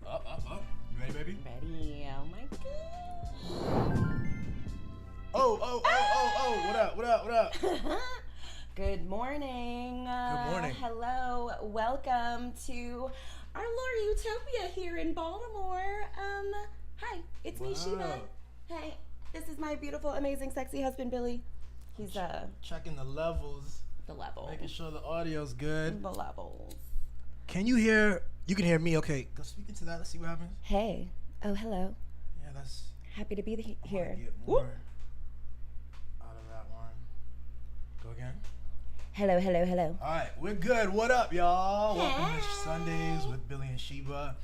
Up. You ready, baby? Ready. Oh my god. What up? Good morning. Good morning. Hello. Welcome to our Lore Utopia here in Baltimore. Hi, it's me, Sheba. Hey, this is my beautiful, amazing, sexy husband, Billy. He's checking the levels. the level. Making sure the audio's good. The levels. Can you hear? You can hear me, okay. Go speak into that. Let's see what happens. Hey. Oh, hello. Yeah, that's... Happy to be here. I wanna get more out of that one. Go again. Hello. All right, we're good. What up, y'all? Hey. Welcome to Sundays with Billy and Sheba.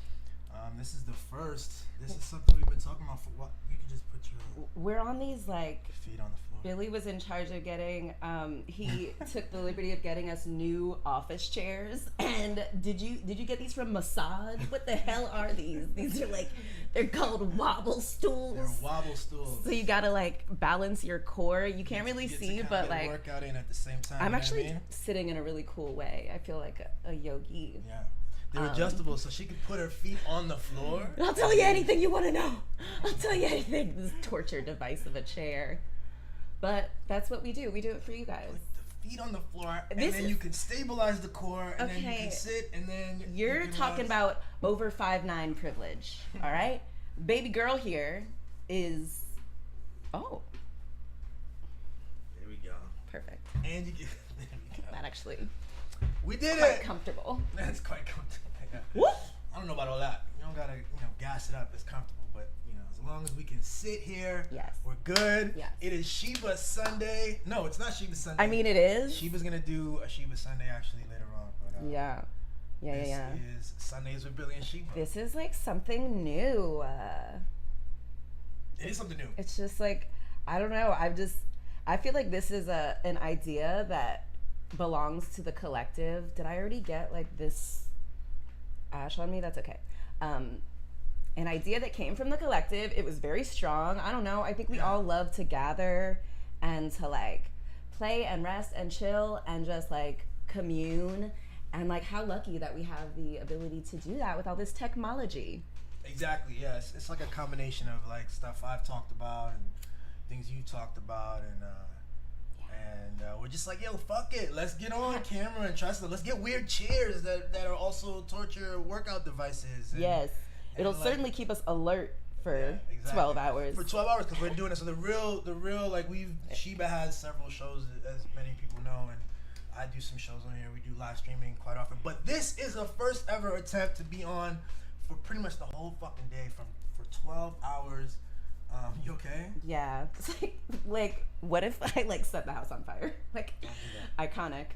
This is the first. This is something we've been talking about for what? You can just put your We're on these like... feet on the floor. Billy was in charge of getting, he took the liberty of getting us new office chairs. And did you get these from Massage? What the hell are these? These are like, they're called wobble stools. They're wobble stools. So you gotta like balance your core. You can't really You get see, to but kinda like, work out in at the same time. I'm you know actually what I mean? sitting in a really cool way. I feel like a yogi. Yeah. They're adjustable, so she can put her feet on the floor. I'll tell you anything you want to know. I'll tell you anything. This torture device of a chair. But that's what we do. We do it for you guys. Put the feet on the floor, and This then is- you can stabilize the core, and then you Okay. can sit, and then You're you can talking rise. about over 5'9" privilege, all right? Baby girl here is, oh, There we go. perfect. And you get. There we go. That actually We did quite it. comfortable. That's quite comfortable. Yeah. Whoop. I don't know about all that. You don't gotta, gas it up. It's comfortable, but as long as we can sit here, Yes. we're good. Yes. It is Sheba Sunday. No, it's not Sheba Sunday. I mean, it is. Sheba's gonna do a Sheba Sunday actually later on, but Yeah. This is Sundays with Billy and Sheba. This is like something new. It is something new. It's just like, I don't know. I feel like this is an idea that belongs to the collective. Did I already get like this ash on me? That's okay. An idea that came from the collective. It was very strong. I don't know. I think we all love to gather and to like play and rest and chill and just like commune. And like how lucky that we have the ability to do that with all this technology. Exactly. Yes, it's like a combination of like stuff I've talked about and things you talked about, and we're just like, yo, fuck it, let's get on camera and try stuff. Let's get weird chairs that are also torture workout devices. And, Yes. It'll like, certainly keep us alert for exactly. 12 hours. For 12 hours, because we're doing it. So the real, like Sheba has several shows, as many people know, and I do some shows on here. We do live streaming quite often. But this is a first ever attempt to be on for pretty much the whole fucking day for 12 hours. You okay? Yeah. It's like, what if I like set the house on fire? Like, Don't do iconic.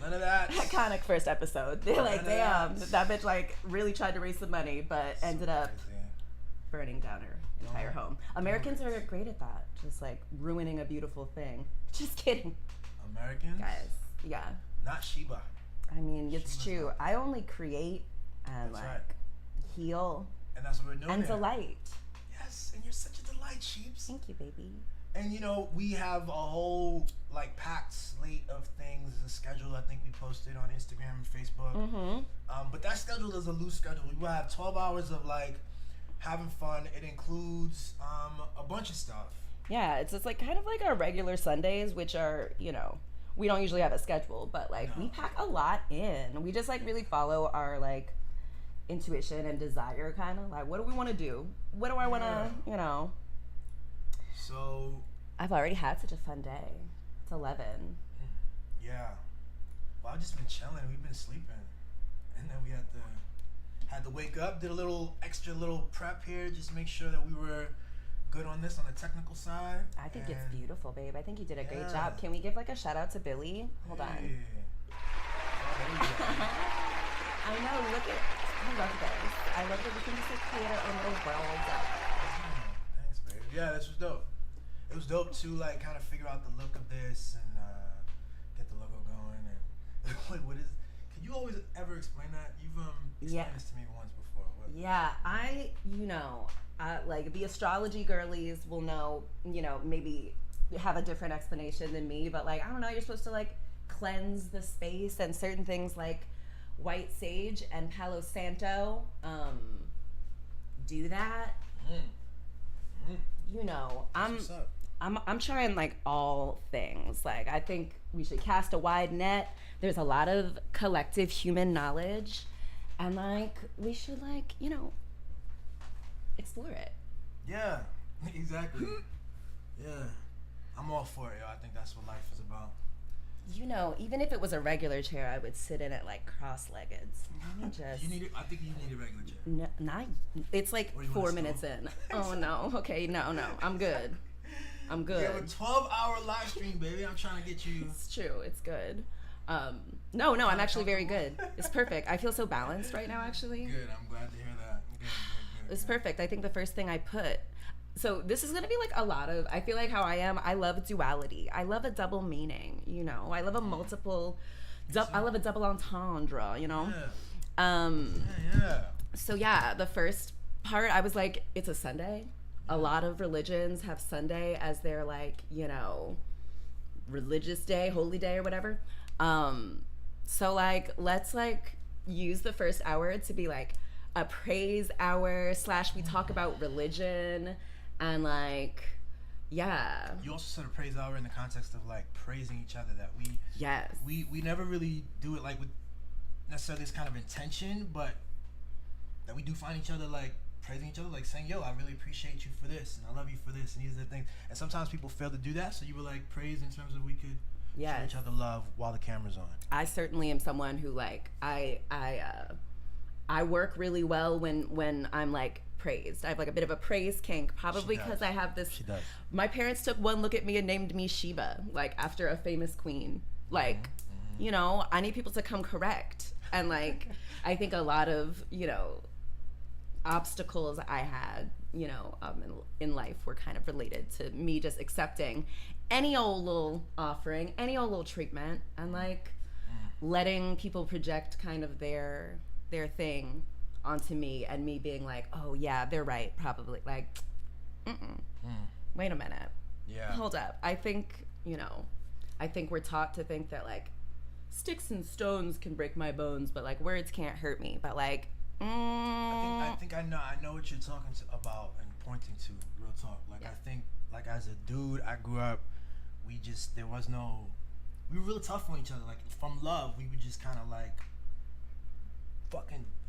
None of that. Iconic first episode. They're like, None of damn, that. that bitch like really tried to raise some money, but ended up Crazy. burning down her entire home. Americans are great at that. Just like ruining a beautiful thing. Just kidding. Americans? Guys. Yeah. Not Sheba. I mean, it's Sheba's true. not. I only create and That's like right. heal And that's what we're doing and here. delight. Yes, and you're such a delight, Sheeps. Thank you, baby. And we have a whole like packed slate of things, a schedule I think we posted on Instagram and Facebook. Mm-hmm. But that schedule is a loose schedule. We will have 12 hours of like having fun. It includes a bunch of stuff. Yeah, it's just like kind of like our regular Sundays, which are, we don't usually have a schedule, but like we pack a lot in. We just like really follow our like intuition and desire, kind of like, what do we want to do? What do I want to, So I've already had such a fun day. It's 11. yeah, well, I've just been chilling. We've been sleeping, and then we had to wake up, did a little extra prep here, just to make sure that we were good on this on the technical side. I think it's And- beautiful, babe. I think you did a great Yeah. job. Can we give like a shout out to Billy? Hold on. Hey. Oh, there you go. I know, I love this. I love that we can just like create our own little world. Thanks, babe. Yeah, this was dope. It was dope to like kind of figure out the look of this and get the logo going. And wait, what is? Can you always ever explain that? You've explained this to me once before. What? Yeah, like the astrology girlies will know, maybe have a different explanation than me, but like, I don't know, you're supposed to like cleanse the space and certain things like white sage and Palo Santo do that, you know, I'm trying like all things. Like I think we should cast a wide net. There's a lot of collective human knowledge, and like we should like, you know, explore it. Yeah, exactly. Yeah, I'm all for it, yo. I think that's what life is about. You know, even if it was a regular chair, I would sit in it like cross-legged. Just You need it. I think you need a regular chair. no, not. It's like 4 minutes in. Oh no. Okay, no. I'm good. I'm good. We have a 12-hour live stream, baby. I'm trying to get you. It's true. It's good. No, I'm actually very good. It's perfect. I feel so balanced right now, actually. Good. I'm glad to hear that. Good. It's perfect. I think the first thing I put. So this is gonna be like a lot of. I feel like how I am. I love duality. I love a double meaning. You know. I love a multiple. I love a double entendre. You know. Yeah. Yeah. So yeah, the first part, I was like, it's a Sunday. A lot of religions have Sunday as their like, you know, religious day, holy day or whatever. So like, let's like use the first hour to be like a praise hour / we talk about religion and like, yeah. You also said a praise hour in the context of like praising each other, that we never really do it like with necessarily this kind of intention, but that we do find each other like praising each other, like saying, yo, I really appreciate you for this and I love you for this and these are the things. And sometimes people fail to do that, so you were like praise in terms of we could show each other love while the camera's on. I certainly am someone who like I work really well when I'm like praised. I have like a bit of a praise kink, probably because I have this. She does. My parents took one look at me and named me Sheba, like after a famous queen. Like, you know, I need people to come correct. And like, I think a lot of, you know, obstacles I had, you know, in life were kind of related to me just accepting any old little offering, any old little treatment, and like letting people project kind of their thing onto me, and me being like, oh yeah, they're right, probably. Like, wait a minute. Yeah. Hold up. I think, you know, we're taught to think that like sticks and stones can break my bones, but like words can't hurt me. But like, I think I know what you're talking about and pointing to. Real talk. Like I think like as a dude, I grew up. We were really tough on each other. Like from love, we would just kind of like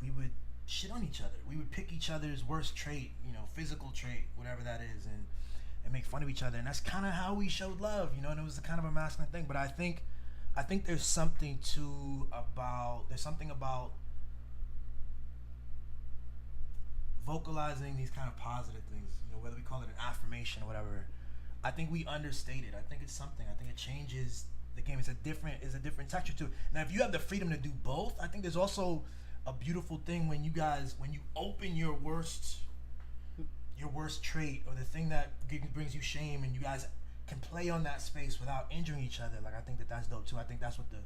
we would shit on each other. We would pick each other's worst trait, you know, physical trait, whatever that is, and make fun of each other. And that's kind of how we showed love, you know. And it was kind of a masculine thing. But I think there's something about vocalizing these kind of positive things, you know, whether we call it an affirmation or whatever. I think we understate it. I think it's something. I think it changes the game. It's a different texture to it. Now, if you have the freedom to do both, I think there's also a beautiful thing when you open your worst trait or the thing that brings you shame, and you guys can play on that space without injuring each other. Like I think that's dope too. I think that's what the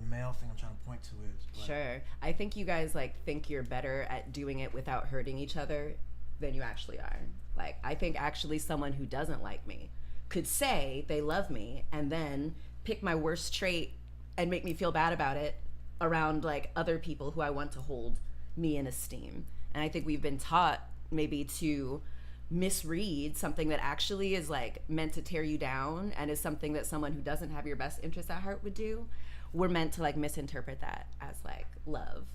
male thing I'm trying to point to is. But sure. I think you guys like think you're better at doing it without hurting each other than you actually are. Like I think actually someone who doesn't like me could say they love me and then pick my worst trait and make me feel bad about it around like other people who I want to hold me in esteem. And I think we've been taught maybe to misread something that actually is like meant to tear you down and is something that someone who doesn't have your best interest at heart would do. We're meant to like misinterpret that as like love.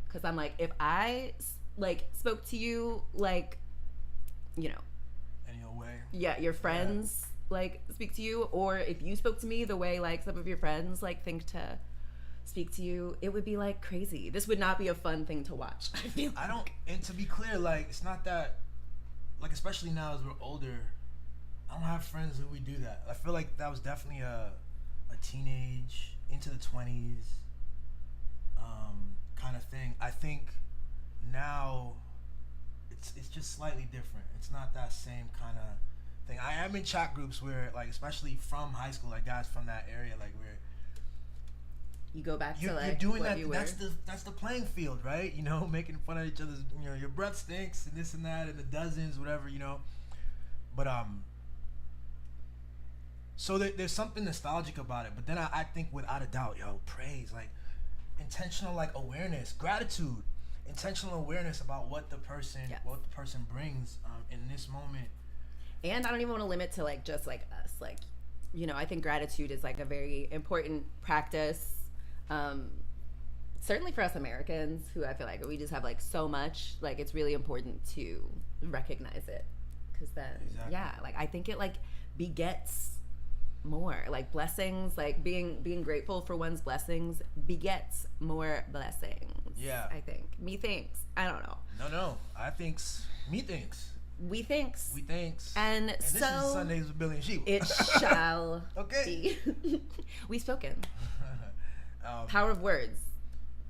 Because I'm like, if I like spoke to you like, you know, any old way. Yeah, your friends like speak to you, or if you spoke to me the way like some of your friends like think to speak to you, it would be like crazy. This would not be a fun thing to watch. I feel like. And to be clear, like it's not that, like especially now as we're older, I don't have friends who we do that. I feel like that was definitely a teenage into the 20s kind of thing. I think now it's just slightly different. It's not that same kind of thing. I am in chat groups where like, especially from high school, like guys from that area, like where you go back to like you're doing what that. You That's the playing field, right? You know, making fun of each other's, you know, your breath stinks and this and that and the dozens, whatever, you know. But so there's something nostalgic about it. But then I think without a doubt, praise, like intentional, like awareness, gratitude. intentional awareness about what the person brings in this moment. And I don't even want to limit to like just like us. Like, you know, I think gratitude is like a very important practice. Certainly for us Americans, who I feel like we just have like so much. Like, it's really important to recognize it, because then, like I think it like begets more like blessings. Like being grateful for one's blessings begets more blessings. Yeah, I think. Methinks. I don't know. No. I thinks. Methinks. We thinks. And this so is Sundays with Billy and Sheba. It shall be. We spoken. Power of words.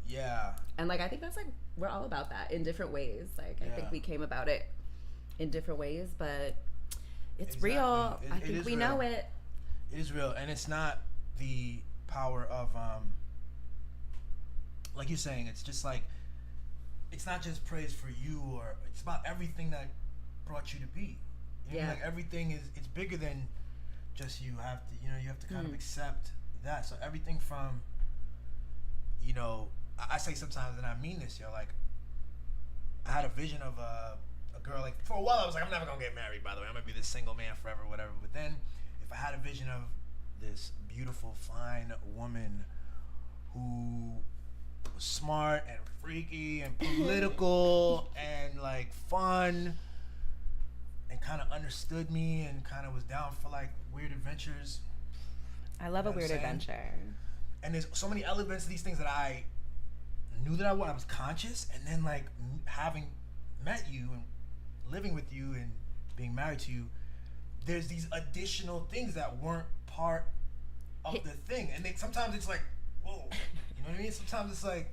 Yeah. And like I think that's like we're all about that in different ways. Like I think we came about it in different ways, but it's real. I think we know it. It is real, and it's not the power of like you're saying. It's just like it's not just praise for you, or it's about everything that brought you to be. You know, like everything it's bigger than just you. You have to kind of accept that. So everything from, you know, I say sometimes, and I mean this, like I had a vision of a girl. Like for a while, I was like, I'm never gonna get married. By the way, I'm gonna be this single man forever, whatever. But then, if I had a vision of this beautiful, fine woman who was smart and freaky and political and like fun and kind of understood me and kind of was down for like weird adventures. I love a weird adventure. And there's so many elements of these things that I knew that I was conscious, and then like having met you and living with you and being married to you, there's these additional things that weren't part of the thing. And sometimes it's like, whoa, you know what I mean? Sometimes it's like,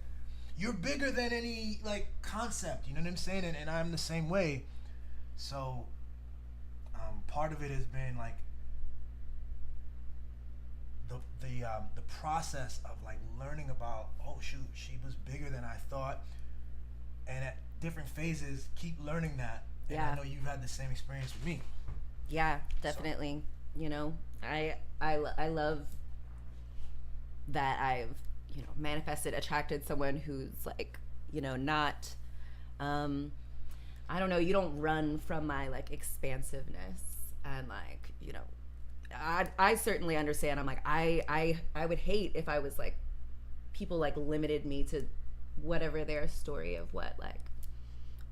you're bigger than any like concept, you know what I'm saying? And I'm the same way. So part of it has been like the process of like learning about, oh shoot, she was bigger than I thought, and at different phases keep learning that. And I know you've had the same experience with me. Yeah, definitely. So. You know, I love that I've, you know, manifested, attracted someone who's like, you know, not I don't know, you don't run from my like expansiveness, and like, you know, I certainly understand. I'm like, I would hate if I was like, people like limited me to whatever their story of what like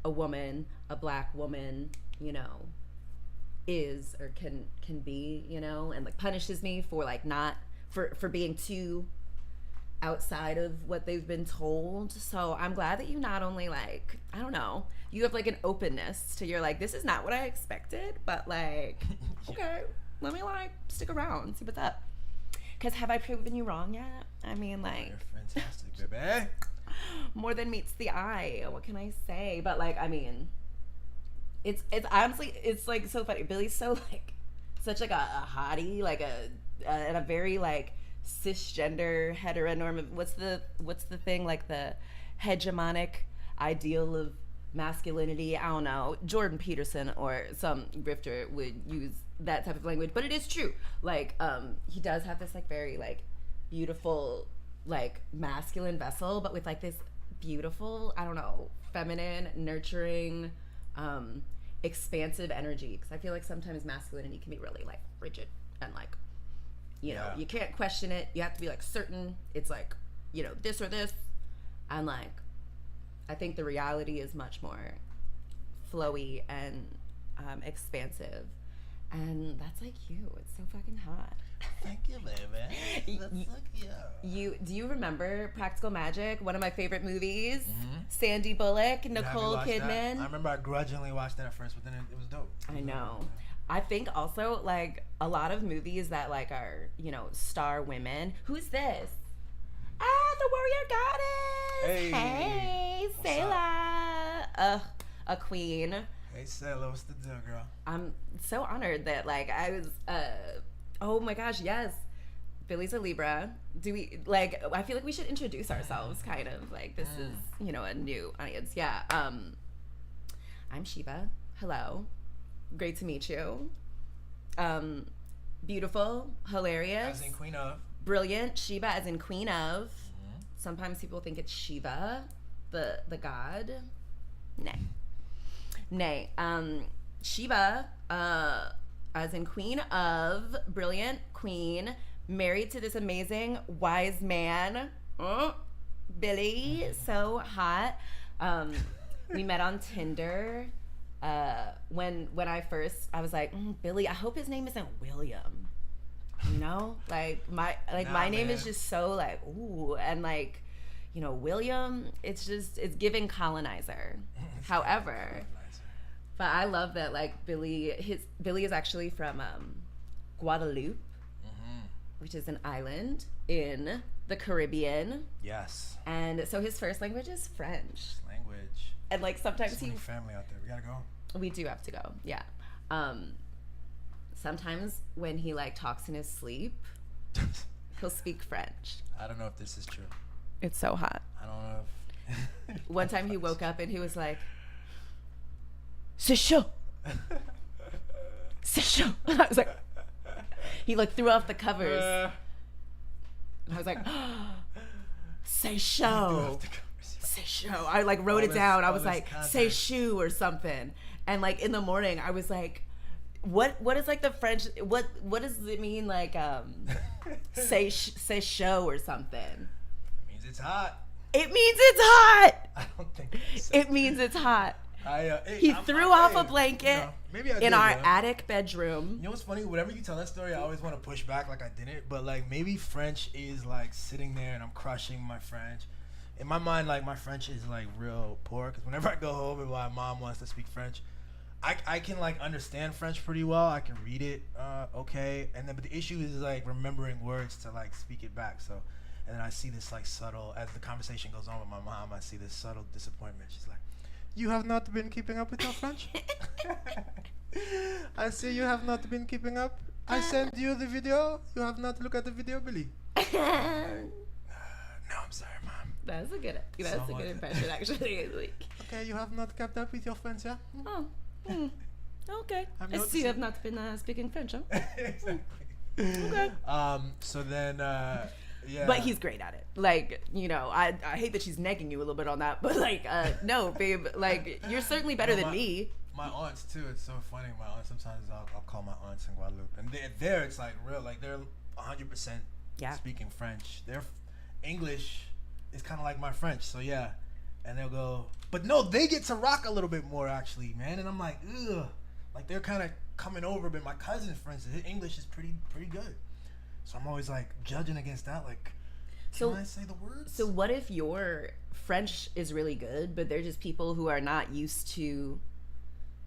a woman, a black woman, you know, is or can be, you know, and like punishes me for like not for being too outside of what they've been told. So I'm glad that you not only like, I don't know, you have like an openness to, you're like, this is not what I expected, but like, okay, let me like stick around, see what's up. Because have I proven you wrong yet? I mean, like, you're fantastic, baby. More than meets the eye. What can I say? But like, I mean, it's honestly, it's like so funny. Billy's so like such like a hottie, like and a very like cisgender heteronormative. What's the thing, like the hegemonic ideal of masculinity? I don't know. Jordan Peterson or some grifter would use that type of language, but it is true. Like, he does have this like very like beautiful like masculine vessel, but with like this beautiful, I don't know, feminine, nurturing, expansive energy. Because I feel like sometimes masculinity can be really like rigid and like, you know, you can't question it. You have to be like certain. It's like, you know, this or this. And like, I think the reality is much more flowy and expansive. And that's like you. It's so fucking hot. Thank you, baby. That's so cute. Do you remember Practical Magic? One of my favorite movies. Mm-hmm. Sandy Bullock, Nicole Kidman. I remember I grudgingly watched that at first, but then it was dope. I know. I think also like a lot of movies that like are, you know, star women. Who's this? Ah, the Warrior Goddess. Hey, Selah. A queen. Hey, Selah, what's the deal, girl? I'm so honored that like I was. Oh my gosh, yes. Billy's a Libra. Do we like? I feel like we should introduce ourselves, kind of like this is, you know, a new audience. Yeah. I'm Sheba. Hello. Great to meet you. Beautiful, hilarious. As in Queen of. Brilliant. Sheba as in Queen of. Mm-hmm. Sometimes people think it's Shiva. the god. Nay. Sheba, as in queen of, brilliant queen, married to this amazing wise man, Billy, so hot. We met on Tinder. When I was like, Billy, I hope his name isn't William. You know, like my name is just so like, ooh, and like, you know, William, it's giving colonizer. However, but I love that, like, Billy is actually from Guadeloupe, which is an island in the Caribbean. Yes. And so his first language is French. Language. And like sometimes so many family out there. We gotta go. We do have to go. Yeah. Sometimes when he like talks in his sleep, he'll speak French. I don't know if this is true. It's so hot. I don't know if one time he woke up and he was like, "C'est chaud." C'est chaud. I was like, he like threw off the covers. And I was like, "C'est chaud." C'est chaud. I like wrote it down. I was like, "C'est chou" or something. And like in the morning, I was like, what is like the French? What does it mean? Like say show or something. It means it's hot. It means it's hot. I don't think it means it's hot. He threw off a blanket in our attic bedroom. You know what's funny? Whenever you tell that story, I always want to push back like I didn't. But like maybe French is like sitting there and I'm crushing my French. In my mind, like my French is like real poor because whenever I go home and my mom wants to speak French, I can like understand French pretty well. I can read it okay, and then but the issue is like remembering words to like speak it back. So, and then I see this like subtle as the conversation goes on with my mom. I see this subtle disappointment. She's like, "You have not been keeping up with your French." I see you have not been keeping up. I sent you the video. You have not looked at the video, Billy. No, I'm sorry, Mom. That's a good impression, actually. Like, okay, you have not kept up with your French, yeah? Oh. Okay. I see you have not been speaking French, huh? Exactly. Okay. So then, yeah. But he's great at it. Like, you know, I hate that she's negging you a little bit on that, but like, no, babe, like, you're certainly better than me. My aunts too. It's so funny. My aunts sometimes I'll call my aunts in Guadeloupe, and there it's like real, like they're 100% speaking French. Their English is kind of like my French, so yeah. And they'll go, but no, they get to rock a little bit more actually, man. And I'm like, ugh, like they're kind of coming over. But my cousin, for instance, his English is pretty good. So I'm always like judging against that. Like, can I say the words? So what if your French is really good, but they're just people who are not used to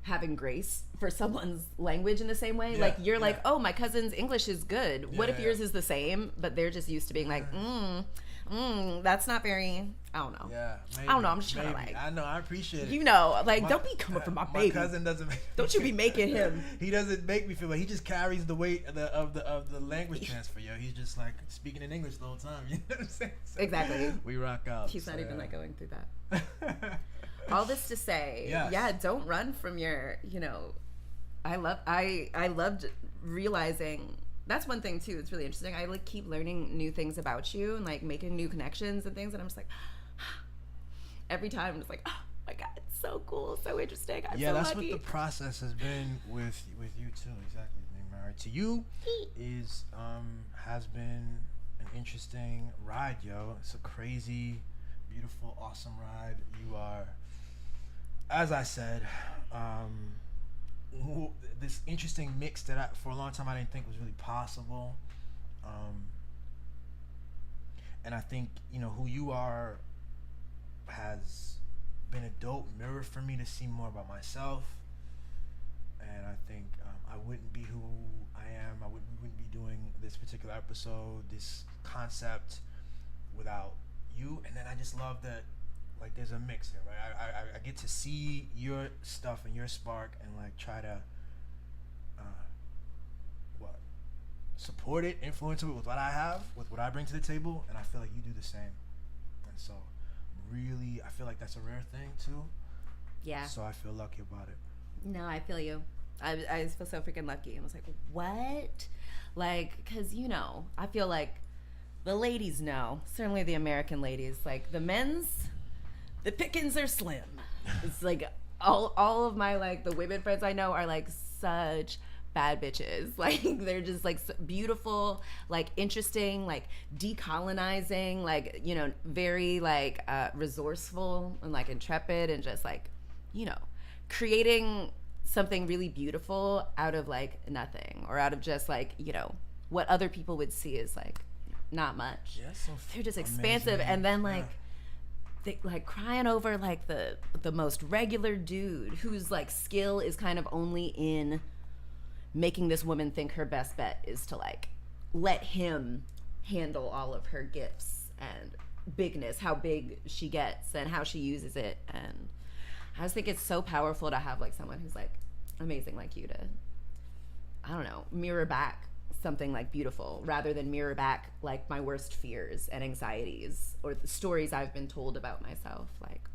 having grace for someone's language in the same way? Like you're like, oh, my cousin's English is good. What if yours is the same, but they're just used to being like, that's not very, I don't know. Yeah, maybe, I don't know. I'm just trying to like. I know. I appreciate it. You know, like don't be coming for my baby. My cousin doesn't. Don't you be making him. He doesn't make me feel like he just carries the weight of the language transfer. Yo, he's just like speaking in English the whole time. You know what I'm saying? So exactly. We rock out. He's not even like going through that. All this to say, don't run from your. You know, I loved realizing. That's one thing too that's really interesting. I like keep learning new things about you and like making new connections and things, and I'm just like every time I'm just like, oh my god, it's so cool, so interesting. I'm so that's lucky. What the process has been with you too. Exactly. Being married to you is has been an interesting ride, yo. It's a crazy, beautiful, awesome ride. You are, as I said, this interesting mix that for a long time I didn't think was really possible, and I think who you are has been a dope mirror for me to see more about myself, and I think I wouldn't be who I am. We wouldn't be doing this particular episode, this concept, without you. And then I just love that. Like there's a mix here, right? I get to see your stuff and your spark and like try to support it, influence it with what I have, with what I bring to the table, and I feel like you do the same. And so really I feel like that's a rare thing too. Yeah. So I feel lucky about it. No, I feel you. I feel so freaking lucky. I was like, what? Like, because I feel like the ladies know, certainly the American ladies, like the men's, the pickings are slim. It's like all of my like the women friends I know are like such bad bitches. Like they're just like beautiful, like interesting, like decolonizing, like, you know, very like resourceful and like intrepid and just like, you know, creating something really beautiful out of like nothing, or out of just like, you know, what other people would see as like not much. Yeah, so they're just amazing. expansive. And then like they like crying over like the most regular dude whose like skill is kind of only in making this woman think her best bet is to like let him handle all of her gifts and bigness, how big she gets and how she uses it. And I just think it's so powerful to have like someone who's like amazing like you to, I don't know, mirror back something like beautiful rather than mirror back like my worst fears and anxieties or the stories I've been told about myself. Like,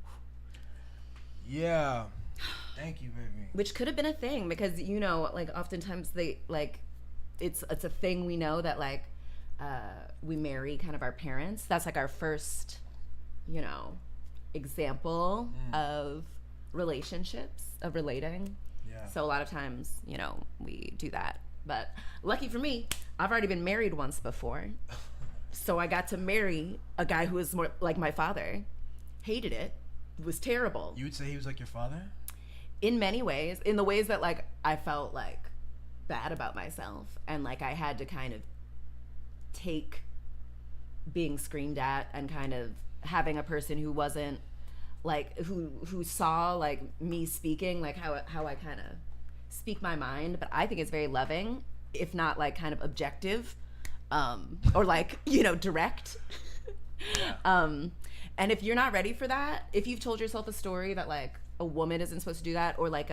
yeah. Thank you, baby. Which could have been a thing because, you know, like oftentimes they like, it's a thing we know that like we marry kind of our parents. That's like our first, you know, example of relationships, of relating. Yeah. So a lot of times, you know, we do that. But lucky for me, I've already been married once before. So I got to marry a guy who was more like my father. Hated it. It was terrible. You would say he was like your father? In many ways, in the ways that like I felt like bad about myself and like I had to kind of take being screamed at and kind of having a person who wasn't like who saw like me speaking, like how I kind of speak my mind, but I think it's very loving, if not like kind of objective, or like, you know, direct. And if you're not ready for that, if you've told yourself a story that like a woman isn't supposed to do that, or like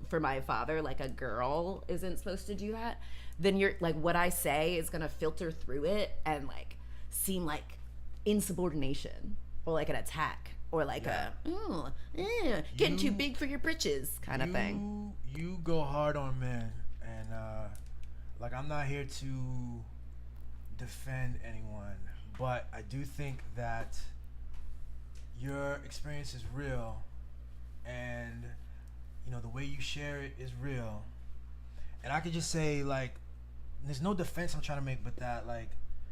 for my father, like a girl isn't supposed to do that, then you're like, what I say is gonna filter through it and like seem like insubordination or like an attack or like getting too big for your britches kind of thing. You go hard on men, and like I'm not here to defend anyone, but I do think that your experience is real, and you know the way you share it is real. And I could just say, like, there's no defense I'm trying to make, but that like,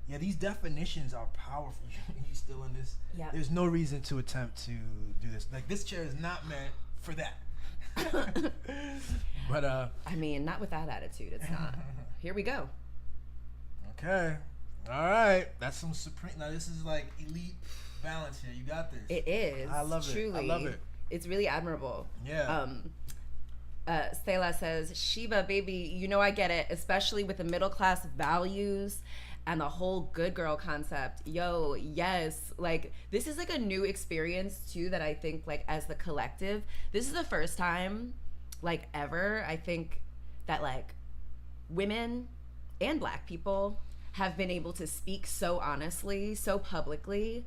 yeah, these definitions are powerful. You still in this? Yeah. There's no reason to attempt to do this. Like, this chair is not meant for that. But I mean, not with that attitude. It's not. Here we go. Okay. All right. That's some supreme. Now this is like elite balance here. You got this. It is. I love it. Truly. I love it. It's really admirable. Yeah. Stella says, Sheba, baby, you know I get it, especially with the middle class values and the whole good girl concept. Yo, yes. Like, this is like a new experience too that I think like as the collective, this is the first time like ever I think that like women and black people have been able to speak so honestly, so publicly,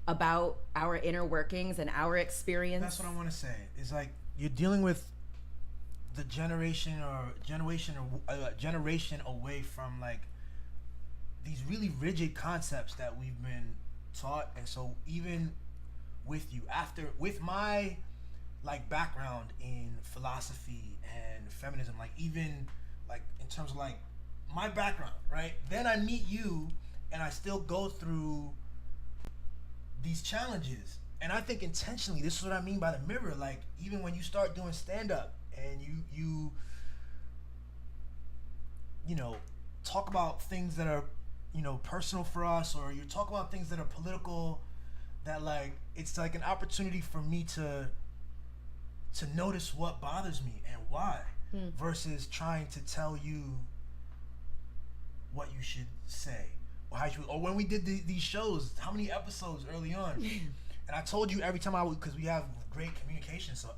about our inner workings and our experience. That's what I want to say. Is like you're dealing with the generation away from like these really rigid concepts that we've been taught. And so even with you, with my like background in philosophy and feminism, like even like in terms of like my background, right? Then I meet you and I still go through these challenges. And I think intentionally, this is what I mean by the mirror. Like even when you start doing stand-up and you know, talk about things that are, you know, personal for us, or you talk about things that are political, that like it's like an opportunity for me to notice what bothers me and why, versus trying to tell you what you should say or how you should, or when we did these shows, how many episodes early on. And I told you every time because we have great communication, so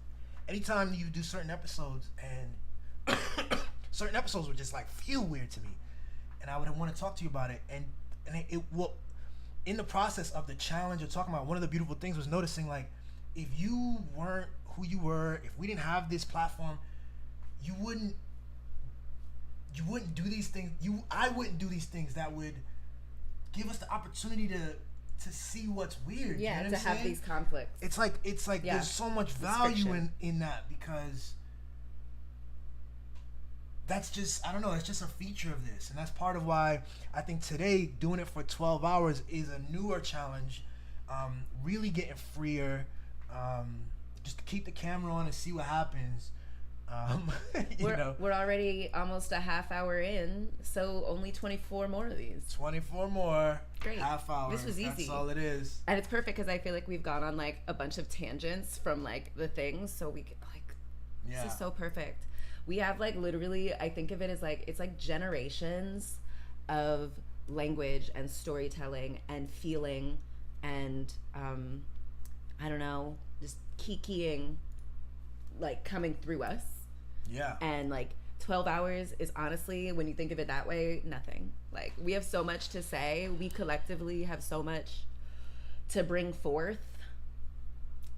anytime you do certain episodes, and certain episodes were just like feel weird to me, and I would want to talk to you about it, and it will, in the process of the challenge of talking about, one of the beautiful things was noticing like if you weren't who you were, if we didn't have this platform, you wouldn't do these things. I wouldn't do these things that would give us the opportunity to to see what's weird. Yeah, you know to have these conflicts. It's like there's so much value in that, because that's just, I don't know, it's just a feature of this. And that's part of why I think today doing it for 12 hours is a newer challenge. Really getting freer, just to keep the camera on and see what happens. We're already almost a half hour in, so only 24 more of these. 24 more. Great. Half hour. This was easy. That's all it is. And it's perfect because I feel like we've gone on like a bunch of tangents from like the things, so we could like, this is so perfect. We have like literally, I think of it as like, it's like generations of language and storytelling and feeling and I don't know, just kikiing, like coming through us. Yeah. And like 12 hours is honestly, when you think of it that way, nothing. Like we have so much to say. We collectively have so much to bring forth.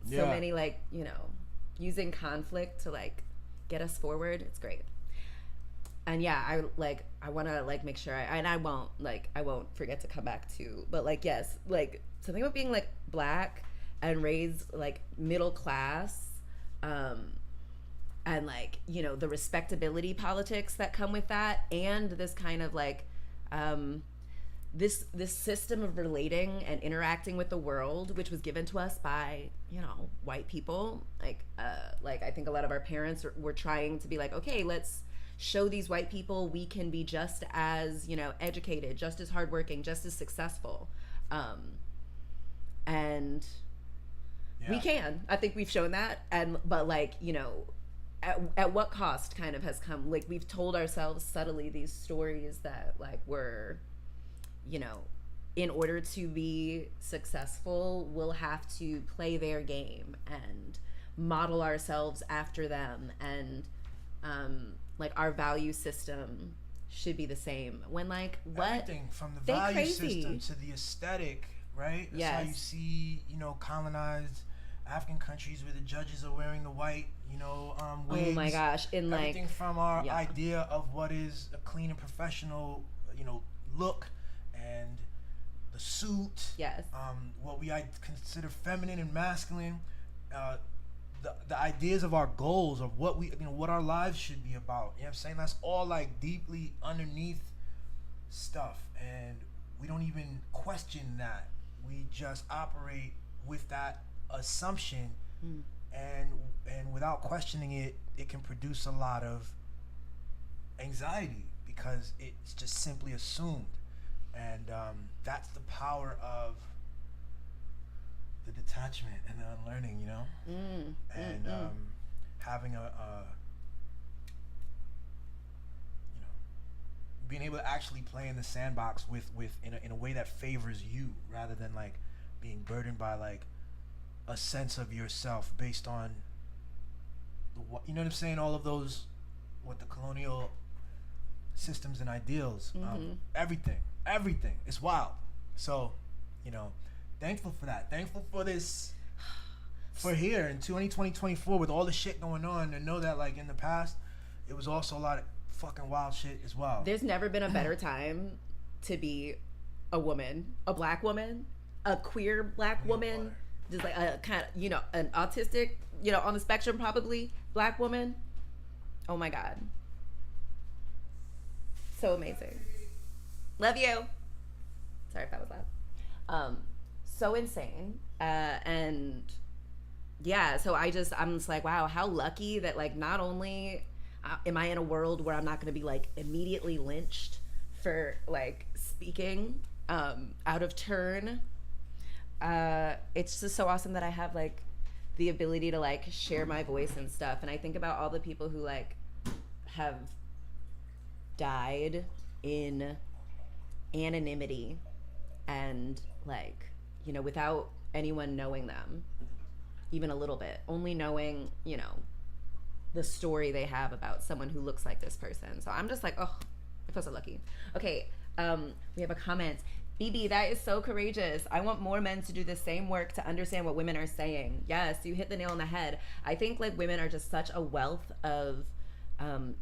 So many like, you know, using conflict to like get us forward. It's great. And yeah, I want to like make sure I won't forget to come back to, but like, yes, like something about being like Black and raised like middle class, and like, you know, the respectability politics that come with that, and this kind of like this system of relating and interacting with the world, which was given to us by, you know, white people. Like I think a lot of our parents were trying to be like, okay, let's show these white people we can be just as, you know, educated, just as hardworking, just as successful, and we can. I think we've shown that, but like, you know, at what cost kind of has come. Like we've told ourselves subtly these stories that like we're, you know, in order to be successful, we'll have to play their game and model ourselves after them, and like our value system should be the same. When like what everything from the value system to the aesthetic, right? That's how you see, you know, colonized African countries where the judges are wearing the white, you know, wigs. Oh my gosh! In everything from our idea of what is a clean and professional, you know, look, and the suit. Yes. What we consider feminine and masculine. The ideas of our goals, of what we, you know, what our lives should be about. You know what I'm saying? That's all like deeply underneath stuff, and we don't even question that. We just operate with that assumption, and without questioning it, it can produce a lot of anxiety because it's just simply assumed. And that's the power of the detachment and the unlearning, you know, and having a you know, being able to actually play in the sandbox with in a way that favors you, rather than like being burdened by like a sense of yourself based on you know what I'm saying, all of those, what the colonial systems and ideals, everything, it's wild. So, you know, thankful for that. Thankful for this, for here in 2024 with all the shit going on, and know that like in the past, it was also a lot of fucking wild shit as well. There's never been a better time to be a woman, a Black woman, a queer Black woman, just like a kind of, you know, an autistic, you know, on the spectrum probably Black woman. Oh my God. So amazing. Love you. Sorry if that was loud. So insane. And yeah, so I'm just like, wow, how lucky that like not only am I in a world where I'm not going to be like immediately lynched for like speaking out of turn. It's just so awesome that I have like the ability to like share my voice and stuff. And I think about all the people who like have died in anonymity and like, you know, without anyone knowing them even a little bit, only knowing, you know, the story they have about someone who looks like this person. So I'm just like, oh, I feel so lucky. Okay, we have a comment. Biibe, that is so courageous. I want more men to do the same work to understand what women are saying. Yes, you hit the nail on the head. I think like women are just such a wealth of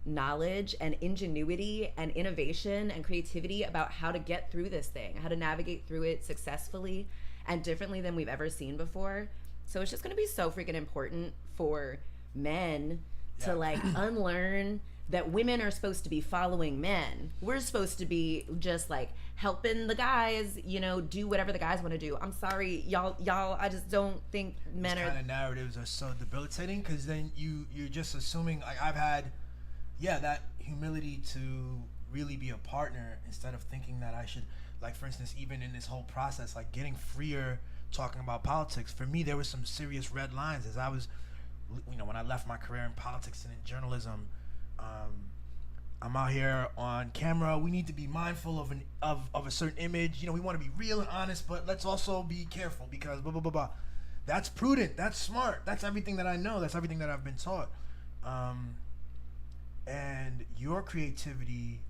knowledge and ingenuity and innovation and creativity about how to get through this thing, how to navigate through it successfully and differently than we've ever seen before. So it's just going to be so freaking important for men to like unlearn that women are supposed to be following men. We're supposed to be just like helping the guys, you know, do whatever the guys want to do. I'm sorry, y'all. I just don't think men These are. kind of narratives are so debilitating, because then you're just assuming, like, I've had, that humility to really be a partner instead of thinking that I should, like, for instance, even in this whole process, like getting freer talking about politics. For me, there was some serious red lines as I was, you know, when I left my career in politics and in journalism. I'm out here on camera. We need to be mindful of a certain image. You know, we want to be real and honest, but let's also be careful because blah, blah, blah, blah. That's prudent. That's smart. That's everything that I know. That's everything that I've been taught. And your creativity,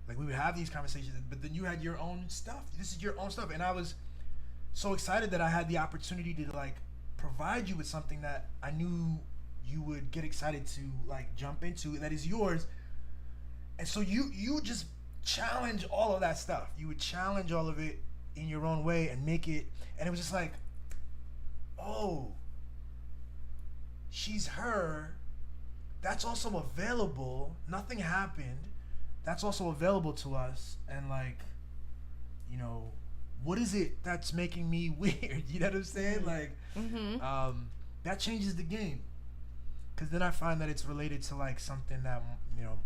like, we would have these conversations, but then you had your own stuff. This is your own stuff. And I was so excited that I had the opportunity to, like, provide you with something that I knew you would get excited to, like, jump into, that is yours. And so you just challenge all of that stuff. You would challenge all of it in your own way and make it, and it was just like, oh, she's her. That's also available. Nothing happened. That's also available to us. And, like, you know, what is it that's making me weird? You know what I'm saying? Like, that changes the game. Because then I find that it's related to, like, something that, you know,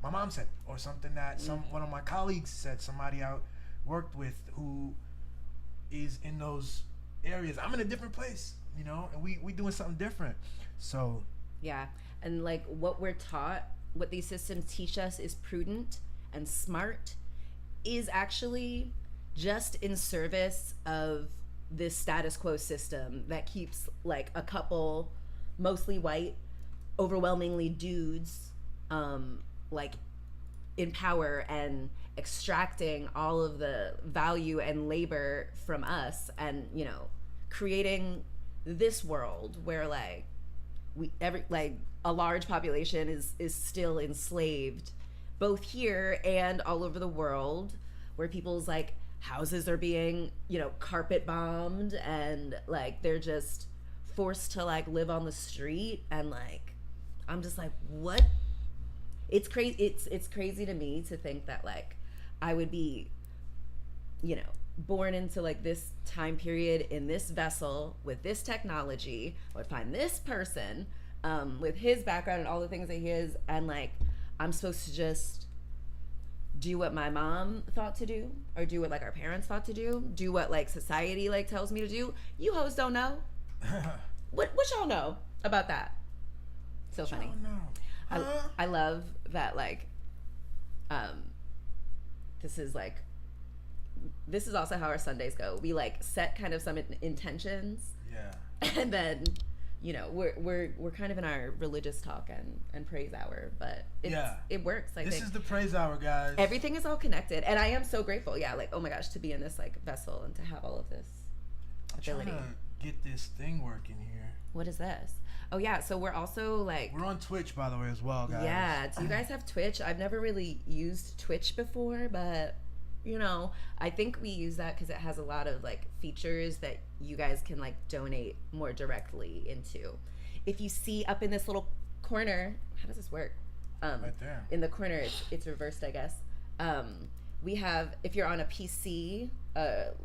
my mom said, or something that one of my colleagues said, somebody I worked with who is in those areas. I'm in a different place, you know, and we doing something different. So yeah, and like what we're taught, what these systems teach us is prudent and smart, is actually just in service of this status quo system that keeps, like, a couple, mostly white, overwhelmingly dudes, like, in power and extracting all of the value and labor from us, and, you know, creating this world where, like, a large population is still enslaved, both here and all over the world, where people's, like, houses are being, you know, carpet bombed, and, like, they're just forced to, like, live on the street. And, like, I'm just like, what? It's crazy. It's crazy to me to think that, like, I would be, you know, born into, like, this time period in this vessel with this technology. I would find this person with his background and all the things that he is, and, like, I'm supposed to just do what my mom thought to do, or do what, like, our parents thought to do what, like, society, like, tells me to do. You hoes don't know. What y'all know about that? So funny. I love that, like, this is also how our Sundays go. We, like, set kind of some intentions. Yeah. And then, you know, we're kind of in our religious talk and praise hour, but it works. This is the praise hour, guys. Everything is all connected, and I am so grateful. Yeah, like, oh my gosh, to be in this, like, vessel and to have all of this ability. I'm trying to get this thing working here. What is this? Oh yeah, so we're also, like, we're on Twitch, by the way, as well, guys. Yeah, do you guys have Twitch? I've never really used Twitch before, but, you know, I think we use that because it has a lot of, like, features that you guys can, like, donate more directly into. If you see up in this little corner, how does this work? Right there. In the corner, it's reversed, I guess. We have, if you're on a PC,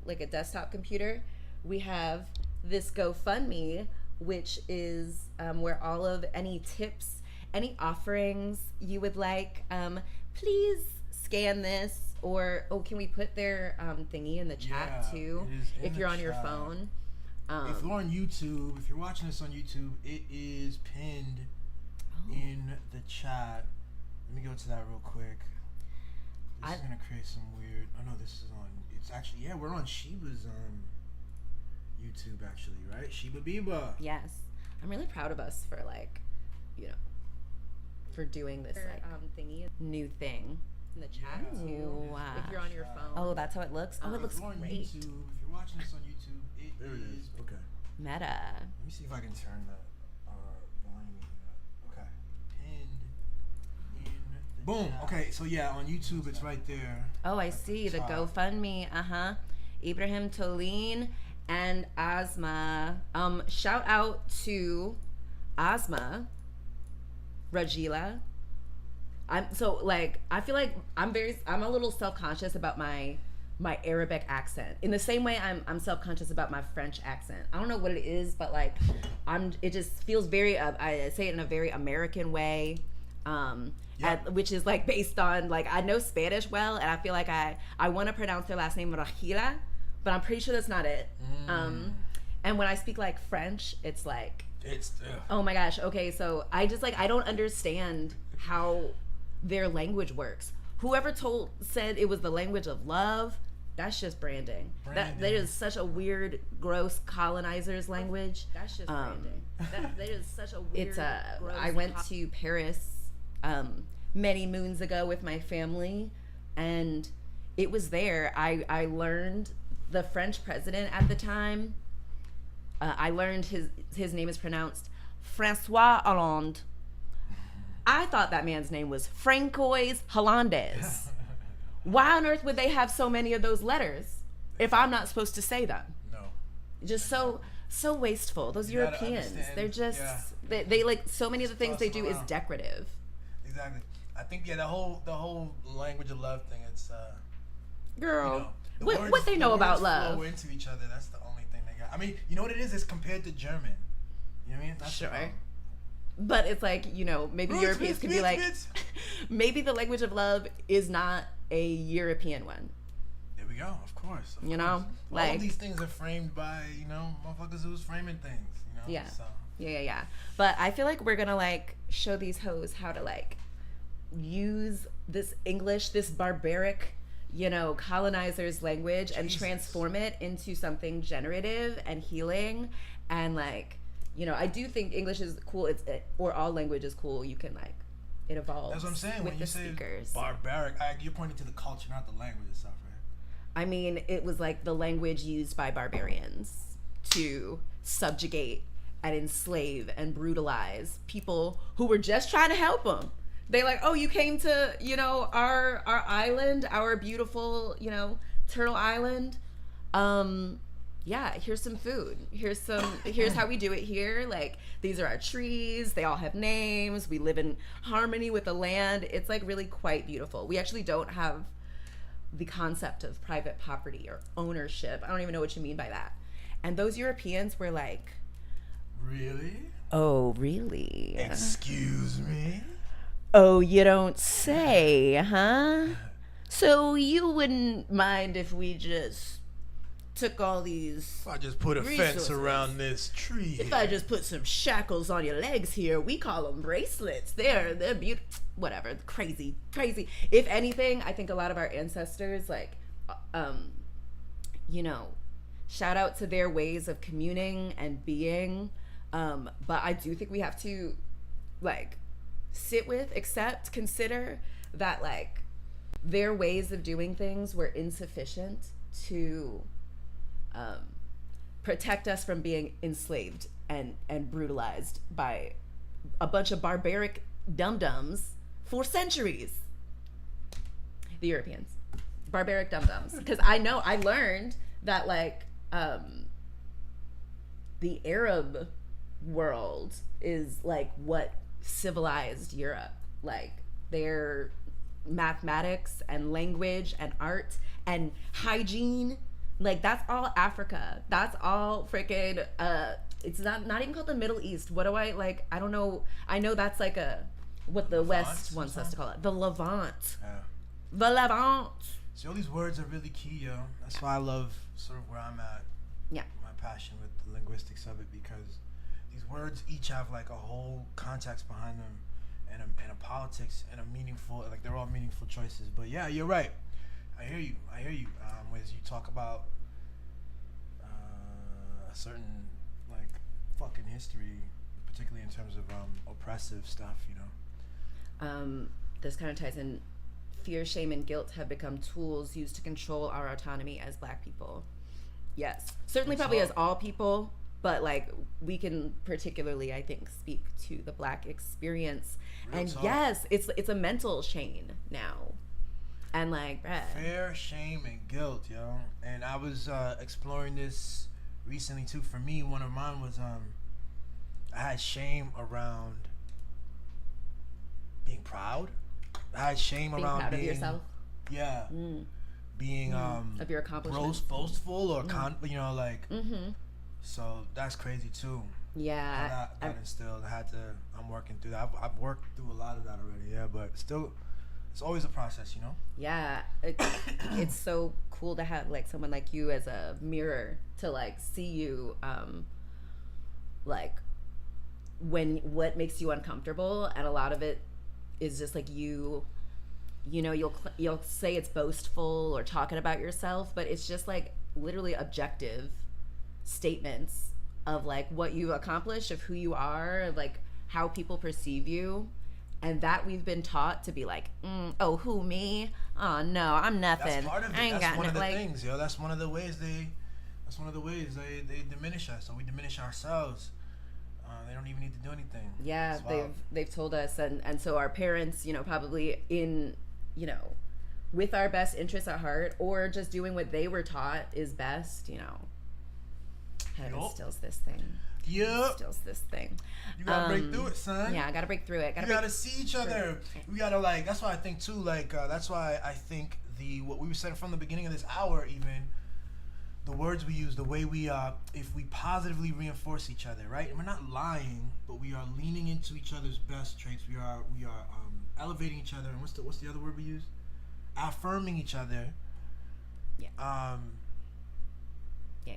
like a desktop computer, we have this GoFundMe, which is where all of any tips, any offerings you would like, please scan this, or, can we put their thingy in the chat too, if you're on your phone? If you're on YouTube, if you're watching this on YouTube, it is pinned in the chat. Let me go to that real quick. This is gonna create some weird, this is on, it's actually, we're on Sheba's YouTube, actually, right? Sheba Biba. Yes. I'm really proud of us for, like, you know, for doing this, like, thingy, new thing in the chat. If you're on your phone. Oh, that's how it looks? Oh, it looks great. YouTube, if you're watching this on YouTube, it is. Okay. Meta. Let me see if I can turn the volume up. Okay. Pinned. Boom. Okay, so yeah, on YouTube it's right there. Oh, I see the GoFundMe. Ibrahim Tolin and Asma. Shout out to Asma, Rajila. I feel like I'm a little self-conscious about my Arabic accent. In the same way I'm self-conscious about my French accent. I don't know what it is, but like it just feels very I say it in a very American way. Which is like based on like I know Spanish well, and I feel like I want to pronounce their last name Rajila, but I'm pretty sure that's not it. And when I speak like French, it's like oh my gosh. Okay, so I just like I don't understand how their language works. Whoever said it was the language of love, that's just branding. That is such a weird, gross colonizer's language. That's just branding. That is such a weird. Gross I went to Paris many moons ago with my family, and it was there. I learned the French president at the time. I learned his name is pronounced François Hollande. I thought that man's name was Francois Hollandes. Why on earth would they have so many of those letters if I'm not supposed to say them? No. Just so wasteful. Those Europeans, they're just they like so many of the things they do is decorative. Exactly. I think the whole language of love thing. It's girl. What they know about love? Flow into each other. That's the only thing they got. I mean, you know what it is? It's compared to German. You know what I mean? That's sure. But it's like, you know, maybe Europeans could be like, maybe the language of love is not a European one. There we go. Of course. You know, like all these things are framed by, you know, motherfuckers who's framing things. You know. Yeah. So. Yeah. But I feel like we're gonna like show these hoes how to like use this English, this barbaric, you know, colonizer's language and transform it into something generative and healing and like. You know, I do think English is cool. Or all language is cool. You can like, it evolves. That's what I'm saying. With when you say speakers. Barbaric, you're pointing to the culture, not the language itself, right? I mean, it was like the language used by barbarians to subjugate and enslave and brutalize people who were just trying to help them. They like, oh, you came to, you know, our island, our beautiful, you know, Turtle Island. Yeah, here's some food. Here's how we do it here. Like, these are our trees. They all have names. We live in harmony with the land. It's like really quite beautiful. We actually don't have the concept of private property or ownership. I don't even know what you mean by that. And those Europeans were like, really? Oh, really? Excuse me? Oh, you don't say, huh? So you wouldn't mind if we just took all these. If I just put a fence around this tree. If I just put some shackles on your legs here, we call them bracelets. They're beautiful. Whatever, crazy. If anything, I think a lot of our ancestors, like, you know, shout out to their ways of communing and being. But I do think we have to, like, sit with, accept, consider that, like, their ways of doing things were insufficient to protect us from being enslaved and brutalized by a bunch of barbaric dum-dums for centuries. The Europeans. Barbaric dum-dums. Because I learned that, like, the Arab world is, like, what civilized Europe. Like, their mathematics and language and art and hygiene, like, that's all Africa. That's all freaking it's not even called the Middle East. What do I like? I don't know. I know that's like what the West wants us to call it. The Levant. Yeah. The Levant. See, all these words are really key, yo. That's why I love sort of where I'm at. Yeah. My passion with the linguistics of it, because these words each have like a whole context behind them, and a politics and a meaningful, like, they're all meaningful choices. But yeah, you're right. I hear you. As you talk about a certain, like, fucking history, particularly in terms of oppressive stuff, you know. This kind of ties in. Fear, shame, and guilt have become tools used to control our autonomy as Black people. Yes, certainly, probably as all people, but like we can particularly, I think, speak to the Black experience. Real and talk. Yes, it's a mental chain now. And like, bruh. Fear, shame, and guilt, yo. And I was exploring this recently too. For me, one of mine was I had shame around being proud. I had shame being around proud being of yourself. Yeah. Being of your accomplishments. boastful or you know, like. So that's crazy too. Yeah. That instilled. I'm working through that. I've worked through a lot of that already. Yeah, but still. It's always a process, you know? Yeah. It's so cool to have, like, someone like you as a mirror to, like, see you, like, what makes you uncomfortable. And a lot of it is just, like, you know, you'll say it's boastful or talking about yourself, but it's just, like, literally objective statements of, like, what you've accomplished, of who you are, like, how people perceive you. And that we've been taught to be like, oh, who, me? Oh, no, I'm nothing. That's part of it. I ain't That's got one of the like, things, yo. That's one of the ways they diminish us. So we diminish ourselves. They don't even need to do anything. Yeah, they've told us. And so our parents, you know, probably in, you know, with our best interests at heart or just doing what they were taught is best, you know. Kind of instills this thing. Yep. Instills this thing. You gotta break through it, son. Yeah, I gotta break through it. You gotta see each other. We gotta, like, that's why I think too, like, that's why I think what we were saying from the beginning of this hour, even the words we use, the way we if we positively reinforce each other, right? And we're not lying, but we are leaning into each other's best traits. We are elevating each other. And what's the other word we use? Affirming each other. Yeah. Yeah.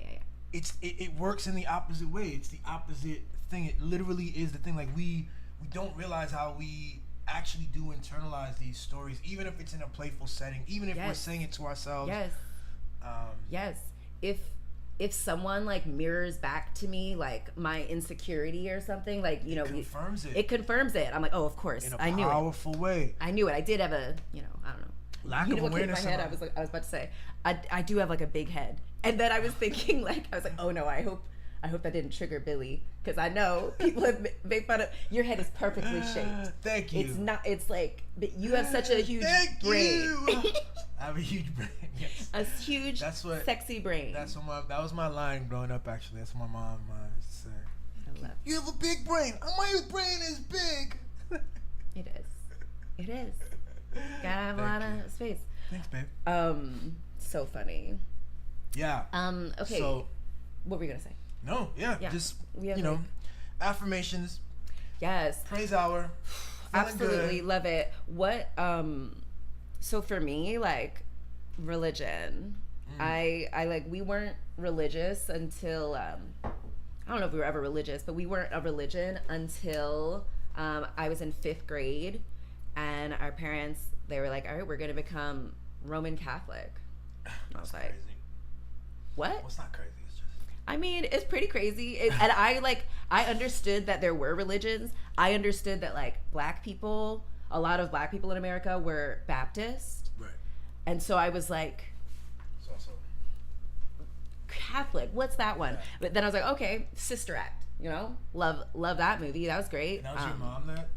It works in the opposite way. It's the opposite thing. It literally is the thing. Like we don't realize how we actually do internalize these stories, even if it's in a playful setting, even if we're saying it to ourselves. Yes. Yes. If someone like mirrors back to me like my insecurity or something, like, you know, it confirms it. I'm like, oh, of course, I knew it. In a powerful way. I knew it. I did have a, you know, I don't know. Lack of awareness. In my head, I was about to say, I do have like a big head, and then I was thinking like, I was like, oh no, I hope that didn't trigger Billy, because I know people have made fun of your head is perfectly shaped. Thank you. It's not. It's like, but you have such a huge brain. I have a huge brain. Yes. A huge, sexy brain. That was my line growing up. Actually, that's what my mom used to say. You have a big brain. My brain is big. It is. Gotta have a lot of space. Thanks, babe. So funny. Yeah. Okay. So, what were you gonna say? No. Yeah. Just you know, affirmations. Yes. Praise hour. Absolutely love it. What? So for me, like, religion. I like, we weren't religious until I don't know if we were ever religious, but we weren't a religion until I was in 5th grade. And our parents, they were like, all right, we're going to become Roman Catholic. And I was like, crazy. What? Well, it's not crazy. It's just... I mean, it's pretty crazy. And I understood that there were religions. I understood that, like, a lot of black people in America were Baptist. Right. And so I was like, it's also Catholic. What's that one? Yeah. But then I was like, okay, Sister Act. You know, love that movie. That was great. And that was your mom that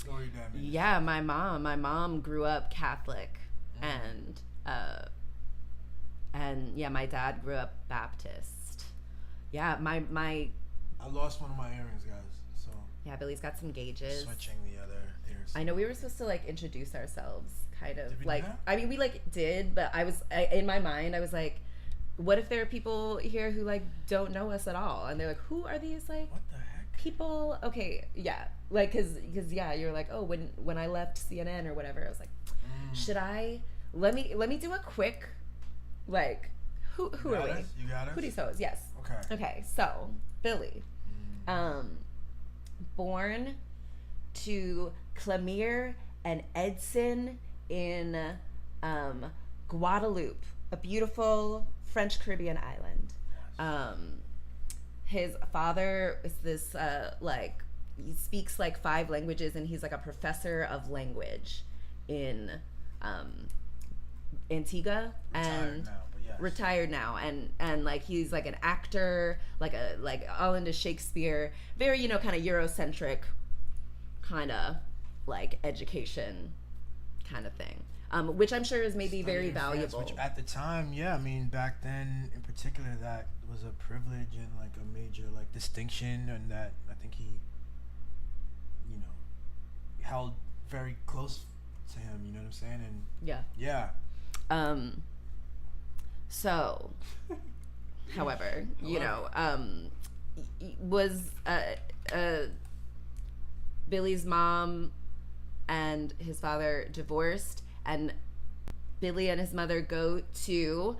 or your dad? Yeah, my mom grew up Catholic, and yeah, my dad grew up Baptist. Yeah, my I lost one of my earrings, guys. So yeah, Billy's got some gauges. Switching the other ears. I know we were supposed to like introduce ourselves, kind of. Did we like do that? I mean, we like did, but in my mind I was like, what if there are people here who like don't know us at all, and they're like, who are these like what the heck people? Okay, yeah, like because yeah, you're like, oh, when I left CNN or whatever, I was like, should I let me do a quick like who are we? You got us? Who these hoes? Yes. Okay, so Billy, born to Clemire and Edson in Guadeloupe, a beautiful French Caribbean island. His father is this like, he speaks like 5 languages, and he's like a professor of language in Antigua. Retired and now, but Yes. Retired now, and like he's like an actor, like all into Shakespeare, very, you know, kind of Eurocentric, kind of like education kind of thing, which I'm sure is maybe very valuable. Which at the time, yeah, I mean back then in particular, that was a privilege and like a major like distinction, and that I think he, you know, held very close to him. You know what I'm saying? And yeah. So, however, you know, was Billy's mom and his father divorced, and Billy and his mother go to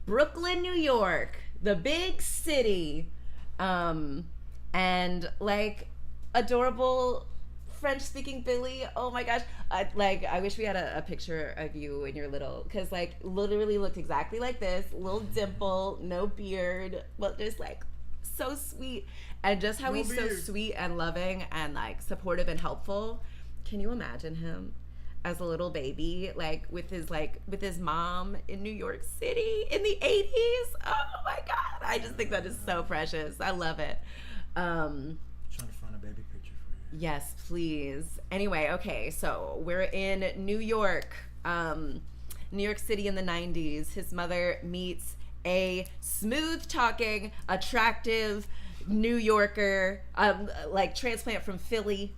Brooklyn, New York, the big city, and like adorable French-speaking Billy. Oh my gosh, I wish we had a picture of you and your little, because like literally looked exactly like this, little dimple, no beard, but just like so sweet, and just how he's so sweet and loving and like supportive and helpful. Can you imagine him as a little baby, like with his mom in New York City in the 80s? Oh my God, I just think that is so precious. I love it. Trying to find a baby picture for you. Yes, please. Anyway, okay, so we're in New York, New York City in the 90s. His mother meets a smooth-talking, attractive New Yorker, like transplant from Philly.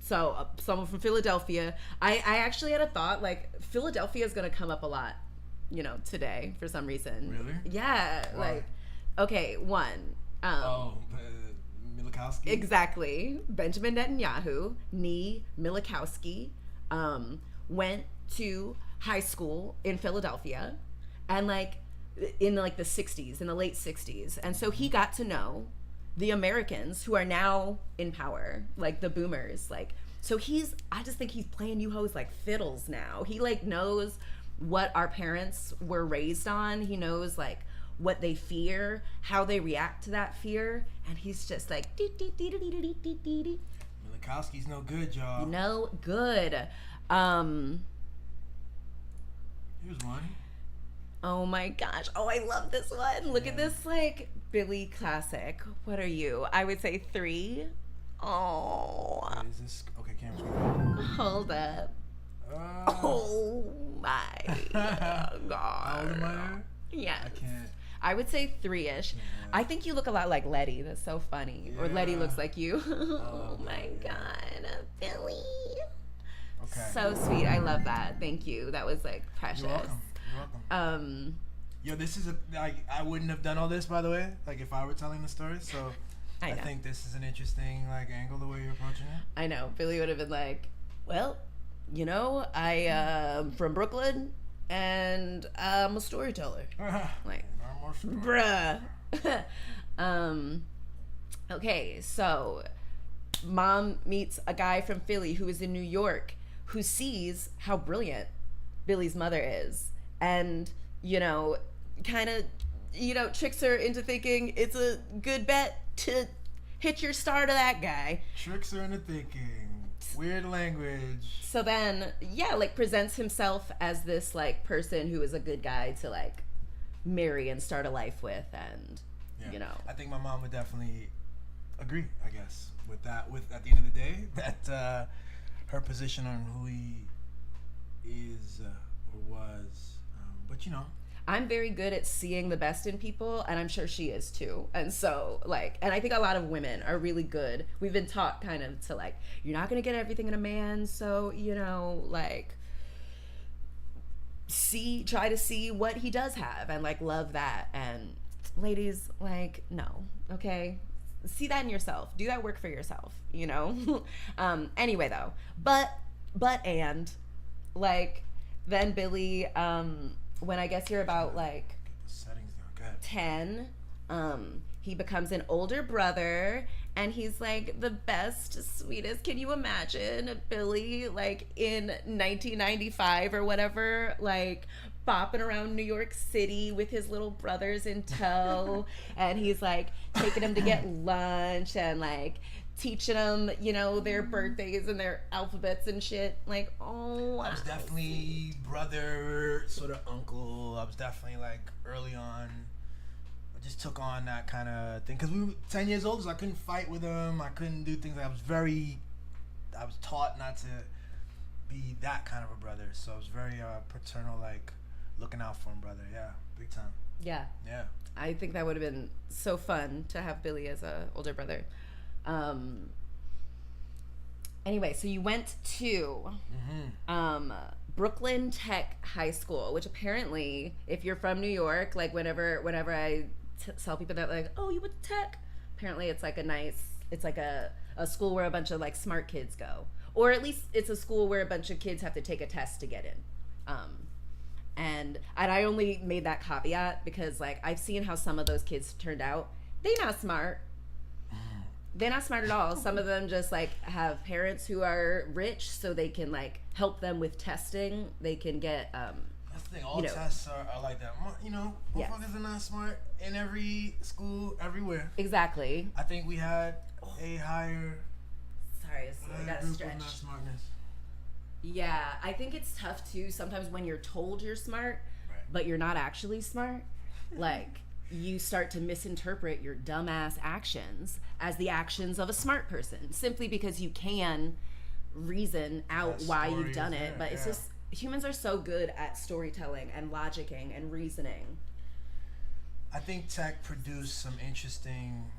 So someone from Philadelphia. I actually had a thought, like, Philadelphia is going to come up a lot, you know, today for some reason. Really? Yeah. Why? Like, okay, one. Milikowski? Exactly. Benjamin Netanyahu, Nee Milikowski, went to high school in Philadelphia, and like in like the 60s, in the late 60s. And so he got to know the Americans who are now in power, like the boomers. Like, so I just think he's playing you hoes like fiddles now. He like knows what our parents were raised on. He knows like what they fear, how they react to that fear, and he's just like Milikowski's no good, y'all. No good. Here's one. Oh my gosh. Oh, I love this one. Look at this like Billy classic. What are you? I would say 3. Oh. Wait, is this okay? Camera's going. Hold up. Oh my God. How old am I? Yes. I can't. I would say 3-ish. Yeah. I think you look a lot like Letty. That's so funny. Yeah. Or Letty looks like you. Oh my God, Billy. Okay. So sweet. I love that. Thank you. That was like precious. You're welcome. Yo, this is I wouldn't have done all this, by the way, like if I were telling the story. So I think this is an interesting like angle, the way you're approaching it. I know. Billy would have been like, well, you know, I'm from Brooklyn and I'm a storyteller. Like, bruh. Okay, so mom meets a guy from Philly who is in New York who sees how brilliant Billy's mother is, and, you know, kind of, you know, tricks her into thinking it's a good bet to hit your star to that guy. Tricks her into thinking. Weird language. So then, yeah, like presents himself as this like person who is a good guy to like marry and start a life with, and you know. I think my mom would definitely agree, I guess, with that. With at the end of the day, that her position on who he is or was, but you know. I'm very good at seeing the best in people, and I'm sure she is too. And so, like, and I think a lot of women are really good. We've been taught kind of to, like, you're not going to get everything in a man, so, you know, like, try to see what he does have and, like, love that. And ladies, like, no, okay? See that in yourself. Do that work for yourself, you know? Anyway, though, and, like, then Billy, when I guess you're about like 10, he becomes an older brother, and he's like the best, sweetest. Can you imagine Billy like in 1995 or whatever, like bopping around New York City with his little brothers in tow, and he's like taking them to get lunch and like teaching them, you know, their birthdays and their alphabets and shit. Like, oh, I was definitely brother, sort of uncle. I was definitely like early on. I just took on that kind of thing because we were 10 years old, so I couldn't fight with them. I couldn't do things. I was taught not to be that kind of a brother. So I was very paternal, like looking out for him, brother. Yeah, big time. Yeah. Yeah. I think that would have been so fun to have Billy as a older brother. Anyway, so you went to Brooklyn Tech High School, which apparently, if you're from New York, like whenever I tell people that, like, oh, you went to Tech, apparently it's like a school where a bunch of like smart kids go, or at least it's a school where a bunch of kids have to take a test to get in. And I only made that caveat because like I've seen how some of those kids turned out. They not smart. They're not smart at all. Some of them just like have parents who are rich, so they can like help them with testing. They can get that's the thing. All tests are like that. You know, motherfuckers are not smart in every school, everywhere. Exactly. I think we had a higher. Sorry, I got to stretch. Not smartness. Yeah, I think it's tough too. Sometimes when you're told you're smart, but you're not actually smart, like. You start to misinterpret your dumbass actions as the actions of a smart person simply because you can reason out why you've done it. But it's just, humans are so good at storytelling and logicking and reasoning. I think Tech produced some interesting,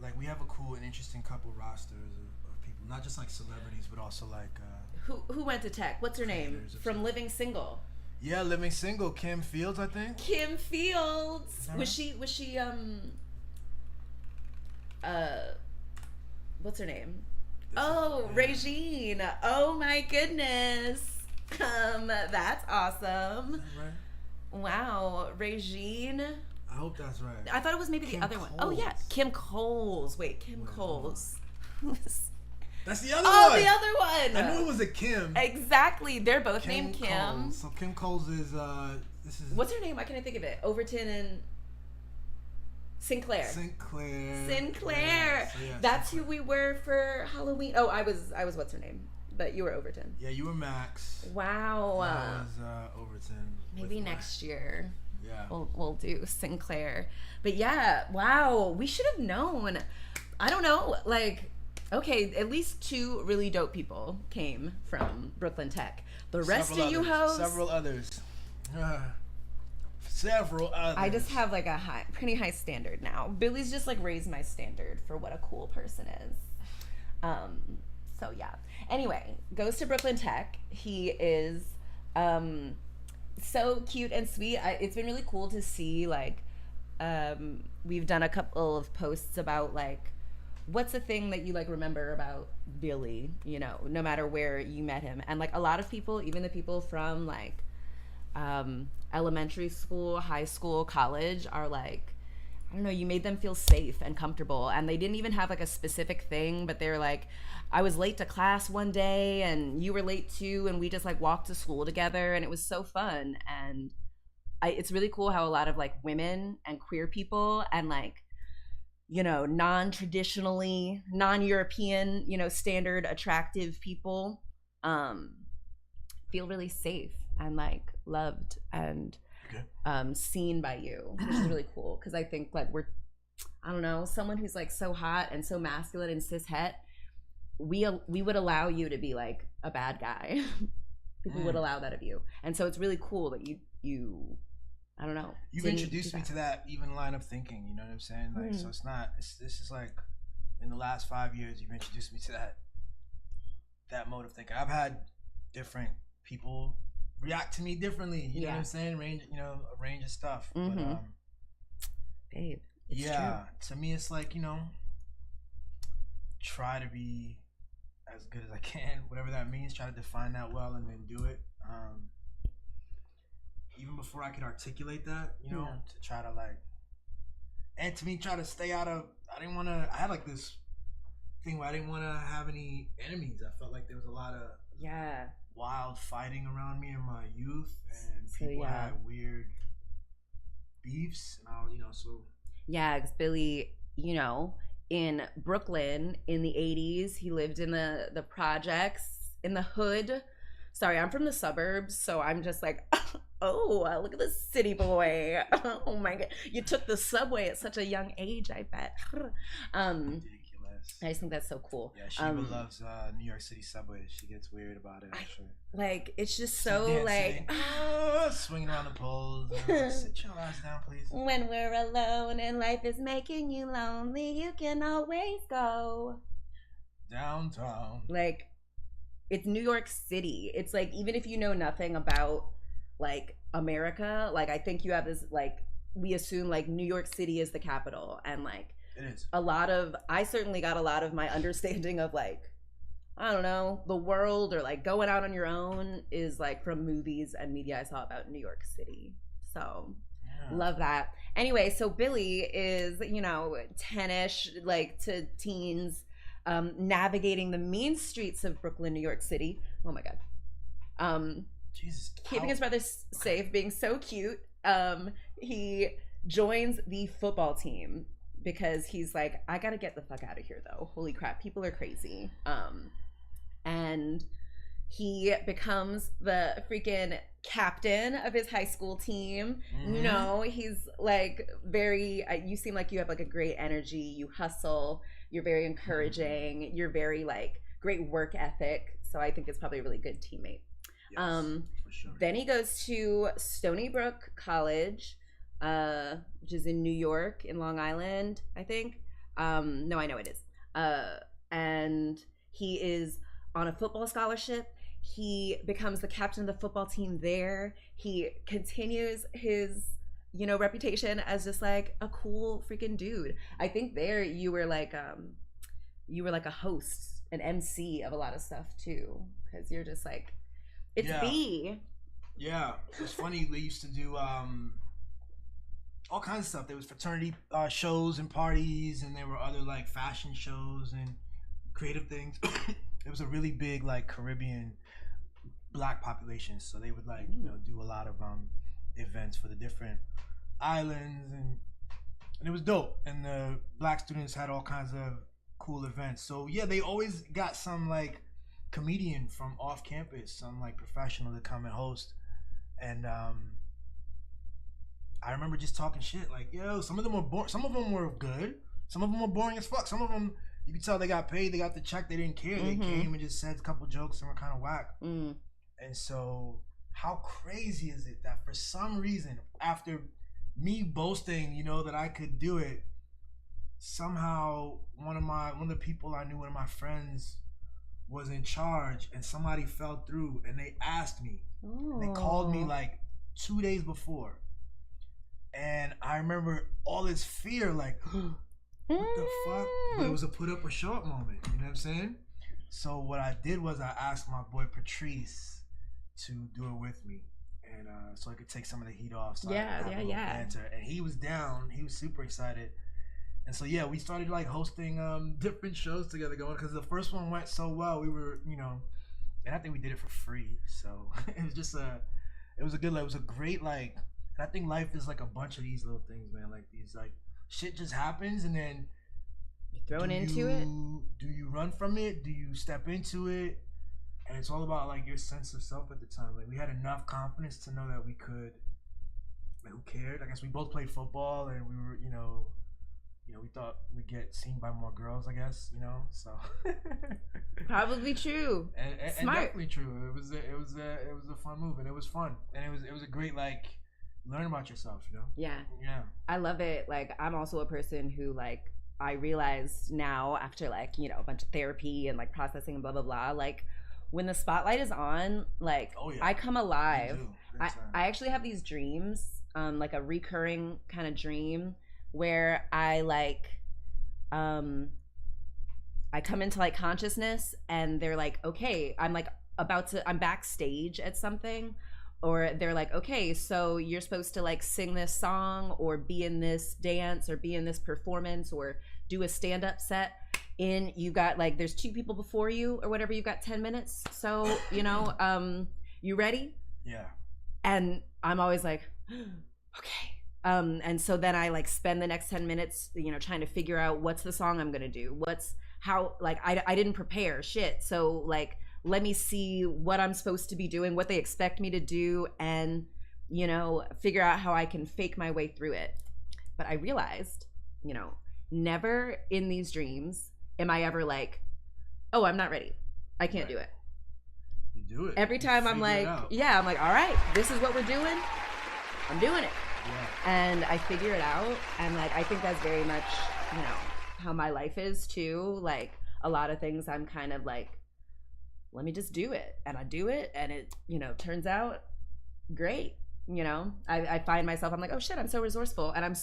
like we have a cool and interesting couple rosters of people, not just like celebrities, but also like who went to Tech? What's her name? From Living Single. Yeah, Living Single, Kim Fields, I think. Kim Fields. Was she what's her name? Regine. Oh my goodness. That's awesome. Is that right? Wow, Regine. I hope that's right. I thought it was maybe Kim the other one. Coles. Oh yeah, Kim Coles. Wait, Kim Coles. That's the other one. Oh, the other one. I knew it was a Kim. Exactly. They're both named Kim. Coles. So Kim Coles is this is. What's her name? Why can't I think of it? Overton and Sinclair. Sinclair. Yeah, that's Sinclair. Who we were for Halloween. Oh, I was what's her name? But you were Overton. Yeah, you were Max. Wow. I was Overton. Maybe next year. Yeah. We'll do Sinclair. But yeah, wow. We should have known. I don't know, like. Okay, at least 2 really dope people came from Brooklyn Tech. The rest of you hoes... Several others. Several others. I just have like a pretty high standard now. Billy's just like raised my standard for what a cool person is. So yeah. Anyway, goes to Brooklyn Tech. He is so cute and sweet. It's been really cool to see like we've done a couple of posts about like what's the thing that you like remember about Billy, you know, no matter where you met him. And like a lot of people, even the people from like elementary school, high school, college are like, I don't know, you made them feel safe and comfortable. And they didn't even have like a specific thing, but they're like, I was late to class one day and you were late too, and we just like walked to school together and it was so fun. And it's really cool how a lot of like women and queer people and like, you know, non-traditionally, non-European, you know, standard attractive people feel really safe and like loved and seen by you, which is really cool. Because I think like I don't know, someone who's like so hot and so masculine and cis het, we would allow you to be like a bad guy. People would allow that of you. And so it's really cool that you I don't know. You've introduced me to that even line of thinking, you know what I'm saying? Like, so this is like, in the last 5 years, you've introduced me to that mode of thinking. I've had different people react to me differently, you know what I'm saying? A range of stuff. But, babe, it's true. To me, it's like, you know, try to be as good as I can, whatever that means, try to define that well and then do it. Even before I could articulate that, you know, to try to like, and to me, try to stay out of, I had like this thing where I didn't want to have any enemies. I felt like there was a lot of wild fighting around me in my youth, and people had weird beefs, and I was, you know, so. Yeah, because Billy, you know, in Brooklyn in the 80s. He lived in the projects, in the hood. Sorry, I'm from the suburbs, so I'm just like, oh, look at this city boy. Oh my God. You took the subway at such a young age, I bet. Ridiculous. I just think that's so cool. Yeah, Sheba loves New York City subways. She gets weird about it, actually. Like, it's just so, dancing, like... swinging around the poles. Sit your ass down, please. When we're alone and life is making you lonely, you can always go downtown. Like, it's New York City. It's like, even if you know nothing about, like, America, like, I think you have this, like, we assume, like, New York City is the capital. And, like, it is. I certainly got a lot of my understanding of, like, I don't know, the world or, like, going out on your own is, like, from movies and media I saw about New York City. So, love that. Anyway, so Billy is, you know, 10-ish, like, to teens, navigating the mean streets of Brooklyn, New York City. Oh my God. Jesus. Keeping his brother safe, being so cute. He joins the football team because he's like, I gotta get the fuck out of here though. Holy crap, people are crazy. And he becomes the freaking captain of his high school team. Mm-hmm. You know, he's like very, you seem like you have like a great energy. You hustle. You're very encouraging. Mm-hmm. You're very like great work ethic. So I think it's probably a really good teammate. Yes, for sure. Then he goes to Stony Brook College, which is in New York, in Long Island, I think. No, I know it is. And he is on a football scholarship. He becomes the captain of the football team there. He continues his, you know, reputation as just like a cool freaking dude. I think there you were like a host, an MC of a lot of stuff too, because you're just like, it's B. Yeah, it's funny. They used to do all kinds of stuff. There was fraternity shows and parties, and there were other like fashion shows and creative things. It was a really big like Caribbean Black population, so they would like you know do a lot of events for the different islands, and it was dope. And the Black students had all kinds of cool events. So yeah, they always got some like comedian from off campus, some like professional to come and host. And I remember just talking shit like, yo, some of them were some of them were good, some of them were boring as fuck, some of them you could tell they got paid, they got the check, they didn't care. Mm-hmm. They came and just said a couple jokes and were kind of whack. And so how crazy is it that for some reason, after me boasting, you know, that I could do it, somehow one of the people I knew, one of my friends, was in charge, and somebody fell through, and they asked me. And they called me like 2 days before, and I remember all this fear, like, what the fuck? But it was a put up or show up moment. You know what I'm saying? So what I did was I asked my boy Patrice to do it with me, and so I could take some of the heat off. So banter. And he was down. He was super excited. And so yeah, we started like hosting different shows together, going because the first one went so well. We were, you know, and I think we did it for free. So it was just it was a great like. And I think life is like a bunch of these little things, man. Like these like shit just happens, and then you're thrown into it. Do you run from it? Do you step into it? And it's all about like your sense of self at the time. Like we had enough confidence to know that we could. Like who cared? I guess we both played football, and we were, you know, we thought we'd get seen by more girls, I guess, you know, so. Probably true. And Smart. Definitely true. It was a fun move, and it was fun. And it was a great, like, learn about yourself, you know? Yeah. Yeah. I love it. Like, I'm also a person who, like, I realized now after, like, you know, a bunch of therapy and, like, processing and blah, blah, blah, like, when the spotlight is on, like, I come alive. I actually have these dreams, like a recurring kind of dream where I like I come into like consciousness, and they're like, okay, I'm backstage at something, or they're like, okay, so you're supposed to like sing this song or be in this dance or be in this performance or do a stand-up set. You got like, there's 2 people before you or whatever, you've got 10 minutes, so you know, you ready? Yeah. And I'm always like, okay, And so then I like spend the next 10 minutes, you know, trying to figure out what's the song I'm gonna do, I didn't prepare shit. So like, let me see what I'm supposed to be doing, what they expect me to do, and, you know, figure out how I can fake my way through it. But I realized, you know, never in these dreams am I ever like, oh, I'm not ready, I can't do it. You do it. Every time I'm like, yeah, I'm like, all right, this is what we're doing, I'm doing it. Yeah. And I figure it out. And like, I think that's very much, you know, how my life is too. Like a lot of things I'm kind of like, let me just do it. And I do it, and it, you know, turns out great. You know, I find myself, I'm like, oh shit, I'm so resourceful, and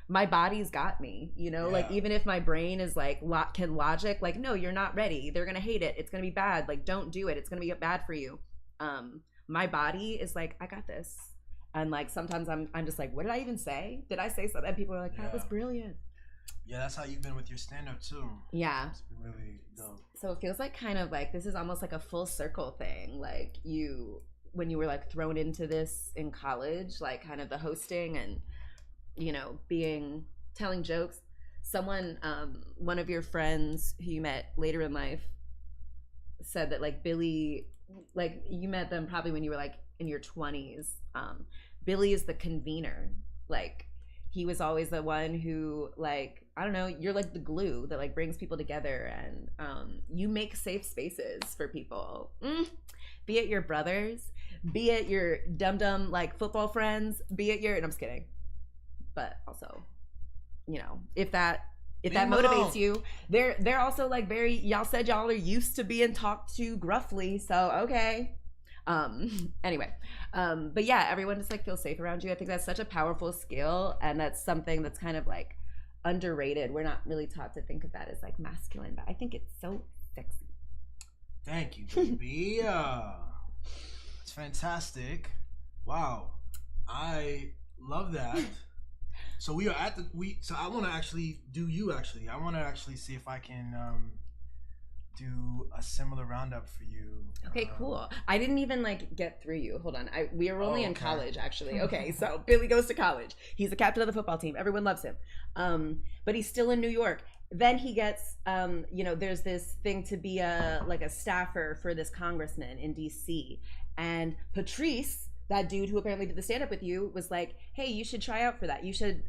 my body's got me, you know. Like even if my brain is like can logic like, no, you're not ready, they're gonna hate it, it's gonna be bad, like don't do it, it's gonna be bad for you. My body is like, I got this. And like sometimes I'm just like, what did I even say? Did I say something? And people are like, that was brilliant. Yeah, that's how you've been with your stand-up too. Yeah. It's been really dope. So it feels like kind of like this is almost like a full circle thing. Like when you were like thrown into this in college, like kind of the hosting and, you know, telling jokes. Someone, one of your friends who you met later in life said that like Billy, like you met them probably when you were like in your 20s. Billy is the convener. Like he was always the one who, like, I don't know, you're like the glue that like brings people together, and you make safe spaces for people. Be it your brothers, be it your dumb like football friends, be it your, and I'm just kidding, but also, you know, if that motivates you, they're also like very, y'all said y'all are used to being talked to gruffly, so okay. Anyway, but yeah, everyone just like feels safe around you. I think that's such a powerful skill, and that's something that's kind of like underrated. We're not really taught to think of that as like masculine, but I think it's so sexy. Thank you, baby. It's fantastic. Wow, I love that. So we are at so I want to actually I want to actually see if I can do a similar roundup for you. Okay, cool. I didn't even like get through you. Hold on. We were only in college actually. Okay, so Billy goes to college. He's the captain of the football team. Everyone loves him. But he's still in New York. Then he gets you know, there's this thing to be a staffer for this congressman in DC. And Patrice, that dude who apparently did the stand up with you, was like, hey, you should try out for that. You should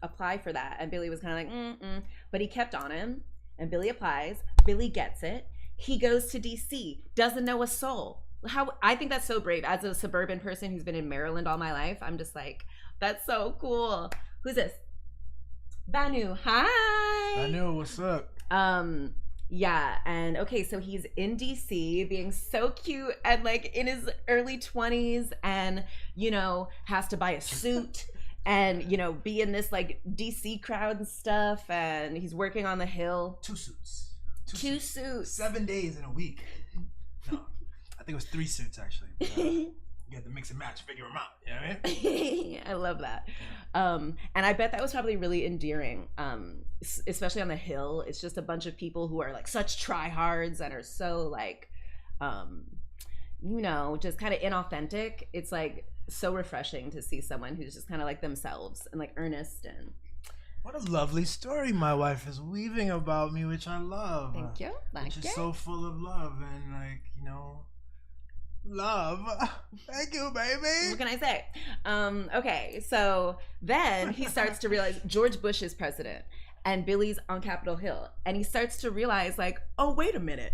apply for that. And Billy was kind of like, but he kept on him. And Billy applies. Billy gets it. He goes to DC. Doesn't know a soul. I think that's so brave. As a suburban person who's been in Maryland all my life, I'm just like, that's so cool. Who's this? Banu. Hi. Banu, what's up? Yeah, and okay, so he's in DC being so cute and like in his early 20s, and you know, has to buy a suit. And, you know, be in this, like, DC crowd and stuff. And he's working on the Hill. Two suits. 7 days in a week. No, I think it was 3 suits, actually. But, you have to mix and match, figure them out. You know what I mean? I love that. And I bet that was probably really endearing, especially on the Hill. It's just a bunch of people who are, like, such tryhards and are so, like, you know, just kind of inauthentic. It's, like, so refreshing to see someone who's just kind of like themselves and like earnest. And what a lovely story my wife is weaving about me, which I love. Thank you. Which is so full of love and like, you know, love. Thank you, baby. What can I say? Okay, so then he starts to realize George Bush is president and Billy's on Capitol Hill, and he starts to realize like, oh, wait a minute.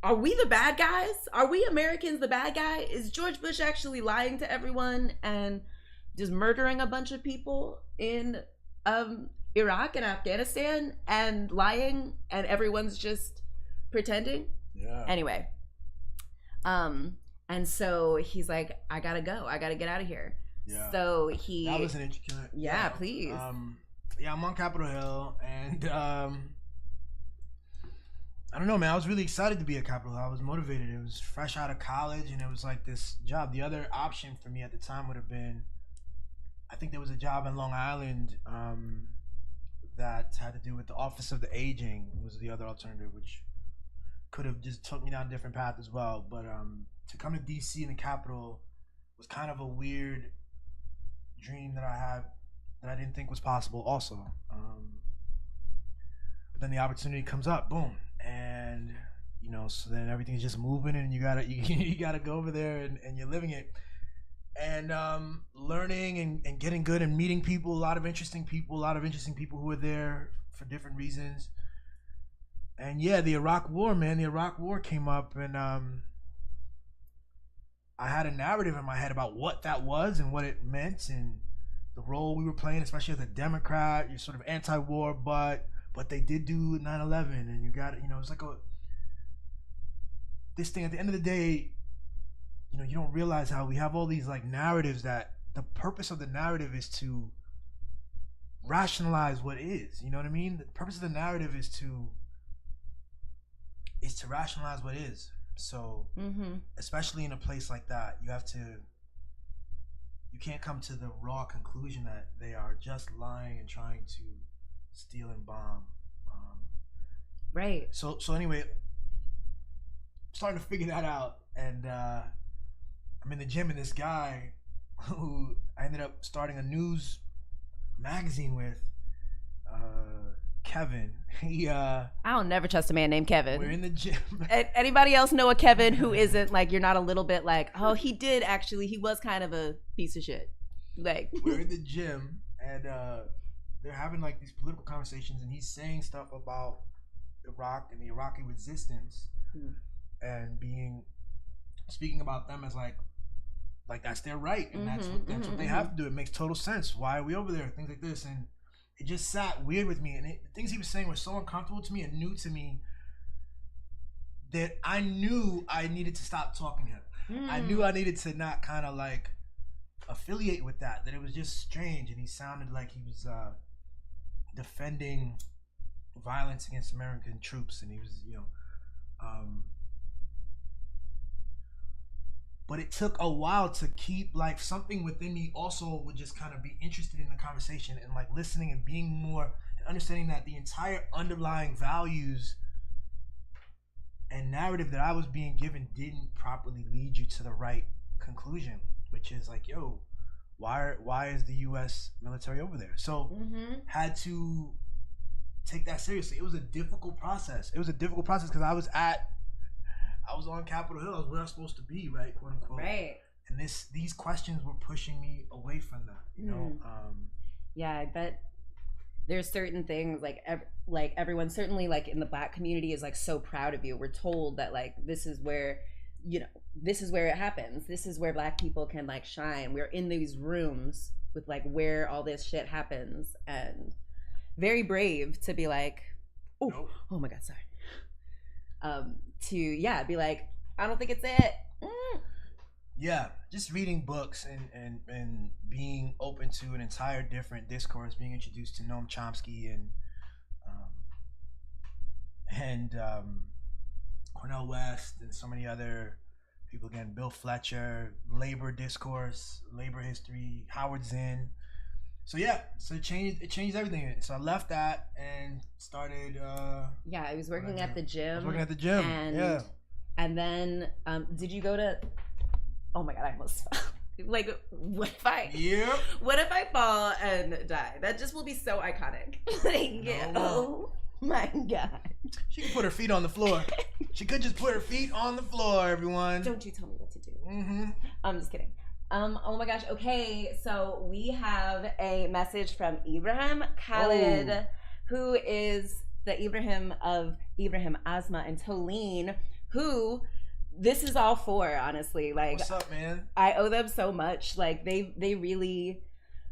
Are we the bad guys? Are we Americans the bad guy? Is George Bush actually lying to everyone and just murdering a bunch of people in Iraq and Afghanistan and lying, and everyone's just pretending? Yeah. Anyway, and so he's like, I gotta go. I gotta get out of here. Yeah. So that was an interesting. Yeah, please. Yeah, I'm on Capitol Hill, and I don't know, man. I was really excited to be at Capitol Hill. I was motivated. It was fresh out of college, and it was like this job. The other option for me at the time would have been, I think there was a job in Long Island that had to do with the Office of the Aging. Was the other alternative, which could have just took me down a different path as well. But to come to DC in the Capitol was kind of a weird dream that I had that I didn't think was possible also. But then the opportunity comes up, boom, and you know, so then everything's just moving, and you gotta go over there, and you're living it, and learning and getting good and meeting people, a lot of interesting people who are there for different reasons. And yeah, the Iraq War, man, the Iraq War came up, and I had a narrative in my head about what that was and what it meant and the role we were playing, especially as a Democrat. You're sort of anti-war, but they did do 9/11, and you got, you know, it's like this thing at the end of the day, you know, you don't realize how we have all these like narratives that the purpose of the narrative is to rationalize what is, you know what I mean? The purpose of the narrative is to rationalize what is. So especially in a place like that, you can't come to the raw conclusion that they are just lying and trying to steal and bomb. Right. So anyway, I'm starting to figure that out, and I'm in the gym, and this guy who I ended up starting a news magazine with, Kevin. I'll never trust a man named Kevin. We're in the gym. Anybody else know a Kevin who isn't like, you're not a little bit like, oh, he was kind of a piece of shit. Like, we're in the gym, and they're having like these political conversations, and he's saying stuff about Iraq and the Iraqi resistance, and speaking about them as like that's their right, and that's what they have to do. It makes total sense. Why are we over there? Things like this, and it just sat weird with me, and the things he was saying were so uncomfortable to me and new to me that I knew I needed to stop talking to him. I knew I needed to not kind of like affiliate with that it was just strange, and he sounded like he was defending violence against American troops, and he was, you know, but it took a while to keep like something within me also would just kind of be interested in the conversation and like listening and being more and understanding that the entire underlying values and narrative that I was being given didn't properly lead you to the right conclusion, which is like, yo, why is the U.S. military over there? So had to take that seriously. It was a difficult process. Because I was on Capitol Hill. I was where I was supposed to be, right, quote unquote. Right. And these questions were pushing me away from that, you know. Yeah, I bet there's certain things like everyone, certainly like in the Black community, is like so proud of you. We're told that like this is where, you know, this is where it happens. This is where Black people can like shine. We're in these rooms with like where all this shit happens, and very brave to be like, oh my God, sorry. To be like, I don't think it's it. Yeah, just reading books and being open to an entire different discourse, being introduced to Noam Chomsky and Cornel West and so many other people, again, Bill Fletcher, labor discourse, labor history, Howard Zinn. So yeah, so it changed everything. So I left that and started. I was working at the gym. And then did you go to? Oh my God, I almost like. What if I fall and die? That just will be so iconic. Oh my God. She can put her feet on the floor. She could just put her feet on the floor, everyone. Don't you tell me what to do. I'm just kidding. Oh my gosh. Okay, so we have a message from Ibrahim Khalid, who is the Ibrahim of Ibrahim, Asma, and Tolene, who this is all for, honestly. Like, what's up, man? I owe them so much. Like, they really,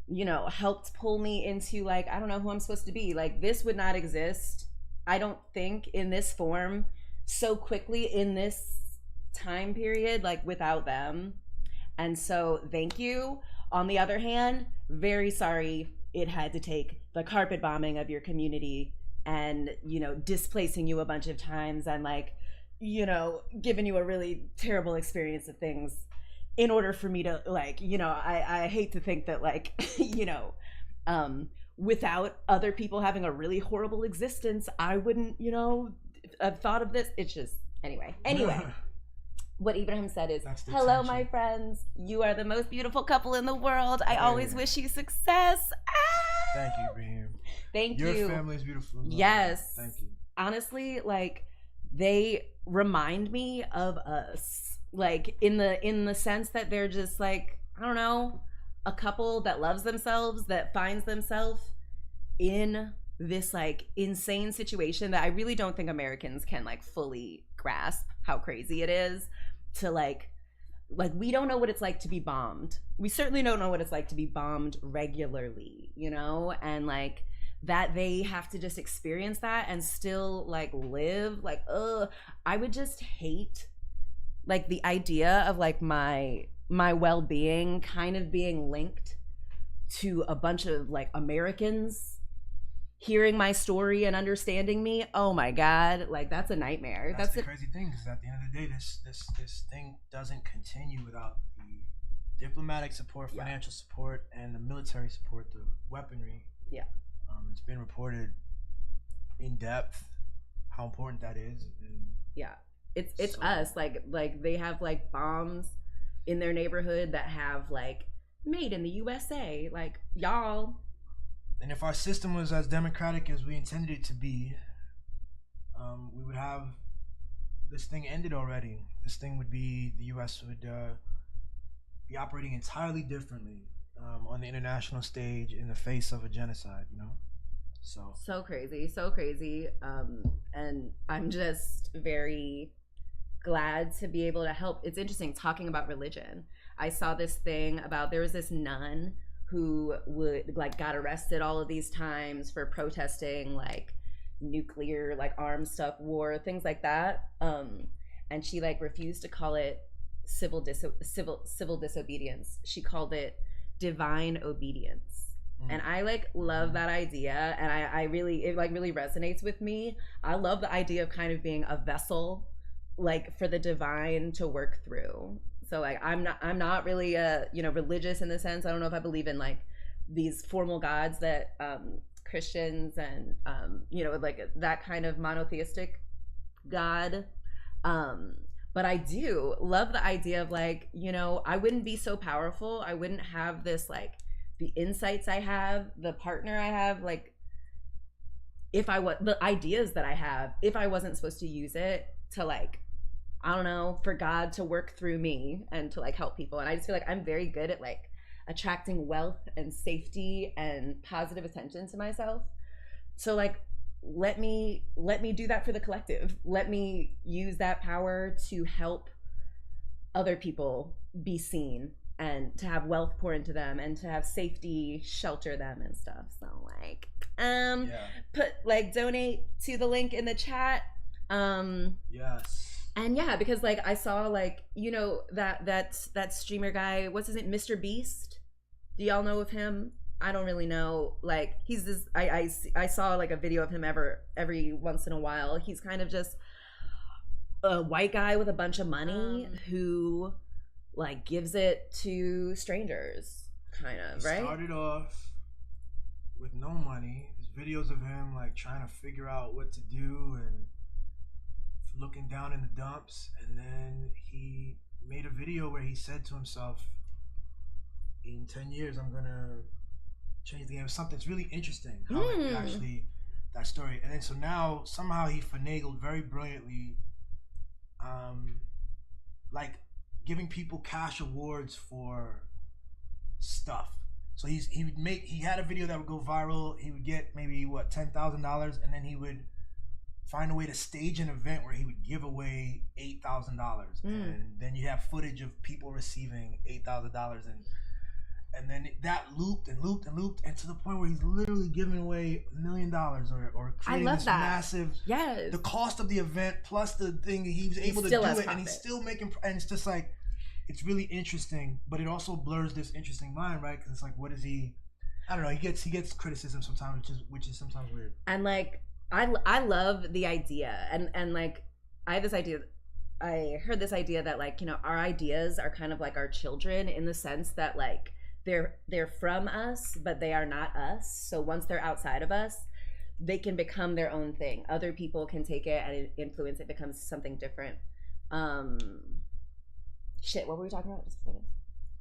you know, helped pull me into like, I don't know who I'm supposed to be. Like, this would not exist, I don't think, in this form so quickly in this time period, like without them. And so thank you. On the other hand, very sorry it had to take the carpet bombing of your community and, you know, displacing you a bunch of times and like, you know, giving you a really terrible experience of things in order for me to like, you know, I hate to think that like, you know, without other people having a really horrible existence, I wouldn't, you know, have thought of this. It's just, anyway. what Ibrahim said is, That's the hello, tension. my friends. You are the most beautiful couple in the world. I always wish you success. Thank you, Ibrahim. Thank Your you. Your family is beautiful. Yes. Thank you. Honestly, like, they remind me of us. Like, in the sense that they're just like, I don't know, a couple that loves themselves, that finds themselves in this like insane situation that I really don't think Americans can like fully grasp how crazy it is to like we don't know what it's like to be bombed. We certainly don't know what it's like to be bombed regularly, you know? And like that they have to just experience that and still like live like I would just hate like the idea of like my well-being kind of being linked to a bunch of like Americans hearing my story and understanding me. Oh my God, like that's a nightmare. That's the crazy thing, because at the end of the day, this thing doesn't continue without the diplomatic support, financial support, and the military support, the weaponry. Yeah. It's been reported in depth how important that is. And yeah, it's so, us. Like they have like bombs in their neighborhood that have like made in the USA. Like y'all. And if our system was as democratic as we intended it to be, we would have this thing ended already. This thing would be, the U.S. would be operating entirely differently on the international stage in the face of a genocide, you know? So crazy. And I'm just very glad to be able to help. It's interesting talking about religion. I saw this thing about, there was this nun who would like got arrested all of these times for protesting like nuclear like arms stuff, war, things like that, and she like refused to call it civil disobedience. She called it divine obedience. And I like love that idea, and I really, it like really resonates with me. I love the idea of kind of being a vessel like for the divine to work through. So like I'm not really religious in the sense. I don't know if I believe in like these formal gods that Christians and like that kind of monotheistic God. But I do love the idea of like, I wouldn't be so powerful. I wouldn't have this like the insights I have, the partner I have, like the ideas that I have, if I wasn't supposed to use it to like, I don't know, for God to work through me and to like help people. And I just feel like I'm very good at like attracting wealth and safety and positive attention to myself. So like, let me do that for the collective. Let me use that power to help other people be seen and to have wealth pour into them and to have safety shelter them and stuff. So like, put like donate to the link in the chat. Yes. And yeah, because like I saw like, that streamer guy, what's his name? Mr. Beast. Do y'all know of him? I don't really know. Like he's this, I saw like a video of him every once in a while. He's kind of just a white guy with a bunch of money who like gives it to strangers, kind of, right? Started off with no money. There's videos of him like trying to figure out what to do and looking down in the dumps, and then he made a video where he said to himself, in 10 years I'm gonna change the game. Something's really interesting how it actually, that story. And then so now somehow he finagled very brilliantly like giving people cash awards for stuff. So he had a video that would go viral. He would get maybe $10,000, and then he would find a way to stage an event where he would give away $8,000, and then you have footage of people receiving $8,000, and then that looped and looped and looped, and to the point where he's literally giving away $1 million or creating this massive. Yes. The cost of the event plus the thing, he was able to do it, and he's still making. And it's just like, it's really interesting, but it also blurs this interesting line, right? Because it's like, what is he? I don't know. He gets criticism sometimes, which is sometimes weird. And like, I love the idea, and like I heard this idea that like, our ideas are kind of like our children, in the sense that like they're from us, but they are not us. So once they're outside of us, they can become their own thing. Other people can take it and influence it, becomes something different. Shit, what were we talking about just before this?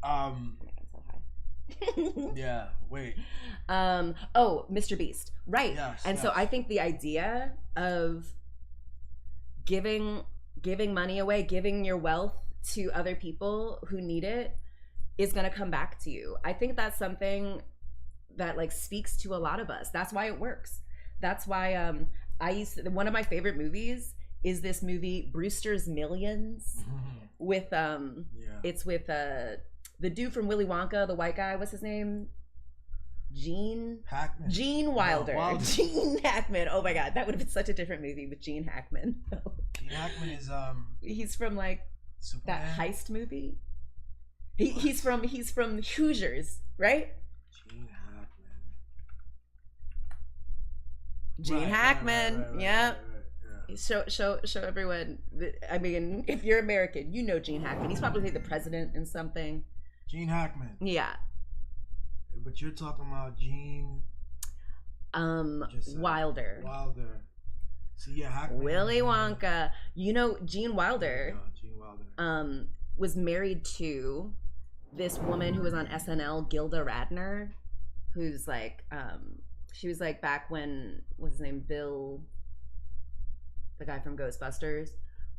Oh my God, I'm so high. Yeah, wait. Oh, Mr. Beast. Right. Yes, and so yes. I think the idea of giving money away, giving your wealth to other people who need it is going to come back to you. I think that's something that like speaks to a lot of us. That's why it works. That's why one of my favorite movies is this movie Brewster's Millions with it's with the dude from Willy Wonka, the white guy, what's his name? Gene Wilder. No, Gene Hackman. Oh my God, that would have been such a different movie with Gene Hackman. Gene Hackman is he's from like Superman? that heist movie. He's from Hoosiers, right? Gene Hackman. Gene Hackman. Right, yeah. Yeah. Show everyone. I mean, if you're American, you know Gene Hackman. He's probably the president in something. Gene Hackman. Yeah. But you're talking about Gene. Wilder. See, yeah, Hackman. Willy Wonka. You know, Gene Wilder. Gene Wilder. Was married to this woman who was on SNL, Gilda Radner, who's like, she was like back when, what's his name, Bill, the guy from Ghostbusters,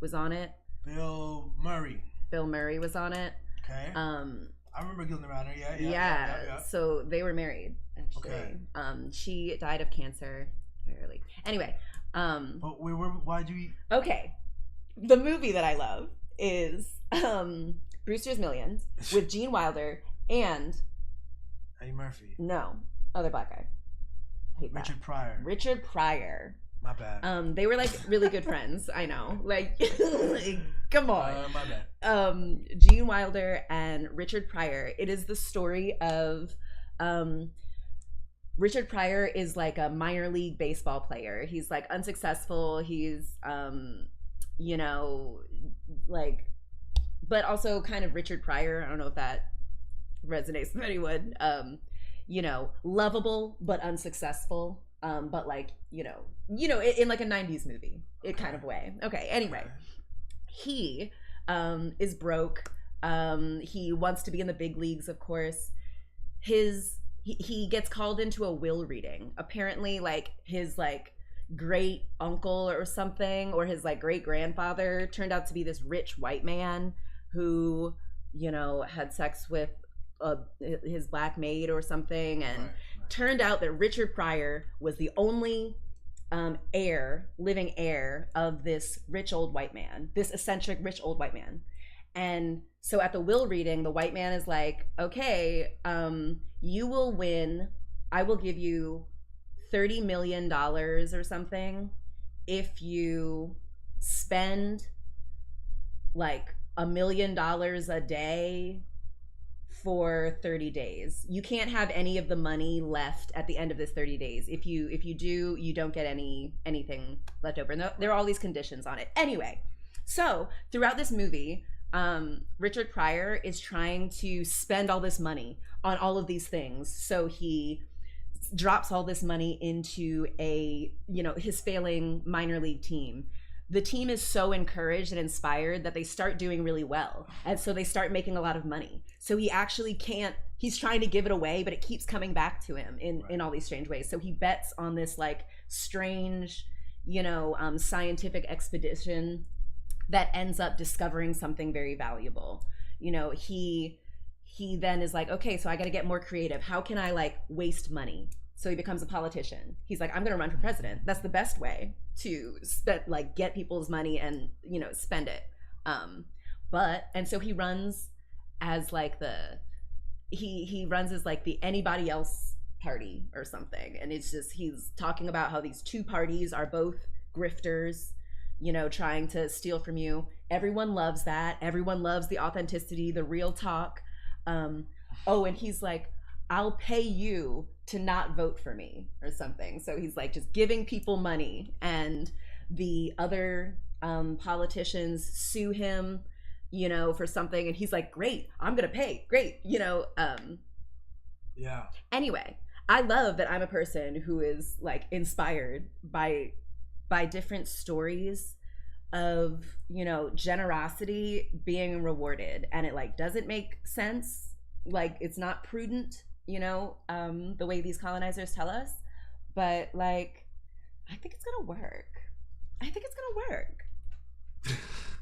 was on it. Bill Murray was on it. Okay. I remember Gilda Radner. Yeah. So they were married, actually. Okay. She died of cancer early. Anyway. But why'd you? Okay. The movie that I love is Brewster's Millions with Gene Wilder and Eddie Murphy. No, other black guy. I hate Richard that. Pryor. Richard Pryor. My bad. They were like really good friends. I know. Like, come on. My bad. Gene Wilder and Richard Pryor. It is the story of Richard Pryor is like a minor league baseball player. He's like unsuccessful. He's you know, like, but also kind of Richard Pryor. I don't know if that resonates with anyone. You know, lovable but unsuccessful. But like, you know, in like a 90s movie, kind of way. Okay. Anyway, he is broke. He wants to be in the big leagues, of course. He gets called into a will reading. Apparently, like his like great uncle or something, or his like great grandfather turned out to be this rich white man who, you know, had sex with his black maid or something, and turned out that Richard Pryor was the only living heir of this rich old white man, this eccentric rich old white man. And so at the will reading, the white man is like, okay, you will win. I will give you $30 million or something if you spend like $1 million a day for 30 days. You can't have any of the money left at the end of this 30 days. If you do, you don't get anything left over. And there are all these conditions on it. Anyway, so throughout this movie, Richard Pryor is trying to spend all this money on all of these things. So he drops all this money into his failing minor league team. The team is so encouraged and inspired that they start doing really well. And so they start making a lot of money. So he actually he's trying to give it away, but it keeps coming back to him in all these strange ways. So he bets on this like strange, scientific expedition that ends up discovering something very valuable. He then is like, okay, so I got to get more creative. How can I like waste money? So he becomes a politician. He's like, I'm going to run for president. That's the best way to get people's money and, spend it. And so he runs as like he runs as like the anybody else party or something. And it's just, he's talking about how these two parties are both grifters, trying to steal from you. Everyone loves that. Everyone loves the authenticity, the real talk. And he's like, I'll pay you to not vote for me or something. So he's like just giving people money, and the other politicians sue him, for something. And he's like, great, I'm going to pay. Great. Yeah. Anyway, I love that I'm a person who is like inspired by different stories of, you know, generosity being rewarded, and it like doesn't make sense, like it's not prudent, you know, the way these colonizers tell us, but like I think it's gonna work. I think it's gonna work.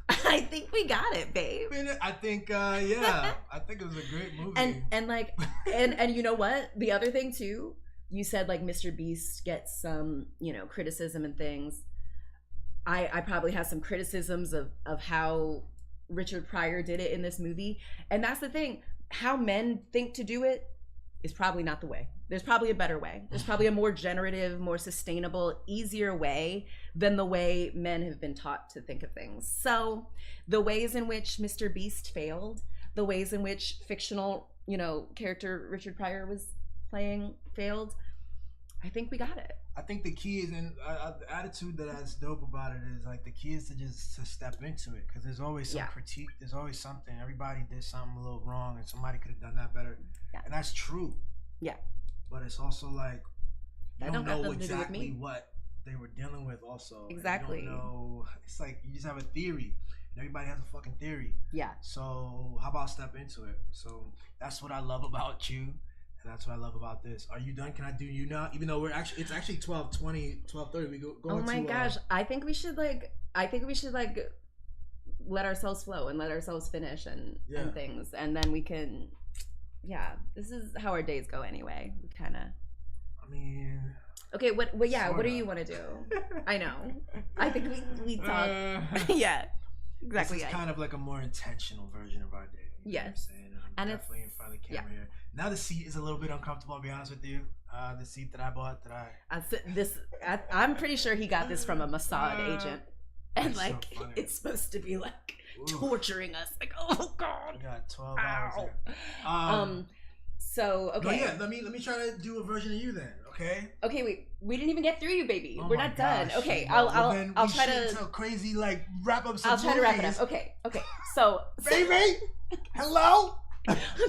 I think we got it, babe. I think yeah, I think it was a great movie. And like and you know what, the other thing too, you said like Mr. Beast gets some, you know, criticism and things. I probably have some criticisms of how Richard Pryor did it in this movie. And that's the thing. How men think to do it is probably not the way. There's probably a better way. There's probably a more generative, more sustainable, easier way than the way men have been taught to think of things. So the ways in which Mr. Beast failed, the ways in which fictional, you know, character Richard Pryor was playing failed, I think we got it. I think the key is, and the attitude that's dope about it is like the key is to step into it, because there's always some critique. There's always something. Everybody did something a little wrong, and somebody could have done that better. Yeah. And that's true. Yeah. But it's also like you don't know exactly what they were dealing with. Also, exactly. You don't know. It's like you just have a theory. And everybody has a fucking theory. Yeah. So how about step into it? So that's what I love about you. And that's what I love about this. Are you done? Can I do you now? Even though it's actually 12:20, 12:30. We go. Oh my gosh! I think we should like let ourselves flow and let ourselves finish and things, and then we can. Yeah, this is how our days go anyway. We kind of. I mean. Okay. What do you want to do? I know. I think we talk. Yeah. Exactly. This is kind of like a more intentional version of our day. You know what I'm saying? And definitely it's in front of the camera here. Now the seat is a little bit uncomfortable, I'll be honest with you. The seat that I bought, I'm pretty sure he got this from a Mossad agent, and like so it's supposed to be like torturing us. Like, oh god, we got 12 hours here. So okay. Yeah, let me try to do a version of you then. Okay. Okay, wait. We didn't even get through you, baby. We're not done. Okay, I'll try to crazy like wrap up some. I'll try to wrap it up. Okay. So baby, hello.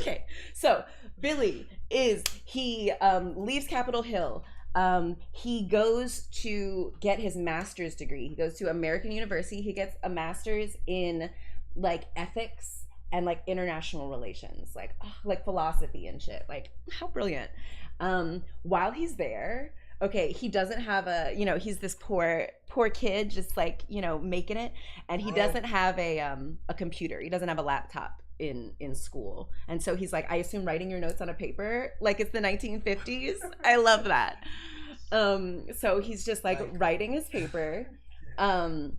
Okay, so Billy leaves Capitol Hill. He goes to get his master's degree. He goes to American University. He gets a master's in like ethics and like international relations, like philosophy and shit. Like, how brilliant. While he's there, okay, he doesn't have he's this poor kid just like, you know, making it, and he doesn't have a computer. He doesn't have a laptop in school, and so he's like, I assume writing your notes on a paper like it's the 1950s. I love that. So he's just like writing his paper, and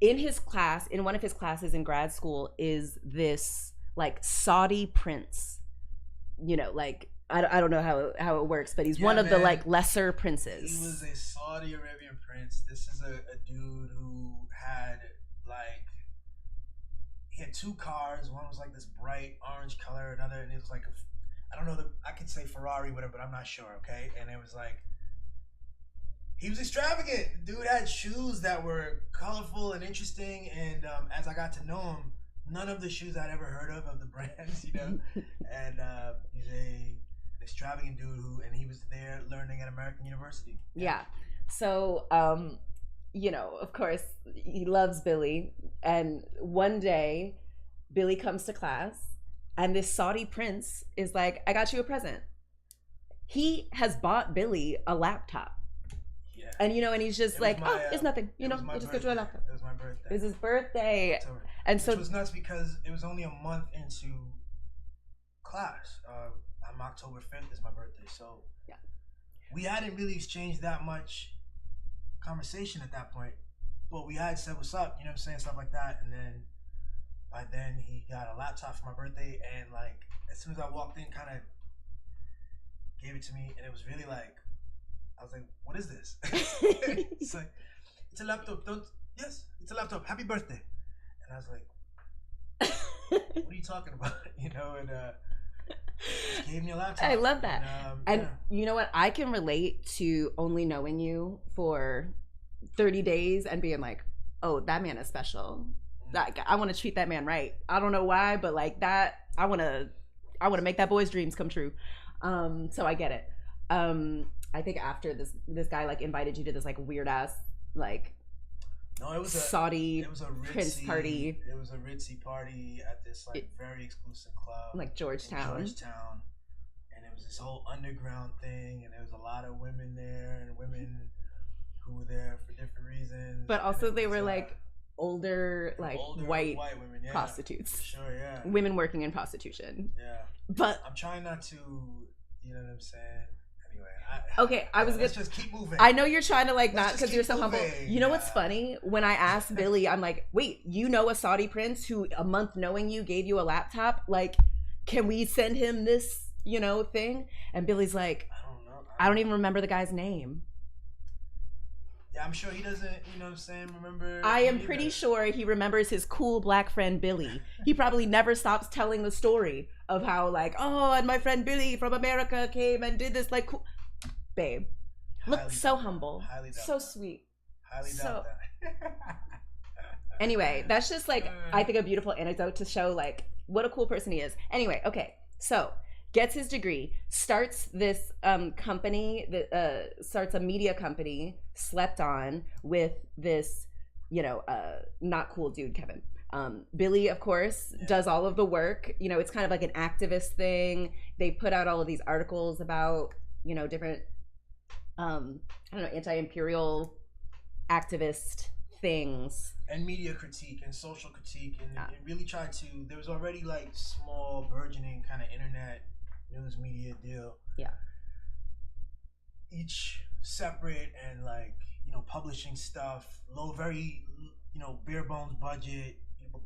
in one of his classes in grad school is this like Saudi prince, you know, like I don't know how it works, but he's one of the like lesser princes. He was a Saudi Arabian prince. This is a dude who had like, he had two cars. One was like this bright orange color, another, and it was like I don't know, I could say Ferrari, whatever, but I'm not sure. Okay, and it was like, he was extravagant. The dude had shoes that were colorful and interesting, and as I got to know him, none of the shoes I'd ever heard of the brands, you know. And he's an extravagant dude and he was there learning at American University. Yeah. So, you know, of course, he loves Billy, and one day, Billy comes to class, and this Saudi prince is like, I got you a present. He has bought Billy a laptop. Yeah. And, you know, and he's just like, it's nothing. You know, we'll just go to a laptop. It was my birthday. It was his birthday. And so it was nuts because it was only a month into class. I'm October 5th is my birthday. So yeah, we hadn't really exchanged that much conversation at that point. But we had said, what's up? You know what I'm saying? Stuff like that. And then by then he got a laptop for my birthday, and like as soon as I walked in, kind of gave it to me, and it was really like, I was like, what is this? It's like, it's a laptop. Yes, it's a laptop. Happy birthday. And I was like, what are you talking about? You know, and just gave me a laptop. I love that. And you know what? I can relate to only knowing you for 30 days and being like, oh, that man is special. Like, I want to treat that man right. I don't know why, but like that, I want to make that boy's dreams come true. So I get it. I think after this guy like invited you to this like weird ass like No, it was Saudi it was a ritzy, prince party. It was a ritzy party at this like very exclusive club, like Georgetown. And it was this whole underground thing, and there was a lot of women there, and women who were there for different reasons. But also they were like older white women, yeah, prostitutes. Sure, yeah. Women working in prostitution. Yeah. But I'm trying not to, you know what I'm saying? Let's just keep moving. I know you're trying to like not because you're so humble. You know what's funny? When I asked Billy, I'm like, wait, you know a Saudi prince who a month knowing you gave you a laptop? Like, can we send him this, thing? And Billy's like, I don't know. I don't even remember the guy's name. Yeah, I'm sure he doesn't, you know what I'm saying, remember. I am pretty sure he remembers his cool black friend Billy. He probably never stops telling the story of how like, oh, and my friend Billy from America came and did this like cool. Babe, look so humble, so sweet. Highly doubt that. Anyway, that's just like, I think a beautiful anecdote to show like what a cool person he is. Anyway, okay, so gets his degree, starts this company that starts a media company, slept on with this, not cool dude, Kevin. Billy, of course, does all of the work. It's kind of like an activist thing. They put out all of these articles about, different, anti-imperial activist things. And media critique and social critique. And it really tried to, there was already like small burgeoning kind of internet news media deal. Yeah. Each separate and like, publishing stuff, very, bare bones budget,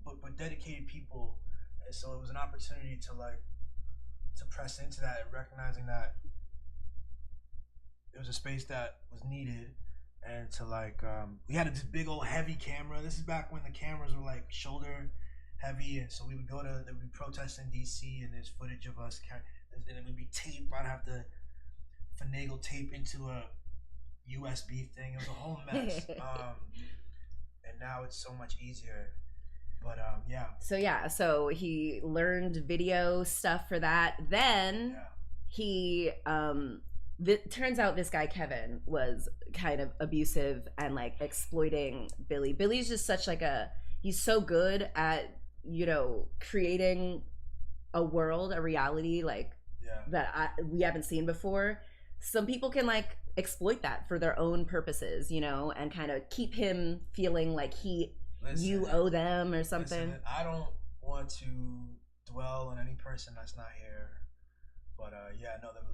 but dedicated people. And so it was an opportunity to press into that and recognizing that it was a space that was needed, and to we had this big old heavy camera. This is back when the cameras were like shoulder heavy, and so we would there would be protests in DC, and there's footage of us, and it would be tape. I'd have to finagle tape into a USB thing. It was a whole mess. And now it's so much easier. But yeah. So he learned video stuff for that. Then he turns out this guy Kevin was kind of abusive and like exploiting Billy. Billy's just such like he's so good at creating a world, a reality that we haven't seen before. Some people can like exploit that for their own purposes, and kind of keep him feeling like you owe them or something. Listen, I don't want to dwell on any person that's not here. But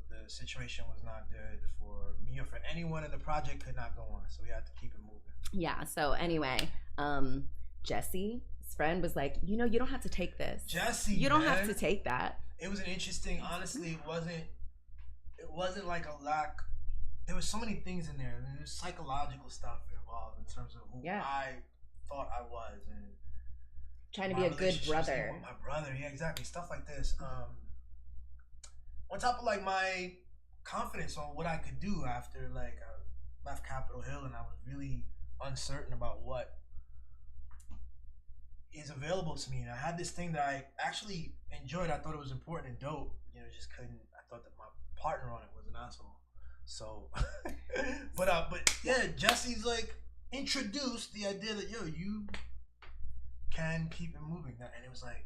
the situation was not good for me or for anyone in the project. Could not go on, so we had to keep it moving. Yeah. So anyway, Jesse's friend was like, you don't have to take this. Jesse, you don't have to take that. It was an interesting. Honestly, it wasn't like a lack. There was so many things in there. There was psychological stuff involved in terms of who I thought I was and trying to be a good brother. With my brother, yeah, exactly. Stuff like this. On top of like my confidence on what I could do after like I left Capitol Hill, and I was really uncertain about what is available to me. And I had this thing that I actually enjoyed. I thought it was important and dope. Just couldn't. I thought that my partner on it was an asshole. So, but yeah, Jesse's like introduced the idea that you can keep it moving, and it was like,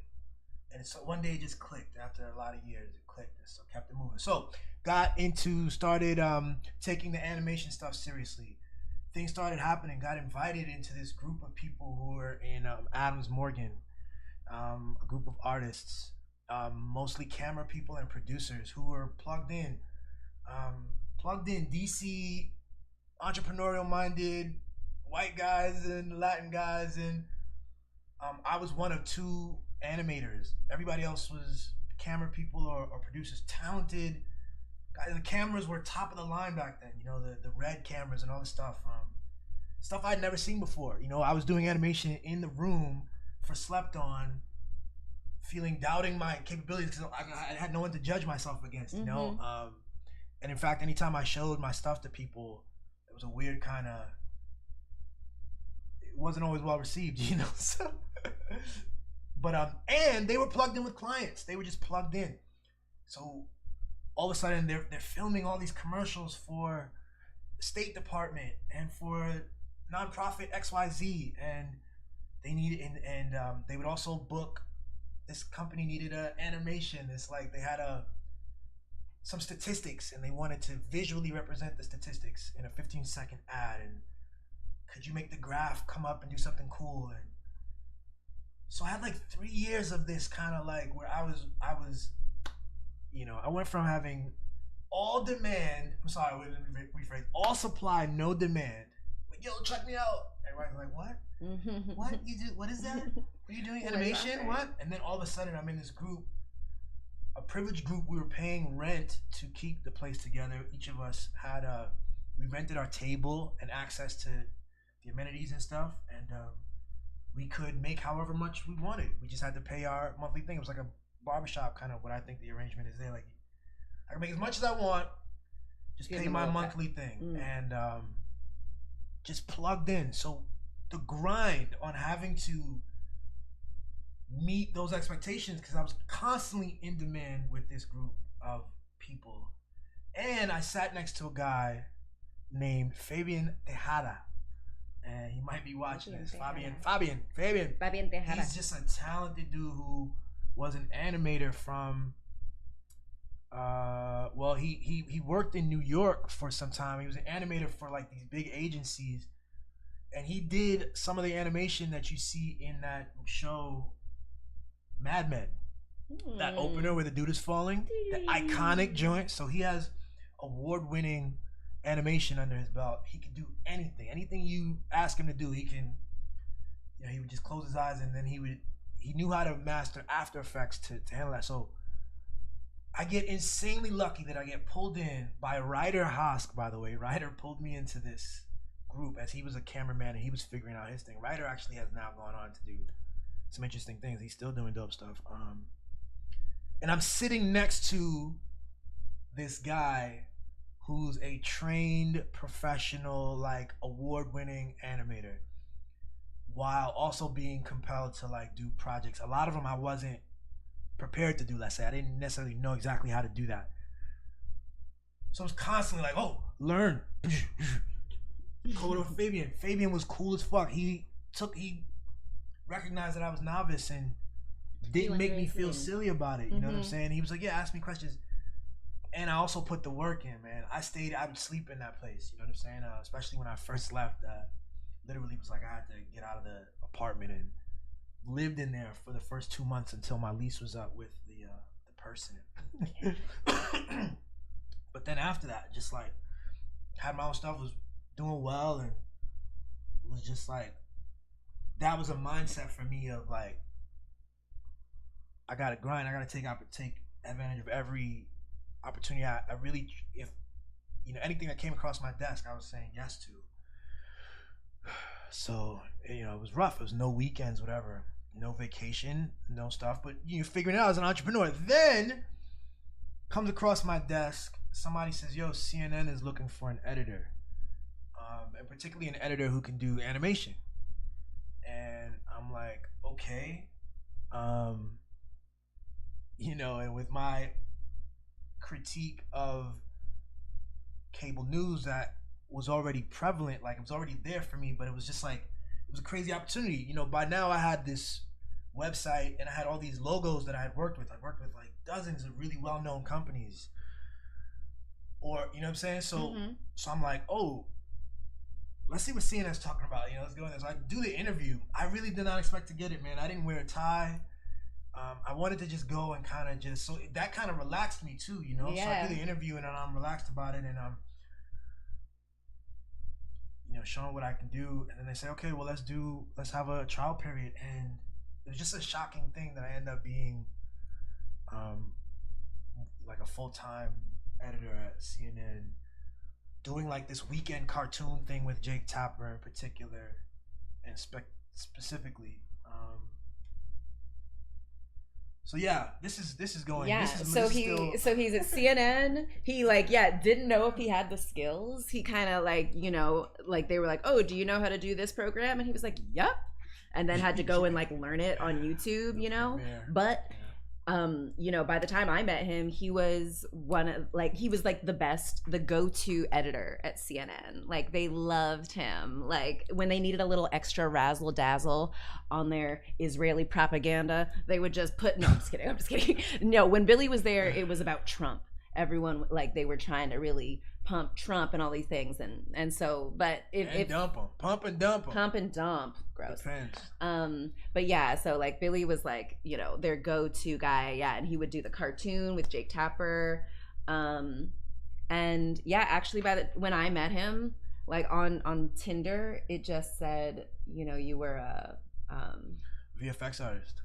and so one day it just clicked after a lot of years. Clicked, so kept it moving. So started taking the animation stuff seriously. Things started happening. Got invited into this group of people who were in Adams Morgan, a group of artists, mostly camera people and producers who were plugged in DC, entrepreneurial minded white guys and Latin guys, and I was one of two animators. Everybody else was camera people or producers, talented. The cameras were top of the line back then, the red cameras and all this stuff. Stuff I'd never seen before. I was doing animation in the room for Slept On, doubting my capabilities because I had no one to judge myself against, and in fact, anytime I showed my stuff to people, it was a weird kind of, it wasn't always well received, so. But and they were plugged in with clients. They were just plugged in. So all of a sudden they're filming all these commercials for the State Department and for nonprofit XYZ, and they needed, and they would also book. This company needed an animation. It's like they had some statistics, and they wanted to visually represent the statistics in a 15-second ad. And could you make the graph come up and do something cool? And so I had like 3 years of this kind of like where I was, I went from having all demand. I'm sorry, let me rephrase. All supply, no demand. Like, yo, check me out. Everybody's like, what? What you do? What is that? Are you doing animation? What? And then all of a sudden, I'm in this group, a privileged group. We were paying rent to keep the place together. Each of us had we rented our table and access to the amenities and stuff, and we could make however much we wanted. We just had to pay our monthly thing. It was like a barbershop kind of what I think the arrangement is there. Like, I can make as much as I want, just pay my monthly thing, and just plugged in. So the grind on having to meet those expectations, because I was constantly in demand with this group of people, and I sat next to a guy named Fabian Tejada, and he might be watching this. Fabian Tejada. He's just a talented dude who was an animator from he worked in New York for some time. He was an animator for like these big agencies, and he did some of the animation that you see in that show Mad Men, that opener where the dude is falling, the iconic joint. So he has award-winning animation under his belt. He can do anything you ask him to do. He can, he would just close his eyes, and then he knew how to master After Effects to handle that. So I get insanely lucky that I get pulled in by Ryder Hosk, by the way. Ryder pulled me into this group as he was a cameraman and he was figuring out his thing. Ryder actually has now gone on to do some interesting things. He's still doing dope stuff. And I'm sitting next to this guy who's a trained professional, like award-winning animator, while also being compelled to like do projects. A lot of them I wasn't prepared to do, let's say. I didn't necessarily know exactly how to do that. So I was constantly like, oh, learn. Go to Fabian. Fabian was cool as fuck. He recognized that I was novice and didn't make me feel silly about it. You know what I'm saying? He was like, yeah, ask me questions. And I also put the work in, man. I would sleep in that place. You know what I'm saying? Especially when I first left, literally was like, I had to get out of the apartment and lived in there for the first 2 months until my lease was up with the person. But then after that, just like had my own stuff, was doing well, and was just like, that was a mindset for me of like, I gotta grind, I gotta take advantage of every opportunity. I really, if anything that came across my desk, I was saying yes to. So it was rough. It was no weekends, whatever, no vacation, no stuff. But you're figuring it out as an entrepreneur. Then comes across my desk, somebody says, "Yo, CNN is looking for an editor, and particularly an editor who can do animation." And I'm like, okay, and with my critique of cable news that was already prevalent, like it was already there for me, but it was just like, it was a crazy opportunity. By now I had this website and I had all these logos that I had worked with. I worked with like dozens of really well-known companies, or you know what I'm saying? So so I'm like, oh, let's see what CNN's talking about. Let's go in there. So I do the interview. I really did not expect to get it, man. I didn't wear a tie. I wanted to just go and kind of just, so that kind of relaxed me too, Yeah. So I do the interview and I'm relaxed about it, and I'm, showing what I can do. And then they say, okay, well, let's have a trial period. And it was just a shocking thing that I end up being like a full-time editor at CNN, doing like this weekend cartoon thing with Jake Tapper in particular, and specifically. So yeah, this is going. Yeah. So he's at CNN. He didn't know if he had the skills. He kind of like they were like, oh, do you know how to do this program? And he was like, yep. And then had to go and like learn it on YouTube, But you know, by the time I met him, he was the go-to editor at CNN. Like, they loved him. Like, when they needed a little extra razzle dazzle on their Israeli propaganda, they would just put, no, I'm just kidding. No, when Billy was there, it was about Trump. Everyone, like, they were trying to really pump Trump and all these things, and so, but if dump them, pump and dump, gross. Depends. But yeah, so like Billy was like, you know, their go-to guy, yeah, and he would do the cartoon with Jake Tapper, and yeah, actually when I met him, like on Tinder, it just said, you know, you were a VFX artist.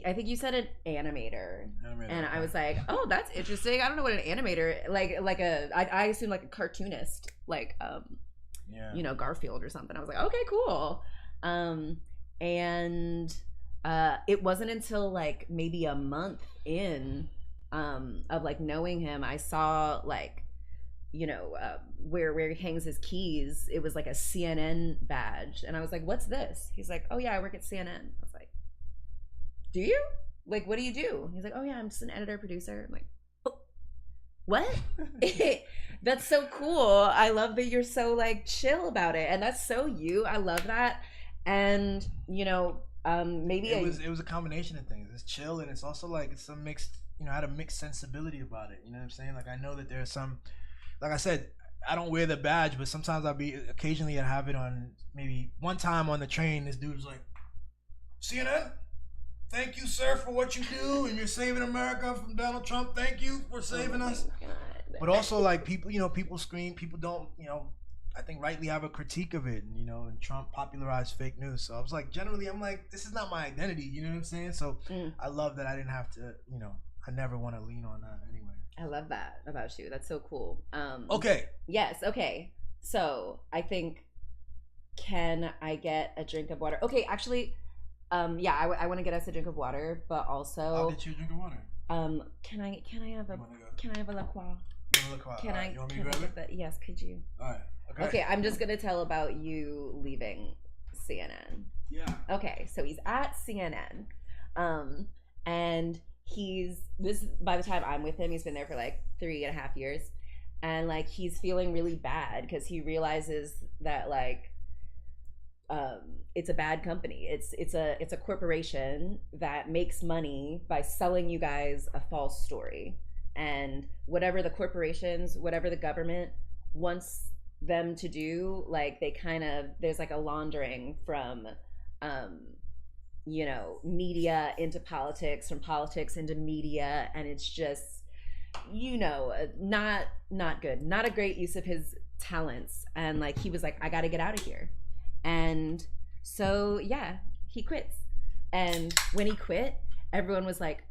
I think you said an animator. And okay. I was like, oh, that's interesting. I don't know what an animator, I assume like a cartoonist, like you know, Garfield or something. I was like, okay, cool. And it wasn't until like maybe a month in of like knowing him, I saw like, you know, where he hangs his keys, it was like a CNN badge, and I was like, what's this? He's like, oh yeah, I work at CNN. I was like, do you? Like, what do you do? He's like, oh yeah, I'm just an editor producer. I'm like, oh, what? That's so cool. I love that you're so like chill about it, and that's so you. I love that. And you know, maybe it was a combination of things. It's chill, and it's also like it's some mixed, you know, I had a mixed sensibility about it. You know what I'm saying? Like, I know that there's some, like I said, I don't wear the badge, but sometimes occasionally I have it on. Maybe one time on the train, this dude was like, CNN, thank you, sir, for what you do, and you're saving America from Donald Trump. Thank you for saving us. God. But also, like, people, you know, people scream, people don't, you know, I think rightly have a critique of it, and, you know, and Trump popularized fake news. So I was like, generally, I'm like, this is not my identity, you know what I'm saying? So I love that I didn't have to, you know, I never want to lean on that anyway. I love that about you. That's so cool. Okay. Yes, okay. So I think, can I get a drink of water? Okay, actually, yeah, I want to get us a drink of water, but also I'll get you a drink of water. Can I have a La Croix? Can I? You want me to grab it? Yes, could you? All right. Okay, I'm just gonna tell about you leaving CNN. Yeah. Okay, so he's at CNN, and by the time I'm with him, he's been there for like 3.5 years, and like he's feeling really bad because he realizes that like it's a bad company. It's a corporation that makes money by selling you guys a false story, and whatever the corporations, whatever the government wants them to do, like they kind of, there's like a laundering from you know, media into politics, from politics into media, and it's just, you know, not good, not a great use of his talents. And like he was like, I gotta get out of here. And so yeah, he quits. And when he quit, everyone was like,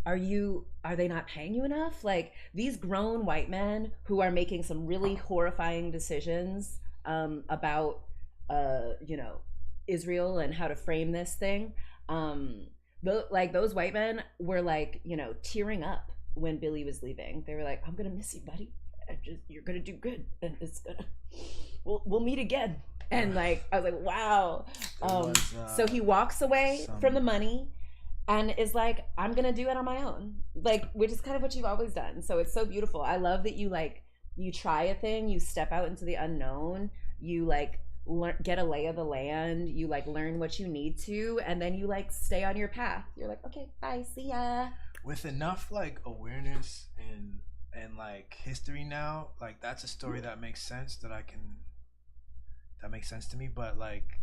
are they not paying you enough? Like, these grown white men who are making some really horrifying decisions about you know, Israel and how to frame this thing, like those white men were like, you know, tearing up when Billy was leaving. They were like, I'm gonna miss you, buddy. You're gonna do good, and it's gonna, we'll meet again. And like I was like, wow. So he walks away from the money and is like, I'm gonna do it on my own, like, which is kind of what you've always done. So it's so beautiful. I love that you like, you try a thing, you step out into the unknown, you like get a lay of the land, you like learn what you need to, and then you like stay on your path. You're like, okay, bye, see ya. With enough like awareness and like history now, like that's a story that makes sense, that makes sense to me. But like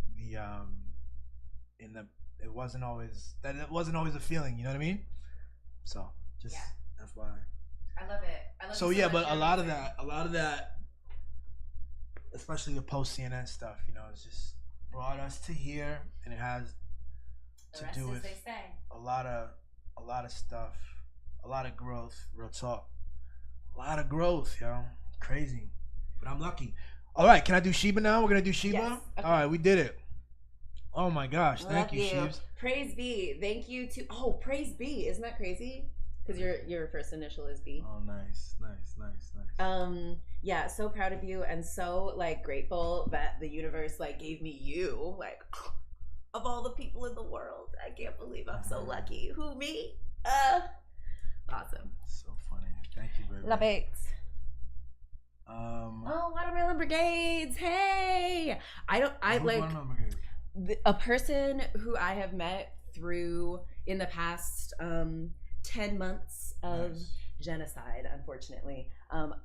it wasn't always a feeling, you know what I mean? So just that's why I love it. So yeah, but a lot of that, especially the post CNN stuff, you know, it's just brought us to here, and it has to do with a lot of stuff, a lot of growth. Real talk, a lot of growth, yo, crazy. But I'm lucky. All right, can I do Sheba now? We're gonna do Sheba. Yes, okay. All right, we did it. Oh my gosh, thank you, Shebs. Praise be. Thank you to. Oh, praise be. Isn't that crazy? Because your first initial is B. Oh, nice. Yeah, so proud of you, and so like grateful that the universe like gave me you. Like, of all the people in the world. I can't believe I'm so lucky. Who, me? Awesome. So funny. Thank you, baby. Love it. Oh, Watermelon Brigades. Hey. Watermelon Brigades? A person who I have met through in the past 10 months of genocide, unfortunately.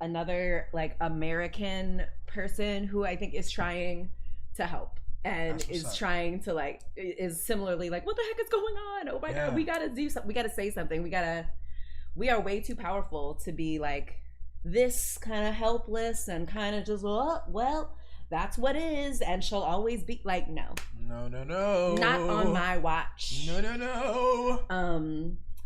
Another like American person who I think is trying to help and is trying to like, is similarly like, what the heck is going on? Oh my God, we gotta do something. We gotta say something. We are way too powerful to be like this kind of helpless and kind of just, well, that's what is, and she'll always be like, no, not on my watch. No.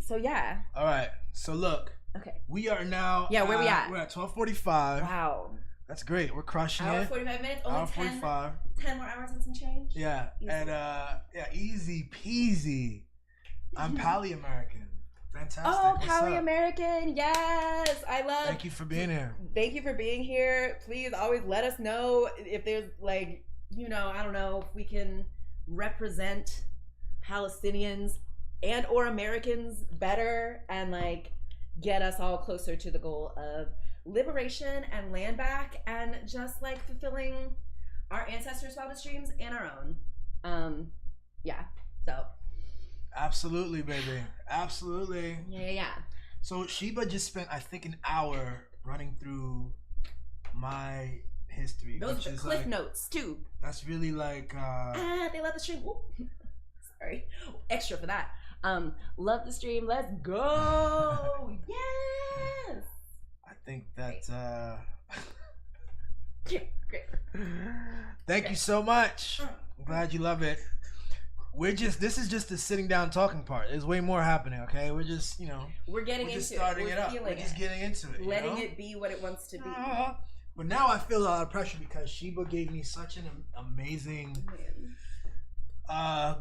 So yeah. All right. So look. Okay. We are now. Yeah, where we at? We're at 12:45. Wow. That's great. We're crushing it. Hour 45 minutes. Only hour 45. 10 more hours and some change. Yeah. Easy. And easy peasy. I'm Pally American. Fantastic. Oh, Pally American. Yes. I love. Thank you for being here. Thank you for being here. Please always let us know if there's like, I don't know, if we can represent Palestinians and or Americans better and like get us all closer to the goal of liberation and land back and just like fulfilling our ancestors' wildest dreams and our own. So absolutely, baby. Absolutely. Yeah. So Sheba just spent, I think, an hour running through my history. Those are the cliff notes too. That's really like they love the stream. Sorry. Extra for that. Love the stream. Let's go. Yes. I think that Great. Thank you so much. I'm glad you love it. This is just the sitting down talking part. There's way more happening, okay? We're just, we're getting into it. Starting it up. We're just getting into it. Letting it be what it wants to be. But now I feel a lot of pressure because Sheba gave me such an amazing,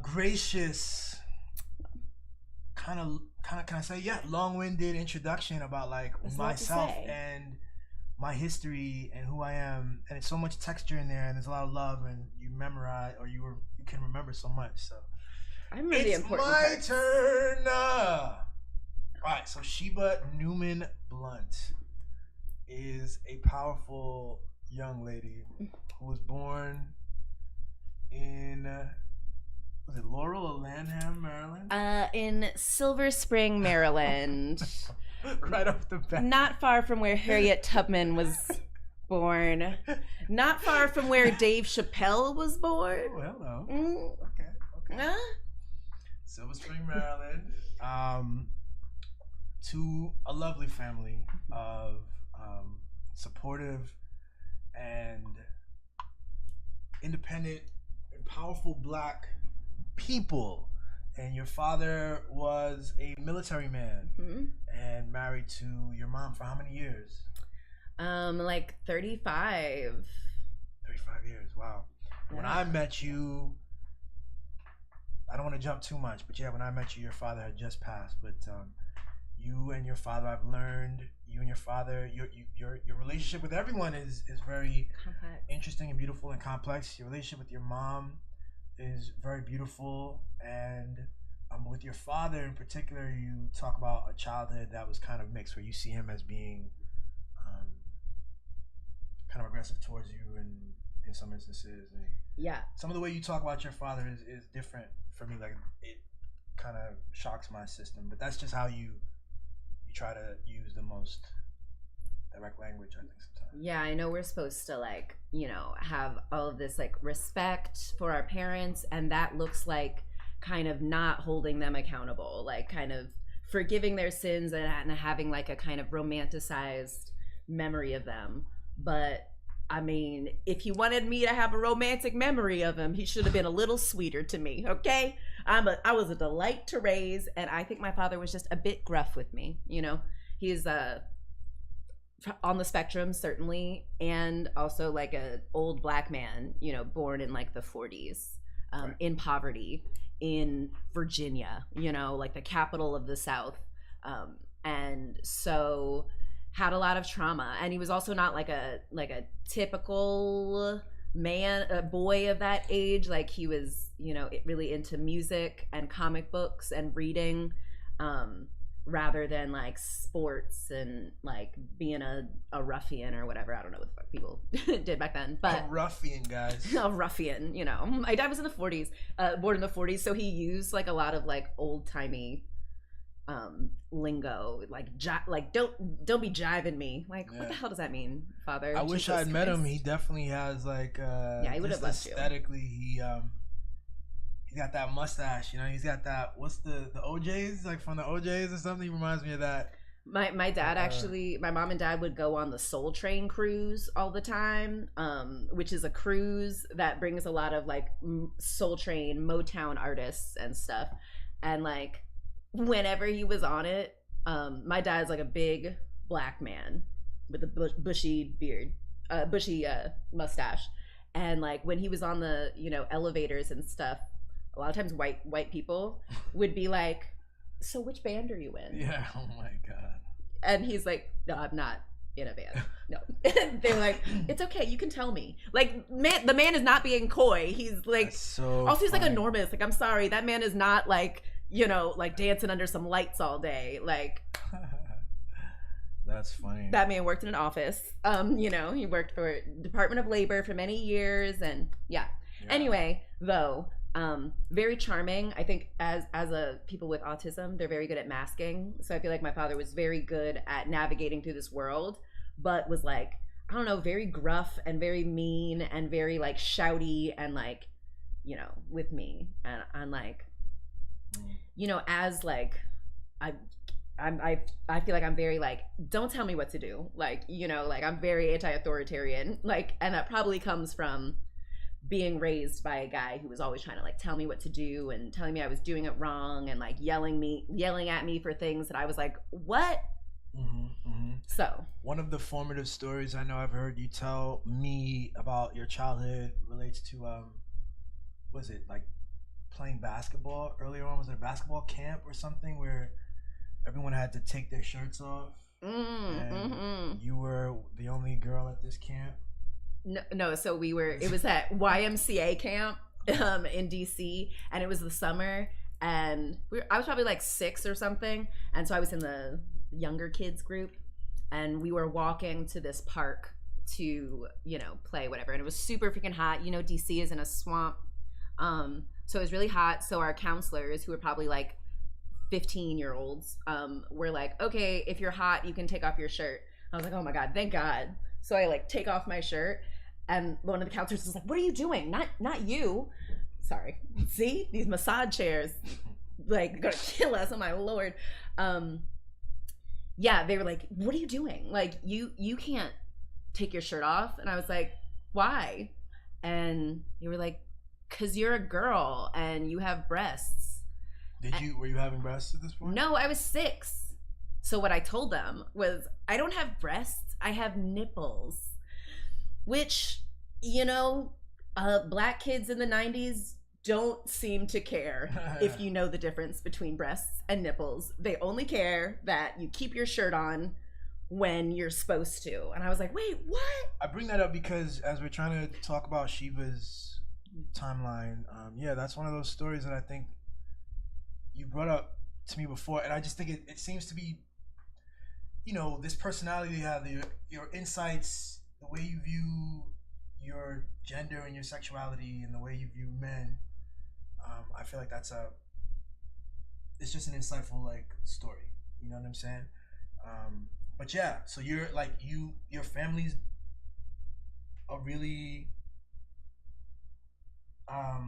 gracious, kind of, can I say, long-winded introduction about like myself and my history and who I am, and it's so much texture in there, and there's a lot of love, and you memorize or you can remember so much. So I'm really important. It's my turn. All right, so Sheba Newman Blunt is a powerful young lady who was born in was it Laurel or Lanham, Maryland? In Silver Spring, Maryland. Right off the bat. Not far from where Harriet Tubman was born. Not far from where Dave Chappelle was born. Oh, hello. Okay. Silver Spring, Maryland. To a lovely family of supportive and independent and powerful Black people. And your father was a military man and married to your mom for how many years? Like 35. 35 years, wow. When I met you, I don't want to jump too much, but when I met you, your father had just passed. But you and your father, I've learned, you and your father, your relationship with everyone is very complex, interesting and beautiful and complex. Your relationship with your mom is very beautiful, and with your father in particular, you talk about a childhood that was kind of mixed, where you see him as being kind of aggressive towards you in some instances, and some of the way you talk about your father is different for me. Like, it kind of shocks my system, but that's just how you try to use the most direct language, I think, sometimes. Yeah, I know we're supposed to like, have all of this like respect for our parents, and that looks like kind of not holding them accountable, like kind of forgiving their sins and having like a kind of romanticized memory of them. But I mean, if he wanted me to have a romantic memory of him, he should have been a little sweeter to me, okay? I was a delight to raise, and I think my father was just a bit gruff with me, He's on the spectrum, certainly, and also like a old Black man, born in like the 40s, in poverty in Virginia, like the capital of the South. And so had a lot of trauma, and he was also not like a typical man, a boy of that age. Like he was you know, really into music and comic books and reading, rather than like sports and like being a ruffian or whatever. I don't know what the fuck people did back then, but a ruffian, guys. A ruffian, you know. My dad was in the 40s, born in the 40s, so he used like a lot of like old timey lingo, like don't be jiving me. Like, what the hell does that mean, Father? I wish I had met him. He definitely has like yeah, he would have loved you. Aesthetically, he got that mustache, you know. He's got that, what's the OJs, like from the OJs or something. He reminds me of that. My dad actually, my mom and dad would go on the Soul Train cruise all the time, which is a cruise that brings a lot of like Soul Train Motown artists and stuff. And like whenever he was on it, my dad's like a big black man with a bushy beard, bushy mustache, and like when he was on the, you know, elevators and stuff, a lot of times white people would be like, so which band are you in? Yeah, oh my god. And he's like, no, I'm not in a band. No. They're like, it's okay, you can tell me. Like, man, the man is not being coy. He's like, also he's like enormous. Like, I'm sorry, that man is not like, you know, like dancing under some lights all day. Like, that's funny. That man worked in an office. You know, he worked for Department of Labor for many years, and yeah. Anyway, though, very charming. I think as a people with autism, they're very good at masking. So I feel like my father was very good at navigating through this world, but was like, I don't know, very gruff and very mean and very like shouty and like, you know, with me. And I'm like, you know, as like I feel like I'm very like, don't tell me what to do. Like, you know, like I'm very anti-authoritarian. Like, and that probably comes from being raised by a guy who was always trying to like tell me what to do and telling me I was doing it wrong and like yelling at me for things that I was like, what? So one of the formative stories I know I've heard you tell me about your childhood relates to was it like playing basketball earlier on? Was it a basketball camp or something where everyone had to take their shirts off? And you were the only girl at this camp? No, so it was at YMCA camp in DC, and it was the summer, and I was probably like 6 or something, and so I was in the younger kids group, and we were walking to this park to, you know, play whatever, and it was super freaking hot. You know, DC is in a swamp, so it was really hot. So our counselors, who were probably like 15-year-olds, were like, okay, if you're hot, you can take off your shirt. I was like, oh my god, thank God. So I like take off my shirt, and one of the counselors was like, what are you doing? Not you. Sorry. See? These massage chairs, like, gonna kill us. Oh my Lord. Yeah, they were like, what are you doing? Like, you can't take your shirt off. And I was like, why? And they were like, cause you're a girl and you have breasts. Were you having breasts at this point? No, I was 6. So what I told them was, I don't have breasts, I have nipples. Which, you know, black kids in the 90s don't seem to care if you know the difference between breasts and nipples. They only care that you keep your shirt on when you're supposed to. And I was like, wait, what? I bring that up because as we're trying to talk about Sheba's timeline, yeah, that's one of those stories that I think you brought up to me before, and I just think it seems to be, you know, this personality you have, your insights, the way you view your gender and your sexuality and the way you view men. I feel like it's just an insightful like story, you know what I'm saying? But yeah, so you're like, your family's a really I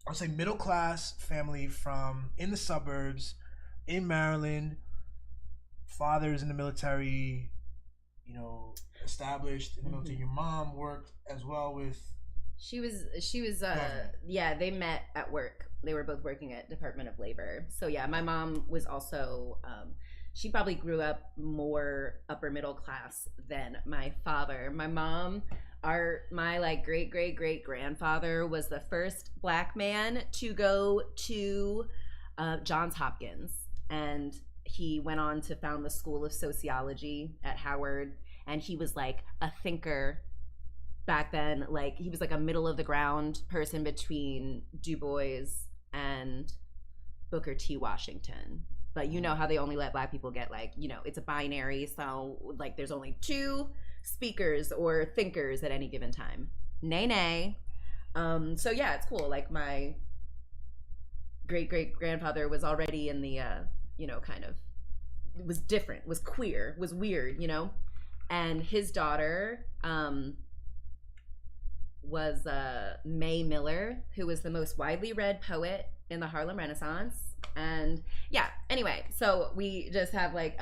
would say middle class family from in the suburbs in Maryland. Father's in the military, you know, established in the military. Your mom worked as well with. She was yeah, they met at work. They were both working at Department of Labor. So yeah, my mom was also she probably grew up more upper middle class than my father. My mom, my like great grandfather was the first black man to go to Johns Hopkins, and he went on to found the School of Sociology at Howard, and he was like a thinker back then, like he was like a middle of the ground person between Du Bois and Booker T. Washington. But you know how they only let black people get like, you know, it's a binary, so like there's only 2 speakers or thinkers at any given time. Nay. So yeah, it's cool. Like my great grandfather was already in the you know, kind of was different, was queer, was weird, you know, and his daughter was May Miller, who was the most widely read poet in the Harlem Renaissance. And yeah, anyway, so we just have like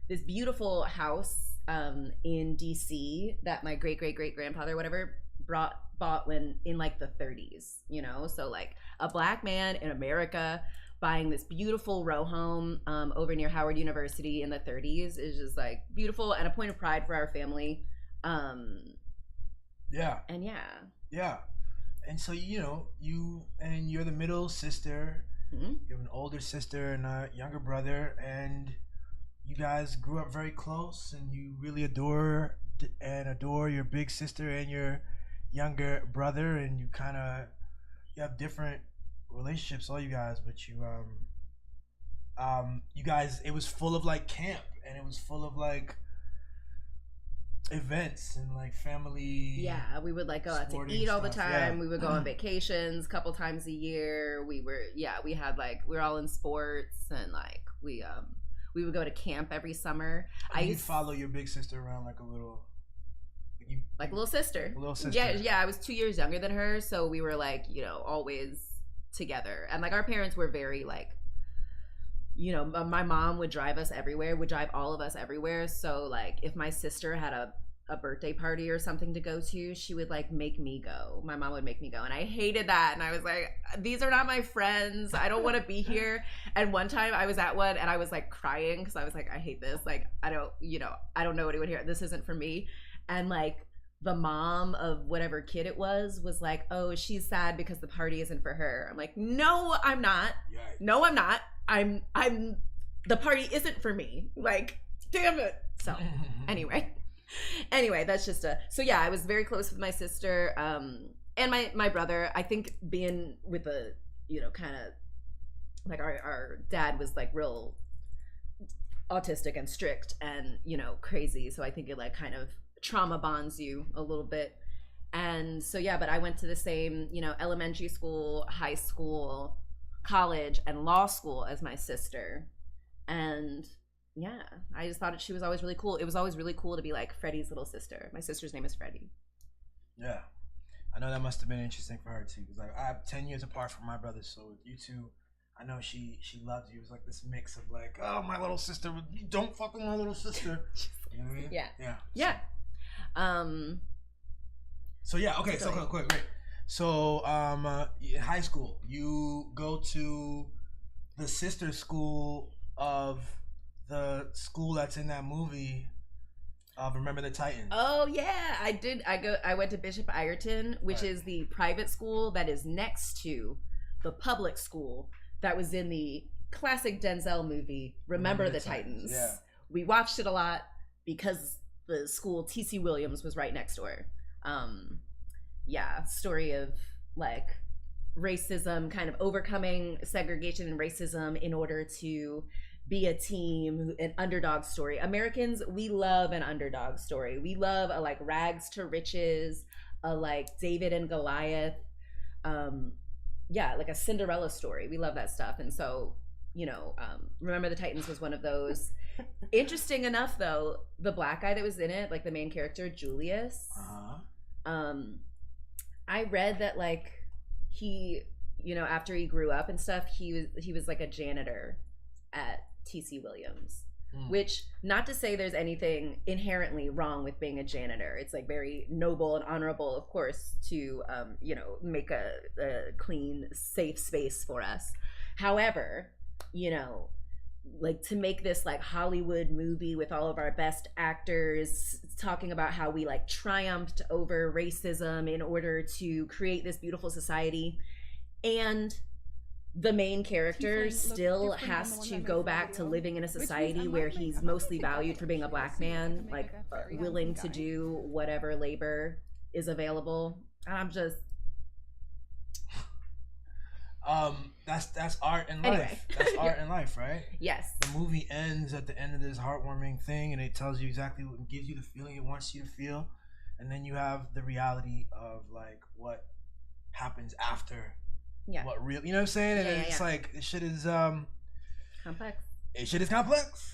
this beautiful house in DC that my great grandfather whatever bought when in like the 30s, you know. So like a black man in America buying this beautiful row home over near Howard University in the 30s is just like beautiful and a point of pride for our family. Yeah. And yeah. And so, you know, you're the middle sister. Mm-hmm. You have an older sister and a younger brother, and you guys grew up very close, and you really adore your big sister and your younger brother, and you have different relationships, all you guys, but you guys, it was full of like camp, and it was full of like events and like family. Yeah, we would like go out to eat all the time. Yeah. We would go on vacations a couple times a year. We were all in sports, and like we would go to camp every summer. You'd follow your big sister around like a little little sister. Yeah, I was 2 years younger than her, so we were like, you know, always together. And like our parents were very like, you know, my mom would drive all of us everywhere. So like if my sister had a birthday party or something to go to, she would like make me go. My mom would make me go, and I hated that. And I was like, these are not my friends. I don't want to be here. And one time I was at one and I was like crying because I was like, I hate this. Like I don't know anyone here. This isn't for me. And like the mom of whatever kid it was like, oh, she's sad because the party isn't for her. I'm like, no, I'm not. Yikes. No, I'm not. I'm the party isn't for me. Like, damn it. So anyway, that's just so yeah, I was very close with my sister and my brother. I think being with a, you know, kind of like our dad was like real autistic and strict and, you know, crazy. So I think it like kind of trauma bonds you a little bit. And so yeah, but I went to the same, you know, elementary school, high school, college, and law school as my sister. And yeah, I just thought she was always really cool. It was always really cool to be like Freddie's little sister. My sister's name is Freddie. Yeah, I know that must have been interesting for her too, because like I'm 10 years apart from my brother, so with you two, I know she loves you. It was like this mix of like, oh, my little sister, you don't fuck with my little sister. You know what I mean? Yeah. So yeah, okay, so quick. So high school, you go to the sister school of the school that's in that movie of Remember the Titans. Oh yeah, I did. I went to Bishop Ireton, which is the private school that is next to the public school that was in the classic Denzel movie Remember the Titans. Yeah. We watched it a lot because the school T.C. Williams was right next door. Yeah, story of like racism, kind of overcoming segregation and racism in order to be a team, an underdog story. Americans, we love an underdog story. We love a like rags to riches, a like David and Goliath, yeah, like a Cinderella story. We love that stuff. And so, you know, Remember the Titans was one of those. Interesting enough though, the black guy that was in it, like the main character, Julius, I read that like he, you know, after he grew up and stuff, he was like a janitor at T.C. Williams, which, not to say there's anything inherently wrong with being a janitor. It's like very noble and honorable, of course, to you know, make a clean, safe space for us. However, you know, like to make this like Hollywood movie with all of our best actors talking about how we like triumphed over racism in order to create this beautiful society, and the main character still has to go back to living in a society where he's mostly valued for being a black man, like willing to do whatever labor is available. And I'm just that's art and life. Anyway. That's art and life, right? Yes. The movie ends at the end of this heartwarming thing, and it tells you exactly what gives you the feeling it wants you to feel, and then you have the reality of like what happens after. Yeah. What real? You know what I'm saying? And Yeah, it's like this shit is complex. Shit is complex.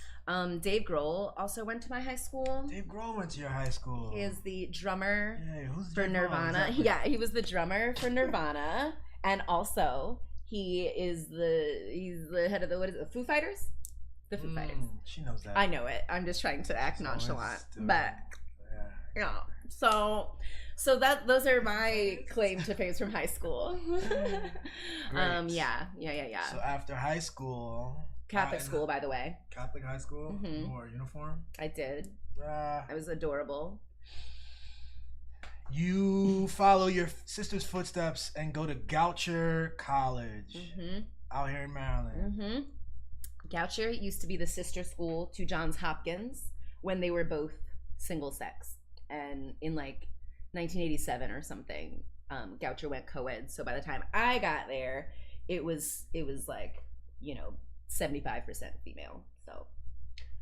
Dave Grohl also went to my high school. Dave Grohl went to your high school. He is the drummer for Dave Nirvana. Grohl? Exactly. Yeah, he was the drummer for Nirvana, and also he's the head of the Foo Fighters. The Foo Fighters. She knows that. I know it. I'm just trying to act nonchalant, but yeah. So those are my claim to fame from high school. Yeah. So after high school. Catholic school, by the way. Catholic high school? Mm-hmm. You wore a uniform? I did. I was adorable. You follow your sister's footsteps and go to Goucher College out here in Maryland. Goucher used to be the sister school to Johns Hopkins when they were both single sex. And in like 1987 or something, Goucher went co-ed. So by the time I got there, it was like, 75% female. So.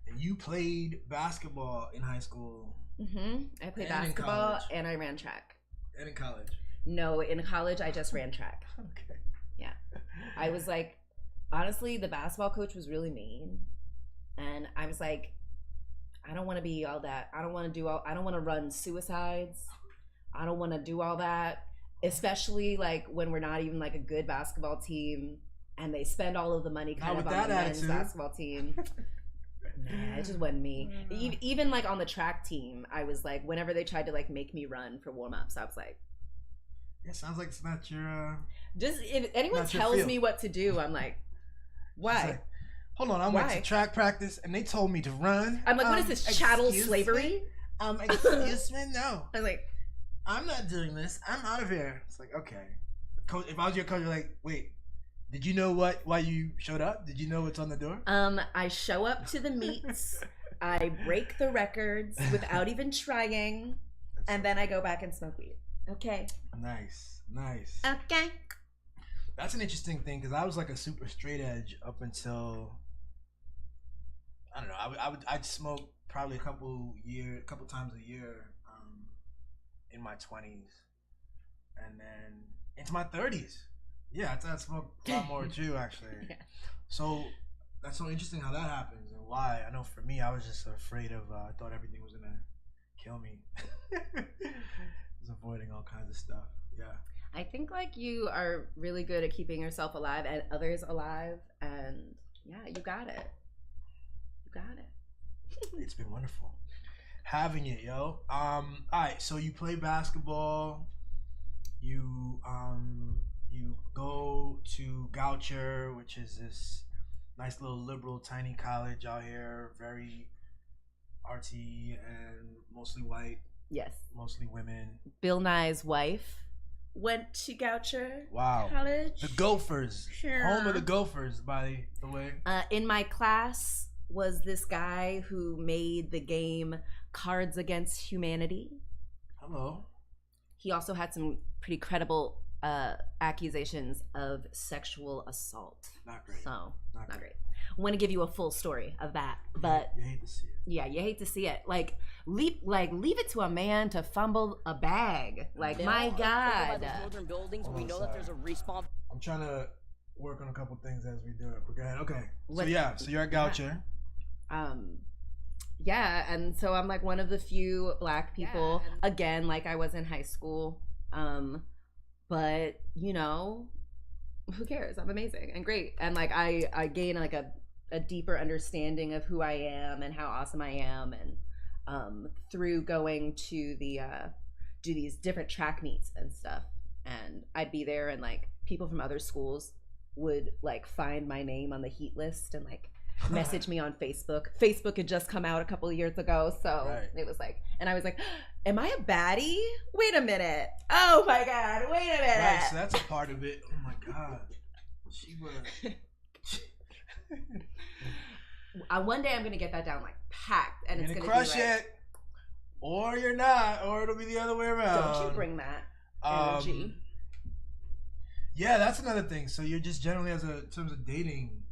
And you played basketball in high school. I played basketball and I ran track. And in college? No, in college I just ran track. Okay. Yeah. I was like, honestly, the basketball coach was really mean. And I was like, I don't want to be all that. I don't want to run suicides. I don't want to do all that. Especially like when we're not even like a good basketball team and they spend all of the money kind of on the men's basketball team. Nah, it just wasn't me. Even like on the track team, I was like, whenever they tried to like make me run for warm-ups, I was like, yeah, sounds like it's not your just if anyone tells me what to do, I'm like, why? Like, hold on, I went to track practice and they told me to run. I'm like, what is this, chattel slavery? Excuse me, no. I was like, I'm not doing this. I'm out of here. It's like, okay, coach. If I was your coach, you're like, wait. Did you know why you showed up? Did you know what's on the door? I show up to the meets. I break the records without even trying, and then I go back and smoke weed. Okay. Nice. Okay. That's an interesting thing because I was like a super straight edge up until I don't know. I'd smoke probably a couple times a year in my 20s, and then into my 30s. Yeah, I smoked a lot more too, actually. Yeah. So that's so interesting how that happens and why. I know for me, I was just afraid of. I thought everything was gonna kill me. I was avoiding all kinds of stuff. Yeah. I think like you are really good at keeping yourself alive and others alive, and yeah, you got it. It's been wonderful having it, yo. All right, so you play basketball. You go to Goucher, which is this nice little liberal tiny college out here, very artsy and mostly white. Yes. Mostly women. Bill Nye's wife went to Goucher College. The Gophers. Sure. Home of the Gophers, by the way. In my class was this guy who made the game Cards Against Humanity. Hello. He also had some pretty credible accusations of sexual assault. Not great. So, not great. I want to give you a full story of that, but you hate to see it. Yeah, you hate to see it. Like leave it to a man to fumble a bag. Like, my God. Buildings, we know that there's a respawn. I'm trying to work on a couple things as we do it. But go ahead. Okay. So you're at Goucher. Yeah, and so I'm like one of the few black people, again, like I was in high school. But who cares? I'm amazing and great. And like I gain like a deeper understanding of who I am and how awesome I am, and through going to the do these different track meets and stuff. And I'd be there and like people from other schools would like find my name on the heat list and like message me on Facebook. Facebook had just come out a couple of years ago, so it was like, and I was like, am I a baddie? Wait a minute. Oh my God, wait a minute. Right, so that's a part of it. Oh my God. She was. One day I'm gonna get that down like packed, and it's gonna crush be like, it, or you're not, or it'll be the other way around. Don't you bring that energy. Yeah, that's another thing. So you're just generally in terms of dating,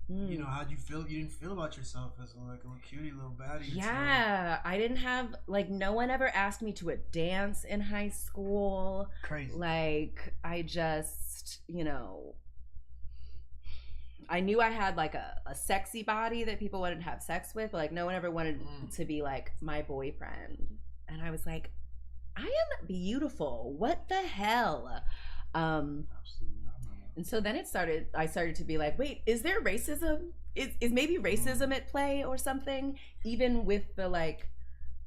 you know, how'd you feel? You didn't feel about yourself as like a little cutie, little baddie. Yeah, I didn't have, like, no one ever asked me to a dance in high school. Crazy. Like, I just, you know, I knew I had like a sexy body that people wanted to have sex with, but like no one ever wanted to be like my boyfriend. And I was like, I am beautiful. What the hell? And so then I started to be like, wait, is there racism? Is maybe racism at play or something? Even with the like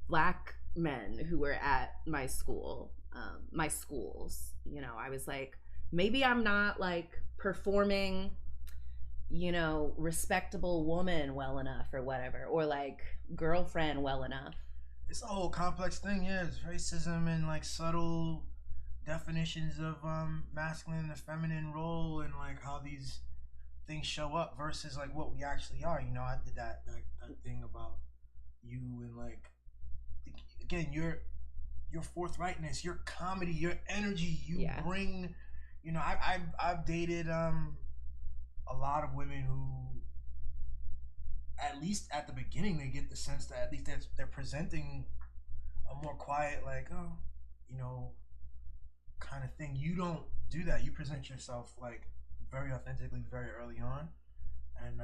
black men who were at my school, my schools, you know, I was like, maybe I'm not like performing, you know, respectable woman well enough or whatever, or like girlfriend well enough. It's a whole complex thing, yeah. It's racism and like subtle definitions of masculine and feminine role and like how these things show up versus like what we actually are. You know, I did that thing about you and like again your forthrightness, your comedy, your energy you bring. You know, I've dated a lot of women who at least at the beginning they get the sense that at least they're presenting a more quiet, like, oh, you know, kind of thing. You don't do that. You present yourself like very authentically very early on, and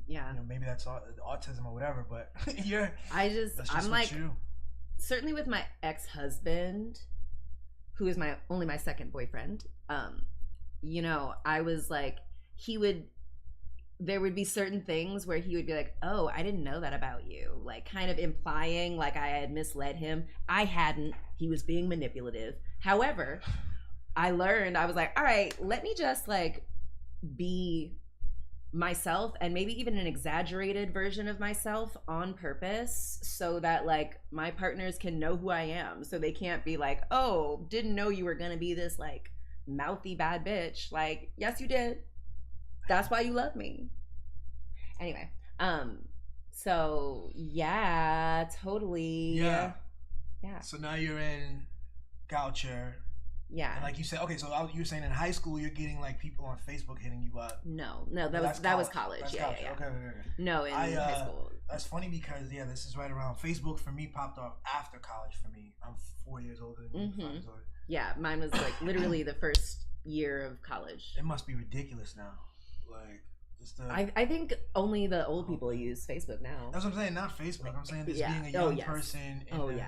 you know, maybe that's autism or whatever, but I'm like, certainly with my ex-husband, who is only my second boyfriend, you know, I was like, there would be certain things where he would be like, oh, I didn't know that about you, like kind of implying like I had misled him. I hadn't. He was being manipulative. However, I learned, I was like, all right, let me just like be myself, and maybe even an exaggerated version of myself on purpose, so that like my partners can know who I am, so they can't be like, oh, didn't know you were gonna be this like mouthy bad bitch. Like, yes you did, that's why you love me. Anyway, so yeah, totally. Yeah. So now you're in culture. Yeah. And like you said, okay, so you were saying in high school you're getting like people on Facebook hitting you up. No, that was college. That's yeah. Okay. No, in high school. That's funny because this is right around Facebook for me popped off after college for me. I'm 4 years older than you, 5 years older. Yeah, mine was like literally the first year of college. It must be ridiculous now. Like just I think only the old people use Facebook now. That's what I'm saying, not Facebook. I'm saying this being a young person in the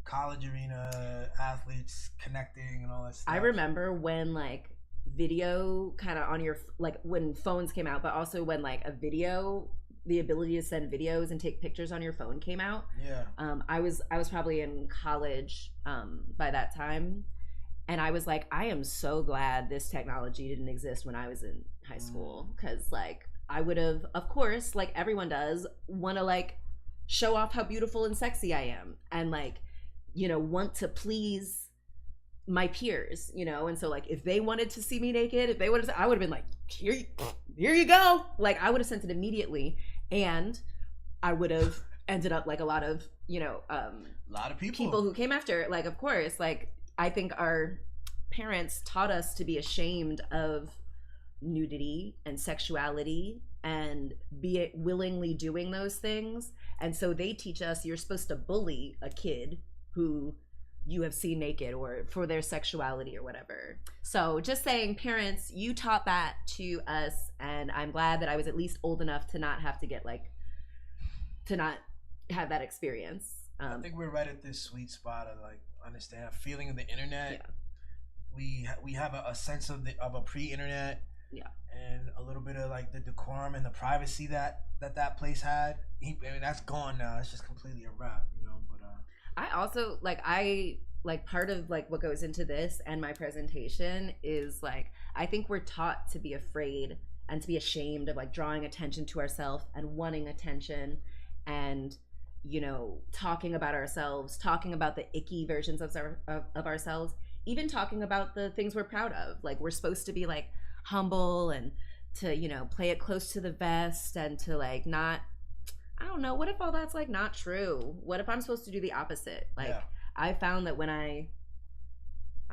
college arena, athletes connecting and all that stuff. I remember when like video kind of on your, like when phones came out, but also when like the ability to send videos and take pictures on your phone came out. Yeah. I was probably in college by that time, and I was like, I am so glad this technology didn't exist when I was in high school, because like I would have, of course, like everyone does, want to like show off how beautiful and sexy I am, and like, you know, want to please my peers, you know. And so like if they wanted to see me naked, I would have been like, here you go. Like I would have sent it immediately, and I would have ended up like a lot of, you know, a lot of people who came after. Like, of course, like I think our parents taught us to be ashamed of nudity and sexuality and be willingly doing those things. And so they teach us you're supposed to bully a kid who you have seen naked or for their sexuality or whatever. So just saying, parents, you taught that to us, and I'm glad that I was at least old enough to not have to get like, to not have that experience. I think we're right at this sweet spot of like understand feeling of the internet. Yeah. We have a sense of a pre-internet. Yeah. And a little bit of like the decorum and the privacy that place had. I mean, that's gone now. It's just completely a wrap, you know. But I also like part of like what goes into this and my presentation is like, I think we're taught to be afraid and to be ashamed of like drawing attention to ourselves and wanting attention, and, you know, talking about ourselves, talking about the icky versions of ourselves, even talking about the things we're proud of. Like we're supposed to be like humble and to, you know, play it close to the vest and to like not, I don't know. What if all that's like not true? What if I'm supposed to do the opposite? Like, I found that when I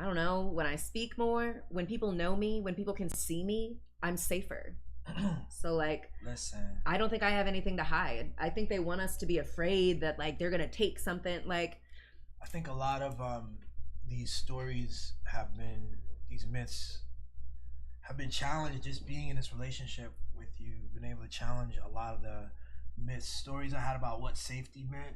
don't know, when I speak more, when people know me, when people can see me, I'm safer. So like, listen, I don't think I have anything to hide. I think they want us to be afraid that like they're gonna take something. Like, I think a lot of these stories have been, these myths have been challenged. Just being in this relationship with you, been able to challenge a lot of the myths, stories I had about what safety meant,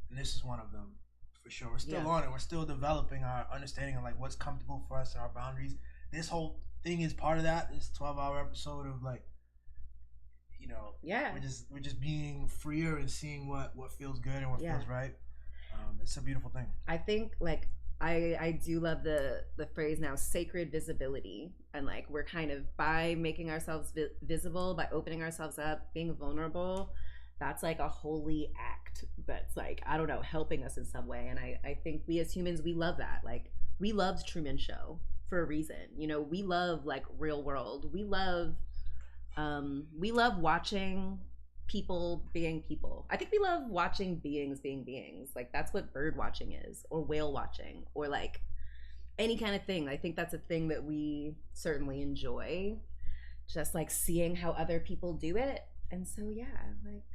and this is one of them for sure. We're still on it. We're still developing our understanding of like what's comfortable for us and our boundaries. This whole thing is part of that. This 12-hour episode of like, you know, we're just being freer and seeing what feels good and what feels right. It's a beautiful thing. I think like I do love the phrase now, sacred visibility, and like we're kind of, by making ourselves visible, by opening ourselves up, being vulnerable, that's like a holy act that's like, I don't know, helping us in some way. And I think we as humans, we love that. Like, we loved Truman Show for a reason. You know, we love like Real World. We love watching people being people. I think we love watching beings being beings. Like, that's what bird watching is, or whale watching, or like any kind of thing. I think that's a thing that we certainly enjoy, just like seeing how other people do it. And so yeah, like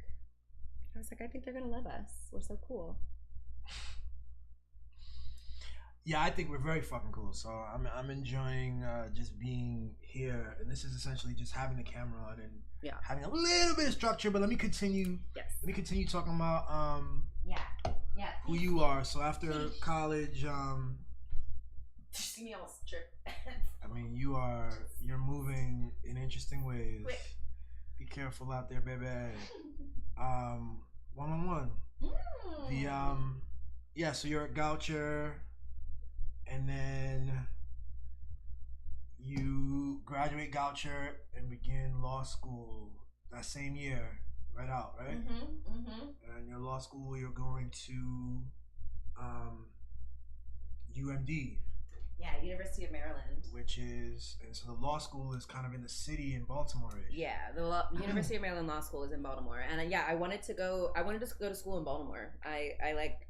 I was like, I think they're gonna love us. We're so cool. Yeah, I think we're very fucking cool. So I'm enjoying just being here, and this is essentially just having the camera on and having a little bit of structure. But let me continue. Yes. Let me continue talking about who you are. So after college, See me almost trip. I mean, you're moving in interesting ways. Quick. Be careful out there, baby. One-on-one. So you're a Goucher. And then you graduate Goucher and begin law school that same year, right out, right? And your law school, you're going to UMD. Yeah, University of Maryland. Which is, and so the law school is kind of in the city in Baltimore. Yeah, the University of Maryland Law School is in Baltimore, and I wanted to go to school in Baltimore. I like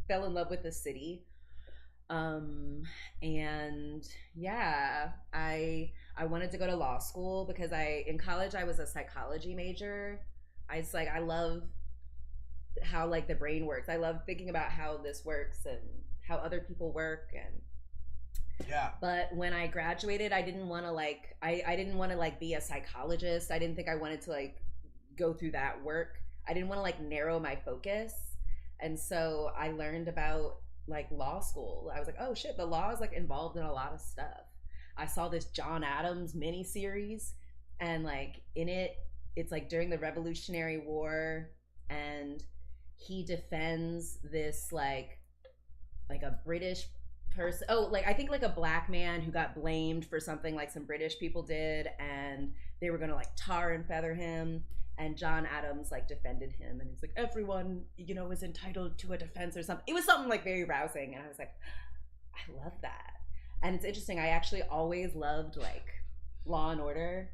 fell in love with the city. And yeah, I wanted to go to law school because in college I was a psychology major. I love how like the brain works. I love thinking about how this works and how other people work. And but when I graduated, I didn't want to like I didn't want to like be a psychologist. I didn't think I wanted to like go through that work. I didn't want to like narrow my focus. And so I learned about like law school. I was like, oh shit, the law is like involved in a lot of stuff. I saw this John Adams miniseries, and like in it, it's like during the Revolutionary War, and he defends this like a British person. Oh, like I think like a black man who got blamed for something like some British people did, and they were gonna like tar and feather him. And John Adams like defended him, and he's like, everyone, you know, is entitled to a defense or something. It was something like very rousing, and I was like, I love that. And it's interesting, I actually always loved like Law and Order.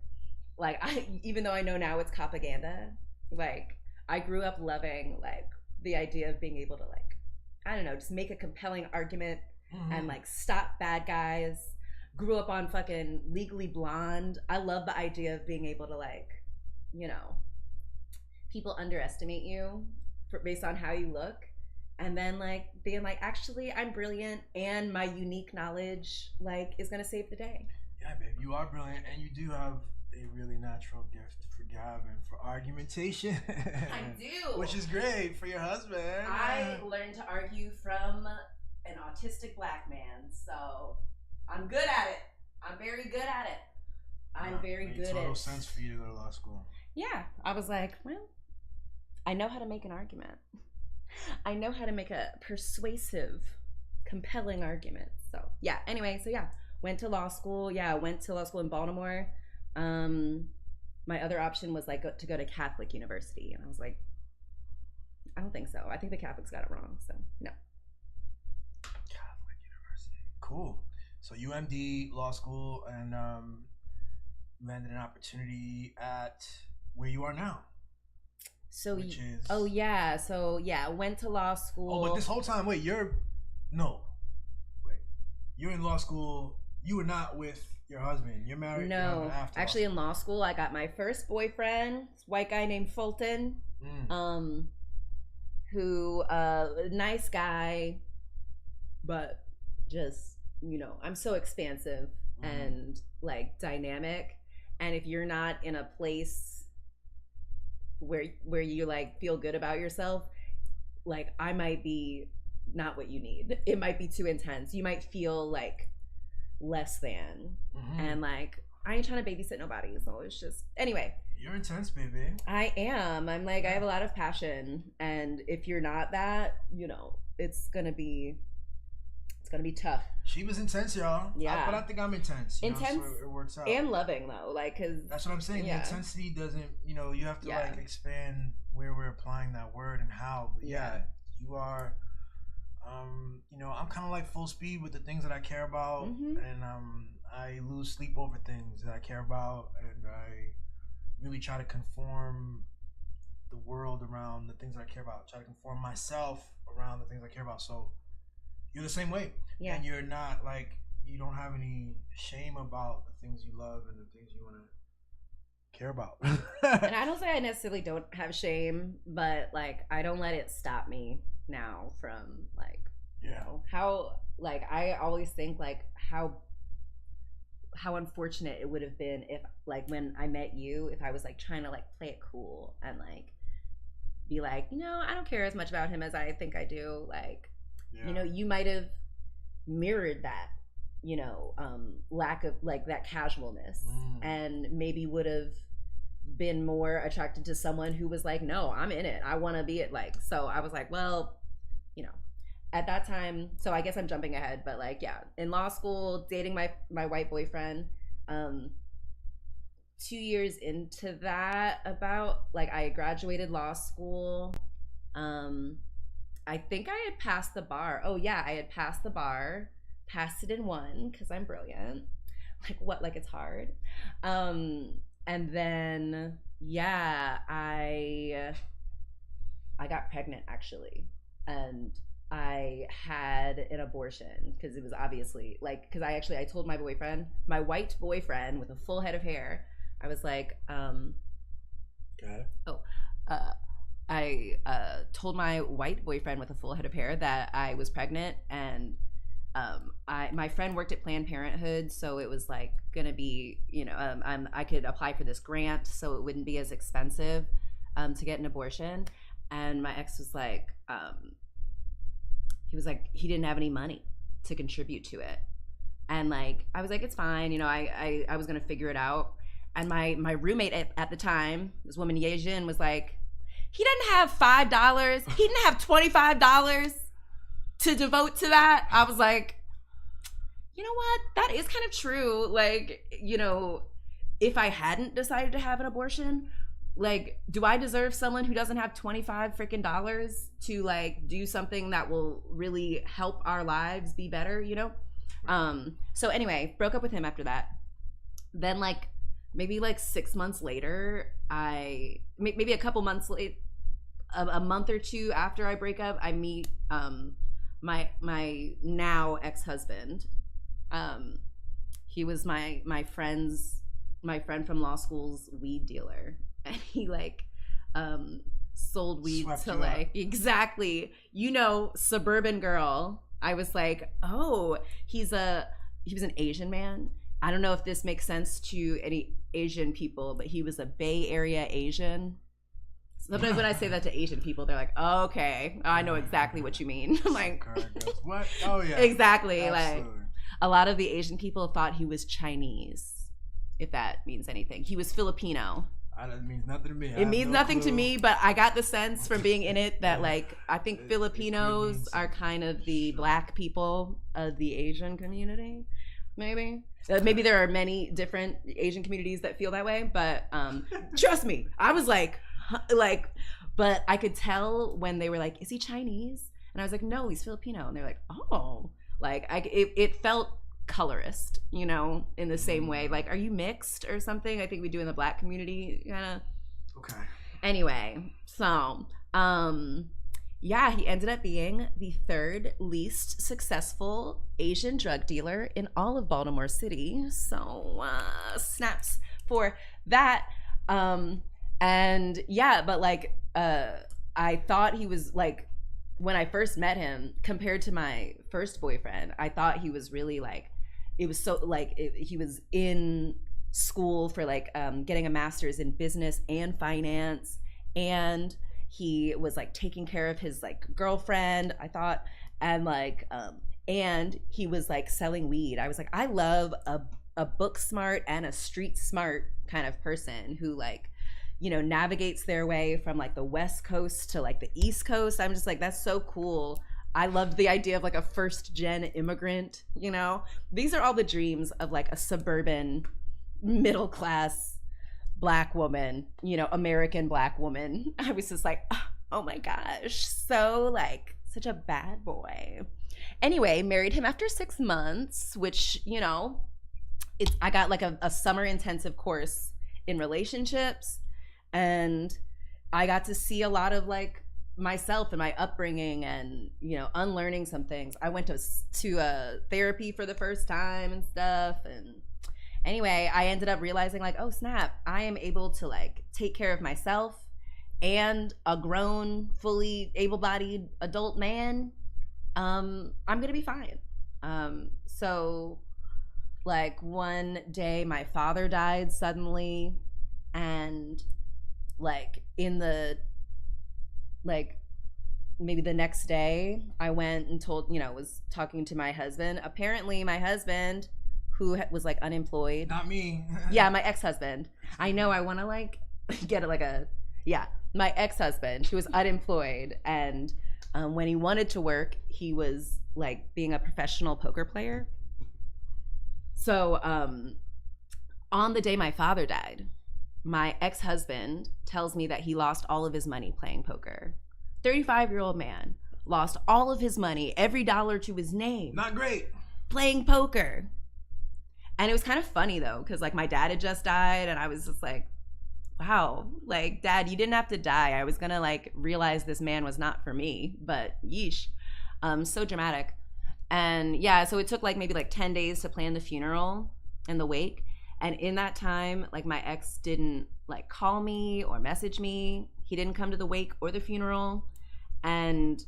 Like even though I know now it's propaganda, like I grew up loving like the idea of being able to like, I don't know, just make a compelling argument and like stop bad guys. Grew up on fucking Legally Blonde. I love the idea of being able to like, you know, people underestimate you based on how you look, and then like being like, actually I'm brilliant and my unique knowledge like is gonna save the day. Yeah, babe, you are brilliant, and you do have a really natural gift for gab and for argumentation. I do. Which is great for your husband. I learned to argue from an autistic black man, so I'm good at it. I'm very good at it. I'm very good at it. Total sense for you to go to law school. Yeah, I was like, well, I know how to make an argument. I know how to make a persuasive, compelling argument. So yeah, anyway, so yeah, went to law school. Yeah, went to law school in Baltimore. My other option was like to go to Catholic University, and I was like, I don't think so. I think the Catholics got it wrong, so no. Catholic University, cool. So UMD law school, and landed an opportunity at where you are now. So which is... went to law school. Oh, but this whole time, you're in law school. You were not with your husband. You're married. No, after actually, in law school, I got my first boyfriend, this white guy named Fulton, who nice guy, but just I'm so expansive and like dynamic, and if you're not in a place where you like feel good about yourself, like I might be not what you need. It might be too intense. You might feel like less than, and like I ain't trying to babysit nobody. So it's just, anyway. You're intense, baby. I am. I'm like, I have a lot of passion, and if you're not that, it's gonna be tough. She was intense, y'all. Yeah, but I think I'm intense. Intense, so it works out. And loving though, like, cause that's what I'm saying. The intensity doesn't, you have to like expand where we're applying that word and how. But you are. I'm kind of like full speed with the things that I care about, and I lose sleep over things that I care about, and I really try to conform the world around the things that I care about. Try to conform myself around the things I care about. So you're the same way, and you're not like, you don't have any shame about the things you love and the things you want to care about. And I don't say I necessarily don't have shame, but like I don't let it stop me now from like how, like, I always think like how unfortunate it would have been if, like, when I met you, if I was like trying to like play it cool and like be like, I don't care as much about him as I think I do, like, you might have mirrored that, lack of like that casualness, and maybe would have been more attracted to someone who was like, no, I'm in it, I want to be it. Like, so I was like, well, at that time, so I guess I'm jumping ahead, but like, in law school, dating my white boyfriend, 2 years into that, about like, I graduated law school. I think I had passed the bar. Oh yeah, I had passed the bar, passed it in one, because I'm brilliant. Like, what? Like, it's hard. And then I got pregnant, actually, and I had an abortion because it was obviously like, because I told my boyfriend, my white boyfriend with a full head of hair, I was like, I told my white boyfriend with a full head of hair that I was pregnant, and my friend worked at Planned Parenthood, so it was like gonna be, I could apply for this grant, so it wouldn't be as expensive to get an abortion. And my ex was like, he didn't have any money to contribute to it, and like I was like, it's fine, I was gonna figure it out. And my roommate at the time, this woman Yejin, was like, he didn't have $5, he didn't have $25 to devote to that. I was like, you know what, that is kind of true. Like, if I hadn't decided to have an abortion, like, do I deserve someone who doesn't have $25 freaking dollars to like do something that will really help our lives be better, So anyway, broke up with him after that. Then like maybe like 6 months later, maybe a couple months late, a month or two after I break up, I meet my now ex-husband. He was my friend from law school's weed dealer, and he like sold weed to like, exactly, suburban girl. I was like, oh, he was an Asian man. I don't know if this makes sense to any Asian people, but he was a Bay Area Asian. Sometimes when I say that to Asian people, they're like, oh, okay, I know exactly what you mean. I'm like, what? Oh yeah, exactly. Absolutely. Like, a lot of the Asian people thought he was Chinese, if that means anything. He was Filipino. It means nothing to me. It means nothing to me, but I got the sense from being in it that like, I think Filipinos are kind of the black people of the Asian community, maybe. Maybe there are many different Asian communities that feel that way, but trust me, I was like, but I could tell when they were like, is he Chinese? And I was like, no, he's Filipino. And they're like, oh, like it felt colorist, in the same way. Like, are you mixed or something? I think we do in the black community, kind of. Okay. Anyway, so yeah, he ended up being the third least successful Asian drug dealer in all of Baltimore City. So snaps for that. And yeah, but like I thought he was like, when I first met him, compared to my first boyfriend, I thought he was really like, it was so like he was in school for like getting a master's in business and finance, and he was like taking care of his like girlfriend, I thought, and like and he was like selling weed. I was like, I love a book smart and a street smart kind of person who like, you know, navigates their way from like the West Coast to like the East Coast. I'm just like, that's so cool. I loved the idea of like a first gen immigrant, you know? These are all the dreams of like a suburban middle class Black woman, you know, American Black woman. I was just like, oh my gosh, so like such a bad boy. Anyway, married him after 6 months, which, you know, I got like a summer intensive course in relationships, and I got to see a lot of like myself and my upbringing and, you know, unlearning some things. I went to therapy for the first time and stuff. And anyway, I ended up realizing like, oh snap, I am able to like take care of myself and a grown, fully able-bodied adult man. I'm gonna be fine. So like one day my father died suddenly, and like in the like maybe the next day I went and told, you know, was talking to my husband. Apparently my husband, who was like unemployed. Not me. Yeah, my ex-husband. I know, I want to like get it like a, yeah, my ex-husband, who was unemployed, and when he wanted to work, he was like being a professional poker player. So on the day my father died, my ex-husband tells me that he lost all of his money playing poker. 35-year-old man lost all of his money, every dollar to his name. Not great. Playing poker. And it was kind of funny though, because like my dad had just died, and I was just like, wow, like, Dad, you didn't have to die. I was gonna like realize this man was not for me, but yeesh. So dramatic. And yeah, so it took like maybe like 10 days to plan the funeral and the wake. And in that time, like my ex didn't like call me or message me. He didn't come to the wake or the funeral. And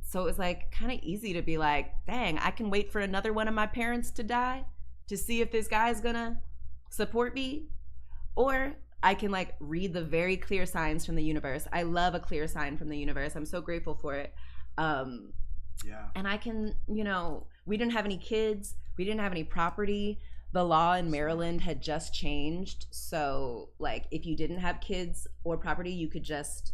so it was like kind of easy to be like, dang, I can wait for another one of my parents to die to see if this guy's gonna support me. Or I can like read the very clear signs from the universe. I love a clear sign from the universe. I'm so grateful for it. Yeah. And I can, you know, we didn't have any kids. We didn't have any property. The law in Maryland had just changed. So like if you didn't have kids or property, you could just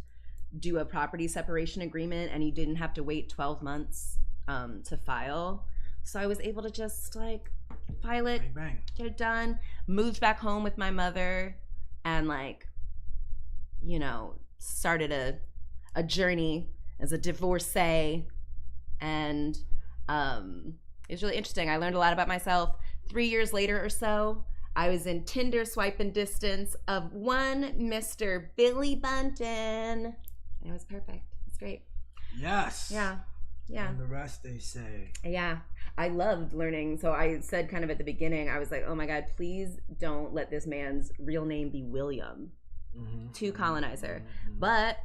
do a property separation agreement, and you didn't have to wait 12 months to file. So I was able to just like file it, bang, bang. Get it done, moved back home with my mother, and like, you know, started a journey as a divorcee. And it was really interesting. I learned a lot about myself. 3 years later or so, I was in Tinder swiping distance of one Mr. Billy Bunton. And it was perfect. It's great. Yes. Yeah. Yeah. And the rest they say. Yeah. I loved learning. So I said kind of at the beginning, I was like, oh my God, please don't let this man's real name be William. To colonizer. But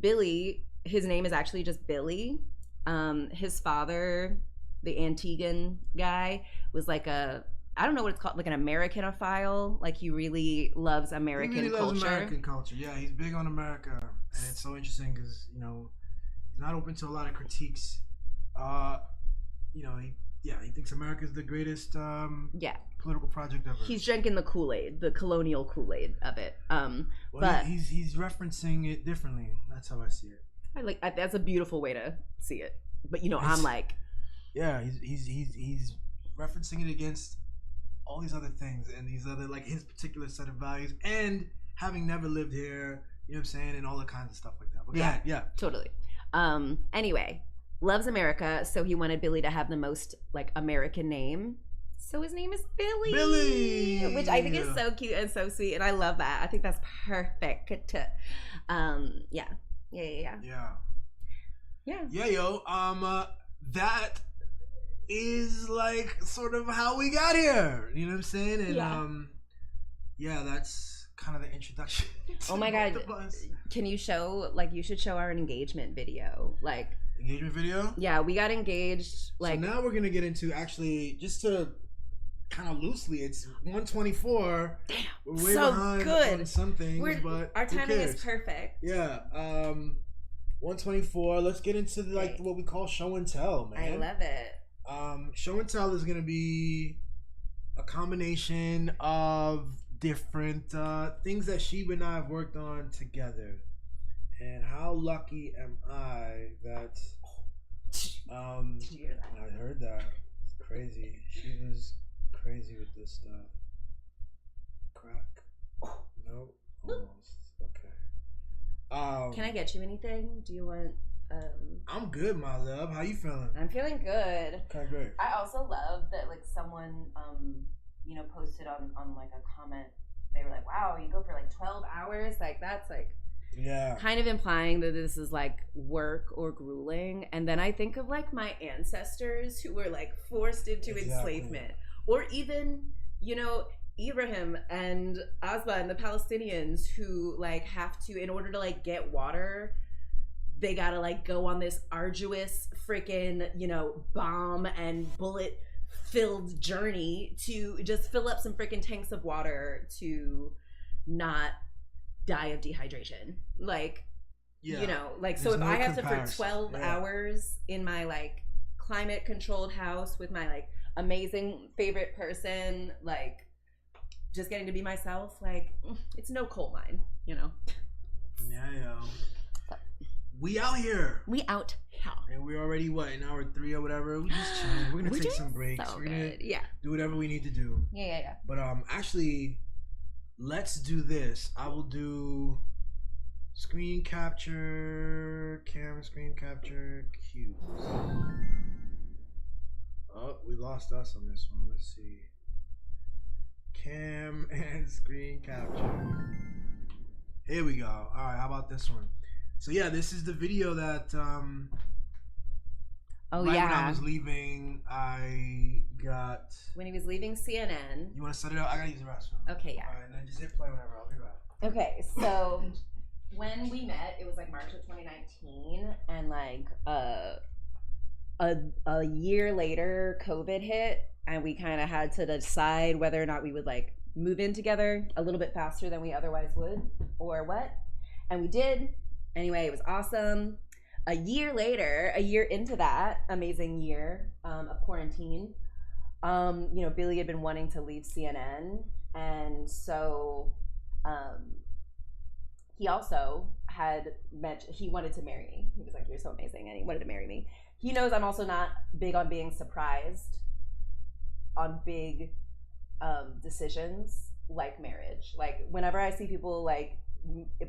Billy, his name is actually just Billy. His father, the Antiguan guy, was like I don't know what it's called, like an Americanophile. Like he really loves American culture. He really loves American culture. Yeah, he's big on America, and it's so interesting because, you know, he's not open to a lot of critiques. You know, he thinks America's the greatest political project ever. He's drinking the Kool-Aid, the colonial Kool-Aid of it. Well, but he's referencing it differently. That's how I see it. That's a beautiful way to see it. But you know, I'm like, yeah, he's referencing it against all these other things and these other, like, his particular set of values, and having never lived here, you know what I'm saying, and all the kinds of stuff like that. But yeah, totally. Anyway, loves America, so he wanted Billy to have the most like American name, So his name is Billy. Billy! Which I think is so cute and so sweet, and I love that. I think that's perfect. Yeah. Yeah, yo. That is like sort of how we got here. You know what I'm saying? And yeah, that's kind of the introduction. Oh my God. Can you show, like, you should show our engagement video. Like, engagement video? Yeah, we got engaged. Like, so now we're gonna get into actually just to kind of loosely. It's 1:24. Damn, we're way so behind good. on some things, but our timing is perfect. Yeah. 1:24. Let's get into like what we call show and tell, man. I love it. Show and tell is gonna be a combination of different things that Sheba and I have worked on together. And how lucky am I that Did you hear that? I heard that. It's crazy. She was crazy with this stuff. Crack. Nope. Almost. Okay. Can I get you anything? Do you want I'm good, my love. How you feeling? I'm feeling good. Okay, great. I also love that, like, someone posted on like a comment. They were like, wow, you go for like 12 hours? Like, that's like, yeah, kind of implying that this is like work or grueling. And then I think of like my ancestors who were like forced into enslavement, or even, Ibrahim and Asba and the Palestinians who like have to, in order to like get water, they gotta like go on this arduous freaking, bomb and bullet filled journey to just fill up some freaking tanks of water to not die of dehydration. Like, so if I have to for 12 hours in my like climate controlled house with my like amazing favorite person, like just getting to be myself, like it's no coal mine, Yeah, yo. We out here. We out here. And we're already in hour 3 or whatever. We just chilling. We're gonna take some breaks. So we're gonna do whatever we need to do. Yeah. But actually, let's do this. I will do screen capture, screen capture, cues. Oh, we lost us on this one. Let's see. Cam and screen capture. Here we go. All right, how about this one? So yeah, this is the video that when I was leaving, I got. When he was leaving CNN. You want to set it up? I gotta use the restroom. Okay, yeah. All right, and then just hit play whenever. I'll be back. Okay, so when we met, it was like March of 2019, and like a year later, COVID hit, and we kind of had to decide whether or not we would like move in together a little bit faster than we otherwise would, or what. And we did. Anyway, it was awesome. A year later, a year into that amazing year of quarantine, Billy had been wanting to leave CNN, and so he also had he wanted to marry me. He was like, "You're so amazing," and he wanted to marry me. He knows I'm also not big on being surprised on big decisions like marriage. Like, whenever I see people like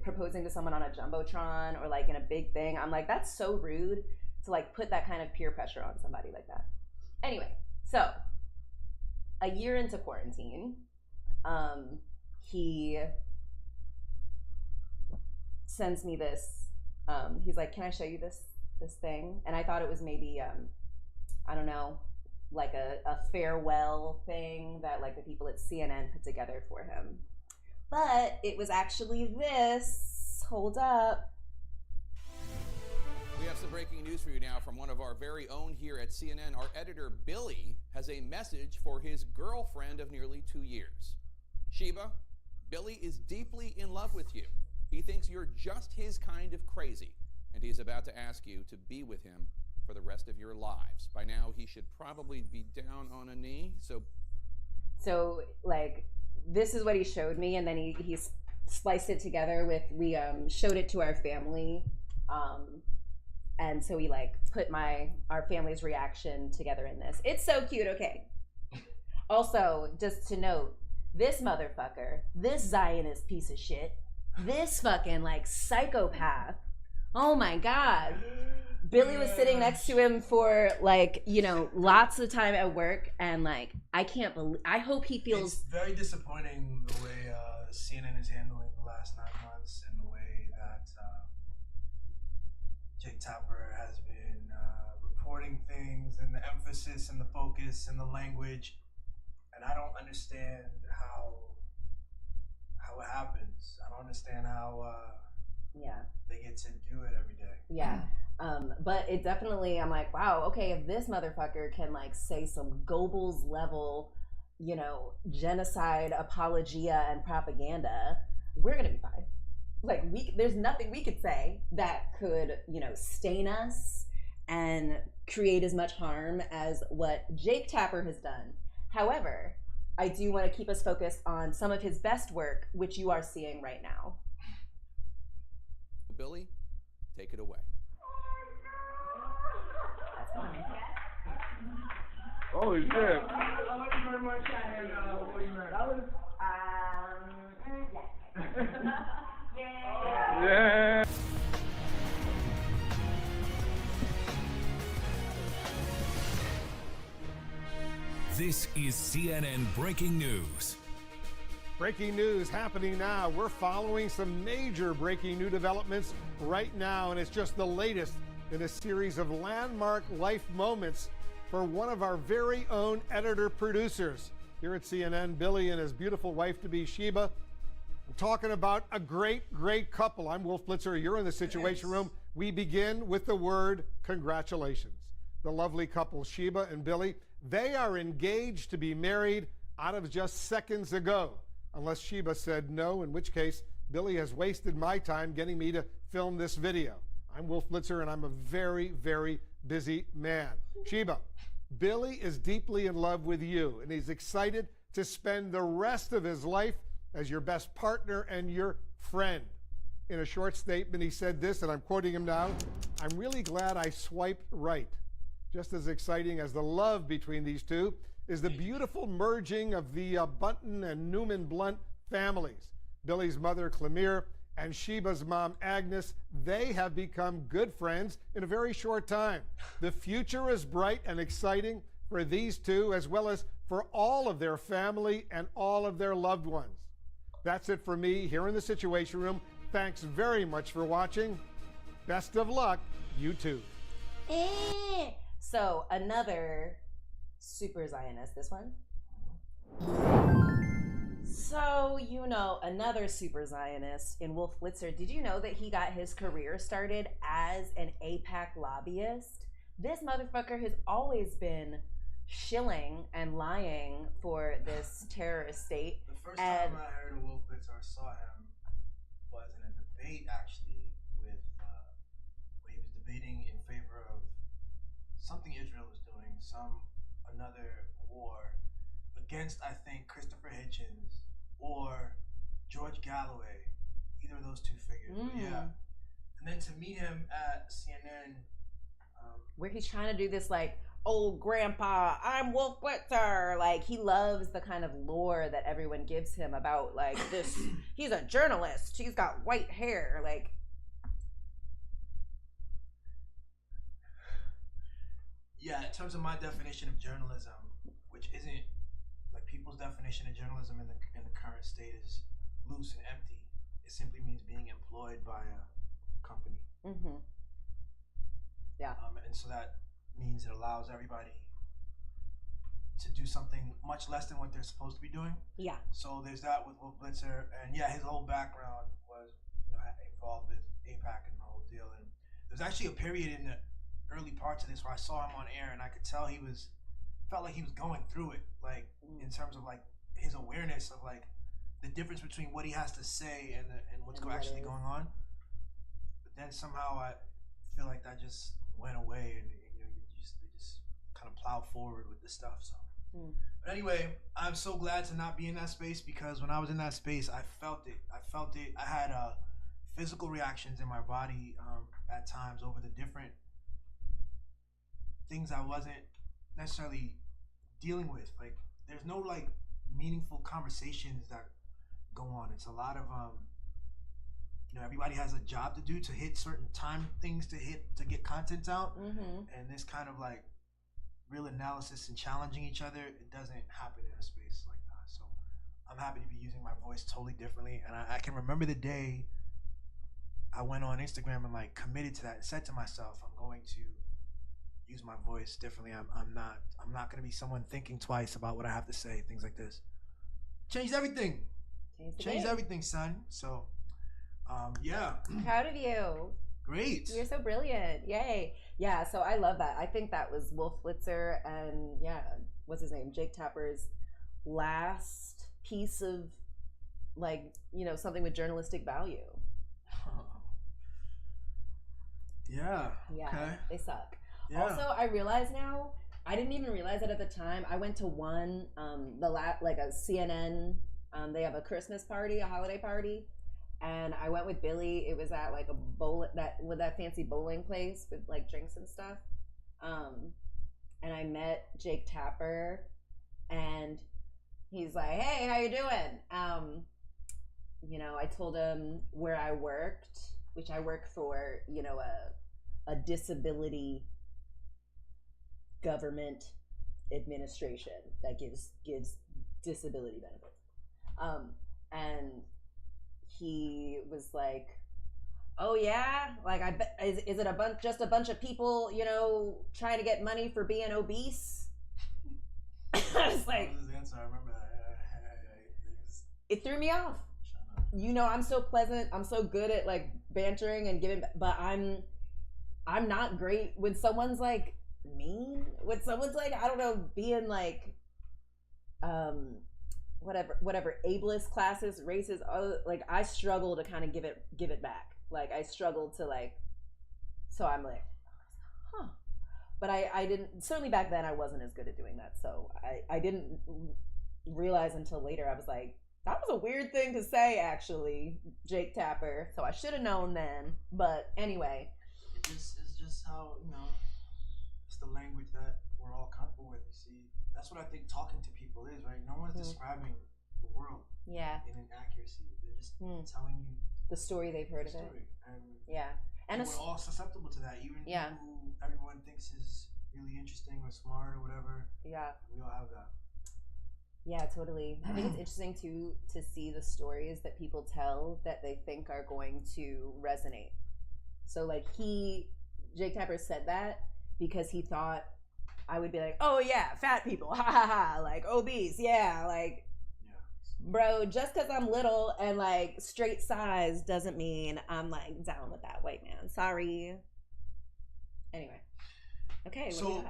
proposing to someone on a jumbotron or like in a big thing, I'm like, that's so rude to like put that kind of peer pressure on somebody like that. Anyway, so a year into quarantine, he sends me this. He's like, "Can I show you this thing?" And I thought it was maybe I don't know, like a farewell thing that like the people at CNN put together for him. But it was actually this. Hold up. We have some breaking news for you now from one of our very own here at CNN. Our editor, Billy, has a message for his girlfriend of nearly 2 years. Sheba, Billy is deeply in love with you. He thinks you're just his kind of crazy, and he's about to ask you to be with him for the rest of your lives. By now, he should probably be down on a knee, So, like, this is what he showed me, and then he spliced it together with, we showed it to our family, and so we like put our family's reaction together in this. It's so cute. Okay. Also, just to note, this motherfucker, this Zionist piece of shit, this fucking like psychopath, oh my God, Billy was sitting next to him for like, you know, lots of time at work, and like, I can't believe. I hope he feels. It's very disappointing the way CNN is handling the last 9 months, and the way that Jake Tapper has been reporting things, and the emphasis and the focus and the language, and I don't understand how it happens. I don't understand how they get to do it every day. Yeah. But it definitely, I'm like, wow, okay, if this motherfucker can like say some Goebbels level, you know, genocide, apologia, and propaganda, we're gonna be fine. Like, there's nothing we could say that could, you know, stain us and create as much harm as what Jake Tapper has done. However, I do want to keep us focused on some of his best work, which you are seeing right now. Billy, take it away. Holy shit. Yeah. This is CNN Breaking News. Breaking news happening now. We're following some major breaking new developments right now, and it's just the latest in a series of landmark life moments for one of our very own editor-producers here at CNN, Billy and his beautiful wife-to-be, Sheba. I'm talking about a great, great couple. I'm Wolf Blitzer. You're in the Situation Room. We begin with the word congratulations. The lovely couple, Sheba and Billy, they are engaged to be married out of just seconds ago. Unless Sheba said no, in which case Billy has wasted my time getting me to film this video. I'm Wolf Blitzer, and I'm a very, very busy man. Sheba, Billy is deeply in love with you, and he's excited to spend the rest of his life as your best partner and your friend. In a short statement, he said this, and I'm quoting him now, "I'm really glad I swiped right." Just as exciting as the love between these two is the beautiful merging of the Bunton and Newman Blunt families. Billy's mother, Clemire, and Sheba's mom, Agnes, they have become good friends in a very short time. The future is bright and exciting for these two, as well as for all of their family and all of their loved ones. That's it for me here in the Situation Room. Thanks very much for watching. Best of luck, you too. So another super Zionist, this one. So, you know, another super Zionist in Wolf Blitzer. Did you know that he got his career started as an AIPAC lobbyist? This motherfucker has always been shilling and lying for this terrorist state. The first time I heard of Wolf Blitzer, I saw him, was in a debate actually with, where he was debating in favor of something Israel was doing, another war against, I think, Christopher Hitchens or George Galloway, either of those two figures. Yeah. And then to meet him at CNN, where he's trying to do this like, old grandpa, I'm Wolf Blitzer. Like, he loves the kind of lore that everyone gives him about like this. He's a journalist. He's got white hair. Like, yeah, in terms of my definition of journalism, which isn't like people's definition of journalism in the current state is loose and empty. It simply means being employed by a company. Yeah. And so that means it allows everybody to do something much less than what they're supposed to be doing. Yeah. So there's that with Wolf Blitzer, and yeah, his whole background was, you know, involved with AIPAC and the whole deal. And there's actually a period in the early parts of this where I saw him on air, and I could tell felt like he was going through it, like in terms of like his awareness of like the difference between what he has to say and what's actually going on. But then somehow I feel like that just went away, and you know, they just kind of plowed forward with this stuff. So, but anyway, I'm so glad to not be in that space, because when I was in that space, I felt it. I had physical reactions in my body at times over the different things I wasn't necessarily dealing with. Like, there's no like meaningful conversations that go on. It's a lot of everybody has a job to do, to hit certain time things to hit to get content out, and this kind of like real analysis and challenging each other, it doesn't happen in a space like that. So I'm happy to be using my voice totally differently, and I can remember the day I went on Instagram and like committed to that and said to myself, I'm going to use my voice differently. I'm not going to be someone thinking twice about what I have to say, things like this. Changed everything. Changed everything, son. So yeah. Proud of you. Great. You're so brilliant. Yay. Yeah, so I love that. I think that was Wolf Blitzer and what's his name? Jake Tapper's last piece of like, something with journalistic value. Yeah. Yeah. Okay. They suck. Yeah. Also, I realize now, I didn't even realize it at the time. I went to one, like a CNN, they have a Christmas party, a holiday party. And I went with Billy. It was at like a that fancy bowling place with like drinks and stuff. And I met Jake Tapper, and he's like, "Hey, how you doing?" I told him where I worked, which I work for, a disability government administration that gives disability benefits. And he was like, "Oh yeah, like I bet is it just a bunch of people, trying to get money for being obese?" I was like, his answer, I remember that. It threw me off. I'm so pleasant. I'm so good at like bantering and giving, but I'm not great when someone's like mean. When someone's like, I don't know, being like, whatever ableist, classist, racist, like I struggle to kind of give it back. Like I struggle to like, so I'm like, but I didn't, certainly back then I wasn't as good at doing that. So I didn't realize until later. I was like, that was a weird thing to say, actually, Jake Tapper. So I should have known then. But anyway, it's just how, it's the language that we're all comfortable with. You see, that's what I think talking to people is, right? No one's describing the world in an accuracy. They're just telling you the story they've heard of it. And we're all susceptible to that, even people who everyone thinks is really interesting or smart or whatever. Yeah, we all have that. Yeah, totally. I think it's interesting too to see the stories that people tell that they think are going to resonate. So like Jake Tapper said that because he thought I would be like, "Oh yeah, fat people, ha ha ha," like obese, yeah, like, bro, just because I'm little and like straight size doesn't mean I'm like down with that white man. Sorry. Anyway, okay. So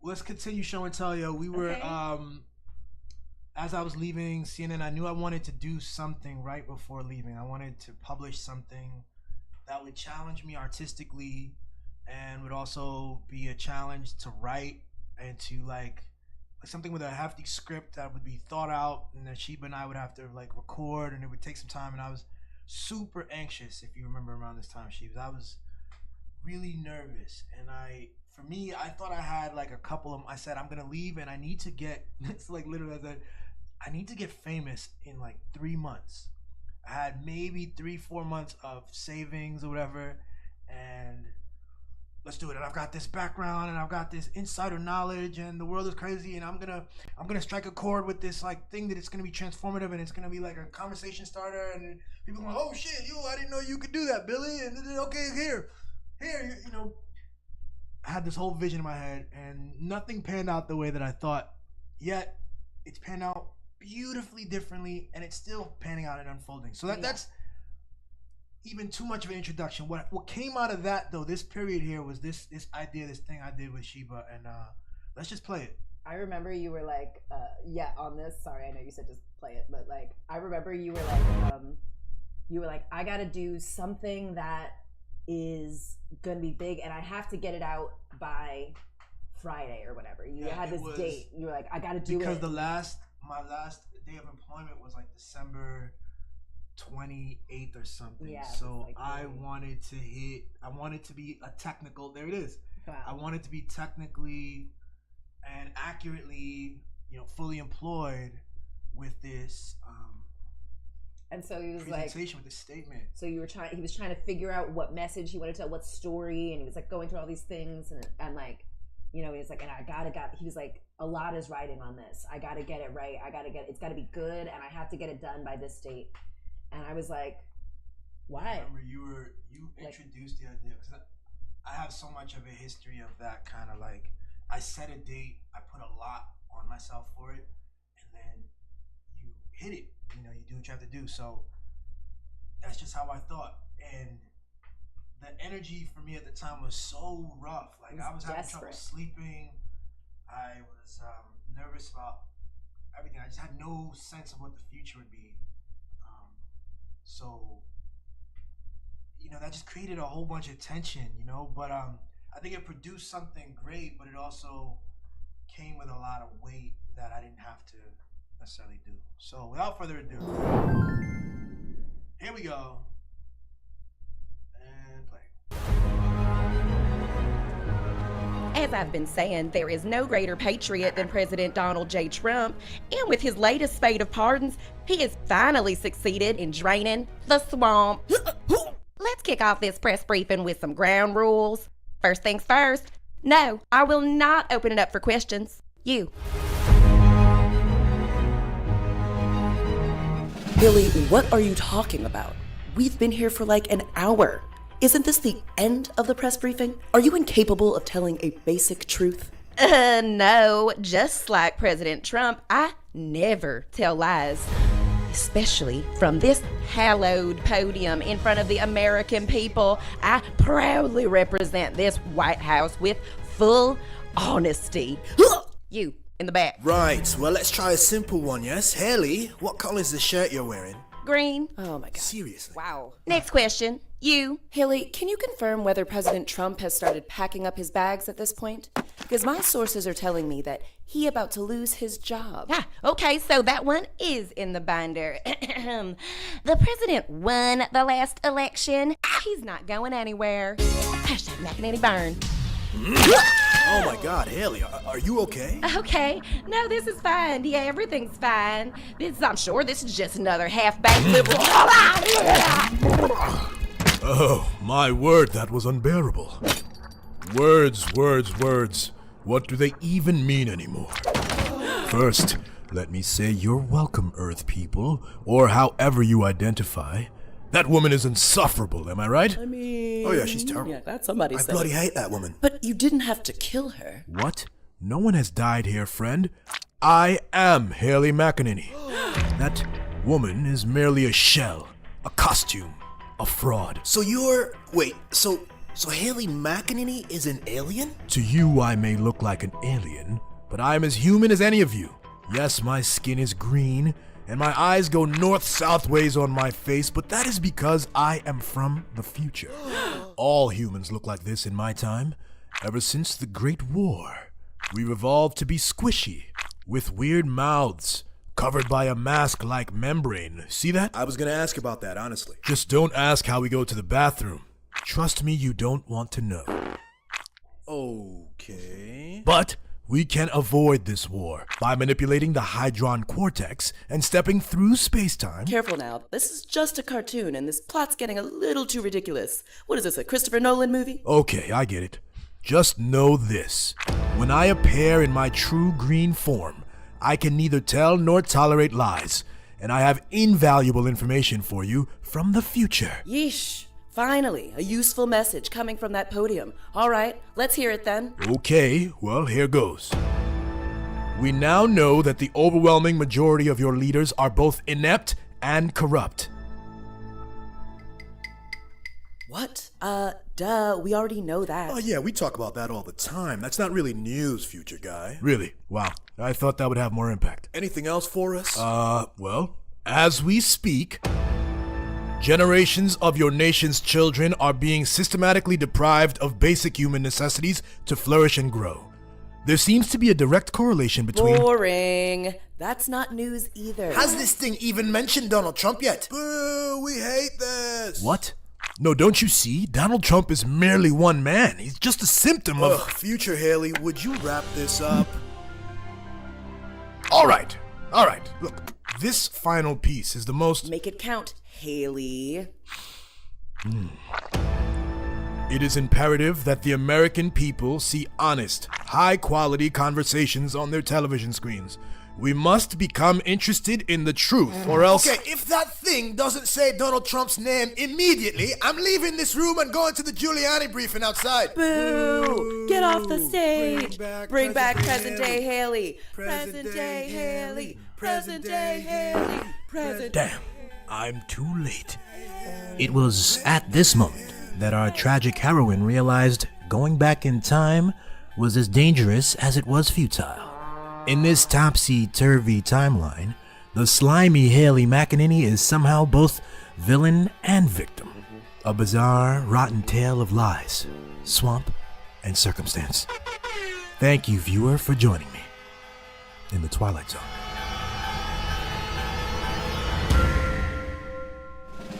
let's continue show and tell. We were as I was leaving CNN, I knew I wanted to do something right before leaving. I wanted to publish something that would challenge me artistically and would also be a challenge to write and to like something with a hefty script that would be thought out and that Sheba and I would have to like record, and it would take some time. And I was super anxious, if you remember around this time, Sheba. I was really nervous, and I thought I had like a couple of, I said, I'm gonna leave and I need to get, it's like literally I said, I need to get famous in like 3 months. I had maybe 3-4 months of savings or whatever, and let's do it. And I've got this background and I've got this insider knowledge and the world is crazy, and I'm gonna strike a chord with this like thing that it's gonna be transformative and it's gonna be like a conversation starter, and people are going, "Oh shit, I didn't know you could do that, Billy." And okay, here, I had this whole vision in my head, and nothing panned out the way that I thought. Yet it's panned out beautifully differently, and it's still panning out and unfolding. So that's even too much of an introduction. What came out of that though, this period here, was this idea, this thing I did with Sheba, and let's just play it. I remember you were like, on this. Sorry, I know you said just play it, but like I remember you were like, I gotta do something that is gonna be big, and I have to get it out by Friday or whatever. You had this date. You were like, I gotta do it because my last day of employment was like December 28th or something. Yeah, so like I wanted to be a technical. There it is. Wow. I wanted to be technically and accurately, fully employed with this. And so he was like, presentation with the statement. So he was trying to figure out what message he wanted to tell, what story, and he was like going through all these things, and like, you know, he was like, and he was like, a lot is riding on this. I gotta get it right. It's gotta be good, and I have to get it done by this date. And I was like, why? I remember you introduced the idea, because I have so much of a history of that kind of like, I set a date, I put a lot on myself for it, and then you hit it. You know, you do what you have to do. So that's just how I thought. And the energy for me at the time was so rough. Like, I was having trouble sleeping. I was nervous about everything. I just had no sense of what the future would be. So, you know, that just created a whole bunch of tension, you know. But I think it produced something great, but it also came with a lot of weight that I didn't have to necessarily do. So without further ado, here we go. And play. As I've been saying, there is no greater patriot than President Donald J. Trump, and with his latest spate of pardons, he has finally succeeded in draining the swamp. Let's kick off this press briefing with some ground rules. First things first, no, I will not open it up for questions. You. Billy, what are you talking about? We've been here for like an hour. Isn't this the end of the press briefing? Are you incapable of telling a basic truth? No, just like President Trump, I never tell lies. Especially from this hallowed podium in front of the American people. I proudly represent this White House with full honesty. You, in the back. Right, well, let's try a simple one, yes? Haley, what color is the shirt you're wearing? Green. Oh my god. Seriously? Wow. Next question. You. Haley, can you confirm whether President Trump has started packing up his bags at this point? Because my sources are telling me that he about to lose his job. Ah, okay, so that one is in the binder. The president won the last election. He's not going anywhere. Hashtag McEnany burn. Oh my god, Haley, are you okay? Okay, no, this is fine. Yeah, everything's fine. I'm sure this is just another half-baked liberal. Oh, my word, that was unbearable. Words. What do they even mean anymore? First, let me say you're welcome, Earth people, or however you identify. That woman is insufferable, am I right? I mean... Oh yeah, she's terrible. Yeah, that's somebody said. I bloody hate that woman. But you didn't have to kill her. What? No one has died here, friend. I am Haley McEnany. That woman is merely a shell, a costume, a fraud. So you're... Wait, so Haley McEnany is an alien? To you, I may look like an alien, but I am as human as any of you. Yes, my skin is green, and my eyes go north-south ways on my face, but that is because I am from the future. All humans look like this in my time. Ever since the Great War, we've evolved to be squishy, with weird mouths, covered by a mask-like membrane. See that? I was gonna ask about that, honestly. Just don't ask how we go to the bathroom. Trust me, you don't want to know. Okay. But we can avoid this war by manipulating the Hydron Cortex and stepping through space-time. Careful now. This is just a cartoon, and this plot's getting a little too ridiculous. What is this, a Christopher Nolan movie? Okay, I get it. Just know this. When I appear in my true green form, I can neither tell nor tolerate lies, and I have invaluable information for you from the future. Yeesh. Finally, a useful message coming from that podium. All right, let's hear it then. Okay, well, here goes. We now know that the overwhelming majority of your leaders are both inept and corrupt. What? Duh, we already know that. Oh yeah, we talk about that all the time. That's not really news, future guy. Really? Wow. I thought that would have more impact. Anything else for us? Well, as we speak, generations of your nation's children are being systematically deprived of basic human necessities to flourish and grow. There seems to be a direct correlation between... Boring. That's not news either. Has this thing even mentioned Donald Trump yet? Boo, we hate this. What? No, don't you see? Donald Trump is merely one man. He's just a symptom of... Future Haley, would you wrap this up? All right. Look, This final piece is the most... Make it count, Haley. It is imperative that the American people see honest, high-quality conversations on their television screens. We must become interested in the truth, or else... Okay, if that thing doesn't say Donald Trump's name immediately, I'm leaving this room and going to the Giuliani briefing outside. Boo! Get off the stage! Bring back President present-day Haley! Present-day Haley! Present-day Haley! Present. Damn, I'm too late. It was at this moment that our tragic heroine realized going back in time was as dangerous as it was futile. In this topsy-turvy timeline, the slimy Haley McEnany is somehow both villain and victim. A bizarre, rotten tale of lies, swamp, and circumstance. Thank you, viewer, for joining me in the Twilight Zone.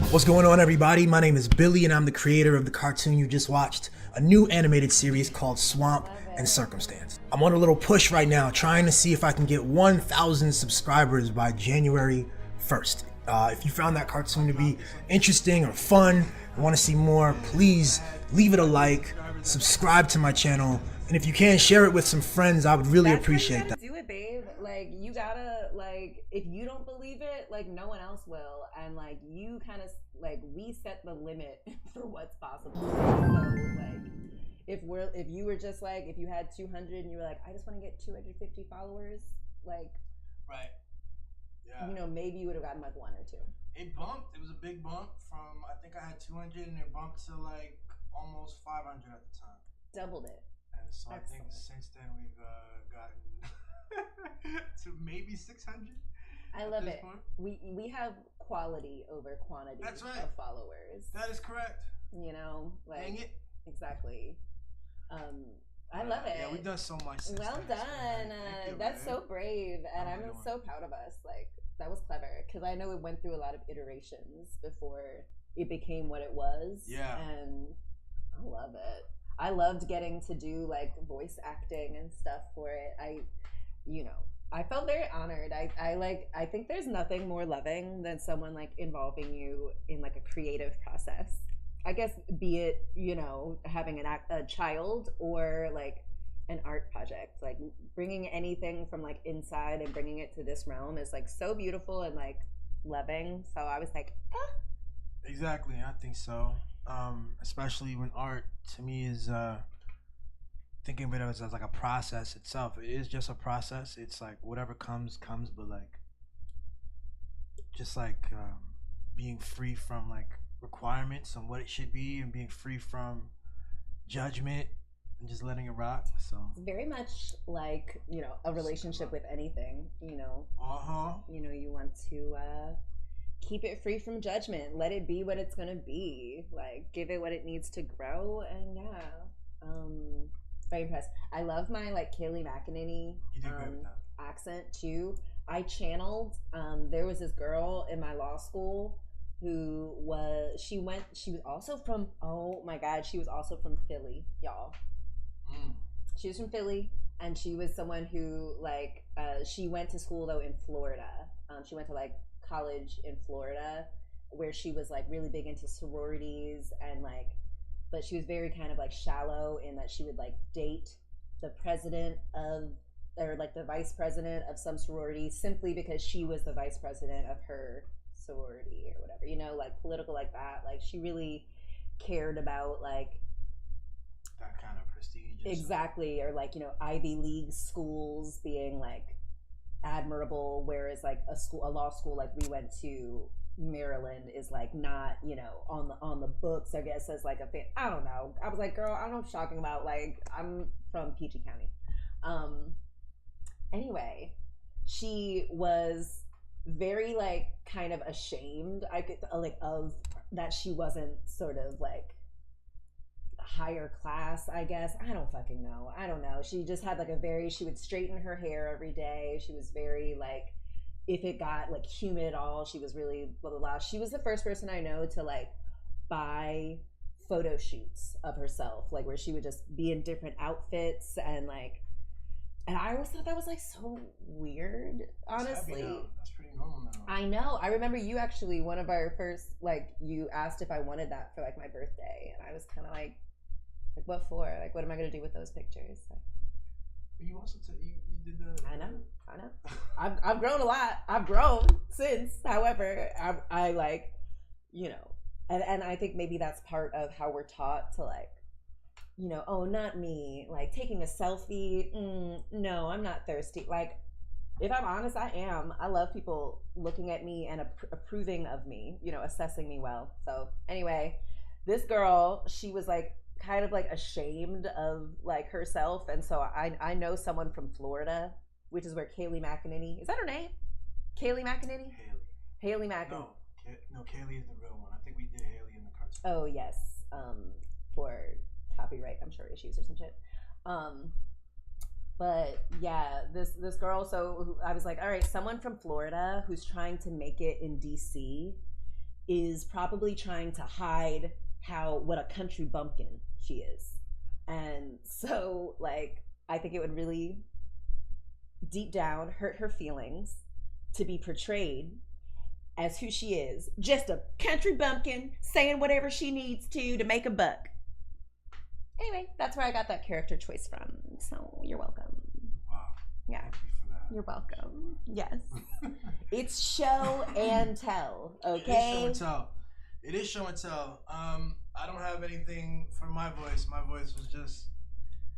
What's going on, everybody? My name is Billy, and I'm the creator of the cartoon you just watched, a new animated series called Swamp and Circumstance. I'm on a little push right now, trying to see if I can get 1,000 subscribers by January 1st. If you found that cartoon to be interesting or fun, and want to see more, please leave it a like, subscribe to my channel, and if you can, share it with some friends. I would really appreciate that. Do it, babe. Like, you gotta, like, if you don't believe it, like, no one else will. And, like, you kind of, like, we set the limit for what's possible. So, like, if you were just, like, if you had 200 and you were like, I just want to get 250 followers, like, Right. Yeah. you know, maybe you would have gotten, like, 1 or 2. It bumped. It was a big bump from, I think I had 200 and it bumped to, like, almost 500 at the time. Doubled it. And so Excellent. I think since then we've gotten to maybe 600. I love it. We have quality over quantity. That's right. Of followers. That is correct. You know, like, Dang it. Exactly. I love it. Yeah, we've done so much. Since Well then. done. Thank you, That's man. so brave, and I'm so proud of us. Like, that was clever, because I know it went through a lot of iterations before it became what it was. Yeah. And I love it. I loved getting to do, like, voice acting and stuff for it. I felt very honored. I think there's nothing more loving than someone, like, involving you in, like, a creative process. I guess, be it, you know, having a child or, like, an art project. Like, bringing anything from, like, inside and bringing it to this realm is, like, so beautiful and, like, loving. So I was like, Exactly, I think so. Especially when art, to me, is thinking of it as like a process itself. It is just a process. It's like whatever comes, but like just like being free from like requirements on what it should be, and being free from judgment, and just letting it rock. So very much like, you know, a relationship with anything, you know. You know, you want to keep it free from judgment. Let it be what it's gonna be. Like, give it what it needs to grow, and very impressed. I love my, like, Kaylee McEnany accent too. I channeled. There was this girl in my law school who was. She was also from. Oh my God, she was also from Philly, y'all. She was from Philly, and she was someone who, like, she went to school though in Florida. She went to, like, college in Florida, where she was, like, really big into sororities, and, like, but she was very kind of, like, shallow in that she would, like, date the president of, or, like, the vice president of some sorority simply because she was the vice president of her sorority or whatever, you know, like, political like that. Like, she really cared about, like, that kind of prestige. Exactly. Or, like, you know, Ivy League schools being, like, admirable, whereas, like, a law school like we went to, Maryland, is, like, not, you know, on the books, I guess, as, like, I don't know. I was like, girl, I don't know what you're talking about. Like, I'm from PG County. Anyway, she was very, like, kind of ashamed, of that she wasn't sort of, like, higher class, I guess. I don't fucking know. I don't know. She just had, like, she would straighten her hair every day. She was very, like, if it got, like, humid at all, she was really blah, blah, blah. She was the first person I know to, like, buy photo shoots of herself, like, where she would just be in different outfits and, like, And I always thought that was like so weird, honestly. That's pretty normal now. I know. I remember you actually, one of our first, like, you asked if I wanted that for like my birthday. And I was kind of like, what for? Like, what am I going to do with those pictures? Like, you also you did the... I know. I've grown a lot. I've grown since. However, I like, you know, and I think maybe that's part of how we're taught to like, you know, oh, not me. Like taking a selfie. No, I'm not thirsty. Like, if I'm honest, I am. I love people looking at me and approving of me, you know, assessing me well. So anyway, this girl, she was like kind of like ashamed of like herself. And so I know someone from Florida, which is where Kaylee McEnany, is that her name? Kaylee McEnany? Haley McEnany. No, Kaylee is the real one. I think we did Haley in the cartoon. Oh yes, for copyright, I'm sure, issues or some shit. But yeah, this girl. So I was like, all right, someone from Florida who's trying to make it in DC is probably trying to hide what a country bumpkin she is, and so like I think it would really deep down hurt her feelings to be portrayed as who she is, just a country bumpkin saying whatever she needs to make a buck. Anyway, that's where I got that character choice from. So you're welcome. Wow. Yeah. Thank you for that. You're welcome. Yes. It's show and tell, okay? It is show and tell. It is show and tell. I don't have anything for my voice. My voice was just...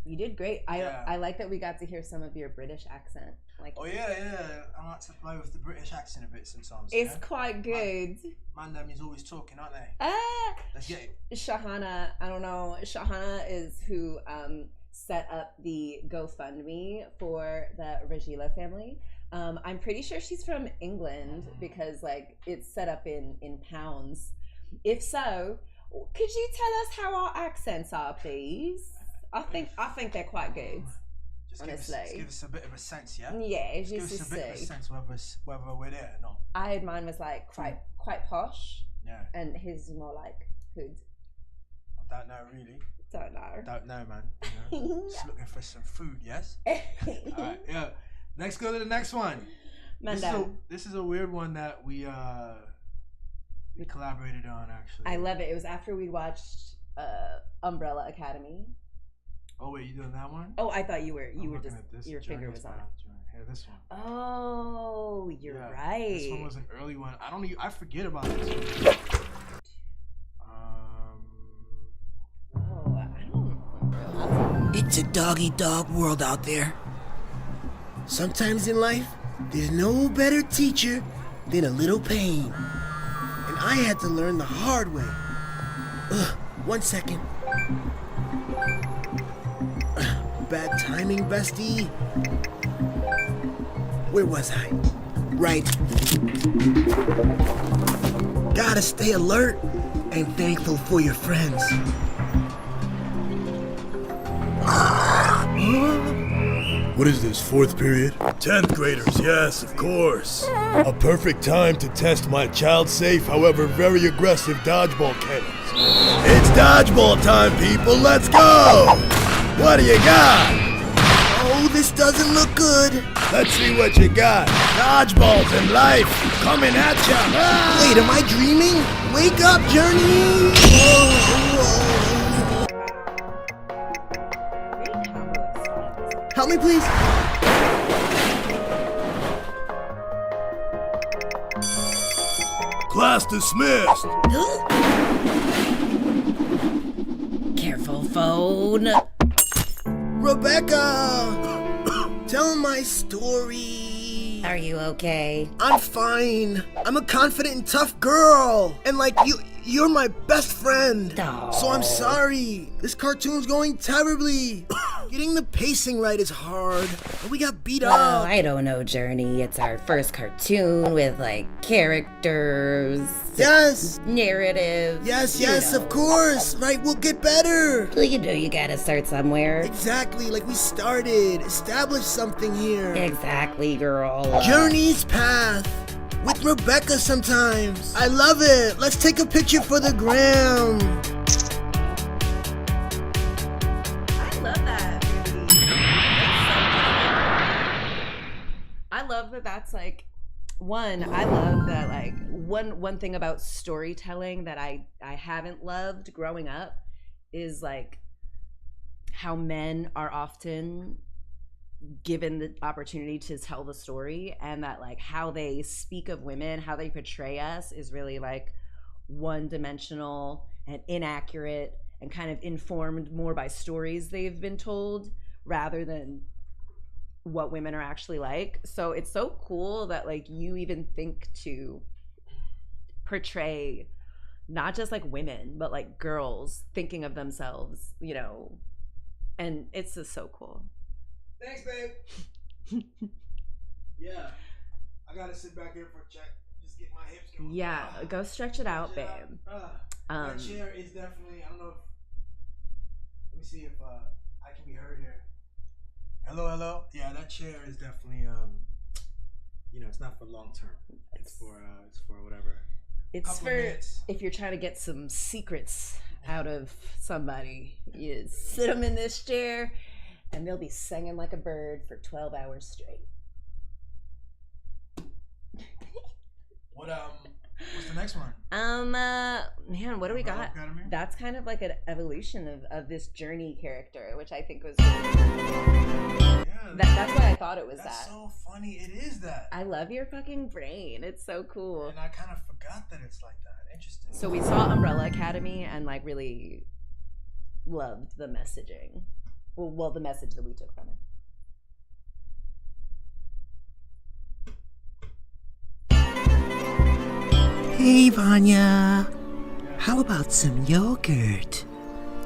You did great. I like that we got to hear some of your British accent. Like, oh yeah. I like to play with the British accent a bit sometimes. It's quite good. Man, them is always talking, aren't they? Let's get it. Shahana, I don't know. Shahana is who set up the GoFundMe for the Rajila family. I'm pretty sure she's from England because like it's set up in pounds. If so, could you tell us how our accents are, please? I think they're quite good. Just give us a bit of a sense, yeah? Yeah, just give us a bit of a sense whether we're there or not. I had mine was like quite posh. Yeah. And his more like hood. I don't know really. Don't know, man. You know, just looking for some food, yes? Alright, yeah. Let's go to the next one. This is a weird one that we collaborated on actually. I love it. It was after we watched Umbrella Academy. Oh wait, you doing that one? Oh, I thought you were just this. your finger was on it. Here, this one. Oh, you're right. This one was an early one. I forget about this one. It's a dog-eat-dog world out there. Sometimes in life, there's no better teacher than a little pain. And I had to learn the hard way. 1 second. Bad timing, bestie. Where was I? Right. Gotta stay alert and thankful for your friends. What is this, 4th period? 10th graders, yes, of course. A perfect time to test my child-safe, however very aggressive dodgeball cannons. It's dodgeball time, people, let's go! What do you got? Oh, this doesn't look good. Let's see what you got. Dodgeballs in life, coming at ya. Ah! Wait, am I dreaming? Wake up, Journey! Help me, please. Class dismissed. Careful, phone. Rebecca! Tell my story. Are you okay? I'm fine. I'm a confident and tough girl. And like you're my best friend. Oh. So I'm sorry. This cartoon's going terribly. Getting the pacing right is hard. We got beat up. Oh, I don't know, Journey. It's our first cartoon with, like, characters. Yes. Narratives. Yes, of course. Right, we'll get better. Well, you know you gotta start somewhere. Exactly, like we started. Establish something here. Exactly, girl. Journey's Path. With Rebecca sometimes. I love it. Let's take a picture for the gram. I love that movie. like, one, I love that, like, one thing about storytelling that I haven't loved growing up is like how men are often given the opportunity to tell the story, and that like how they speak of women, how they portray us is really like one-dimensional and inaccurate and kind of informed more by stories they've been told rather than what women are actually like. So it's so cool that like you even think to portray not just like women but like girls thinking of themselves, you know, and it's just so cool. Thanks, babe. Yeah, I gotta sit back here for a check. Just get my hips going. Yeah, go stretch it out, babe. That chair is definitely, I don't know if, let me see if I can be heard here. Hello. Yeah, that chair is definitely, you know, it's not for long term. It's for whatever. It's for minutes. If you're trying to get some secrets out of somebody, you sit them in this chair and they'll be singing like a bird for 12 hours straight. What's the next one? Man, what do we got? Academy? That's kind of like an evolution of this Journey character, which I think was that's why I thought it was that's so funny. It is that. I love your fucking brain. It's so cool. And I kind of forgot that it's like that. Interesting. So we saw Umbrella Academy and like really loved the messaging. Well, the message that we took from it. Hey, Vanya. How about some yogurt?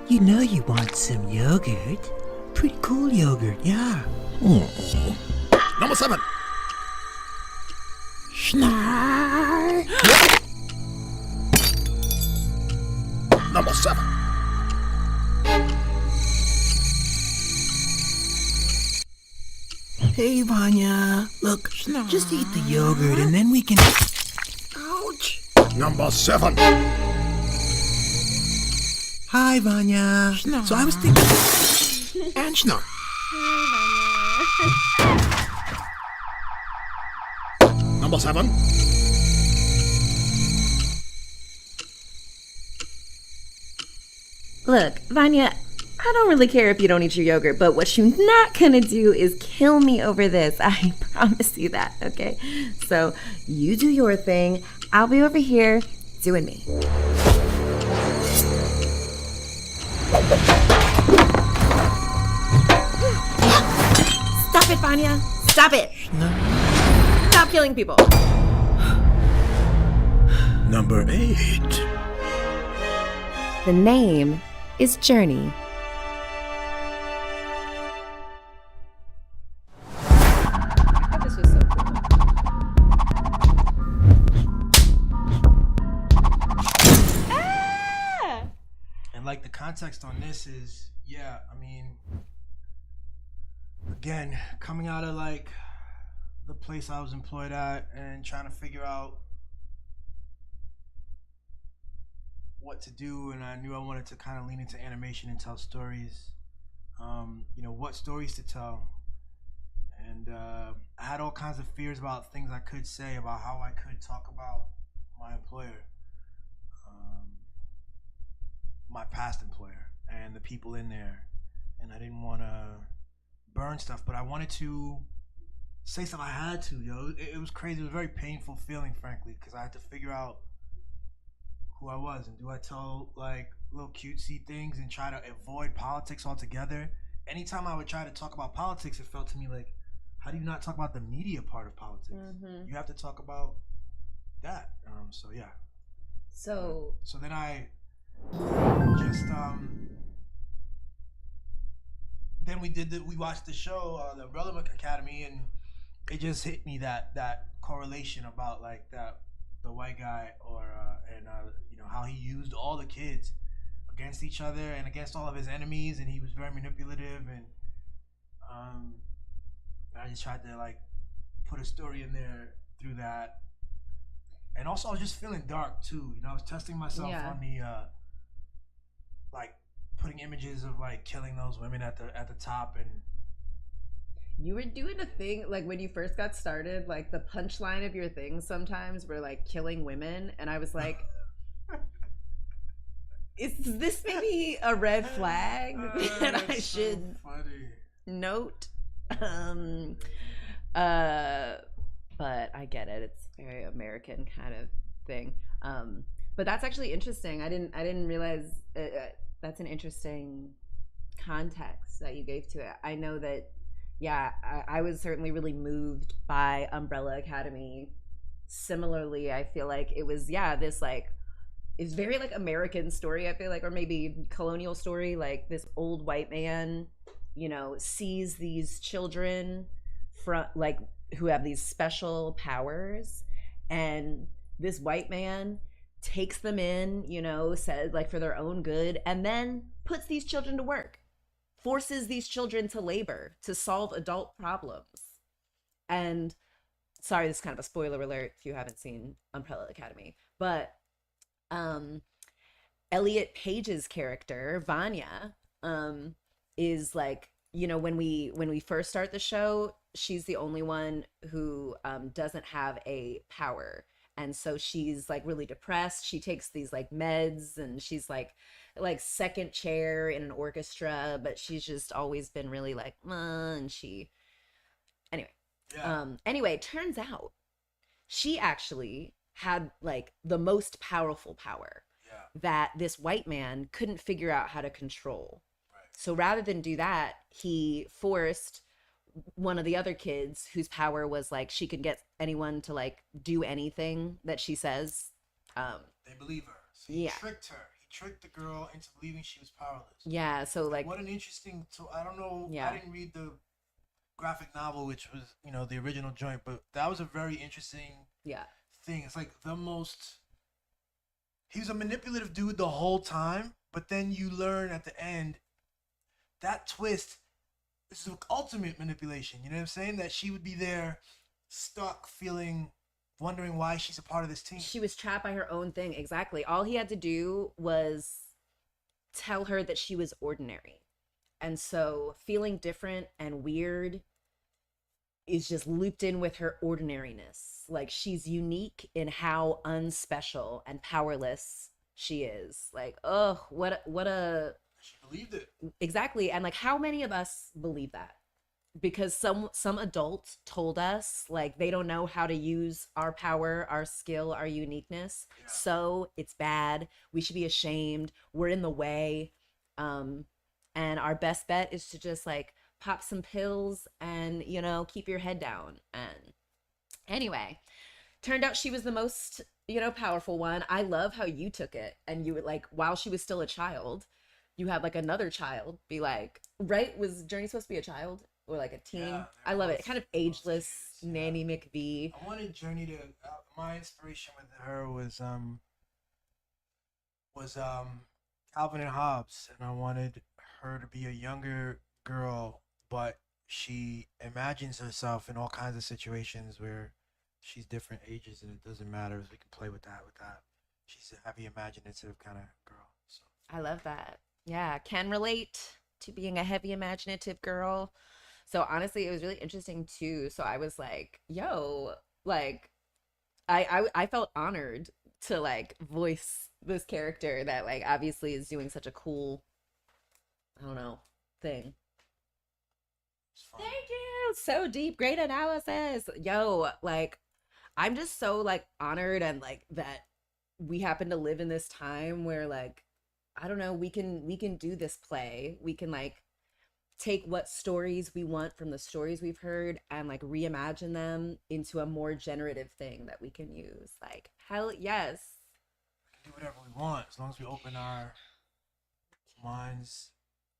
You know you want some yogurt. Pretty cool yogurt, yeah. Number 7. Schnarr. Number 7. Hey, Vanya. Look, just eat the yogurt and then we can... Ouch. Number 7. Hi, Vanya. So I was thinking... And Schnarr. Number 7. Look, Vanya, I don't really care if you don't eat your yogurt, but what you're not gonna do is kill me over this. I promise you that, okay? So you do your thing. I'll be over here doing me. Stop it, Vanya. Stop it. Stop killing people. Number 8. The name is Journey. I thought this was so cool. And like the context on this is, yeah, I mean, again, coming out of like the place I was employed at and trying to figure out what to do, and I knew I wanted to kind of lean into animation and tell stories, you know, what stories to tell. And I had all kinds of fears about things I could say, about how I could talk about my employer, my past employer, and the people in there. And I didn't want to burn stuff, but I wanted to say something. I had to, yo. It was crazy. It was a very painful feeling, frankly, because I had to figure out who I was, and do I tell like little cutesy things and try to avoid politics altogether. Anytime I would try to talk about politics, it felt to me like, how do you not talk about the media part of politics? Mm-hmm. You have to talk about that. So yeah. So then I just then we watched the show, the Umbrella Academy, and it just hit me that correlation about like that the white guy and you know, how he used all the kids against each other and against all of his enemies, and he was very manipulative, and I just tried to like put a story in there through that. And also I was just feeling dark too, you know. I was testing myself on the like putting images of like killing those women at the top, and You were doing a thing like when you first got started, like the punchline of your things sometimes were like killing women, and I was like, is this maybe a red flag that I should note? But I get it. It's a very American kind of thing. But that's actually interesting. I didn't realize that's an interesting context that you gave to it. I know that, yeah, I was certainly really moved by Umbrella Academy. Similarly, I feel like it was, yeah, this like, it's very like American story, I feel like, or maybe colonial story. Like this old white man, you know, sees these children from like who have these special powers, and this white man takes them in, you know, said like for their own good, and then puts these children to work, forces these children to labor to solve adult problems. And sorry, this is kind of a spoiler alert if you haven't seen Umbrella Academy, but Elliot Page's character Vanya is like, you know, when we first start the show, she's the only one who doesn't have a power, and so she's like really depressed. She takes these like meds, and she's like second chair in an orchestra, but she's just always been really like and she anyway, it turns out she actually had like the most powerful power that this white man couldn't figure out how to control. So rather than do that, he forced one of the other kids whose power was like she could get anyone to like do anything that she says. They believe her. So he tricked her. He tricked the girl into believing she was powerless. Yeah, so like what an interesting I don't know, yeah. I didn't read the graphic novel, which was, you know, the original joint, but that was a very interesting thing. It's like the most, he was a manipulative dude the whole time, but then you learn at the end that twist is the ultimate manipulation. You know what I'm saying? That she would be there stuck feeling, wondering why she's a part of this team. She was trapped by her own thing. Exactly. All he had to do was tell her that she was ordinary. And so feeling different and weird is just looped in with her ordinariness. Like she's unique in how unspecial and powerless she is. Like, oh, what a she believed it. Exactly. And like, how many of us believe that? Because some adult told us like they don't know how to use our power, our skill, our uniqueness. Yeah. So it's bad. We should be ashamed. We're in the way. And our best bet is to just like pop some pills and, you know, keep your head down. And anyway, turned out she was the most, you know, powerful one. I love how you took it, and you were like, while she was still a child, you had like another child be like, right? Was Journey supposed to be a child or like a teen? Yeah, I love it. Kind of ageless Nanny McVie. I wanted Journey to. My inspiration with her was Calvin and Hobbes, and I wanted her to be a younger girl, but she imagines herself in all kinds of situations where she's different ages, and it doesn't matter. We can play with that. She's a heavy imaginative kind of girl. So I love that. Yeah, can relate to being a heavy imaginative girl. So honestly, it was really interesting too. So I was like, yo, like I felt honored to like voice this character that like obviously is doing such a cool, I don't know, thing. Thank you. So deep. Great analysis. Yo, like I'm just so like honored, and like that we happen to live in this time where like, I don't know, we can do this play. We can like take what stories we want from the stories we've heard and like reimagine them into a more generative thing that we can use. Like, hell yes. We can do whatever we want as long as we open our minds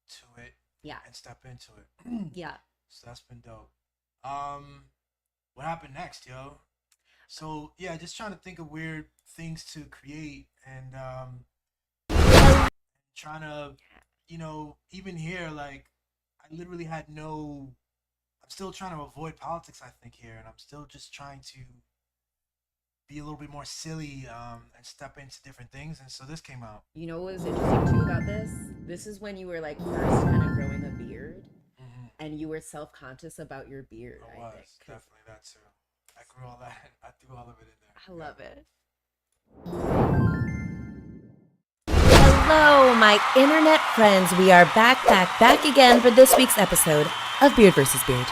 to it. Yeah. And step into it. Yeah. So that's been dope. What happened next, yo? So yeah, just trying to think of weird things to create, and trying to, you know, even here, like I literally had I'm still trying to avoid politics, I think, here, and I'm still just trying to be a little bit more silly and step into different things, and so this came out. You know what was interesting too about this? This is when you were like first kind of growing a beard. and you were self-conscious about your beard. I was definitely that too. I grew all that. I threw all of it in there. I love it. Hello, my internet friends. We are back again for this week's episode of Beard vs. Beard.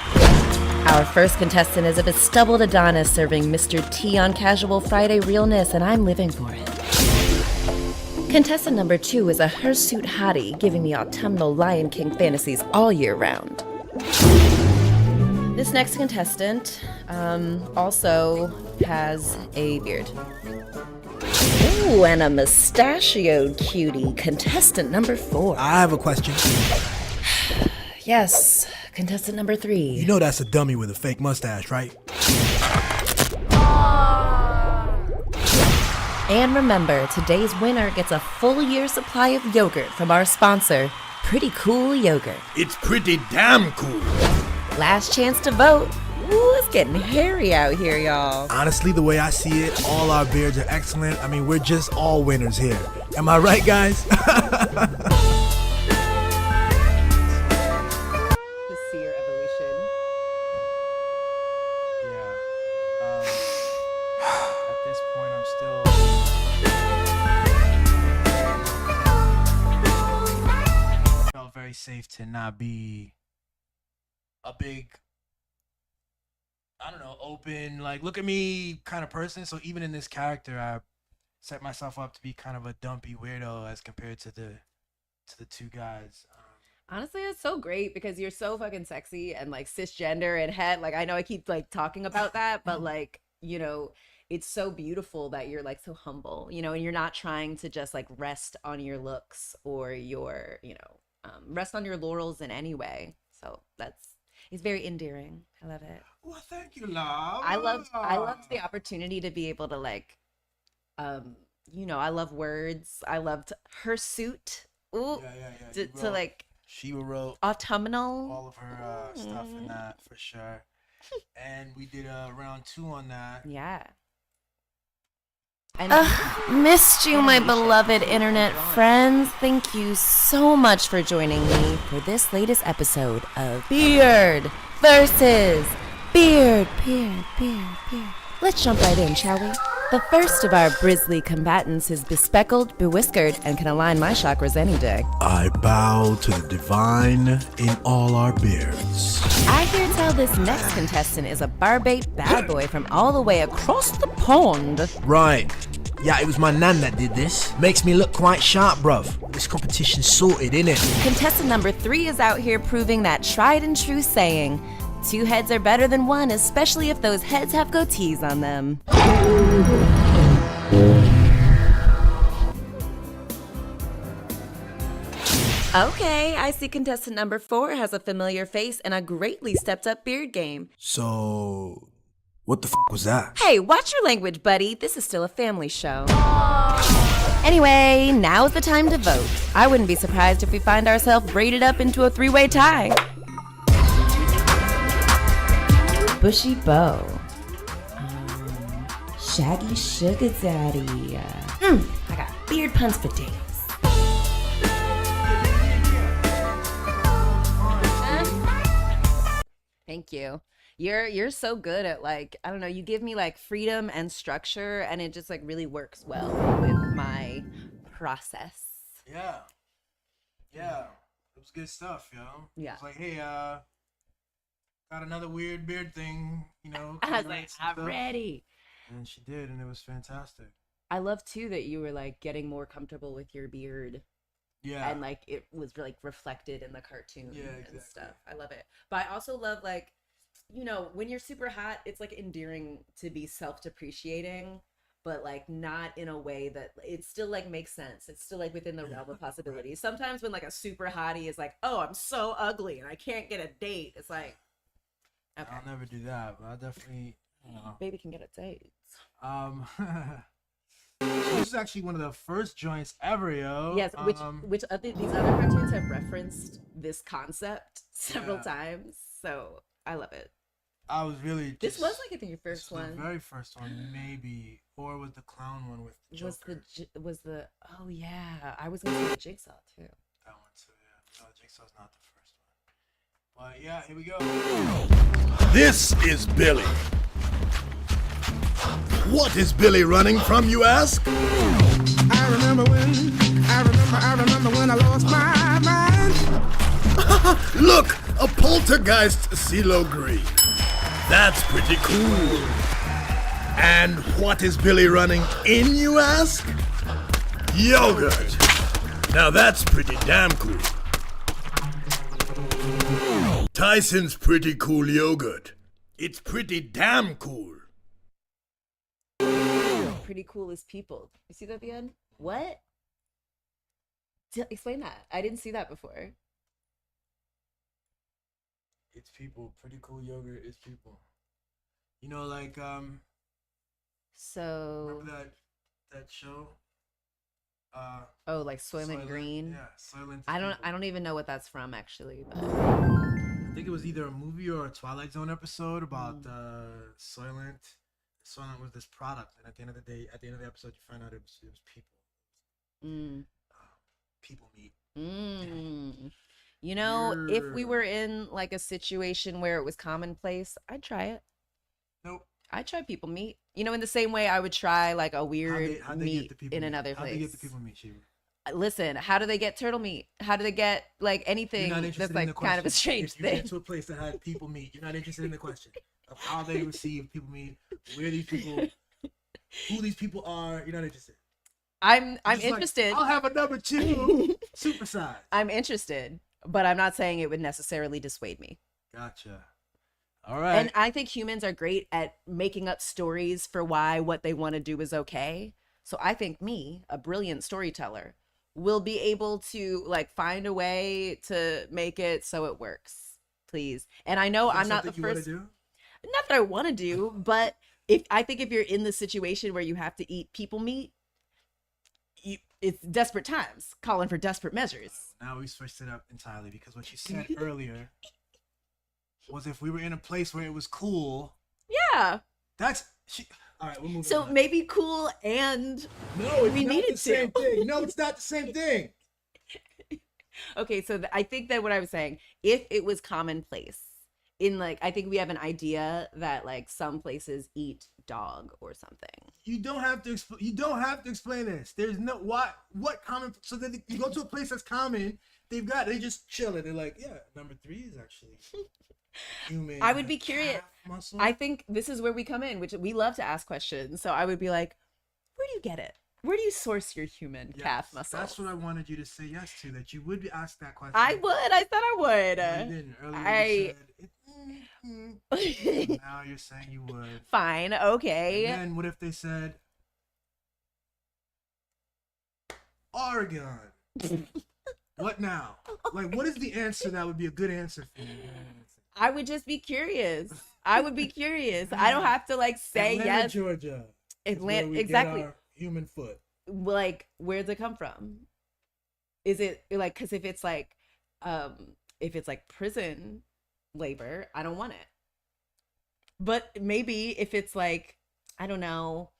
Our first contestant is a bestubbled Adonis serving Mr. T on Casual Friday realness, and I'm living for it. Contestant number 2 is a hirsute hottie giving me autumnal Lion King fantasies all year round. This next contestant also has a beard. Ooh, and a mustachioed cutie. Contestant number 4. I have a question. Yes, contestant number 3. You know that's a dummy with a fake mustache, right? And remember, today's winner gets a full year supply of yogurt from our sponsor, Pretty Cool Yogurt. It's pretty damn cool. Last chance to vote. Ooh, it's getting hairy out here, y'all. Honestly, the way I see it, all our beards are excellent. I mean, we're just all winners here. Am I right, guys? The seer evolution. Yeah. At this point, I'm still. Felt very safe to not be a big, I don't know, open, like, look at me kind of person. So even in this character, I set myself up to be kind of a dumpy weirdo as compared to the two guys. Honestly, it's so great because you're so fucking sexy and like cisgender and het. Like, I know I keep like talking about that, but like, you know, it's so beautiful that you're like so humble, you know, and you're not trying to just like rest on your looks or your, you know, rest on your laurels in any way. So it's very endearing. I love it. Well, thank you, love. I loved the opportunity to be able to like, you know, I love words. I loved hirsute. Ooh, Yeah. to like. Sheba wrote autumnal. all of her stuff in that for sure. And we did round 2 on that. Yeah. Missed you, my beloved internet friends. Thank you so much for joining me for this latest episode of Beard versus Beard. Let's jump right in, shall we? The first of our brizzly combatants is bespeckled, bewhiskered, and can align my chakras any day. I bow to the divine in all our beards. I hear tell this next contestant is a barbate bad boy from all the way across the pond. Right. Yeah, it was my nan that did this. Makes me look quite sharp, bruv. This competition's sorted, innit? Contestant number 3 is out here proving that tried and true saying, 2 heads are better than 1, especially if those heads have goatees on them. Okay, I see contestant number 4 has a familiar face and a greatly stepped up beard game. So, what the fuck was that? Hey, watch your language, buddy. This is still a family show. Anyway, now's the time to vote. I wouldn't be surprised if we find ourselves braided up into a 3-way tie. Bushy bow. Shaggy sugar daddy. I got beard puns for days. Thank you. You're so good at like, I don't know, you give me like freedom and structure and it just like really works well with my process. Yeah. It was good stuff, yo. Yeah. It's like, hey, got another weird beard thing, you know. I was like, I'm ready. And she did, and it was fantastic. I love too that you were like getting more comfortable with your beard. Yeah. And like it was like reflected in the cartoon and stuff. I love it. But I also love like, you know, when you're super hot, it's like endearing to be self-depreciating, but like not in a way that it still like makes sense. It's still like within the realm of possibilities. Sometimes when like a super hottie is like, oh, I'm so ugly and I can't get a date. It's like, okay. I'll never do that, but I definitely, you know. Baby can get a date. This is actually one of the first joints ever, yo. Yes, which these other cartoons have referenced this concept several times, so I love it. I was really. This was like I think your first one. one. The very first one, maybe, or was the clown one with Joker. Was the oh yeah, I was gonna say the Jigsaw too. That one too, yeah. No, Jigsaw's not the first But yeah, here we go. This is Billy. What is Billy running from, you ask? I remember when I lost my mind. Look, a poltergeist CeeLo Green. That's pretty cool. And what is Billy running in, you ask? Yogurt. Now that's pretty damn cool. Tyson's pretty cool yogurt. It's pretty damn cool. Pretty cool as people. You see that at the end? What? Explain that. I didn't see that before. It's people. Pretty cool yogurt is people. You know, like So. remember that show? Oh, like Soylent Green. Yeah, Soylent. I don't even know what that's from actually. But I think it was either a movie or a Twilight Zone episode about Soylent. Soylent was this product, and at the end of the day, at the end of the episode, you find out it was people. People meat. You know, if we were in like a situation where it was commonplace, I'd try it. Nope. I'd try people meat. You know, in the same way I would try like a weird How'd they meat get the people in meat? another How'd place. they get the people meat, Sheba? Listen, how do they get turtle meat? How do they get like anything that's like kind of a strange if you get thing? to a place that had people meat, you're not interested in the question of how they receive people meat, where these people, who these people are. You're not interested. I'm Just interested. Like, I'll have a number 2, supersize. I'm interested, but I'm not saying it would necessarily dissuade me. Gotcha. All right. And I think humans are great at making up stories for why what they want to do is okay. So I think me, a brilliant storyteller, will be able to like find a way to make it so it works. Please. And I know I'm not the first. Not that I want to do, but if you're in the situation where you have to eat people meat, it's desperate times calling for desperate measures. Now we switched it up entirely because what you said earlier was if we were in a place where it was cool. Yeah. All right, we'll move So on. maybe cool and no, it's we not needed the same to. thing. No, it's not the same thing. Okay, so I think that what I was saying, if it was commonplace, in like, I think we have an idea that like some places eat dog or something. You don't have to. You don't have to explain this. There's no what common. So that you go to a place that's common, they just chilling. They're like, yeah, number 3 is actually human. I would be curious. Muscle. I think this is where we come in, which we love to ask questions. So I would be like, where do you get it? Where do you source your human calf muscle? That's what I wanted you to say yes to. That you would ask that question. I would. I said I would. No, you didn't. Earlier you said, now you're saying you would. Fine. Okay. And then what if they said Oregon? What now? Like, what is the answer that would be a good answer for you? I would just be curious. I would be curious. I don't have to like say Atlanta, yes. Georgia. Atlanta, We exactly. Get our human foot. Like, where does it come from? Is it like, because if it's like prison labor, I don't want it. But maybe if it's like, I don't know,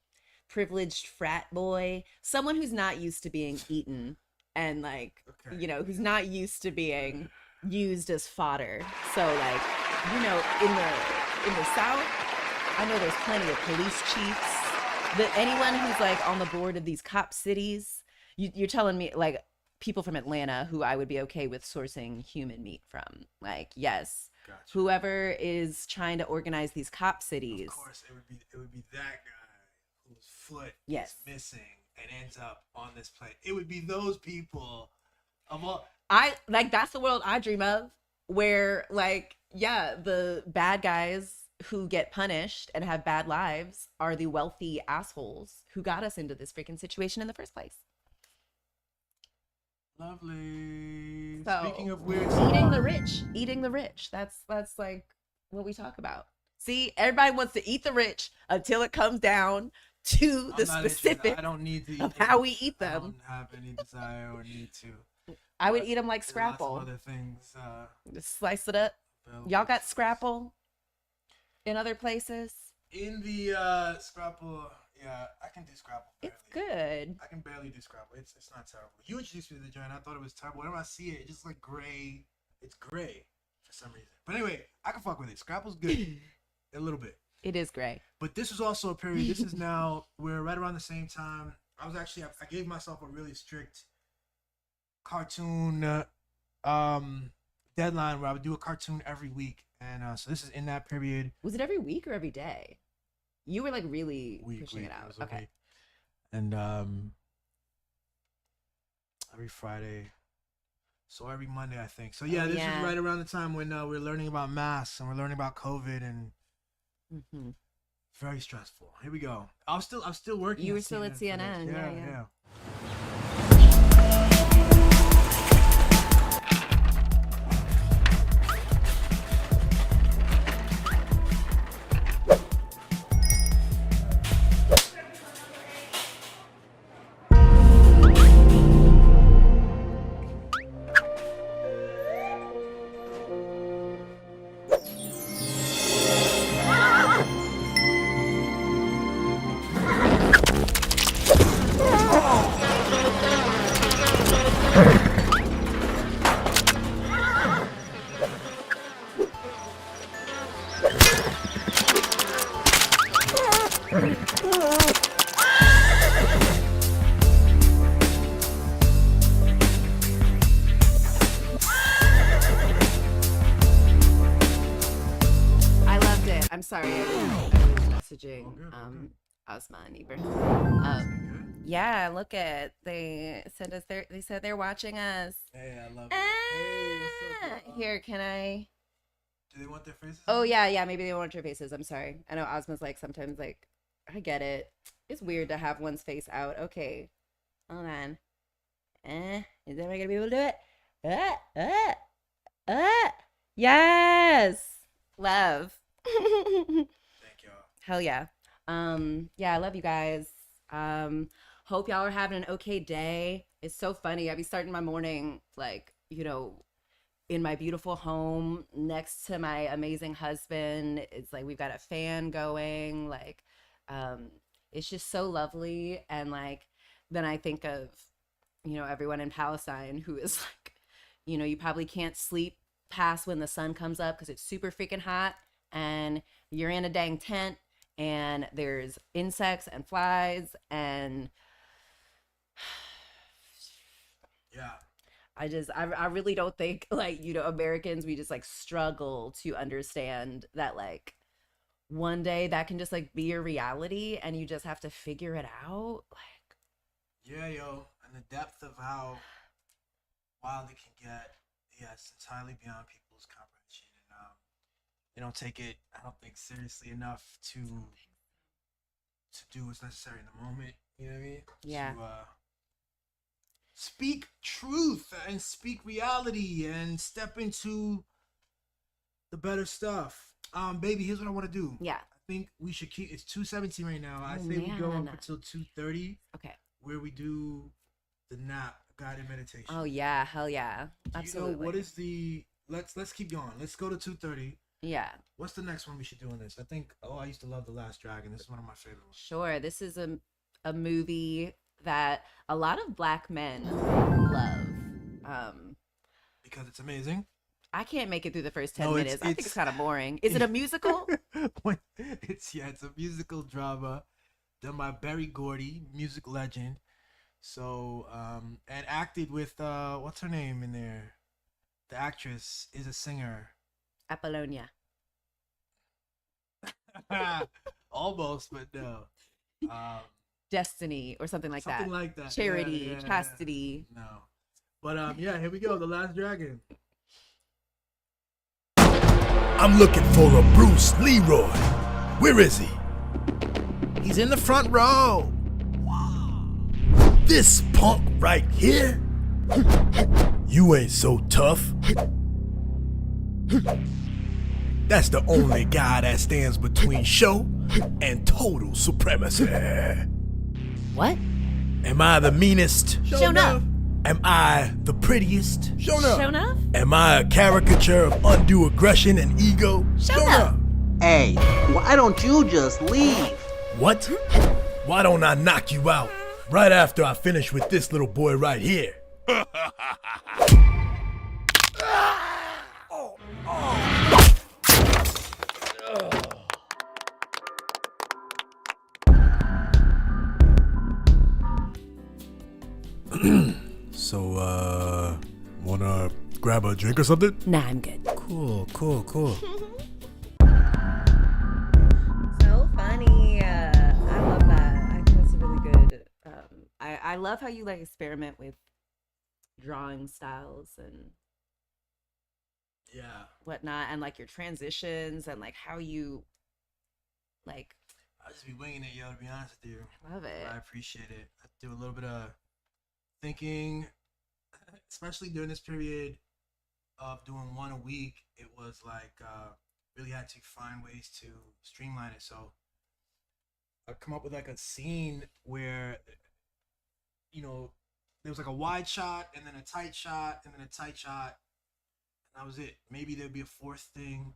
privileged frat boy, someone who's not used to being eaten and like, you know, who's not used to being used as fodder. So like, you know, in the South, I know there's plenty of police chiefs. That anyone who's like on the board of these cop cities, you're telling me like people from Atlanta who I would be okay with sourcing human meat from. Like, yes, gotcha. Whoever is trying to organize these cop cities. Of course, it would be that guy whose foot is missing and ends up on this plate. It would be those people. That's the world I dream of, where like, yeah, the bad guys who get punished and have bad lives are the wealthy assholes who got us into this freaking situation in the first place. Lovely. So, speaking of weird eating the rich. That's like what we talk about. See, everybody wants to eat the rich until it comes down to the specifics of how we eat them. I don't have any desire or need to. I would eat them like Scrapple. Lots of other things. Just slice it up. Y'all got Scrapple in other places? In the Scrapple, yeah, I can do Scrapple. Barely. It's good. I can barely do Scrapple. It's not terrible. You introduced me to the joint. I thought it was terrible. Whenever I see it, it's just like gray. It's gray. for some reason. But anyway, I can fuck with it. Scrapple's good. A little bit. It is gray. But this was also a period. This is now, we're right around the same time. I gave myself a really strict cartoon deadline where I would do a cartoon every week. And so this is in that period. Was it every week or every day? You were like really pushing it out. Okay. Week. And every Friday. So every Monday, I think. So yeah, this is right around the time when we're learning about masks and we're learning about COVID and very stressful. Here we go. I'm still working. You were still at CNN. Yeah. I'm sorry, I was messaging Ozma and Neigborhood. Yeah, look at they said they're watching us. Hey, I love it. Hey, what's up? Here, can I? Do they want their faces? Oh yeah, maybe they want your faces. I'm sorry. I know Ozma's like sometimes like I get it. It's weird to have one's face out. Okay, hold on. Is everybody gonna be able to do it? Yes, love. Thank y'all. Hell yeah. Yeah, I love you guys. Hope y'all are having an okay day. It's so funny. I be starting my morning like, you know, in my beautiful home next to my amazing husband. It's like we've got a fan going. Like, it's just so lovely. And like, then I think of, you know, everyone in Palestine who is like, you know, you probably can't sleep past when the sun comes up because it's super freaking hot. And you're in a dang tent and there's insects and flies and yeah, I really don't think like, you know, Americans, we just like struggle to understand that like one day that can just like be your reality and you just have to figure it out. Like, yeah, yo, and the depth of how wild it can get, yes, it's highly beyond people's comprehension. They don't take it, I don't think, seriously enough to do what's necessary in the moment. You know what I mean? Yeah. To speak truth and speak reality and step into the better stuff. Baby, here's what I want to do. Yeah. I think we should keep. It's 2:17 right now. I say we go up until 2:30. Okay. Where we do the nap guided meditation. Oh yeah, hell yeah, absolutely. You know, what is the? Let's keep going. Let's go to 2:30. Yeah. What's the next one we should do on this? I think, I used to love The Last Dragon. This is one of my favorite ones. Sure. This is a movie that a lot of Black men love. Because it's amazing. I can't make it through the first 10 minutes. I think it's kind of boring. Is it a musical? It's a musical drama done by Berry Gordy, music legend. So, and acted with, what's her name in there? The actress is a singer. Apollonia. Almost, but no. Destiny or something like that. Something like that. Charity, yeah, chastity. No. But yeah, here we go. The Last Dragon. I'm looking for a Bruce Leroy. Where is he? He's in the front row. This punk right here? You ain't so tough. That's the only guy that stands between show and total supremacy. What? Am I the meanest? Show enough. Am I the prettiest? Show enough. Show enough? Am I a caricature of undue aggression and ego? Show enough. Hey, why don't you just leave? What? Why don't I knock you out right after I finish with this little boy right here? So, wanna grab a drink or something? Nah, I'm good. Cool. So funny. I love that. I think that's really good. I love how you like experiment with drawing styles and whatnot, and like your transitions and like how you like. I just be winging it, yo. To be honest with you, I love it. I appreciate it. I do a little bit of thinking, especially during this period of doing one a week. It was like really had to find ways to streamline it. So I come up with like a scene where, you know, there was like a wide shot and then a tight shot and then a tight shot, and that was it. Maybe there'd be a fourth thing.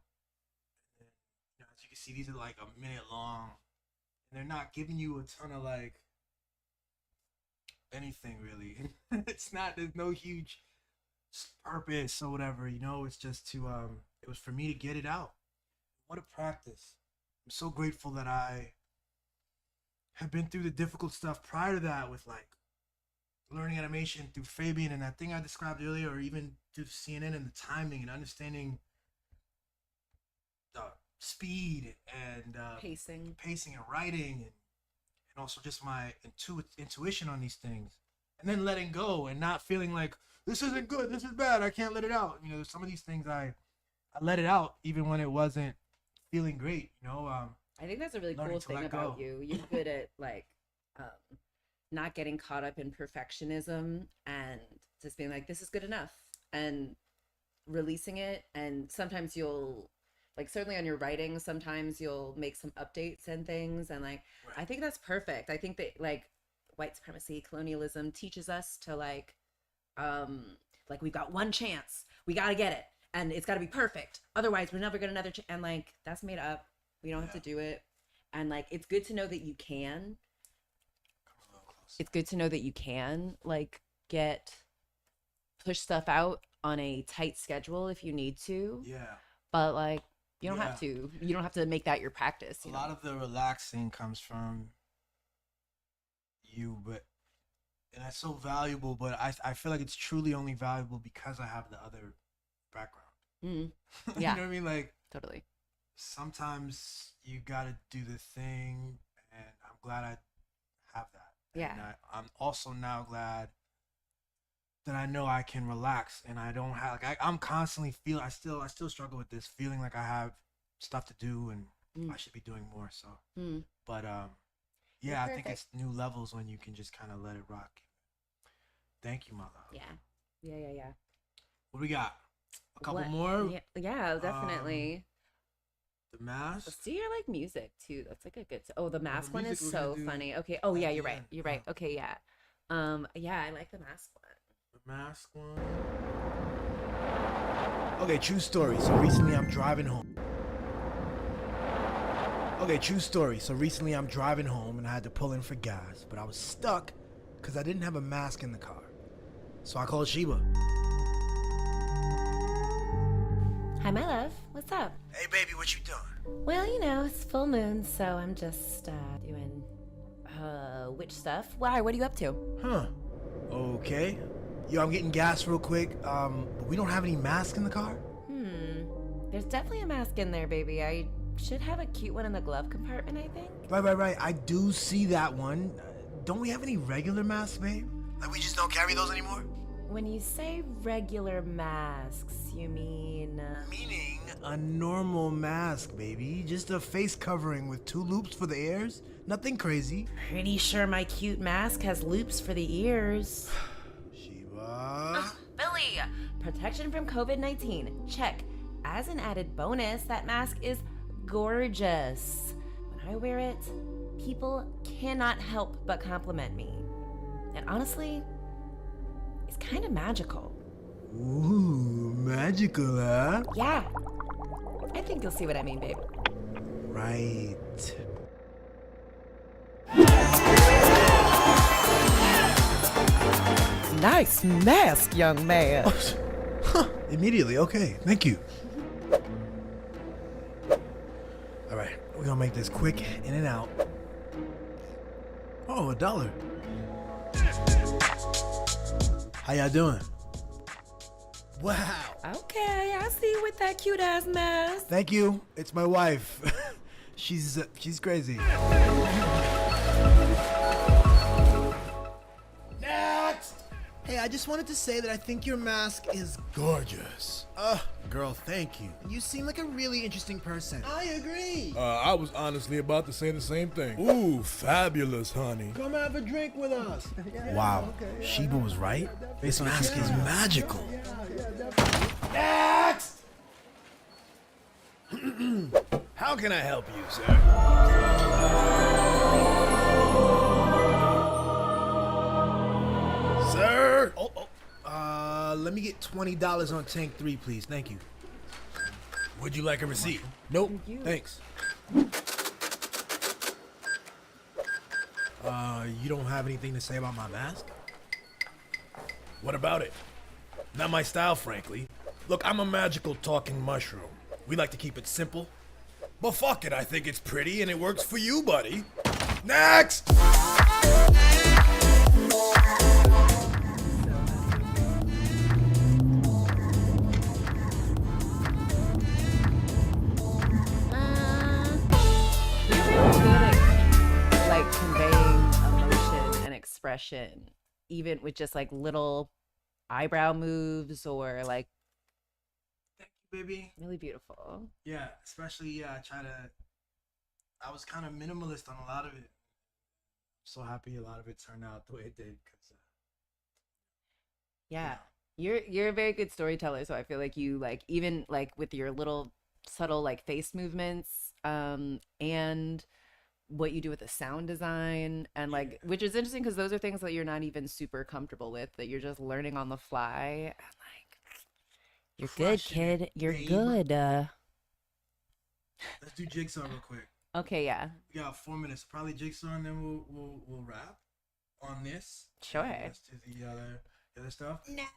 And, you know, as you can see, these are like a minute long, and they're not giving you a ton of like anything really. It's not. There's no huge purpose or whatever. You know, it's just to it was for me to get it out. What a practice. I'm so grateful that I have been through the difficult stuff prior to that with like learning animation through Fabian and that thing I described earlier, or even through CNN and the timing and understanding the speed and pacing and writing, and also just my intuition on these things, and then letting go and not feeling like this isn't good, this is bad, I can't let it out. You know, some of these things I let it out even when it wasn't feeling great. You know, I think that's a really cool thing about you. You're good at like not getting caught up in perfectionism and just being like, this is good enough, and releasing it. And sometimes you'll like, certainly on your writing, sometimes you'll make some updates and things, and like I think that's perfect. I think that like white supremacy, colonialism teaches us to like we've got one chance, we got to get it, and it's got to be perfect, otherwise we're never gonna another and like that's made up. We don't have to do it. And like it's good to know that you can. It's good to know that you can like push stuff out on a tight schedule if you need to. Yeah. But like you don't have to. You don't have to make that your practice. A lot of the relaxing comes from you, and that's so valuable. But I feel like it's truly only valuable because I have the other background. Mm-hmm. Yeah. You know what I mean? Like totally. Sometimes you gotta do the thing, and I'm glad I have that. Yeah. And I'm also now glad that I know I can relax, and I don't have like I'm constantly I still struggle with this feeling like I have stuff to do and I should be doing more. So, but yeah, I think it's new levels when you can just kind of let it rock. Thank you, my love. Yeah. What do we got? A couple more? Yeah, definitely. The mask. Let's do your like music too. That's like a good. Oh, the mask one is so funny. Okay. Oh yeah, you're right. You're right. Okay, yeah. Yeah, I like the mask one. The mask one. Okay, true story. So recently I'm driving home. And I had to pull in for gas, but I was stuck because I didn't have a mask in the car. So I called Sheba. Hi, my love. What's up? Hey, baby, what you doing? Well, you know, it's full moon, so I'm just doing witch stuff. Why? What are you up to? Huh. Okay. Yo, I'm getting gas real quick. But we don't have any masks in the car? There's definitely a mask in there, baby. I should have a cute one in the glove compartment, I think. Right. I do see that one. Don't we have any regular masks, babe? Like, we just don't carry those anymore? When you say regular masks, you mean... Meaning a normal mask, baby. Just a face covering with 2 loops for the ears. Nothing crazy. Pretty sure my cute mask has loops for the ears. Sheba. Billy! Protection from COVID-19. Check. As an added bonus, that mask is gorgeous. When I wear it, people cannot help but compliment me. And honestly, it's kind of magical. Ooh, magical, huh? Yeah. I think you'll see what I mean, babe. Right. Nice mask, young man. Immediately, okay. Thank you. All right, we're gonna make this quick, in and out. Oh, $1. How y'all doing? Wow. Okay, I see you with that cute ass mask. Thank you. It's my wife. She's crazy. Next! Hey, I just wanted to say that I think your mask is gorgeous. Girl, thank you. You seem like a really interesting person. I agree. I was honestly about to say the same thing. Ooh, fabulous, honey. Come have a drink with us. Wow, Sheba was right. This mask is magical. Next! How can I help you, sir? Sir? Let me get $20 on tank 3, please. Thank you. Would you like a receipt? Nope. Thanks. You don't have anything to say about my mask? What about it? Not my style, frankly. Look, I'm a magical talking mushroom. We like to keep it simple. But fuck it, I think it's pretty and it works for you, buddy. Next! Like conveying emotion and expression, even with just like little eyebrow moves or like. Thank you, baby. Really beautiful. Yeah, especially I was kind of minimalist on a lot of it. So happy a lot of it turned out the way it did. Yeah, you're a very good storyteller. So I feel like you like even like with your little subtle like face movements, and what you do with the sound design and like, which is interesting because those are things that you're not even super comfortable with, that you're just learning on the fly. And like, you're good, kid. You're good. Let's do Jigsaw real quick. Okay, yeah. We got 4 minutes. Probably Jigsaw, and then we'll wrap on this. Sure. Let's do the other stuff. Nap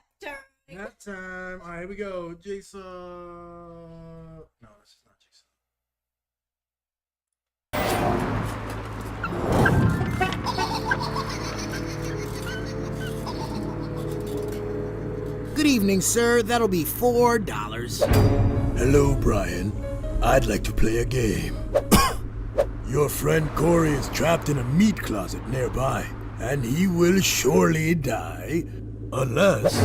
time. All right, here we go. Jigsaw. No, this is not Jigsaw. Good evening, sir. That'll be $4. Hello, Brian. I'd like to play a game. Your friend Corey is trapped in a meat closet nearby, and he will surely die unless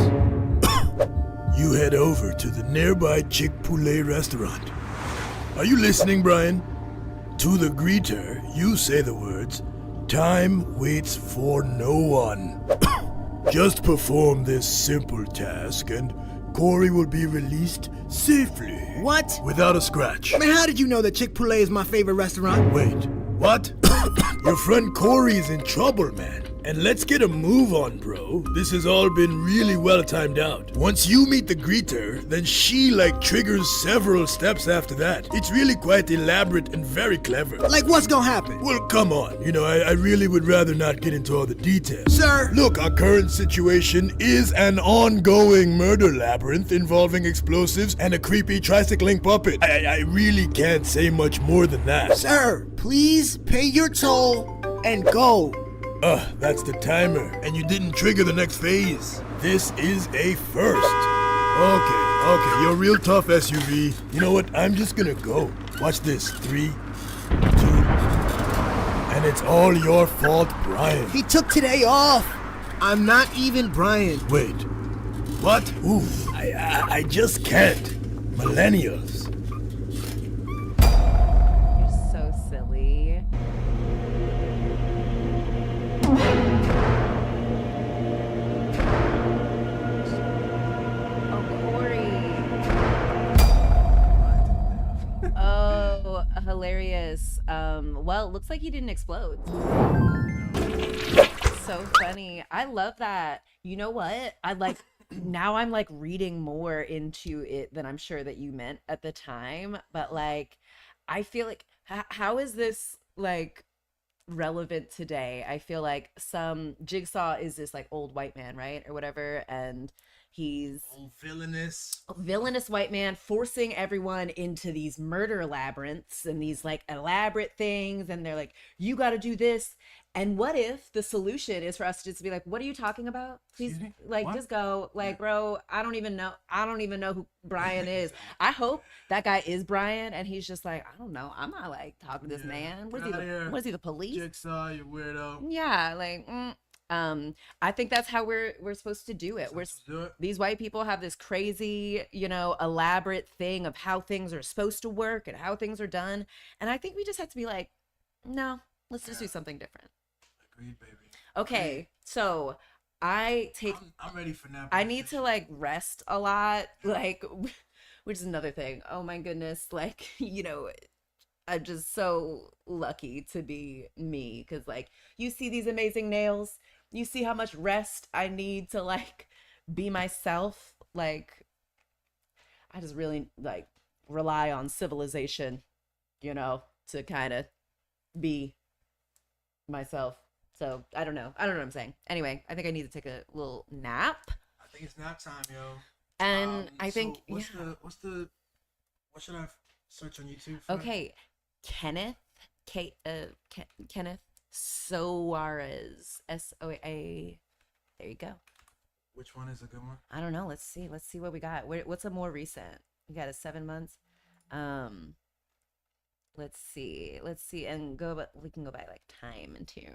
you head over to the nearby Chick-fil-A restaurant. Are you listening, Brian? To the greeter, you say the words, "Time waits for no one." Just perform this simple task and Corey will be released safely. What? Without a scratch. Man, how did you know that Chick-fil-A is my favorite restaurant? Wait, what? Your friend Corey is in trouble, man. And let's get a move on, bro. This has all been really well timed out. Once you meet the greeter, then she triggers several steps after that. It's really quite elaborate and very clever. Like what's gonna happen? Well, come on. You know, I really would rather not get into all the details. Sir! Look, our current situation is an ongoing murder labyrinth involving explosives and a creepy tricycling puppet. I really can't say much more than that. Sir, please pay your toll and go. That's the timer. And you didn't trigger the next phase. This is a first. Okay, you're a real tough SUV. You know what? I'm just gonna go. Watch this. 3, 2, and it's all your fault, Brian. He took today off. I'm not even Brian. Wait. What? Ooh, I just can't. Millennials. You're so silly. Oh, hilarious. Well, it looks like he didn't explode. So funny. I love that. You know what? Now I'm reading more into it than I'm sure that you meant at the time. But I feel like, how is this relevant today? I feel like some Jigsaw is this old white man, right? Or whatever. And He's villainous white man forcing everyone into these murder labyrinths and these like elaborate things, and they're like, you got to do this. And what if the solution is for us to just be like, what are you talking about? Please, like, what? Just go. Like, bro, I don't even know who Brian is. I hope that guy is Brian, and he's just like, I don't know. I'm not like talking to this man. What is he, the police? Jigsaw, you weirdo. Yeah, like, I think that's how we're supposed to do it. These white people have this crazy, elaborate thing of how things are supposed to work and how things are done, and I think we just have to be like, no, let's just do something different. Agreed, baby. Okay, so I'm ready for now. I need to like rest a lot, like, which is another thing. Oh my goodness, like, I'm just so lucky to be me, because like you see these amazing nails, you see how much rest I need to like be myself. Like, I just really like rely on civilization, to kind of be myself. So I don't know what I'm saying. Anyway, I think I need to take a little nap. I think it's nap time, yo. And I think what should I search on YouTube for? Okay, Kenneth Soares, SOA. There you go. Which one is a good one? I don't know. Let's see what we got. What's a more recent? We got a 7 months. Let's see, and we can go by like time too.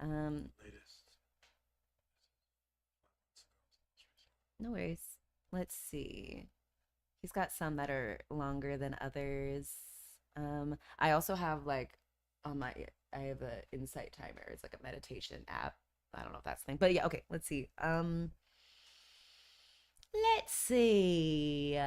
Latest. No worries. Let's see. He's got some that are longer than others. I also have like I have a insight timer. It's like a meditation app. I don't know if that's the thing, but yeah. Okay, let's see. Let's see.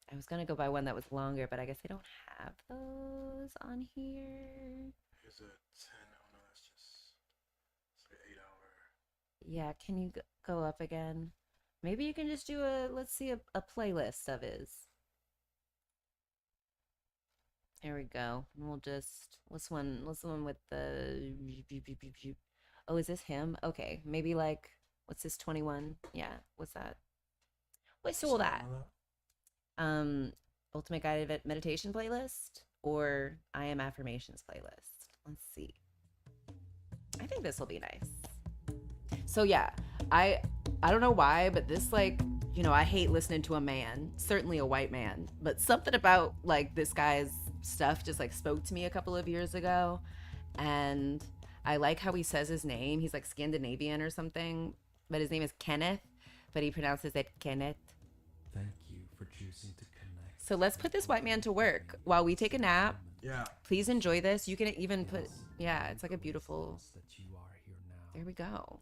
I was gonna go by one that was longer, but I guess I don't have those on here. Here's a 10. Oh no, that's just like an 8-hour. Yeah, can you go up again? Maybe you can just do let's see a playlist of his. There we go. And we'll just what's the one with the oh, is this him? Okay, maybe like what's this 21? Yeah, what's that? What's all that? Ultimate Guided Meditation playlist or I Am Affirmations playlist. Let's see. I think this will be nice. So yeah, I don't know why, but this like, I hate listening to a man, certainly a white man, but something about like this guy's stuff just like spoke to me a couple of years ago, and I like how he says his name. He's like Scandinavian or something, but his name is Kenneth, but he pronounces it Kenneth. Thank you for choosing to connect. So let's put this white man to work while we take a nap. Yeah. Please enjoy this. You can even put, yeah, it's like a beautiful. That you are here now. There we go.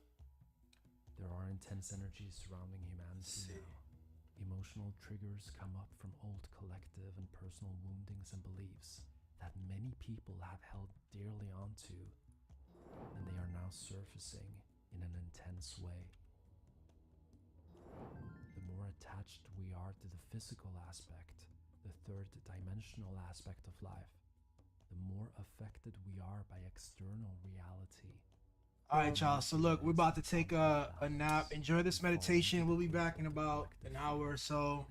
There are intense energies surrounding humanity now. Emotional triggers come up from old collective and personal woundings and beliefs that many people have held dearly onto, and they are now surfacing in an intense way. The more attached we are to the physical aspect, the third dimensional aspect of life, the more affected we are by external reality. All right, y'all. So look, we're about to take a nap. Enjoy this meditation. We'll be back in about an hour or so.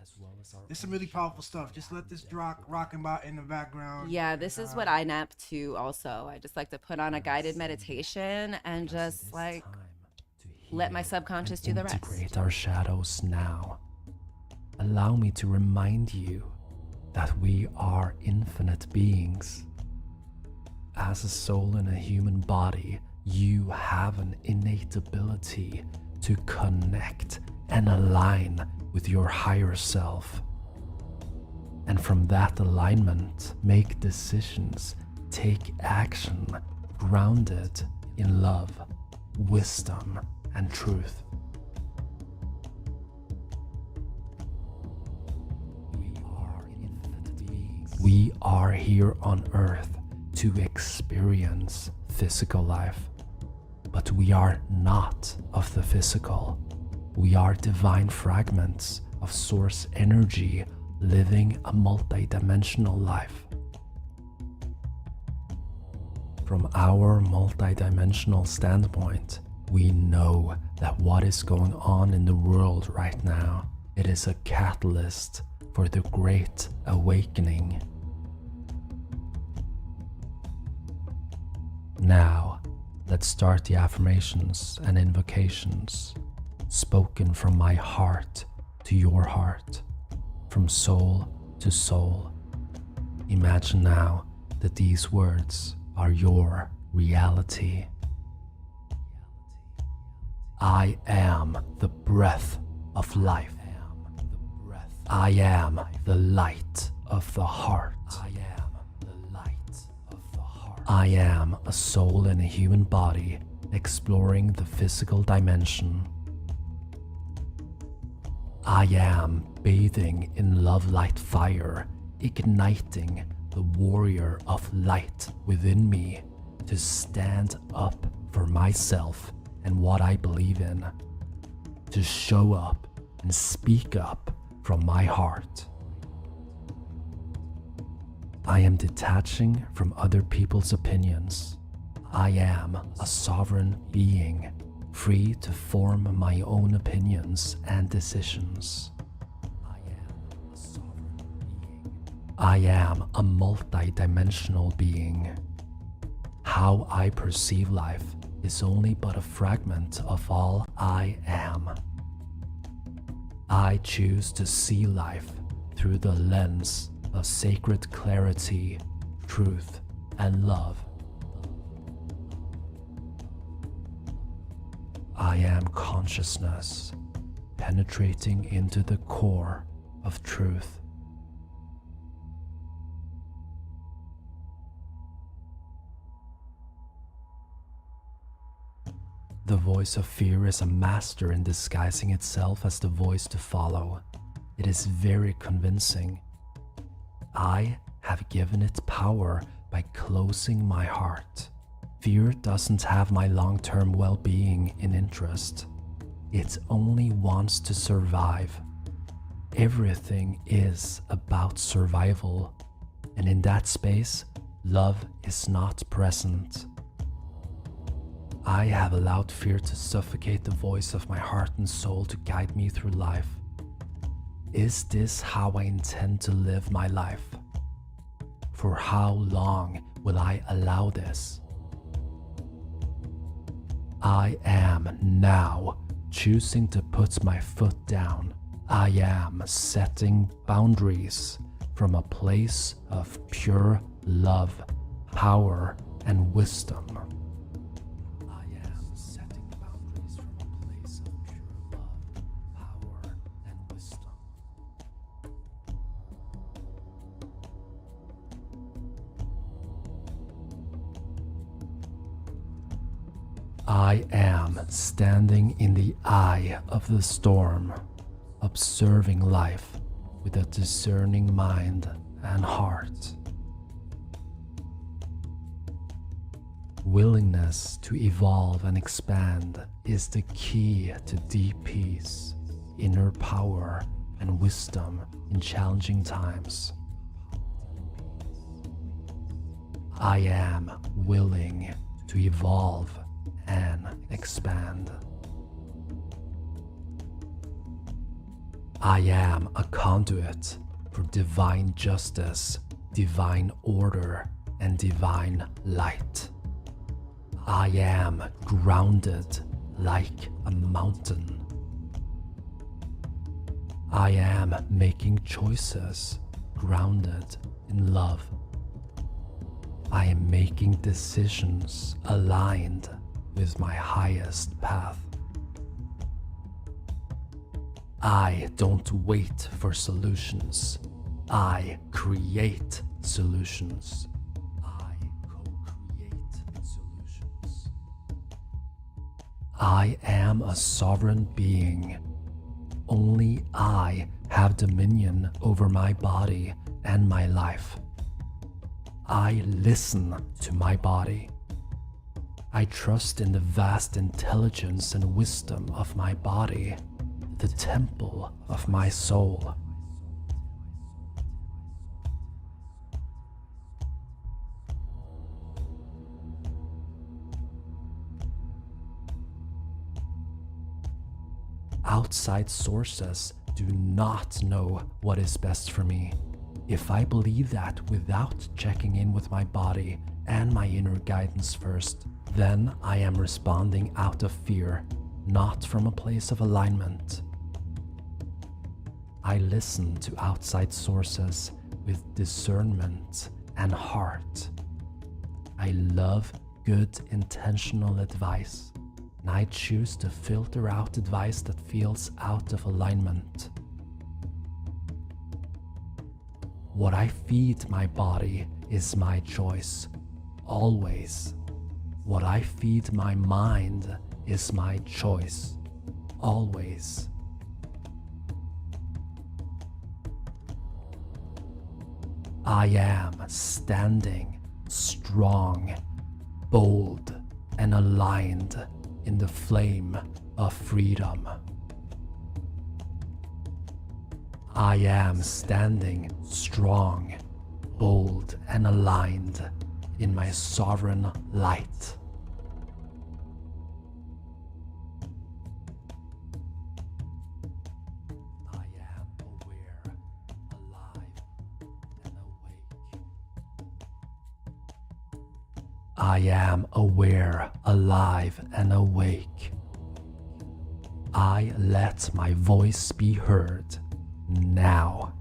There's some really powerful stuff. Just let this rocking by in the background. Yeah, this is what I nap to also. I just like to put on a guided meditation and just like let my subconscious do the rest. Integrate our shadows now. Allow me to remind you that we are infinite beings. As a soul in a human body, you have an innate ability to connect and align with your higher self. And from that alignment, make decisions, take action, grounded in love, wisdom, and truth. We are here on Earth to experience physical life. But we are not of the physical. We are divine fragments of source energy living a multidimensional life. From our multidimensional standpoint, we know that what is going on in the world right now, it is a catalyst for the Great Awakening. Now, let's start the affirmations and invocations, spoken from my heart to your heart, from soul to soul. Imagine now that these words are your reality. I am the breath of life. I am the light of the heart. I am a soul in a human body exploring the physical dimension. I am bathing in love light fire, igniting the warrior of light within me to stand up for myself and what I believe in, to show up and speak up from my heart. I am detaching from other people's opinions. I am a sovereign being, free to form my own opinions and decisions. I am a multi-dimensional being. How I perceive life is only but a fragment of all I am. I choose to see life through the lens of sacred clarity, truth, and love. I am consciousness, penetrating into the core of truth. The voice of fear is a master in disguising itself as the voice to follow. It is very convincing. I have given it power by closing my heart. Fear doesn't have my long-term well-being in interest. It only wants to survive. Everything is about survival, and in that space, love is not present. I have allowed fear to suffocate the voice of my heart and soul to guide me through life. Is this how I intend to live my life? For how long will I allow this? I am now choosing to put my foot down. I am setting boundaries from a place of pure love, power, and wisdom. I am standing in the eye of the storm, observing life with a discerning mind and heart. Willingness to evolve and expand is the key to deep peace, inner power, and wisdom in challenging times. I am willing to evolve and expand. I am a conduit for divine justice, divine order, and divine light. I am grounded like a mountain. I am making choices grounded in love. I am making decisions aligned with my highest path. I don't wait for solutions. I create solutions. I co-create solutions. I am a sovereign being. Only I have dominion over my body and my life. I listen to my body. I trust in the vast intelligence and wisdom of my body, the temple of my soul. outside sources do not know what is best for me. If I believe that without checking in with my body and my inner guidance first, then I am responding out of fear, not from a place of alignment. I listen to outside sources with discernment and heart. I love good intentional advice, and I choose to filter out advice that feels out of alignment. What I feed my body is my choice, always. What I feed my mind is my choice, always. I am standing strong, bold, and aligned in the flame of freedom. I am standing strong, bold, and aligned in my sovereign light. I am aware, alive, and awake. I am aware, alive, and awake. I let my voice be heard now.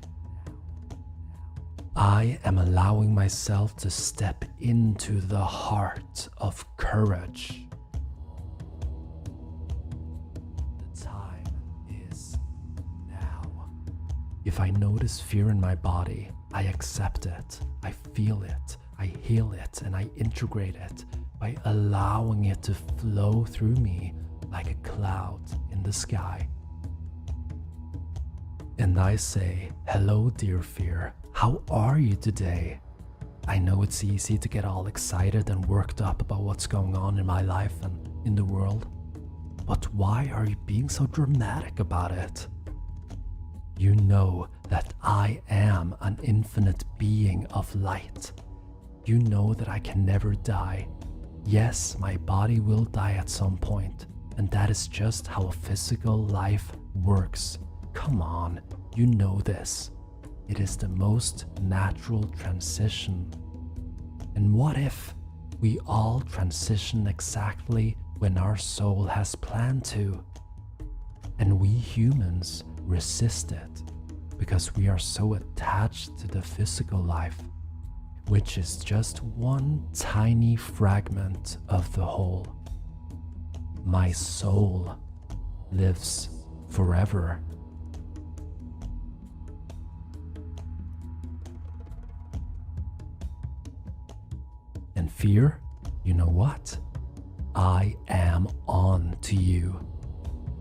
I am allowing myself to step into the heart of courage. The time is now. If I notice fear in my body, I accept it, I feel it, I heal it, and I integrate it by allowing it to flow through me like a cloud in the sky. And I say, hello dear fear, how are you today? I know it's easy to get all excited and worked up about what's going on in my life and in the world, but why are you being so dramatic about it? You know that I am an infinite being of light. You know that I can never die. Yes, my body will die at some point, and that is just how a physical life works. Come on, you know this. It is the most natural transition. And what if we all transition exactly when our soul has planned to? And we humans resist it because we are so attached to the physical life, which is just one tiny fragment of the whole. My soul lives forever. And fear, you know what? I am on to you.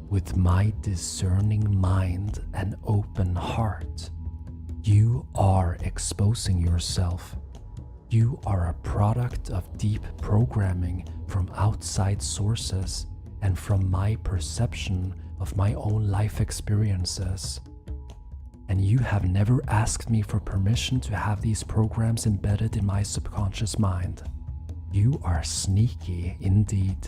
With my discerning mind and open heart, you are exposing yourself. You are a product of deep programming from outside sources and from my perception of my own life experiences. And you have never asked me for permission to have these programs embedded in my subconscious mind. You are sneaky indeed.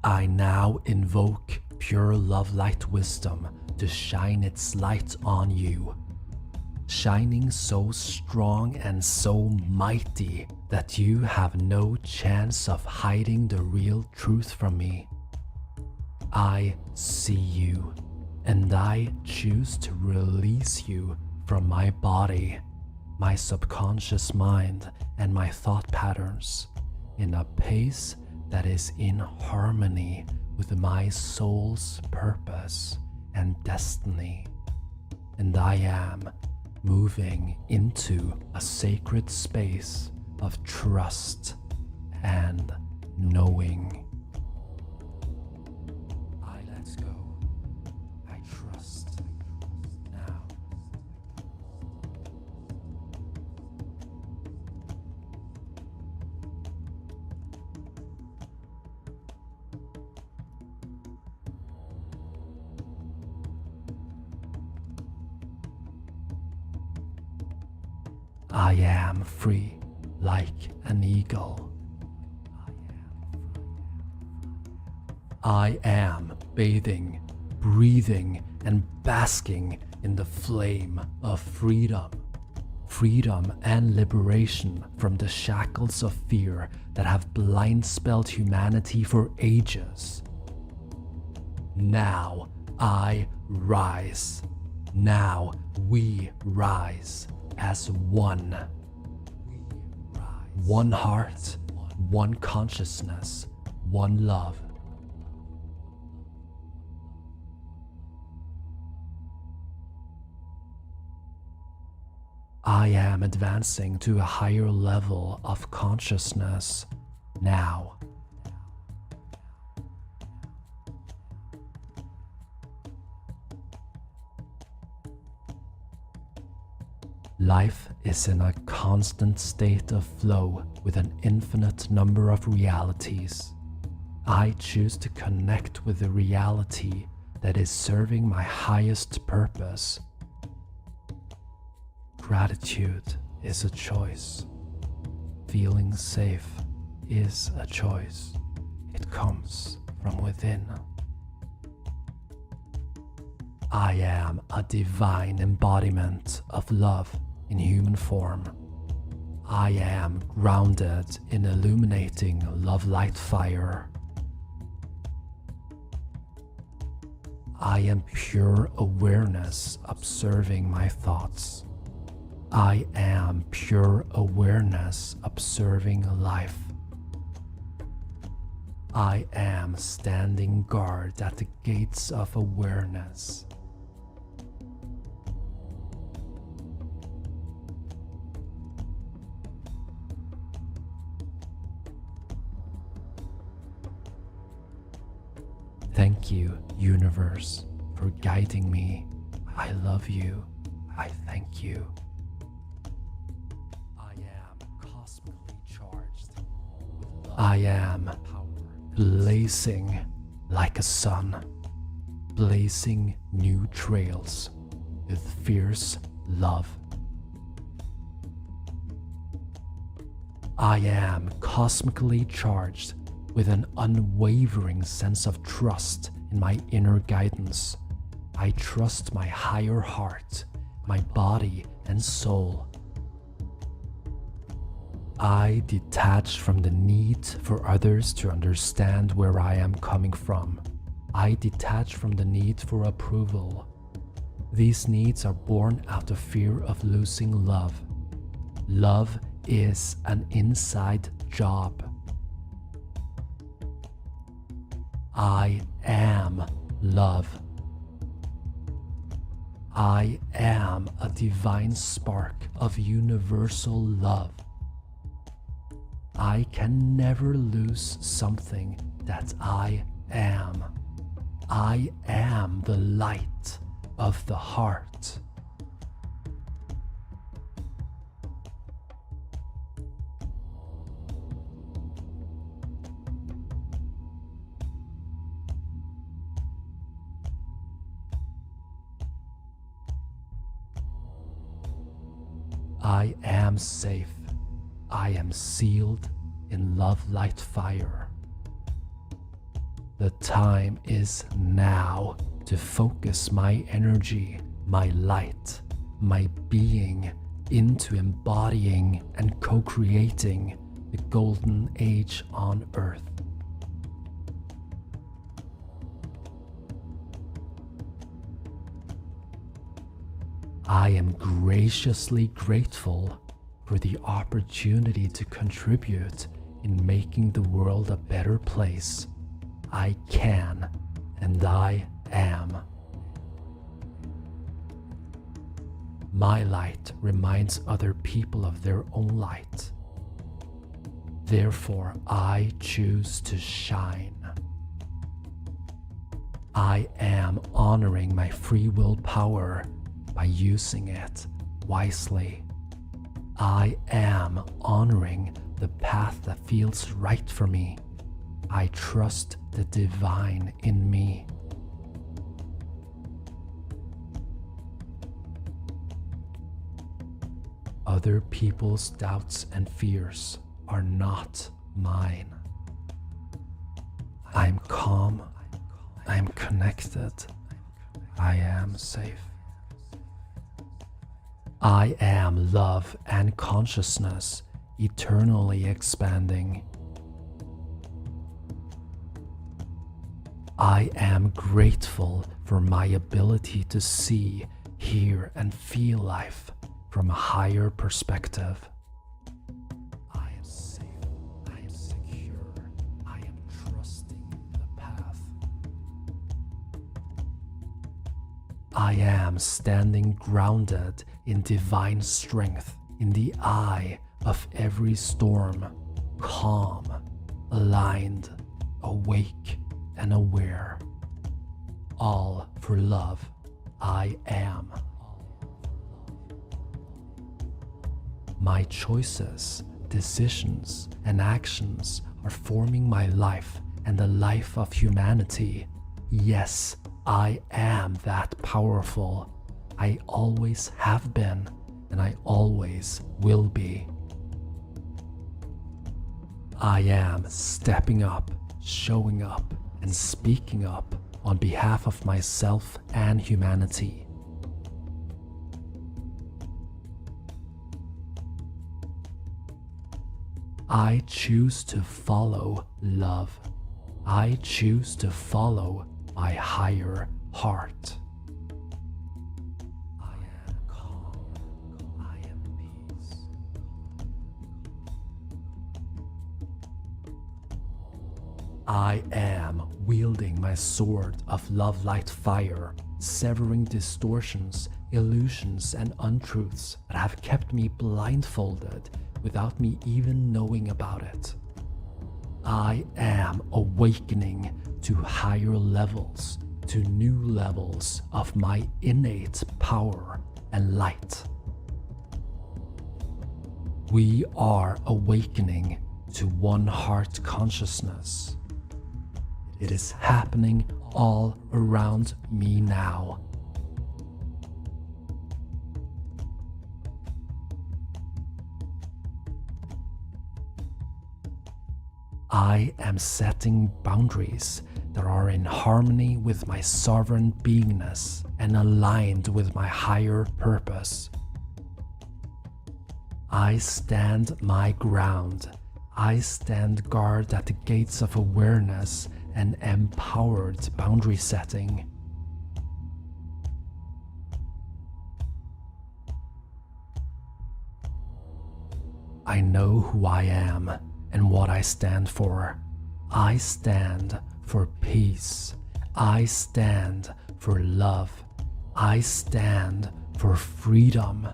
I now invoke pure love light wisdom to shine its light on you, shining so strong and so mighty that you have no chance of hiding the real truth from me. I see you, and I choose to release you from my body, my subconscious mind, and my thought patterns in a pace that is in harmony with my soul's purpose and destiny. And I am moving into a sacred space of trust and knowing. I let go. I trust now. I am free like an eagle. I am bathing breathing and basking in the flame of freedom. Freedom and liberation from the shackles of fear that have blind-spelled humanity for ages. Now I rise. Now we rise as one. One heart, one consciousness, one love. I am advancing to a higher level of consciousness now. Life is in a constant state of flow with an infinite number of realities. I choose to connect with the reality that is serving my highest purpose. Gratitude is a choice. Feeling safe is a choice. It comes from within. I am a divine embodiment of love in human form. I am grounded in illuminating love light fire. I am pure awareness observing my thoughts. I am pure awareness observing life. I am standing guard at the gates of awareness. Thank you, universe, for guiding me. I love you. I thank you. I am cosmically charged with love. I am blazing like a sun, blazing new trails with fierce love. I am cosmically charged with an unwavering sense of trust in my inner guidance. I trust my higher heart, my body and soul. I detach from the need for others to understand where I am coming from. I detach from the need for approval. These needs are born out of fear of losing love. Love is an inside job. I am love. I am a divine spark of universal love. I can never lose something that I am. I am the light of the heart. I am safe. I am sealed in love light fire. The time is now to focus my energy, my light, my being into embodying and co-creating the golden age on Earth. I am graciously grateful for the opportunity to contribute in making the world a better place. I can and I am. My light reminds other people of their own light. Therefore, I choose to shine. I am honoring my free will power by using it wisely. I am honoring the path that feels right for me. I trust the divine in me. Other people's doubts and fears are not mine. I'm calm, I'm connected, I am safe. I am love and consciousness, eternally expanding. I am grateful for my ability to see, hear, and feel life from a higher perspective. I am safe. I am secure. I am trusting the path. I am standing grounded in divine strength in the eye of every storm, calm, aligned, awake, and aware. All for love. I am. My choices, decisions, and actions are forming my life and the life of humanity. Yes, I am that powerful. I always have been, and I always will be. I am stepping up, showing up, and speaking up on behalf of myself and humanity. I choose to follow love. I choose to follow my higher heart. I am calm. I am peace. I am wielding my sword of love light fire, severing distortions, illusions, and untruths that have kept me blindfolded without me even knowing about it. I am awakening to higher levels, to new levels of my innate power and light. We are awakening to one heart consciousness. It is happening all around me now. I am setting boundaries that are in harmony with my sovereign beingness and aligned with my higher purpose. I stand my ground. I stand guard at the gates of awareness and empowered boundary setting. I know who I am and what I stand for. I stand for peace. I stand for love. I stand for freedom.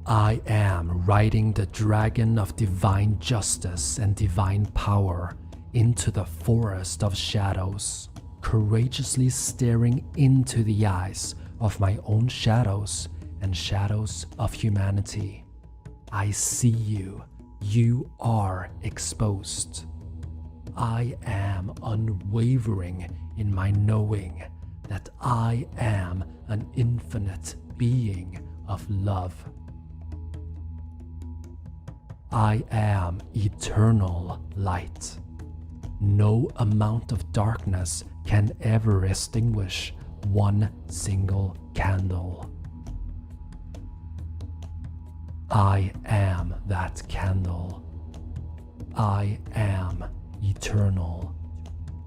I am riding the dragon of divine justice and divine power into the forest of shadows, courageously staring into the eyes of my own shadows and shadows of humanity. I see you. You are exposed. I am unwavering in my knowing that I am an infinite being of love. I am eternal light. No amount of darkness can ever extinguish one single candle. I am that candle. I am eternal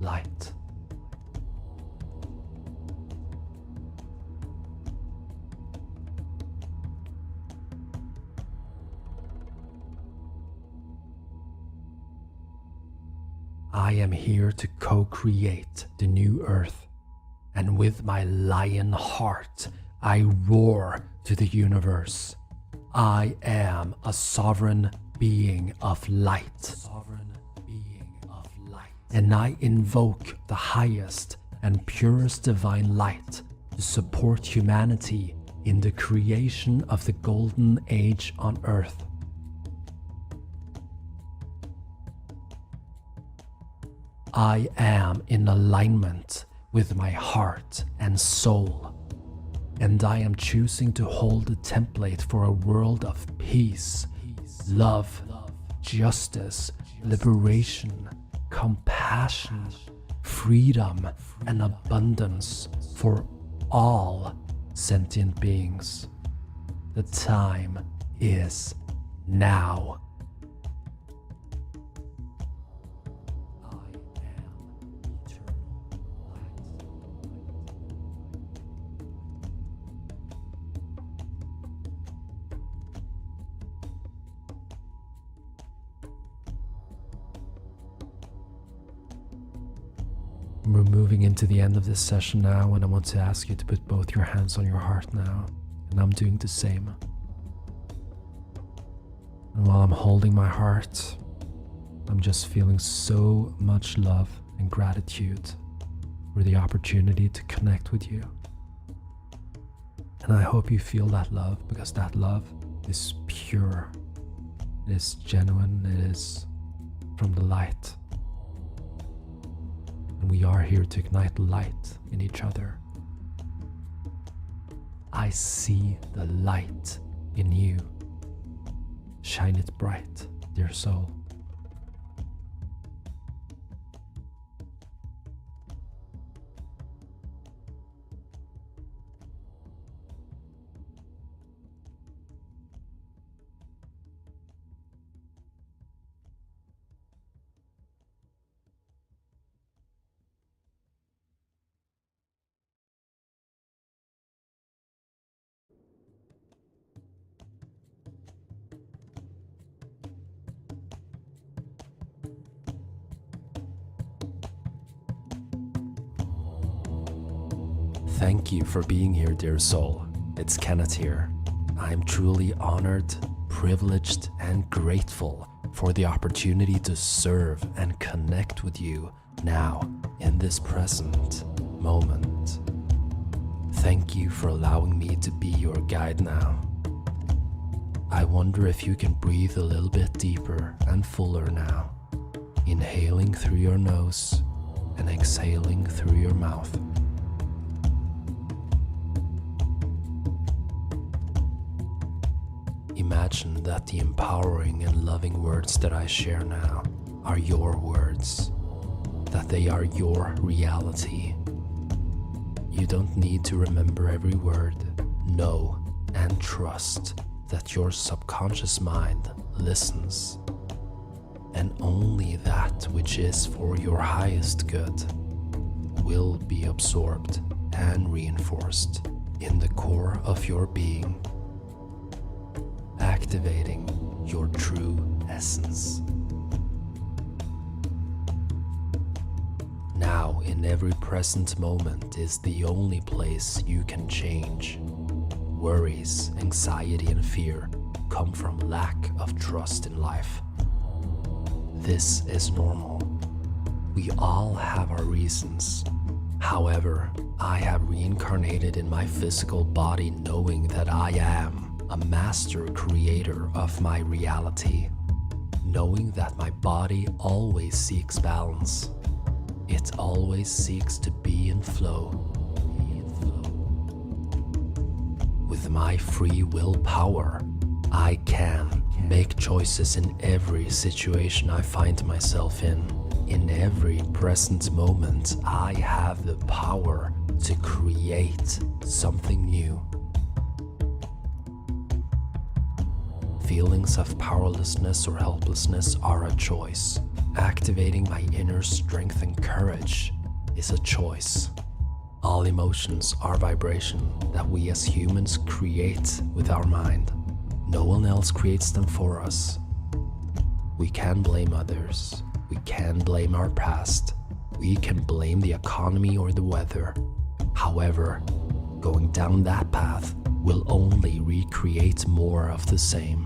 light. I am here to co-create the new earth, and with my lion heart, I roar to the universe. I am a sovereign being of light. And I invoke the highest and purest divine light to support humanity in the creation of the golden age on earth. I am in alignment with my heart and soul, and I am choosing to hold a template for a world of peace, love, justice, liberation, compassion, freedom and abundance for all sentient beings. The time is now. We're moving into the end of this session now, and I want to ask you to put both your hands on your heart now, and I'm doing the same. And while I'm holding my heart, I'm just feeling so much love and gratitude for the opportunity to connect with you. And I hope you feel that love, because that love is pure, it is genuine, it is from the light. And we are here to ignite light in each other. I see the light in you. Shine it bright, dear soul. Thank you for being here, dear soul. It's Kenneth here. I'm truly honored, privileged, and grateful for the opportunity to serve and connect with you now in this present moment. Thank you for allowing me to be your guide now. I wonder if you can breathe a little bit deeper and fuller now, inhaling through your nose and exhaling through your mouth. Imagine that the empowering and loving words that I share now are your words, that they are your reality. You don't need to remember every word. Know and trust that your subconscious mind listens, and only that which is for your highest good will be absorbed and reinforced in the core of your being, activating your true essence. Now, in every present moment is the only place you can change. Worries, anxiety, and fear come from lack of trust in life. This is normal. We all have our reasons. However, I have reincarnated in my physical body knowing that I am a master creator of my reality, knowing that my body always seeks balance. It always seeks to be in flow. With my free willpower, I can make choices in every situation I find myself in. In every present moment, I have the power to create something new. Feelings of powerlessness or helplessness are a choice. Activating my inner strength and courage is a choice. All emotions are vibration that we as humans create with our mind. No one else creates them for us. We can blame others. We can blame our past. We can blame the economy or the weather. However, going down that path will only recreate more of the same.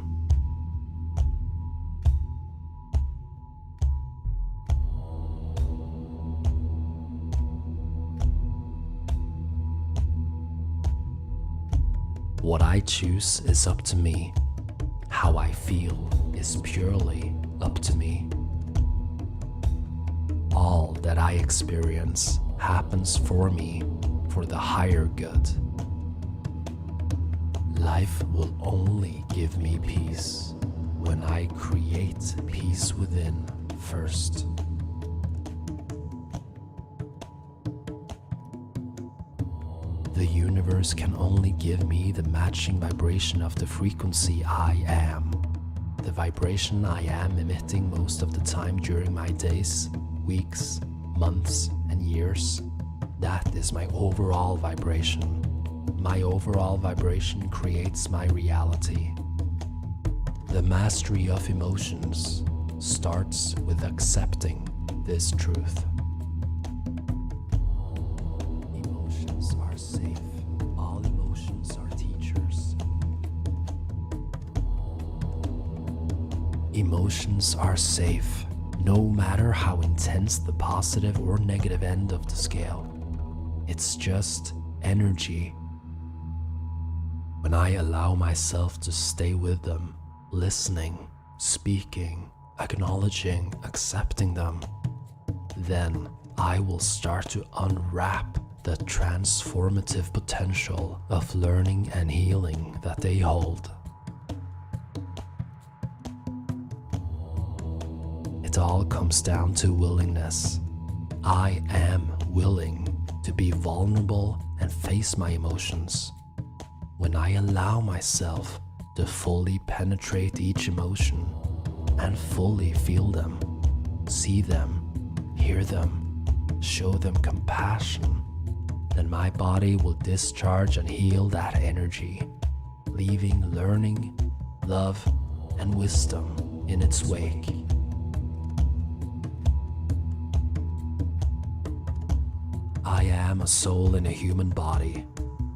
What I choose is up to me. How I feel is purely up to me. All that I experience happens for me for the higher good. Life will only give me peace when I create peace within first. The universe can only give me the matching vibration of the frequency I am. The vibration I am emitting most of the time during my days, weeks, months, and years. That is my overall vibration. My overall vibration creates my reality. The mastery of emotions starts with accepting this truth. Emotions are safe. All emotions are teachers. Emotions are safe, no matter how intense the positive or negative end of the scale. It's just energy. When I allow myself to stay with them, listening, speaking, acknowledging, accepting them, then I will start to unwrap the transformative potential of learning and healing that they hold. It all comes down to willingness. I am willing to be vulnerable and face my emotions. When I allow myself to fully penetrate each emotion and fully feel them, see them, hear them, show them compassion, then my body will discharge and heal that energy, leaving learning, love, and wisdom in its wake. I am a soul in a human body.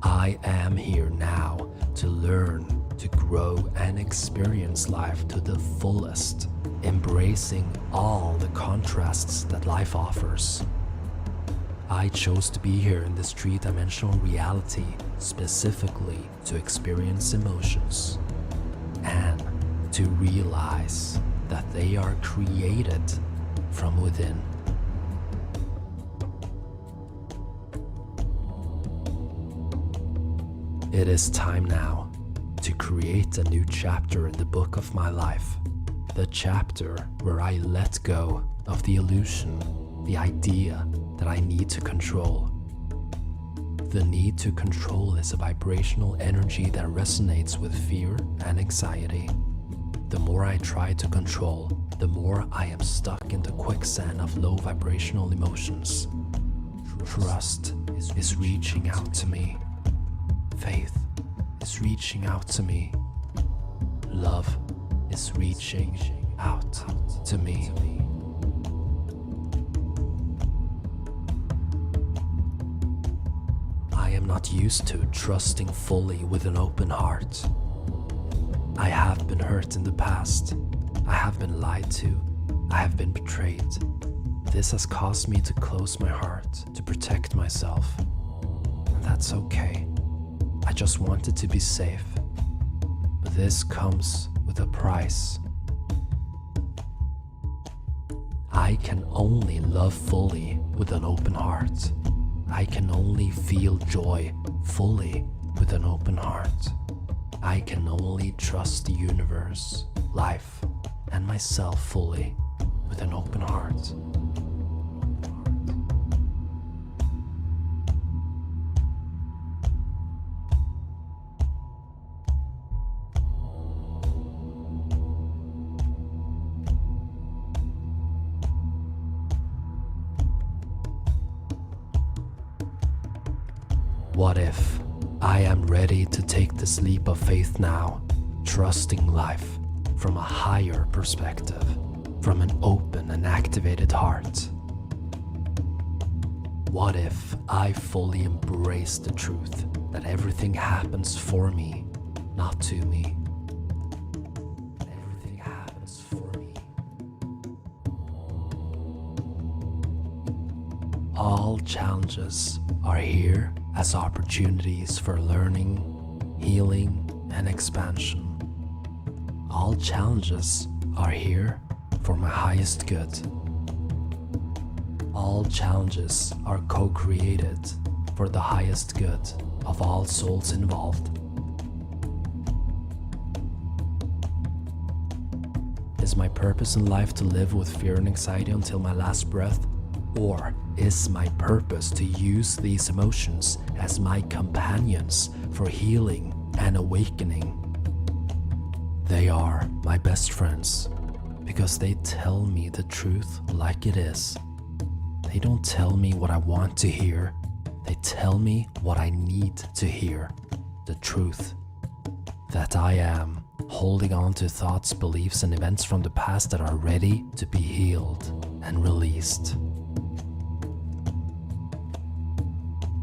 I am here now to learn, to grow, and experience life to the fullest, embracing all the contrasts that life offers. I chose to be here in this three-dimensional reality specifically to experience emotions and to realize that they are created from within. It is time now to create a new chapter in the book of my life. The chapter where I let go of the illusion, the idea that I need to control. The need to control is a vibrational energy that resonates with fear and anxiety. The more I try to control, the more I am stuck in the quicksand of low vibrational emotions. Trust is reaching out to me. Faith is reaching out to me. Love is reaching out to me. I am not used to trusting fully with an open heart. I have been hurt in the past. I have been lied to. I have been betrayed. This has caused me to close my heart, to protect myself. And that's okay. I just wanted to be safe, but this comes with a price. I can only love fully with an open heart. I can only feel joy fully with an open heart. I can only trust the universe, life, and myself fully with an open heart. What if I am ready to take this leap of faith now, trusting life from a higher perspective, from an open and activated heart? What if I fully embrace the truth that everything happens for me, not to me? Everything happens for me. All challenges are here as opportunities for learning, healing, and expansion. All challenges are here for my highest good. All challenges are co-created for the highest good of all souls involved. Is my purpose in life to live with fear and anxiety until my last breath, Or is my purpose to use these emotions as my companions for healing and awakening? They are my best friends because they tell me the truth like it is. They don't tell me what I want to hear. They tell me what I need to hear. The truth. That I am holding on to thoughts, beliefs, and events from the past that are ready to be healed and released.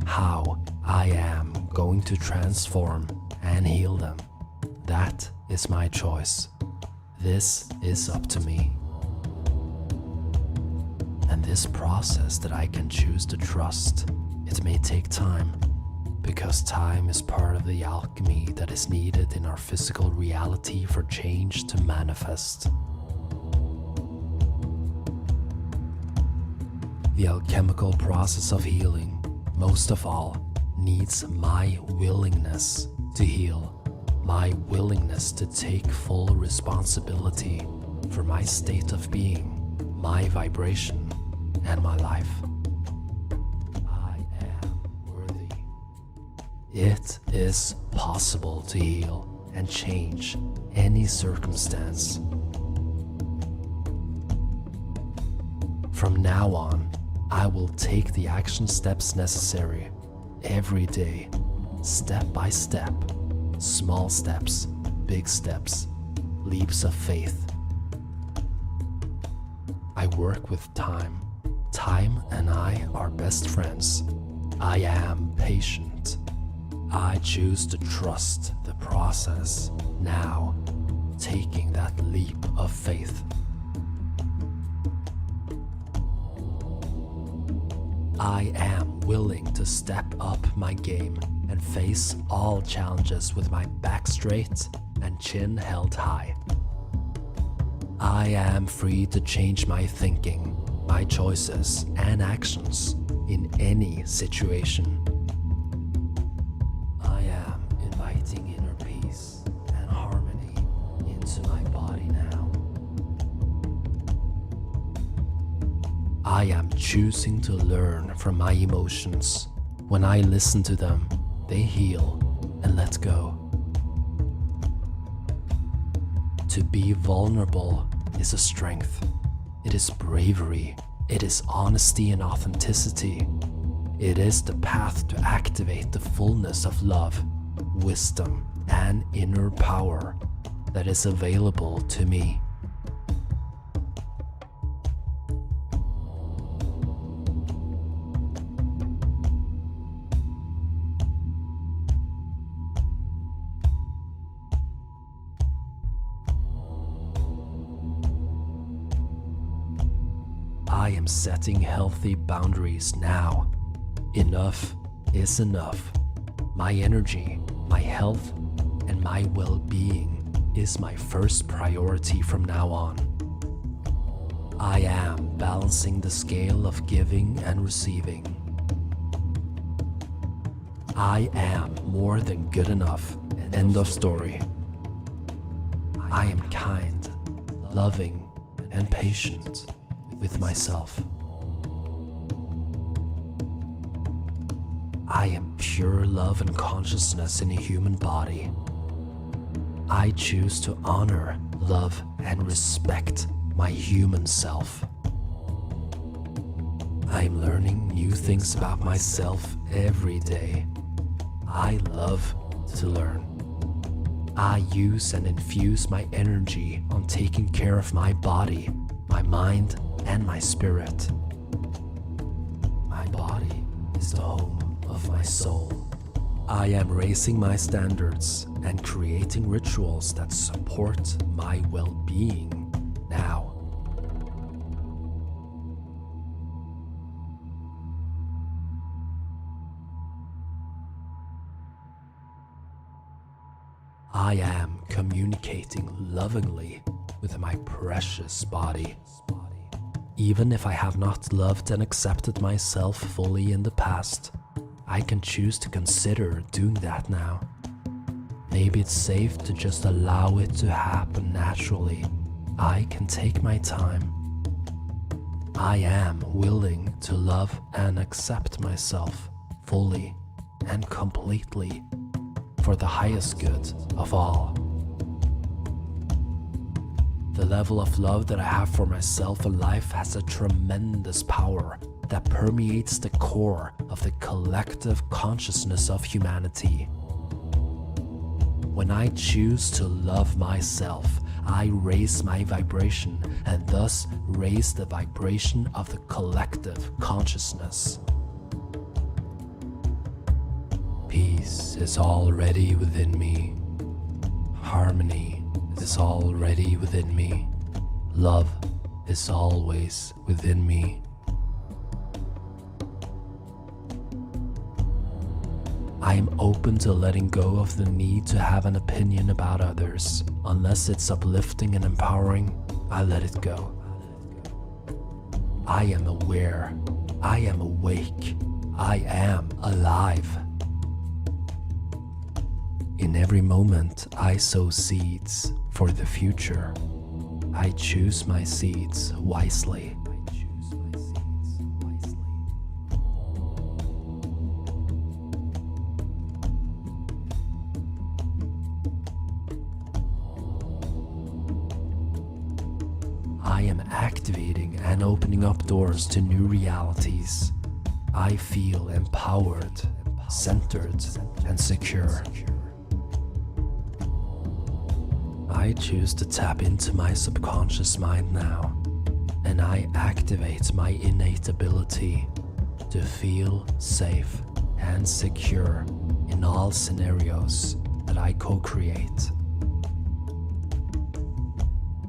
How I am going to transform and heal them. That is my choice. This is up to me. And this process that I can choose to trust, it may take time, because time is part of the alchemy that is needed in our physical reality for change to manifest. The alchemical process of healing, most of all, needs my willingness to heal, my willingness to take full responsibility for my state of being, my vibration, and my life. I am worthy. It is possible to heal and change any circumstance. From now on, I will take the action steps necessary every day, step by step, small steps, big steps, leaps of faith. I work with time. Time and I are best friends. I am patient. I choose to trust the process now, taking that leap of faith. I am willing to step up my game and face all challenges with my back straight and chin held high. I am free to change my thinking, my choices, and actions in any situation. I am inviting inner peace and harmony into my body now. I am choosing to learn from my emotions. When I listen to them, they heal and let go. To be vulnerable is a strength. It is bravery. It is honesty and authenticity. It is the path to activate the fullness of love, wisdom, and inner power that is available to me. I am setting healthy boundaries now. Enough is enough. My energy, my health, and my well-being is my first priority from now on. I am balancing the scale of giving and receiving. I am more than good enough. End of story. I am kind, loving, and patient with myself. I am pure love and consciousness in a human body. I choose to honor, love, and respect my human self. I'm learning new things about myself every day. I love to learn. I use and infuse my energy on taking care of my body, my mind, and my spirit. My body is the home of my soul. I am raising my standards and creating rituals that support my well-being now. I am communicating lovingly with my precious body. Even if I have not loved and accepted myself fully in the past, I can choose to consider doing that now. Maybe it's safe to just allow it to happen naturally. I can take my time. I am willing to love and accept myself fully and completely for the highest good of all. The level of love that I have for myself and life has a tremendous power that permeates the core of the collective consciousness of humanity. When I choose to love myself, I raise my vibration and thus raise the vibration of the collective consciousness. Peace is already within me. Harmony is already within me. Love is always within me. I am open to letting go of the need to have an opinion about others. Unless it's uplifting and empowering, I let it go. I am aware. I am awake. I am alive. In every moment, I sow seeds for the future. I choose my seeds wisely. I am activating and opening up doors to new realities. I feel empowered, centered, and secure. I choose to tap into my subconscious mind now, and I activate my innate ability to feel safe and secure in all scenarios that I co-create.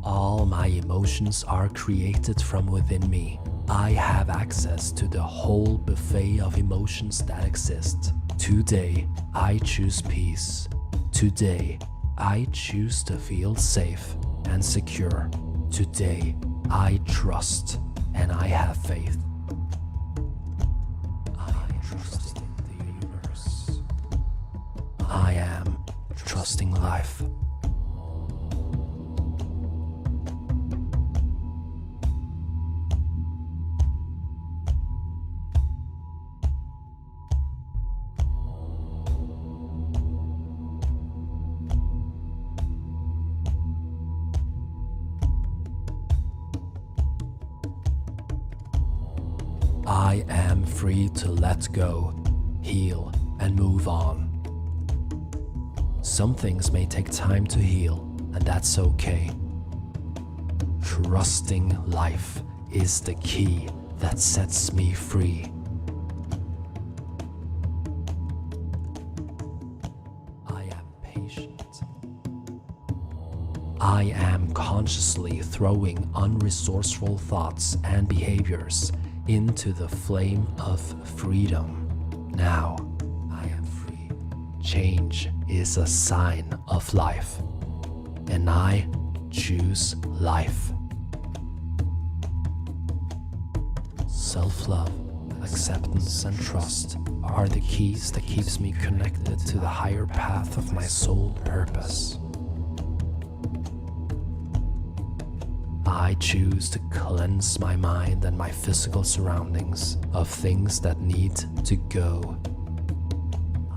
All my emotions are created from within me. I have access to the whole buffet of emotions that exist. Today, I choose peace. Today, I choose to feel safe and secure. Today, I trust and I have faith. I am trusting the universe. I am trusting life. I am free to let go, heal, and move on. Some things may take time to heal, and that's okay. Trusting life is the key that sets me free. I am patient. I am consciously throwing unresourceful thoughts and behaviors into the flame of freedom. Now, I am free. Change is a sign of life, and I choose life. Self-love, acceptance, and trust are the keys that keeps me connected to the higher path of my soul purpose. I choose to cleanse my mind and my physical surroundings of things that need to go.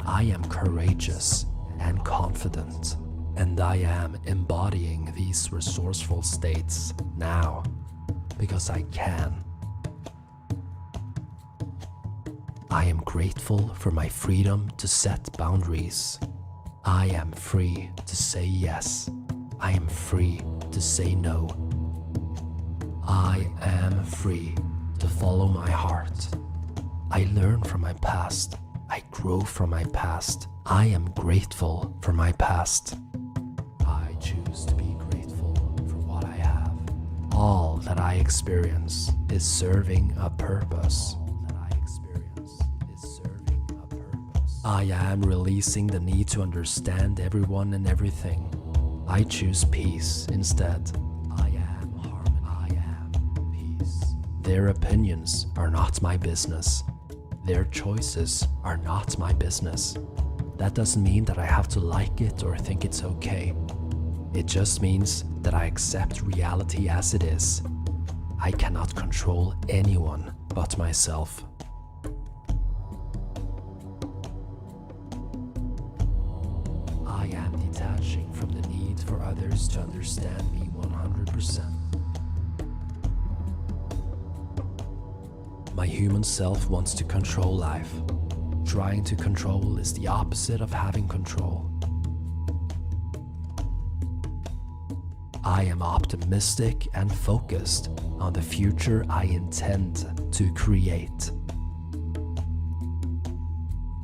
I am courageous and confident, and I am embodying these resourceful states now because I can. I am grateful for my freedom to set boundaries. I am free to say yes. I am free to say no. I am free to follow my heart. I learn from my past. I grow from my past. I am grateful for my past. I choose to be grateful for what I have. All that I experience is serving a purpose. I am releasing the need to understand everyone and everything. I choose peace instead. Their opinions are not my business. Their choices are not my business. That doesn't mean that I have to like it or think it's okay. It just means that I accept reality as it is. I cannot control anyone but myself. I am detaching from the need for others to understand me 100%. My human self wants to control life. Trying to control is the opposite of having control. I am optimistic and focused on the future I intend to create.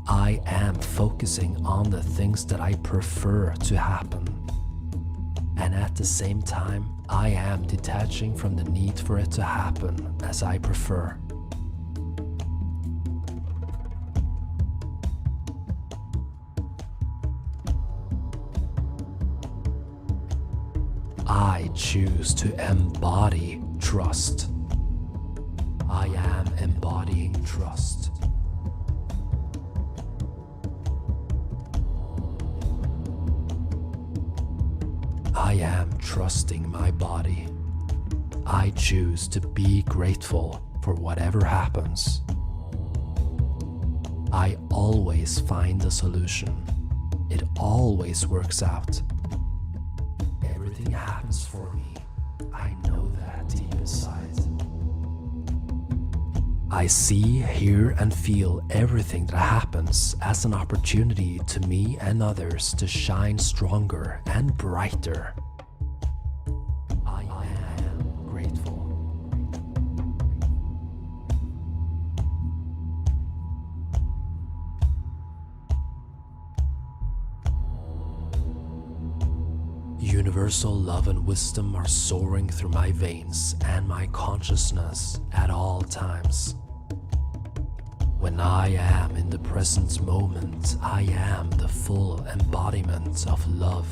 I am focusing on the things that I prefer to happen. And at the same time, I am detaching from the need for it to happen as I prefer. I choose to embody trust. I am embodying trust. I am trusting my body. I choose to be grateful for whatever happens. I always find a solution. It always works out. Everything happens for me. I know that deep inside. I see, hear, and feel everything that happens as an opportunity to me and others to shine stronger and brighter. I am grateful. Universal love and wisdom are soaring through my veins and my consciousness at all times. When I am in the present moment, I am the full embodiment of love,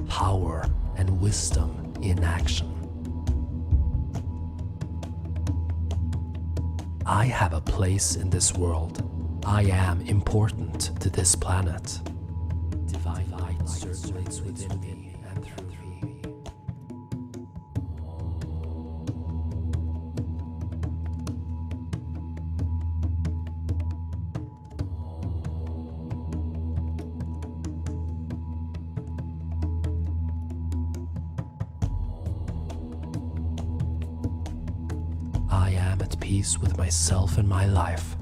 power, and wisdom in action. I have a place in this world. I am important to this planet. Divine light circulates within me and through me. I am at peace with myself and my life.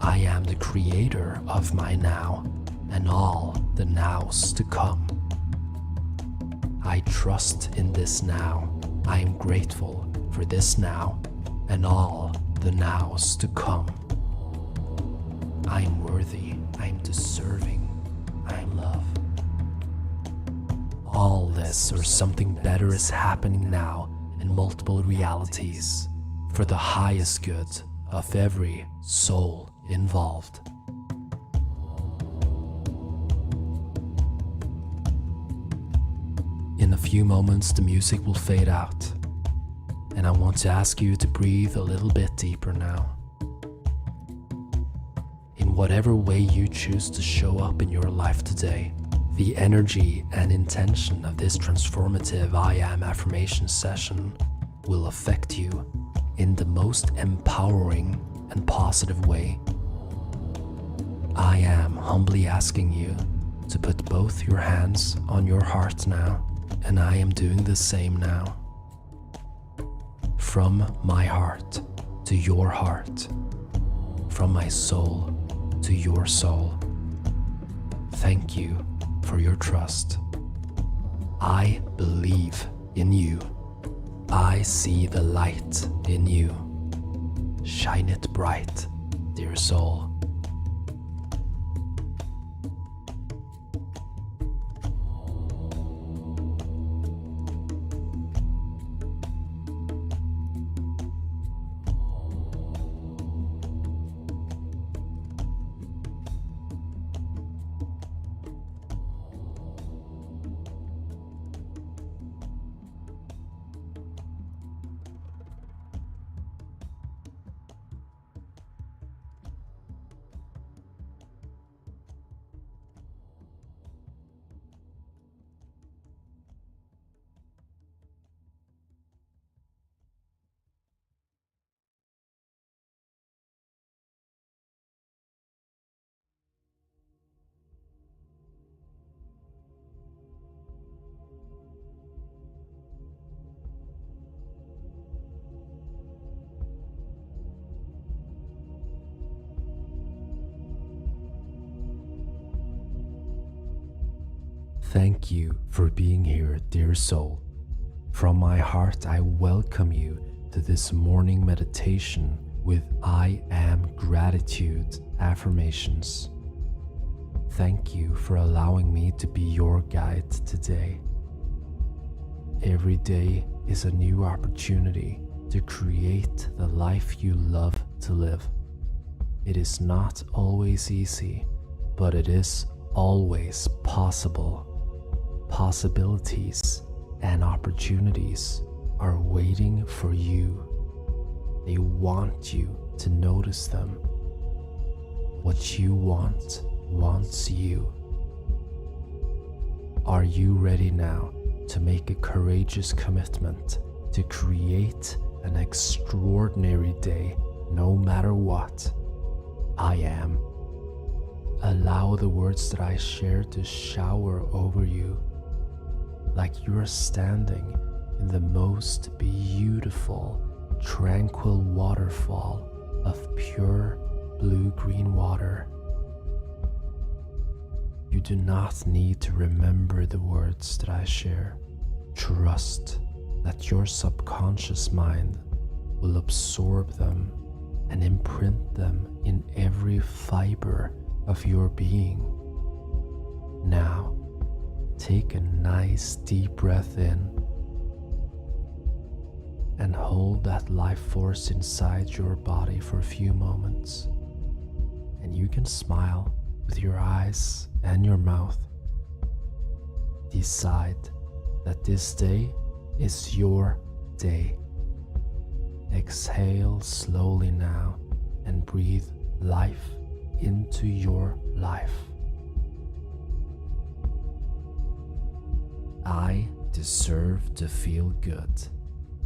I am the creator of my now and all the nows to come. I trust in this now. I am grateful for this now and all the nows to come. I am worthy. I am deserving. I am love. All this or something better is happening now in multiple realities for the highest good of every soul involved. In a few moments, the music will fade out, and I want to ask you to breathe a little bit deeper now. In whatever way you choose to show up in your life today, the energy and intention of this transformative I Am affirmation session will affect you in the most empowering and positive way. I am humbly asking you to put both your hands on your heart now, and I am doing the same now. From my heart to your heart, from my soul to your soul. Thank you for your trust. I believe in you. I see the light in you. Shine it bright, dear soul. Thank you for being here, dear soul. From my heart, I welcome you to this morning meditation with I am gratitude affirmations. Thank you for allowing me to be your guide today. Every day is a new opportunity to create the life you love to live. It is not always easy, but it is always possible. Possibilities and opportunities are waiting for you. They want you to notice them. What you want wants you. Are you ready now to make a courageous commitment to create an extraordinary day no matter what? I am. Allow the words that I share to shower over you, like you're standing in the most beautiful, tranquil waterfall of pure blue-green water. You do not need to remember the words that I share. Trust that your subconscious mind will absorb them and imprint them in every fiber of your being. Now, take a nice deep breath in and hold that life force inside your body for a few moments. And you can smile with your eyes and your mouth. Decide that this day is your day. Exhale slowly now and breathe life into your life. I deserve to feel good.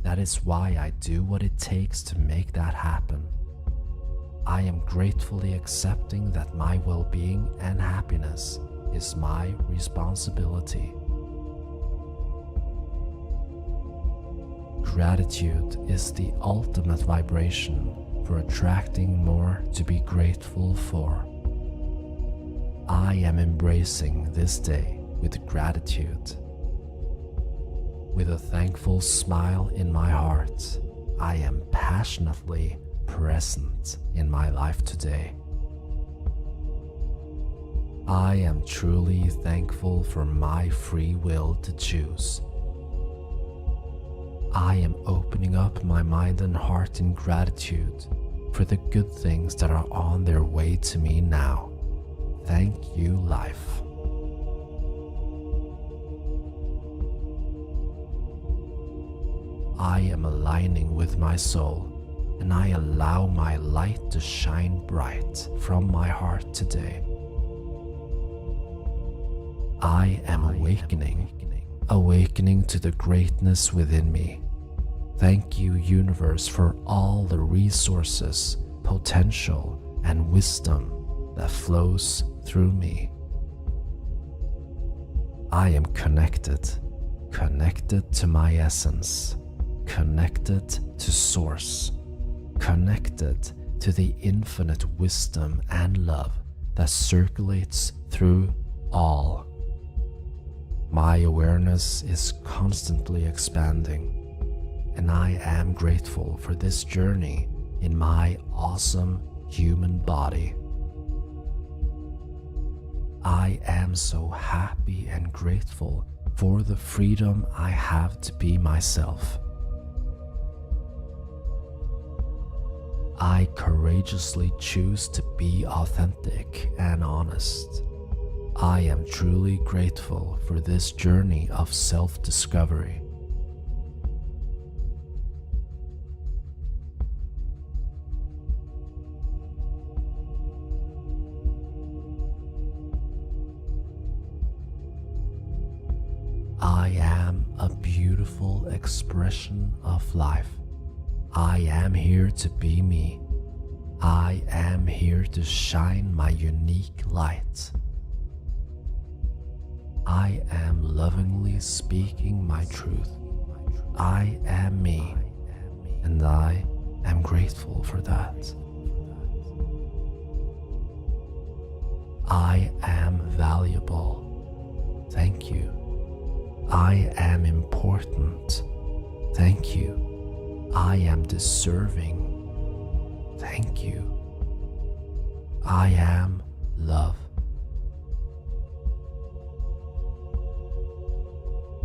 That is why I do what it takes to make that happen. I am gratefully accepting that my well-being and happiness is my responsibility. Gratitude is the ultimate vibration for attracting more to be grateful for. I am embracing this day with gratitude. With a thankful smile in my heart, I am passionately present in my life today. I am truly thankful for my free will to choose. I am opening up my mind and heart in gratitude for the good things that are on their way to me now. Thank you, life. I am aligning with my soul, and I allow my light to shine bright from my heart today. I am awakening to the greatness within me. Thank you, universe, for all the resources, potential, and wisdom that flows through me. I am connected to my essence, connected to source, connected to the infinite wisdom and love that circulates through all. My awareness is constantly expanding, and I am grateful for this journey in my awesome human body. I am so happy and grateful for the freedom I have to be myself. I courageously choose to be authentic and honest. I am truly grateful for this journey of self-discovery. I am a beautiful expression of life. I am here to be me. I am here to shine my unique light. I am lovingly speaking my truth. I am me, and I am grateful for that. I am valuable. Thank you. I am important. Thank you. I am deserving. Thank you. I am love.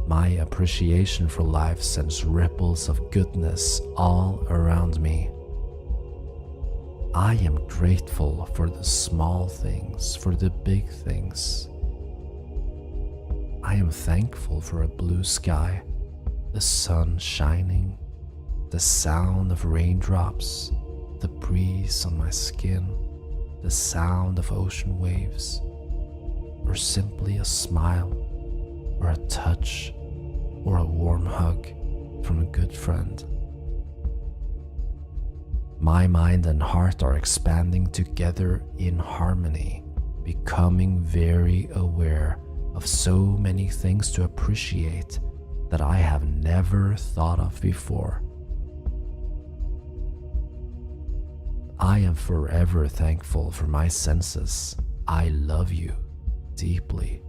My appreciation for life sends ripples of goodness all around me. I am grateful for the small things, for the big things. I am thankful for a blue sky, the sun shining, the sound of raindrops, the breeze on my skin, the sound of ocean waves, or simply a smile, or a touch, or a warm hug from a good friend. My mind and heart are expanding together in harmony, becoming very aware of so many things to appreciate that I have never thought of before. I am forever thankful for my senses. I love you deeply.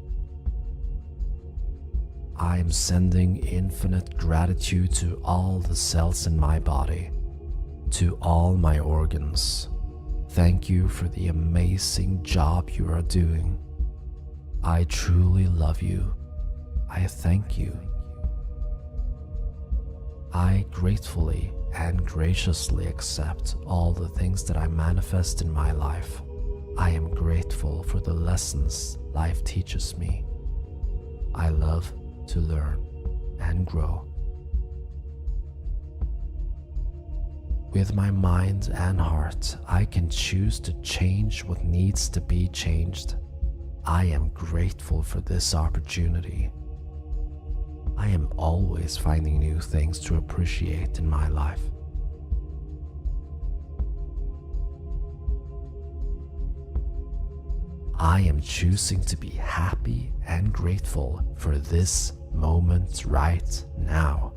I am sending infinite gratitude to all the cells in my body, to all my organs. Thank you for the amazing job you are doing. I truly love you. I thank you. I gratefully and graciously accept all the things that I manifest in my life. I am grateful for the lessons life teaches me. I love to learn and grow. With my mind and heart, I can choose to change what needs to be changed. I am grateful for this opportunity. I am always finding new things to appreciate in my life. I am choosing to be happy and grateful for this moment right now.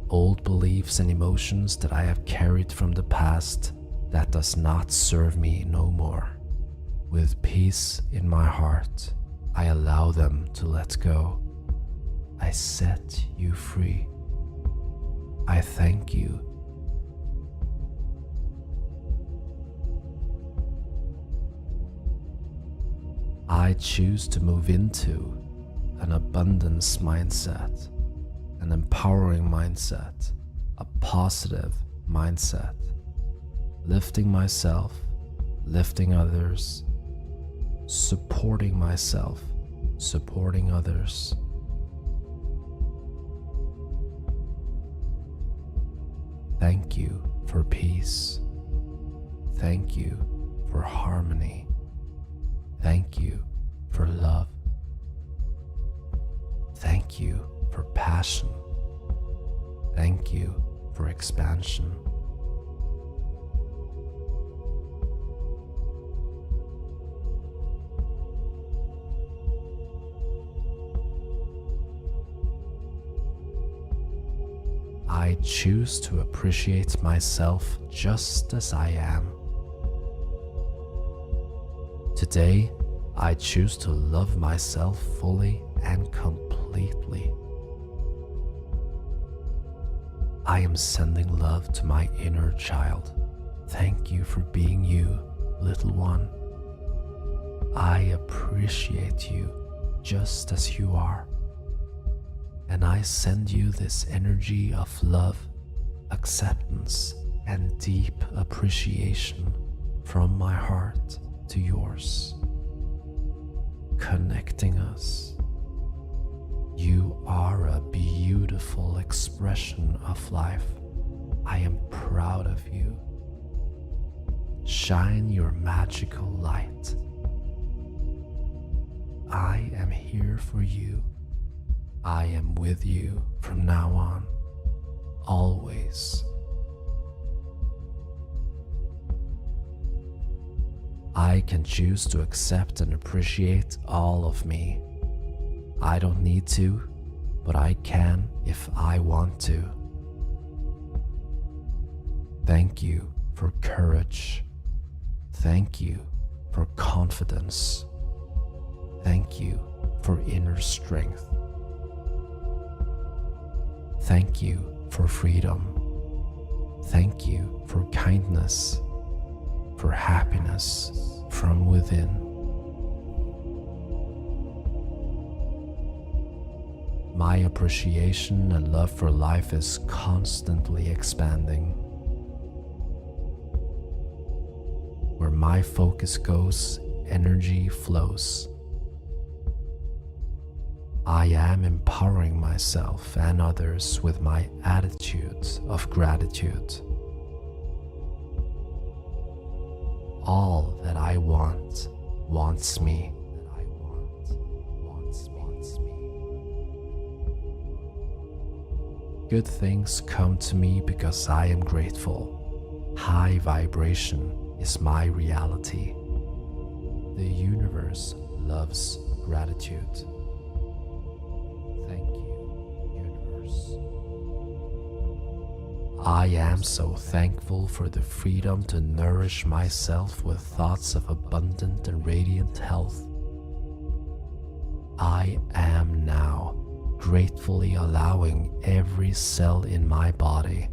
Old beliefs and emotions that I have carried from the past that does not serve me no more. With peace in my heart, I allow them to let go. I set you free. I thank you. I choose to move into an abundance mindset, an empowering mindset, a positive mindset, lifting myself, lifting others, supporting myself, supporting others. Thank you for peace. Thank you for harmony. Thank you for love. Thank you for passion. Thank you for expansion. I choose to appreciate myself just as I am. Today, I choose to love myself fully and completely. I am sending love to my inner child. Thank you for being you, little one. I appreciate you just as you are. And I send you this energy of love, acceptance, and deep appreciation from my heart to yours, connecting us. You are a beautiful expression of life. I am proud of you. Shine your magical light. I am here for you. I am with you from now on, always. I can choose to accept and appreciate all of me. I don't need to, but I can if I want to. Thank you for courage. Thank you for confidence. Thank you for inner strength. Thank you for freedom. Thank you for kindness, for happiness from within. My appreciation and love for life is constantly expanding. Where my focus goes, energy flows. I am empowering myself and others with my attitude of gratitude. All that I want wants me. Good things come to me because I am grateful. High vibration is my reality. The universe loves gratitude. Thank you, universe. I am so thankful for the freedom to nourish myself with thoughts of abundant and radiant health. I am now gratefully allowing every cell in my body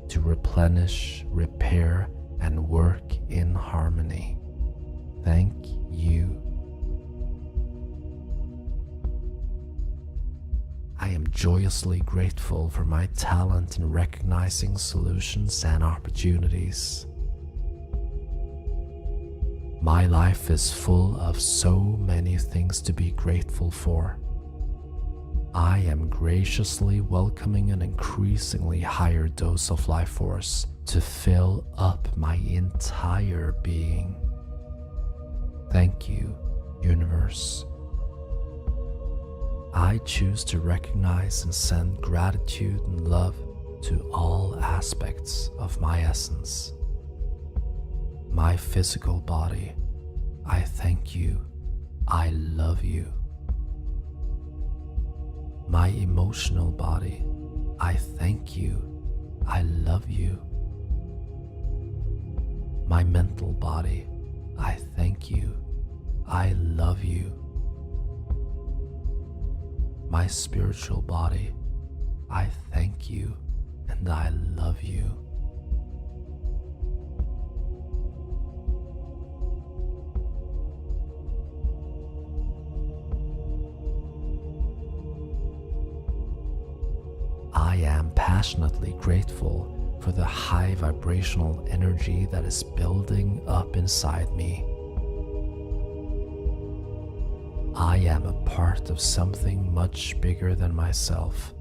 to replenish, repair, and work in harmony. Thank you. I am joyously grateful for my talent in recognizing solutions and opportunities. My life is full of so many things to be grateful for. I am graciously welcoming an increasingly higher dose of life force to fill up my entire being. Thank you, universe. I choose to recognize and send gratitude and love to all aspects of my essence. My physical body, I thank you. I love you. My emotional body, I thank you. I love you. My mental body, I thank you. I love you. My spiritual body, I thank you and I love you. I am passionately grateful for the high vibrational energy that is building up inside me. I am a part of something much bigger than myself.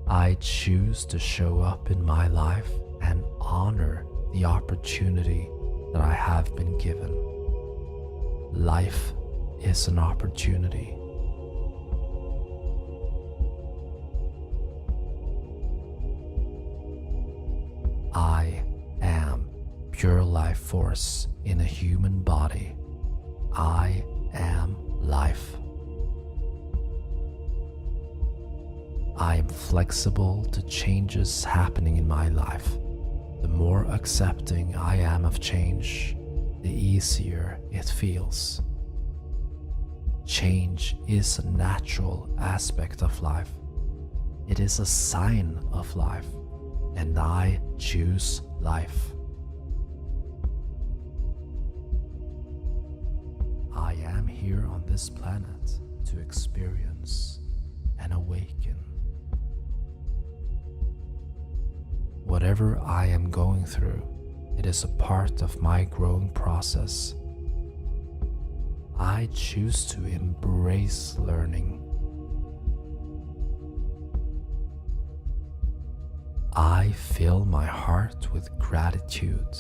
I choose to show up in my life and honor the opportunity that I have been given. Life is an opportunity. I am pure life force in a human body. I am life. I am flexible to changes happening in my life. The more accepting I am of change, the easier it feels. Change is a natural aspect of life. It is a sign of life, and I choose life. I am here on this planet to experience and awaken. Whatever I am going through, it is a part of my growing process. I choose to embrace learning. I fill my heart with gratitude,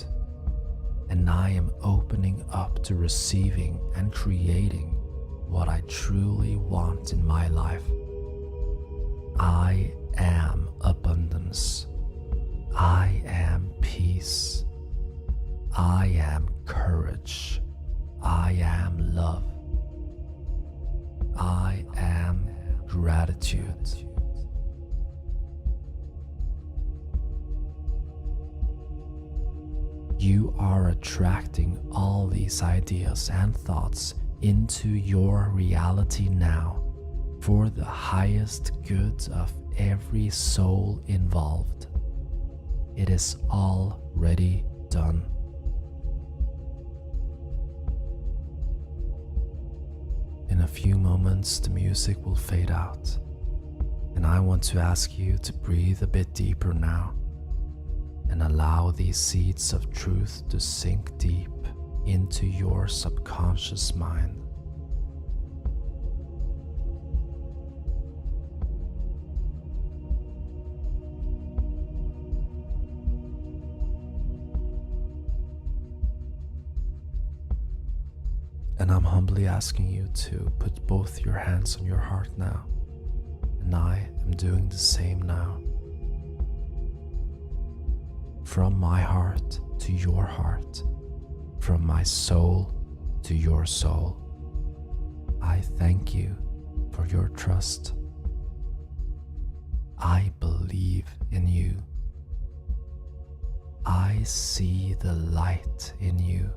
and I am opening up to receiving and creating what I truly want in my life. I am abundance. I am peace. I am courage. I am love. I am gratitude. You are attracting all these ideas and thoughts into your reality now for the highest good of every soul involved. It is already done. In a few moments, the music will fade out, and I want to ask you to breathe a bit deeper now and allow these seeds of truth to sink deep into your subconscious mind. And I'm humbly asking you to put both your hands on your heart now. And I am doing the same now. From my heart to your heart, from my soul to your soul, I thank you for your trust. I believe in you. I see the light in you.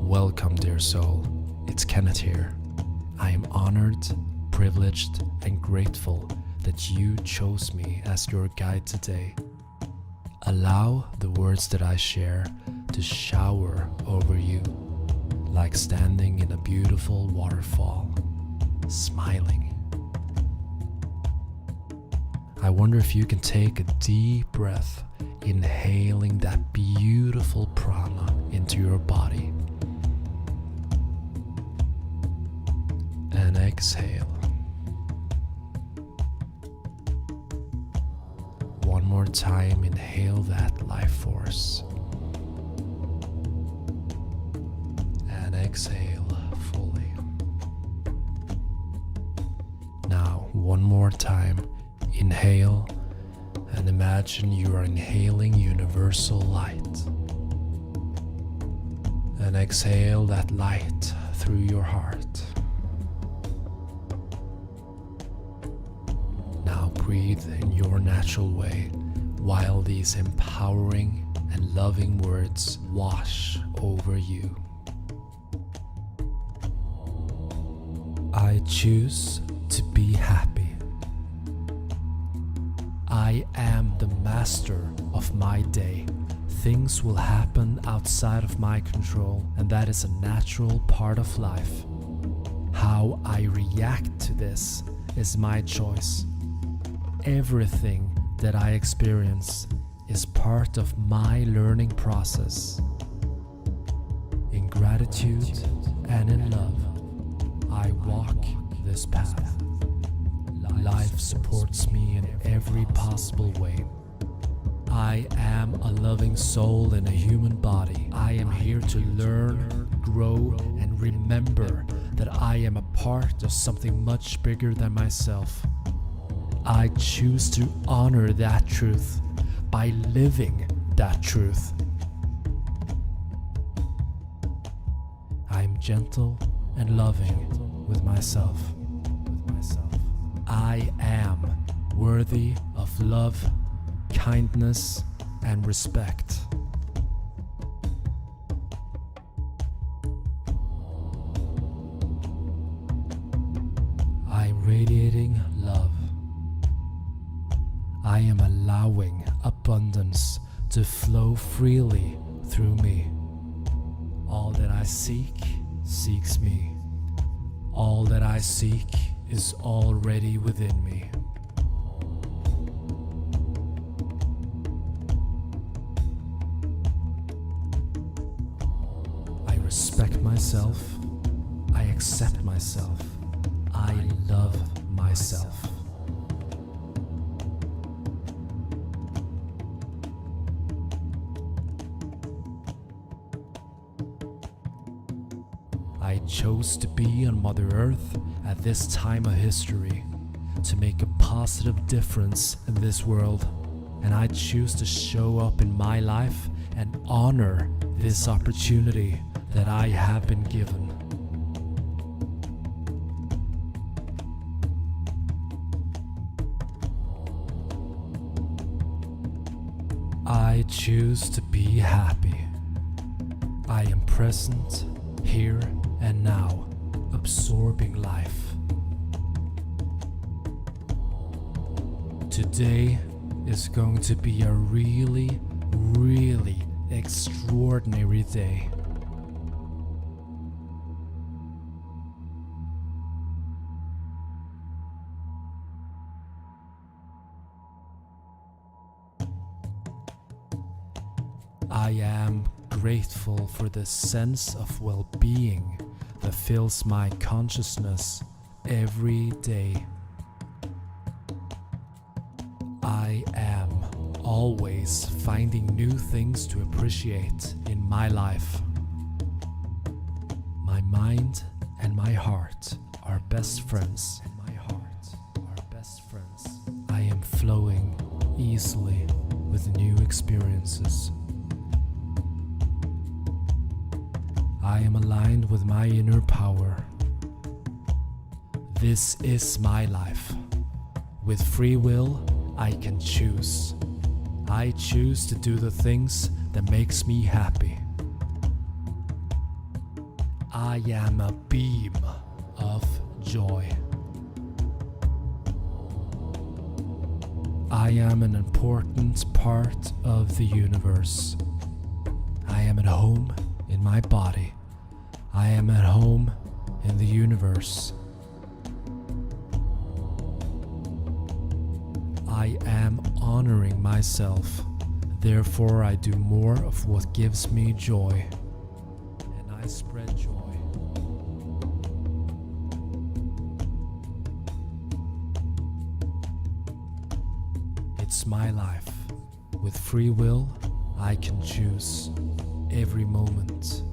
Welcome, dear soul. It's Kenneth here. I am honored, privileged, and grateful that you chose me as your guide today. Allow the words that I share to shower over you, like standing in a beautiful waterfall, smiling. I wonder if you can take a deep breath, inhaling that beautiful prana into your body. And exhale. One more time, inhale that life force. And exhale fully. Now, one more time, inhale and imagine you are inhaling universal light. And exhale that light through your heart. Breathe in your natural way while these empowering and loving words wash over you. I choose to be happy. I am the master of my day. Things will happen outside of my control, and that is a natural part of life. How I react to this is my choice. Everything that I experience is part of my learning process. In gratitude and in love, I walk this path. Life supports me in every possible way. I am a loving soul in a human body. I am here to learn, grow, and remember that I am a part of something much bigger than myself. I choose to honor that truth by living that truth. I am gentle and loving with myself. I am worthy of love, kindness, and respect. I'm radiating love. I am allowing abundance to flow freely through me. All that I seek seeks me. All that I seek is already within me. I respect myself. I accept myself. I love myself. I chose to be on Mother Earth at this time of history to make a positive difference in this world, and I choose to show up in my life and honor this opportunity that I have been given. I choose to be happy. I am present, here and now, absorbing life. Today is going to be a really, really extraordinary day. I am grateful for the sense of well-being that fills my consciousness every day. I am always finding new things to appreciate in my life. My mind and my heart are best friends. I am flowing easily with new experiences. I am aligned with my inner power. This is my life. With free will, I can choose. I choose to do the things that makes me happy. I am a beam of joy. I am an important part of the universe. I am at home in my body. I am at home in the universe. I am honoring myself. Therefore, I do more of what gives me joy. And I spread joy. It's my life. With free will, I can choose every moment.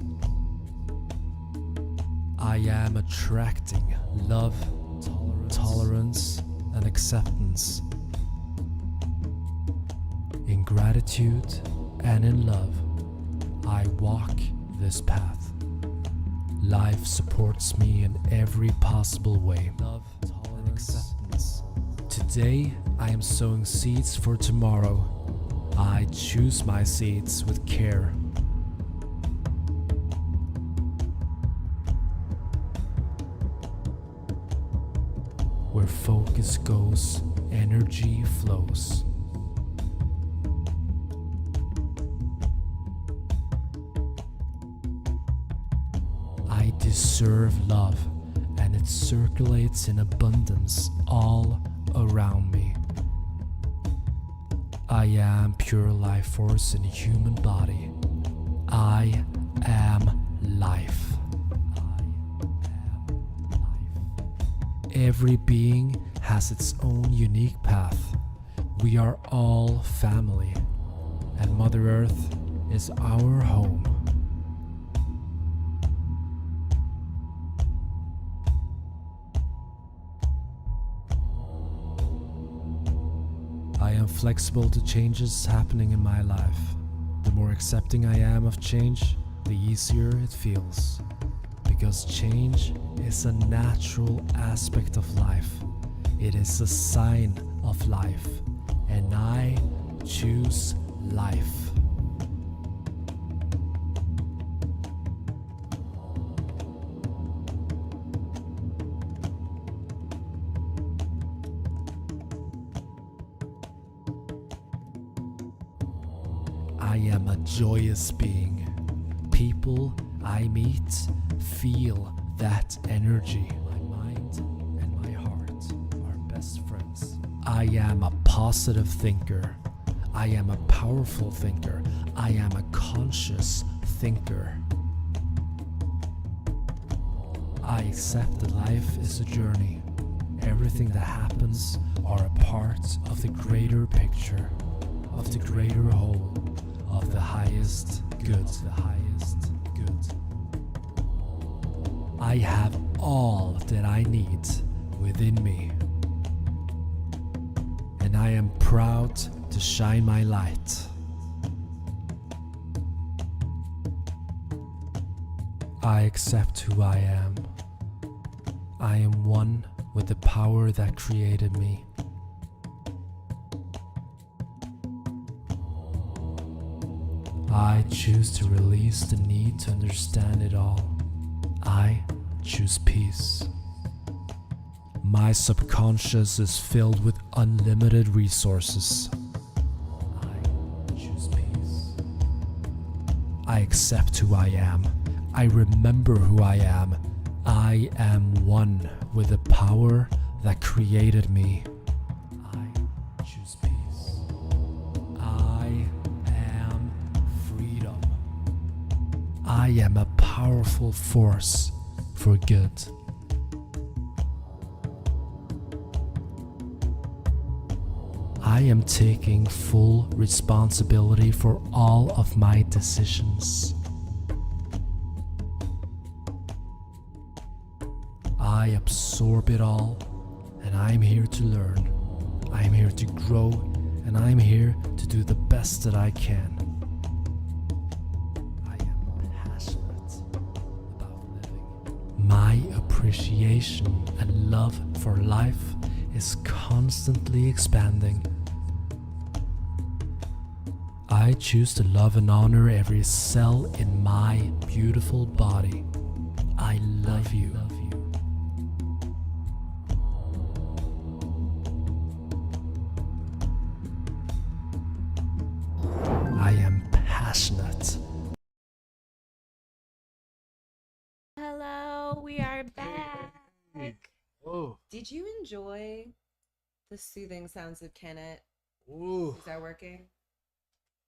I am attracting love, tolerance, and acceptance. In gratitude and in love, I walk this path. Life supports me in every possible way. Love, tolerance, and acceptance. Today, I am sowing seeds for tomorrow. I choose my seeds with care. Where focus goes, energy flows. I deserve love, and it circulates in abundance all around me. I am pure life force in a human body. I am life. Every being has its own unique path. We are all family, and Mother Earth is our home. I am flexible to changes happening in my life. The more accepting I am of change, the easier it feels. Because change is a natural aspect of life. It is a sign of life, and I choose life. I am a joyous being. people I meet feel that energy. My mind and my heart are best friends. I am a positive thinker. I am a powerful thinker. I am a conscious thinker. I accept that life is a journey. Everything that happens are a part of the greater picture, of the greater whole, of the highest good. The highest good. I have all that I need within me. And I am proud to shine my light. I accept who I am. I am one with the power that created me. I choose to release the need to understand it all. I choose peace. My subconscious is filled with unlimited resources. I choose peace. I accept who I am. I remember who I am. I am one with the power that created me. I choose peace. I am freedom. I am a powerful force for good. I am taking full responsibility for all of my decisions. I absorb it all, and I'm here to learn. I'm here to grow, and I'm here to do the best that I can. I am passionate about living. My appreciation and love for life is constantly expanding. I choose to love and honor every cell in my beautiful body. I love you. I am passionate. Hello, we are back. Whoa. Did you enjoy the soothing sounds of Kenneth? Ooh. Is that working?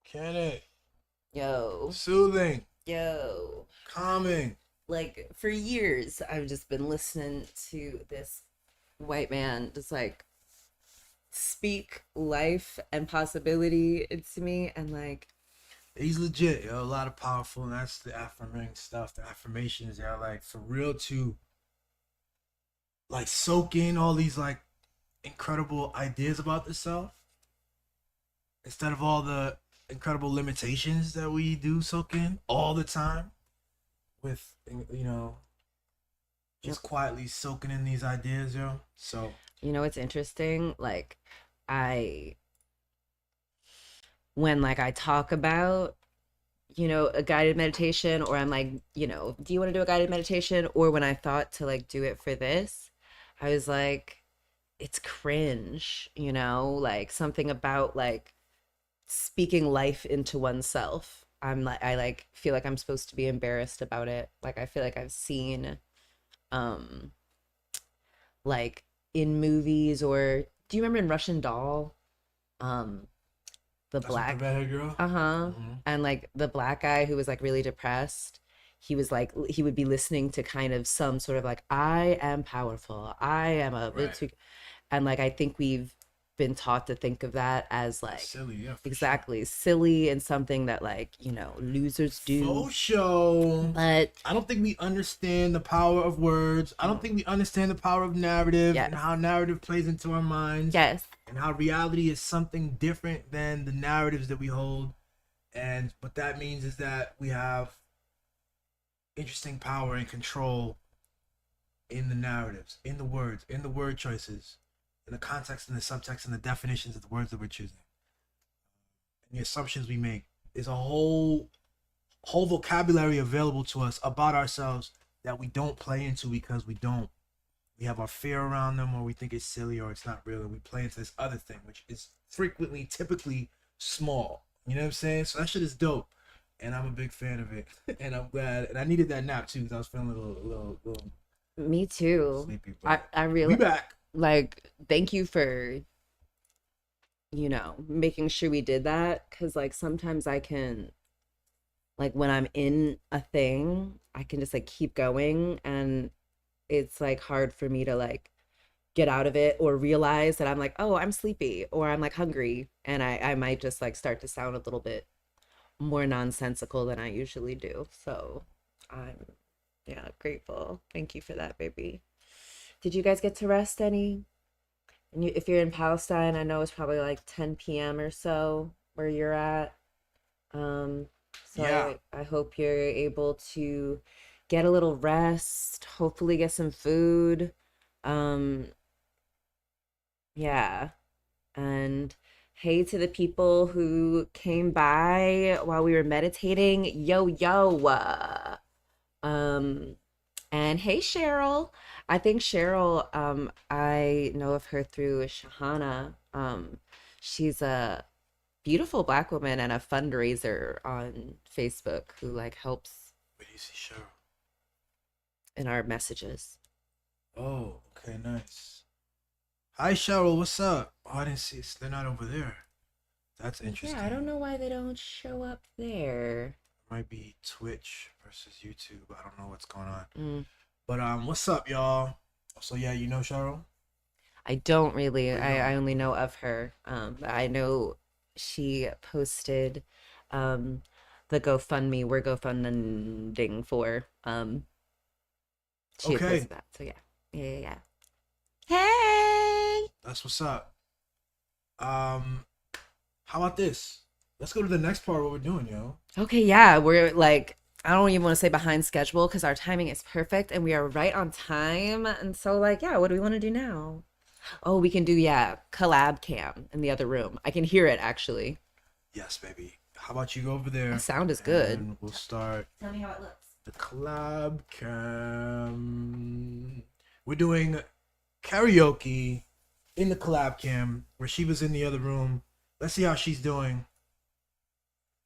Kenneth. Yo. Soothing. Yo. Calming. Like, for years, I've just been listening to this white man just like speak life and possibility into me, and like, he's legit, yo. A lot of powerful, and that's the affirming stuff. The affirmations are like for real to like soak in all these like incredible ideas about the self instead of all the incredible limitations that we do soak in all the time with, you know, just quietly soaking in these ideas, yo. So, you know, it's interesting. Like, when like I talk about, you know, a guided meditation, or I'm like, you know, do you want to do a guided meditation? Or when I thought to like do it for this, I was like, it's cringe, you know, like something about like speaking life into oneself. I like feel like I'm supposed to be embarrassed about it. Like, I feel like I've seen like in movies, or do you remember in Russian Doll, the that's black the redhead girl. And like the black guy who was like really depressed, he was like, he would be listening to kind of some sort of like, I am powerful, I am a Right. and like I think we've been taught to think of that as like silly, yeah, exactly, silly, and something that like, you know, losers do. For sure. But I don't think we understand the power of words. I don't think we understand the power of narrative and how narrative plays into our minds. Yes. And how reality is something different than the narratives that we hold. And what that means is that we have interesting power and control in the narratives, in the words, in the word choices, in the context and the subtext and the definitions of the words that we're choosing. And the assumptions we make. There's a whole vocabulary available to us about ourselves that we don't play into because we have our fear around them, or we think it's silly or it's not real, and we play into this other thing, which is typically small. You know what I'm saying? So that shit is dope. and I'm a big fan of it. And I'm glad. And I needed that nap too, because I was feeling a little Me too. sleepy. I really we back. like. Thank you for making sure we did that, because like sometimes I can, like when I'm in a thing, I can just like keep going, and it's like hard for me to like get out of it or realize that I'm like, oh, I'm sleepy or I'm like hungry, and I might just like start to sound a little bit more nonsensical than I usually do. So I'm grateful. Thank you for that, baby. Did you guys get to rest any? And if you're in Palestine, I know it's probably like 10 p.m. or so where you're at. So Yeah. I hope you're able to get a little rest, hopefully get some food. Yeah. And hey to the people who came by while we were meditating. Yo, yo. And hey, Cheryl. I think Cheryl, I know of her through Shahana. She's a beautiful Black woman and a fundraiser on Facebook who like helps Where do you see Cheryl? in our messages. Oh, okay, nice. Hi, Cheryl. What's up? Oh, I didn't see. They're not over there. That's interesting. Yeah, I don't know why they don't show up there. Might be Twitch versus YouTube. I don't know what's going on. Mm. But what's up, y'all? So yeah, you know Cheryl? I don't really. I only know of her. I know she posted the GoFundMe we're GoFunding for. She had Okay. posted that. So yeah. Hey. That's what's up. How about this? Let's go to the next part of what we're doing, yo. Okay, yeah, we're like, I don't even want to say behind schedule because our timing is perfect and we are right on time. And so like, yeah, what do we want to do now? Oh, we can do, collab cam in the other room. I can hear it actually. Yes, baby. How about you go over there? The sound is good. And we'll start Tell me how it looks. the collab cam. We're doing karaoke in the collab cam where Sheba's in the other room. Let's see how she's doing.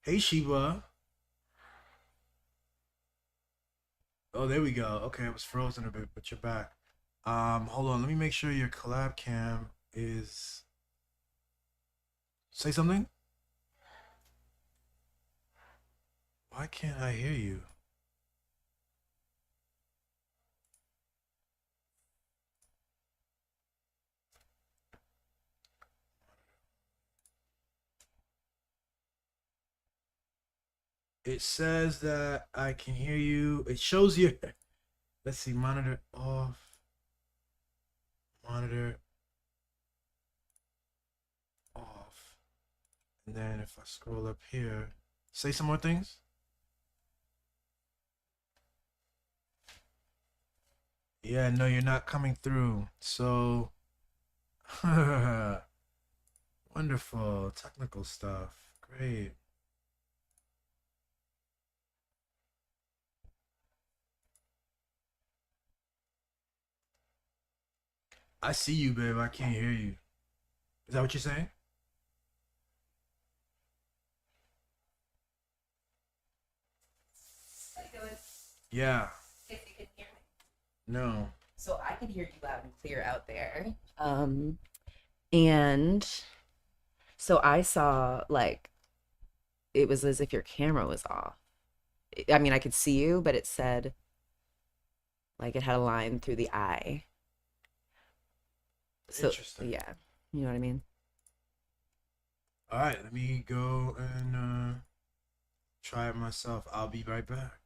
Hey, Sheba. Oh, there we go. Okay, it was frozen a bit, but you're back. Hold on. Let me make sure your collab cam is... Say something? Why can't I hear you? It says that I can hear you. It shows you. Let's see. Monitor off. Monitor off. And then if I scroll up here, say some more things. Yeah, no, you're not coming through. So, wonderful technical stuff. Great. I see you, babe. I can't hear you. Is that what you're saying? Yeah. If you can hear me. No. So I can hear you loud and clear out there. And so I saw like it was as if your camera was off. I mean, I could see you, but it said like it had a line through the eye. So Interesting. yeah, you know what I mean? All right, let me go and try it myself. I'll be right back.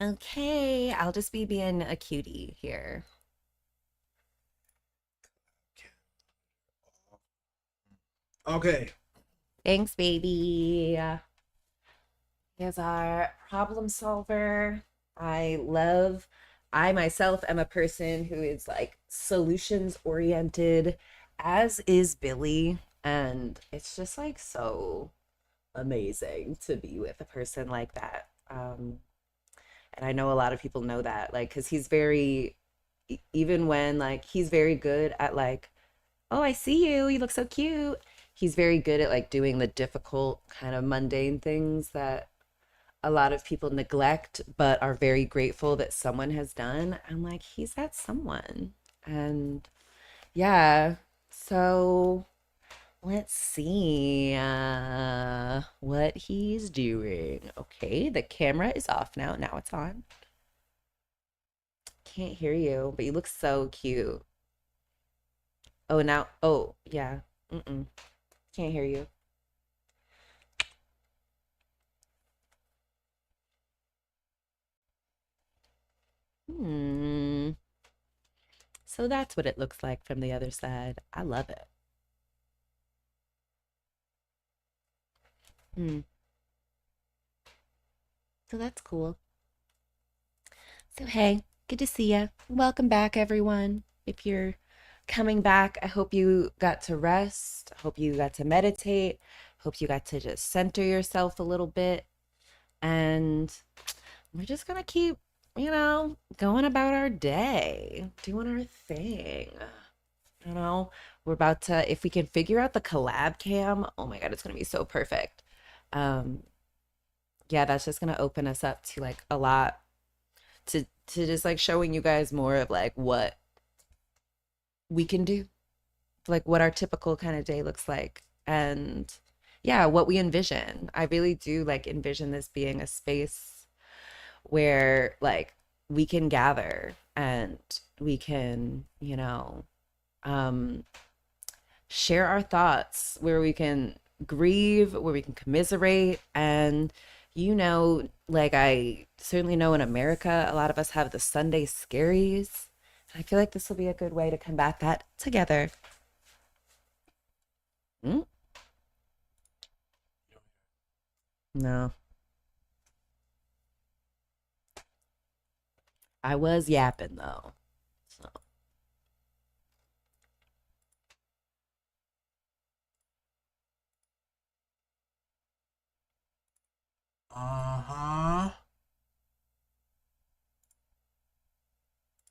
Okay, I'll just be being a cutie here. Okay. Thanks, baby. Here's our problem solver. I myself am a person who is like solutions oriented, as is Billy. And it's just like so amazing to be with a person like that. And I know a lot of people know that, like, because he's very, even when like he's very good at like, oh, I see you, you look so cute. He's very good at like doing the difficult kind of mundane things that a lot of people neglect but are very grateful that someone has done. I'm like, he's that someone. And yeah, so let's see what he's doing. Okay, the camera is off now. Now it's on. Can't hear you, but you look so cute. Oh, now, oh, yeah. Can't hear you. So that's what it looks like from the other side. I love it. So that's cool. So hey, good to see you. Welcome back, everyone. If you're coming back, I hope you got to rest. I hope you got to meditate. Hope you got to just center yourself a little bit. And we're just gonna keep, going about our day, doing our thing. We're about to, if we can figure out the collab cam, oh my God, it's gonna be so perfect. Yeah, that's just gonna open us up to like a lot, to just like showing you guys more of like what we can do, like what our typical kind of day looks like, and yeah, what we envision. I really do like envision this being a space where like we can gather and we can, share our thoughts, where we can grieve, where we can commiserate. And like I certainly know in America, a lot of us have the Sunday scaries. I feel like this will be a good way to combat that together. No. I was yapping though. So.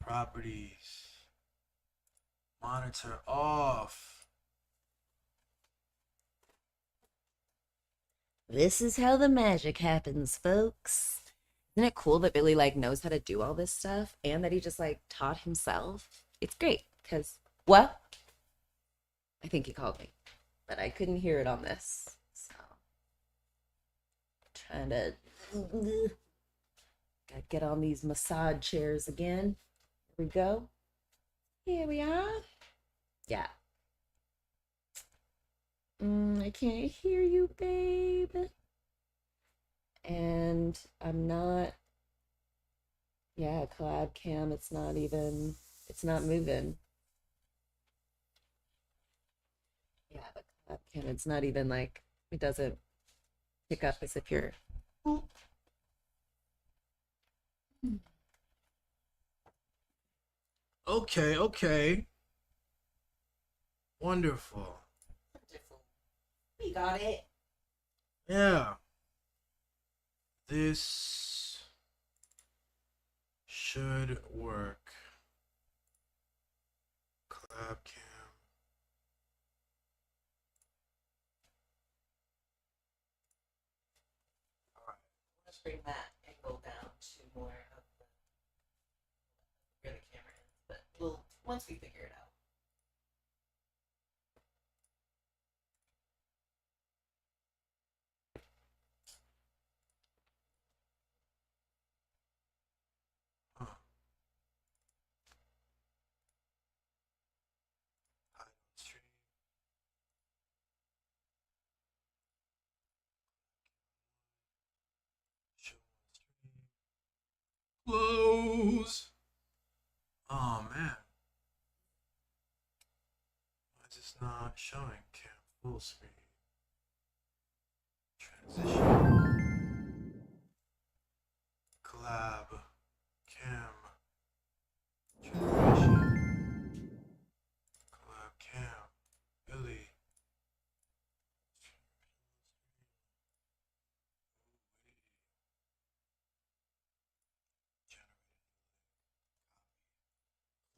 Properties. Monitor off. This is how the magic happens, folks. Isn't it cool that Billy like knows how to do all this stuff and that he just like taught himself? It's great because what? I think he called me, but I couldn't hear it on this. So trying to gotta get on these massage chairs again. Here we go. Here we are. Yeah. I can't hear you, babe. And I'm not, collab cam, it's not moving. Yeah, the collab cam, it's not even like, it doesn't pick up as if you're. Okay. Wonderful. We got it. Yeah. This should work. Collab cam. Alright, let's bring that angle down to more of where the camera is, but once we figure it out. Close. Oh man. Why is this not showing cam full screen? Transition. Collab. Cam. Transition. Collab cam. Billy.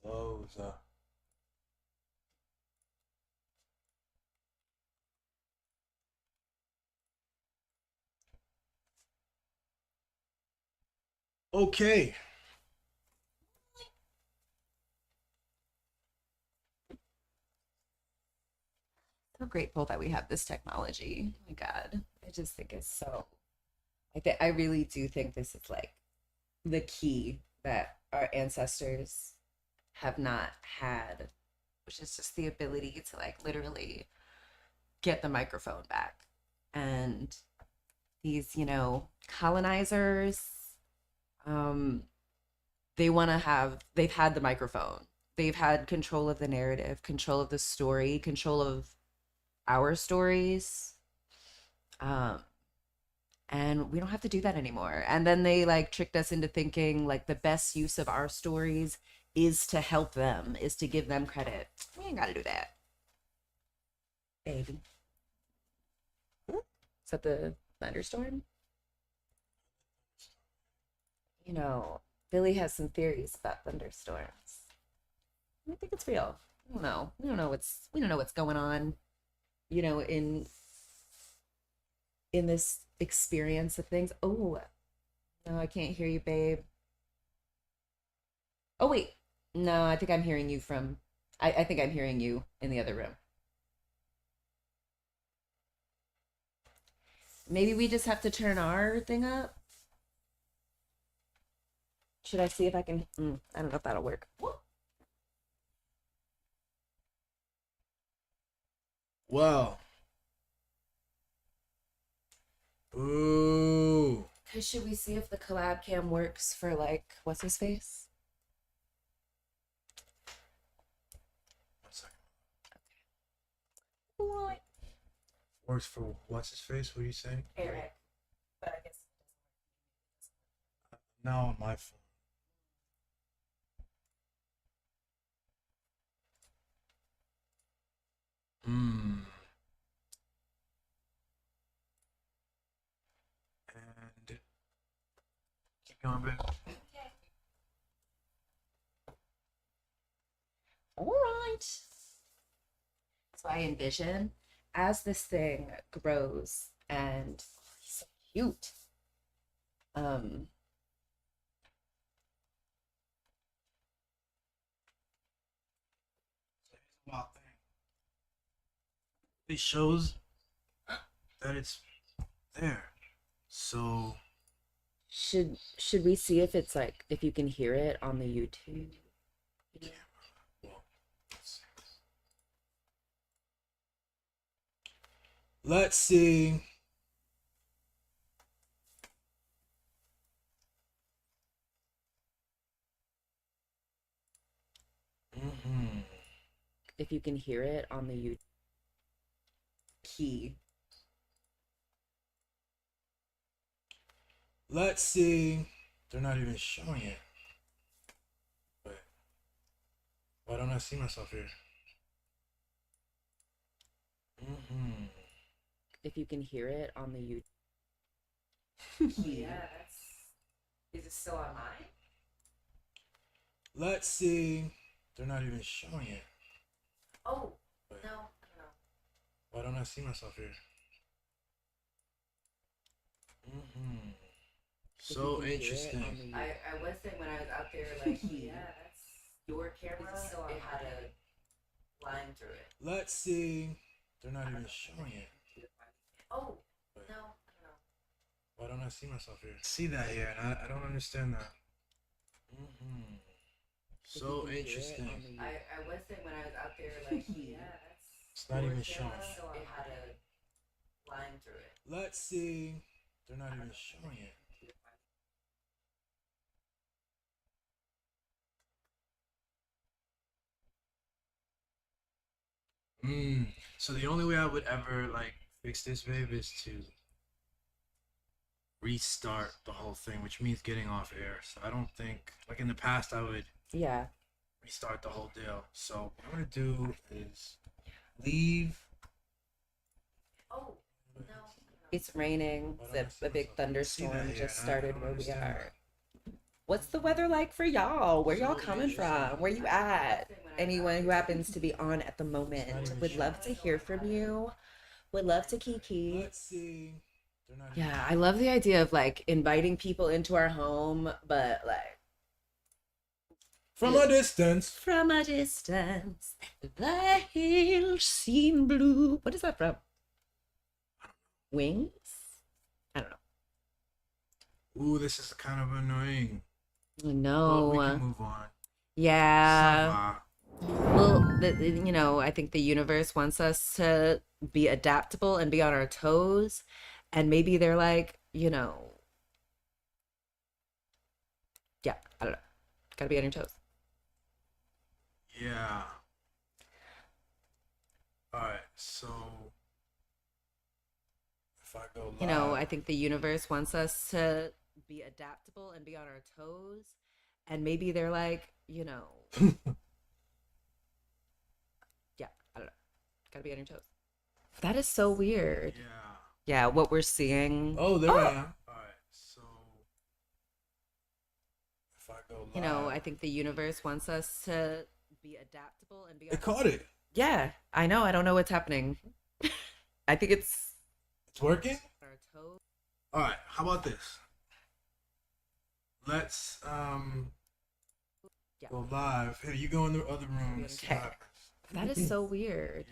Close. Okay. So grateful that we have this technology. Oh my God. I just think it's so, I really do think this is like the key that our ancestors have not had, which is just the ability to like literally get the microphone back. And these, you know, colonizers, they've had the microphone. They've had control of the narrative, control of the story, control of our stories. And we don't have to do that anymore. And then they like tricked us into thinking like the best use of our stories is to help them, is to give them credit. We ain't got to do that, baby. Is that the thunderstorm? You know, Billy has some theories about thunderstorms. I think it's real. I don't know. We don't know what's going on, you know, in this experience of things. Oh, no, I can't hear you, babe. Oh, wait. No, I think I'm hearing you from, I think I'm hearing you in the other room. Maybe we just have to turn our thing up. Should I see if I can, I don't know if that'll work. Wow. Ooh. Cause should we see if the collab cam works for like, what's his face? One second. What? Works for what's his face? What are you saying? Eric. But I guess Now on my phone. And keep going, babe. all right. So I envision as this thing grows and he's so cute. Wild thing. It shows that it's there. So should we see if it's like, if you can hear it on the YouTube? Yeah. Well, let's see. If you can hear it on the YouTube key. Let's see. They're not even showing it. But why don't I see myself here? If you can hear it on the YouTube key. Yeah, that's. Is it still on mine? Let's see. They're not even showing it. Oh, but no. Why don't I see myself here? So interesting. I was saying when I was out there, like, yeah, that's your camera. It had a line through it. Let's see. They're not even showing it. Oh, but no. Why don't I see myself here? See that here, and I don't understand that. So interesting. I was saying when I was out there, like, yeah, that's. It's not even showing. It had a line through it. Let's see. They're not even showing it. So the only way I would ever like fix this, babe, is to restart the whole thing, which means getting off air. So I don't think, like in the past, I would restart the whole deal. So what I'm gonna do is leave. Oh, no. It's raining. A big thunderstorm just started where we are. What's the weather like for y'all? Where y'all coming from? Where you at? Anyone who happens to be on at the moment. Would love to hear from you. Would love to kiki. Let's see. Yeah, I love the idea of like inviting people into our home, but like from a distance. From a distance, the hills seem blue. What is that from? Wings? I don't know. Ooh, this is kind of annoying. No. Well, we can move on. Yeah. Well, you know, I think the universe wants us to be adaptable and be on our toes. And maybe they're like, you know, yeah, I don't know. Gotta be on your toes. Yeah. Alright, so if I go live. You know, I think the universe wants us to be adaptable and be on our toes. And maybe they're like, you know, yeah, I don't know. Gotta be on your toes. That is so weird. Yeah. Yeah, what we're seeing. Oh, there I am. Alright, so if I go live. You know, I think the universe wants us to be adaptable and be. It caught it. Yeah, I know. I don't know what's happening. I think it's working. All right, how about this? Let's go live. Here, you go in the other room. Okay. That is so weird.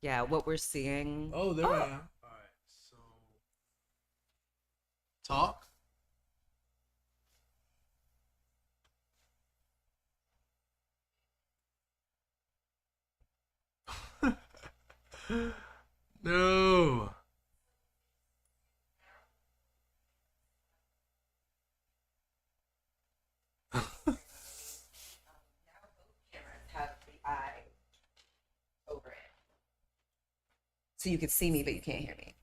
Yeah, what we're seeing. Oh, there I am. All right, so talk. No. So you can see me, but you can't hear me.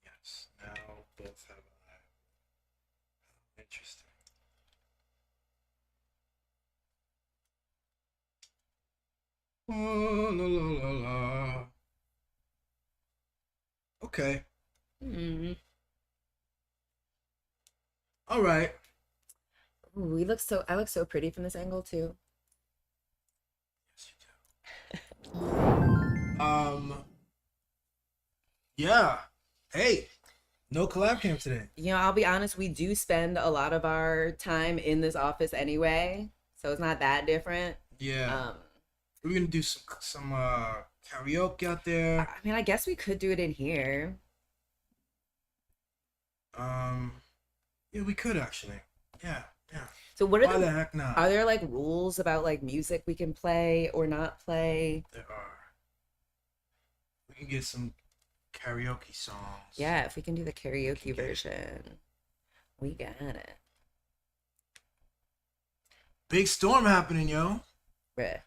Yes. Now both have interesting. Oh, la, la, la, la. Okay. All right. Ooh, I look so pretty from this angle too. Yeah. Hey, no collab cam today. You know, I'll be honest, we do spend a lot of our time in this office anyway, so it's not that different. Yeah. We're gonna do some karaoke out there. I mean, I guess we could do it in here. Yeah, we could actually. Yeah. So what are Why the heck not? Are there like rules about like music we can play or not play? There are. We can get some karaoke songs. Yeah, if we can do the karaoke version, we got it. Big storm happening, yo. Bruh.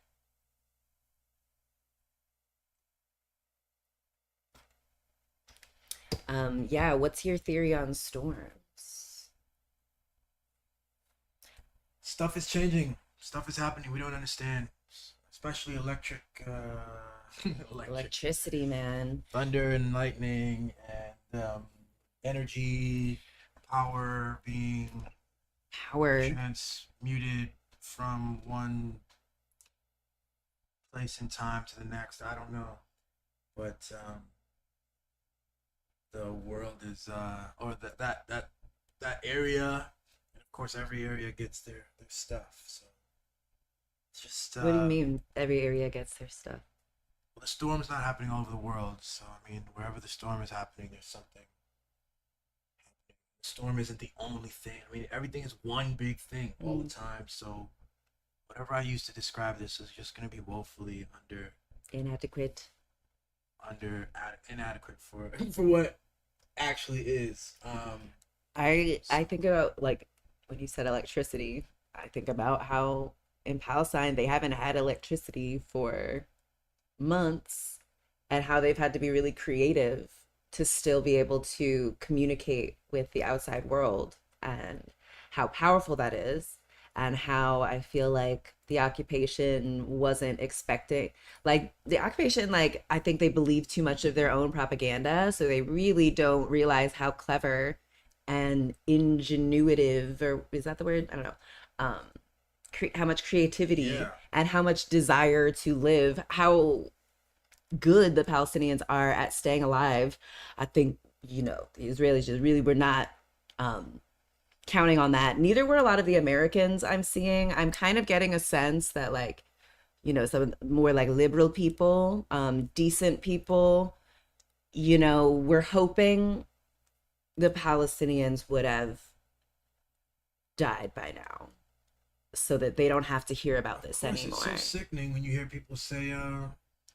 Yeah, what's your theory on storms? Stuff is changing. Stuff is happening. We don't understand. Especially electricity, man. Thunder and lightning and energy, power being transmuted from one place in time to the next. I don't know. But the world is or that area, and of course every area gets their stuff, so it's just What do you mean every area gets their stuff? Well, the storm's not happening all over the world, so I mean wherever the storm is happening, there's something happening. The storm isn't the only thing. I mean everything is one big thing all the time, so whatever I use to describe this is just going to be woefully inadequate for what actually is. I think about, like, when you said electricity, I think about how in Palestine they haven't had electricity for months, and how they've had to be really creative to still be able to communicate with the outside world, and how powerful that is. And how I feel like the occupation wasn't expecting, like the occupation, like I think they believe too much of their own propaganda, so they really don't realize how clever and ingenuitive, or is that the word? I don't know. how much creativity and how much desire to live, how good the Palestinians are at staying alive. I think, you know, the Israelis just really were not counting on that. Neither were a lot of the Americans I'm seeing. I'm kind of getting a sense that, like, you know, some more like liberal people, decent people, you know, we're hoping the Palestinians would have died by now so that they don't have to hear about this anymore. It's so sickening when you hear people say,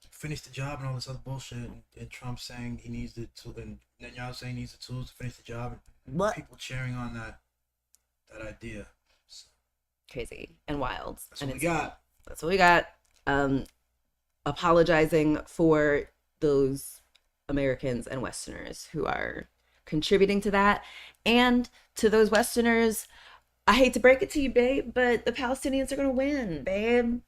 finish the job and all this other bullshit, and Trump saying he needs the tool, and Netanyahu saying he needs the tools to finish the job, and what? People cheering on that idea. So, crazy and wild. That's what we got. That's what we got. Apologizing for those Americans and Westerners who are contributing to that, and to those Westerners, I hate to break it to you, babe, but the Palestinians are gonna win, babe.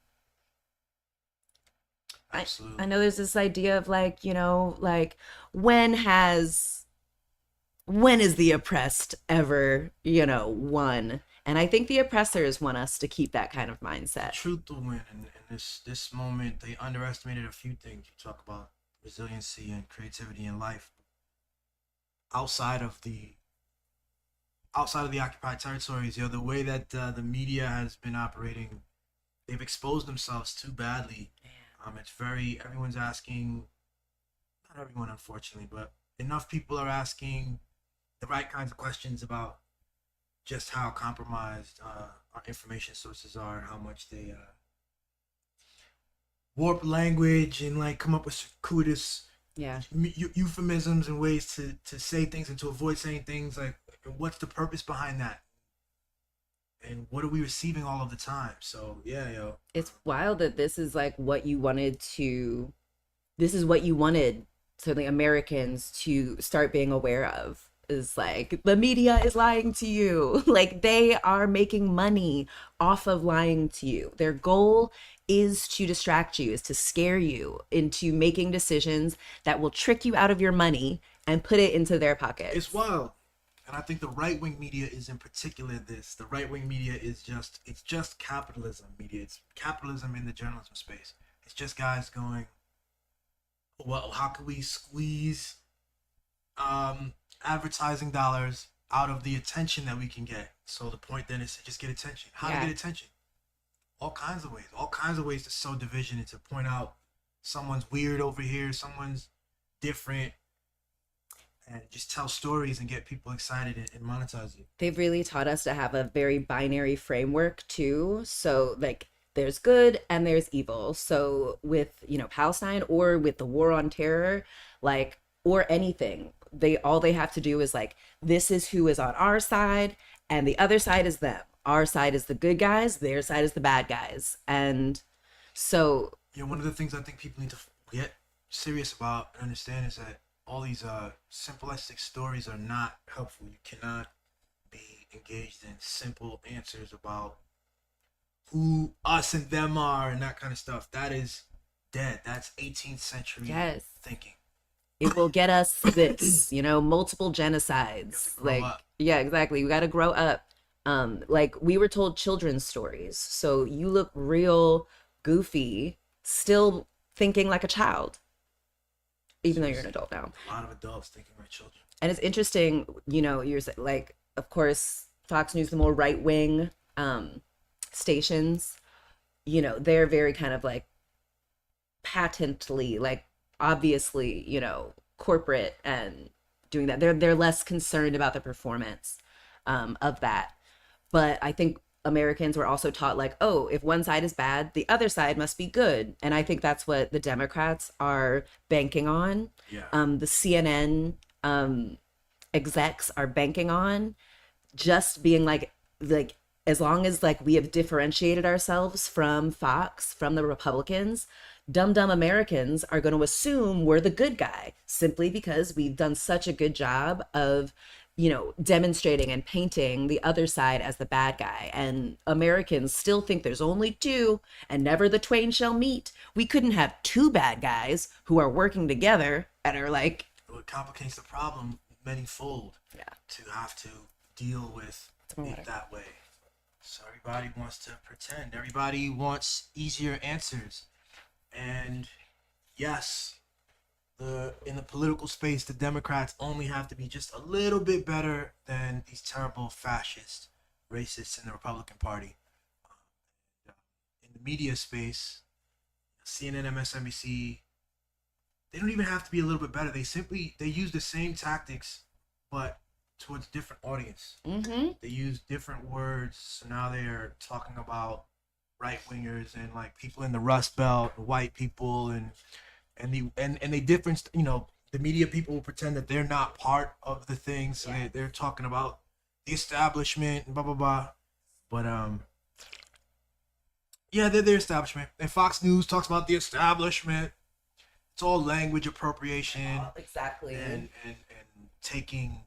Absolutely. I know there's this idea of, like, you know, like, when is the oppressed ever, you know, won? And I think the oppressors want us to keep that kind of mindset. Truth will win. And in this moment, they underestimated a few things. You talk about resiliency and creativity in life. Outside of the occupied territories, you know, the way that the media has been operating, they've exposed themselves too badly. It's everyone's asking, not everyone, unfortunately, but enough people are asking the right kinds of questions about just how compromised our information sources are, how much they warp language and, like, come up with cutest euphemisms and ways to say things and to avoid saying things. Like, what's the purpose behind that? And what are we receiving all of the time? So yeah, yo, it's wild that this is like what you wanted certainly Americans to start being aware of, is like, the media is lying to you. Like, they are making money off of lying to you. Their goal is to distract you, is to scare you into making decisions that will trick you out of your money and put it into their pockets. It's wild. And I think the right-wing media is in particular this. The right-wing media is just capitalism media. It's capitalism in the journalism space. It's just guys going, well, how can we squeeze advertising dollars out of the attention that we can get? So the point then is to just get attention. How to get attention? All kinds of ways to sow division and to point out someone's weird over here, someone's different, and just tell stories and get people excited and monetize it. They've really taught us to have a very binary framework too. So, like, there's good and there's evil. So with, you know, Palestine or with the war on terror, like, or anything, all they have to do is, like, this is who is on our side and the other side is them. Our side is the good guys, their side is the bad guys. And so, yeah, one of the things I think people need to get serious about and understand is that all these simplistic stories are not helpful. You cannot be engaged in simple answers about who us and them are and that kind of stuff. That is dead. That's 18th century thinking. It will get us this, you know, multiple genocides. Like, yeah, exactly. We got to grow up. Like, we were told children's stories. So you look real goofy, still thinking like a child, even though you're an adult now. A lot of adults thinking like children. And it's interesting, you know, you're like, of course, Fox News, the more right-wing stations, you know, they're very kind of like patently, like, obviously, you know, corporate and doing that. They're less concerned about the performance of that. But I think Americans were also taught, like, oh, if one side is bad, the other side must be good. And I think that's what the Democrats are banking on. Yeah. The CNN execs are banking on just being like, as long as, like, we have differentiated ourselves from Fox, from the Republicans, dumb Americans are going to assume we're the good guy simply because we've done such a good job of, you know, demonstrating and painting the other side as the bad guy. And Americans still think there's only two and never the twain shall meet. We couldn't have two bad guys who are working together and are like... It complicates the problem manyfold to have to deal with it that way. So everybody wants to pretend. Everybody wants easier answers. And yes, in the political space, the Democrats only have to be just a little bit better than these terrible fascist racists in the Republican Party. In the media space, CNN, MSNBC, they don't even have to be a little bit better. They use the same tactics, but towards different audience. Mm-hmm. They use different words. So now they are talking about right wingers and like people in the Rust Belt, white people, and they difference. You know, the media people will pretend that they're not part of the thing, so they're talking about the establishment and blah blah blah. But yeah, they're the establishment. And Fox News talks about the establishment. It's all language appropriation. Exactly. And taking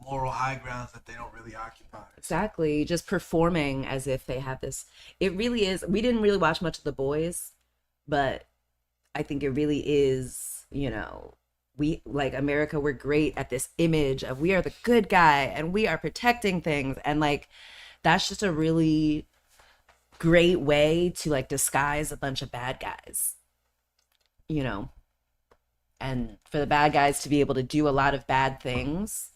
moral high grounds that they don't really occupy. Exactly. Just performing as if they have this. It really is. We didn't really watch much of The Boys, but I think it really is, you know, we like America, we're great at this image of we are the good guy and we are protecting things. And like, that's just a really great way to like disguise a bunch of bad guys, you know, and for the bad guys to be able to do a lot of bad things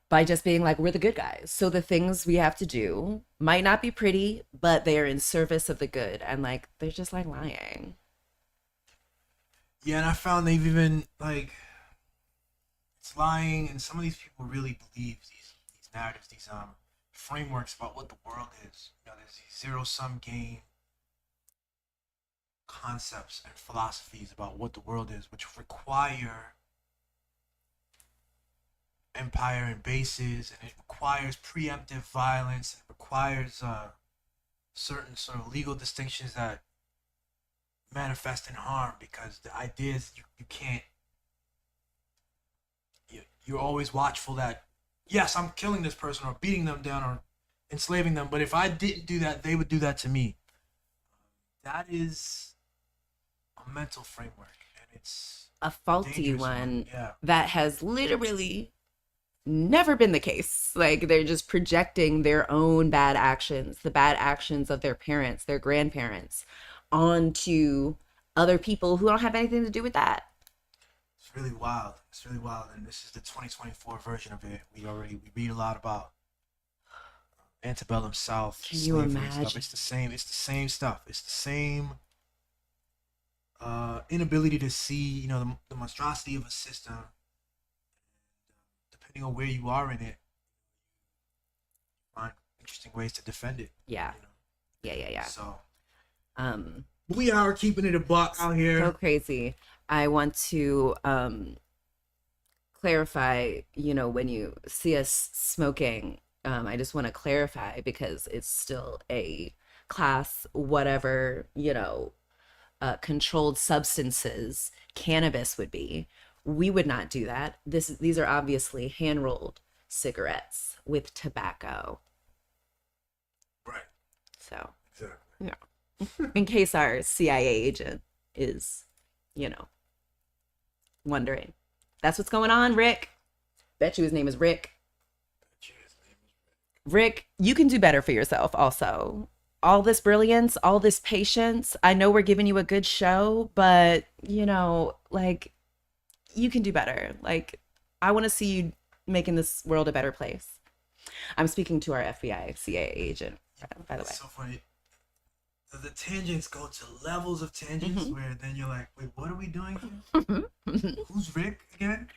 by just being like, we're the good guys. So the things we have to do might not be pretty, but they are in service of the good. And like, they're just like lying. Yeah, and I found they've even like, it's lying, and some of these people really believe these narratives, these frameworks about what the world is. You know, there's these zero-sum game concepts and philosophies about what the world is, which require empire and bases, and it requires preemptive violence, and it requires certain sort of legal distinctions that manifest in harm, because the idea is you can't, you're always watchful that, yes, I'm killing this person or beating them down or enslaving them, but if I didn't do that, they would do that to me. That is a mental framework, and it's a faulty one yeah. that has literally never been the case. Like, they're just projecting their own bad actions, the bad actions of their parents, their grandparents, onto other people who don't have anything to do with that. It's really wild. It's really wild, and this is the 2024 version of it. We read a lot about antebellum South. Can you imagine? Stuff. It's the same stuff. It's the same inability to see, you know, the monstrosity of a system. Depending on where you are in it, find interesting ways to defend it. Yeah. You know? Yeah. So, we are keeping it a buck out here. So crazy. I want to clarify, you know, when you see us smoking, I just want to clarify, because it's still a class, whatever, you know, controlled substances cannabis would be. We would not do that. These are obviously hand-rolled cigarettes with tobacco. Right. So, exactly. Yeah. In case our CIA agent is, you know, wondering. That's what's going on, Rick. Bet you his name is Rick. Rick, you can do better for yourself also. All this brilliance, all this patience. I know we're giving you a good show, but, you know, like, you can do better. Like, I want to see you making this world a better place. I'm speaking to our FBI CIA agent, by the way. It's so funny. The tangents go to levels of tangents where then you're like, wait, what are we doing here? Who's Rick again?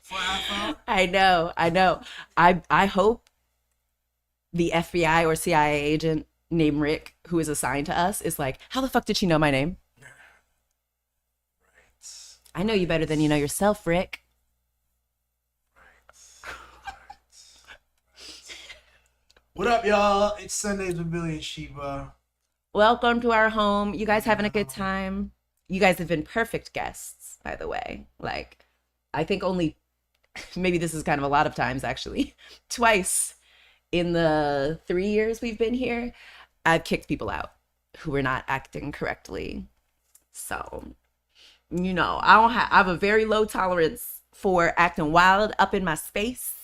For half hour? I know. I hope the FBI or CIA agent named Rick, who is assigned to us, is like, how the fuck did she know my name? Right. I know you better than you know yourself, Rick. Right. What up, y'all? It's Sundays with Billy and Sheba. Welcome to our home. You guys having a good time? You guys have been perfect guests, by the way. Like, I think only, maybe this is kind of a lot of times actually, twice in the 3 years we've been here, I've kicked people out who were not acting correctly. So, you know, I have a very low tolerance for acting wild up in my space.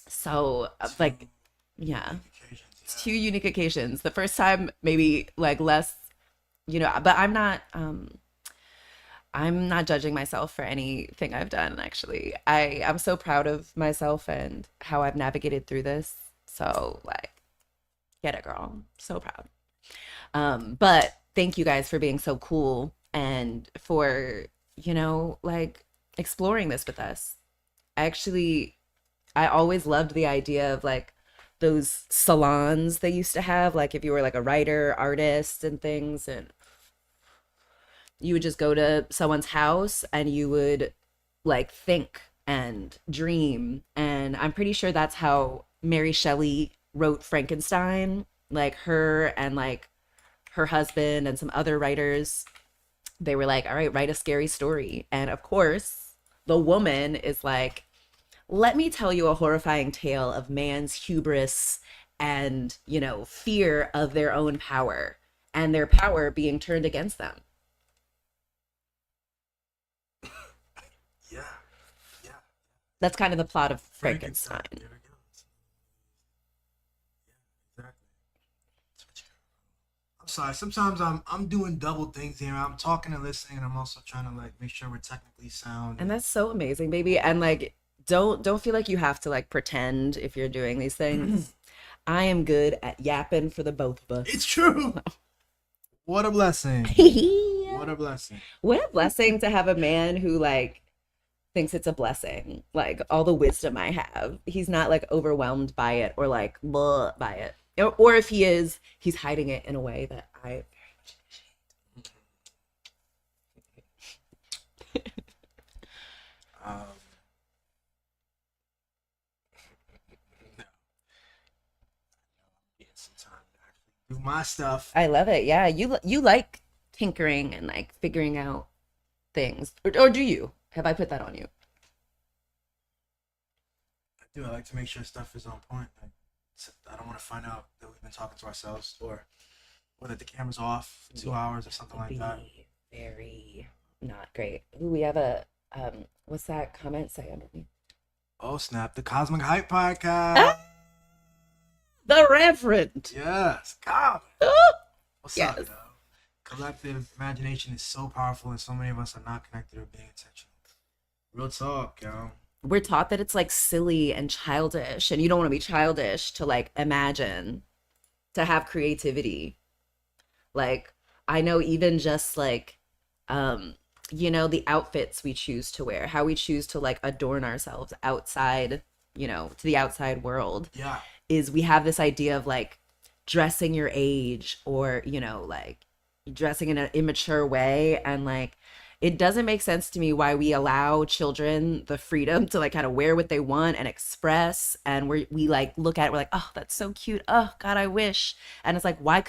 So like, Yeah. It's 2 unique occasions. The first time maybe like less, but I'm not judging myself for anything I've done, actually. I'm so proud of myself and how I've navigated through this. So like, get it, girl. So proud. But thank you guys for being so cool and for, like exploring this with us. I always loved the idea of like those salons they used to have, like if you were like a writer, artist and things, and you would just go to someone's house and you would like think and dream. And I'm pretty sure that's how Mary Shelley wrote Frankenstein. Like her and like her husband and some other writers, they were like, all right, write a scary story. And of course, the woman is like, let me tell you a horrifying tale of man's hubris and, fear of their own power and their power being turned against them. Yeah. That's kind of the plot of Frankenstein. I'm sorry. Sometimes I'm doing double things here. I'm talking and listening, and I'm also trying to like make sure we're technically sound. And that's so amazing, baby. And like, don't feel like you have to like pretend if you're doing these things. I am good at yapping for the both of us. It's true. What a blessing. What a blessing. What a blessing to have a man who like thinks it's a blessing. Like all the wisdom I have. He's not like overwhelmed by it or like blah by it. Or if he is, he's hiding it in a way that I very much appreciate. Do my stuff. I love it. Yeah, you like tinkering and like figuring out things, or do you? Have I put that on you? I do. I like to make sure stuff is on point. I don't want to find out that we've been talking to ourselves or that the camera's off for 2 hours or something like that. Very not great. Ooh, we have a what's that comment say underneath? Oh snap! The Cosmic Hype Podcast. The Reverend. Yes, God. What's up, though? Collective imagination is so powerful, and so many of us are not connected or being intentional. Real talk, yo. We're taught that it's like silly and childish, and you don't want to be childish to like imagine, to have creativity. Like I know even just like, the outfits we choose to wear, how we choose to like adorn ourselves outside, to the outside world. Yeah. Is we have this idea of like dressing your age or, like dressing in an immature way. And like, it doesn't make sense to me why we allow children the freedom to like kind of wear what they want and express. And we like look at it, we're like, oh, that's so cute. Oh God, I wish. And it's like, why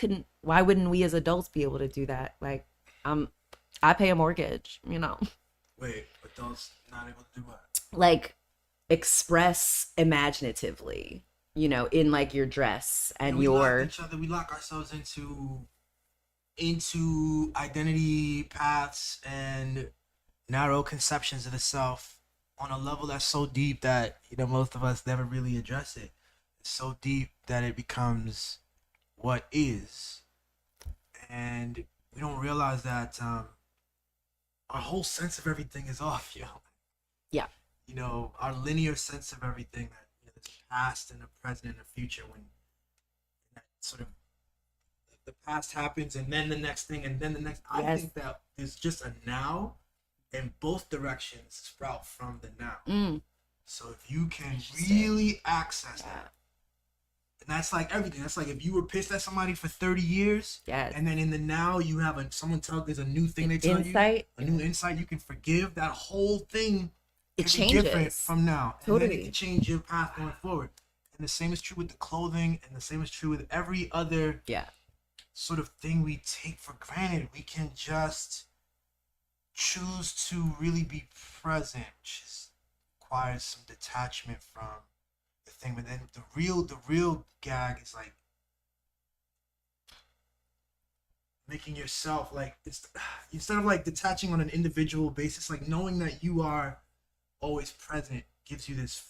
wouldn't we as adults be able to do that? Like, I pay a mortgage, Wait, adults not able to do what? Like express imaginatively. In like your dress and we your lock each other, we lock ourselves into identity paths and narrow conceptions of the self on a level that's so deep that most of us never really address it. It's so deep that it becomes what is, and we don't realize that our whole sense of everything is off, yo. Yeah. Our linear sense of everything, that there's a past and a present and a future, when that sort of the past happens and then the next thing and then the next. Yes. I think that there's just a now, and both directions sprout from the now. So if you can really access that, and that's like everything. That's like if you were pissed at somebody for 30 years, and then in the now you have someone there's a new thing they tell you, a new insight, you can forgive that whole thing. It changes different from now. Totally. And then it can change your path going forward. And the same is true with the clothing, and the same is true with every other sort of thing we take for granted. We can just choose to really be present, which requires some detachment from the thing. But then the real gag is like making yourself like, it's instead of like detaching on an individual basis, like knowing that you are always present gives you this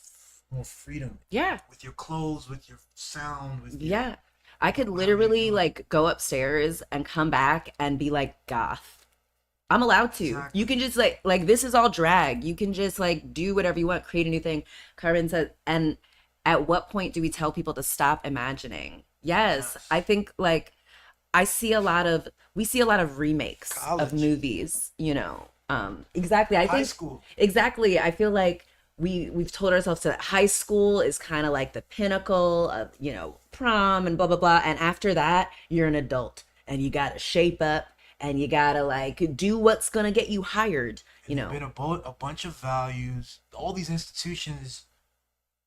more freedom. Yeah. With your clothes, with your sound, with your, Yeah. I could literally like go upstairs and come back and be like goth. I'm allowed to. Exactly. You can just like this is all drag. You can just like do whatever you want, create a new thing. Carmen said, and at what point do we tell people to stop imagining? Yes. I think like we see a lot of remakes of movies, you know. Exactly. I think high school. Exactly. I feel like we've told ourselves that high school is kind of like the pinnacle of, you know, prom and blah blah blah, and after that you're an adult and you got to shape up and you got to like do what's going to get you hired, you know. Been a bunch of values. All these institutions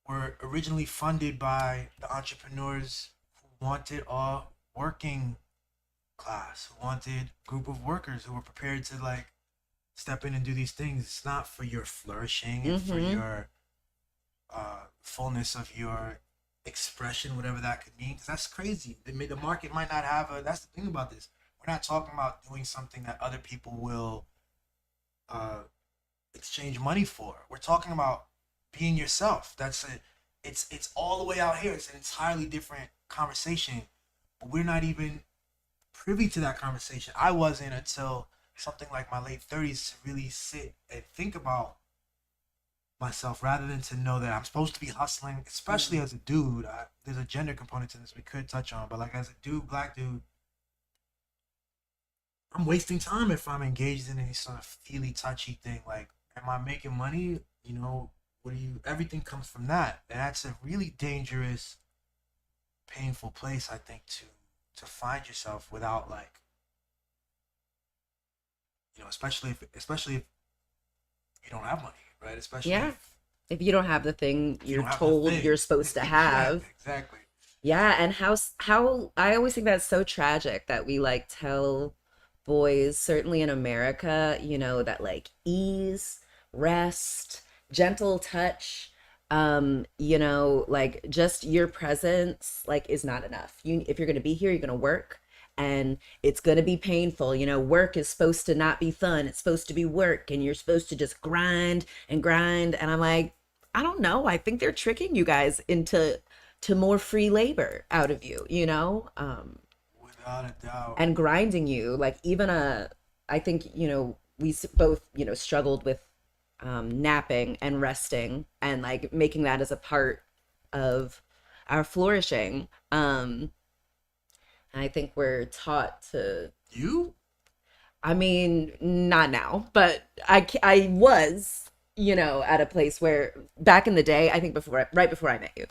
were originally funded by the entrepreneurs who wanted a working class, who wanted a group of workers who were prepared to like step in and do these things. It's not for your flourishing and for your fullness of your expression, whatever that could mean. Because that's crazy. The market might not have a. That's the thing about this. We're not talking about doing something that other people will exchange money for. We're talking about being yourself. That's it. It's all the way out here. It's an entirely different conversation. But we're not even privy to that conversation. I wasn't until something like my late 30s to really sit and think about myself rather than to know that I'm supposed to be hustling, especially as a dude. There's a gender component to this we could touch on, but like as a dude, black dude, I'm wasting time if I'm engaged in any sort of feely, touchy thing. Like, am I making money? You know, everything comes from that. And that's a really dangerous, painful place, I think, to find yourself without like, you know, especially if you don't have money, right? Especially if you don't have the thing you're told you're supposed to have. Exactly. Yeah, and how I always think that's so tragic that we like tell boys, certainly in America, you know, that like ease, rest, gentle touch, you know, like just your presence like is not enough. If you're gonna be here, you're gonna work. And it's going to be painful. You know, work is supposed to not be fun. It's supposed to be work. And you're supposed to just grind and grind. And I'm like, I don't know. I think they're tricking you guys into more free labor out of you, you know? Without a doubt. And grinding you. Like even I think, you know, we both, you know, struggled with napping and resting and like making that as a part of our flourishing. I think we're taught to. You? I mean, not now, but I was, you know, at a place where back in the day, I think right before I met you,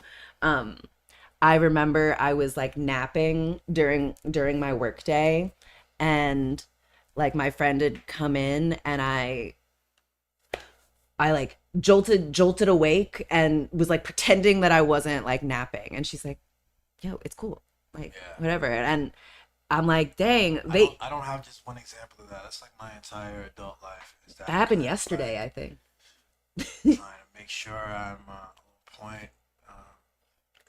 I remember I was like napping during my work day, and like my friend had come in and I like jolted awake and was like pretending that I wasn't like napping, and she's like, yo, it's cool. Like whatever, and I'm like, dang, I don't have just one example of that. That's like my entire adult life. That happened yesterday, I think. Trying to make sure I'm on point,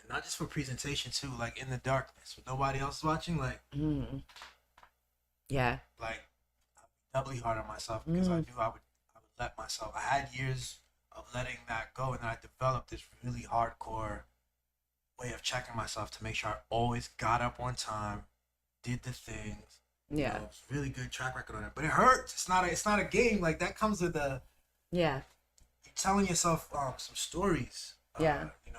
not just for presentation too. Like in the darkness, with nobody else watching. Like, yeah, like I'm doubly hard on myself because I knew I would let myself. I had years of letting that go, and then I developed this really hardcore way of checking myself to make sure I always got up on time, did the things. Yeah, you know, it's really good track record on it, but it hurts. It's not a game. Like that comes with a. Yeah. You're telling yourself some stories. Yeah. You know.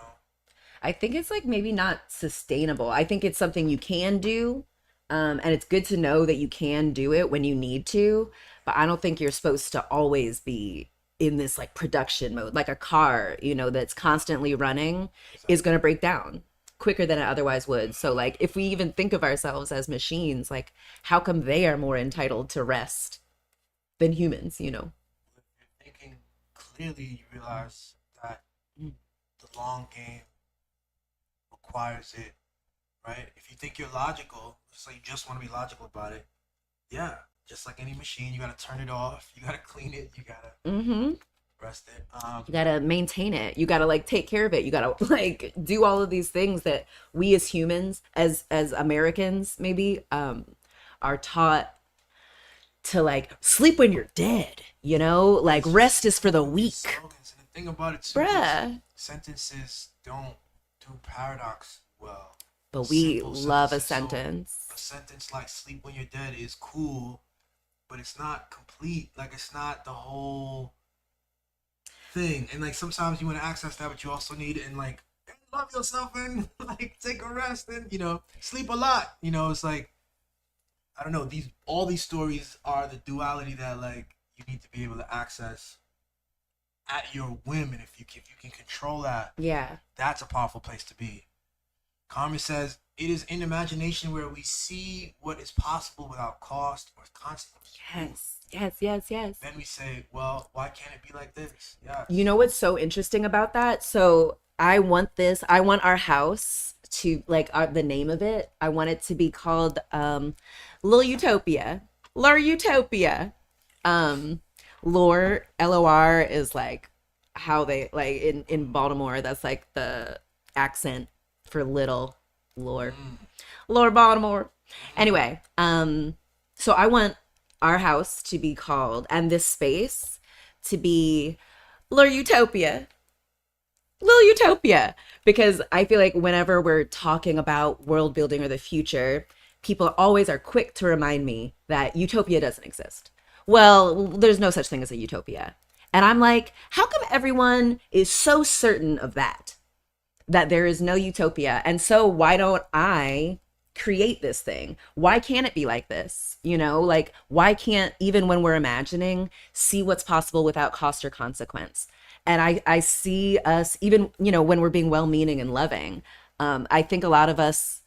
I think it's like maybe not sustainable. I think it's something you can do, and it's good to know that you can do it when you need to. But I don't think you're supposed to always be in this like production mode. Like a car, you know, that's constantly running is going to break down quicker than it otherwise would. So like if we even think of ourselves as machines, like how come they are more entitled to rest than humans, you know? If you're thinking clearly, you realize that the long game requires it, right? If you think you're logical, so you just want to be logical about it, yeah, just like any machine, you got to turn it off, you got to clean it, you got to rest it. You got to maintain it. You got to like take care of it. You got to like do all of these things that we as humans, as Americans maybe, are taught to like sleep when you're dead, you know, like rest is for the weak. thing about it too, Bruh. sentences don't do paradox well. But we Simple love a sentences. sentence. So a sentence like "sleep when you're dead" is cool, but it's not complete. Like, it's not the whole thing. And like sometimes you want to access that, but you also need it and like love yourself and like take a rest and sleep a lot. It's like, I don't know. All these stories are the duality that like you need to be able to access at your whim, and if you can control that, that's a powerful place to be. Carmen says, "It is in imagination where we see what is possible without cost or consequence." Yes. Then we say, "Well, why can't it be like this?" Yeah. You know what's so interesting about that? So I want our house to like the name of it. I want it to be called Lil Utopia. Lor Utopia. Lor, Lor is like how they like in Baltimore. That's like the accent for little. Lor. Lord Baltimore. Anyway, so I want our house to be called, and this space to be Lur Utopia. Lil Utopia. Because I feel like whenever we're talking about world building or the future, people always are quick to remind me that utopia doesn't exist. Well, there's no such thing as a utopia. And I'm like, how come everyone is so certain of that there is no utopia? And so why don't I create this thing? Why can't it be like this? Like, why can't, even when we're imagining, see what's possible without cost or consequence? And I see us, even, when we're being well-meaning and loving, I think a lot of us,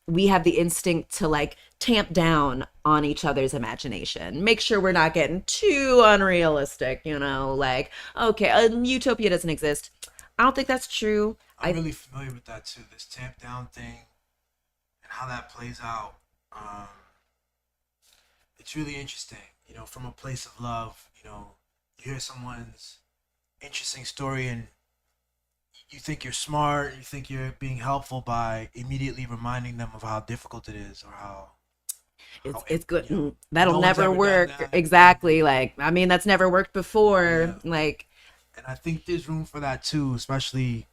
we have the instinct to like tamp down on each other's imagination, make sure we're not getting too unrealistic, like, okay, utopia doesn't exist. I don't think that's true. I'm really familiar with that too, this tamp down thing and how that plays out. It's really interesting, from a place of love. You hear someone's interesting story and you think you're smart, you think you're being helpful by immediately reminding them of how difficult it is or how it's good. That'll never work. Exactly. Like, I mean, that's never worked before. Yeah. Like, and I think there's room for that too, especially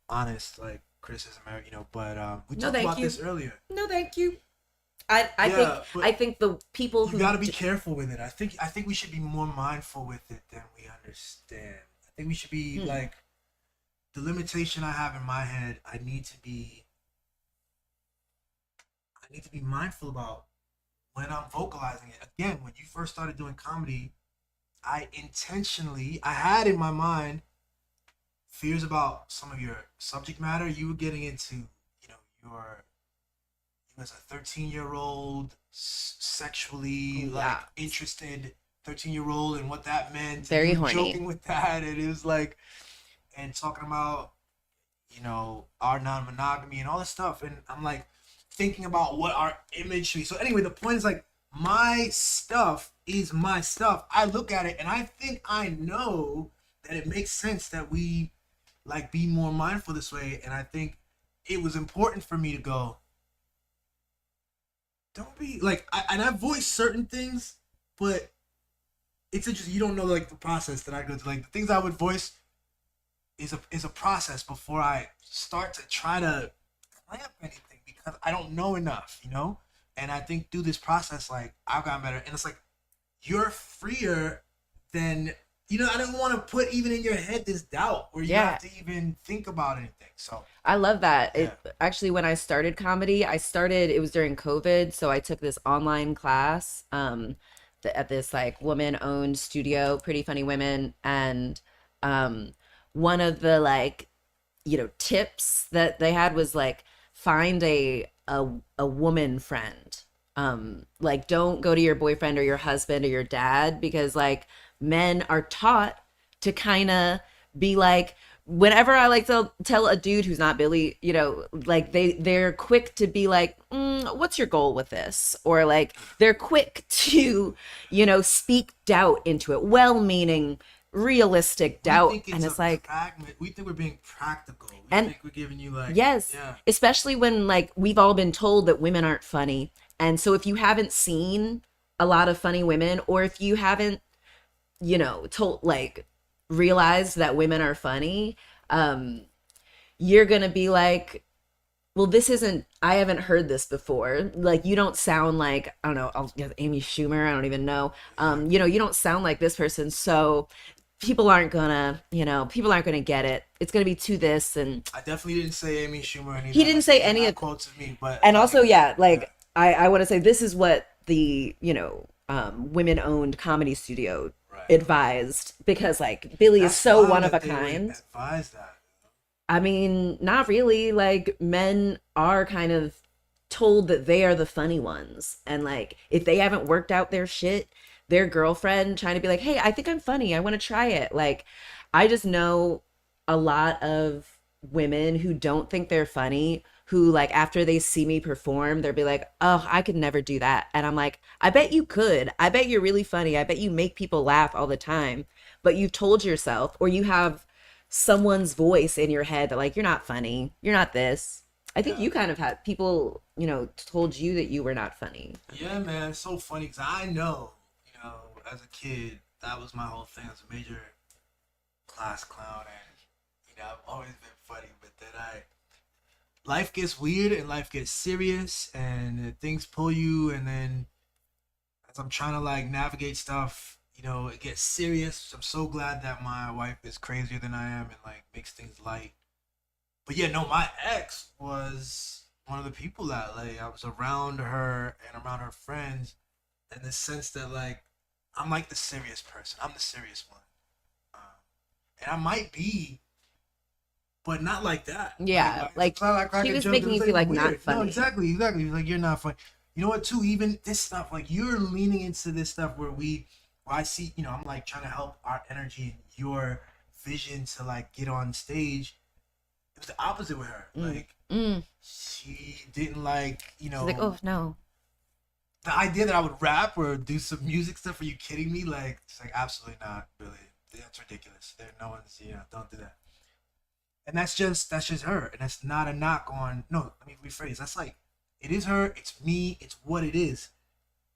honest, like criticism, but we talked about this earlier. No, thank you. I think the people who got to be careful with it. I think we should be more mindful with it than we understand. I think we should be like, the limitation I have in my head, I need to be mindful about when I'm vocalizing it. Again, when you first started doing comedy, I had in my mind fears about some of your subject matter. You were getting into, you as a 13-year-old sexually interested 13-year-old and what that meant. Very horny. Joking with that, and it was like, and talking about, our non-monogamy and all this stuff. And I'm like thinking about what our image should be. So anyway, the point is like, my stuff is my stuff. I look at it and I think I know that it makes sense that we like be more mindful this way. And I think it was important for me to go, don't be like, I voice certain things, but it's interesting. You don't know like the process that I go through. Like, the things I would voice is a process before I start to try to clamp anything, because I don't know enough, And I think through this process, like, I've gotten better. And it's like, you're freer than, I don't want to put even in your head this doubt where you have to even think about anything. So I love that. Yeah. Actually, when I started comedy, it was during COVID. So I took this online class at this like woman-owned studio, Pretty Funny Women. And one of the like, tips that they had was like, find a woman friend. Like, don't go to your boyfriend or your husband or your dad, because like men are taught to kind of be like, whenever I like to tell a dude who's not Billy, like they're quick to be like, what's your goal with this? Or like, they're quick to, speak doubt into it, well-meaning, realistic doubt. And it's like, we think we're being practical. We think we're giving you like, especially when like we've all been told that women aren't funny. And so if you haven't seen a lot of funny women, or if you haven't, told like realized that women are funny, you're gonna be like, well, I haven't heard this before. Like, you don't sound like, I don't know, Amy Schumer, I don't even know. You don't sound like this person. So people aren't gonna get it. It's gonna be to this. And I definitely didn't say Amy Schumer or anything. He didn't say any of quotes of me, but. And also, I want to say this is what the, women-owned comedy studio advised, because like Billy is so one of a kind. Advised that. I mean, not really. Like, men are kind of told that they are the funny ones. And like, if they haven't worked out their shit, their girlfriend trying to be like, hey, I think I'm funny, I want to try it. Like, I just know a lot of women who don't think they're funny, who like after they see me perform, they'll be like, oh, I could never do that. And I'm like, I bet you could. I bet you're really funny. I bet you make people laugh all the time. But you've told yourself, or you have someone's voice in your head that like, you're not funny, you're not this. I think you kind of had people, told you that you were not funny. Yeah, man, it's so funny because I know, as a kid, that was my whole thing. I was a major class clown, and I've always been funny. But then life gets weird and life gets serious, and things pull you. And then as I'm trying to like navigate stuff, it gets serious. I'm so glad that my wife is crazier than I am and like makes things light. But yeah, no, my ex was one of the people that like I was around her and around her friends in the sense that like I'm like the serious person. I'm the serious one. And I might be, but not like that. Yeah, like he was making you feel like weird. not funny. No, exactly. He's like, you're not funny. You know what, too? Even this stuff, like you're leaning into this stuff where I see, I'm like trying to help our energy and your vision to like get on stage. It was the opposite with her. Like, she didn't like, She's like, oh, no. The idea that I would rap or do some music stuff, are you kidding me? Like, it's like, absolutely not, Billy. That's ridiculous. No one's, don't do that. And that's just her. And that's not a knock on, no, let me rephrase. That's like, it is her, it's me, it's what it is.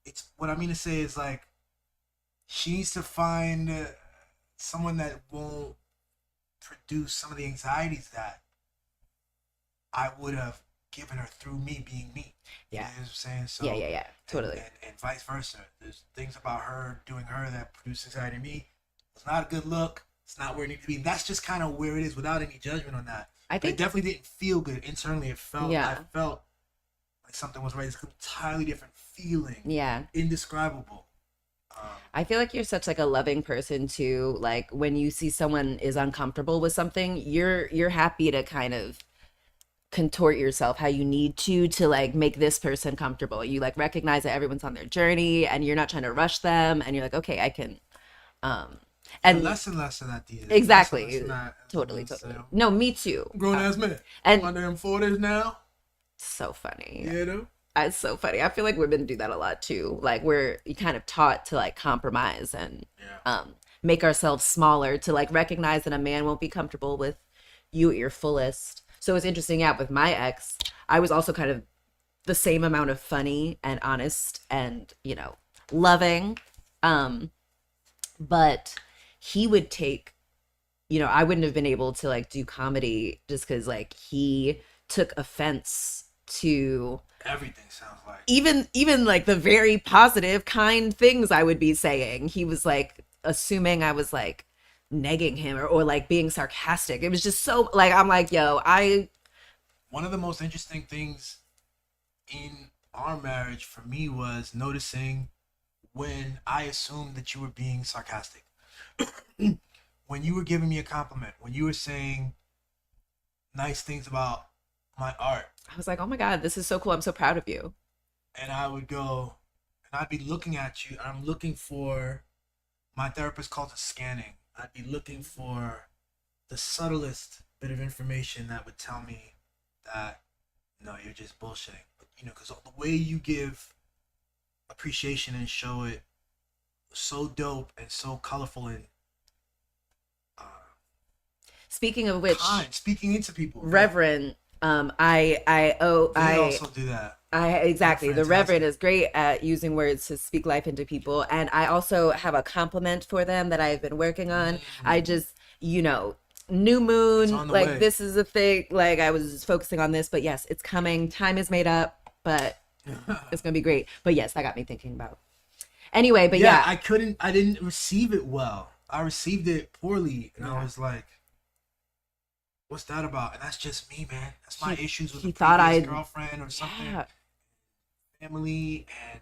It's, what I mean to say is like, she needs to find someone that won't produce some of the anxieties that I would have given her through me being me. Yeah. You know what I'm saying? So, yeah. Totally. And vice versa. There's things about her doing her that produce anxiety in me. It's not a good look. It's not where it needs to be. That's just kind of where it is without any judgment on that. I think it definitely didn't feel good. Internally, I felt like something was right. It's an entirely different feeling. Yeah. Indescribable. I feel like you're such like a loving person too. Like when you see someone is uncomfortable with something, you're happy to kind of contort yourself how you need to like make this person comfortable. You like recognize that everyone's on their journey and you're not trying to rush them, and you're like, okay, I can and less and less of that these days. Exactly. Totally. No, me too. Grown ass man. And my damn 40s now. So funny. It's so funny. I feel like women do that a lot too. Like we're kind of taught to like compromise and make ourselves smaller to like recognize that a man won't be comfortable with you at your fullest. So it's interesting. Yeah, with my ex, I was also kind of the same amount of funny and honest and loving, but he would take, I wouldn't have been able to like do comedy just because like he took offense to everything. Sounds like even like the very positive kind things I would be saying. He was like assuming I was like negging him or like being sarcastic. It was just so like, I'm like, one of the most interesting things in our marriage for me was noticing when I assumed that you were being sarcastic. When you were giving me a compliment, when you were saying nice things about my art, I was like, oh my God, this is so cool. I'm so proud of you. And I would go, and I'd be looking at you, and I'm looking for, my therapist calls it scanning. I'd be looking for the subtlest bit of information that would tell me that, no, you're just bullshitting. Because the way you give appreciation and show it so dope and so colorful and speaking of which, speaking into people, Reverend, they also do that. Exactly. The fantastic. Reverend is great at using words to speak life into people. And I also have a compliment for them that I've been working on. I just, new moon, like way. this is a thing. Like I was focusing on this, but yes, it's coming. Time is made up, but it's going to be great. But yes, that got me thinking about. Anyway, but yeah. I didn't receive it well. I received it poorly. And I was like, what's that about? And that's just me, man. That's my issues with a previous girlfriend or something. Yeah. Family and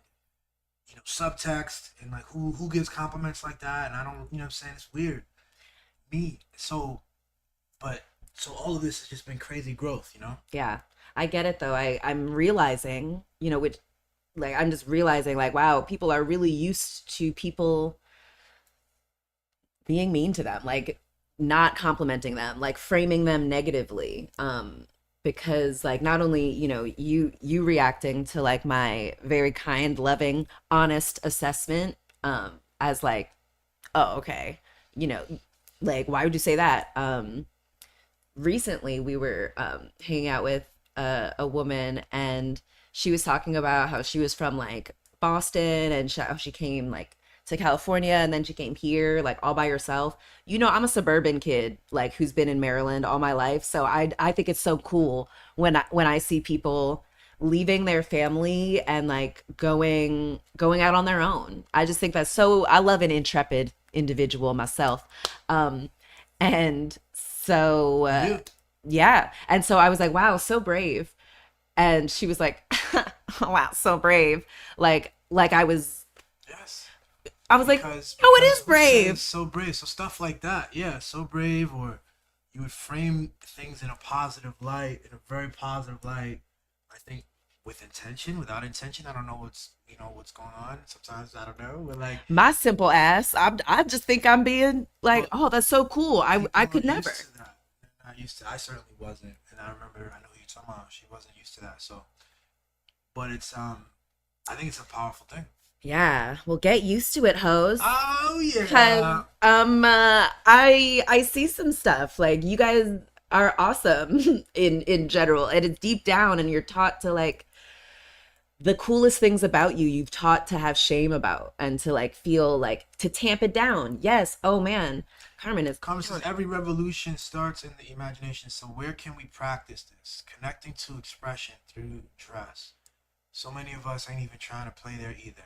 subtext and like who gives compliments like that, and I don't, what I'm saying, it's weird. So all of this has just been crazy growth, Yeah, I get it though. I'm realizing, which like I'm just realizing like, wow, people are really used to people being mean to them, like not complimenting them, like framing them negatively. Because like not only you reacting to like my very kind, loving, honest assessment as like, oh okay, like why would you say that? Recently we were hanging out with a woman, and she was talking about how she was from like Boston, and how she came like to California, and then she came here like all by herself. I'm a suburban kid like who's been in Maryland all my life, so I think it's so cool when I see people leaving their family and like going out on their own. I just think that's so, I love an intrepid individual myself. And so yeah, and so I was like, wow, so brave. And she was like, oh, wow, so brave. Like I was like, oh, it is brave. So brave. So stuff like that. Yeah, so brave. Or you would frame things in a positive light, in a very positive light. I think with intention, without intention, I don't know what's going on. Sometimes I don't know. But like my simple ass, I just think I'm being like, oh, that's so cool. I could never. Not used to. I certainly wasn't. And I know who you're talking about. She wasn't used to that. So, but it's I think it's a powerful thing. Yeah, well, get used to it, hoes. Oh yeah. Because I see some stuff like you guys are awesome in general, and it's deep down, and you're taught to like the coolest things about you. You've taught to have shame about, and to like feel like to tamp it down. Yes. Oh man, Carmen says every revolution starts in the imagination. So where can we practice this? Connecting to expression through dress. So many of us ain't even trying to play there either.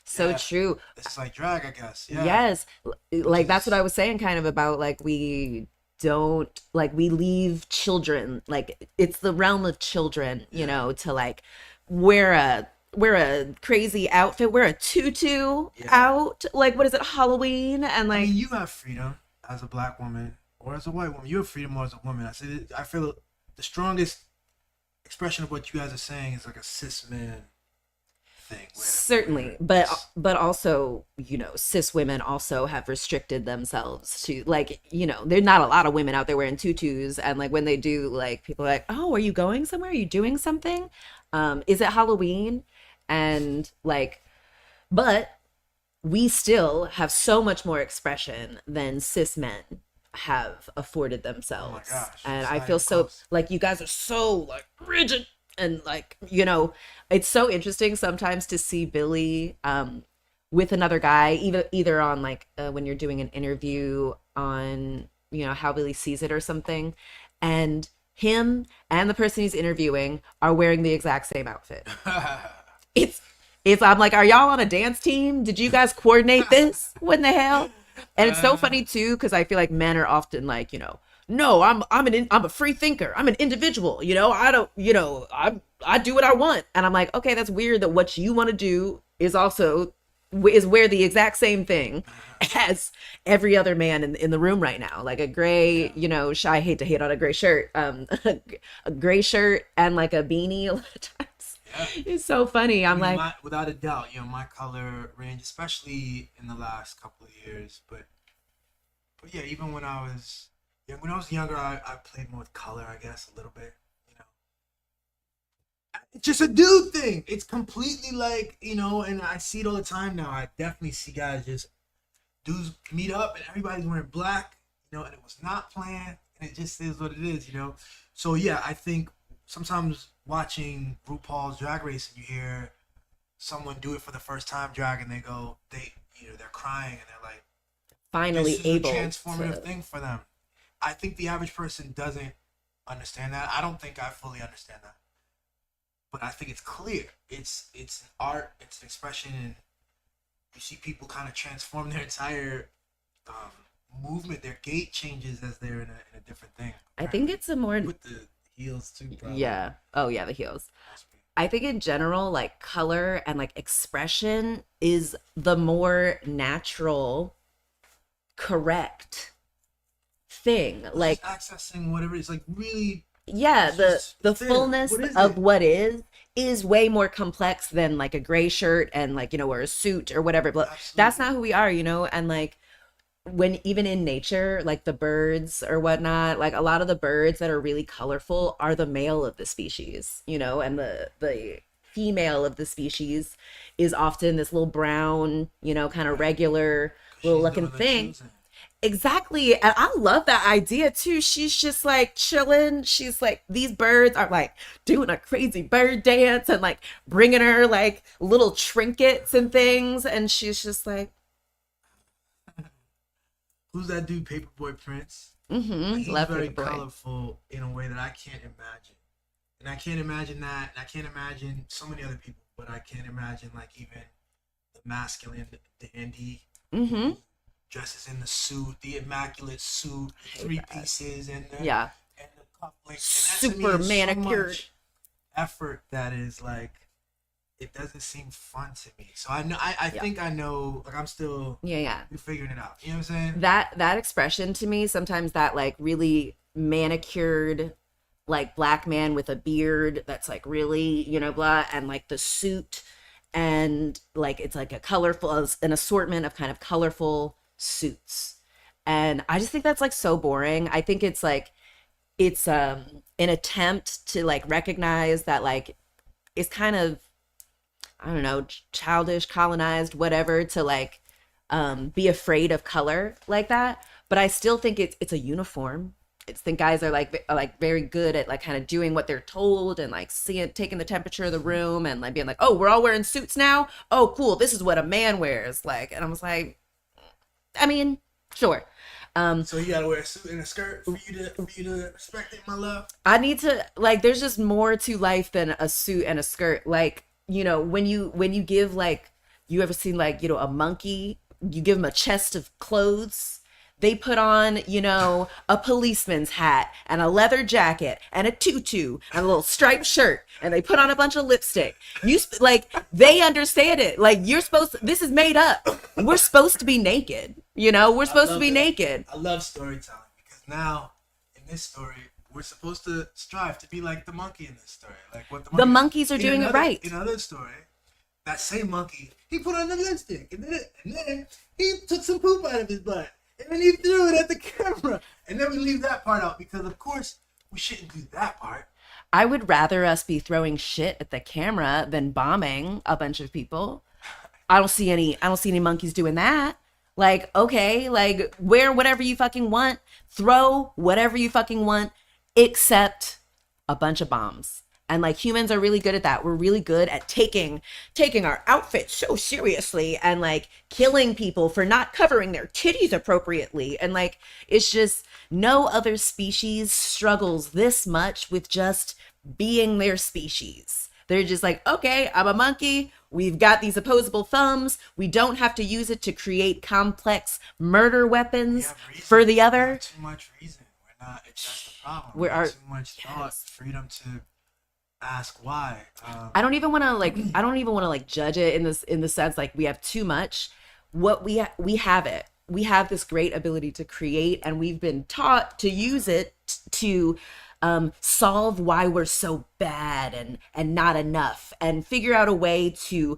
So true. This is like drag, I guess. Yeah. Yes. Like that's what I was saying kind of about like we leave children, like it's the realm of children, to like wear a crazy outfit, wear a tutu out, like what is it, Halloween, and like you have freedom as a black woman or as a white woman. You have freedom as a woman. I feel the strongest expression of what you guys are saying is like a cis man thing. Certainly, but also, cis women also have restricted themselves to like, there's not a lot of women out there wearing tutus, and like when they do, like people are like, oh, are you going somewhere? Are you doing something? Is it Halloween? And like, but we still have so much more expression than cis men have afforded themselves. Oh my gosh, and I feel so like you guys are so like rigid. And like, it's so interesting sometimes to see Billy with another guy, either on like when you're doing an interview on, How Billy Sees It or something, and him and the person he's interviewing are wearing the exact same outfit. It's I'm like, are y'all on a dance team? Did you guys coordinate this? What in the hell? And it's so funny too, because I feel like men are often like, no, I'm a free thinker. I'm an individual. I don't, I do what I want. And I'm like, okay, that's weird that what you want to do is wear the exact same thing as every other man in the room right now. Like a gray, I hate to hate on a gray shirt, a gray shirt and like a beanie a lot of times. Yeah. It's so funny. I'm like, without a doubt, my color range, especially in the last couple of years, but yeah, even when I was younger, I played more with color, I guess, a little bit, It's just a dude thing. It's completely like, and I see it all the time now. I definitely see guys dudes meet up and everybody's wearing black, and it was not planned, and it just is what it is, So yeah, I think sometimes watching RuPaul's Drag Race and you hear someone do it for the first time drag and they're crying and they're like, finally this is able a transformative to... thing for them. I think the average person doesn't understand that. I don't think I fully understand that, but I think it's clear. It's an art. It's an expression, and you see people kind of transform their entire movement. Their gait changes as they're in a different thing. I think it's a more with the heels too. Probably. Yeah. Oh yeah, the heels. I think in general, like color and like expression is the more natural, correct thing. Like just accessing whatever it's like really. Yeah, the fullness of what is way more complex than like a gray shirt and like, you know, or a suit or whatever. But that's not who we are, you know. And like when even in nature, like the birds or whatnot, like a lot of the birds that are really colorful are the male of the species, you know, and the female of the species is often this little brown, you know, kind of regular little looking thing. Exactly. And I love that idea too. She's just like chilling. She's like, these birds are like doing a crazy bird dance and like bringing her like little trinkets and things. And she's just like, who's that dude, Paperboy Prince? Mm-hmm. He's very colorful in a way that I can't imagine. And I can't imagine that. And I can't imagine so many other people, but I can't imagine like even the masculine dandy. Mm-hmm. Dresses in the suit, the immaculate suit, three pieces, and the cufflinks. Super manicured. So effort that is like, it doesn't seem fun to me. So I think I know. Like I'm still figuring it out. You know what I'm saying? That expression to me sometimes, that like really manicured, like black man with a beard that's like really, you know, blah, and like the suit, and like it's like a colorful, an assortment of kind of colorful suits. And I just think that's like so boring. I think it's like it's an attempt to like recognize that like it's kind of, I don't know, childish, colonized, whatever, to like be afraid of color like that. But I still think it's a uniform. It's the guys are like very good at like kind of doing what they're told and like taking the temperature of the room and like being like, oh, we're all wearing suits now. Oh, cool. This is what a man wears. Like, and I was like, I mean, sure. So you gotta wear a suit and a skirt for you to respect it, my love. I need to like. There's just more to life than a suit and a skirt. Like, you know, when you give like, you ever seen like, you know, a monkey? You give them a chest of clothes. They put on, you know, a policeman's hat and a leather jacket and a tutu and a little striped shirt, and they put on a bunch of lipstick. They understand it. Like, this is made up. We're supposed to be naked. You know, we're supposed to be naked. I love storytelling because now in this story, we're supposed to strive to be like the monkey in this story. Like what the monkeys are doing it right. In another story, that same monkey, he put on the lipstick and then he took some poop out of his butt. And then he threw it at the camera. And then we leave that part out because, of course, we shouldn't do that part. I would rather us be throwing shit at the camera than bombing a bunch of people. I don't see any monkeys doing that. Like, okay, like wear whatever you fucking want, throw whatever you fucking want, except a bunch of bombs. And like humans are really good at that. We're really good at taking our outfits so seriously and like killing people for not covering their titties appropriately. And like, it's just no other species struggles this much with just being their species. They're just like, okay, I'm a monkey. We've got these opposable thumbs. We don't have to use it to create complex murder weapons for the other. Not too much reason. We're not. That's the problem. We're too much thought. Freedom to ask why. I don't even want to like judge it in the sense like we have too much. What we have it. We have this great ability to create, and we've been taught to use it to solve why we're so bad and not enough, and figure out a way to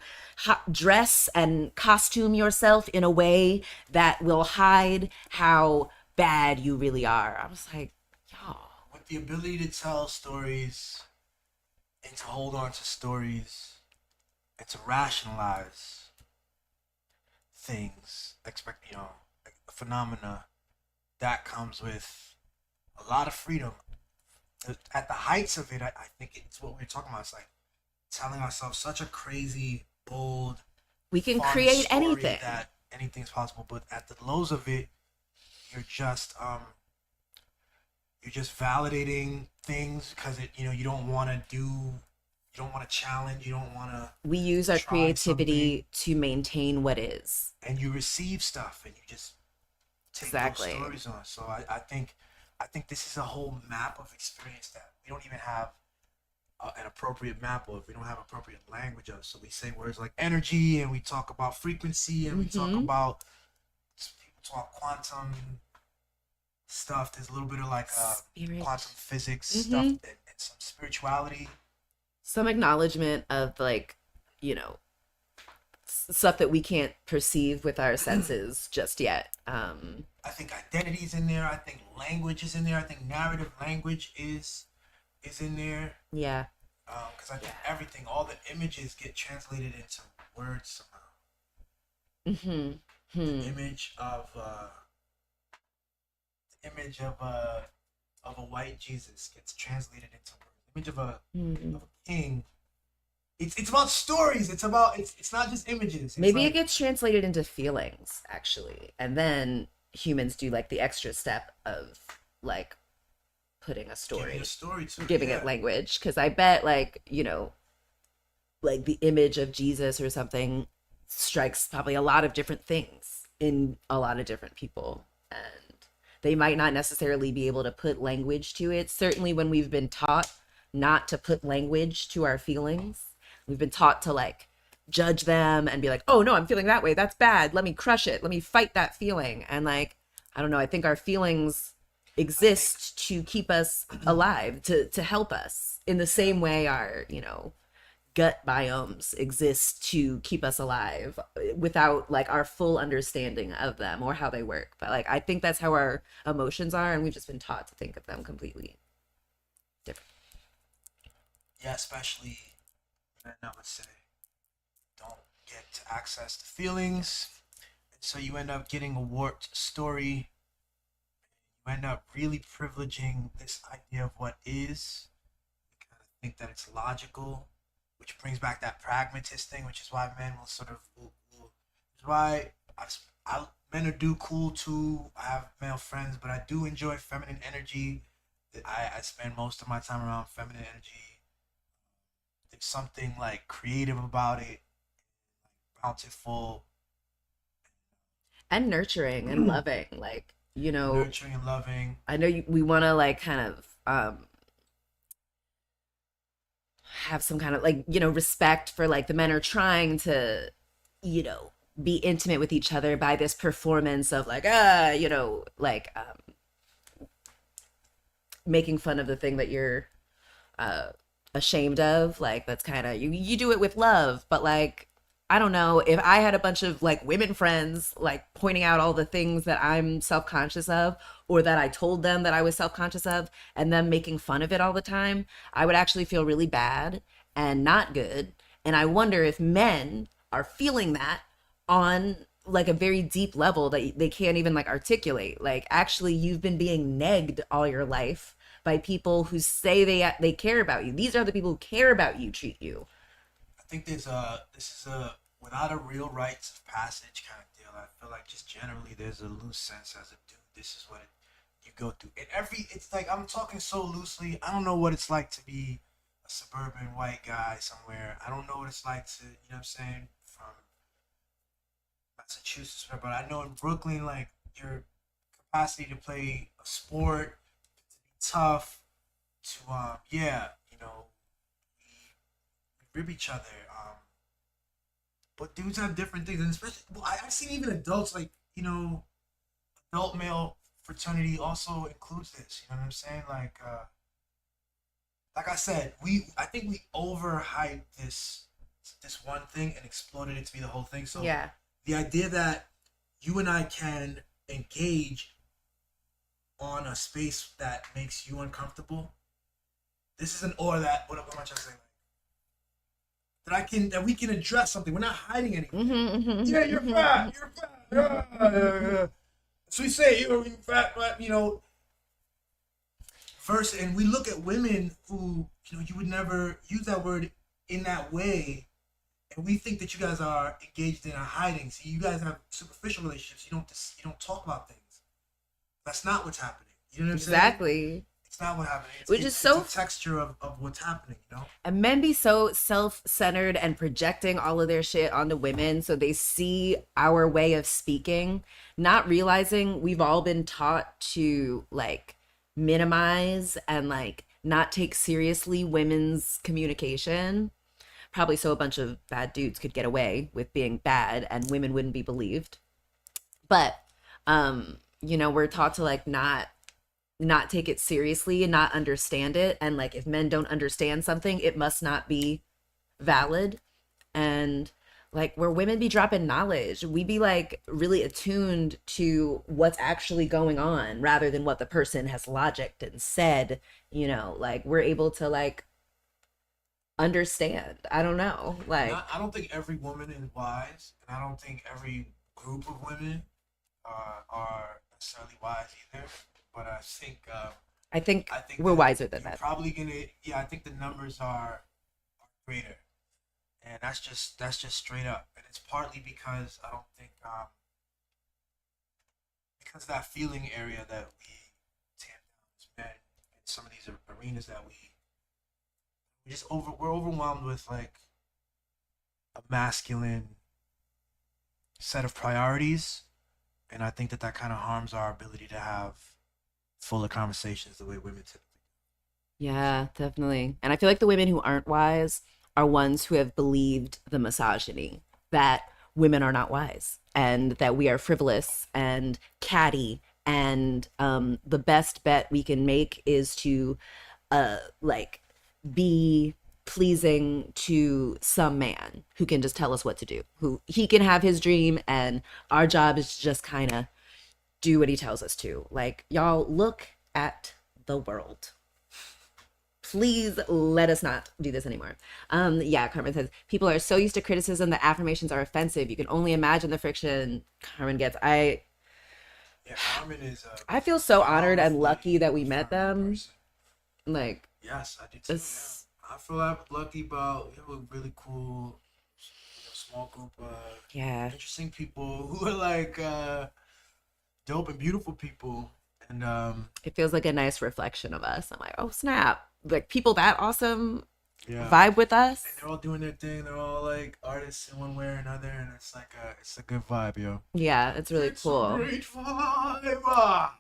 dress and costume yourself in a way that will hide how bad you really are. I was like, y'all. With the ability to tell stories and to hold on to stories and to rationalize things, phenomena, that comes with a lot of freedom. at the heights of it, I think it's what we were talking about. It's like telling ourselves such a crazy, bold, we can fun create story anything. that anything's possible. But at the lows of it, you're just validating things because you don't want to challenge, you don't want to. We use our creativity to maintain what is, and you receive stuff, and you just take exactly those stories on. So I think this is a whole map of experience that we don't even have an appropriate map of. We don't have appropriate language of. So we say words like energy, and we talk about frequency, and we talk about, people talk quantum stuff. There's a little bit of like quantum physics stuff and some spirituality. Some acknowledgement of like, stuff that we can't perceive with our senses just yet. I think identity is in there. I think language is in there. I think narrative language is in there. Yeah. Because I think everything, all the images get translated into words somehow. The image of a white Jesus gets translated into words. The image of a king. It's about stories. It's not just images. Maybe it gets translated into feelings, actually, and then humans do like the extra step of like putting a story, giving it language. Because I bet like like the image of Jesus or something strikes probably a lot of different things in a lot of different people, and they might not necessarily be able to put language to it. Certainly when we've been taught not to put language to our feelings, we've been taught to like judge them and be like, oh no, I'm feeling that way, that's bad, let me crush it, let me fight that feeling. And like, I don't know, I think our feelings exist to keep us alive, to help us in the same way our gut biomes exist to keep us alive without like our full understanding of them or how they work. But like, I think that's how our emotions are, and we've just been taught to think of them completely different. Yeah, especially men, I would say, don't get to access the feelings, and so you end up getting a warped story. You end up really privileging this idea of what is. You kind of think that it's logical, which brings back that pragmatist thing, which is why men will sort of, which is why men do cool too. I have male friends, but I do enjoy feminine energy. I spend most of my time around feminine energy. There's something like creative about it, like bountiful, and nurturing and loving, like nurturing and loving. I know we want to like kind of have some kind of like respect for like the men are trying to be intimate with each other by this performance of like making fun of the thing that you're ashamed of. Like that's kind of you do it with love, but like I don't know, if I had a bunch of like women friends like pointing out all the things that I'm self-conscious of, or that I told them that I was self-conscious of, and them making fun of it all the time, I would actually feel really bad and not good. And I wonder if men are feeling that on like a very deep level that they can't even like articulate. Like actually you've been being negged all your life by people who say they care about you. These are the people who care about you, treat you. I think this is a without a real rites of passage kind of deal. I feel like just generally there's a loose sense as a dude. This is what you go through. It's like I'm talking so loosely. I don't know what it's like to be a suburban white guy somewhere. I don't know what it's like to, what I'm saying, from Massachusetts, but I know in Brooklyn, like your capacity to play a sport, to be tough, to we rib each other. But dudes have different things, and especially I've seen even adults like adult male fraternity also includes this. You know what I'm saying? Like I said, I think we overhyped this one thing and exploded it to be the whole thing. So yeah, the idea that you and I can engage on a space that makes you uncomfortable. This is what am I trying to say? That we can address something. We're not hiding anything. Yeah, you're fat. You're fat. So we say you're fat, but First, and we look at women who, you know, you would never use that word in that way, and we think that you guys are engaged in a hiding. See, you guys have superficial relationships. You don't talk about things. That's not what's happening. You know what I'm saying? Exactly. It's not what happening. Which is so it's a texture of what's happening, you know? And men be so self-centered and projecting all of their shit onto women so they see our way of speaking, not realizing we've all been taught to like minimize and like not take seriously women's communication. Probably so a bunch of bad dudes could get away with being bad and women wouldn't be believed. But you know, we're taught to like not take it seriously and not understand it, and like if men don't understand something, it must not be valid. And like where women be dropping knowledge, we be like really attuned to what's actually going on rather than what the person has logicked and said, you know, like we're able to like understand. I don't know, like I don't think every woman is wise, and I don't think every group of women are necessarily wise either. But I think we're wiser than that. Probably I think the numbers are greater, and that's just straight up. And it's partly because I don't think because of that feeling area that we tamp down as men in some of these arenas that we're overwhelmed with like a masculine set of priorities, and I think that kind of harms our ability to have fuller conversations the way women typically do. Yeah, definitely. And I feel like the women who aren't wise are ones who have believed the misogyny that women are not wise and that we are frivolous and catty, and the best bet we can make is to like be pleasing to some man who can just tell us what to do, who he can have his dream and our job is to just kind of do what he tells us to. Like, y'all, look at the world. Please let us not do this anymore. Yeah, Carmen says, people are so used to criticism that affirmations are offensive. You can only imagine the friction Carmen gets. Carmen is I feel so honored and lucky that we met them. Person. Like, yes, I do too. I feel lucky about a really cool small group of interesting people who are like dope and beautiful people, and it feels like a nice reflection of us. I'm like, oh snap, like people that awesome vibe with us, and they're all doing their thing. They're all like artists in one way or another, and it's like it's a good vibe, yo. Yeah, it's really cool. A great vibe.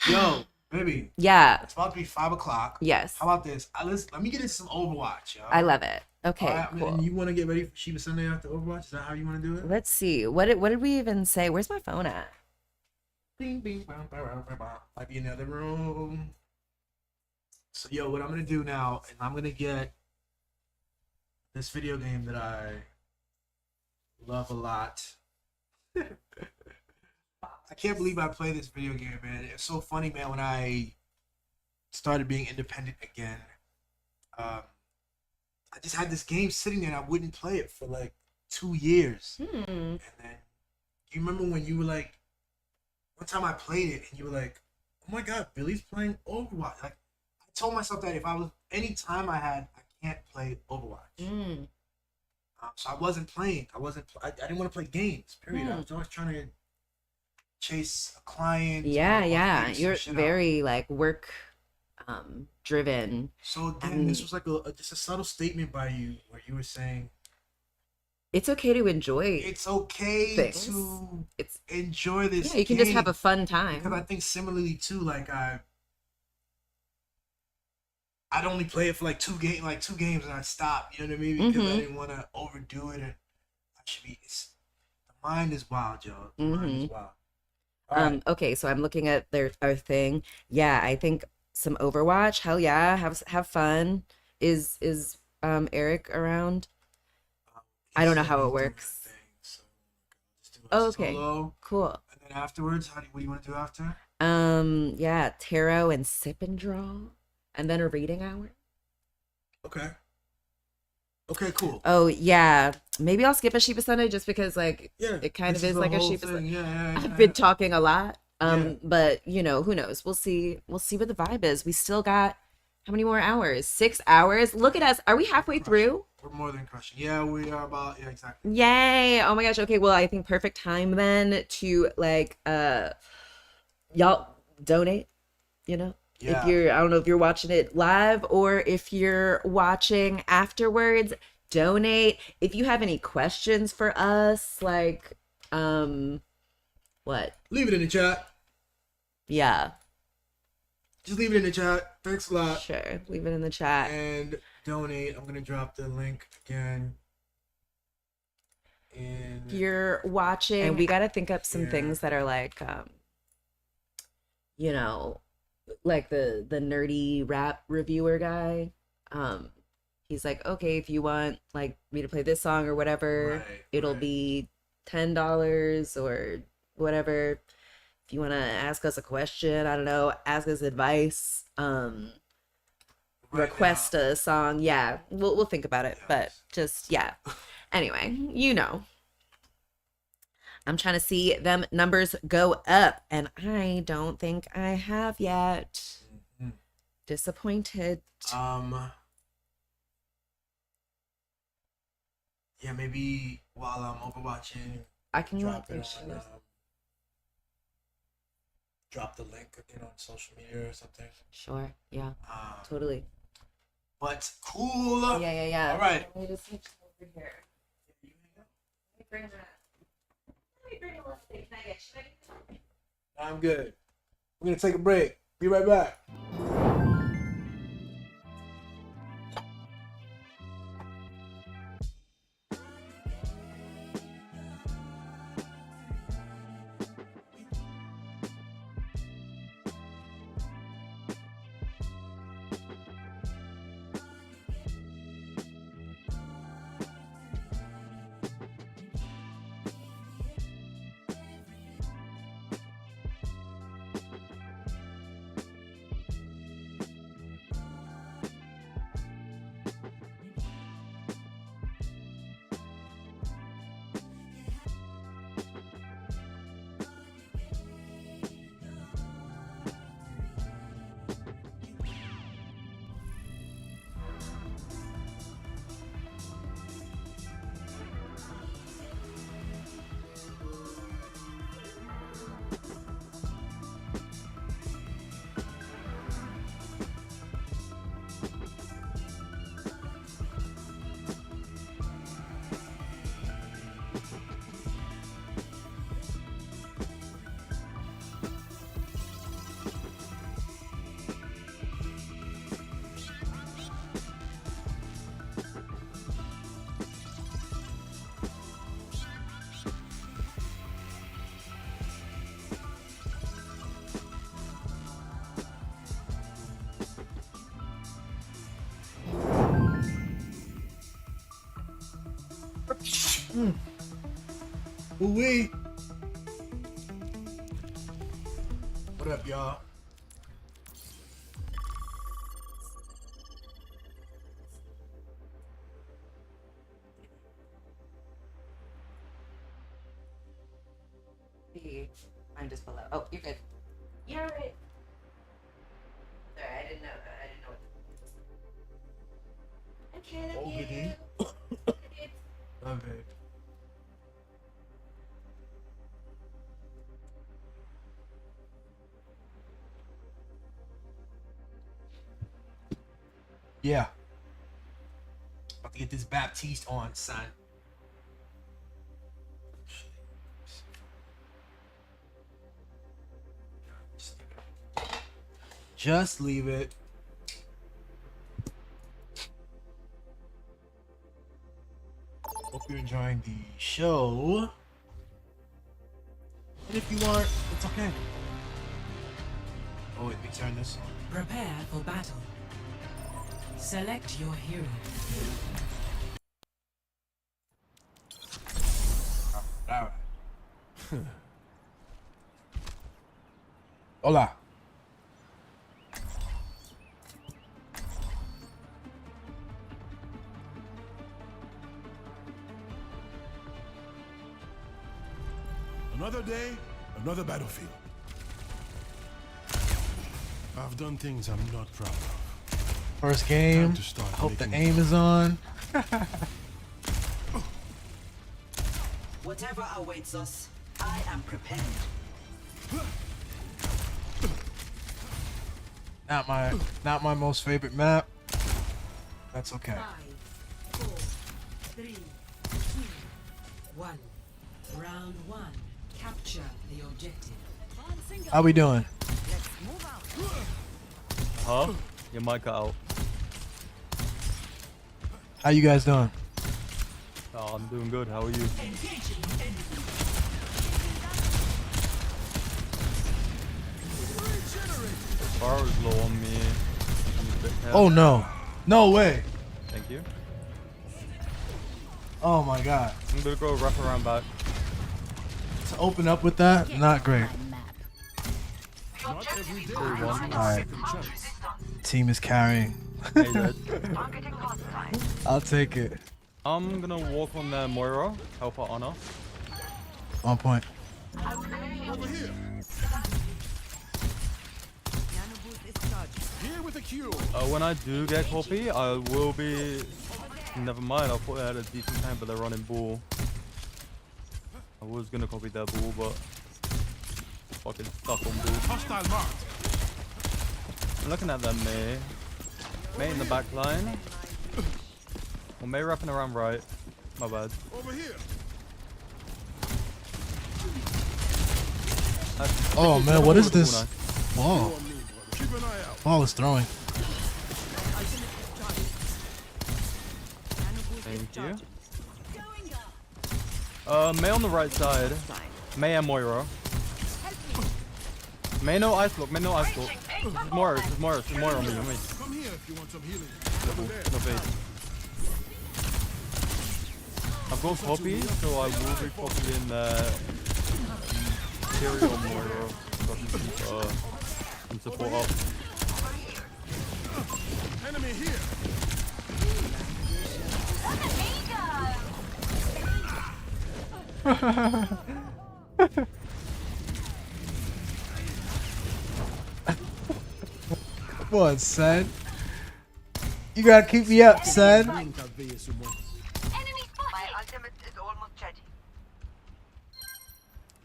Yo, baby. Yeah, it's about to be 5 o'clock. Yes. How about this? Let me get into some Overwatch, yo. I love it. Okay, right, cool. And you want to get ready for Sheba Sunday after Overwatch? Is that how you want to do it? Let's see. What did we even say? Where's my phone at? Bing, bing, bam, bam, bam, bam, bam. Might be in the other room. So, yo, what I'm going to do now is I'm going to get this video game that I love a lot. I can't believe I play this video game, man. It's so funny, man, when I started being independent again. I just had this game sitting there and I wouldn't play it for like 2 years. And then, you remember when you were like, one time I played it and you were like, oh my God, Billy's playing Overwatch. Like, I told myself that if I was, any time I can't play Overwatch. So I wasn't playing. I didn't want to play games, period. I was always trying to chase a client. Yeah. You're very like work driven. So then this was like just a subtle statement by you where you were saying, it's okay to enjoy. It's okay things. to enjoy this. Yeah, you can just have a fun time. Because I think similarly too, like I'd only play it for like two games, and I stopped. You know what I mean? Because I didn't want to overdo it. And I should be. The mind is wild, yo. The mind is wild. All right. Okay, so I'm looking at our thing. Yeah, I think some Overwatch. Hell yeah, have fun. Is Eric around? I don't know how it works. Okay, cool. And then afterwards, what do you want to do after? Yeah, tarot and sip and draw, and then a reading hour. Okay, cool. Oh yeah, maybe I'll skip a Sheba Sunday just because like it kind of is like a Sheba Sunday. Yeah. I've been talking a lot. But you know, who knows? We'll see what the vibe is. We still got how many more hours? 6 hours. Look at us. Are we halfway through? We're more than crushing. Yeah, we are about. Yeah, exactly. Yay. Oh my gosh. Okay, well, I think perfect time then to like y'all donate, you know? Yeah. If you're, I don't know if you're watching it live or if you're watching afterwards, donate. If you have any questions for us, like, what? Leave it in the chat. Yeah. Just leave it in the chat. Thanks a lot. Sure. Leave it in the chat. And donate. I'm going to drop the link again. If you're watching, and we got to think up some things that are like, you know, like the nerdy rap reviewer guy. He's like, okay, if you want like me to play this song or whatever, it'll be $10 or whatever. If you want to ask us a question, I don't know, ask us advice, request a song, yeah, we'll think about it. But just anyway, you know, I'm trying to see them numbers go up, and I don't think I have yet. Disappointed. Yeah, maybe while I'm overwatching, I can drop it on, drop the link again on social media or something. Sure. Yeah. Totally. But cool. Yeah. All right. Let me just switch over here. Let me bring a little thing. Can I get you? I'm good. We're gonna take a break. Be right back. Ooh-wee. What up, y'all? Mine just fell out. Oh, you're good. You're right. Sorry, I didn't know that. I didn't know what. Okay, love you. Love it. Yeah. About to get this Baptiste on, son. Just leave it. Hope you're enjoying the show. And if you aren't, it's okay. Oh, wait, let me turn this on. Prepare for battle. Select your hero. Alright. Hola. Another day, another battlefield. I've done things I'm not proud of. First game. I hope the aim is on. Whatever awaits us, I am prepared. Not my most favorite map. That's okay. 5, 4, 3, 2, 1. Round 1. Capture the objective. How we doing? Huh? Your mic cut out. How you guys doing? Oh, I'm doing good. How are you? The bar is low on me. Oh no. No way. Thank you. Oh my god. I'm gonna go wrap around back. To open up with that, not great. Alright. Team is carrying. Hey, Dad. I'll take it. I'm gonna walk on the Moira, help her honor. On point. Over here. Here with the Q. When I do get copy, I will be. Never mind, I thought I had a decent time, but they're running bull. I was gonna copy their bull, but fucking stuck on bull. Hostile marked. I'm looking at them, May. May in the back line. Well, May wrapping around right. My bad. Over here. Oh man, what is this? Wall. Keep an eye out. Ball is throwing. Thank you. May on the right side. May and Moira. May no ice block. May no ice block. There's Moira on me. Come here if you want some healing. No bait. I've got copy, so I will be copying Imperial Moira. So I can keep and support up. Enemy here. Come on, son. You gotta keep me up, son. My ultimate is almost ready.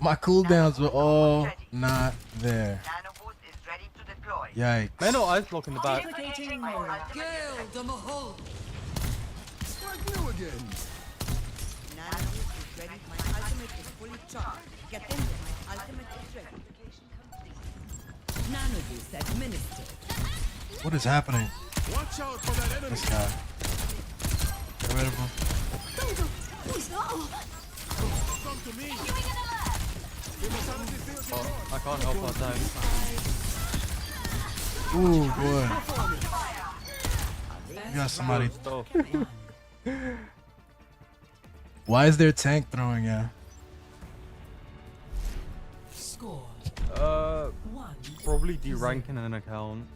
My cooldowns were all not there. Nanoboost is ready to deploy. Yikes. May no ice block in the back. Like new again. Nanoboost is ready. My ultimate is fully charged. Get in there. My ultimate is ready. Nanoboost administered. What is happening? Watch out for that enemy. This guy. Get rid of him. Come to me. Oh, I can't help our tank. Ooh, boy. You got somebody. Why is their tank throwing ya? Score. Probably deranking an account.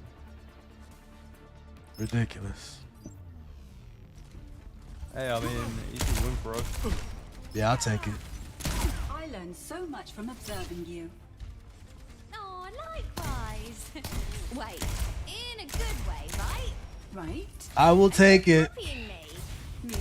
Ridiculous. Hey, I mean, easy win for us. Yeah, I'll take it. I learned so much from observing you. Oh, likewise. Wait, in a good way, right? Right? I will take it. Copying me. Me?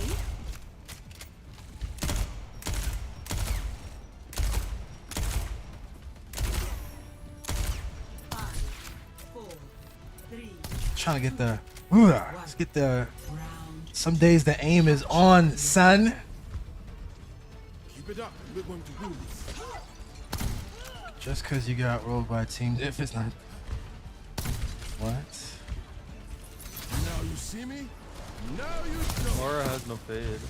Trying to get the. Let's get the. Some days the aim is on, son. Keep it up. We're going to do this. Just because you got rolled by teams, if it's not. What? Now you see me? Now you don't. Moira has no fade.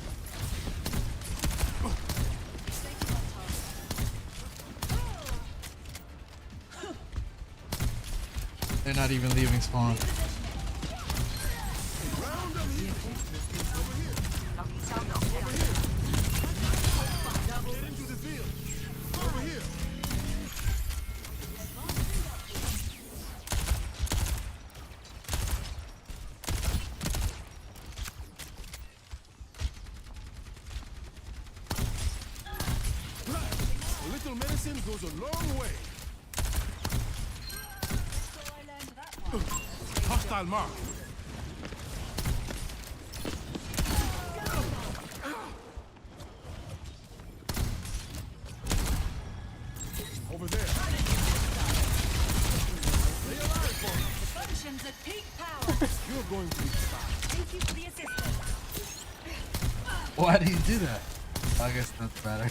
They're not even leaving spawn. A little medicine goes a long way. Hostile mark. Over there. Functions at peak power. You're going to be fine. Thank you for the assistance. Why do you do that? I guess that's better.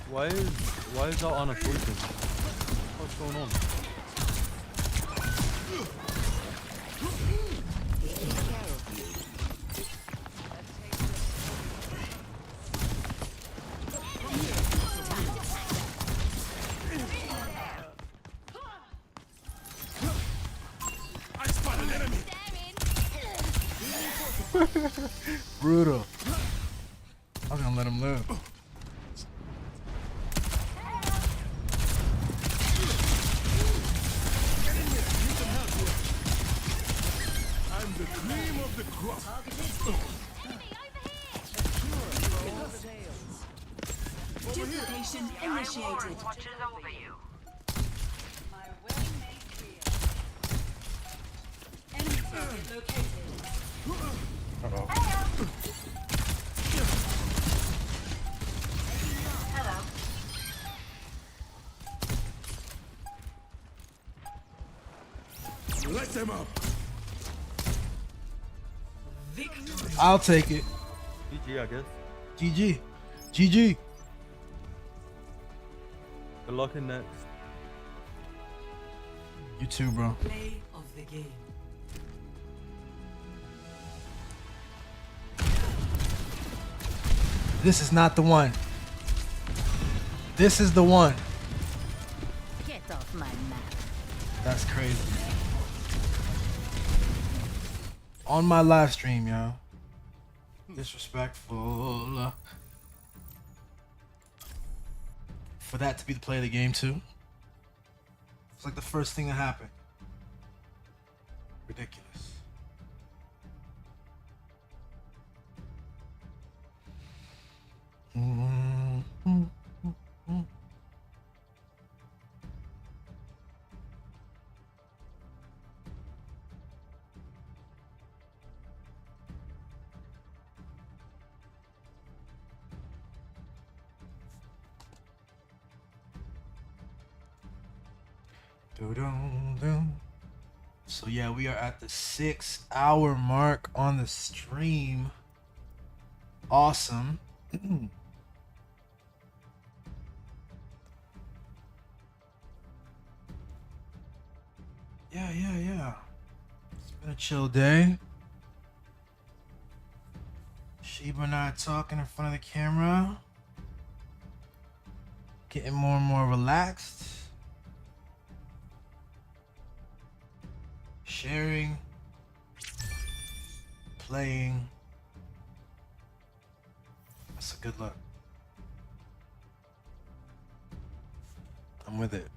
Why is that on a sleeping? What's going on? I spot an enemy. Brutal. I'm gonna let him live. I'm the cream of the crop. Duplication initiated. Enemy target located. Let them up. I'll take it. GG, I guess. GG. GG. Good luck in next. You too, bro. Play of the game. This is not the one. This is the one. Get off my map. That's crazy. On my live stream, yo. Disrespectful. For that to be the play of the game, too. It's like the first thing that happened. Ridiculous. So yeah, we are at the 6-hour mark on the stream. Awesome. Yeah. It's been a chill day. Sheba and I talking in front of the camera. Getting more and more relaxed. Sharing. Playing. That's a good look. I'm with it.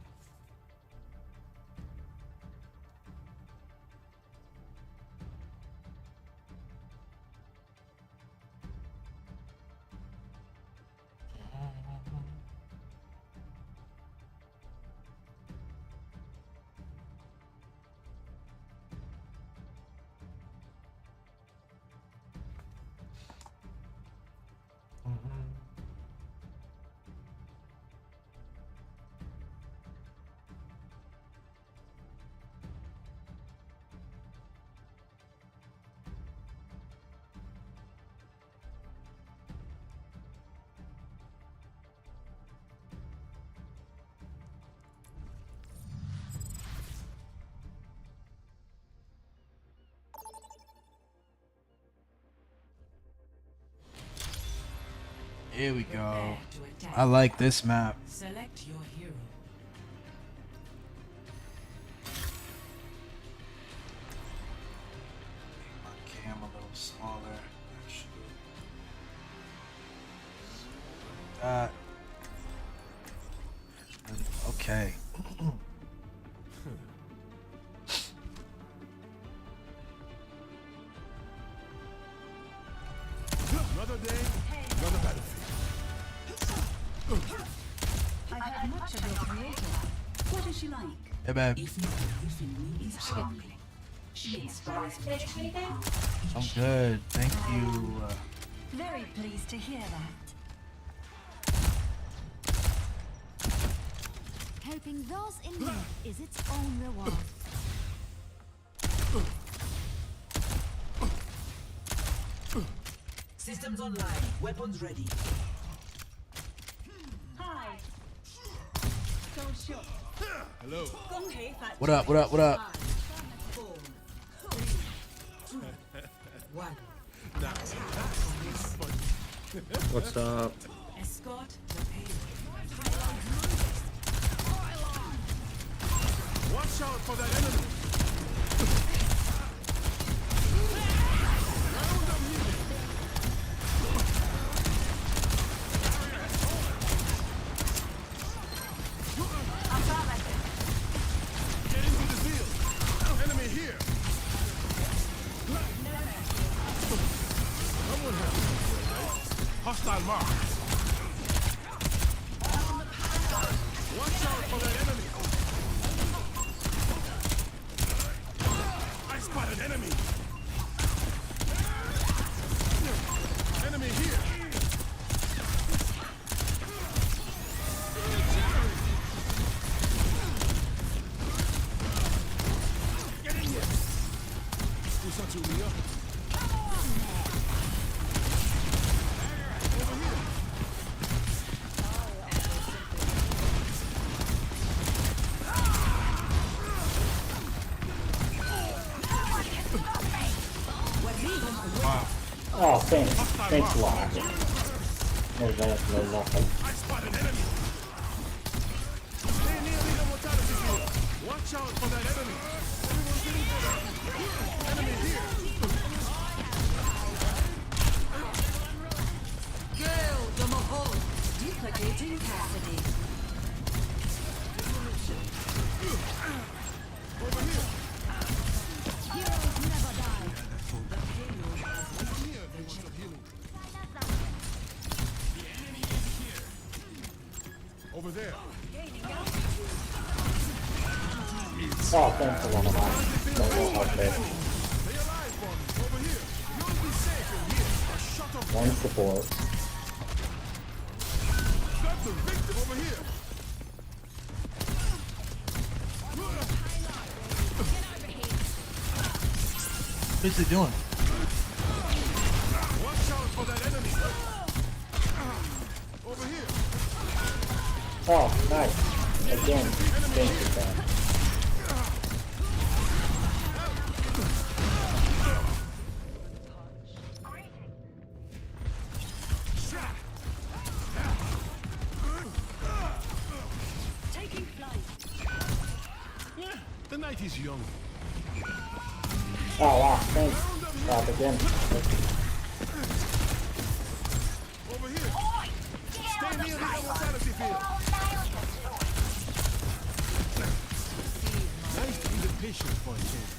Here we go. I like this map. Select your hero. My cam a little smaller. Actually. That. Okay. does she like? Hey, babe. I'm good. Thank you. Very pleased to hear that. Helping those in need is its own reward. Systems online. Weapons ready. Hi. So sure. Hello. What up? What up? What up? 4, 3, 2, 1. What's up? Escort the payload. Watch out for that enemy. Get into the field. Enemy here. Someone has to do it, right? Hostile mark. Watch out for that enemy. I spotted enemy. Enemy here. Get in here. Who's that to me up? Over here. Wow. Oh, thanks. Thanks a lot. No, that's no nothing. I spot an enemy. Stay near the mortality field. Watch out for that enemy. Everyone's getting better. Enemy here. Gale the Mahal. Duplicating Cassidy. Over here. Heroes never die. The payload has Here, they want some healing. Over there. Oh, thanks a lot. Don't know how bad. Stay alive for me. Over here. You'll be safe in here. A shot of One support. got the victim over here. What's he doing? Watch out for that enemy. Over here. Oh, nice. Again, thank you, man. Taking flight. Yeah, the night is young. Oh, wow, thanks. Stop again. Over here. Stay near the mortality field. Nice to be the patient for a change.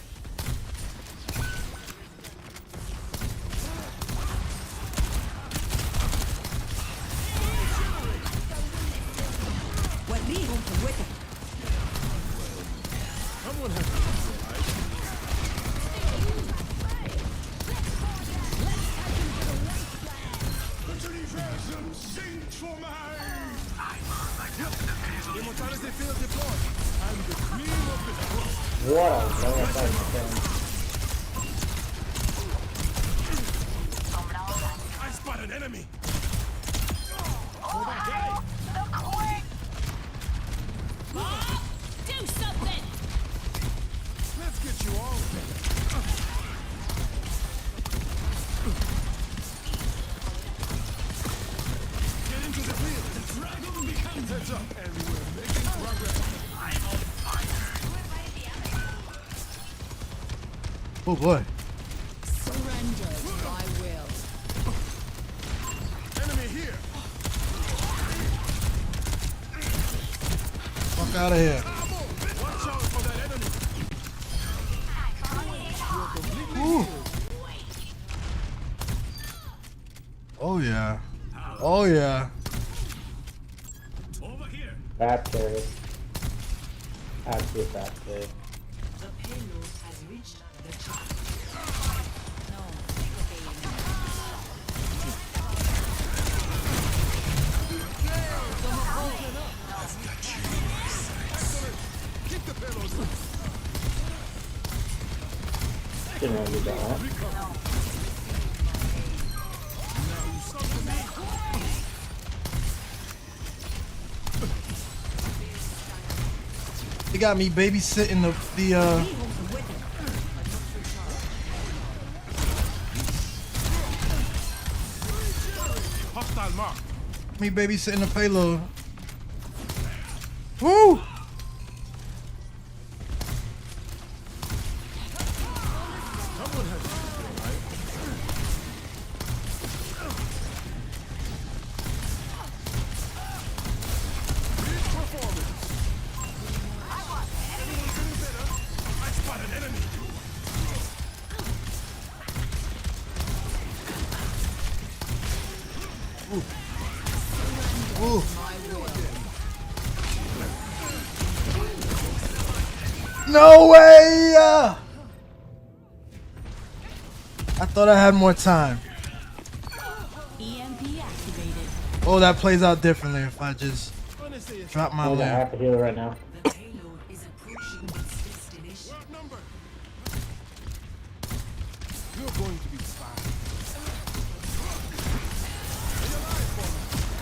Someone has to survive. Put your universum, sing for my... Immortality field deployed. I'm the cream of the crop. What a long time. I spot an enemy. Oh my God. Do something! Let's get you all. Get into the field. The dragon becomes heads up, and we're making progress. I'm on fire. Oh boy. Surrender to my will. Enemy here. Fuck out of here. Watch out for that enemy. Ooh. Oh yeah. Oh yeah. Over here. That carries. had to attack there. The payload has reached the charge. Keep the payload loose. Didn't want to do that. They got me babysitting the Hostile mark. me babysitting the payload. Woo! Someone has to do it, right? Big performance. Everyone's getting better. I spot an enemy. Ooh. No way! I thought I had more time. EMP activated. Oh, that plays out differently if I just drop my I lamp. have to heal right now. The payload is approaching its destination. You're going to be fine.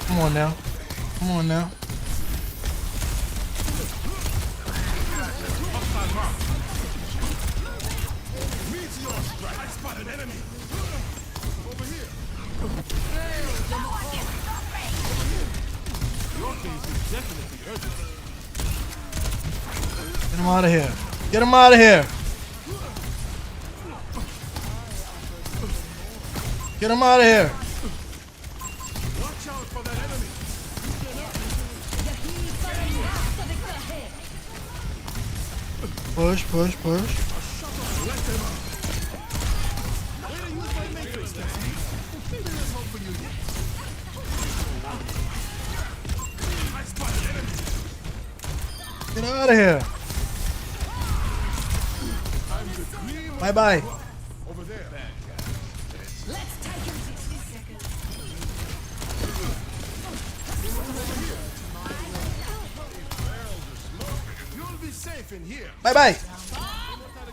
Come on now. Come on now. Hostile mark. Meteor strike. I spot an enemy. Over here. Your case is definitely urgent. Get him out of here. Get him out of here. Get him out of here. Watch out for that enemy. Push, push, push. Let them out. Way to use my matrix, Destiny. There's hope for you yet. I spot an enemy. Get out of here. I'm the cream of Bye bye. over there. Let's take him 60 seconds. You'll be safe in here. Bye bye.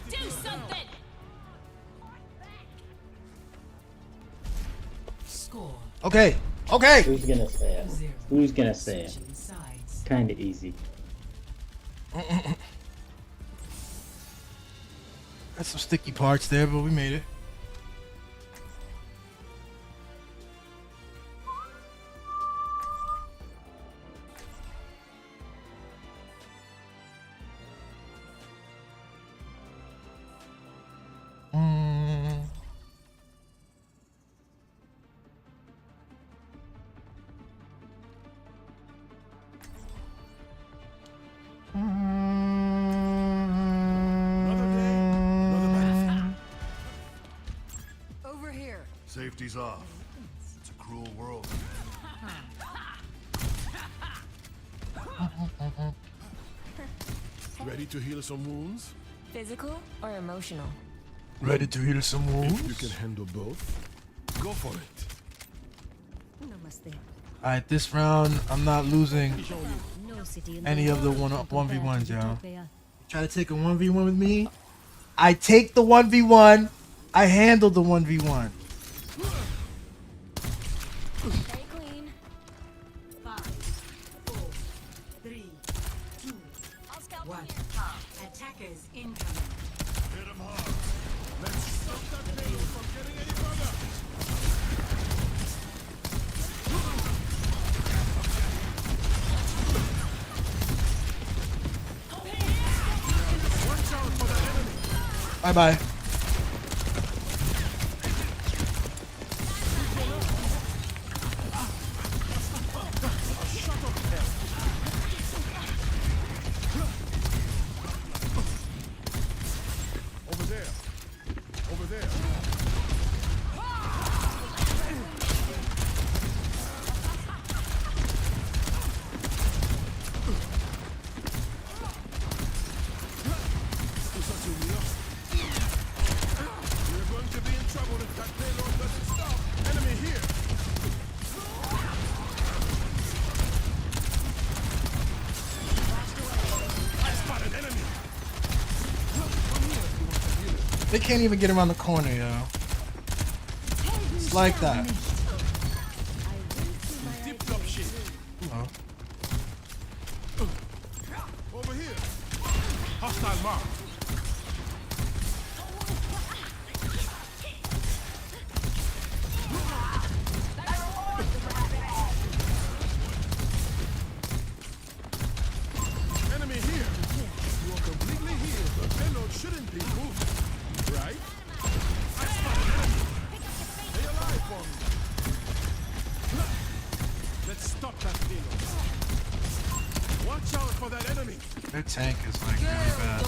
Do something! Score. Okay. Okay. Who's gonna say it? Who's gonna say it? Kinda easy. Got some sticky parts there, but we made it. Over here. Safety's off. It's a cruel world. Ready to heal some wounds? Physical or emotional? Ready to heal some wounds? If you can handle both, go for it. Namaste. Alright, this round I'm not losing No city in any of the world can compare 1v1s, to y'all. Utopia. Try to take a 1v1 with me. I take the 1v1. I handle the 1v1. Stay clean. 5, 4, 3, 2, 1. Attackers incoming. Hit 'em hard. Let's stop that payload from getting any further. Watch out for that enemy. Bye bye. Over there. Over there. They can't even get around the corner, yo. It's like that. Dipped up shit. Oh. Over here. Hostile mark. Enemy here. You are completely healed. The payload shouldn't be moved. Right? I spot an enemy. Stay alive for me. Let's stop that payload. Watch out for that enemy. Their tank is like really bad.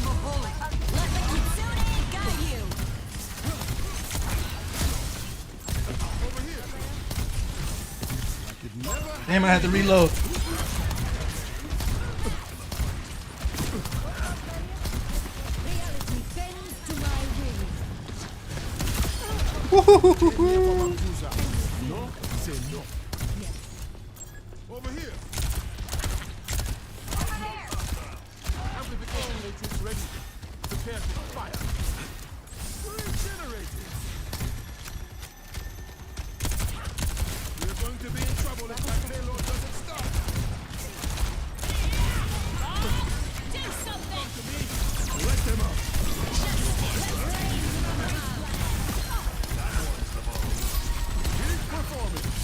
Over here. I could never. Damn, I had to reload. No, say no. Over here. Amplification matrix ready. Prepare to fire. Regenerated. We're going to be in trouble if that payload doesn't stop. Do something. To me. Let them up. Big performance.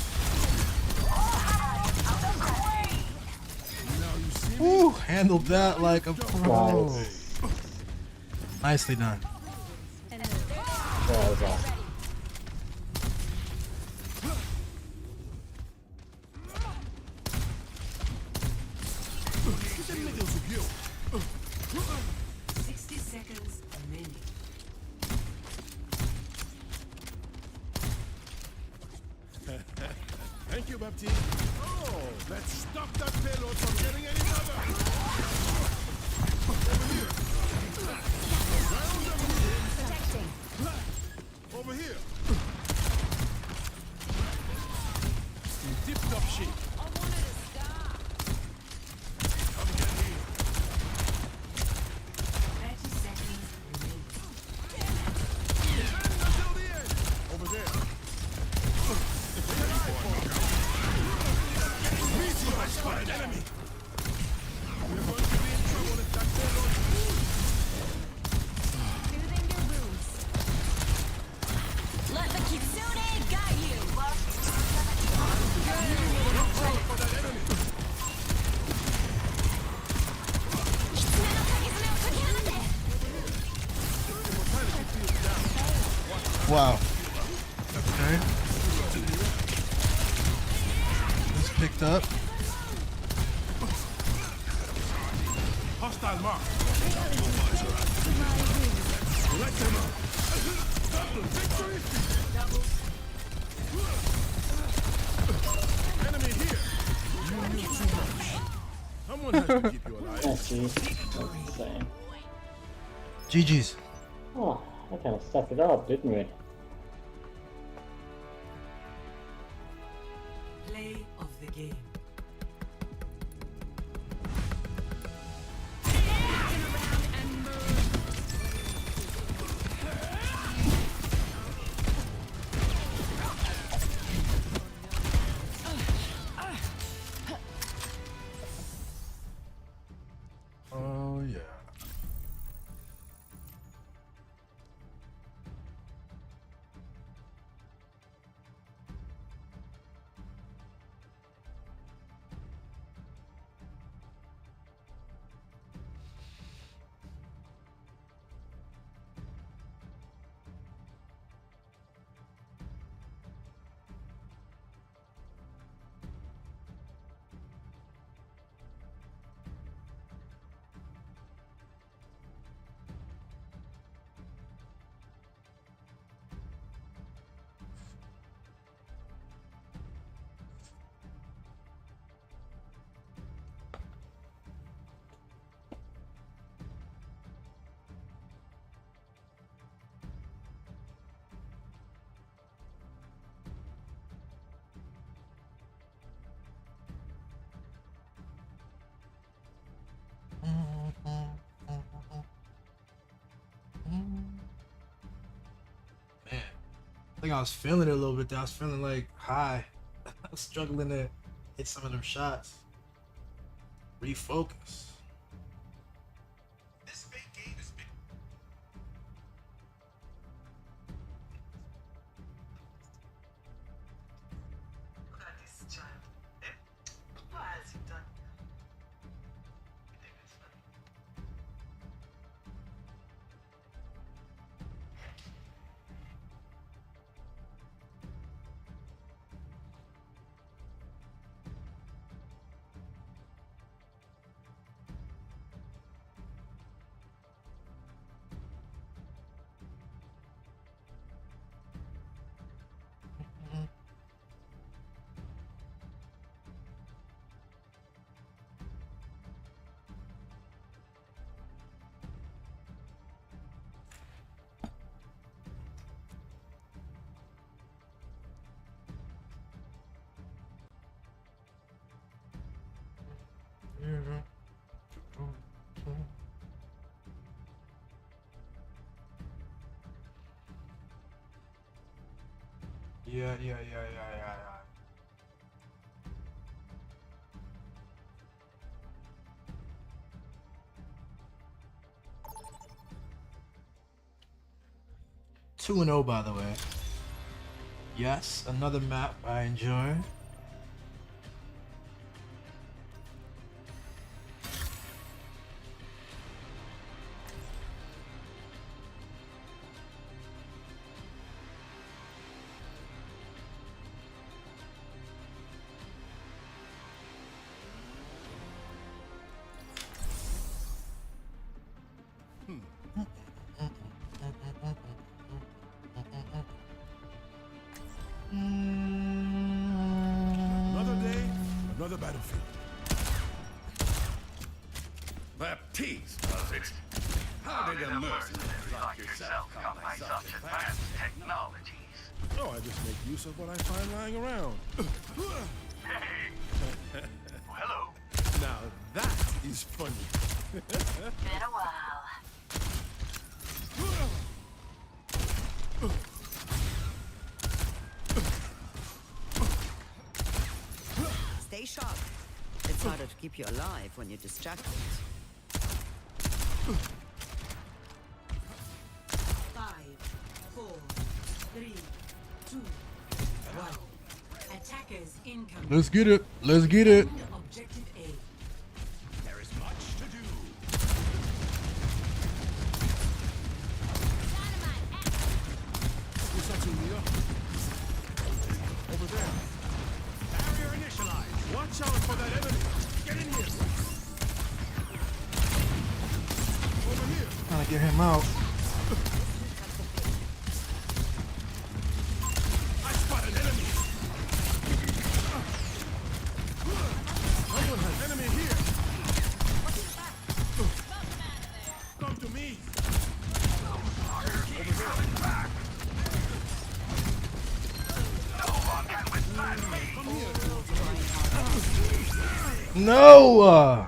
Now you see me. Woo, handled that like a pro. Nicely done. That was awesome. Get the middles of you. 60 seconds remaining. Thank you, Baptiste. Oh, let's stop that payload from getting any further. Over here. Round up here. Protecting. Over here. You dipped up shit. Come get me. 30 seconds remaining. Defend until the end. Over there. I spot an enemy. We're going to be in trouble if that payload moves. Soothing your wounds. Let the kitsune guide you. For that enemy. Immortality field down. Wow. Okay. This picked up. Hostile mark. Let them up. Victory. Enemy here. You knew too much. Someone has to keep you alive. That's insane. GG's. Oh, I kind of stuffed it up, didn't we? Play of the game. Oh yeah. think I was feeling it a little bit there. I was feeling like high. I was struggling to hit some of them shots. Refocus. This fake game is big. Look at this child. What has he done? You think it's funny? Yeah. 2-0, by the way. Yes, another map I enjoy. Another day, another battlefield. Baptiste, was it? How did a mercenary like yourself come by such advanced technologies? Oh, I just make use of what I find lying around. Hey! Hello. Now that is funny. Been a while. Stay sharp. It's harder to keep you alive when you're distracted. 5, 4, 3, 2, 1. Attackers incoming. Let's get it. Let's get it. Objective A. There is much to do. Who's that, Leah? Over there. Barrier initialized. Watch out for that enemy. Get in here. Over here. Trying to get him out. I spot an enemy. Someone has enemy here. Come to me. Over here. Come here. No!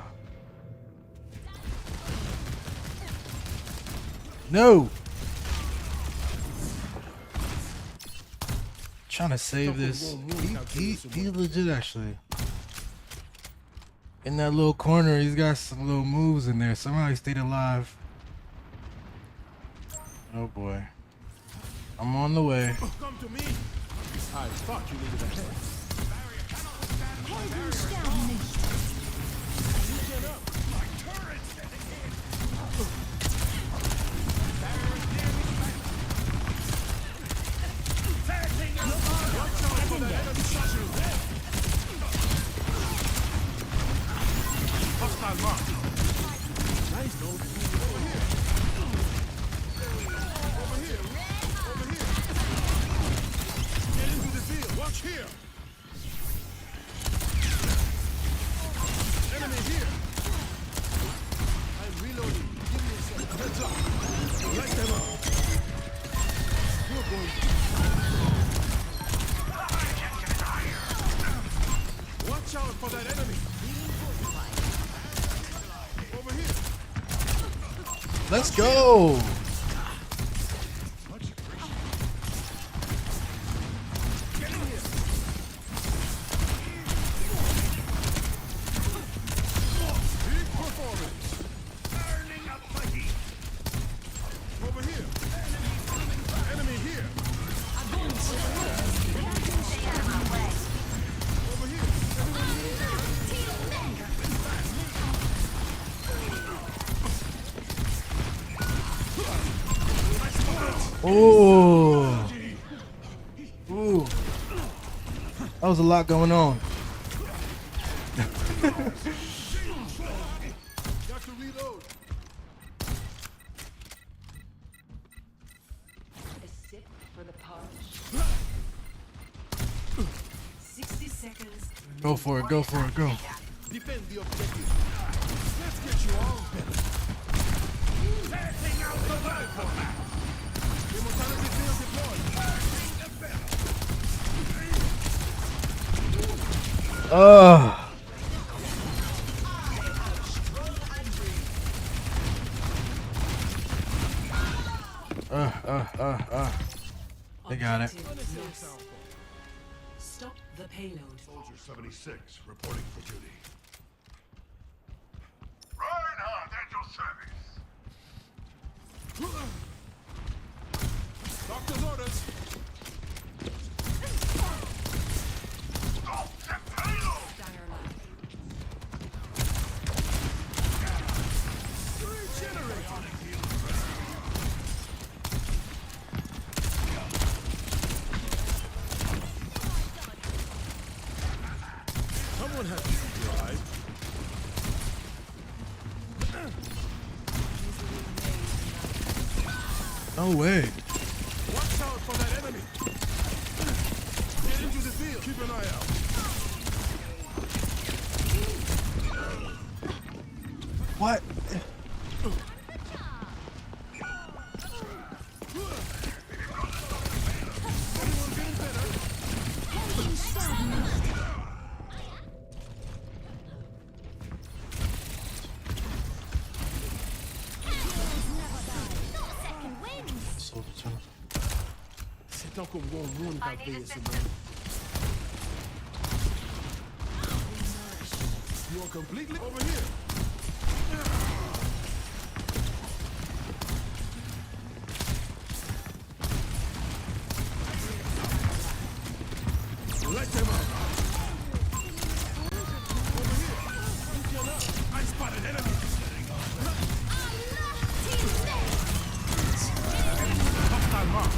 No! Trying to save this. He's legit, actually. In that little corner, he's got some little moves in there. Somehow he stayed alive. Oh boy. I'm on the way. Come to me. I thought you needed a hand. Hostile mark. Nice, though. Over here. Over here. Over here. Get into the field. Watch here. Enemy here. I'm reloading. Give me a second. Heads up. Light them up. You're going to... Watch out for that enemy. Over here. Let's go! Ooh. Ooh. That was a lot going on. Got to reload. A sip for the punch. 60 seconds. Go for it, go for it, go. Defend the objective. Let's get you all better. Setting out the rifle. Immortality field deployed. They got it. Stop the payload. Soldier 76 reporting for duty. Reinhardt at your service. Doctor's orders. Stop the payload. Someone has to be alive. No way. Watch out for that enemy. Get into the field. Keep an eye out. What? C'est tant qu'on va ruin ta vie, ce monde. You are completely over here. Let them out. Over here. I spotted enemy. Hostile mark.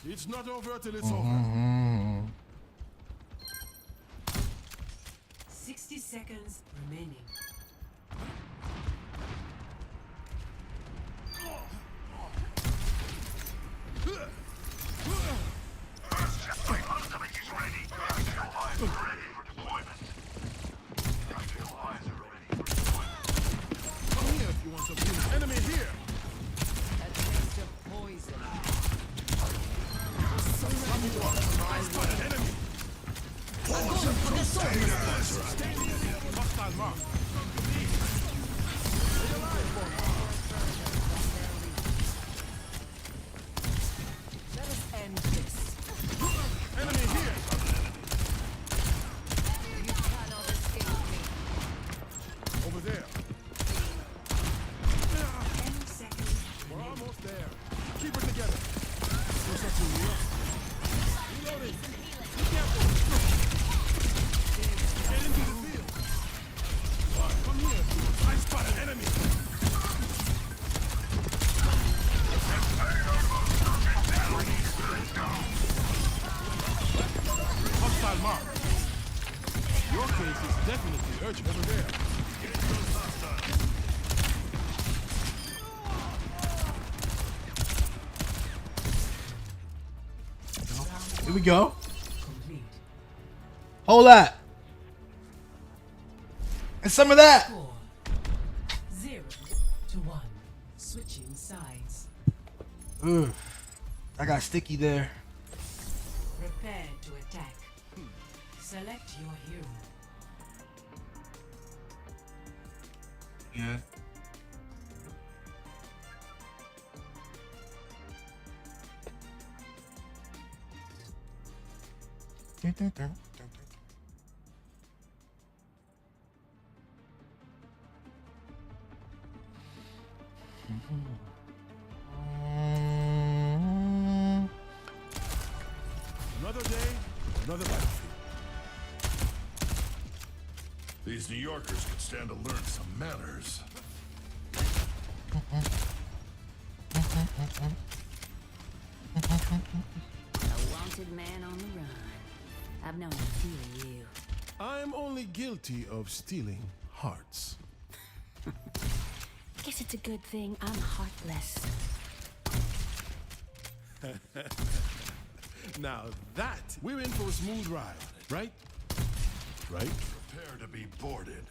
It's not over till it's over. 60 seconds remaining. Come here if you want some food. Enemy here. A taste of poison. I spotted enemy. Hostile mark. Stay alive, boy. Let us end this. Enemy here. You cannot escape me. Over there. 10 seconds. We're almost there. Keep it together. Push up to you. Reloading. Be careful. Get into the field. Come here. I spot an enemy. Hostile mark. Your case is definitely urgent over there. Here we go. Hold that. And some of that. 0-1. Switching sides. Ugh. I got sticky there. Prepare to attack. Select your hero. Yeah. Another day, another battlefield. These New Yorkers could stand to learn some manners. A wanted man on the run. I've known a few of you. I'm only guilty of stealing hearts. Guess it's a good thing I'm heartless. Now that we're in for a smooth ride, right? Right? Prepare to be boarded.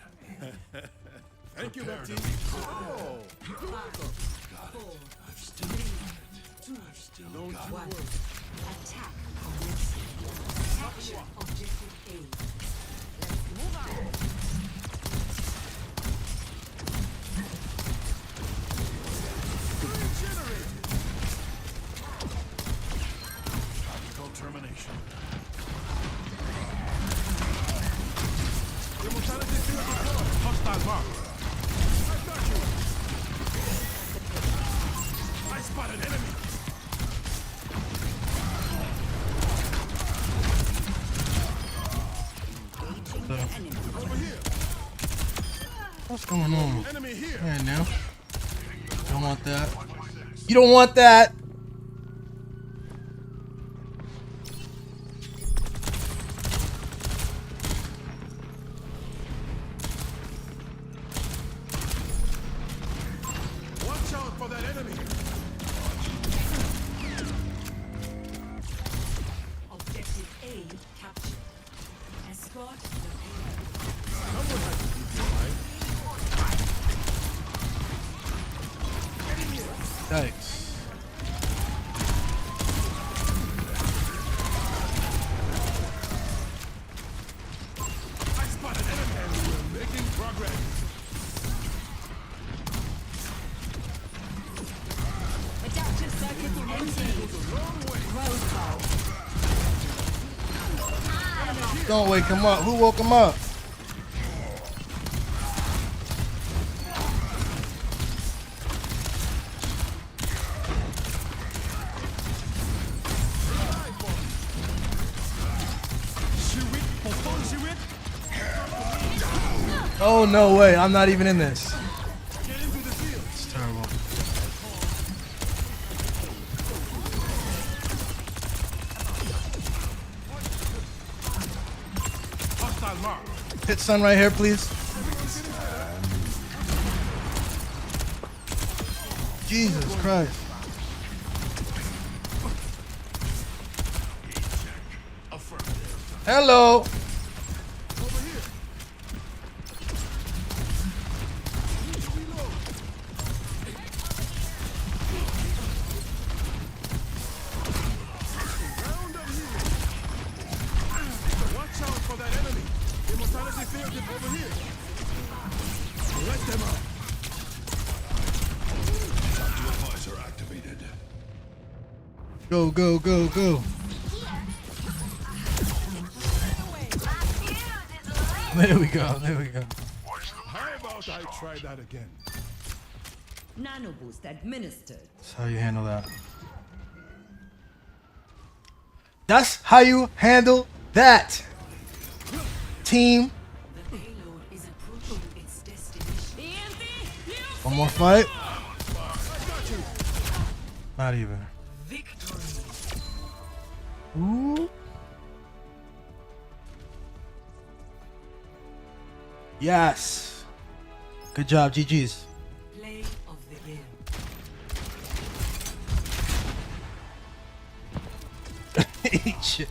Thank you, Repti. Oh, you're welcome. Got it. I've still got it. I've still got it. Attack objective. Capture objective A. Let's move on. Tactical termination. Immortality field deployed. Hostile mark. I've got you. I spot an enemy. Over here. What's going on? Enemy here. Yeah, now. Don't want that. You don't want that. Watch out for that enemy. Objective A captured. Escort the Someone has to keep you alive. Thanks. I spot an enemy and we're making progress. adaptive circuit engaged. Roadblock. Don't wake him up. Who woke him up? Oh, no way. I'm not even in this. It's terrible. Hostile mark. Hit Sun right here, please. Jesus Christ. Hello. Watch out for that enemy. Immortality field is over here. Let them up. Advisor activated. Go, go, go, go. There we go. There we go. How about I try that again? Nano boost administered. That's how you handle that. That's how you handle that. Team. The payload is approaching its destination. One more fight. Not even. Victory. Ooh. Yes. Good job, GG's. Play of the game. Eat shit.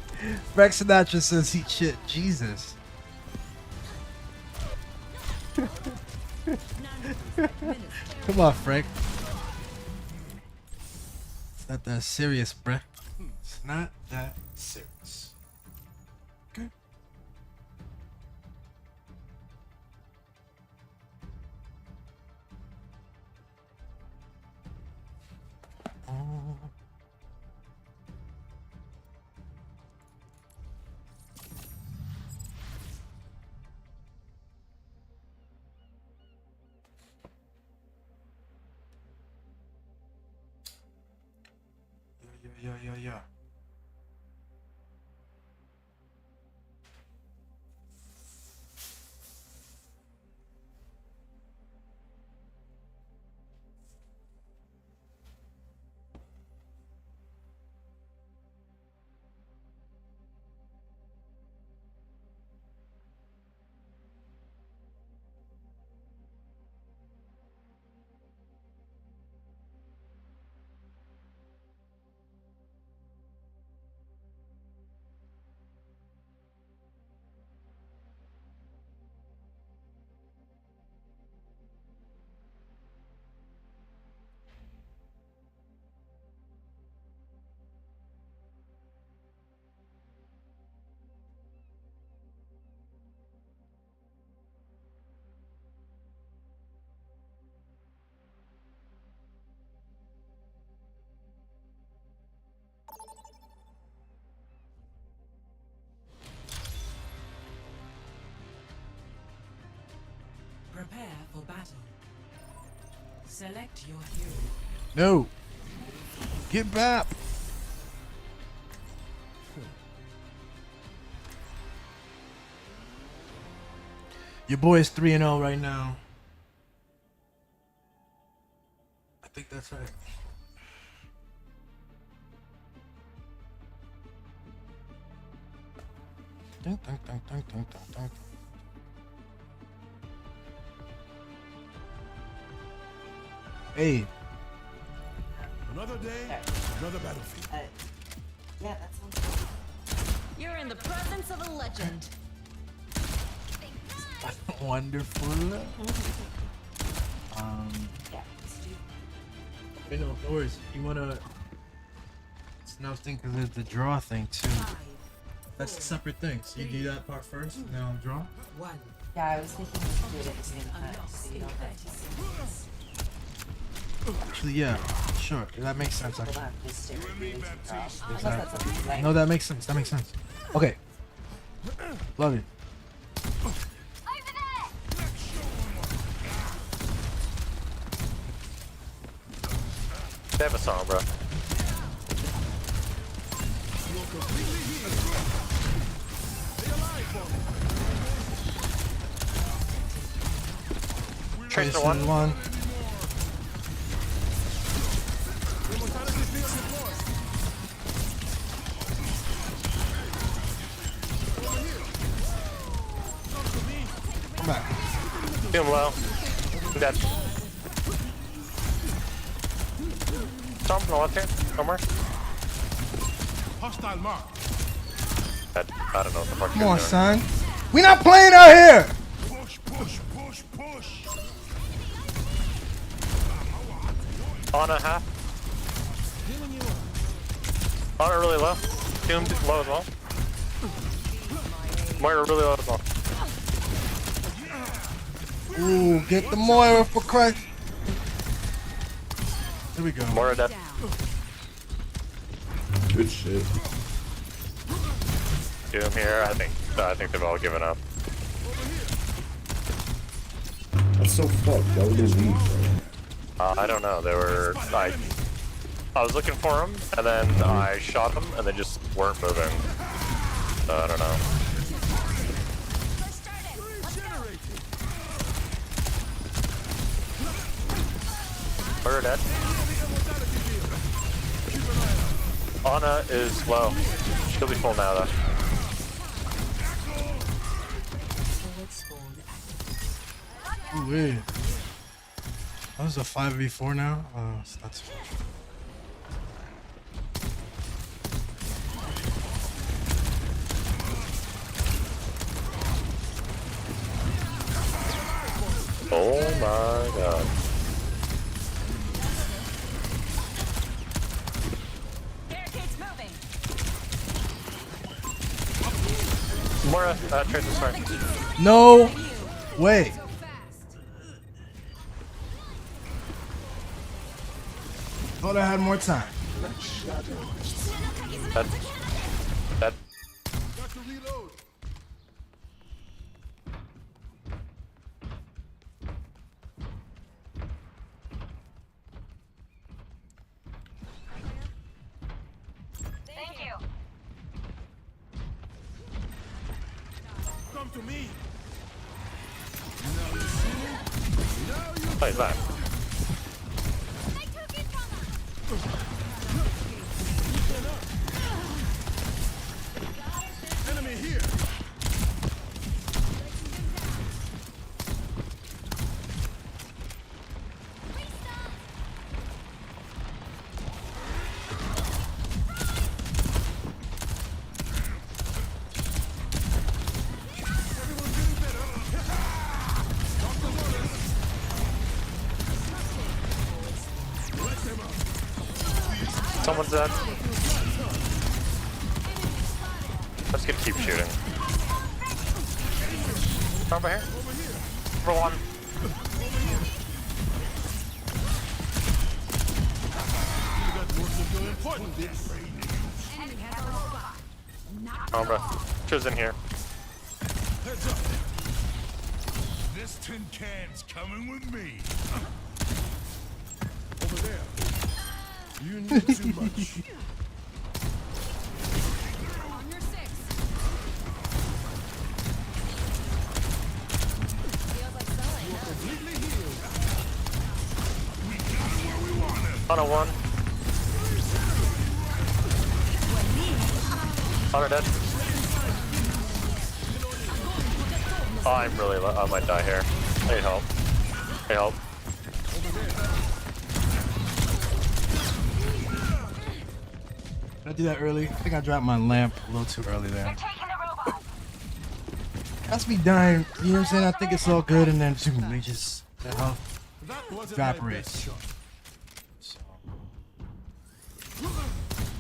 Rex Sinatra says eat shit. Jesus. Come on, Frank. It's not that serious, bruh. It's not that serious. Okay. Yeah. battle. Select your hero. No. Get back. Your boy is 3-0 right now. I think that's right. Dun, dun, dun, dun, dun, dun, dun. Hey. Another day, another battlefield. Yeah, that sounds good. You're in the presence of a legend. Wonderful. Hey, no worries. You wanna? It's another thing because there's the draw thing too. That's a separate thing. So you do that part first, and then I'll draw. Yeah, I was thinking we should do it at the same time. So you don't have to. Actually, yeah, sure. That makes sense. Actually. Hold on, just stay with me. Exactly. No, that makes sense. That makes sense. Okay. Love it. They have a song, bro. Tracer one. Come back. Do him low. I'm dead. Some from the left here, somewhere. Hostile mark. I don't know what the fuck Come you're on, doing. son. We not playing out here. Push, push, push, push. On a half. On a really low. Doom low as well. Moira really low as well. Ooh, get the Moira for Christ. Here we go. Moira dead. Good shit. Doom here. I think they've all given up. That's so fucked. Why would they leave, bro? I don't know. They were I was looking for them, and then I shot them, and they just weren't moving. So I don't know. Moira dead. Ana is low. She'll be full now though. Ooh, wait. That was a 5v4 now? That's Oh my god. Moira, Tracer's fine. no way. Thought I had more time. That. Thank you. Come to me. Oh, he's back. Enemy here. Someone's dead. Let's keep shooting. Over here. Number one. Oh, bro. Choose in here. This tin can's coming with me. Over there. You need too much. On your six. Feels like selling, huh? Completely healed. We got him where we want him. 101. Hunter dead. Oh, I'm really low. I might die here. I need help. Hey, help. Did I do that early? I think I dropped my lamp a little too early there. That's me dying, you know what I'm saying? I think it's all good, and then zoom, they just, the health evaporates.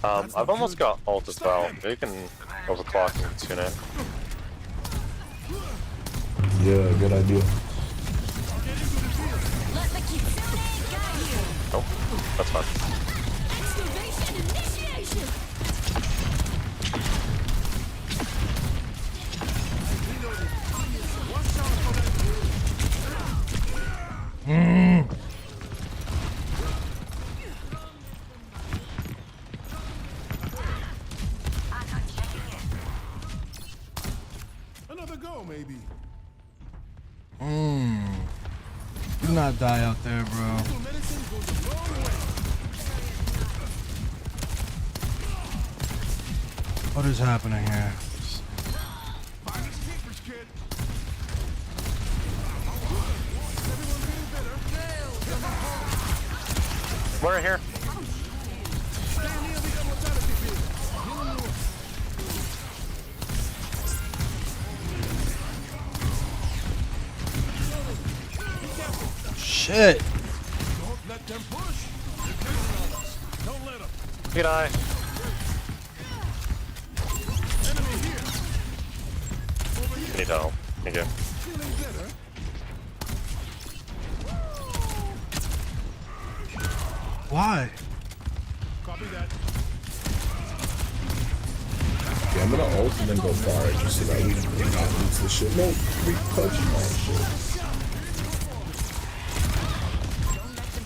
I've almost got ult as well. You can overclock and tune it. Yeah, good idea. Oh, that's fine. Excavation initiation. Another go, maybe. Do not die out there, bro. What is happening here? We're here. Shit. Don't let them push. Don't let them. Good eye. Enemy here. Need help. Thank you. Feeling better. Why? Copy that. Yeah, I'm gonna ult and then go far just so that we can not lose this shit. No, we touch my shit.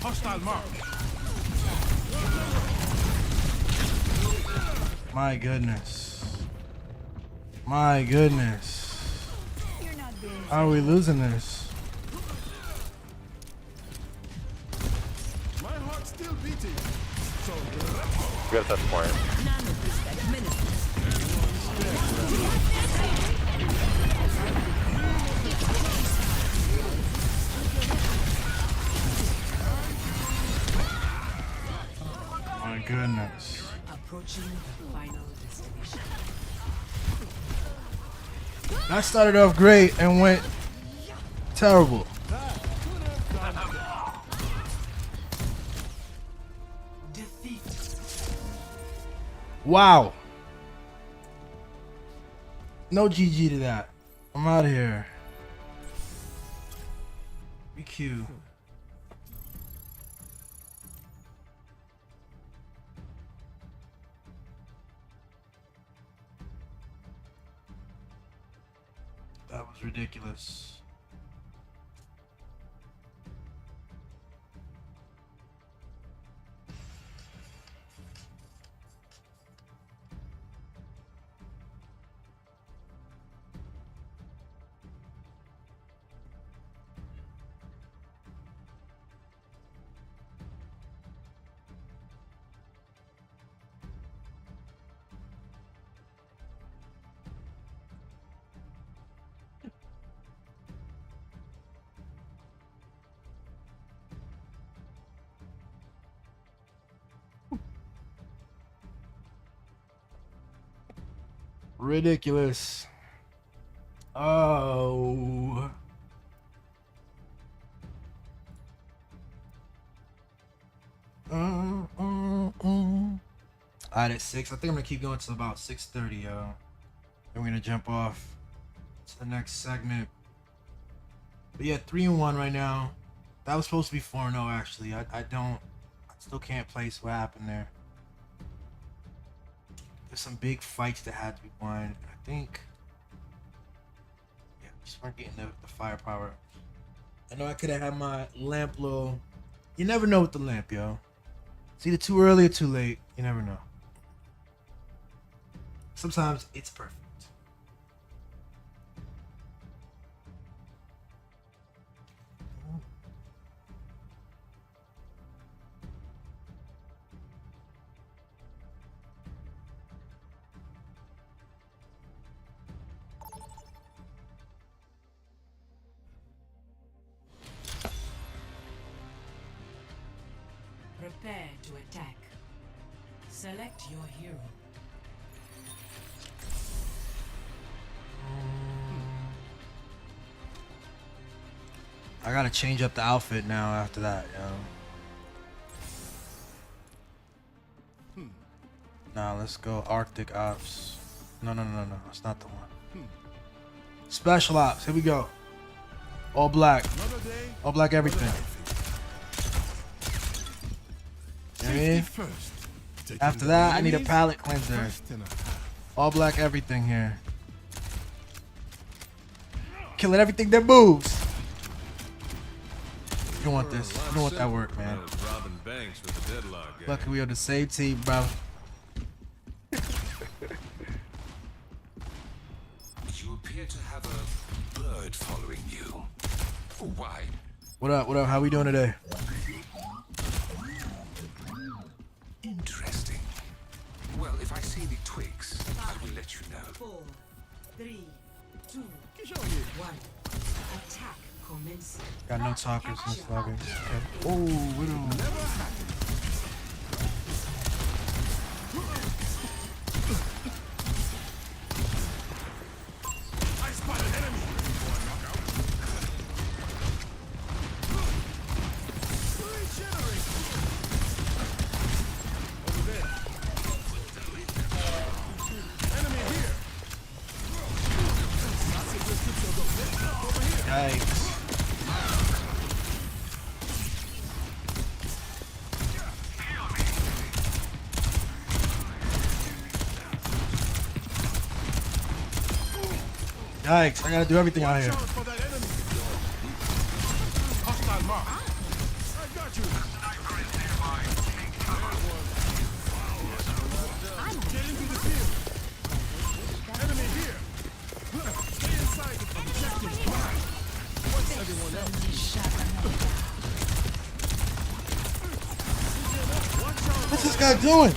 Hostile mark. My goodness. My goodness. How are we losing this? My heart's still beating. So We got that point. My goodness. Approaching the final destination. That started off great and went terrible. Wow. No GG to that. I'm out of here. BQ. That was ridiculous. Ridiculous. Oh. Alright, at 6. I think I'm gonna keep going till about 6:30, yo. Then we're gonna jump off to the next segment. But yeah, 3-1 right now. That was supposed to be 4-0 actually. I still can't place what happened there. There's some big fights that had to be won. I think, yeah, just weren't getting the firepower I know I could have had my lamp low. You never know with the lamp, yo. It's either too early or too late. You never know. Sometimes it's perfect. Prepare to attack. Select your hero. I gotta change up the outfit now after that, yo. Nah, let's go Arctic Ops. No, it's not the one. Special Ops, here we go. All black. All black everything. You know what I mean? After that, I need a palette cleanser. All black everything here. Killing everything that moves. You don't want this. You don't want that work, man. Luckily, we are the same team, bro. You appear to have a bird following you. Why? What up? What up? How we doing today? Interesting. Well, if I see the twigs, I will let you know. 4, 3, 2, 1. Attack commencing. Got no talkers and sluggers. Okay. Oh, Widow. I spot an enemy. Over there. Enemy here. Yikes. Yikes, I gotta do everything out here. Hostile mark. I got you. Get into the field. Enemy here. Stay inside the objective line. What's everyone else? What's this guy doing?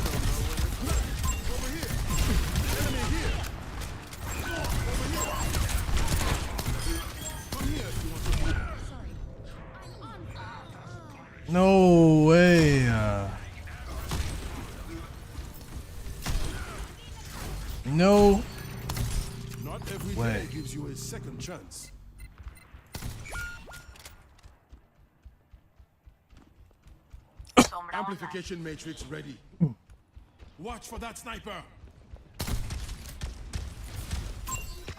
No way. No Not every way. day gives you a second chance. Amplification matrix ready. Watch for that sniper.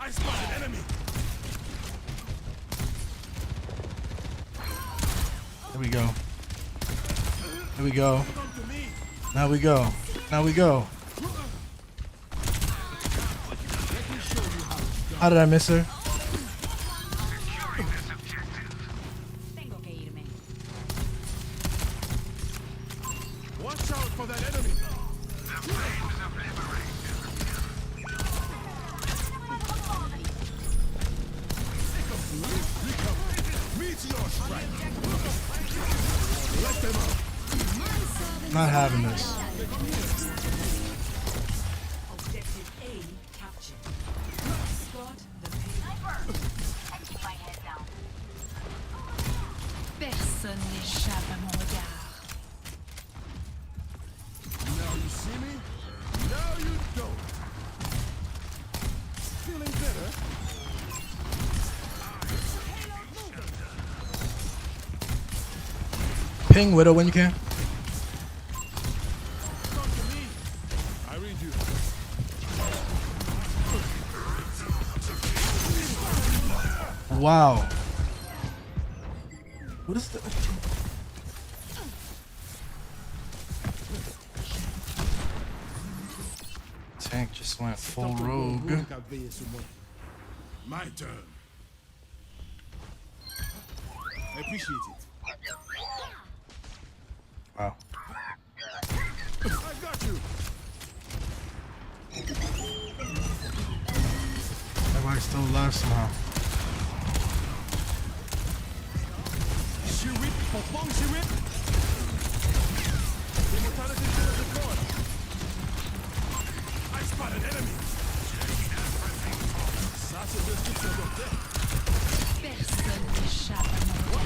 I spot an enemy. Here we go. Here we go. Now we go. Now we go. How did I miss her? Watch out for that enemy. Meteor strike. Let them out. Not having this. Objective A captured. Spot the Personne n'échappe à mon regard. Now you see me. Now you don't. Feeling better? Ping Widow when you can. I read you. Wow. What is the... Tank just went full rogue. My turn. I appreciate it. Wow. I got you. Everybody's still alive somehow. I spotted enemy. Personne n'échappe à mon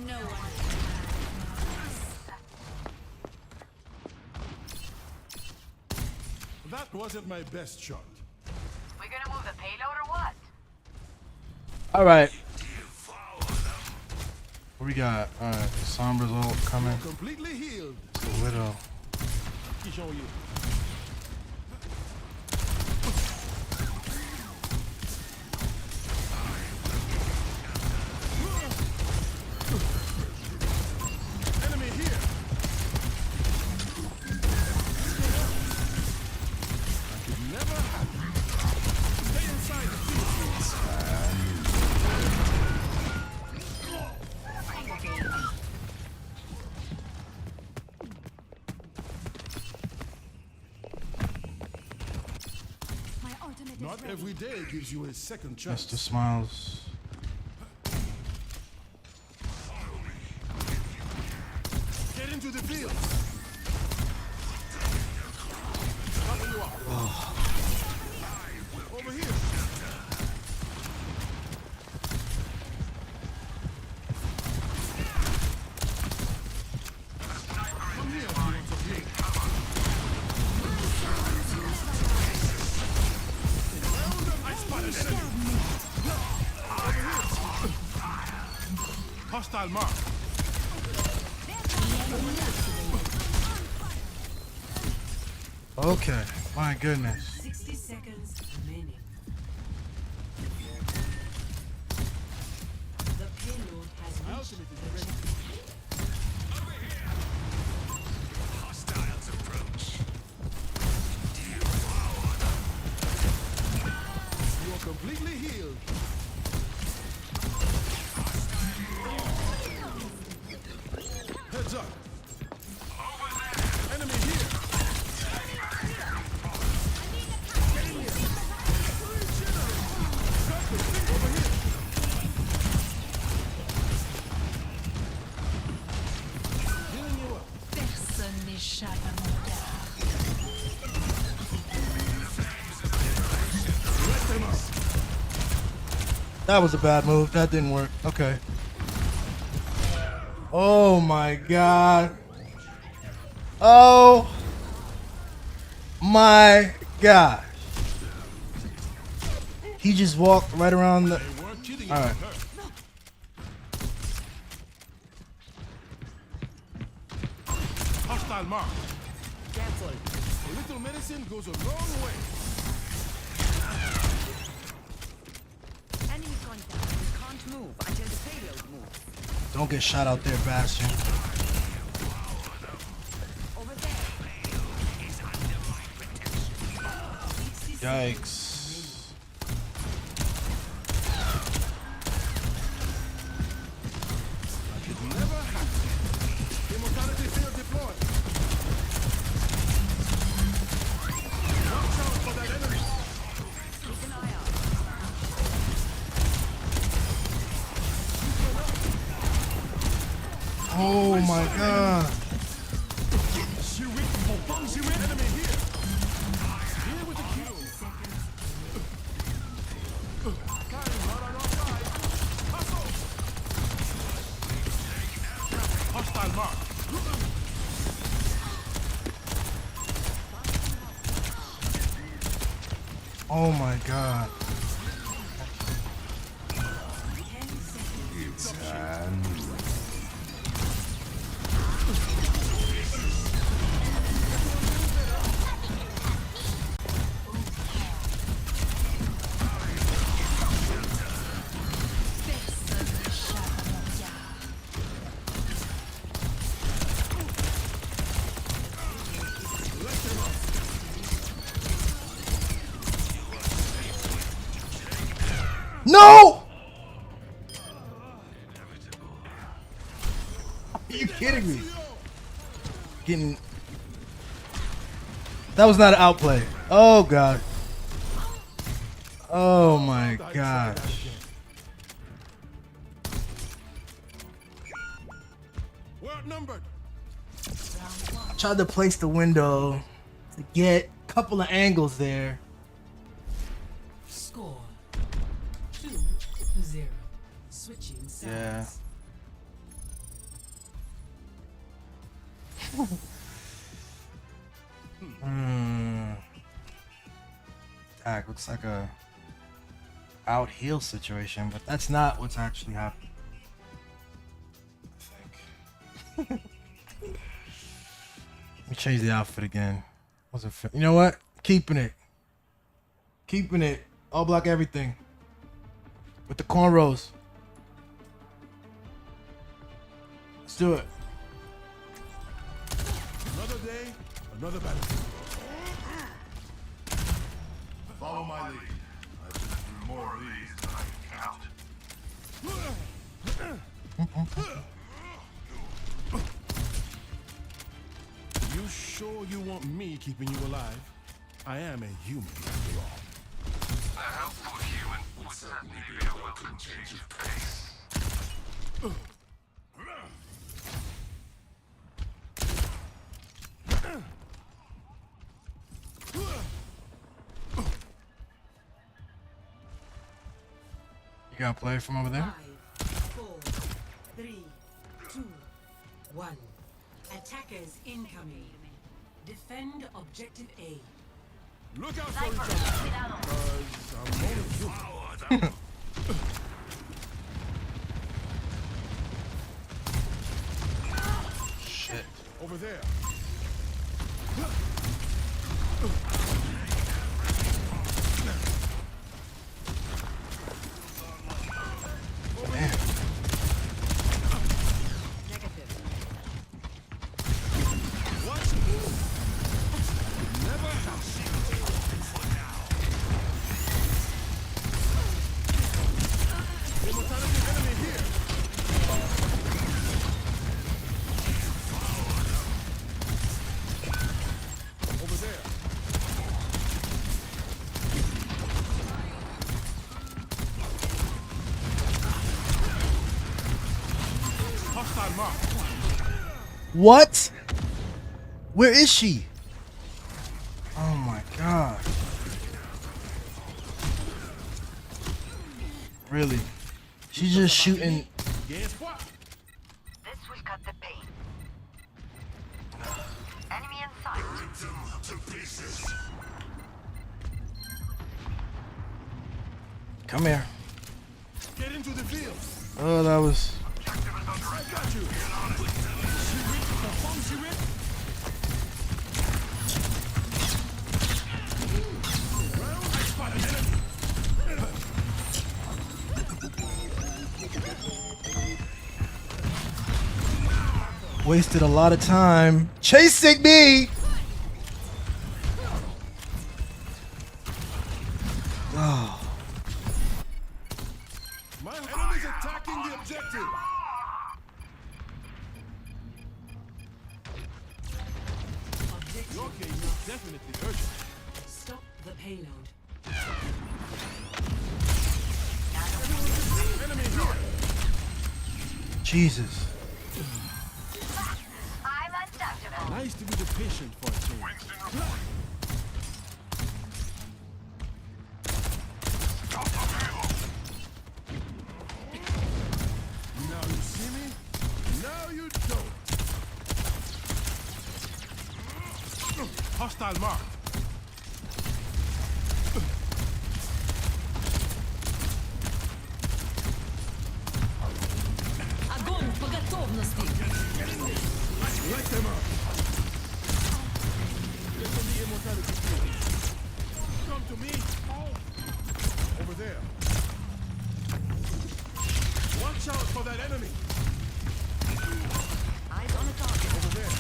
No one. That wasn't my best shot. We gonna move the payload or what? All right. What we got? All right, Sombra's all coming. Completely healed. It's the Widow. He's showing you. Enemy here. I could never happen. Stay inside the field. Not every day gives you a second chance. Mr. Smiles. Get into the field. Cover you up. Over here. Come here if you want to play. I spotted enemy. Hostile mark. Okay, my goodness. 60 seconds remaining. The payload has reached the ready. Hostiles approach. You are completely healed. Heads up. Enemy here. Get in here. Over here. Healing you up. Personne n'échappe à mon regard. Let them up. That was a bad move. That didn't work. Okay. Oh my God. Oh my God. He just walked right around the. All right. Hostile mark. Cancel. A little medicine goes a long way. Enemy contact. We can't move until the payload moves. Don't get shot out there, Bastion. Over there. Yikes. Never happen. Immortality field deployed. Watch out for that enemy. Keep an eye out. Oh my God. Enemy here. Here with the kill. Hostile mark. Oh my God. No! Are you kidding me? Getting. That was not an outplay. Oh god. Oh my gosh. We're outnumbered. I tried to place the window to get a couple of angles there. Score 2-0. Switching sides. Yeah. Tag looks like a out heel situation, but that's not what's actually happening. I think. Let me change the outfit again. Wasn't fit. You know what? Keeping it. Keeping it. All black everything. With the cornrows. Let's do it. Another day, another battle. Follow my lead. I've been through more of these than I can count. You sure you want me keeping you alive? I am a human after all. A helpful human would certainly be a welcome change of pace. You got a play from over there? 5, 4, 3, 2, 1. Attackers incoming. Defend objective A. Look out for each other, because I'm only human. Shit. Over there. Man. What? Where is she? Oh my god. Really? She's just shooting. This will cut the pain. Enemy in sight. Come here. Get into the field. Oh, that was. I got you. Wasted a lot of time chasing me. Oh. My enemy's attacking the objective. Your game is definitely urgent. Stop the payload. Enemy here. Jesus. I'm unstoppable. Nice to be the patient for a change. Now you see me? Now you don't. Hostile mark. Огонь по готовности. Let them up. Get on the immortality field. Come to me. Over there. Watch out for that enemy. Eyes on the target. Over there.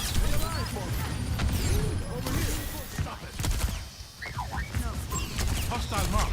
Stay alive for me. Over here. Stop it. Hostile mark.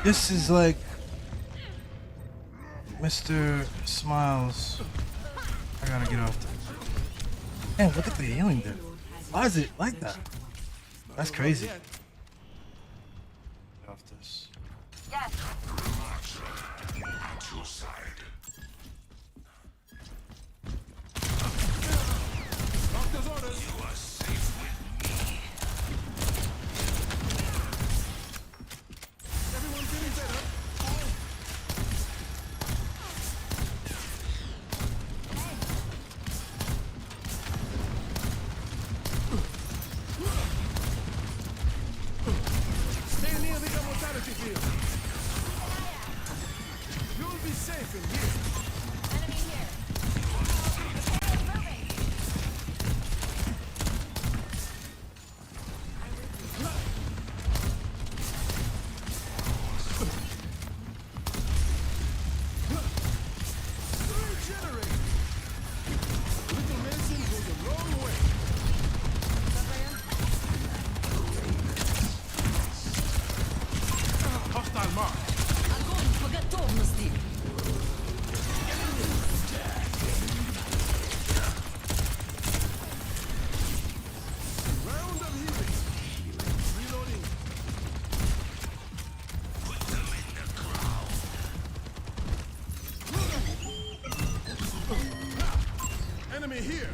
This is like Mr. Smiles. I gotta get off this. Man, what did the healing do? Why is it like that? That's crazy. Get off this. Yes. At your side. Doctor's orders. You are safe with me. Everyone feeling better? Stay near the immortality field. You'll be safe in here. Enemy here. Regenerate. Little medicine goes a long way. Hostile mark. Огонь по готовности. Round of healing. Reloading. Put them in the ground. Enemy here.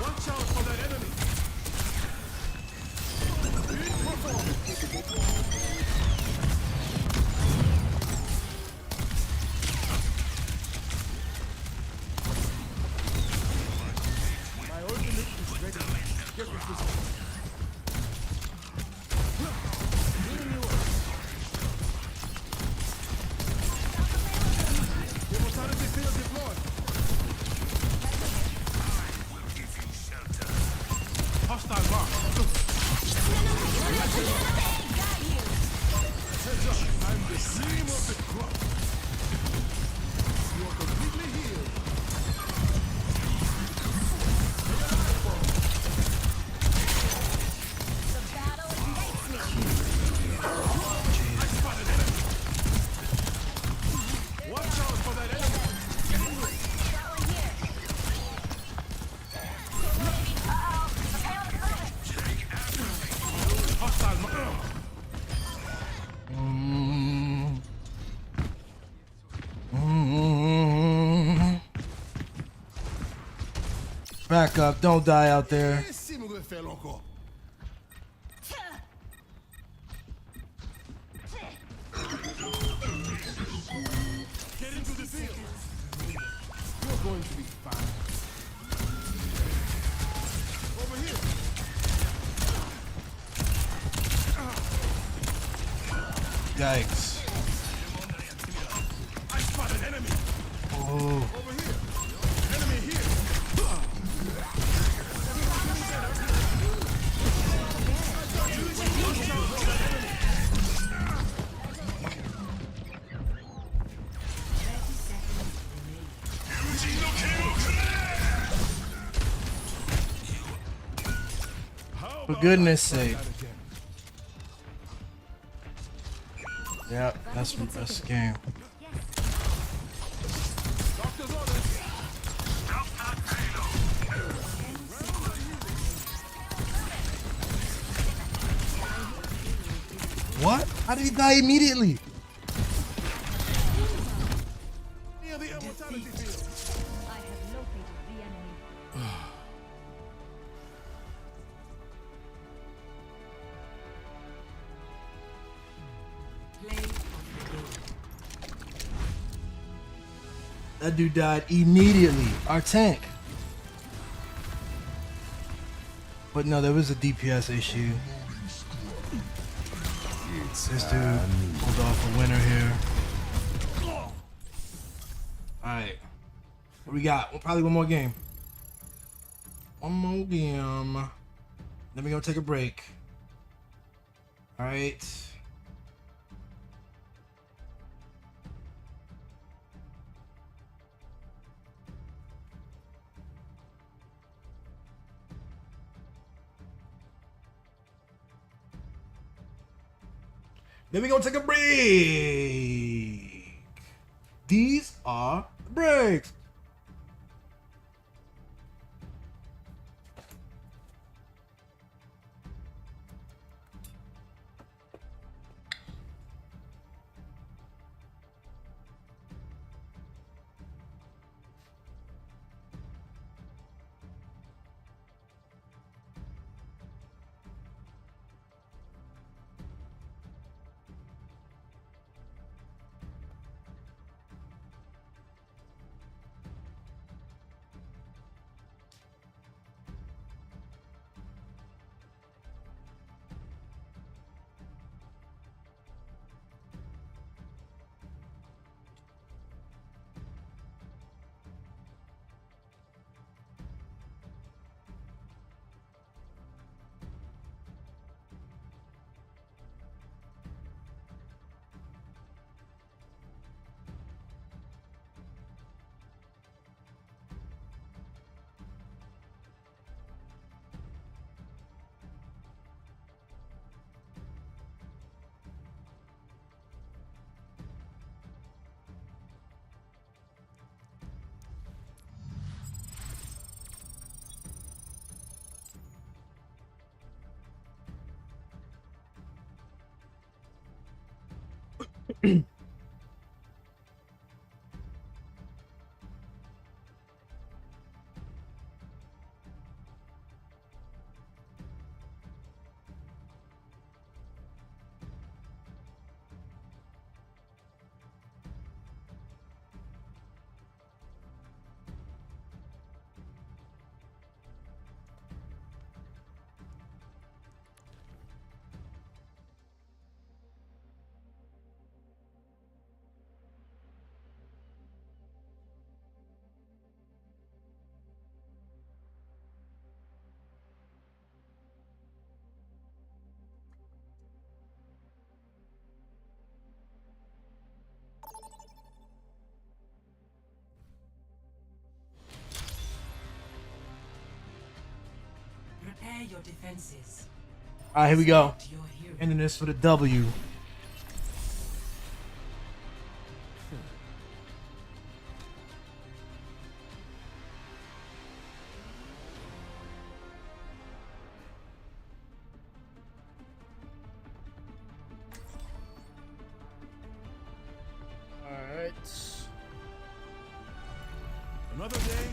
Watch out for that enemy. Big performance. My ultimate is ready. Get with this. Healing you up. Immortality field deployed. Will give you shelter. Hostile mark. Heads up. I'm the cream of the crop. You are completely healed. The battle ignites me. I spotted enemy. Watch out for that enemy. Got one here. Hostile mark. Back up, don't die out there. Si me refait encore. Get into the field. You're going to be fine. Over here. Yikes. I spotted enemy. Oh. Over here. Enemy here. For goodness sake. Yeah, that's the best game. Doctor's orders. What? How did he die immediately? Near the immortality field. I have located the enemy. That dude died immediately. Our tank. But no, there was a DPS issue. This dude pulled off a winner here. Alright. What we got? Well, probably one more game. One more game. Then we're gonna take a break. All right. Then we're gonna take a break. These are the breaks. Prepare your defenses. All right, here we go. Ending this for the W. All right. Another day,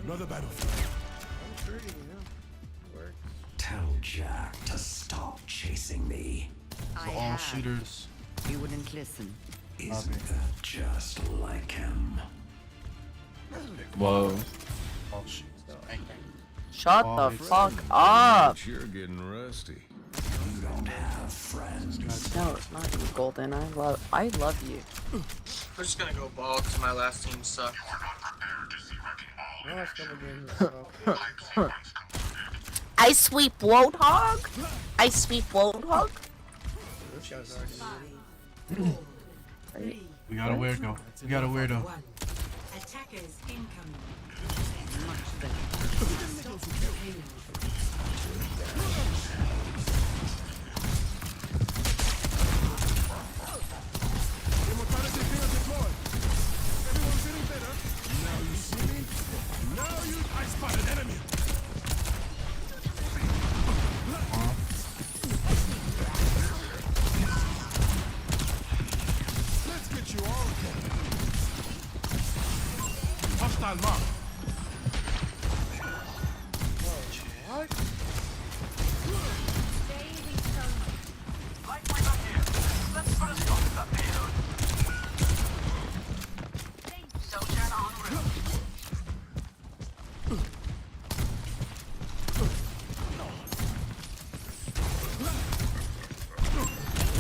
another battlefield. Tell Jack to stop chasing me. I all have. shooters. You wouldn't listen. Isn't that just like him? Whoa. All shooters. Shut Oh, the fuck up. You're getting rusty. You don't have friends. No, it's not you, Golden. I love you. I'm just gonna go bald because my last team sucked. I sweep Roadhog? I sweep Roadhog? We got a weirdo. We got a weirdo. Attackers incoming. Now you see me? I spot an enemy. Let's get you all together. Hostile mark. What?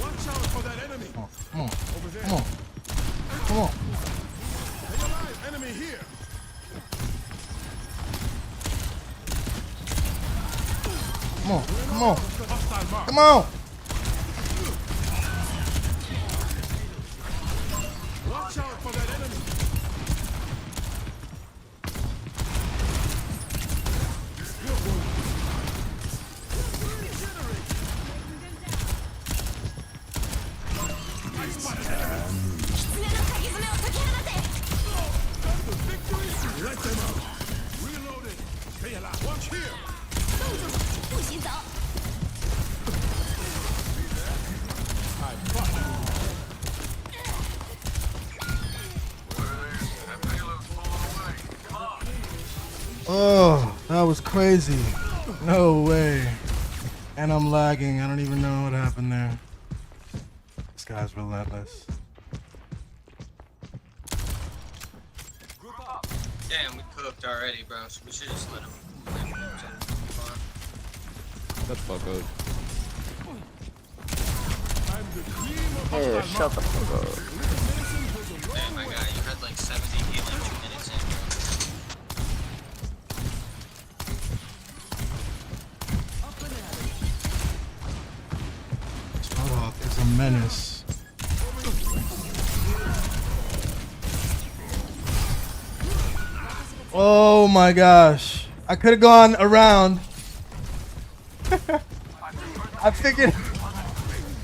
Watch out for that enemy. Come on. Over there. Come on. Come on. Stay alive. Enemy here. Come on. Come on. Hostile mark. Come on. Oh, that was crazy. No way. And I'm lagging. I don't even know what happened there. This guy's relentless. Damn, we cooked already, bro. So we should just let him. Shut the fuck up. Hey, shut the fuck up. Damn, my guy, you had like 70 healing 2 minutes in, bro. Roadhog is a menace. Oh my gosh. I could have gone around. I figured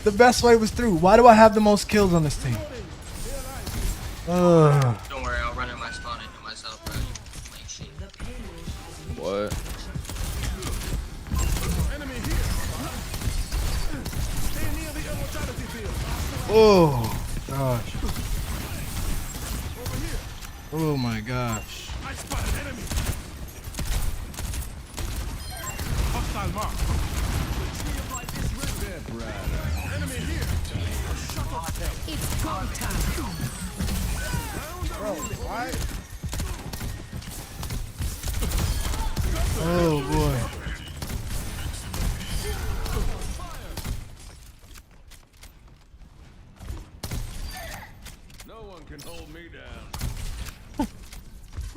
the best way was through. Why do I have the most kills on this team? Don't worry, I'll run in my spawn and do myself, bro. Like shit. What? Oh gosh. Oh my gosh. I spot an enemy. Hostile mark. Enemy here. Shut up. It's go time. Bro, why? Oh boy. No one can hold me down.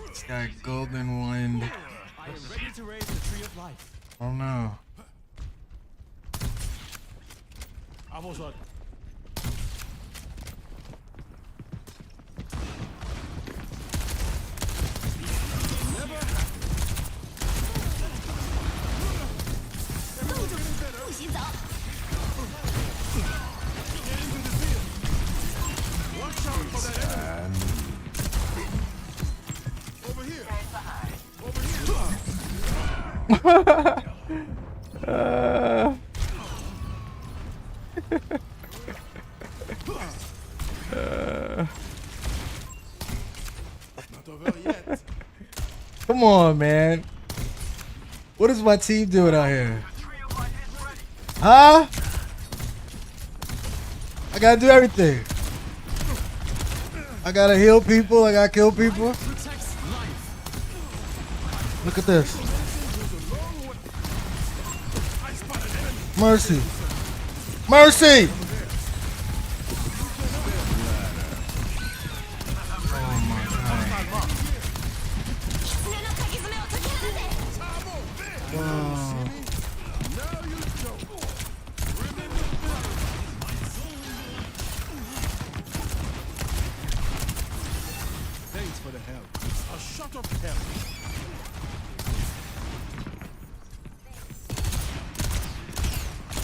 This guy golden wind. I am ready to raise the tree of life. Oh no. Vamos on. Not over yet. Come on, man. What is my team doing out here? Huh? I gotta do everything. I gotta heal people. I gotta kill people. Look at this. Mercy. Mercy! Oh my god. Wow. Thanks for the help. A shot of help.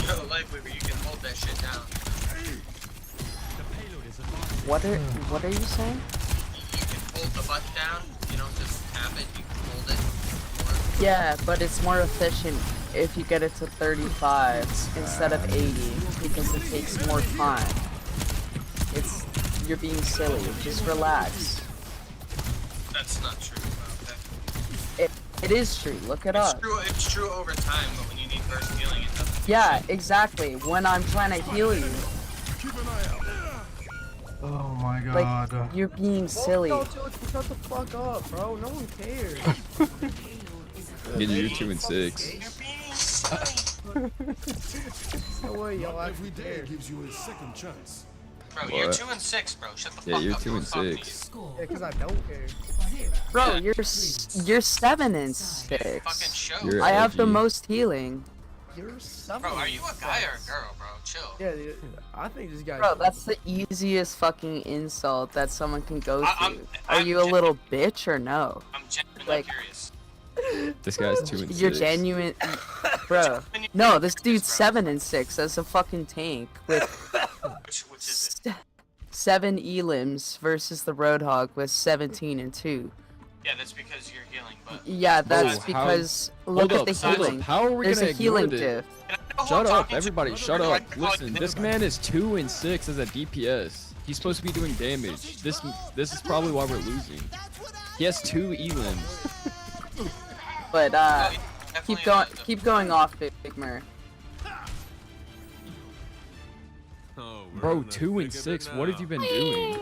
Yo, Lightweaver, you can hold that shit down. What are you saying? You can hold the button down. You don't just tap it. You can hold it. Yeah, but it's more efficient if you get it to 35 instead of 80 because it takes more time. You're being silly. Just relax. That's not true, bro. Okay? It is true. Look it up. It's true over time, but when you need burst healing, it doesn't. Yeah, exactly. When I'm trying to heal you, Oh my god. like you're being silly. Shut the fuck up, bro. No one cares. You're 2 and 6. No way, y'all Every day gives you a second chance. Bro, What? you're 2 and 6, bro. Shut the fuck Yeah, up. you're 2 and Fuck 6. Yeah, because I don't care. Bro, you're 7 and 6. You're I have the edgy. most healing. You're something. Bro, are you a guy or a girl, bro? Chill. Yeah, I think this guy. Bro, that's the easiest fucking insult that someone can go I'm- through. Are you a little bitch or no? I'm genuinely Like, curious. This guy's 2 and 6. you're genuine, bro. No, this dude's 7 and 6 as a fucking tank with Which is it? 7 elims versus the Roadhog with 17 and 2. Yeah, that's because you're healing, but... Yeah, that's how- because look at the healing. How are we There's gonna a healing ignore diff. this? Shut up, everybody, shut up. Listen, this man is 2 and 6 as a DPS. He's supposed to be doing damage. This is probably why we're losing. He has 2 elims. But keep going off, Big Mer. Bro, 2 and 6. What have you been doing?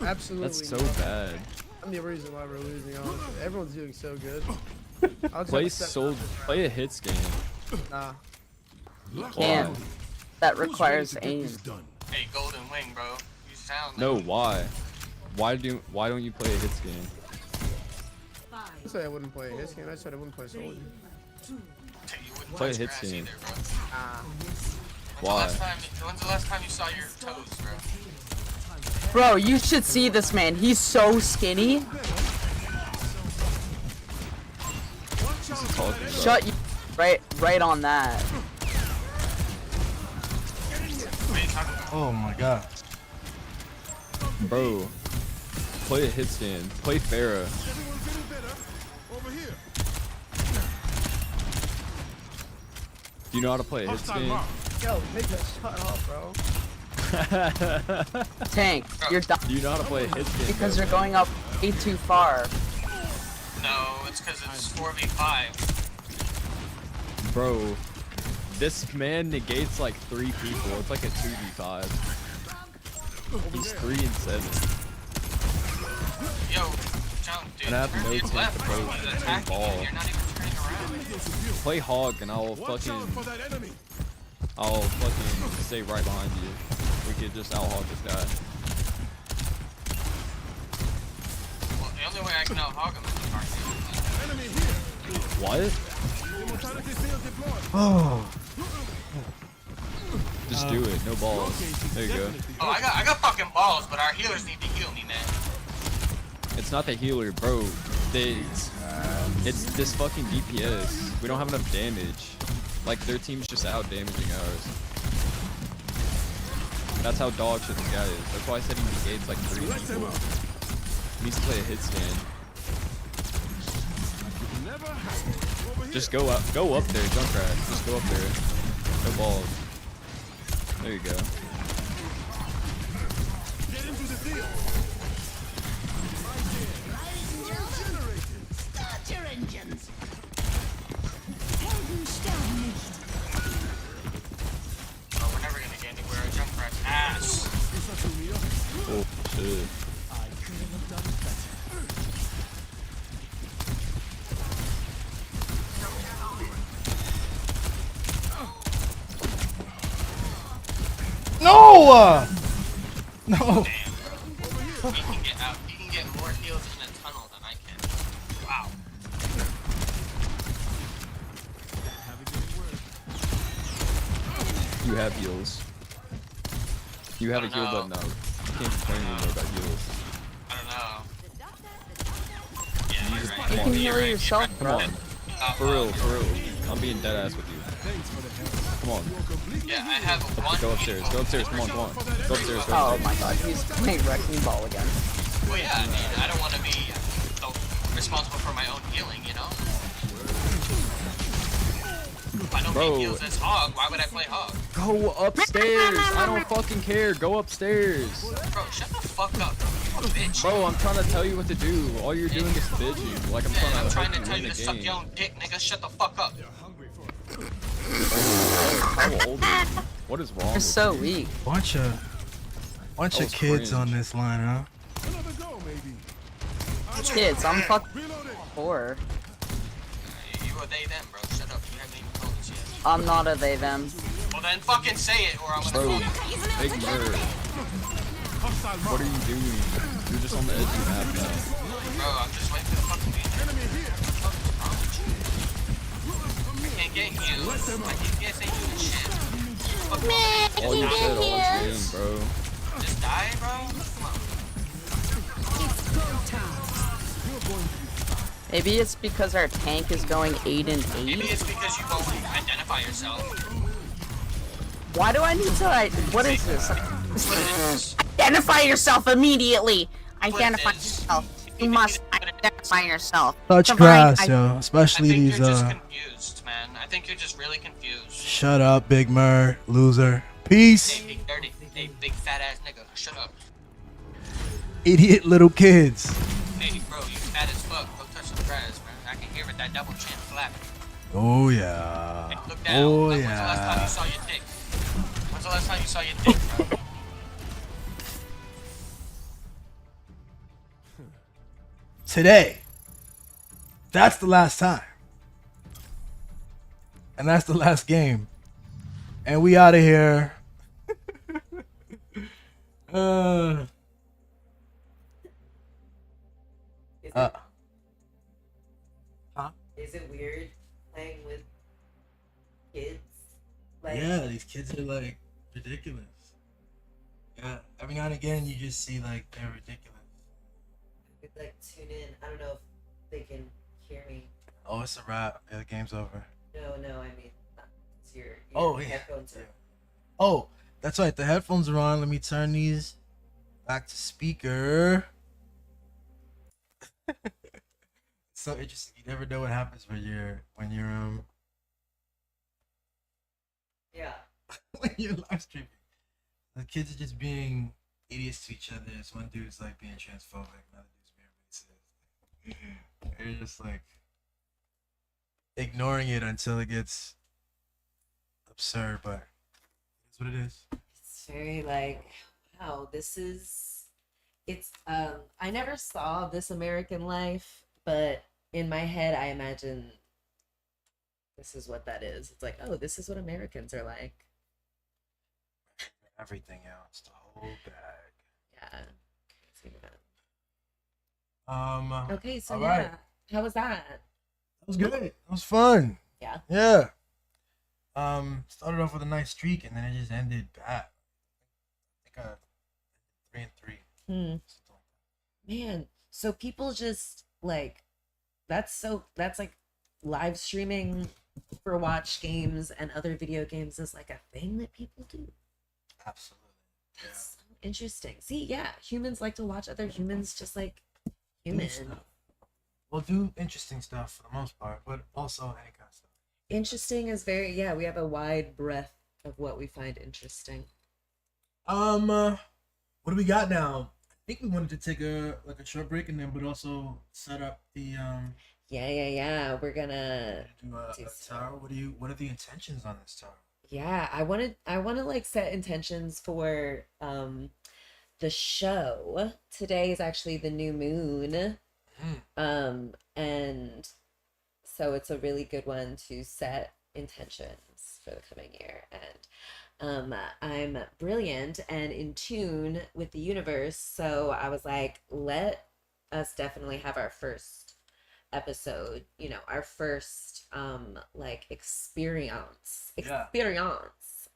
Absolutely. That's so not. bad. I'm the reason why we're losing. Honestly, everyone's doing so good. I'll Play just step play a hits game. Nah. Can't. That requires aim. Hey, Golden Wing, bro. You sound. No, why? Why don't you play a hits game? I said I wouldn't play his game. I said I wouldn't play soldier. Play a hits game. Why? Why? When's the last time you saw your toes, bro? Bro, you should see this man. He's so skinny. Shut you right on that. Oh my god. Bro, play a hits game. Play Farah. Do you know how to play a hits game? Yo, nigga, shut up, bro. Tank, you're done. Do you know how to play a hits game? Because you're going up way too far. No, it's because it's 4v5. Bro, this man negates like 3 people. It's like a 2v5. He's 3 and 7. Yo, John, dude, And I have turn no to your team left, to bro. play He's attacking you, ball. and you're not even turning around. Play hog and I'll fucking stay right behind you. We could just out hog this guy. Well, the only way I can out hog him is the What? Oh. Just do it. No balls. There you go. Oh, I got fucking balls, but our healers need to heal me, man. It's not the healer, bro. It's this fucking DPS. We don't have enough damage. Like, their team's just out damaging ours. That's how dog shit this guy is. That's why I said he negates like 3 people. He needs to play a hit stand. Just go up there, Junkrat. Just go up there. No balls. There you go. Start your engines. Oh, we're never gonna get anywhere. Junkrat's ass. Oh, shit. No! No! He can get out. He can get more heals in a tunnel than I can. Wow. You have heals. You have a heal button now. You can't complain anymore about heals. I don't know. You just, right. come You on. can heal yourself, Come bro. on. For real. I'm being dead ass with you. Come on. Yeah, I have one. Go upstairs. Come on. Go upstairs. Oh my god, he's playing wrecking ball again. Well, yeah, I mean, I don't want to be responsible for my own healing, you know? If I don't make heals as hog, why would I play hog? Go upstairs. I don't fucking care. Go upstairs. Bro, shut the fuck up, bro. You a bitch. Bro, I'm trying to tell you what to do. All you're doing is bitching. Like I'm I'm trying trying to to tell help you you to win suck the your game. own dick, nigga. Shut the fuck up. How old are you? What is wrong? You're with so you? weak. Bunch of was kids cringe. on this line, huh? Kids, I'm fucking 4. You a they them, bro. Shut up. You haven't even told us yet. I'm not a they them. Well then fucking say it or I'm gonna Bro, call you. big nerd. What are you doing? You're just on the edge of the map now. Bro, I'm just waiting for the fucking game. I can't get you. I can't say you shit. All you said all this game, bro. Just die, bro? Come on. Maybe it's because our tank is going 8 and 8. Maybe it's because you won't identify yourself. Why do I need to what is this? What it is. Identify yourself immediately. What it Identify is. yourself. You must identify yourself. Such Provide grass, yo. Especially I think these, you're just confused, man. I think you're just really confused. Shut up, Big Mer, loser. Peace. Hey, big dirty. Hey, big fat ass nigga. Shut up. Idiot little kids. Hey, bro. you fat as fuck. Go touch some grass, man. I can hear it, that double chin flapping. Oh yeah. Hey, look down. Oh When's the last time yeah. you saw your dick? When's the last time you saw your dick, bro? Today. That's the last time. And that's the last game. And we out of here. Huh? Is it weird playing with kids? Like, Yeah, these kids are like ridiculous. Yeah, every now and again you just see like they're ridiculous. I could like tune in. I don't know if they can hear me. Oh, it's a wrap. Yeah, the game's over. No, I mean, it's your Oh, yeah. headphones are. Oh, that's right. The headphones are on. Let me turn these back to speaker. So interesting. You never know what happens when you're Yeah. when you're live streaming. The kids are just being idiots to each other. This one dude's like being transphobic, another dude's being racist. They're just like ignoring it until it gets absurd, but it's what it is. It's very like, wow, it's I never saw This American Life, but in my head I imagine this is what that is. It's like, oh, this is what Americans are like. Everything else, the whole bag. Yeah. Okay, so all yeah. right. How was that? That was good. It was fun. Yeah. Yeah. Started off with a nice streak and then it just ended bad. I think 3-3. Man, so people just like that's like live streaming for watch games and other video games is like a thing that people do. Absolutely. That's so interesting. See, yeah, humans like to watch other humans just like humans. We'll do interesting stuff for the most part, but also any kind of stuff. Interesting is we have a wide breadth of what we find interesting. What do we got now? I think we wanted to take a short break and then but also set up the Yeah. We're gonna do a tower. What are the intentions on this tower? Yeah, I want to like set intentions for the show. Today is actually the new moon. And so it's a really good one to set intentions for the coming year. And I'm brilliant and in tune with the universe, so I was like, let us definitely have our first episode, our first like experience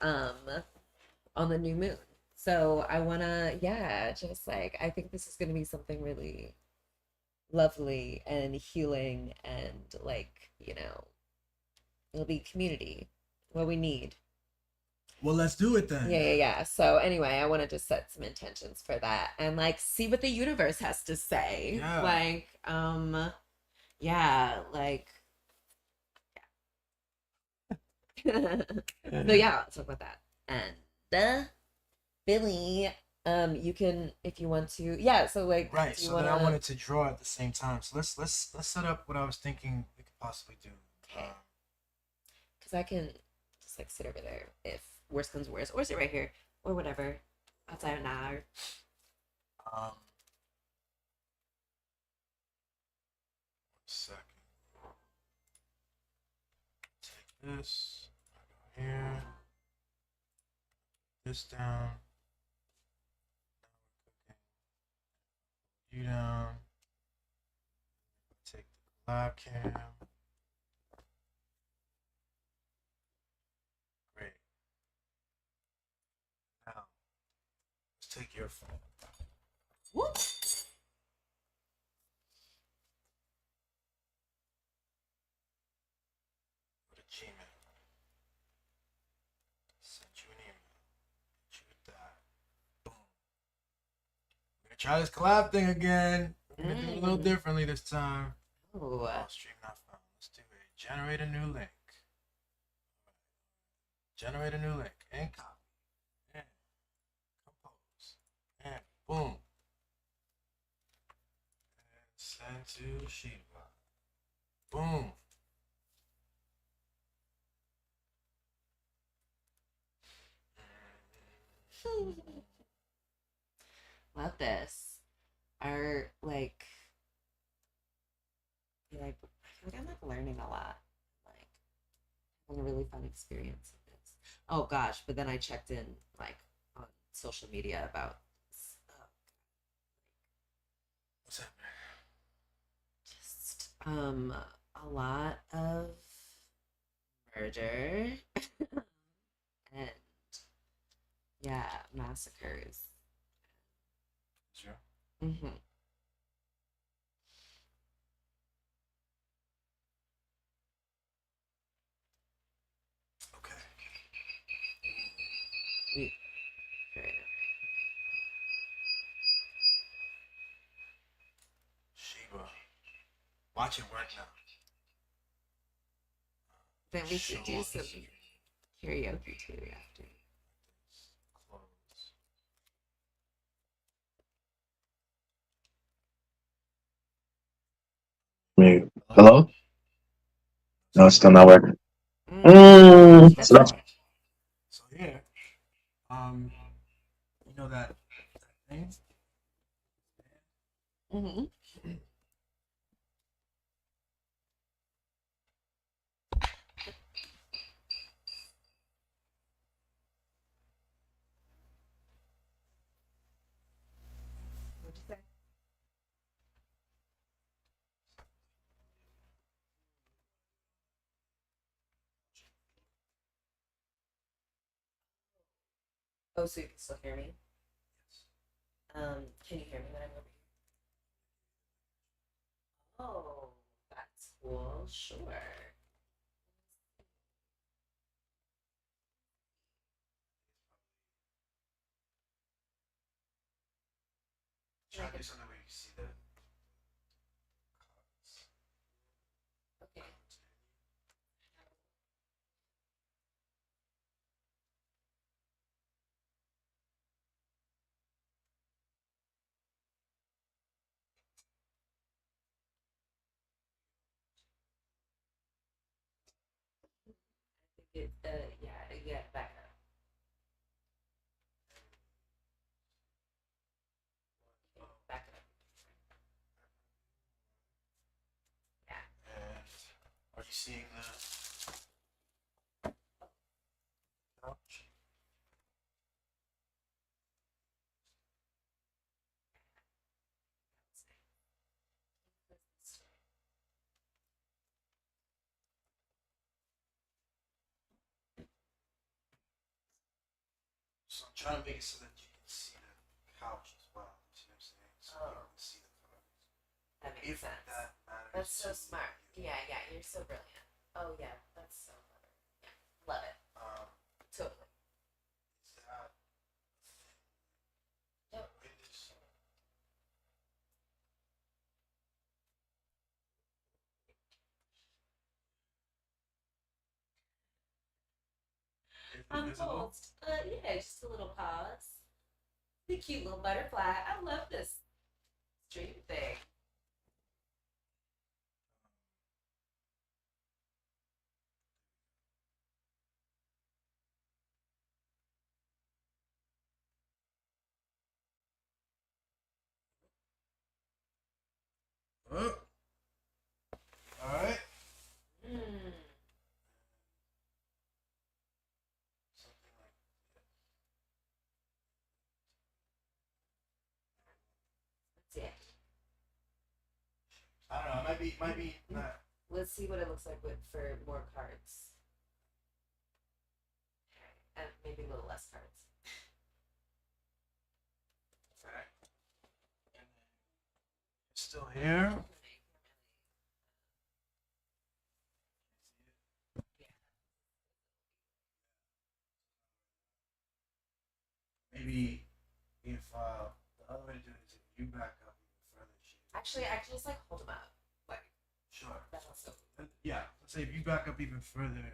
on the new moon. So I want to just like, I think this is going to be something really lovely and healing and like, it'll be community, what we need. Well, let's do it then. Yeah. So anyway, I want to just set some intentions for that and like see what the universe has to say. Yeah. Like, so yeah, let's talk about that. And Billy, you can if you want to. Yeah. So like, right. So then I wanted to draw at the same time. So let's set up what I was thinking we could possibly do. Okay. Because I can just like sit over there if worst comes to worst, or sit right here, or whatever. Outside an hour. One second. Take this. Go here. This down. You down. Take the live cam. Great. Now, let's take your phone. Whoop. Go to Gmail. Send you an email. Hit you with that. Boom. We're gonna try this collab thing again. We're gonna do it a little differently this time. Ooh. Stream not found. Let's do it. Generate a new link. Generate a new link. And copy. And compose. And boom. And send. And to Sheba. Boom. Love this. Our like I feel like I'm like learning a lot. Like having a really fun experience with this. Oh gosh, but then I checked in like on social media about What's that? just a lot of murder and yeah, massacres. Sure. Mm-hmm. Okay. Right. Sheba. Watch it work now. Then we should do some karaoke too after. Hello? No, it's still not working. That's So that's okay. So here, you know that thing? Mm-hmm. What'd you say? Oh, so you can still hear me? Can you hear me when I'm over here? Oh, that's cool. Sure. Try to do something where you can see the. Okay. Yeah, back up. Okay, back up. Yeah. And are you seeing the couch? So I'm trying to make it so that you can see the couch as well. You see what I'm saying? So you can see the colors. That makes sense. That matters. That's so smart. Yeah, you're so brilliant. Oh yeah, that's so clever. Yeah, love it. Totally. Is that Yep. I'm paused. Yeah, just a little pause. The cute little butterfly. I love this stream thing. all right? Something like That's it. I don't know. It might be not. Let's see what it looks like for more cards. And maybe a little less cards. Okay. And then it's still here. Maybe if the other way to do it is if you back up even further. Actually, I can just like hold them up. Like, Sure. that's also. Yeah. Let's say if you back up even further. Then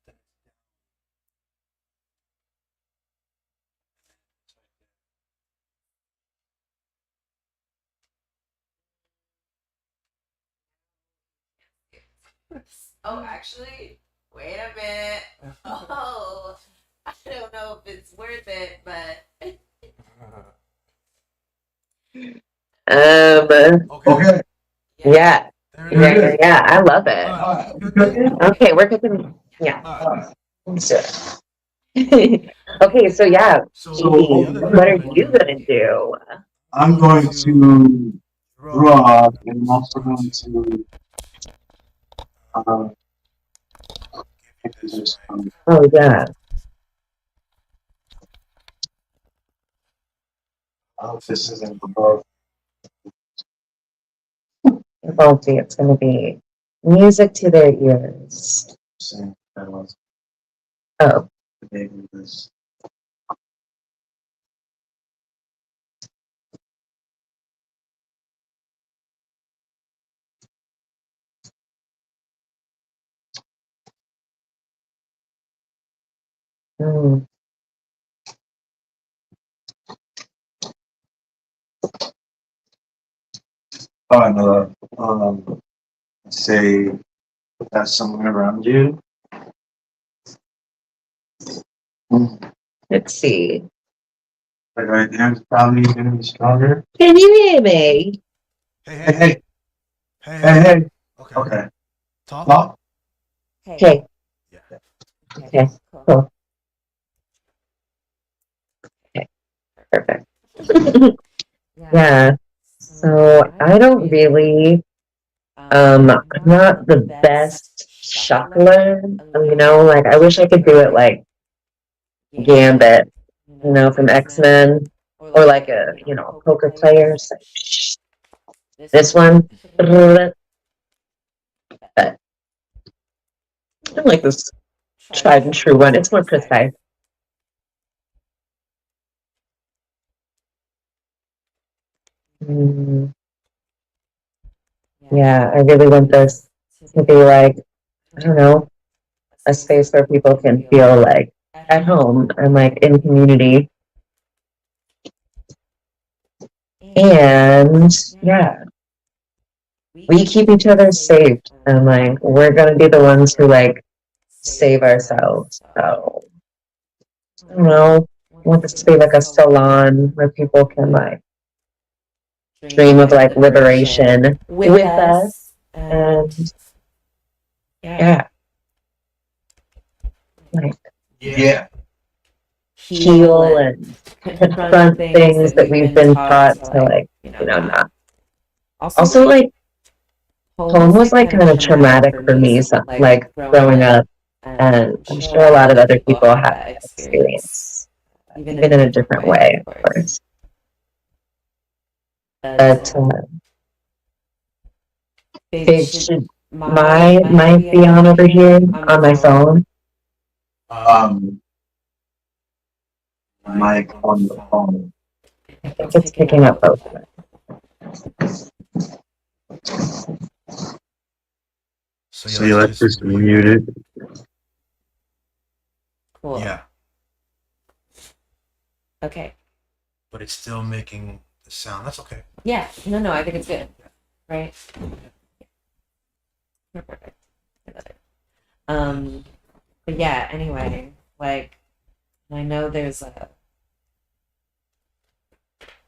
it's down. It's right there. Oh, actually, wait a minute. Oh, I don't know if it's worth it, but. Okay. Yeah. Yeah. I love it. Okay, we're cooking. Yeah. Okay, so yeah. What are you gonna do? I'm going to draw, and I'm also going to Oh yeah. this isn't above. It won't be. It's gonna be music to their ears. Oh. Mm. Say that's someone around you. Let's see. Like right there, it's probably gonna be stronger. Can you hear me? Hey. Okay. Talk. Okay. Okay. Cool. Okay. Perfect. Yeah. So I don't really. I'm not the best shuffler. Like I wish I could do it like Gambit, from X-Men, or like a, poker player. So, this one, but I like this tried and true one. It's more precise. Mm. Yeah, I really want this to be like, I don't know, a space where people can feel like at home and like in community. And yeah, we keep each other safe, and like we're gonna be the ones who like save ourselves. So I don't know. I want this to be like a salon where people can like dream of like liberation with us, and yeah, like heal and confront things that we've been taught to like, not. Also, like home was like kind of traumatic for me, so, like growing up, and I'm sure a lot of other people have that experience, even in a different way, of course. But babe, should my mic be on over here on my phone? Mic on the phone. I think it's picking up both of it. So you let this muted. Cool. Yeah. Okay. But it's still making the sound. That's okay. Yeah. No, I think it's good. Right? Perfect. I love it. But yeah, anyway, like, I know there's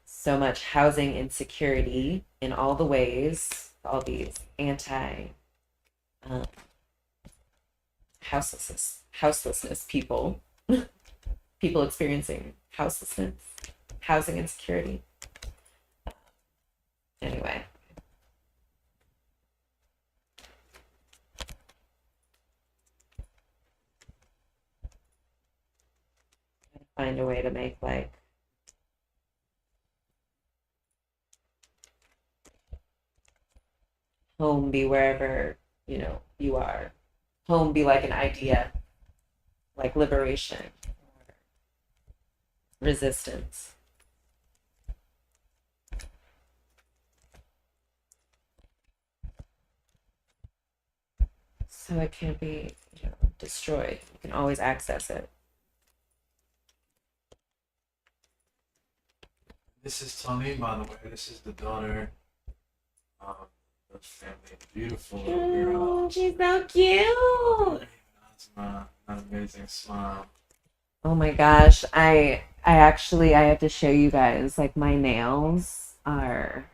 so much housing insecurity in all the ways, all these houselessness people, people experiencing houselessness, housing insecurity. Anyway. Find a way to make like home be wherever you are. Home be like an idea, like liberation, or resistance. So it can't be destroyed. You can always access it. This is Tommy, by the way. This is the daughter, Beautiful She's so cute. an amazing smile. Oh my gosh, I have to show you guys, like, my nails are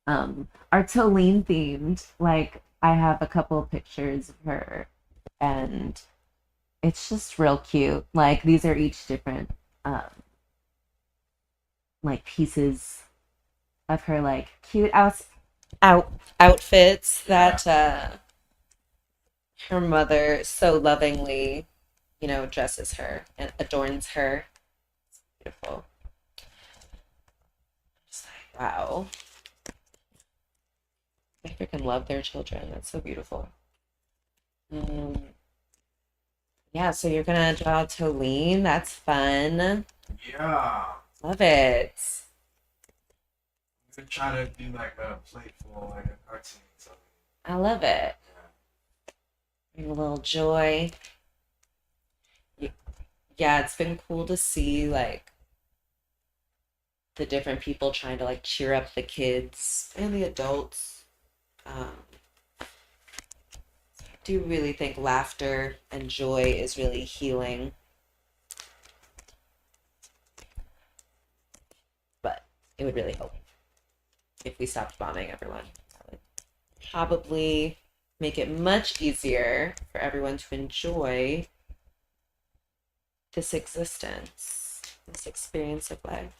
Tolene themed. Like, I have a couple of pictures of her, and it's just real cute. Like, these are each different like pieces of her, like, cute outfits that her mother so lovingly, you know, dresses her and adorns her. It's beautiful. Just like, wow. I freaking love their children. That's so beautiful. Yeah, so you're gonna draw Tolene. That's fun. Yeah. Love it. I'm gonna try to do like a playful, like a cartoon. I love it. Bring a little joy. Yeah, it's been cool to see, like, the different people trying to, like, cheer up the kids and the adults. I do really think laughter and joy is really healing. But it would really help if we stopped bombing everyone. That would probably make it much easier for everyone to enjoy this existence, this experience of life.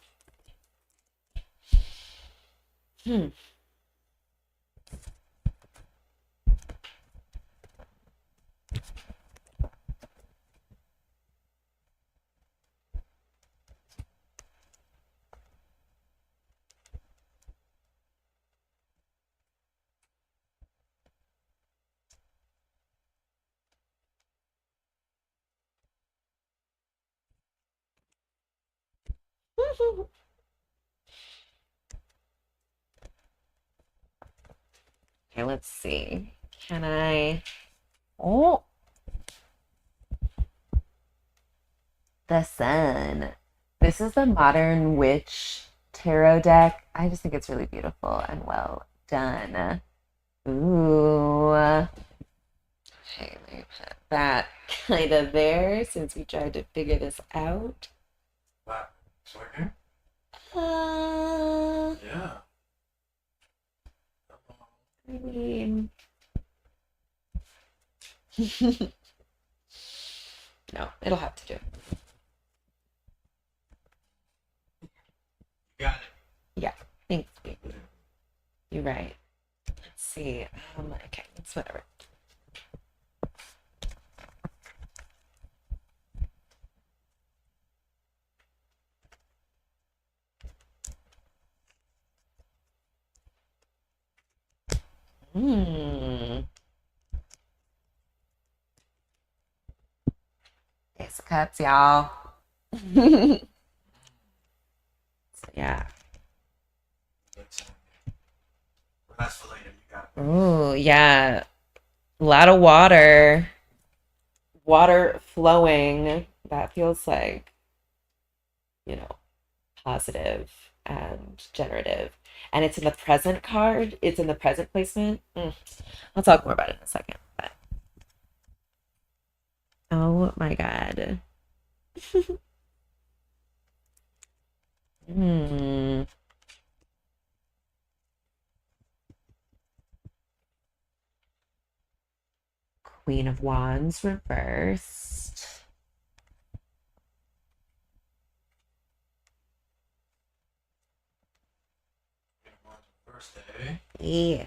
Okay, let's see. Can I... Oh! The Sun. This is the Modern Witch Tarot deck. I just think it's really beautiful and well done. Ooh. Okay, let me put that kind of there since we tried to figure this out. Wow. So here? Yeah. I mean... no, it'll have to do. Got it. Yeah, thank you. You're right. Let's see. Okay, it's whatever. Ace of Cups, y'all. So, yeah. That's for later. You got it. Ooh, yeah. A lot of water. Water flowing. That feels like, you know, positive and generative. And it's in the present card. It's in the present placement. I'll talk more about it in a second. But... oh my god. Queen of Wands reversed. Birthday. Yeah.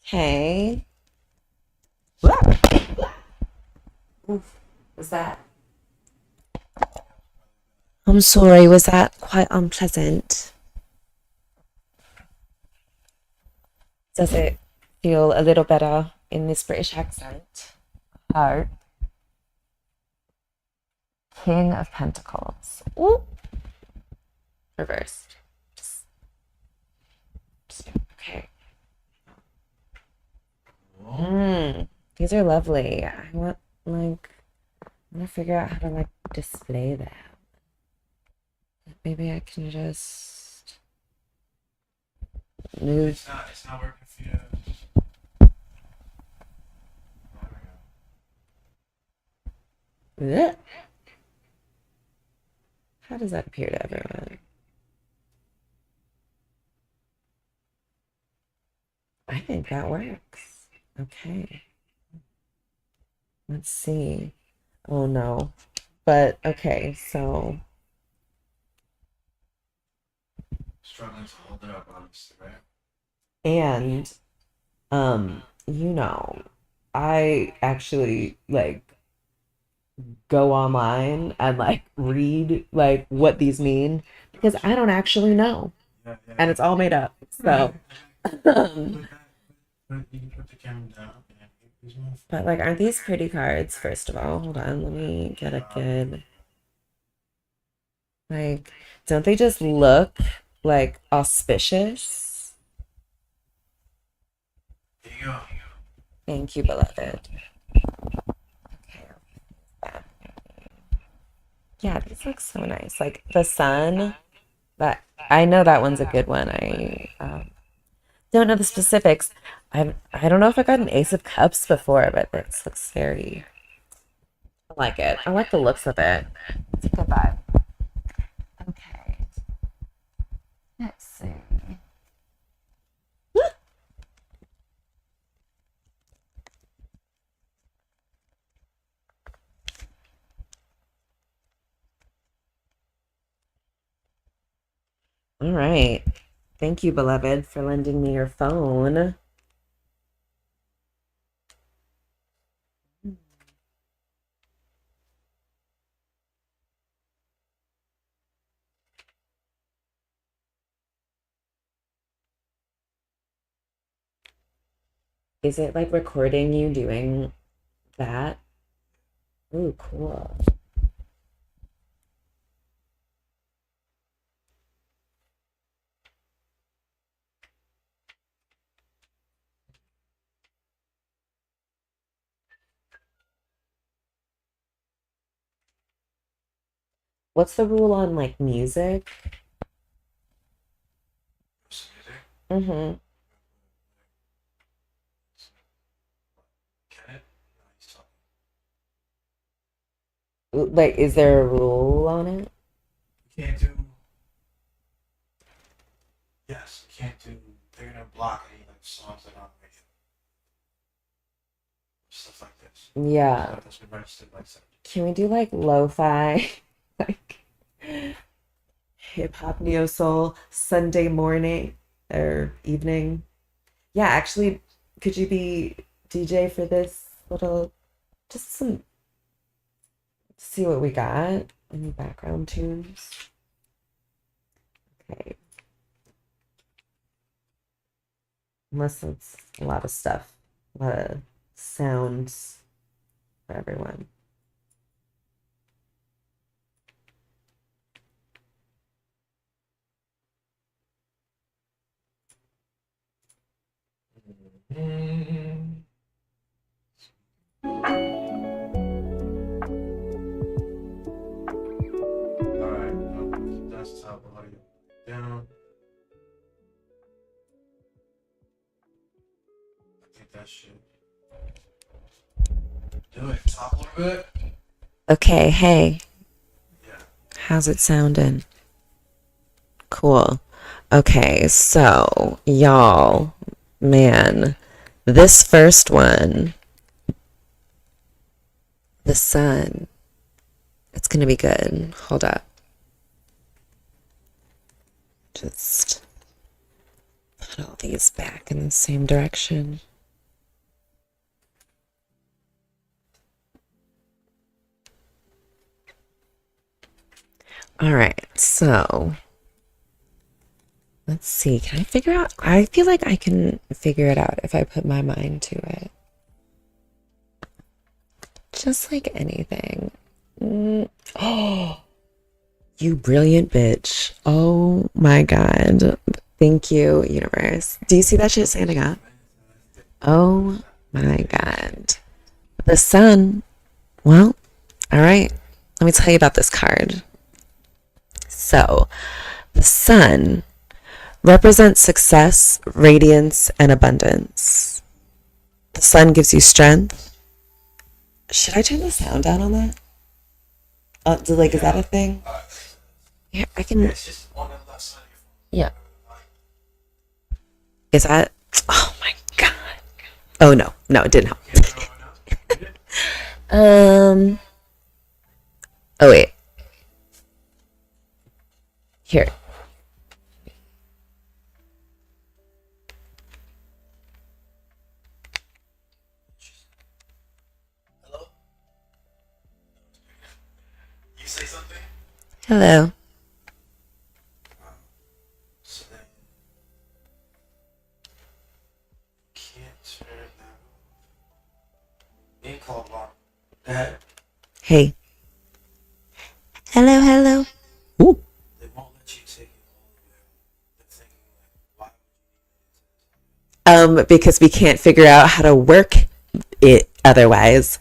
Okay. Oof. Was that? I'm sorry, was that quite unpleasant? Does it feel a little better in this British accent? Heart. King of Pentacles. Ooh. Reversed. Okay. These are lovely. I want, like, I'm gonna figure out how to like display that. Maybe I can just move. It's not working for you. Blech. How does that appear to everyone? I think that works. Okay. Let's see. Oh no. But okay, so Struggling to hold it up, obviously, right? and you know, I actually like go online and like read like what these mean because I don't actually know. And it's all made up. So but like aren't these pretty cards first of all? Hold on, let me get a good like don't they just look like auspicious? There you go. Thank you, beloved. Yeah, these look so nice. Like the sun, that I know that one's a good one. I don't know the specifics. I don't know if I got an Ace of Cups before, but this looks very. I like it. I like the looks of it. It's a good vibe. Okay. Let's see. All right. Thank you, beloved, for lending me your phone. Is it like recording you doing that? Ooh, cool. What's the rule on like music? Mm-hmm. Like, is there a rule on it? You can't do. Yes, you can't do. They're gonna block any like songs that aren't radio. Stuff like this. Yeah. Stuff that's been registered by some. Can we do like lo-fi, like hip hop, neo soul, Sunday morning or evening? Yeah, actually, could you be DJ for this little, just some, see what we got? Any background tunes? Okay. Unless it's a lot of stuff, a lot of sounds for everyone. Alright, desktop audio down. I think that should do it. Top a little bit. Okay, hey. Yeah. How's it sounding? Cool. Okay, so y'all, man, this first one, the sun, it's gonna be good. Hold up. Just put all these back in the same direction. All right, so let's see. Can I figure out? I feel like I can figure it out if I put my mind to it. Just like anything. Oh, you brilliant bitch. Oh my God. Thank you, universe. Do you see that shit standing up? Oh my God. The sun, well, All right, let me tell you about this card. So, the sun represents success, radiance, and abundance. The sun gives you strength. Should I turn the sound down on that? Like, is that a thing? Yeah, I can. It's just on the left side of your phone. Yeah. Is that? Oh my god. Oh no, it didn't help. Oh wait. Here. Hello? You say something? Hello. So then, can't turn that. Being called on. Go ahead. Hey. Hello. Ooh. They won't let you take it all the way. They're thinking like, why would you Because we can't figure out how to work it otherwise.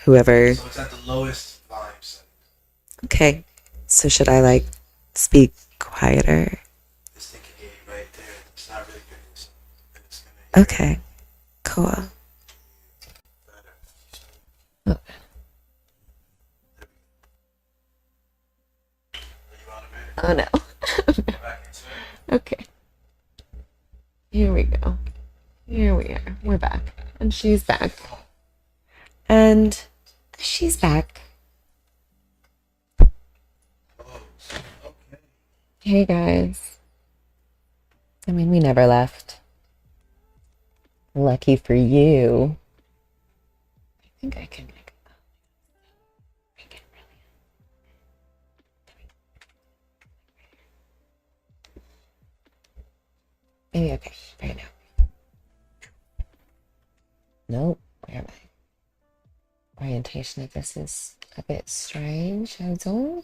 Whoever. So it's at the lowest volume setting. Okay. So should I like speak quieter? It's thinking right there. It's not really good. It's gonna Okay. Cool. Oh. Oh no. Okay. Here we go. Here we are. We're back. And she's back. And she's back. Hey guys. I mean, we never left. Lucky for you. I think I can make it maybe okay right now. Nope. Where am I? Orientation of this is a bit strange. Hold on.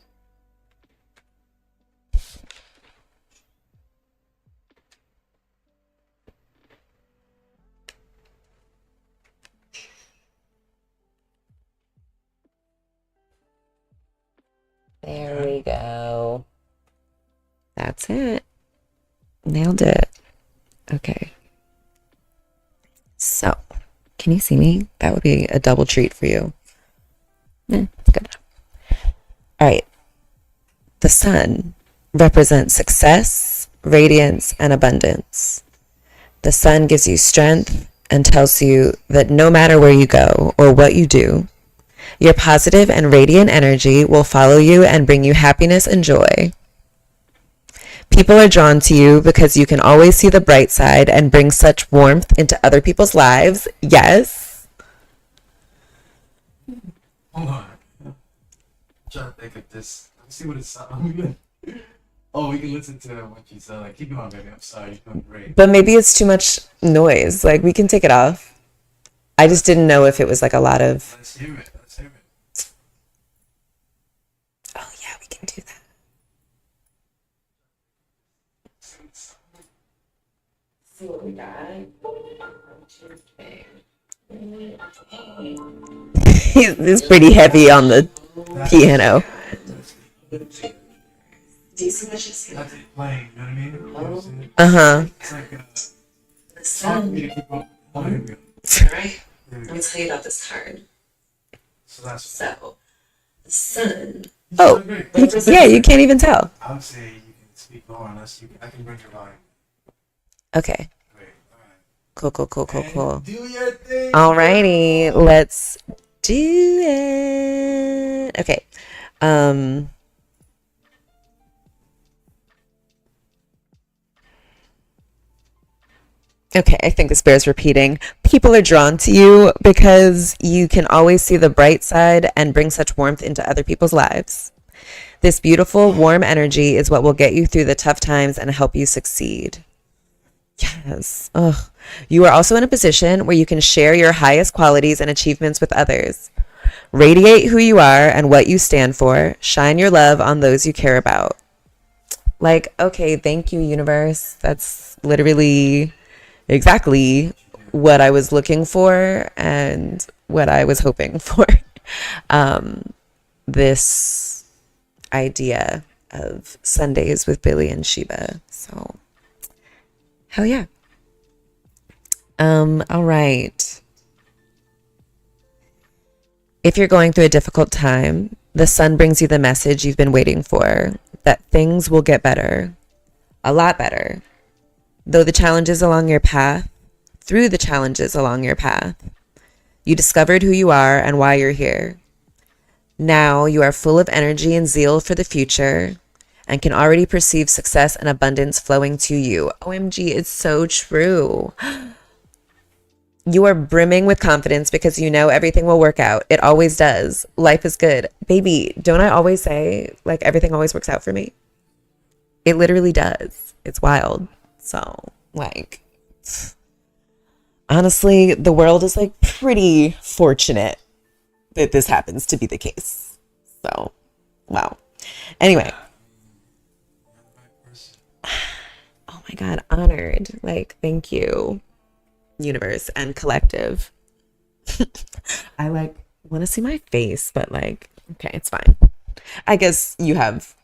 There we go. That's it. Nailed it. Okay. So, can you see me? That would be a double treat for you. Good enough. All right. The sun represents success, radiance, and abundance. The sun gives you strength and tells you that no matter where you go or what you do, your positive and radiant energy will follow you and bring you happiness and joy. People are drawn to you because you can always see the bright side and bring such warmth into other people's lives. Yes. Hold on. I'm trying to think of this. Let me see what it sounds. Oh, we can listen to what you said. Like, keep going, baby. I'm sorry. You're doing great. But maybe it's too much noise. Like, we can take it off. I just didn't know if it was like a lot of... Let's hear it. Let's hear it. Oh, yeah, we can do that. See what we got. He's pretty heavy on the piano. Do you see what she's saying? That's it playing, you know what I mean? Uh-huh. It's like The sun. Alright. Let me tell you about this card. So, the sun. Oh, yeah, you can't even tell. I would say you can speak more unless I can bring your volume. Okay. Cool. Do your thing. Alrighty, let's do it. Okay. Okay, I think this bears repeating. People are drawn to you because you can always see the bright side and bring such warmth into other people's lives. This beautiful, warm energy is what will get you through the tough times and help you succeed. Yes. Ugh. You are also in a position where you can share your highest qualities and achievements with others. Radiate who you are and what you stand for. Shine your love on those you care about. Like, okay, thank you, universe. That's literally exactly what I was looking for and what I was hoping for. This idea of Sundays with Billy and Sheba. So, hell yeah. All right. If you're going through a difficult time, the sun brings you the message you've been waiting for, that things will get better, a lot better. Through the challenges along your path, you discovered who you are and why you're here. Now you are full of energy and zeal for the future and can already perceive success and abundance flowing to you. OMG, it's so true. You are brimming with confidence because you know everything will work out. It always does. Life is good. Baby, don't I always say, like, everything always works out for me? It literally does. It's wild. So, like, honestly, the world is, like, pretty fortunate that this happens to be the case. So, wow. Anyway. Oh my God, honored. Like, thank you, universe and collective. I like want to see my face, but like, okay, it's fine. I guess you have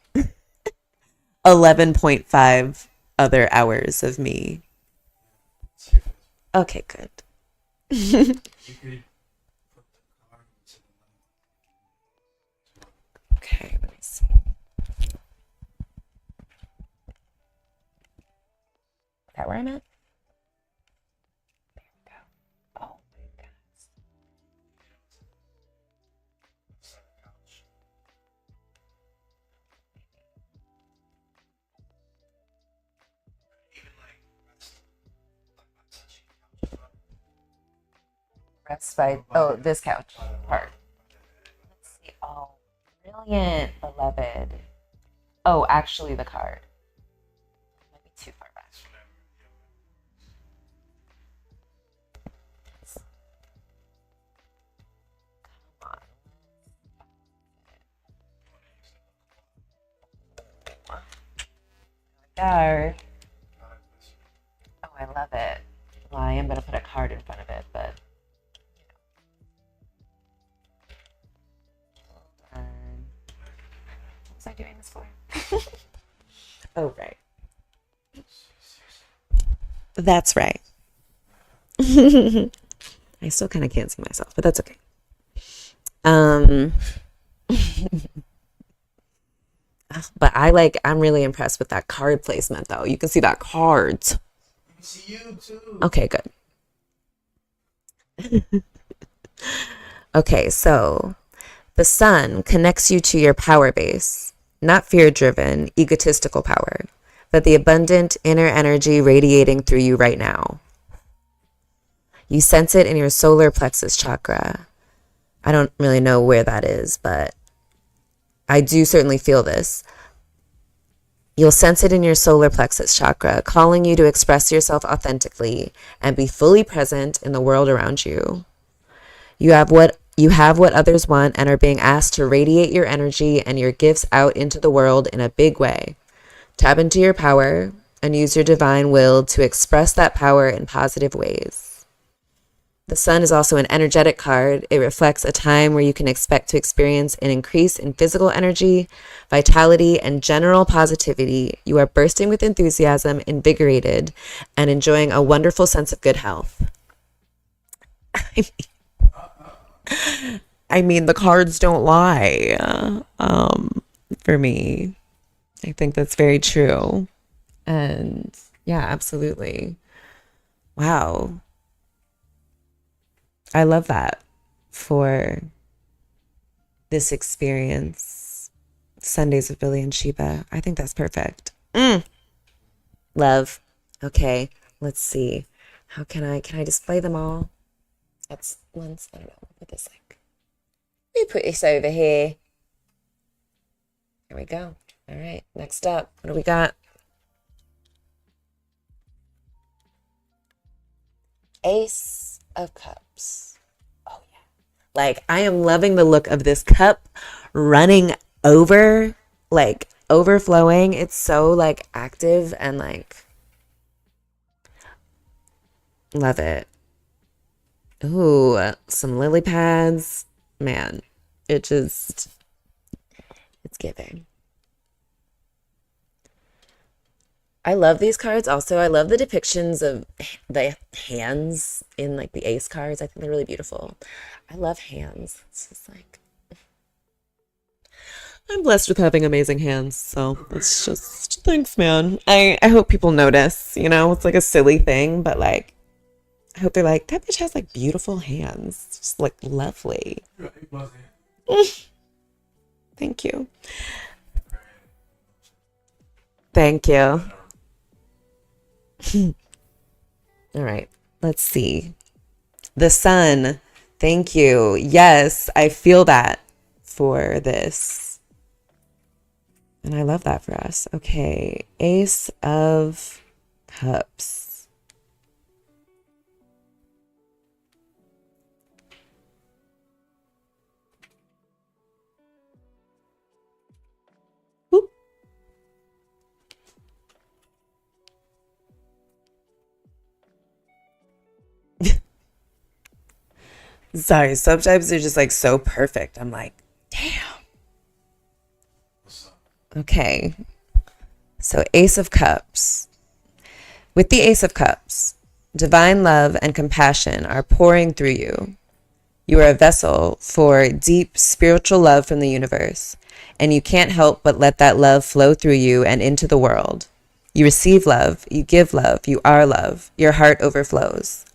11.5 other hours of me. Okay, good. Okay, let me see. Is that where I'm at? Rest by, oh, this couch part. Let's see. Oh, brilliant, beloved. Oh, actually, the card. Might be too far back. Come on. Card. Oh, I love it. Well, I am going to put a card in front of it, but. What was I doing this for? Oh, right. That's right. I still kind of can't see myself, but that's okay. But I'm really impressed with that card placement, though. You can see that cards. See you too. Okay, good. Okay, so the sun connects you to your power base, not fear-driven, egotistical power, but the abundant inner energy radiating through you right now. You sense it in your solar plexus chakra. I don't really know where that is, but I do certainly feel this. You'll sense it in your solar plexus chakra, calling you to express yourself authentically and be fully present in the world around you. You have what others want and are being asked to radiate your energy and your gifts out into the world in a big way. Tap into your power and use your divine will to express that power in positive ways. The sun is also an energetic card. It reflects a time where you can expect to experience an increase in physical energy, vitality, and general positivity. You are bursting with enthusiasm, invigorated, and enjoying a wonderful sense of good health. I mean, the cards don't lie. For me, I think that's very true. And yeah, absolutely. Wow. I love that for this experience. Sundays with Billy and Sheba. I think that's perfect. Love. Okay, let's see. How can I display them all? That's once, I don't know, we'll put this like, we put this over here. There we go. All right, next up, what do we got? Ace of Cups. Oh yeah. Like, I am loving the look of this cup running over, like overflowing. It's so like active and like, love it. Ooh, some lily pads. Man, it's giving. I love these cards also. I love the depictions of the hands in like the ace cards. I think they're really beautiful. I love hands. It's just like, I'm blessed with having amazing hands. So it's just, thanks, man. I hope people notice, you know, it's like a silly thing, but like, I hope they're like, that bitch has like beautiful hands. It's just like lovely. Thank you. Thank you. All right, let's see. The sun. Thank you. Yes, I feel that for this. And I love that for us. Okay, Ace of Cups. Whoop. Sorry, sometimes they're just like so perfect. I'm like, damn. Okay. So Ace of Cups. With the Ace of Cups, divine love and compassion are pouring through you. You are a vessel for deep spiritual love from the universe, and you can't help but let that love flow through you and into the world. You receive love, you give love, you are love. Your heart overflows.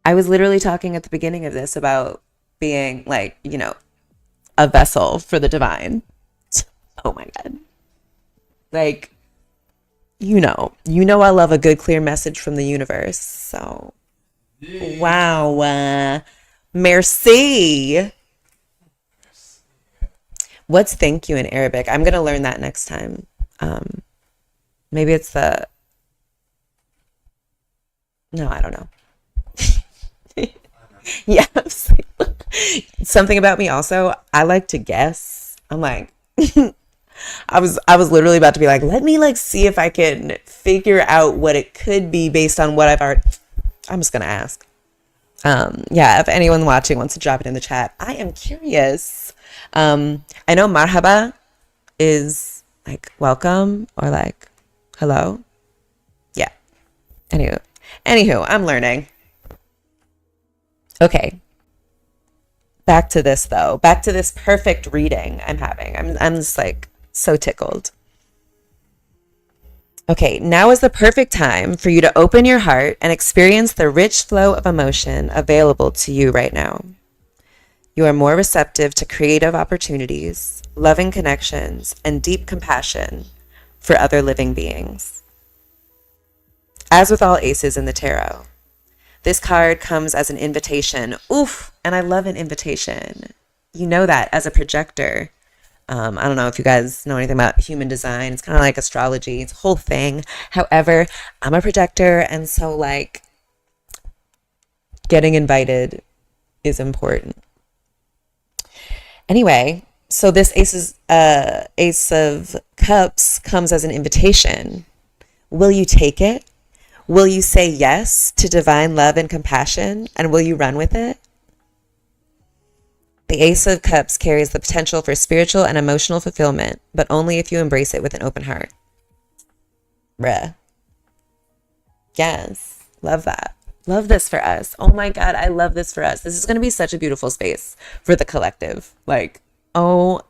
I was literally talking at the beginning of this about being like, you know, a vessel for the divine. Oh my God. Like, you know I love a good, clear message from the universe. So, wow. Merci. What's thank you in Arabic? I'm going to learn that next time. Maybe it's the... No, I don't know. Yeah. Something about me also, I like to guess. I'm like... I was literally about to be like, let me like see if I can figure out what it could be based on what I've already... I'm just going to ask. Yeah, if anyone watching wants to drop it in the chat, I am curious. I know marhaba is like welcome or like hello. Yeah. Anywho, I'm learning. Okay. Back to this though. Back to this perfect reading I'm having. I'm just like so tickled. Okay, now is the perfect time for you to open your heart and experience the rich flow of emotion available to you right now. You are more receptive to creative opportunities, loving connections, and deep compassion for other living beings. As with all aces in the tarot, this card comes as an invitation. Oof, and I love an invitation. You know that as a projector. I don't know if you guys know anything about human design. It's kind of like astrology. It's a whole thing. However, I'm a projector, and so like getting invited is important. Anyway, so this Ace of Cups comes as an invitation. Will you take it? Will you say yes to divine love and compassion? And will you run with it? The Ace of Cups carries the potential for spiritual and emotional fulfillment, but only if you embrace it with an open heart. Bruh. Yes. Love that. Love this for us. Oh my God, I love this for us. This is going to be such a beautiful space for the collective. Like, oh.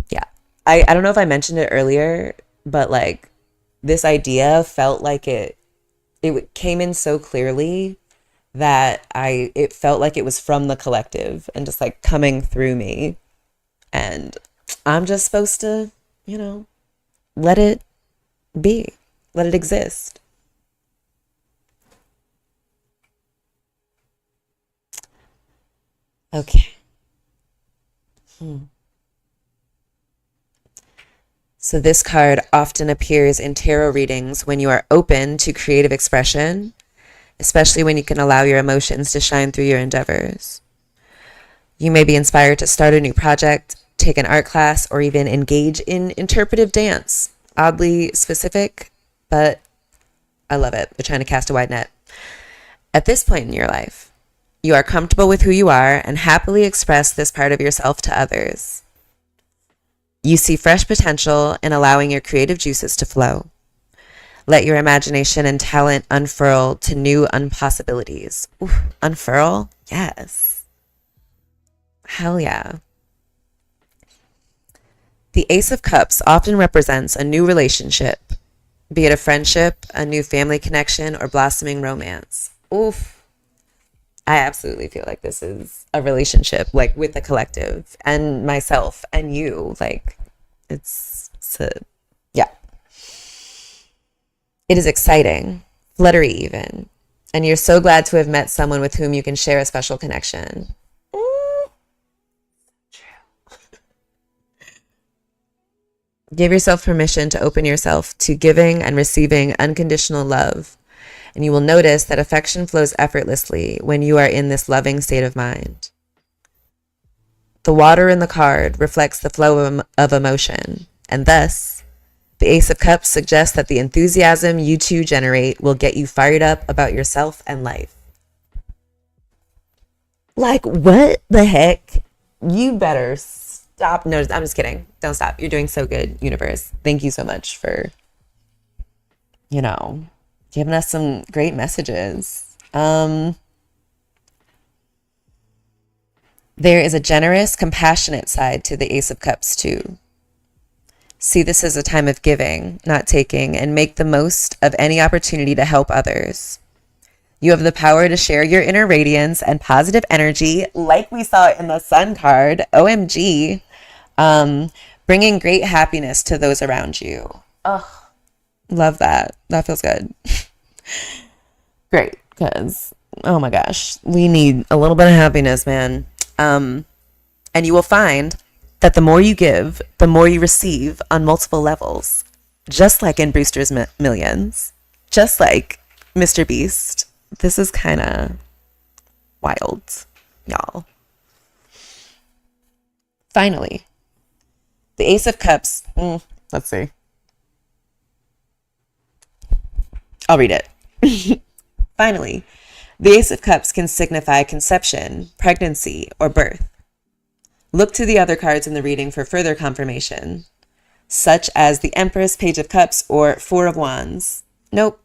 Yeah. I don't know if I mentioned it earlier, but like this idea felt like it came in so clearly that it felt like it was from the collective and just like coming through me. And I'm just supposed to, you know, let it be, let it exist. Okay. So this card often appears in tarot readings when you are open to creative expression, especially when you can allow your emotions to shine through your endeavors. You may be inspired to start a new project, take an art class, or even engage in interpretive dance. Oddly specific, but I love it. They're trying to cast a wide net. At this point in your life, you are comfortable with who you are and happily express this part of yourself to others. You see fresh potential in allowing your creative juices to flow. Let your imagination and talent unfurl to new impossibilities. Ooh, unfurl? Yes. Hell yeah. The Ace of Cups often represents a new relationship, be it a friendship, a new family connection, or blossoming romance. Oof. I absolutely feel like this is a relationship, like with the collective and myself and you. Like, yeah. It is exciting, fluttery even, and you're so glad to have met someone with whom you can share a special connection. Give yourself permission to open yourself to giving and receiving unconditional love, and you will notice that affection flows effortlessly when you are in this loving state of mind. The water in the card reflects the flow of emotion, and thus, the Ace of Cups suggests that the enthusiasm you two generate will get you fired up about yourself and life. Like, what the heck? You better stop. No, I'm just kidding. Don't stop. You're doing so good, universe. Thank you so much for, giving us some great messages. There is a generous, compassionate side to the Ace of Cups too. See this as a time of giving, not taking, and make the most of any opportunity to help others. You have the power to share your inner radiance and positive energy, like we saw in the Sun card, OMG, bringing great happiness to those around you. Ugh, love that. That feels good. Great, because, oh my gosh, we need a little bit of happiness, man. And you will find that the more you give, the more you receive on multiple levels. Just like in Brewster's Millions. Just like Mr. Beast. This is kind of wild, y'all. Finally, the Ace of Cups. Let's see. I'll read it. Finally, the Ace of Cups can signify conception, pregnancy, or birth. Look to the other cards in the reading for further confirmation, such as the Empress, Page of Cups, or Four of Wands. Nope.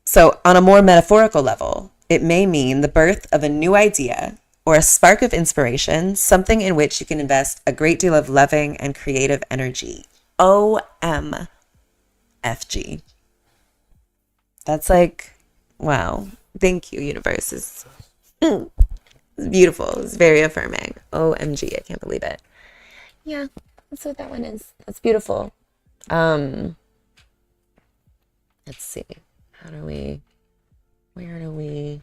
So on a more metaphorical level, it may mean the birth of a new idea or a spark of inspiration, something in which you can invest a great deal of loving and creative energy. OMFG. That's like, wow. Thank you, universe. It's beautiful. It's very affirming. OMG, I can't believe it. Yeah, that's what that one is. That's beautiful. Let's see. Where do we?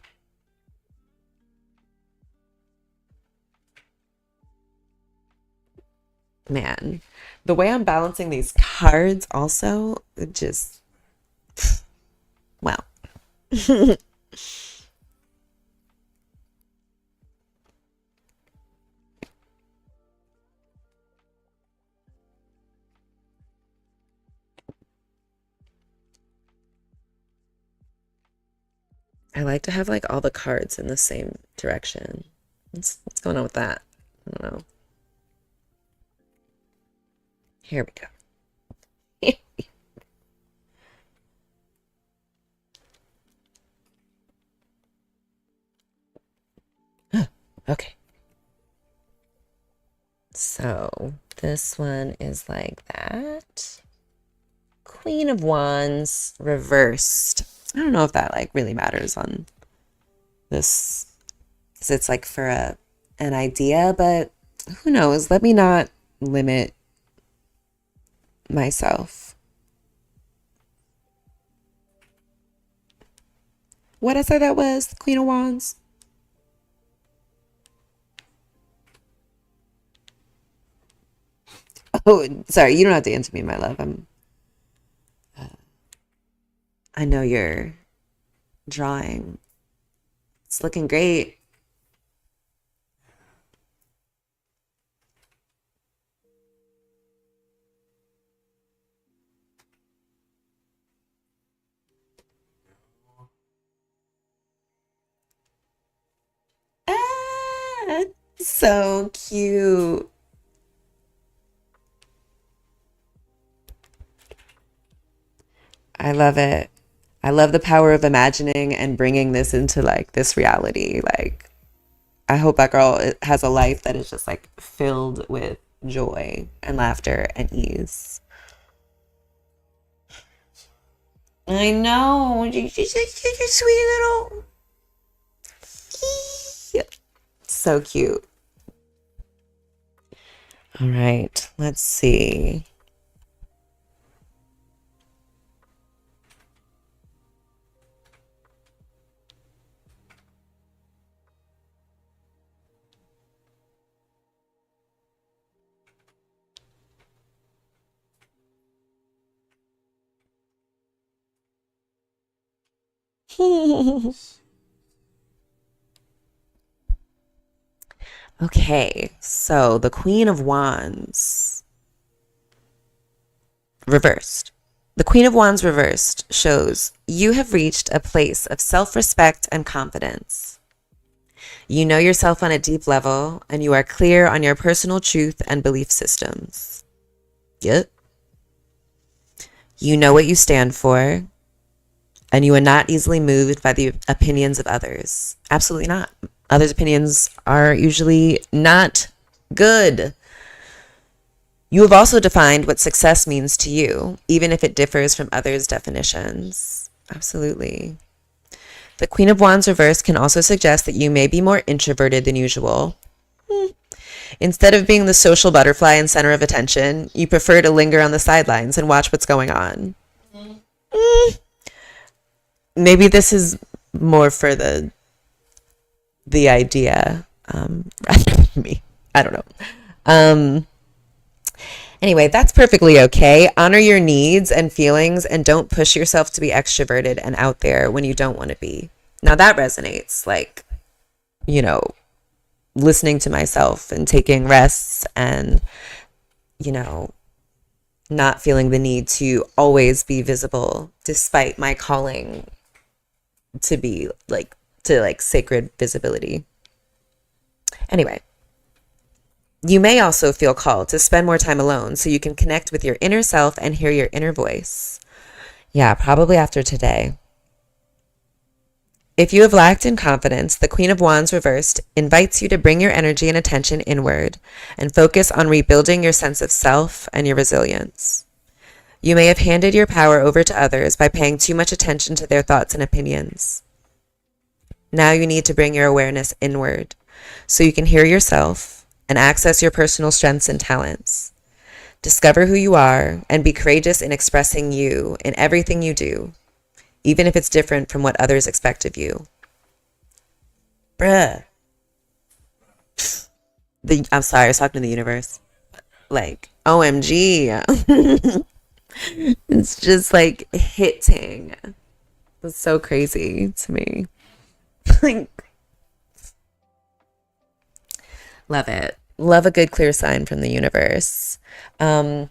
Man, the way I'm balancing these cards also, it just, wow. I like to have like all the cards in the same direction. What's going on with that? I don't know. Here we go. Okay. So this one is like that. Queen of Wands reversed. I don't know if that like really matters on this, because it's like for an idea, but who knows? Let me not limit myself. What I said that was Queen of Wands. Oh, sorry. You don't have to answer me, my love. I know you're drawing. It's looking great. So cute. I love it. I love the power of imagining and bringing this into like this reality. Like, I hope that girl has a life that is just like filled with joy and laughter and ease. I know. You're sweet little. So cute. All right. Let's see. Okay, so the Queen of Wands reversed. The Queen of Wands reversed shows you have reached a place of self-respect and confidence. You know yourself on a deep level, and you are clear on your personal truth and belief systems. Yep. You know what you stand for, and you are not easily moved by the opinions of others. Absolutely not. Others' opinions are usually not good. You have also defined what success means to you, even if it differs from others' definitions. Absolutely. The Queen of Wands reverse can also suggest that you may be more introverted than usual. Instead of being the social butterfly and center of attention, you prefer to linger on the sidelines and watch what's going on. Maybe this is more for the idea rather than me. I don't know. Anyway, that's perfectly okay. Honor your needs and feelings and don't push yourself to be extroverted and out there when you don't want to be. Now that resonates, like, you know, listening to myself and taking rests and, you know, not feeling the need to always be visible despite my calling to be like, to like sacred visibility. Anyway, you may also feel called to spend more time alone so you can connect with your inner self and hear your inner voice. Yeah, probably after today. If you have lacked in confidence, the Queen of Wands reversed invites you to bring your energy and attention inward and focus on rebuilding your sense of self and your resilience. You may have handed your power over to others by paying too much attention to their thoughts and opinions. Now you need to bring your awareness inward so you can hear yourself and access your personal strengths and talents. Discover who you are and be courageous in expressing you in everything you do, even if it's different from what others expect of you. Bruh. I'm sorry, I was talking to the universe. Like, OMG. It's just like hitting. It's so crazy to me. Like, love it. Love a good clear sign from the universe. And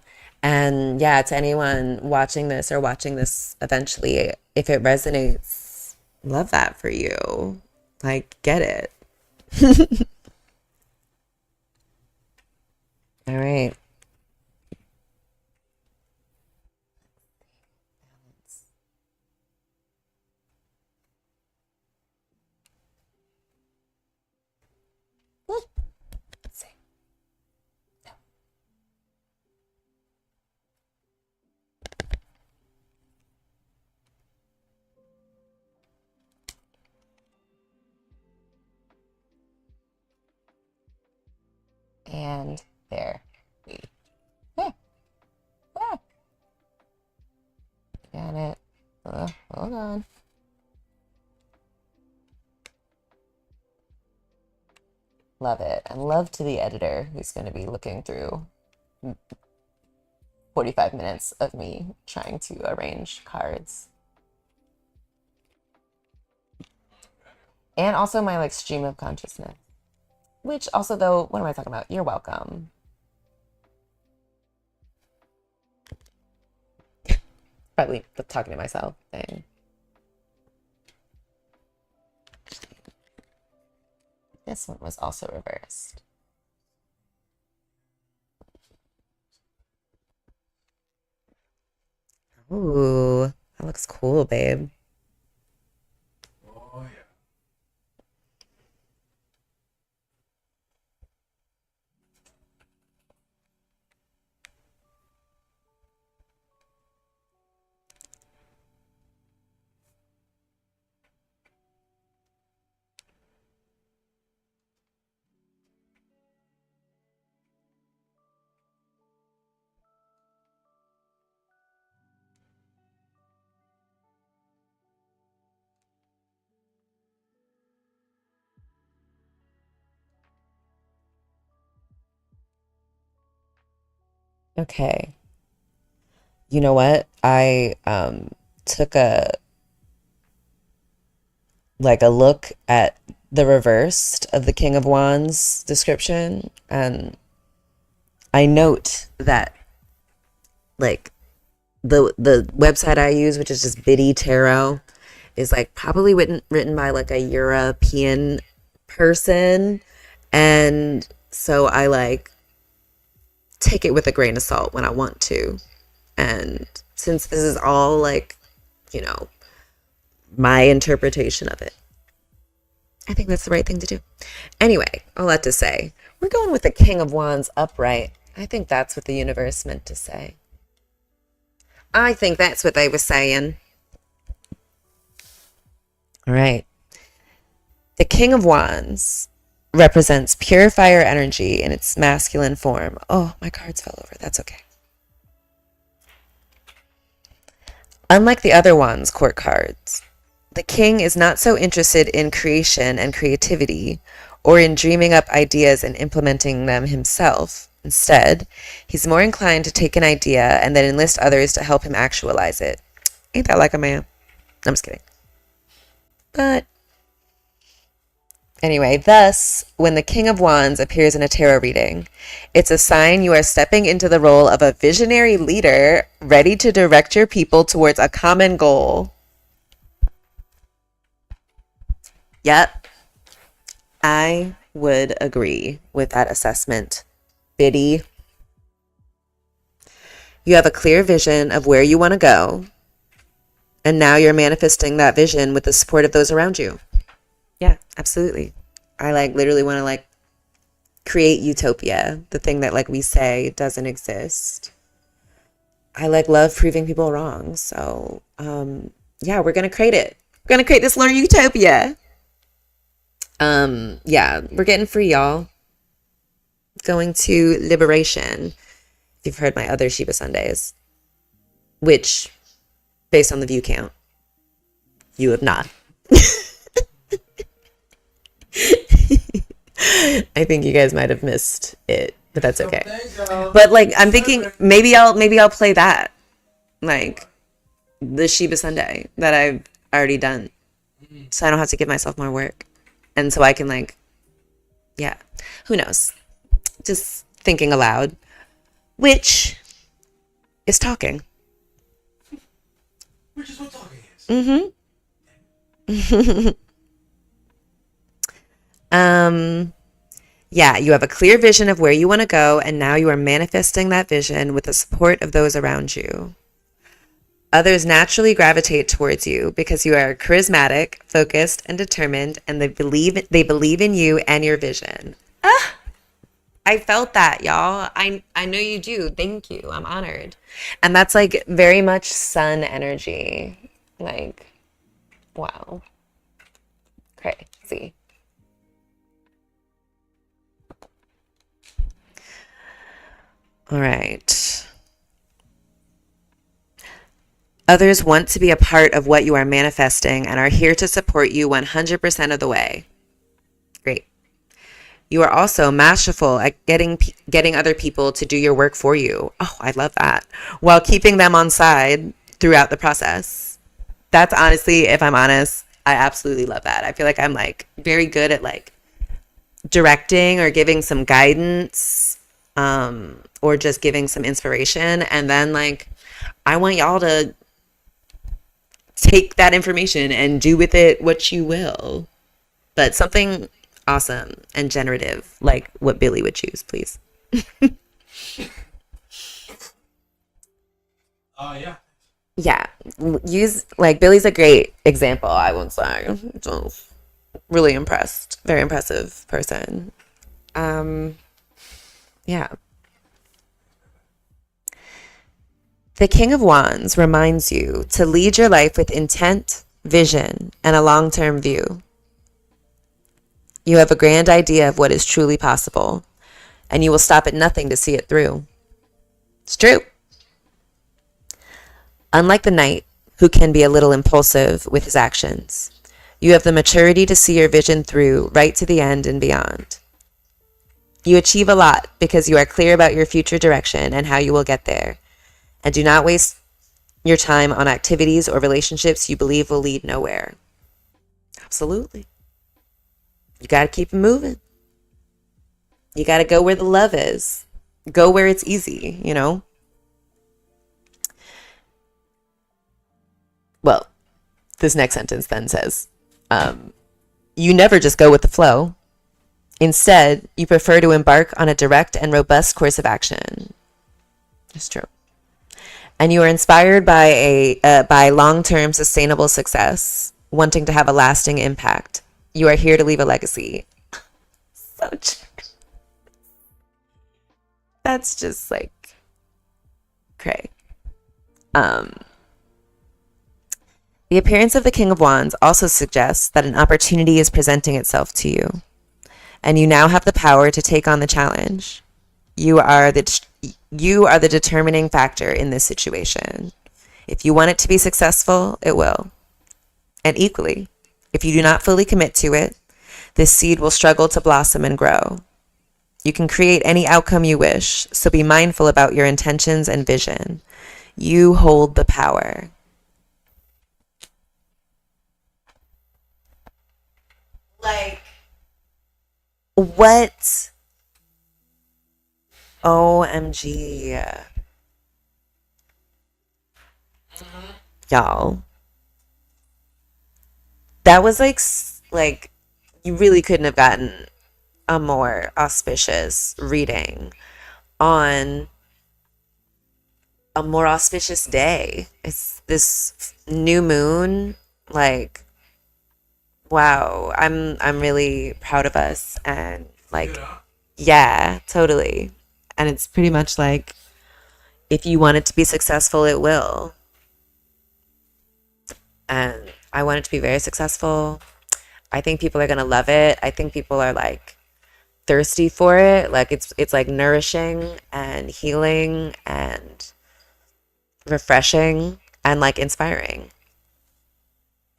yeah, to anyone watching this or watching this eventually, if it resonates, love that for you. Like, get it. All right. Let's see. No. And there we go. Got it. Hold on. Love it. And love to the editor who's going to be looking through 45 minutes of me trying to arrange cards. And also my like stream of consciousness. Which also though, what am I talking about? You're welcome. Probably talking to myself thing. This one was also reversed. Ooh, that looks cool, babe. Oh, yeah. Okay. You know what? I took a look at the reversed of the King of Wands description, and I note that like the website I use, which is just viiibe Tarot, is like probably written by like a European person, and so I like take it with a grain of salt when I want to. And since this is all like, you know, my interpretation of it, I think that's the right thing to do. Anyway, all that to say, we're going with the King of Wands upright. I think that's what the universe meant to say. I think that's what they were saying. All right. The King of Wands represents pure fire energy in its masculine form. Oh, my cards fell over. That's okay. Unlike the other Wands court cards, the king is not so interested in creation and creativity or in dreaming up ideas and implementing them himself. Instead, he's more inclined to take an idea and then enlist others to help him actualize it. Ain't that like a man? I'm just kidding. But anyway, thus, when the King of Wands appears in a tarot reading, it's a sign you are stepping into the role of a visionary leader, ready to direct your people towards a common goal. Yep, I would agree with that assessment, Biddy. You have a clear vision of where you want to go, and now you're manifesting that vision with the support of those around you. Yeah, absolutely. I like literally want to like create utopia, the thing that like we say doesn't exist. I like love proving people wrong. So, yeah, we're going to create it. We're going to create this little utopia. Yeah, we're getting free, y'all. Going to Liberation. If you've heard my other Sheba Sundays, which based on the view count, you have not. I think you guys might have missed it, but that's okay. But like, I'm thinking maybe I'll play that, like the Sheba Sunday that I've already done, so I don't have to give myself more work, and so I can like, yeah, who knows? Just thinking aloud, which is talking. Which is what talking is. Yeah, you have a clear vision of where you want to go, and now you are manifesting that vision with the support of those around you. Others naturally gravitate towards you because you are charismatic, focused, and determined, and they believe in you and your vision. Ah, I felt that, y'all. I know you do. Thank you. I'm honored. And that's like very much sun energy. Like, wow. Crazy. All right. Others want to be a part of what you are manifesting and are here to support you 100% of the way. Great. You are also masterful at getting other people to do your work for you. Oh, I love that. While keeping them on side throughout the process. That's honestly, if I'm honest, I absolutely love that. I feel like I'm like very good at like directing or giving some guidance, or just giving some inspiration. And then like, I want y'all to take that information and do with it what you will. But something awesome and generative, like what Billy would choose, please. Yeah. Yeah, use like Billy's a great example. I would say, just really impressed, very impressive person. Yeah. The King of Wands reminds you to lead your life with intent, vision, and a long-term view. You have a grand idea of what is truly possible, and you will stop at nothing to see it through. It's true. Unlike the Knight, who can be a little impulsive with his actions, you have the maturity to see your vision through right to the end and beyond. You achieve a lot because you are clear about your future direction and how you will get there, and do not waste your time on activities or relationships you believe will lead nowhere. Absolutely. You got to keep it moving. You got to go where the love is. Go where it's easy, you know? Well, this next sentence then says, you never just go with the flow. Instead, you prefer to embark on a direct and robust course of action. It's true. And you are inspired by long-term sustainable success, wanting to have a lasting impact. You are here to leave a legacy. So true. That's just like cray. The appearance of the King of Wands also suggests that an opportunity is presenting itself to you, and you now have the power to take on the challenge. You are the determining factor in this situation. If you want it to be successful, it will. And equally, if you do not fully commit to it, this seed will struggle to blossom and grow. You can create any outcome you wish, so be mindful about your intentions and vision. You hold the power. Like, what? OMG. Y'all. That was like you really couldn't have gotten a more auspicious reading on a more auspicious day. It's this new moon, like, wow, I'm really proud of us, and like, yeah, totally. And it's pretty much like, if you want it to be successful, it will. And I want it to be very successful. I think people are gonna love it. I think people are like thirsty for it. Like it's like nourishing and healing and refreshing and like inspiring.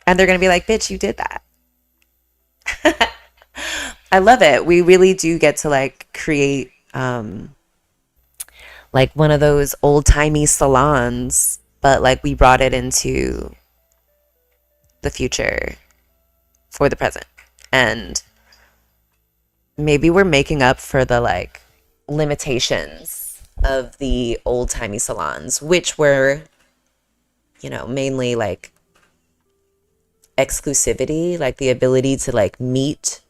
And they're gonna be like, bitch, you did that. I love it. We really do get to like create like one of those old-timey salons, but like we brought it into the future for the present. And maybe we're making up for the like limitations of the old-timey salons, which were, you know, mainly like exclusivity, like the ability to like meet,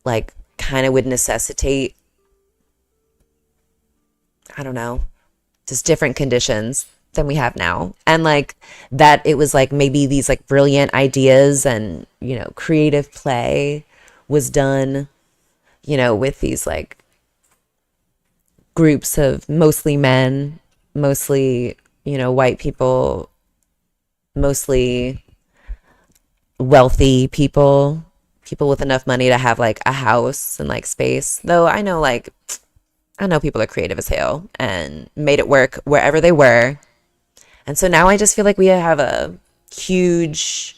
like kind of would necessitate, I don't know, just different conditions than we have now. And like that it was like maybe these like brilliant ideas and, you know, creative play was done, you know, with these like groups of mostly men, mostly, you know, white people, mostly wealthy people with enough money to have like a house and like space. Though I know people are creative as hell and made it work wherever they were. And so now I just feel like we have a huge,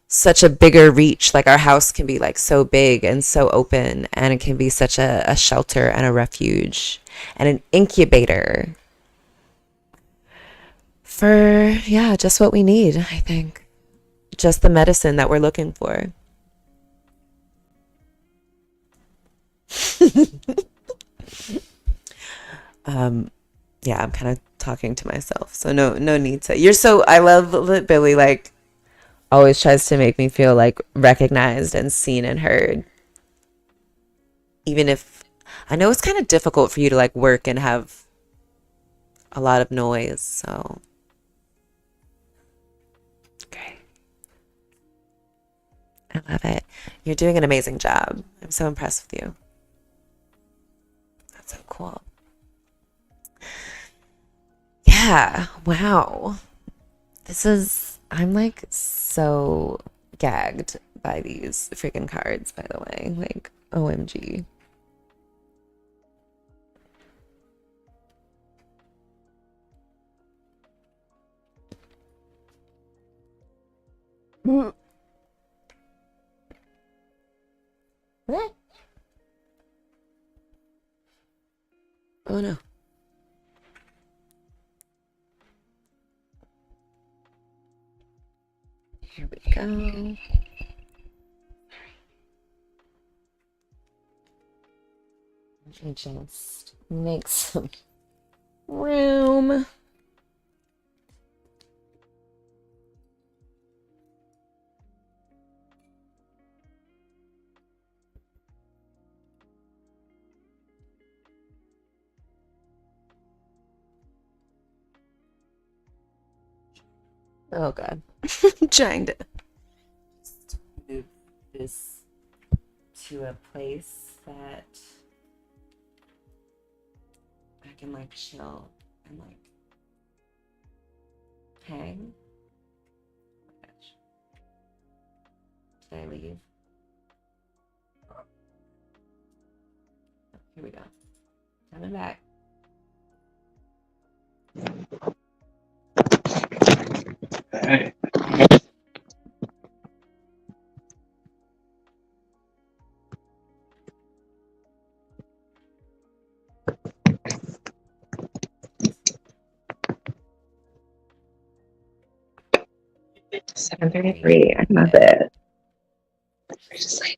such a bigger reach. Like our house can be like so big and so open, and it can be such a shelter and a refuge and an incubator for, yeah, just what we need, I think. Just the medicine that we're looking for. Yeah, I'm kind of talking to myself, so no need to. I love that Billy like always tries to make me feel like recognized and seen and heard. even if I know it's kind of difficult for you to like work and have a lot of noise, so great. I love it. You're doing an amazing job. I'm so impressed with you. That's so cool. Yeah, wow. I'm like so gagged by these freaking cards, by the way. Like, OMG. What? Oh no. Here we go. Let me just make some room. Oh god. Trying to move this to a place that I can like chill and like hang. Oh my gosh. Did I leave? Here we go. Coming back. Hey. $7:33. I love it. We're just like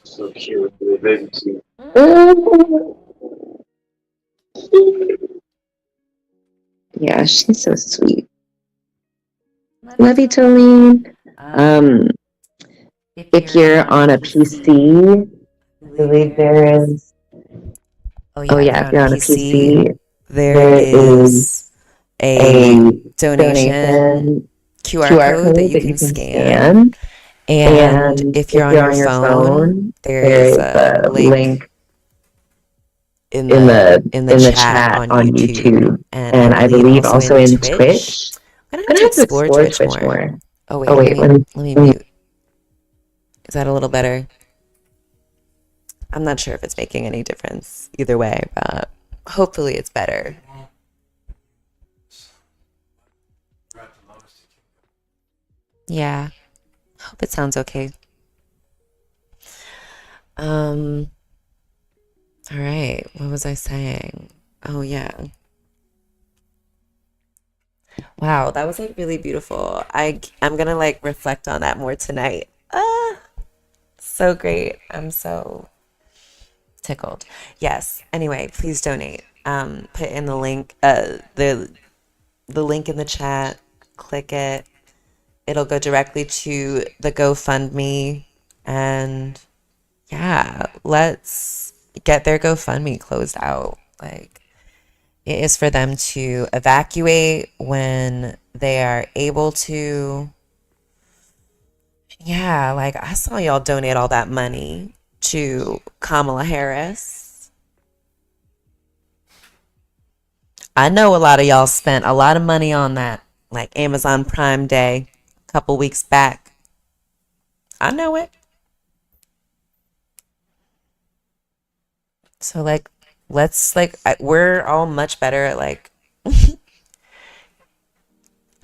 so cute. The baby too. Yeah, she's so sweet. Love you, Tolene. If you're on a PC, I believe there is. Oh yeah, if you're on a PC, there is a donation QR code that you can scan. And if you're on your phone, there is a link in the chat on YouTube, and I believe also in Twitch. I'm gonna have to explore Twitch more. Oh wait, let me mute. Is that a little better? I'm not sure if it's making any difference either way, but hopefully it's better. Yeah. Hope it sounds okay. All right. What was I saying? Oh yeah. Wow, that was like really beautiful. I'm gonna like reflect on that more tonight. So great. I'm so tickled. Yes. Anyway, please donate. Put in the link, the link in the chat. Click it. It'll go directly to the GoFundMe, and yeah, let's get their GoFundMe closed out. Like, it is for them to evacuate when they are able to. Yeah, like I saw y'all donate all that money to Kamala Harris. I know a lot of y'all spent a lot of money on that, like Amazon Prime Day a couple weeks back. I know it. So like, let's like, we're all much better at like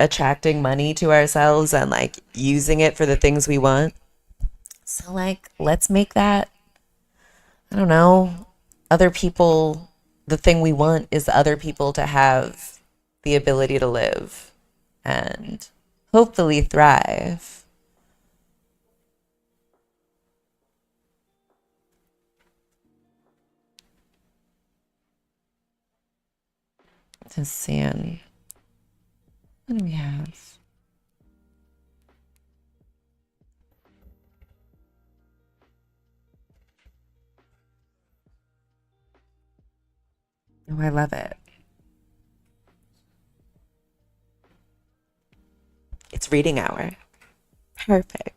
attracting money to ourselves and like using it for the things we want. So like, let's make that, I don't know, other people, the thing we want is other people to have the ability to live and hopefully thrive. Just seeing. What do we have? Oh, I love it. It's reading hour. Perfect.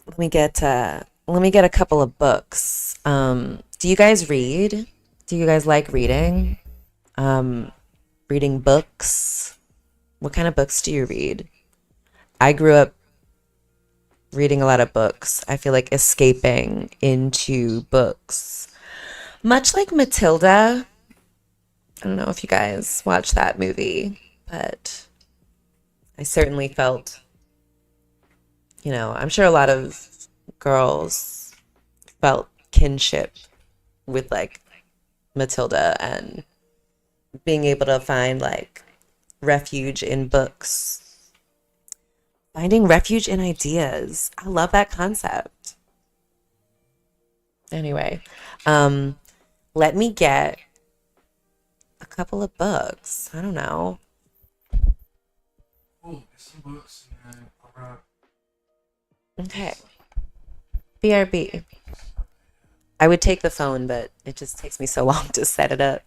Let me get a couple of books. Do you guys read? Do you guys like reading? Reading books? What kind of books do you read? I grew up reading a lot of books. I feel like escaping into books. Much like Matilda. I don't know if you guys watched that movie, but I certainly felt, you know, I'm sure a lot of girls felt kinship with like Matilda and being able to find like refuge in books, finding refuge in ideas. I love that concept. Anyway, let me get a couple of books. I don't know. Oh, some books. Okay. BRB. I would take the phone, but it just takes me so long to set it up.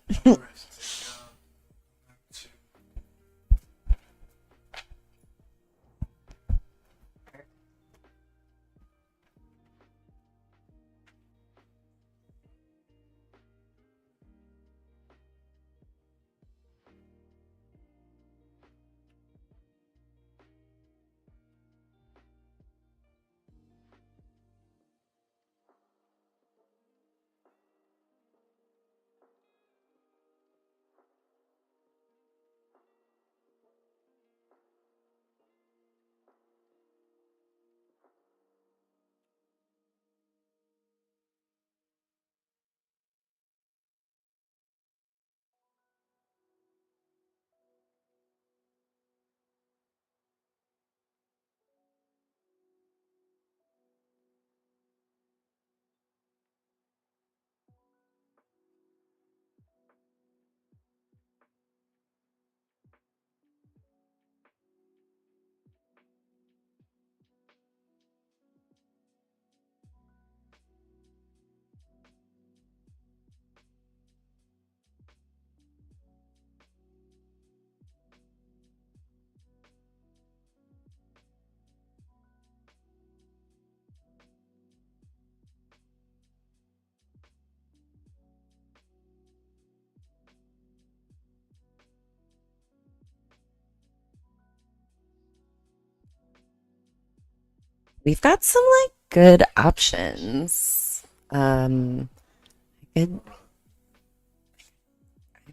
We've got some like good options. I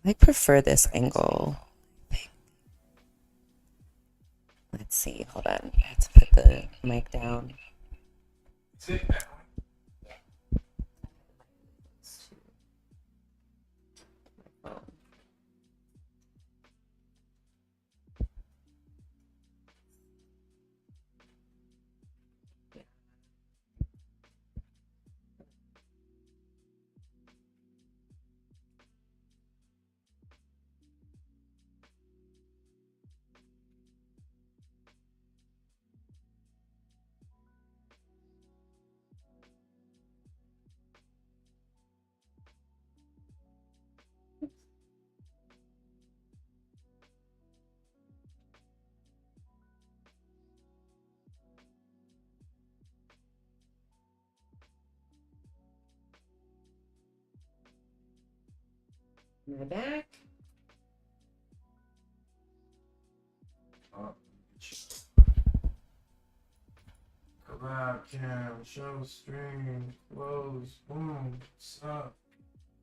like prefer this angle. Let's see. Hold on. I have to put the mic down. Am I back? Collab, cam, show, stream, close, boom, what's up?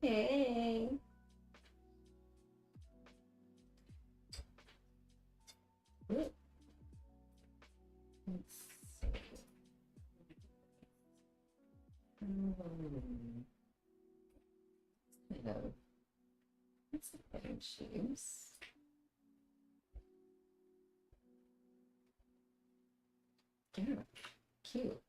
Hey. Let's see. It's a better shoes. Yeah, cute.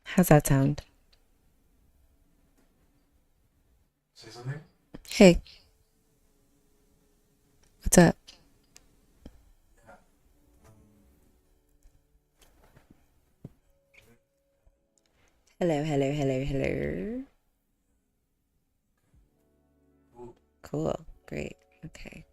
How's that sound? Say something. Hey. What's up? Hello, hello, hello, hello. Cool. Great. Okay.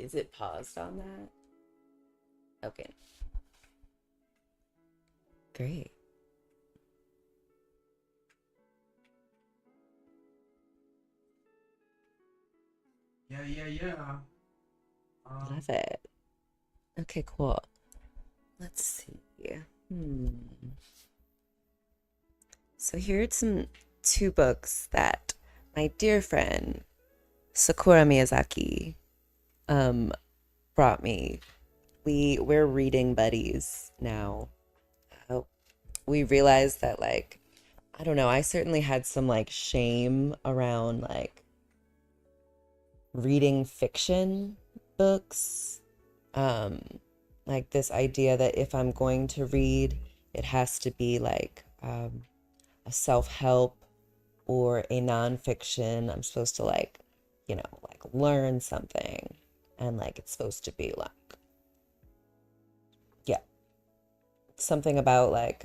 Is it paused on that? Okay. Great. Yeah. Love it. Okay, cool. Let's see. So here are some two books that my dear friend Sakura Miyazaki brought me. We're reading buddies now. We realized that, like, I don't know, I certainly had some like shame around like reading fiction books. Like this idea that if I'm going to read, it has to be like a self-help or a nonfiction. I'm supposed to like, you know, like learn something, and like it's supposed to be like, yeah, something about like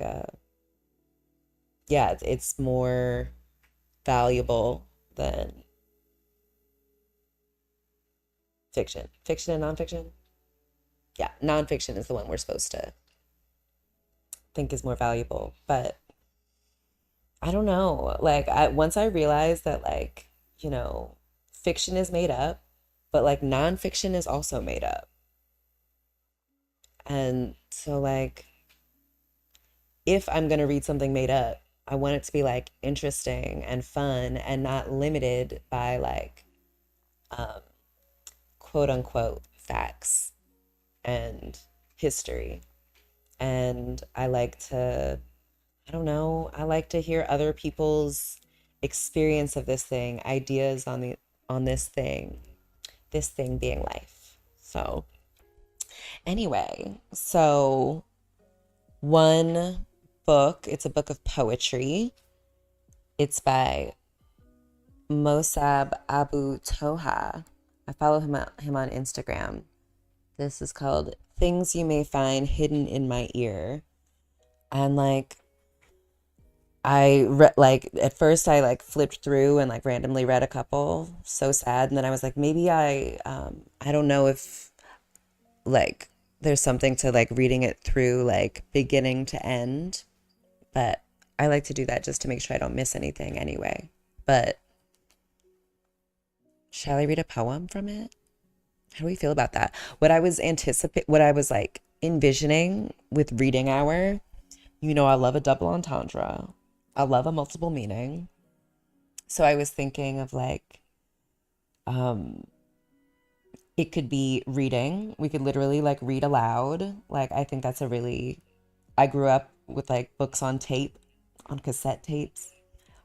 yeah, it's more valuable than fiction and nonfiction. Yeah, nonfiction is the one we're supposed to think is more valuable. But I don't know. Like, once I realized that, like, you know, fiction is made up, but like nonfiction is also made up. And so, like, if I'm going to read something made up, I want it to be like interesting and fun and not limited by like, quote unquote, facts and history. And I like to, I don't know, I like to hear other people's experience of this thing, ideas on this thing being life. So anyway, so one book, it's a book of poetry. It's by Mosab Abu Toha. I follow him on Instagram. This is called Things You May Find Hidden in My Ear. And like, like at first I like flipped through and like randomly read a couple. So sad. And then I was like, maybe I don't know if like there's something to like reading it through like beginning to end. But I like to do that just to make sure I don't miss anything anyway. But shall I read a poem from it? How do we feel about that? What I was like envisioning with reading hour, you know, I love a double entendre. I love a multiple meaning. So I was thinking of like, it could be reading. We could literally like read aloud. Like, I think that's I grew up with like books on tape, on cassette tapes.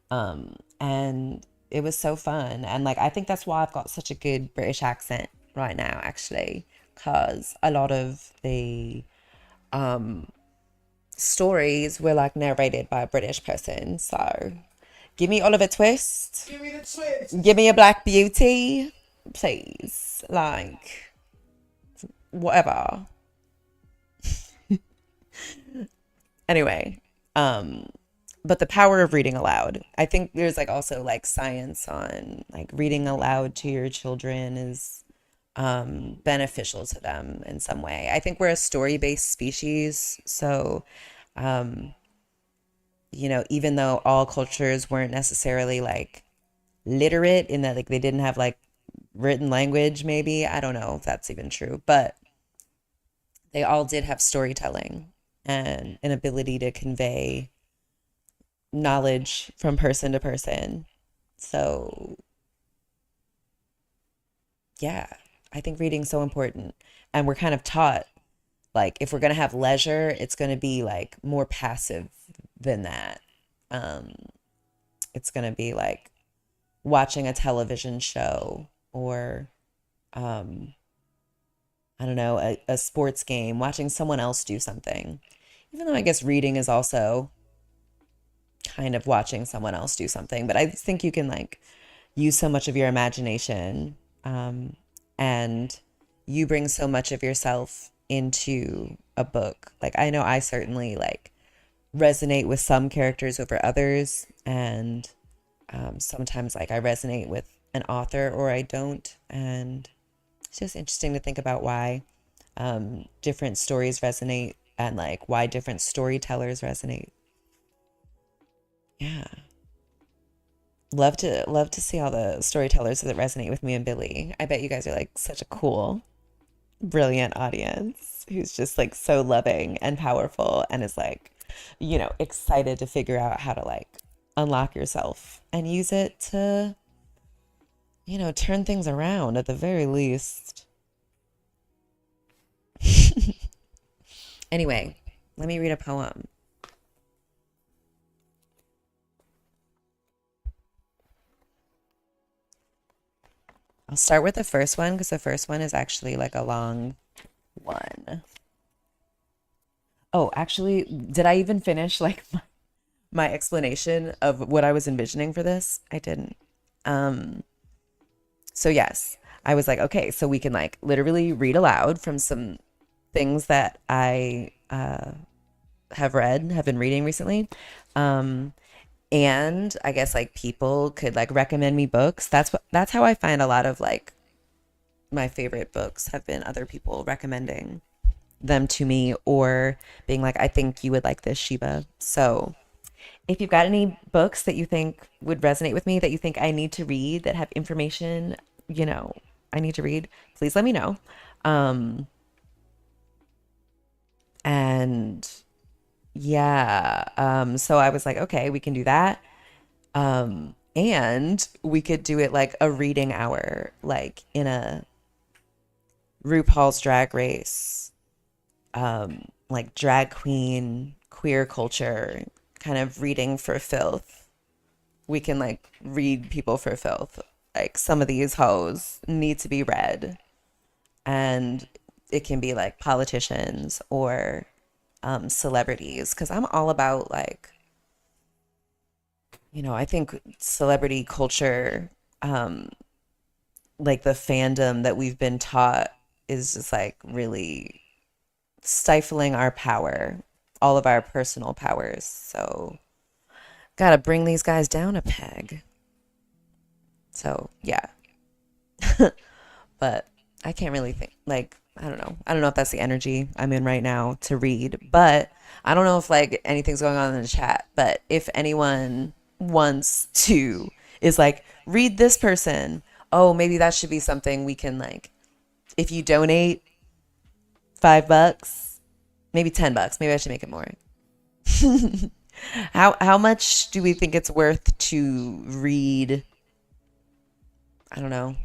And it was so fun. And like, I think that's why I've got such a good British accent right now, actually, because a lot of the stories were like narrated by a British person. So give me Oliver Twist. Give me the twist. Give me a Black Beauty, please. Like, whatever. Anyway, but the power of reading aloud. I think there's like also like science on like reading aloud to your children is beneficial to them in some way. I think we're a story-based species, so you know, even though all cultures weren't necessarily like literate in that like they didn't have like written language, maybe, I don't know if that's even true, but they all did have storytelling and an ability to convey knowledge from person to person. So yeah, I think reading's so important. And we're kind of taught, like, if we're going to have leisure, it's going to be like more passive than that. It's going to be like watching a television show or, I don't know, a sports game, watching someone else do something. Even though I guess reading is also kind of watching someone else do something. But I think you can like use so much of your imagination, and you bring so much of yourself into a book. Like, I know I certainly like resonate with some characters over others, and sometimes like I resonate with an author or I don't, and it's just interesting to think about why different stories resonate and like why different storytellers resonate. Yeah, love to see all the storytellers that resonate with me and Billy. I bet you guys are like such a cool, brilliant audience who's just like so loving and powerful and is like, you know, excited to figure out how to like unlock yourself and use it to, you know, turn things around at the very least. Anyway, let me read a poem. I'll start with the first one because the first one is actually like a long one. Oh, actually, did I even finish like my explanation of what I was envisioning for this? I didn't. So yes, I was like, okay, so we can like literally read aloud from some things that I have been reading recently. And I guess like people could like recommend me books. That's how I find a lot of like my favorite books have been other people recommending them to me or being like, I think you would like this, Sheba. So if you've got any books that you think would resonate with me, that you think I need to read, that have information, you know, I need to read, please let me know. And yeah, so I was like, okay, we can do that. And we could do it like a reading hour, like in a RuPaul's Drag Race, like drag queen, queer culture, kind of reading for filth. We can like read people for filth. Like some of these hoes need to be read. And it can be like politicians or celebrities, because I'm all about like, you know, I think celebrity culture, like the fandom that we've been taught is just like really stifling our power, all of our personal powers. So gotta bring these guys down a peg. So yeah. But I can't really think, like, I don't know if that's the energy I'm in right now to read, but I don't know if like anything's going on in the chat. But if anyone wants to, is like, read this person, oh, maybe that should be something we can like, if you donate $5, maybe $10, maybe I should make it more. How much do we think it's worth to read? I don't know.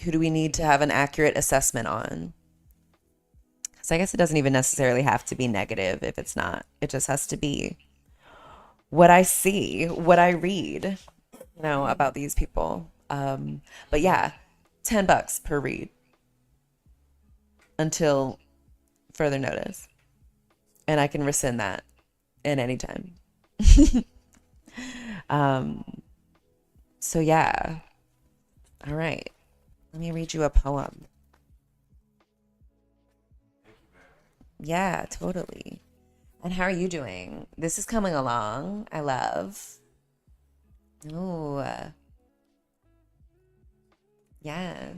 Who do we need to have an accurate assessment on? Because I guess it doesn't even necessarily have to be negative if it's not. It just has to be what I see, what I read, you know, about these people. But yeah, $10 per read until further notice. And I can rescind that at any time. So yeah. All right. Let me read you a poem. Yeah, totally. And how are you doing? This is coming along. I love. Ooh. Yes.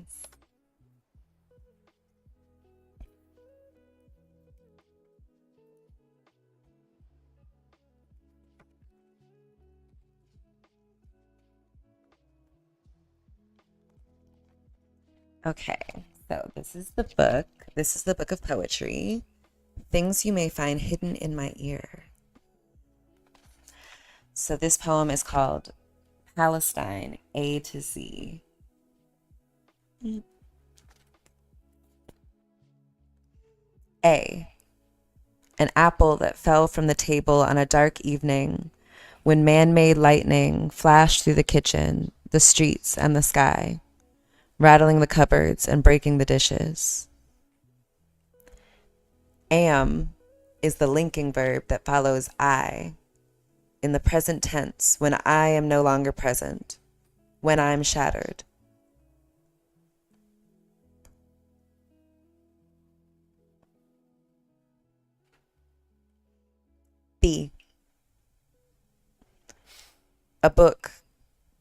Okay, so this is the book. This is the book of poetry. Things you may find hidden in my ear. So this poem is called Palestine A to Z. A. An apple that fell from the table on a dark evening when man-made lightning flashed through the kitchen, the streets, and the sky, rattling the cupboards and breaking the dishes. Am is the linking verb that follows I in the present tense when I am no longer present, when I'm shattered. B. A book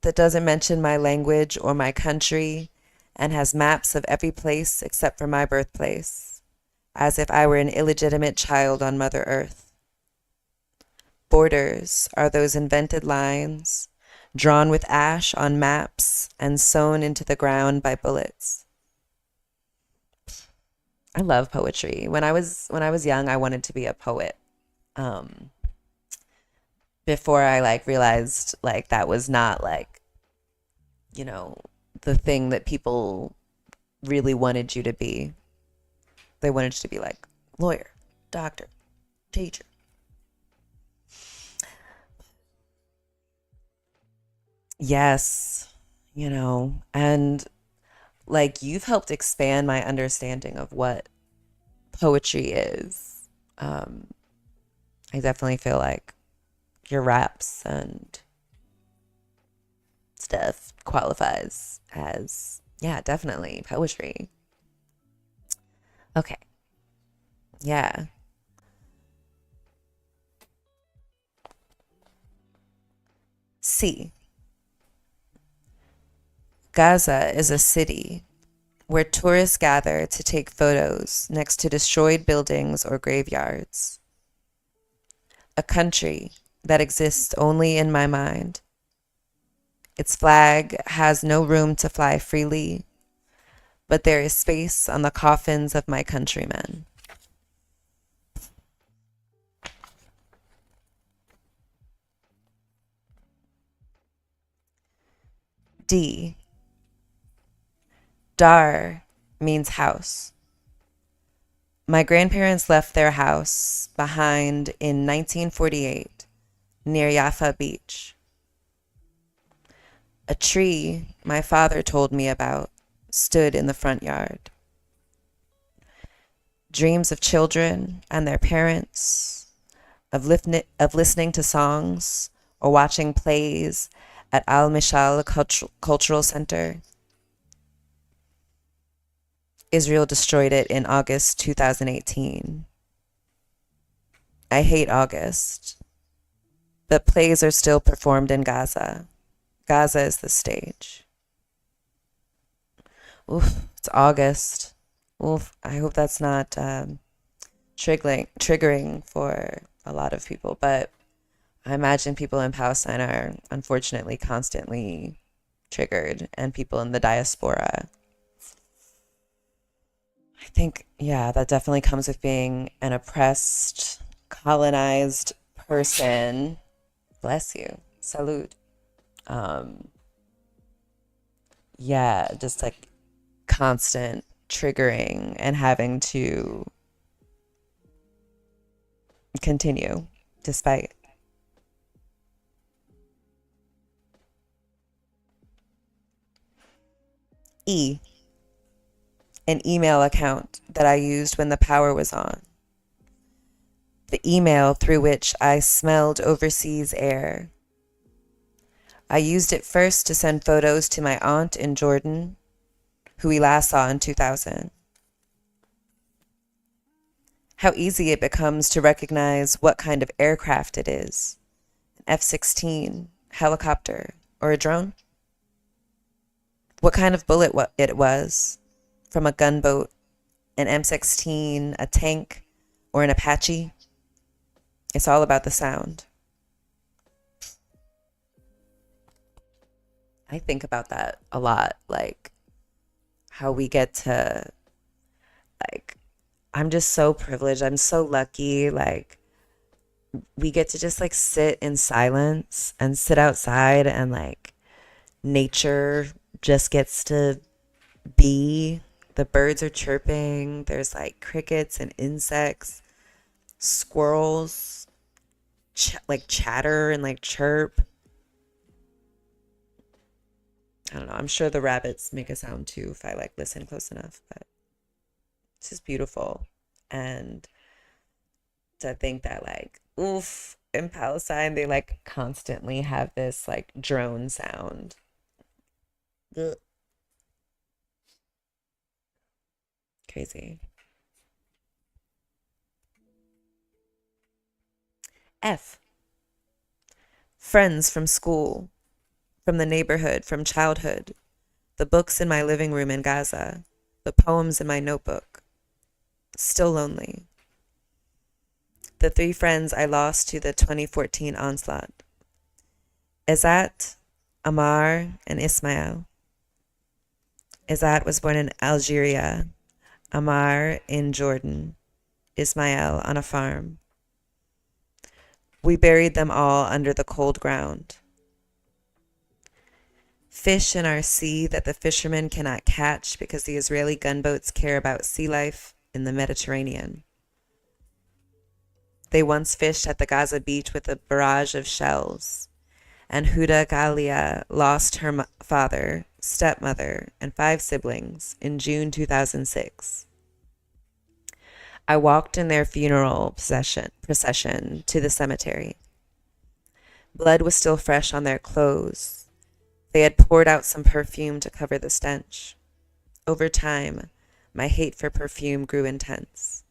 that doesn't mention my language or my country and has maps of every place except for my birthplace, as if I were an illegitimate child on Mother Earth. Borders are those invented lines drawn with ash on maps and sewn into the ground by bullets. I love poetry. When I was young, I wanted to be a poet. Before I realized that was not the thing that people really wanted you to be. They wanted you to be lawyer, doctor, teacher. Yes, and you've helped expand my understanding of what poetry is. I definitely feel like your raps and stuff qualifies as, definitely poetry. Okay. Yeah. C. Gaza is a city where tourists gather to take photos next to destroyed buildings or graveyards. A country that exists only in my mind. Its flag has no room to fly freely, but there is space on the coffins of my countrymen. D. Dar means house. My grandparents left their house behind in 1948 near Jaffa Beach. A tree my father told me about stood in the front yard. Dreams of children and their parents, of listening to songs or watching plays at Al Mishal Cultural Center. Israel destroyed it in August 2018. I hate August, but plays are still performed in Gaza. Gaza is the stage. Oof, it's August. Oof, I hope that's not triggering for a lot of people, but I imagine people in Palestine are unfortunately constantly triggered, and people in the diaspora. I think, that definitely comes with being an oppressed, colonized person. Bless you. Salud. Just constant triggering and having to continue despite. E. An email account that I used when the power was on. The email through which I smelled overseas air. I used it first to send photos to my aunt in Jordan, who we last saw in 2000. How easy it becomes to recognize what kind of aircraft it is. An F-16, helicopter, or a drone? What kind of bullet it was. From a gunboat, an M16, a tank, or an Apache. It's all about the sound. I think about that a lot, how we get to, I'm just so privileged. I'm so lucky, we get to just like sit in silence and sit outside, and like nature just gets to be. The birds are chirping. There's like crickets and insects, squirrels like chatter and like chirp. I don't know. I'm sure the rabbits make a sound too if I like listen close enough, but it's just beautiful. And to think that like, oof, in Palestine, they like constantly have this like drone sound. Ugh. Crazy. F. Friends from school, from the neighborhood, from childhood, the books in my living room in Gaza, the poems in my notebook. Still lonely. The 3 friends I lost to the 2014 onslaught. Izzat, Amar, and Ismail. Izzat was born in Algeria, Amar in Jordan, Ismail on a farm. We buried them all under the cold ground. Fish in our sea that the fishermen cannot catch because the Israeli gunboats care about sea life in the Mediterranean. They once fished at the Gaza beach with a barrage of shells, and Huda Galia lost her father, stepmother, and 5 siblings in June 2006. I walked in their funeral procession to the cemetery. Blood was still fresh on their clothes. They had poured out some perfume to cover the stench. Over time, my hate for perfume grew intense.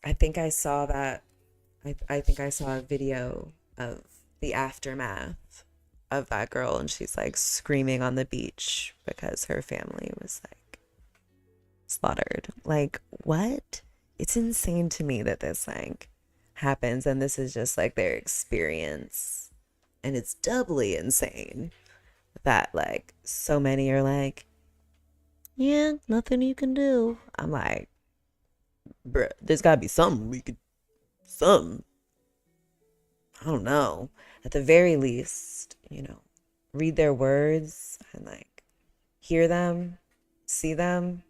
I think I saw that. I think I saw a video of the aftermath of that girl, and she's like screaming on the beach because her family was like slaughtered. Like, what? It's insane to me that this like happens, and this is just like their experience, and it's doubly insane that like so many are like, yeah, nothing you can do. I'm like, bruh, there's gotta be something we could, something. I don't know. At the very least, you know, read their words and like hear them, see them,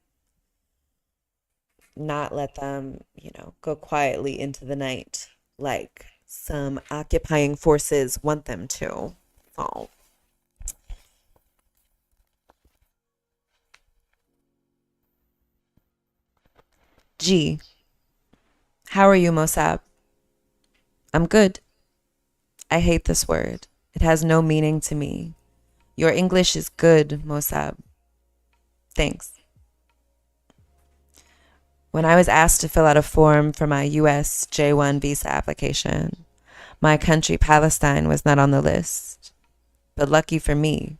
not let them, you know, go quietly into the night like some occupying forces want them to. Oh. G. How are you, Mossab? I'm good. I hate this word. It has no meaning to me. Your English is good, Mossab. Thanks. When I was asked to fill out a form for my US J1 visa application, my country, Palestine, was not on the list. But lucky for me,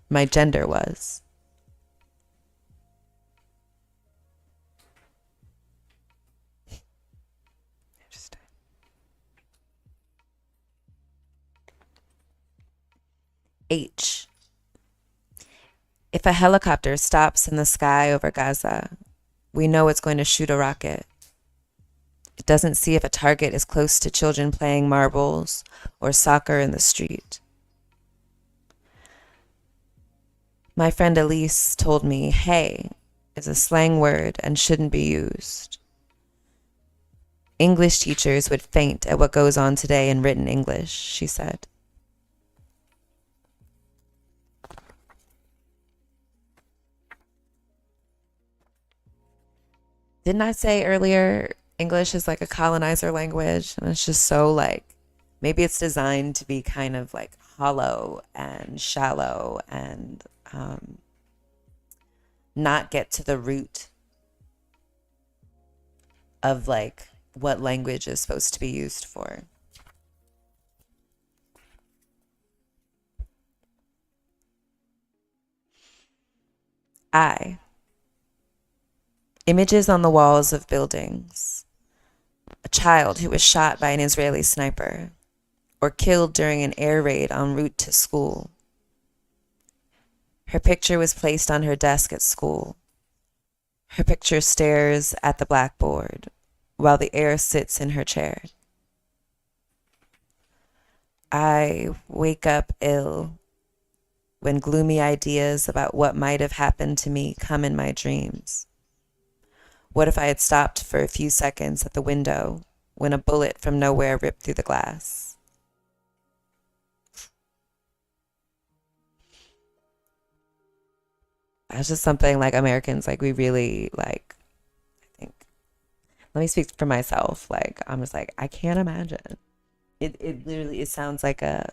my gender was. Interesting. H. If a helicopter stops in the sky over Gaza, we know it's going to shoot a rocket. It doesn't see if a target is close to children playing marbles or soccer in the street. My friend Elise told me, hey, is a slang word and shouldn't be used. English teachers would faint at what goes on today in written English, she said. Didn't I say earlier English is like a colonizer language? And it's just so like, maybe it's designed to be kind of like hollow and shallow and not get to the root of like what language is supposed to be used for. Images on the walls of buildings. A child who was shot by an Israeli sniper or killed during an air raid en route to school. Her picture was placed on her desk at school. Her picture stares at the blackboard while the heir sits in her chair. I wake up ill when gloomy ideas about what might have happened to me come in my dreams. What if I had stopped for a few seconds at the window when a bullet from nowhere ripped through the glass? That's just something like Americans, like we really like, I think, let me speak for myself. Like, I'm just like, I can't imagine. It literally, it sounds like a,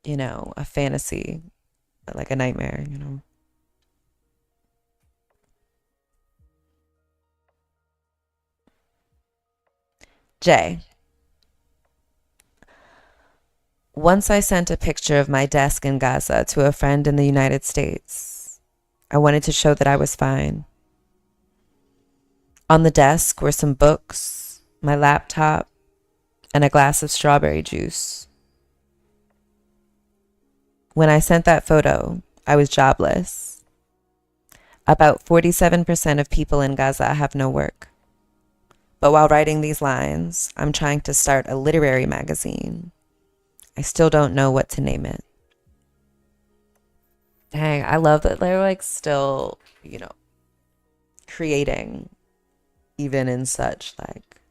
you know, a fantasy, like a nightmare, you know? Jay. Once I sent a picture of my desk in Gaza to a friend in the United States. I wanted to show that I was fine. On the desk were some books, my laptop, and a glass of strawberry juice. When I sent that photo, I was jobless. About 47% of people in Gaza have no work. But while writing these lines, I'm trying to start a literary magazine. I still don't know what to name it. Dang, I love that they're like still, you know, creating even in such like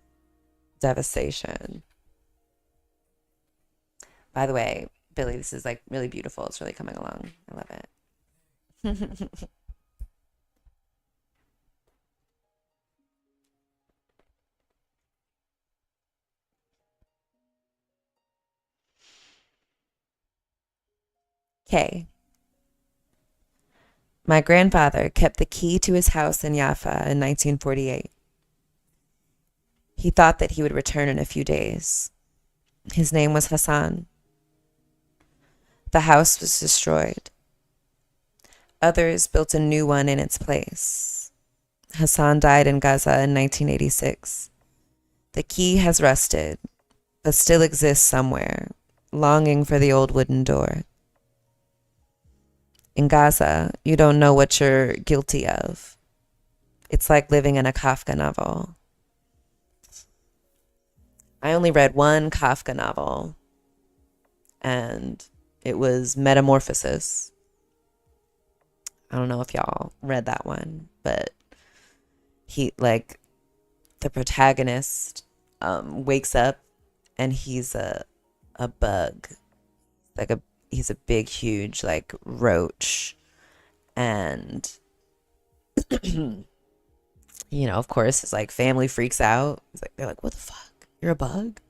devastation. By the way, Billy, this is like really beautiful. It's really coming along. I love it. Okay. My grandfather kept the key to his house in Jaffa in 1948. He thought that he would return in a few days. His name was Hassan. The house was destroyed. Others built a new one in its place. Hassan died in Gaza in 1986. The key has rusted, but still exists somewhere, longing for the old wooden door. In Gaza, you don't know what you're guilty of. It's like living in a Kafka novel. I only read one Kafka novel, and it was Metamorphosis. I don't know if y'all read that one, but he, like, the protagonist wakes up and he's a bug, like he's a big, huge, like, roach. And, you know, of course, his, like, family freaks out. They're like, what the fuck? You're a bug?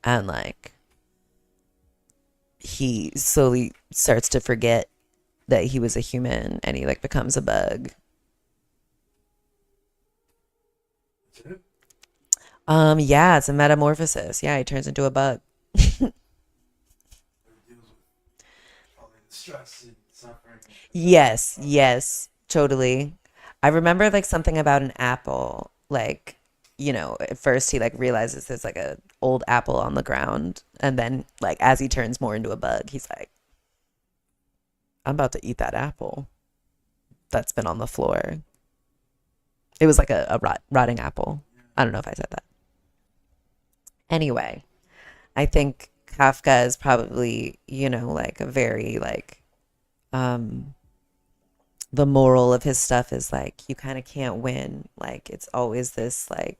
And, like, he slowly starts to forget that he was a human, and he, like, becomes a bug. Yeah, it's a metamorphosis. Yeah, he turns into a bug. Yes, totally. I remember like something about an apple, like, you know, at first he like realizes there's like a old apple on the ground, and then like as he turns more into a bug, he's like, I'm about to eat that apple that's been on the floor. It was like a rotting apple. I don't know if I said that. Anyway, I think Kafka is probably, you know, like a very like the moral of his stuff is like you kind of can't win. Like it's always this like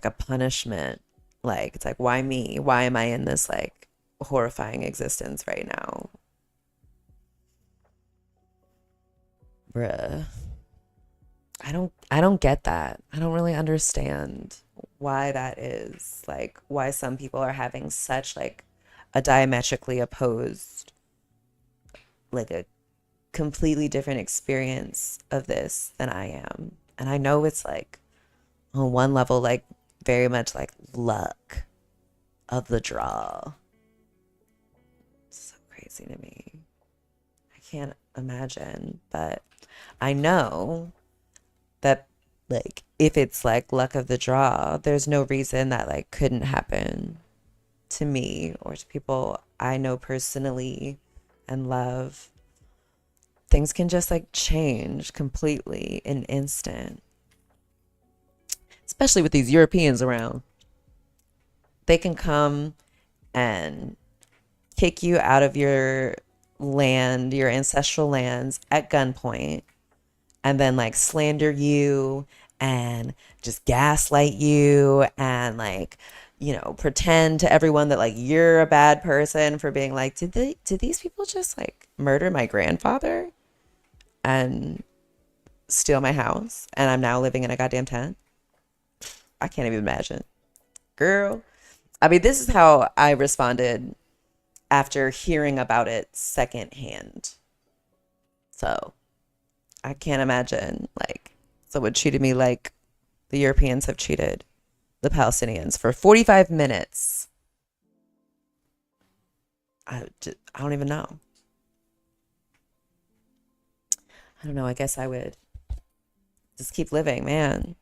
a punishment. Like it's like, why me? Why am I in this like horrifying existence right now? Bruh. I don't get that. I don't really understand why that is. Like why some people are having such like a diametrically opposed, like a completely different experience of this than I am. And I know it's like on one level, like very much like luck of the draw. It's so crazy to me. I can't imagine, but I know that like if it's like luck of the draw, there's no reason that like couldn't happen. to me or to people I know personally and love, things can just like change completely in an instant. Especially with these Europeans around. They can come and kick you out of your land, your ancestral lands at gunpoint, and then like slander you and just gaslight you and like, you know, pretend to everyone that like you're a bad person for being like, did these people just like murder my grandfather and steal my house and I'm now living in a goddamn tent? I can't even imagine. Girl. I mean, this is how I responded after hearing about it secondhand. So I can't imagine like someone treated me like the Europeans have treated the Palestinians for 45 minutes. I don't even know. I don't know. I guess I would just keep living, man.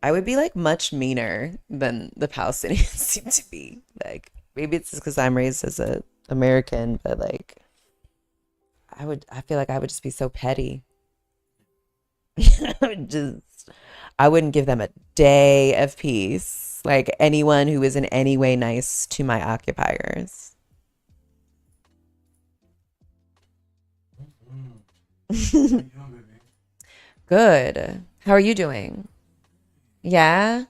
I would be like much meaner than the Palestinians seem to be. Like maybe it's just because I'm raised as a American, but like I feel like I would just be so petty. I wouldn't give them a day of peace. Like anyone who is in any way nice to my occupiers. Good. How are you doing? Yeah?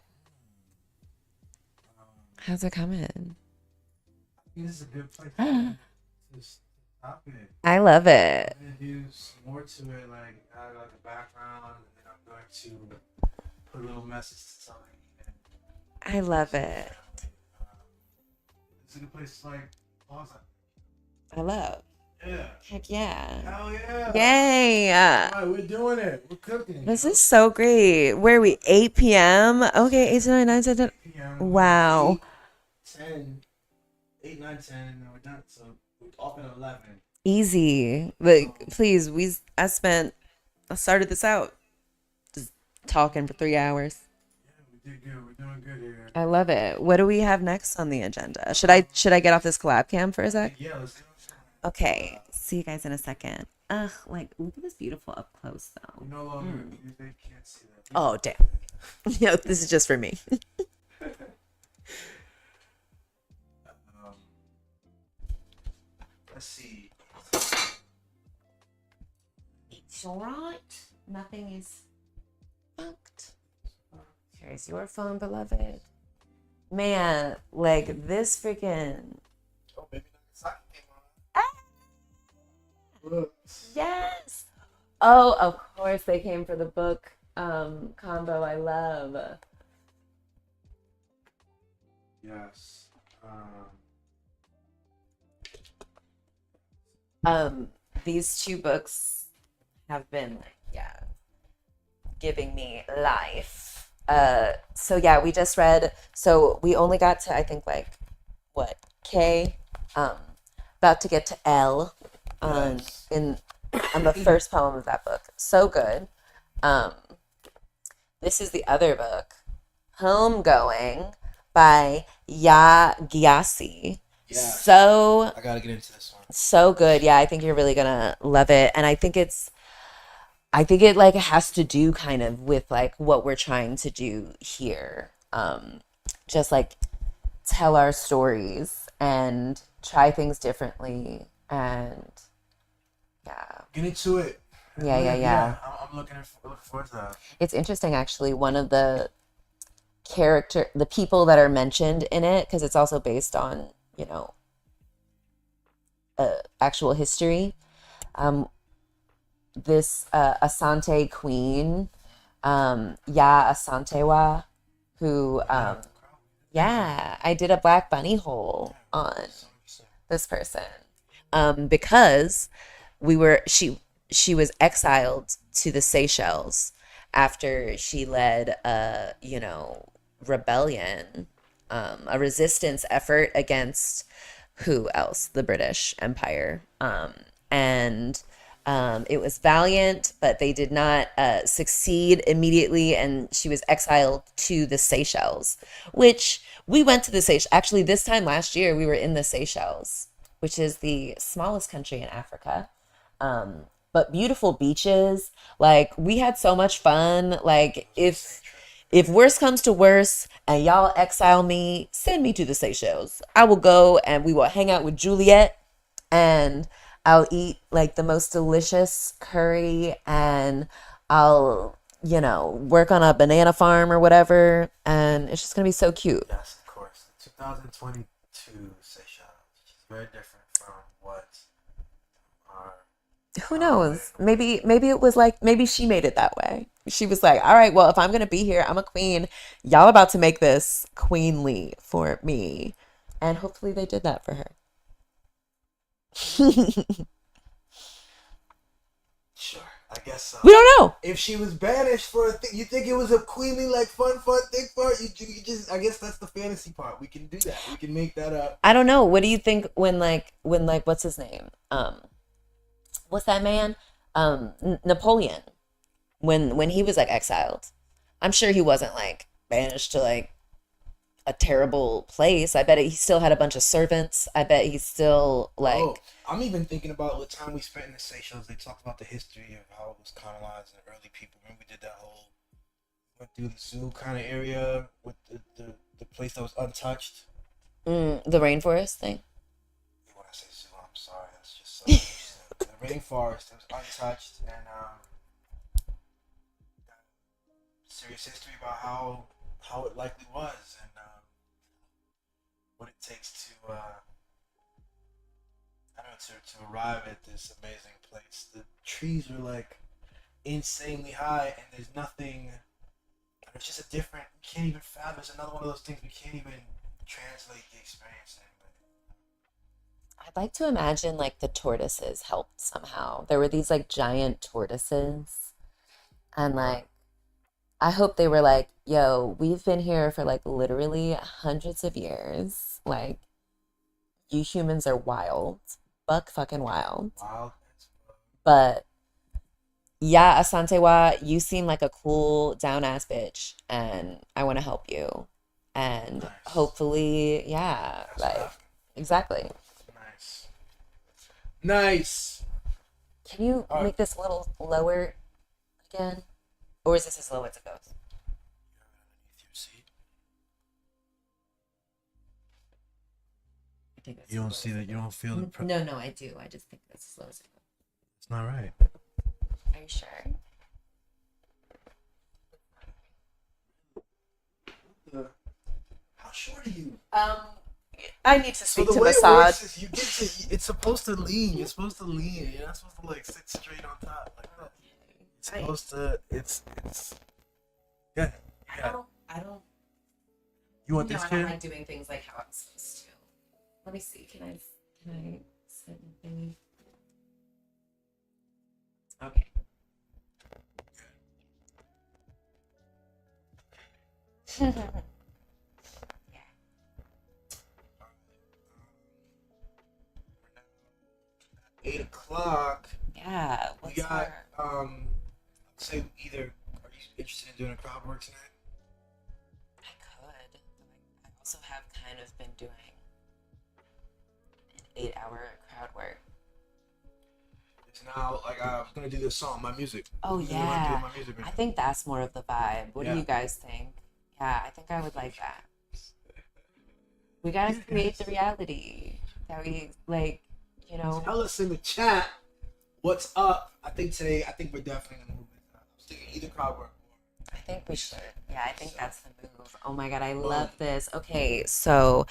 How's it coming? This is a good place to stop it. I love it. I'm gonna do some more to it, like add like a background, and I'm going to put a little message to something. I love it. It's a good place to like pause it. I love. Yeah. Heck yeah. Hell yeah. Yay. All right, we're doing it. We're cooking. This is so great. Where are we? 8 p.m.? Okay, 8 to 9, 9 to 10. Wow. 10, 8, 9, 10, and then we're done. So we're off at 11. Easy. But please, I started this out just talking for 3 hours. Yeah, we did good. We're doing good here. I love it. What do we have next on the agenda? Should I get off this collab cam for a sec? Yeah, let's do it. Okay. See you guys in a second. Ugh, like look at this beautiful up close though. No longer. They can't see that. Oh damn. No, this is just for me. Let's see. It's alright. Nothing is fucked. Here's your phone, beloved. Man, like this freaking. Oh, baby, Yes. Oh, of course they came for the book combo. I love. Yes. These two books have been giving me life. So yeah, we just read. So we only got to I think like what K, about to get to L. On the first poem of that book. So good. This is the other book, Homegoing by Gyasi. Yeah. So I gotta get into this one. So good. Yeah, I think you're really gonna love it. And I think it like has to do kind of with like what we're trying to do here. Just like tell our stories and try things differently and get into it. Yeah. I'm looking forward to that. It's interesting, actually. One of the people that are mentioned in it, because it's also based on, actual history. This Asante queen, Asantewa, who, I did a Black Bunny hole on this person, because she was exiled to the Seychelles after she led a rebellion, a resistance effort against who else? The British Empire. And It was valiant, but they did not succeed immediately, and she was exiled to the Seychelles, which we went to the Seychelles. Actually, this time last year, we were in the Seychelles, which is the smallest country in Africa. But beautiful beaches. Like, we had so much fun. Like, if worse comes to worse and y'all exile me, send me to the Seychelles. I will go and we will hang out with Juliet, and I'll eat like the most delicious curry, and I'll, work on a banana farm or whatever, and it's just gonna be so cute. Yes, of course. 2022 Seychelles, which is very different from what our... Who knows? Maybe it was like, maybe she made it that way. She was like, all right, well, if I'm gonna be here, I'm a queen. Y'all about to make this queenly for me. And hopefully they did that for her. Sure, I guess so. We don't know. If she was banished for a thing, you think it was a queenly, like, fun thing for her? You just, I guess that's the fantasy part. We can do that. We can make that up. I don't know. What do you think when what's his name? What's that man? Napoleon. When he was like exiled, I'm sure he wasn't like banished to like a terrible place. I bet he still had a bunch of servants. I bet he's still like... Oh, I'm even thinking about the time we spent in the Seychelles. They talked about the history of how it was colonized and the early people. Remember we did that whole... Went through the zoo kind of area with the place that was untouched. The rainforest thing? When I say zoo, I'm sorry. That's just so interesting. The rainforest, it was untouched, and serious history about how it likely was, and what it takes to to arrive at this amazing place. The trees are like insanely high, and there's nothing. It's just a different. You can't even fathom. It's another one of those things we can't even translate the experience in. I'd like to imagine like the tortoises helped somehow. There were these like giant tortoises, and like I hope they were like, yo, we've been here for like literally hundreds of years. Like, you humans are wild. Buck fucking wild. But yeah, Asante Wa, you seem like a cool down ass bitch, and I want to help you. And hopefully, yeah, like exactly. Nice. Can you make this a little lower again? Or is this as low as it goes? You don't see that? You don't feel the... No, I do. I just think that's as low as it goes. It's not right. Are you sure? How short are you? I need to speak so to the way Masad. it works is you get to, it's supposed to lean. You're supposed to lean. You're not supposed to like sit straight on top like that. It's supposed to. It's. Yeah. I don't. You want this I kid? don't like doing things like how I'm supposed to. Let me see. Can I set the thingy? Okay. Yeah. 8 o'clock. Yeah. We got say either. Are you interested in doing a crowd work tonight? I could. I also have kind of been doing an 8-hour crowd work. It's now like I was gonna do this song, my music. Oh This is what yeah. my music right I think that's more of the vibe. What Yeah. do you guys think? Yeah, I think I would like that. We gotta create the reality that we like. You know. Tell us in the chat what's up. I think we're definitely gonna move it. I was thinking either crowd work. I think we should. Yeah, I think that's the move. Oh my god, I love this. Okay, so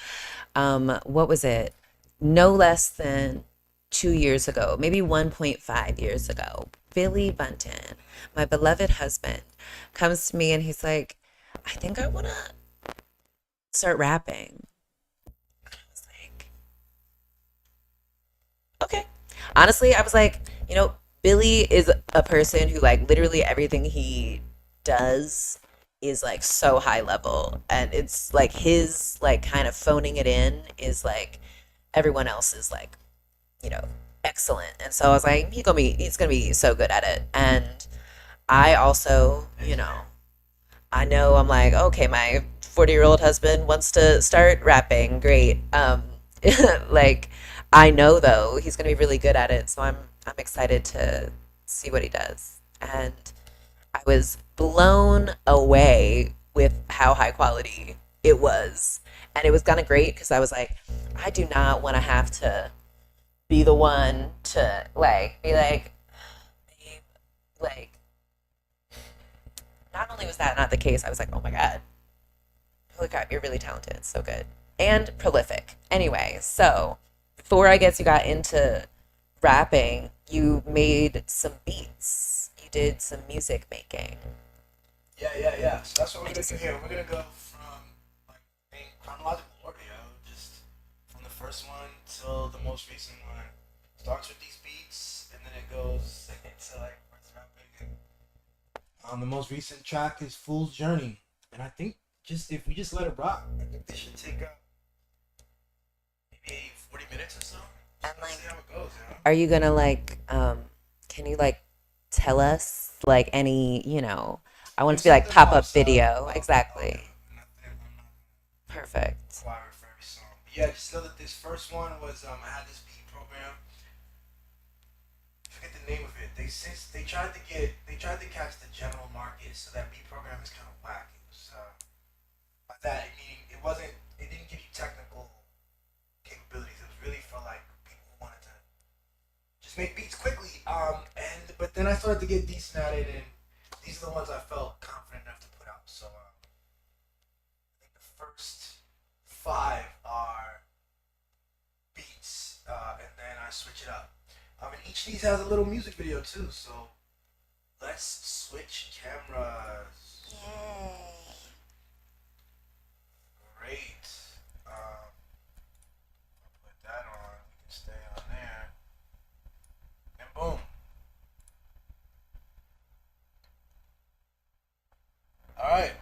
what was it? No less than 2 years ago, maybe 1.5 years ago, Billy Bunton, my beloved husband, comes to me and he's like, I think I wanna start rapping. I was like, okay. Honestly, I was like, you know, Billy is a person who like literally everything he does is like so high level, and it's like his like kind of phoning it in is like everyone else is like, you know, excellent. And so I was like, he's gonna be so good at it. And I also, I know I'm like, okay, my 40-year-old husband wants to start rapping. Great. Like, I know though he's gonna be really good at it. So I'm excited to see what he does. And I was blown away with how high quality it was. And it was kind of great because I was like, I do not want to have to be the one to be like, babe, like, not only was that not the case, I was like, oh my God, holy crap, you're really talented. It's so good. And prolific. Anyway, so before I guess you got into rapping, you made some beats. You did some music making. Yeah. So that's what we're gonna do here. We're gonna go from in chronological order, just from the first one till the most recent one. Starts with these beats, and then it goes into what's rapping. The most recent track is Fool's Journey, and I think if we just let it rock, I think this should take maybe 40 minutes or so. And see how it goes. Are you gonna can you tell us any I want it to be pop-up video. Exactly. Perfect. Yeah, just know that this first one was I had this beat program. I forget the name of it. They tried to catch the general market, so that beat program is kind of whack. It was by that meaning it didn't give you technical capabilities. It was really for people who wanted to just make beats quickly. But then I started to get decent at it, and these are the ones I felt confident enough to put out. So I think the first 5 are beats, and then I switch it up. And each of these has a little music video too. So let's switch cameras. Yay! Great. I'll put that on. We can stay on there. And boom. All right.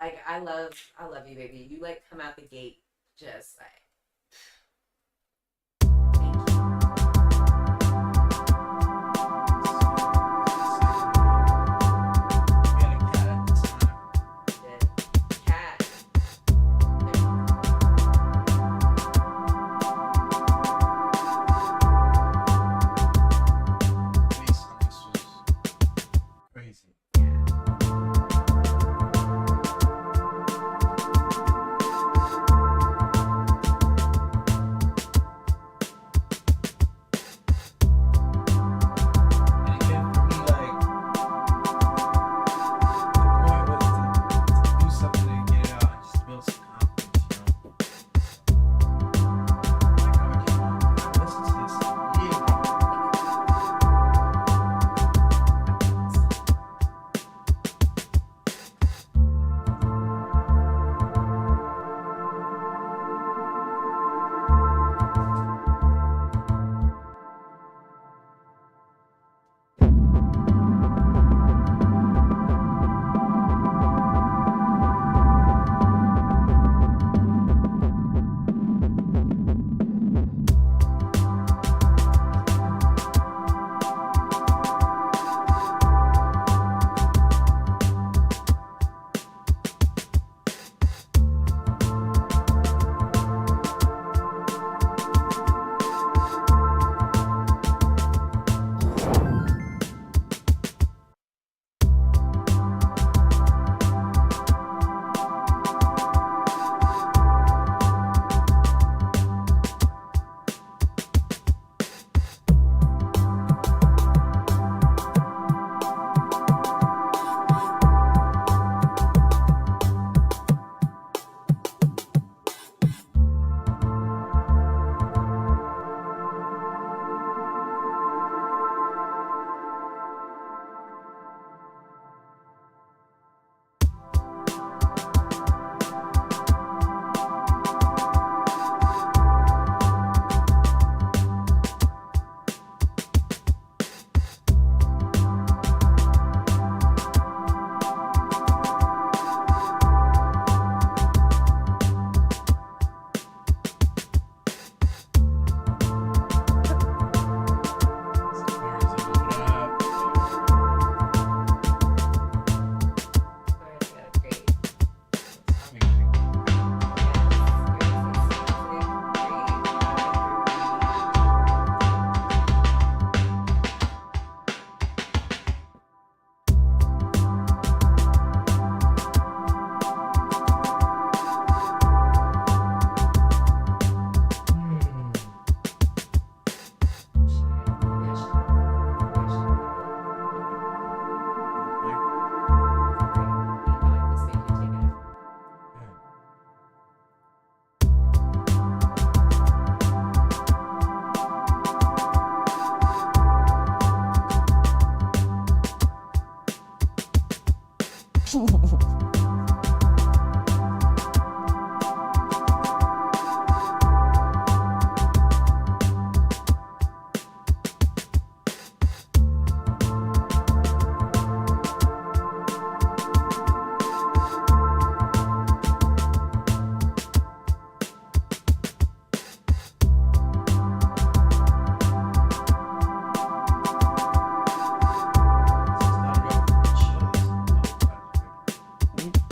Like I love you, baby. You like come out the gate just like. Crazy.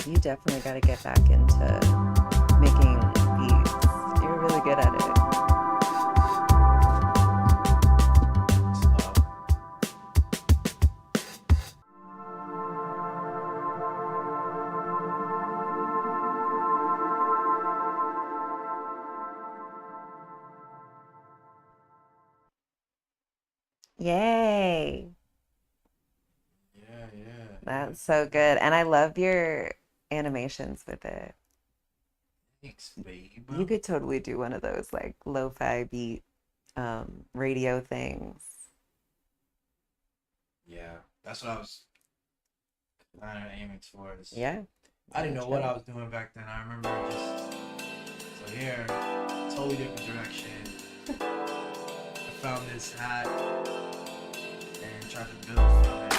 You definitely got to get back into making beats. You're really good at it. Yay. Yeah, yeah. That's so good. And I love your animations with it. Thanks, babe. You could totally do one of those like lo-fi beat radio things. Yeah, that's what I was kind of aiming towards. Yeah. I didn't know what I was doing back then. I remember just, so here, totally different direction. I found this hat and tried to build from it.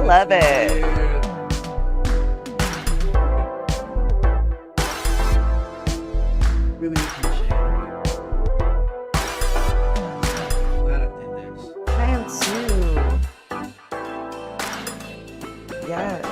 love it. Really appreciate it. Glad I did this. I am too. Yes.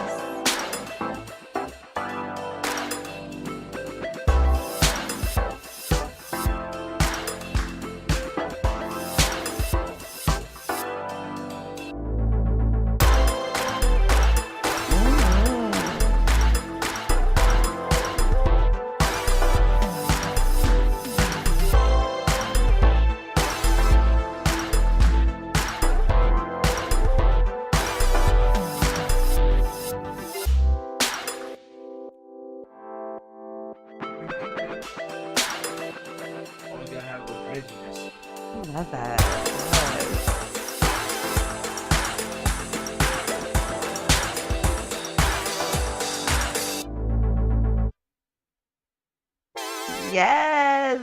Always gotta have a little craziness. I love that. Yes.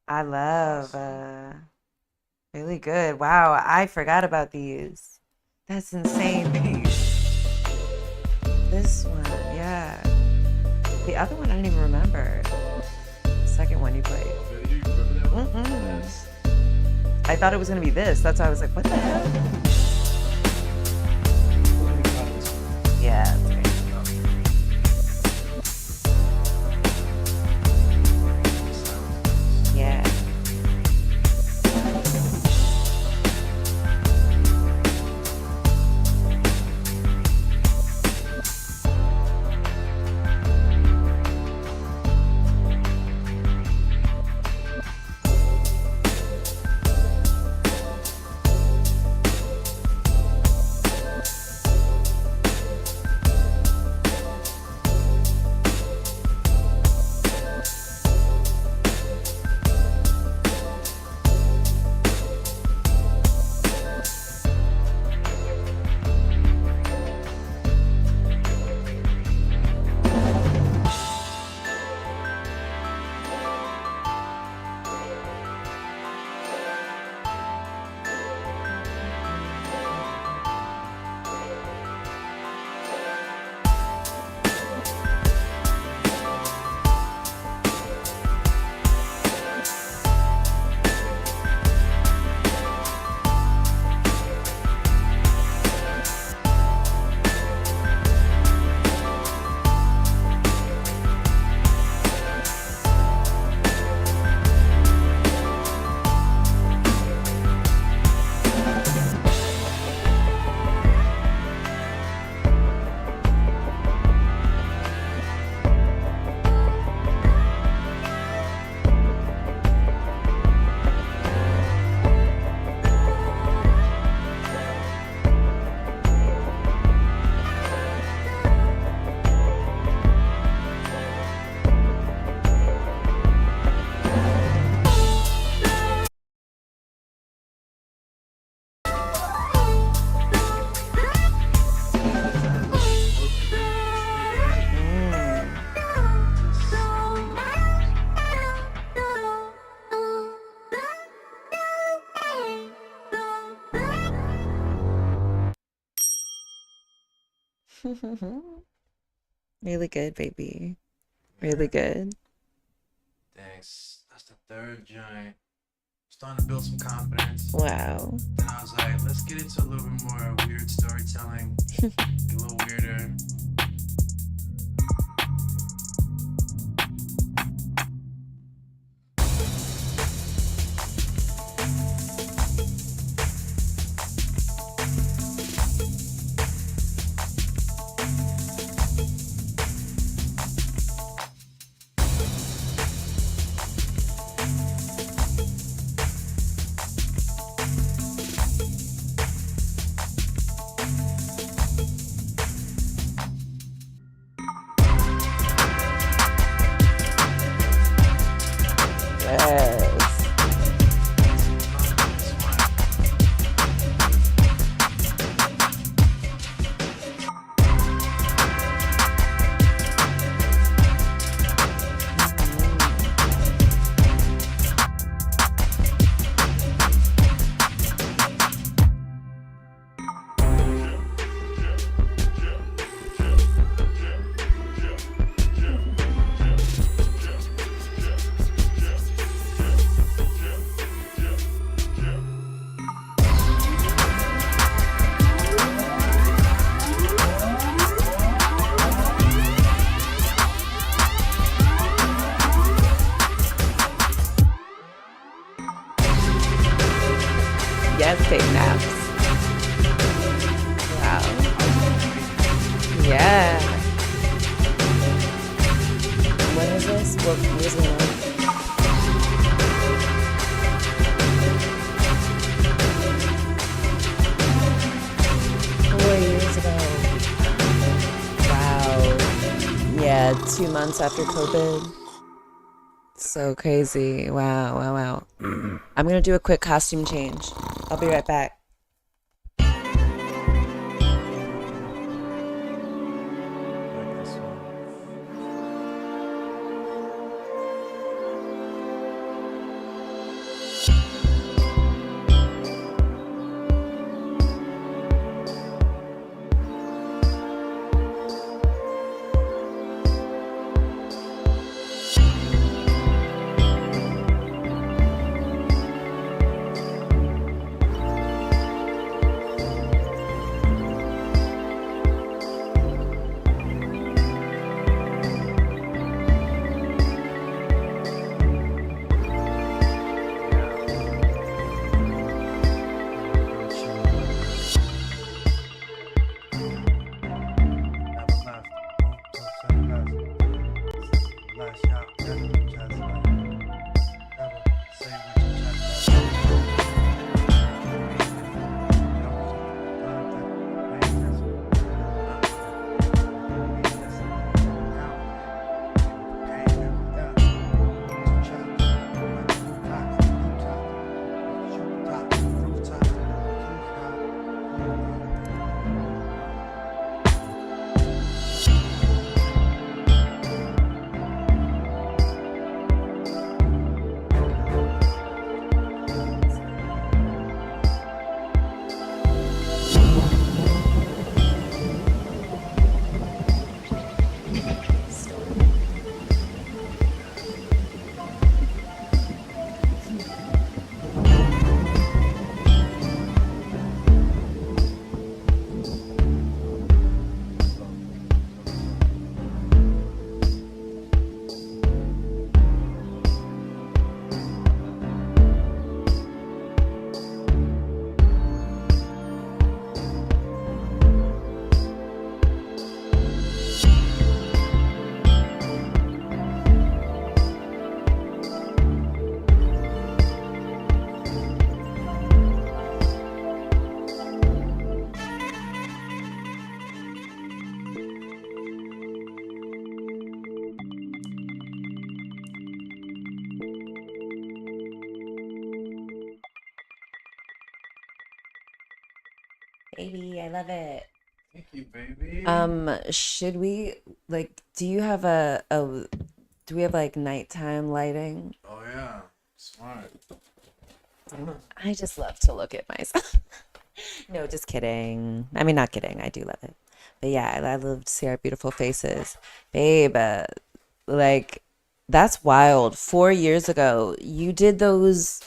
I love. Really good. Wow, I forgot about these. That's insane. This one, yeah. The other one I didn't even remember. The second one you played. I thought it was gonna be this. That's why I was like, what the hell? Yeah. That's great. Yeah. Really good, baby. Really good. Thanks. That's the third joint. Starting to build some confidence. Wow. Then I was like, let's get into a little bit more weird storytelling. Get a little weirder. Yes, take naps. Wow. Yeah. When is this? What years ago? 4 years ago. Wow. Yeah, 2 months after COVID. So crazy. Wow, wow, wow. I'm gonna do a quick costume change. I'll be right back. Baby, I love it. Thank you, baby. Should we do you have do we have like nighttime lighting? Oh yeah, smart. I just love to look at myself. No, just kidding. I mean, not kidding. I do love it. But yeah, I love to see our beautiful faces. Babe, that's wild. 4 years ago, you did those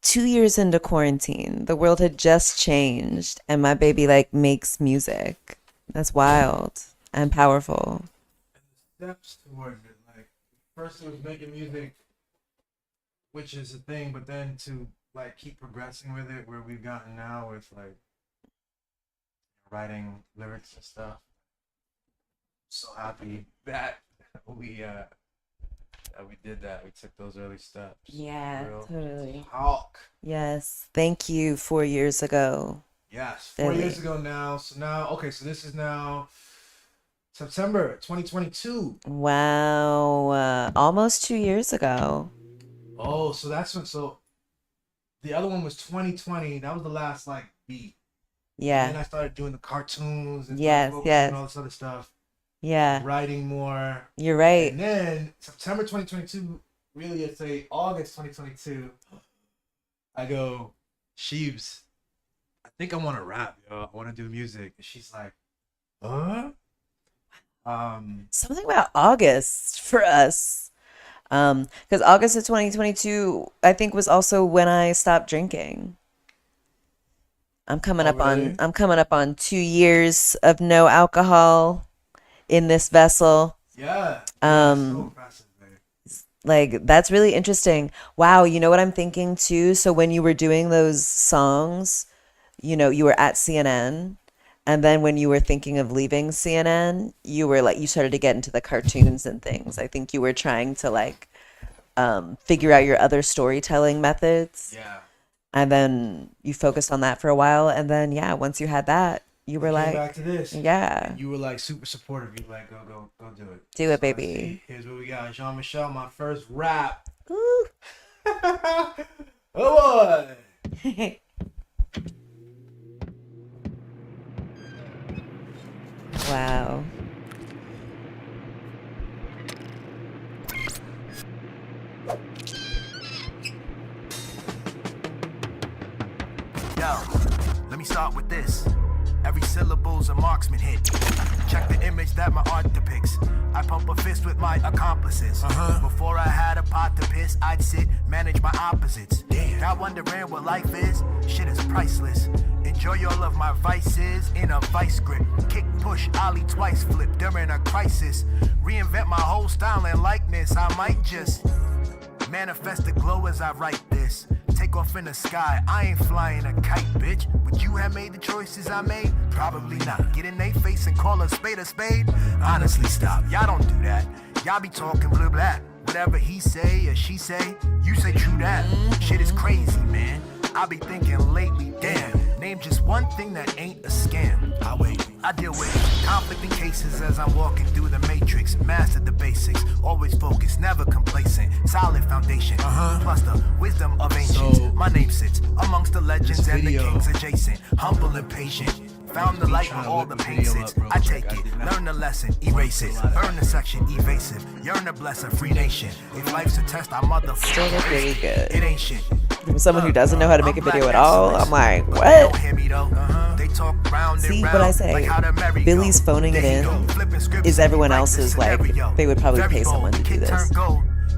2 years into quarantine. The world had just changed, and my baby makes music. That's wild and powerful. Steps towards it. Like first it was making music, which is a thing, but then to keep progressing with it, where we've gotten now with writing lyrics and stuff. So happy that we did that. We took those early steps. Yeah, totally. Talk. Yes. Thank you 4 years ago. Yes, 4 Billy. years ago now. So this is now September 2022. Wow. Almost 2 years ago. Oh, so that's when. So the other one was 2020. That was the last beat. Yeah. And then I started doing the cartoons and and all this other stuff. Yeah. Writing more. You're right. And then September 2022, really, I'd say August 2022, I go, Sheebs, I think I want to rap, yo. I want to do music. And she's like, huh? Something about August for us. Because August of 2022, I think, was also when I stopped drinking. I'm coming up on 2 years of no alcohol in this vessel. Yeah. So impressive, Like, that's really interesting. Wow, you know what I'm thinking too? So when you were doing those songs, you know, you were at CNN, and then when you were thinking of leaving CNN, you were like, you started to get into the cartoons and things. I think you were trying to like figure out your other storytelling methods. Yeah. And then you focused on that for a while, and then yeah, once you had that, you were like, back to this. Yeah. And you were like super supportive. You were like, go do it. Do it, baby. Here's what we got. Jean-Michel, my first rap. Ooh. Oh boy. Wow. Yo, let me start with this. Every syllable's a marksman hit. Check the image that my art depicts. I pump a fist with my accomplices. Before I had a pot to piss, I'd sit, manage my opposites. Damn. Now wondering what life is? Shit is priceless. Enjoy all of my vices in a vice grip. Kick, push, ollie twice, flip during a crisis. Reinvent my whole style and likeness. I might just manifest the glow as I write this. Take off in the sky, I ain't flying a kite, bitch. Would you have made the choices I made? Probably not. Get in they face and call a spade a spade? Honestly, stop. Y'all don't do that. Y'all be talking blah blah. Whatever he say or she say, you say true that. Shit is crazy, man. I be thinking lately, damn. Name just one thing that ain't a scam. I wait. I deal with conflicting cases as I'm walking through the matrix. Master the basics, always focused, never complacent. Solid foundation, plus the wisdom of ancients. My name sits amongst the legends and the kings adjacent. Humble and patient. Found the light where all the pain sits. I take it, learn the lesson, erase it. Earn the section, evasive. Yearn to bless a free nation. If life's a test, I motherfucker. Still look really good. It ain't shit. From someone who doesn't know how to make a video at all, I'm like, what? See what I say? Billy's phoning it in is everyone else's, like, they would probably pay someone to do this.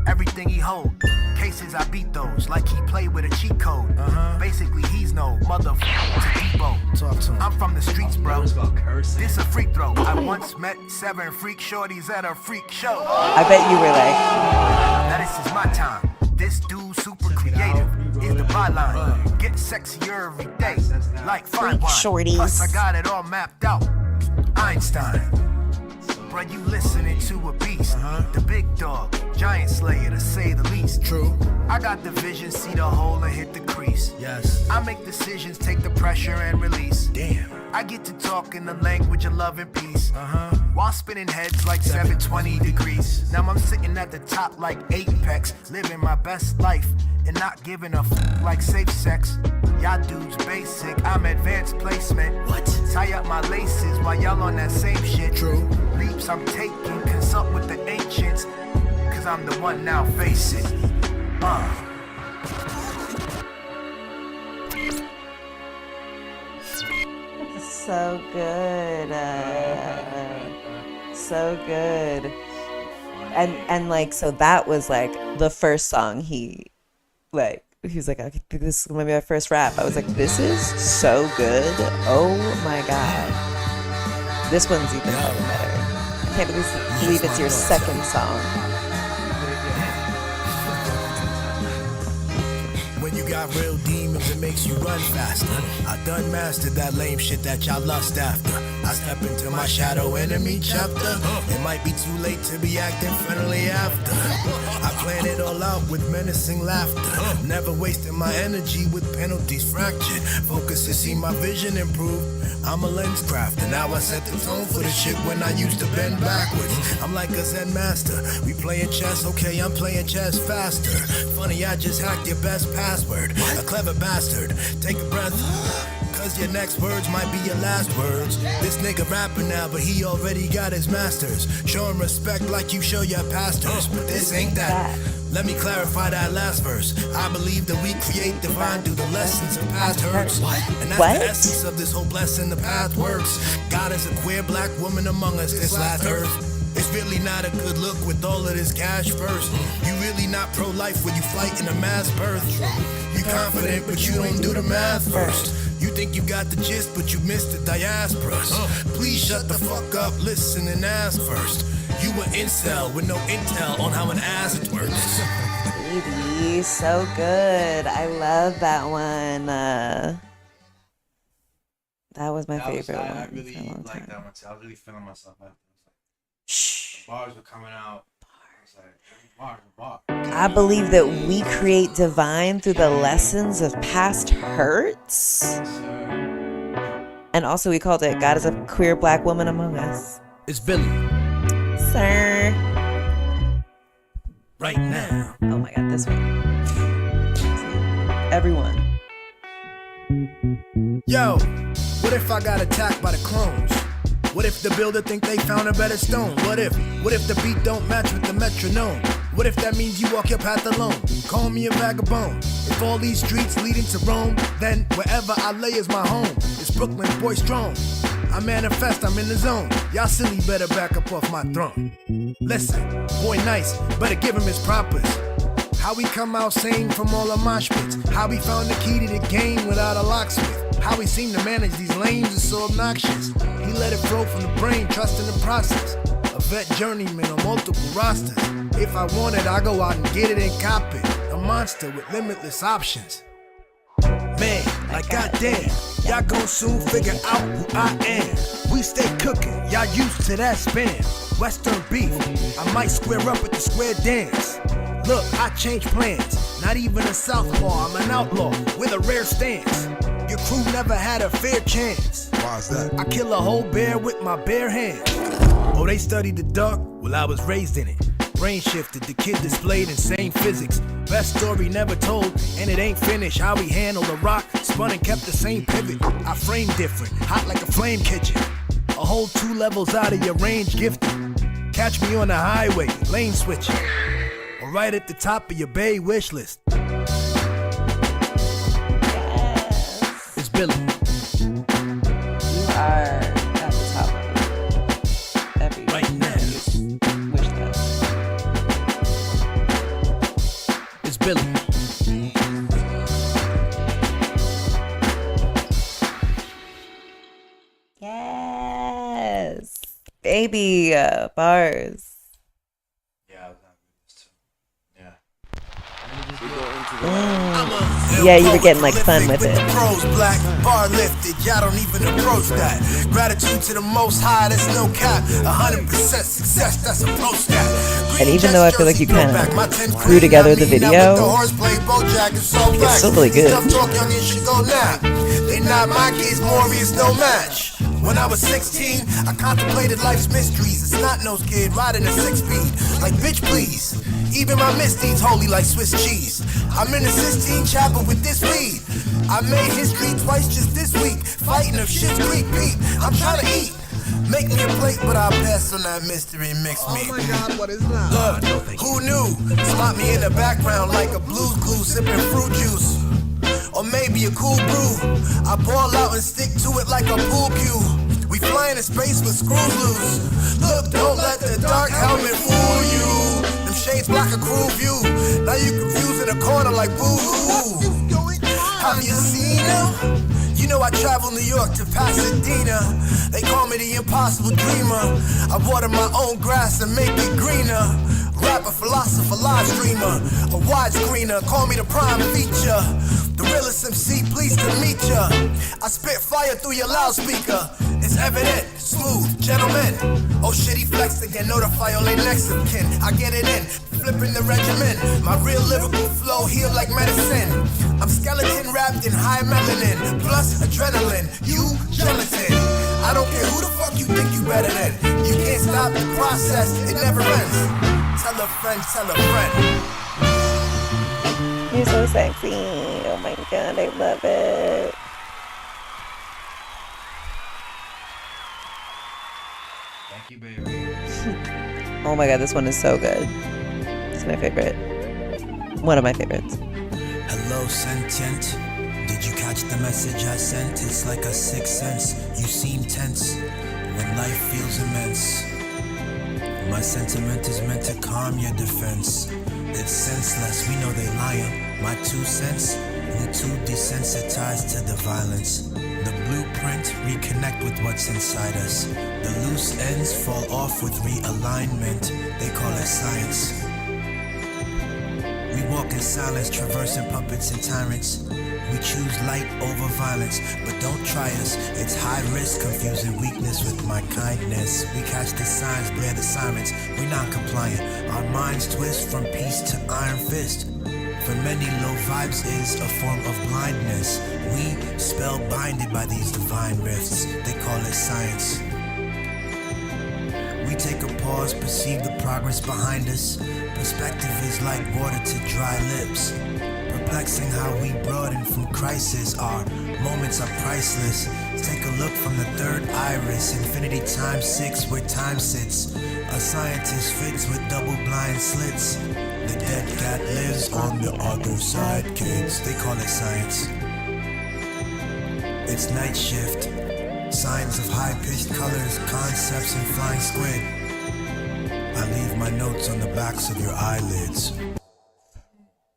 Everything he hold, cases I beat those like he played with a cheat code. Basically he's no motherfucker to Debo. Talk to him. I'm from the streets, bro. This a freak throw. I once met 7 freak shorties at a freak show. I bet you were like, now this is my time. This dude super creative is the byline. Get sexier every day, like fine wine. Shorties. Plus I got it all mapped out. Einstein. Bruh, you listening to a beast. The big dog, giant slayer to say the least. True. I got the vision, see the hole and hit the crease. Yes. I make decisions, take the pressure and release. Damn. I get to talk in the language of love and peace. While spinning heads like 720 degrees. Now I'm sitting at the top like Apex, living my best life and not giving a like safe sex. Y'all dudes basic, I'm advanced placement. What? Tie up my laces while y'all on that same shit. True. Leaps I'm taking, consult with the ancients, cause I'm the one now, face it. so good. So good. And like, so that was like the first song he was like, okay, this is gonna be my first rap. I was like, this is so good. Oh my God. This one's even better. I can't believe it's your second song. When you got real demons, it makes you run faster. I done mastered that lame shit that y'all lust after. I step into my shadow enemy chapter. It might be too late to be acting friendly after. I plan it all out with menacing laughter. Never wasting my energy with penalties fractured. Focus to see my vision improve. I'm a lens crafter. Now I set the tone for the shit when I used to bend backwards. I'm like a Zen master. We playing chess, okay, I'm playing chess faster. Funny, I just hacked your best password. A clever bastard. Take a breath. Cause your next words might be your last words. This nigga rapping now, but he already got his masters. Show him respect like you show your pastors. But this ain't that. Let me clarify that last verse. I believe that we create divine through the lessons of past hurts. And that's the essence of this whole blessing, the path works. God is a queer black woman among us this last earth. It's really not a good look with all of this cash first. You really not pro-life when you fight in a mass birth. You confident, but you don't do the math first. You think you got the gist, but you missed the diasporas. Please shut the fuck up, listen and ask first. You were incel with no intel on how an acid works. Baby, so good. I love that one. That was my favorite one. I really liked that one too. I was really feeling myself after. The bars were coming out. Bars. I believe that we create divine through the lessons of past hurts. And also we called it God is a queer black woman among us. It's Billy. Sir. Right now. Oh my God, this one. Everyone. Yo, what if I got attacked by the clones? What if the builder think they found a better stone? What if the beat don't match with the metronome? What if that means you walk your path alone? Call me a vagabond. If all these streets leading to Rome, then wherever I lay is my home. It's Brooklyn, boy strong. I manifest, I'm in the zone. Y'all silly better back up off my throne. Listen, boy nice, better give him his propers. How we come out sane from all the mosh pits. How we found the key to the game without a locksmith. How we seem to manage these lanes is so obnoxious. He let it flow from the brain, trusting the process. A vet journeyman on multiple rosters. If I want it, I go out and get it and cop it. A monster with limitless options. Man, like goddamn, y'all gon' soon figure out who I am. We stay cooking, y'all used to that spam. Western beef, I might square up at the square dance. Look, I change plans, not even a southpaw, I'm an outlaw with a rare stance. Your crew never had a fair chance. Why's that? I kill a whole bear with my bare hands. Oh, they studied the dark? Well, I was raised in it. Brain shifted, the kid displayed insane physics. Best story never told, and it ain't finished. How we handled the rock, spun and kept the same pivot. I frame different, hot like a flame kitchen. A whole 2 levels out of your range gifted. Catch me on the highway, lane switching. Or right at the top of your Bay wish list. Yes. It's Billy. You are at the top of every right now. Wish list. It's Billy. Yes. Baby, bars. Yeah, you were getting like fun with it. Pros black, bar lifted, y'all don't even approach that. Gratitude to the most high, that's no cap. 100% success, that's a pro stat. And even though I feel like you kind of threw together the video, it's still really good. They not my kids, Maury's no match. When I was 16, I contemplated life's mysteries. It's not no kid riding a 6-speed. Like, bitch, please. Even my misdeeds holy like Swiss cheese. I'm in the Sistine Chapel with this weed. I made history twice just this week. Fighting of Shit's Creek Pete. I'm trying to eat. Make me a plate, but I'll pass on that mystery mix me. Oh my God, what is that? Look, who knew? Slot me in the background like a blues glue, sipping fruit juice. Or maybe a cool brew. I ball out and stick to it like a pool cue. We flying in space with screws loose. Look, don't let the dark helmet fool you. Them shades block a cruel view. Now you confused in a corner like boo-hoo. Have you seen him? You know I travel New York to Pasadena. They call me the impossible dreamer. I water my own grass and make it greener. Rapper, philosopher, live streamer, a widescreener, call me the prime feature. The realest MC, pleased to meet ya. I spit fire through your loudspeaker. It's evident, smooth, gentlemen. Oh shit, he flexed again, notify all they next of kin. I get it in, flipping the regimen. My real lyrical flow healed like medicine. I'm skeleton wrapped in high melanin, plus adrenaline, you gelatin. I don't care who the fuck you think you better than. You can't stop the process, it never ends. Tell a friend, tell a friend. You're so sexy. Oh my God, I love it. Thank you, baby. Oh my God, this one is so good. It's my favorite. One of my favorites. Hello, sentient. Did you catch the message I sent? It's like a sixth sense. You seem tense when life feels immense. My sentiment is meant to calm your defense. It's senseless, we know they lying. My 2 cents, we're too desensitized to the violence. The blueprint, reconnect with what's inside us. The loose ends fall off with realignment. They call it science. We walk in silence, traversing puppets and tyrants. We choose light over violence, but don't try us. It's high risk, confusing weakness with my kindness. We catch the signs, blare the sirens. We're non-compliant. Our minds twist from peace to iron fist. For many, low vibes is a form of blindness. We spellbinded by these divine rifts. They call it science. We take a pause, perceive the progress behind us. Perspective is like water to dry lips. Perplexing how we broaden from crisis. Our moments are priceless. Take a look from the third iris. Infinity times 6 where time sits. A scientist fits with double blind slits. The dead cat lives on the other side, kids. They call it science. It's night shift. Signs of high-pitched colors, concepts, and flying squid. I leave my notes on the backs of your eyelids.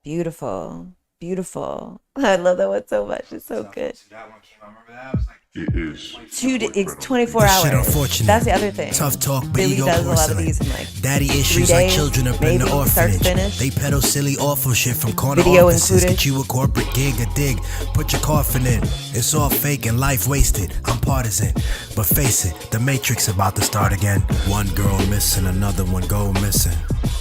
Beautiful. Beautiful. I love that one so much. It's so good. That one came out. Remember that? I was like, It's 24 hours. That's the other thing. Tough talk, but Billy ego does a lot of porcelain. these in like Daddy 3 issues days, like children up in the maybe, start to orphanage. finish. They peddle silly awful shit from corner Video offices. included. Get you a corporate gig, a dig. Put your coffin in. It's all fake and life wasted. I'm partisan, but face it, the matrix about to start again. One girl missing, another one go missing.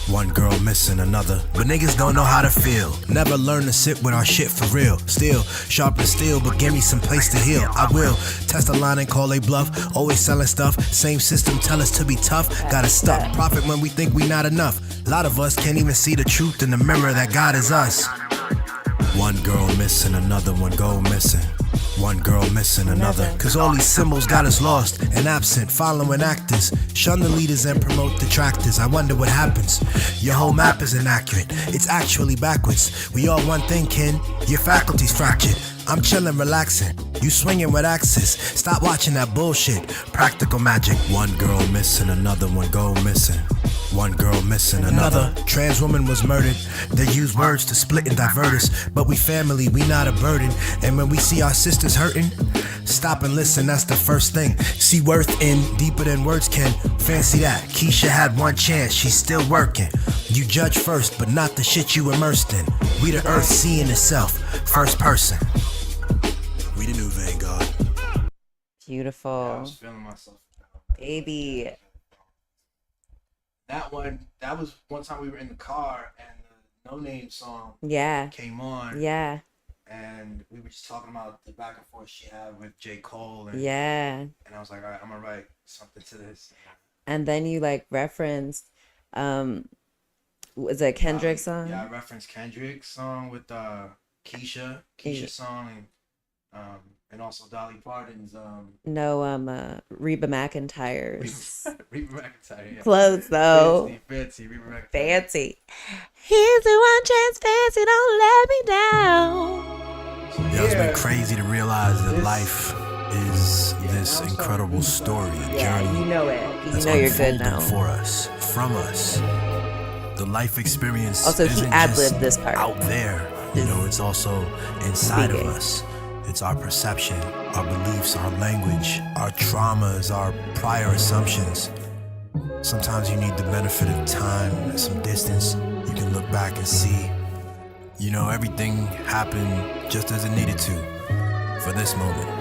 One girl missing another. But niggas don't know how to feel. Never learn to sit with our shit for real. Still, sharp as steel, but give me some place to heal. I will test a line and call a bluff. Always selling stuff. Same system tell us to be tough. Gotta stop. Profit when we think we not enough. A lot of us can't even see the truth in the mirror that God is us. One girl missing, another one go missing. One girl missing another. Cause all these symbols got us lost and absent, following actors. Shun the leaders and promote detractors. I wonder what happens. Your whole map is inaccurate. It's actually backwards. We all one thing, kin. Your faculty's fractured. I'm chillin', relaxing. You swinging with axes. Stop watching that bullshit. Practical magic. One girl missing, another one go missing. One girl missing another. Trans woman was murdered. They use words to split and divert us. But we family, we not a burden. And when we see our sisters hurting, stop and listen, that's the first thing. See worth in deeper than words can. Fancy that. Keisha had one chance, she's still working. You judge first, but not the shit you immersed in. We the earth seeing itself, first person. We the new Vanguard. Beautiful. I was feeling myself. Baby. That one, that was one time we were in the car and the No Name song came on. Yeah. And we were just talking about the back and forth she had with J. Cole. And, And I was like, all right, I'm going to write something to this. And then you like referenced, was it Kendrick's song? Yeah, I referenced Kendrick's song with Keisha's song, and also Dolly Parton's. Reba McEntire's. Reba McEntire, yeah. Close though. Fancy, Reba McEntire. Fancy. Here's the one chance, fancy, don't let me down. Yeah, it's been crazy to realize that life is this incredible story, a journey. You know it. You that's know you're good unfolding now. for us, from us. The life experience Also, he isn't ad-libbed just this part. out there. You know, it's also inside of us. It's our perception, our beliefs, our language, our traumas, our prior assumptions. Sometimes you need the benefit of time and some distance. You can look back and see, you know, everything happened just as it needed to for this moment.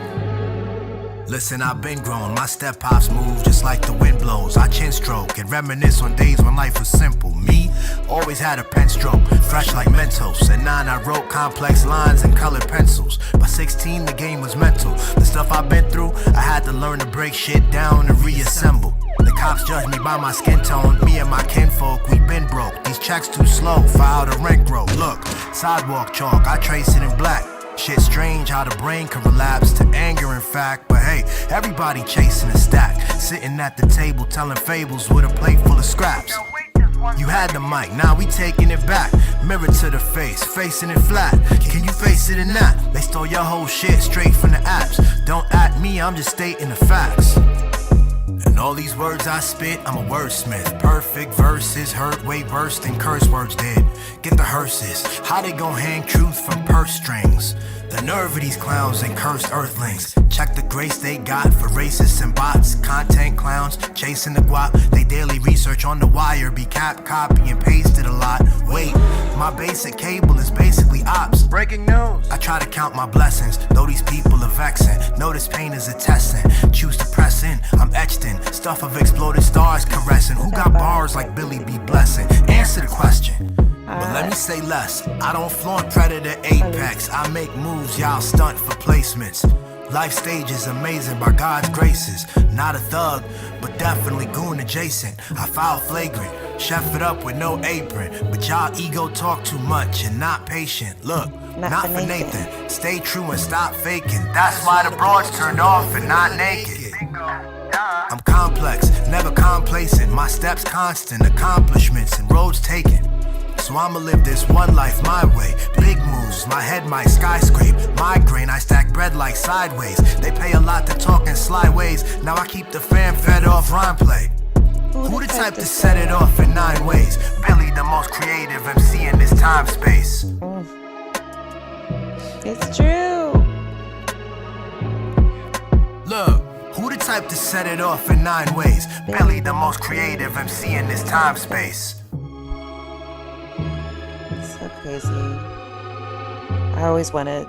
Listen, I've been grown, my step pops move just like the wind blows. I chin stroke and reminisce on days when life was simple. Me, always had a pen stroke, fresh like Mentos. At 9 I wrote complex lines and colored pencils. By 16 the game was mental. The stuff I've been through, I had to learn to break shit down and reassemble. The cops judge me by my skin tone, me and my kinfolk, we been broke. These checks too slow, file the rent grow. Look, sidewalk chalk, I trace it in black. Shit strange how the brain can relapse to anger in fact. But hey, everybody chasing a stack. Sitting at the table telling fables with a plate full of scraps. You had the mic, now we taking it back. Mirror to the face, facing it flat. Can you face it or not? They stole your whole shit straight from the apps. Don't at me, I'm just stating the facts. And And all these words I spit, I'm a wordsmith. Perfect verses, heard way worse than curse words did. Get the hearses, how they gon' hang truth from purse strings? The nerve of these clowns and cursed earthlings. Check the grace they got for racists and bots. Content clowns chasing the guap. They daily research on the wire. Be copy and pasted a lot. Wait, my basic cable is basically ops. Breaking news. I try to count my blessings, though these people are vexing. Notice pain is a testing. Choose to press in. I'm etched in stuff of exploded stars caressing. Who got bars like Billy be blessing? Answer the question. But let me say less. I don't flaunt predator apex. I make moves, y'all stunt for placements. Life stage is amazing by God's graces. Not a thug, but definitely goon adjacent. I foul flagrant, chef it up with no apron. But y'all ego talk too much and not patient. Look, not for Nathan. Stay true and stop faking. That's why the broads turned off and not naked. I'm complex, never complacent. My steps constant, accomplishments and roads taken. So I'ma live this one life my way. Big moves, my head might skyscrape. Migraine, I stack bread like sideways. They pay a lot to talk in sly ways. Now I keep the fam fed off rhyme play. Who the type to set it off in 9 ways? Billy, the most creative MC in this time space. It's true. Look, who the type to set it off in 9 ways? Billy, the most creative MC in this time space. So crazy. I always wanted.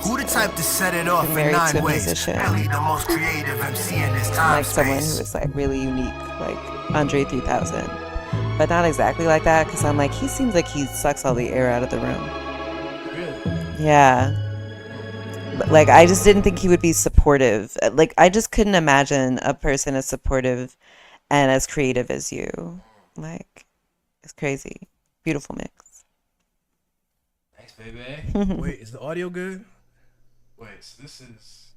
Who the type to set it off in 9 ways? Billy, the most creative MC in this time Like someone who was like really unique, like Andre 3000, but not exactly like that. Because I'm like, he seems like he sucks all the air out of the room. Really? Yeah. But, like, I just didn't think he would be supportive. Like, I just couldn't imagine a person as supportive and as creative as you. Like, it's crazy. Beautiful mix. Thanks, baby. Wait, is the audio good? Wait, so this is.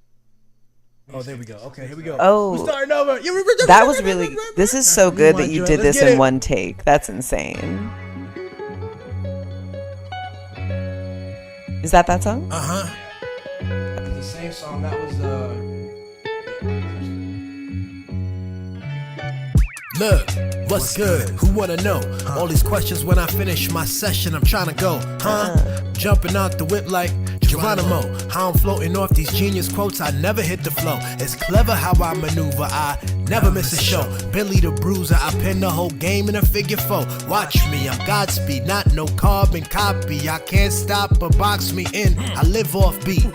Oh, there we go. Okay, here we go. Oh, we're starting over. That was really. This is so good that you did this in one take. That's insane. Is that song? Uh-huh. It's the same song that was Look, what's good? Who wanna know? All these questions when I finish my session, I'm trying to go, Jumping out the whip like Geronimo. How I'm floating off these genius quotes, I never hit the flow. It's clever how I maneuver, I never miss a show. Billy the Bruiser, I pin the whole game in a figure 4. Watch me, I'm Godspeed, not no carbon copy. I can't stop or box me in, I live off beat.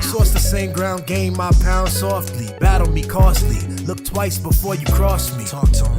Source the same ground game, my pound softly. Battle me costly, look twice before you cross me.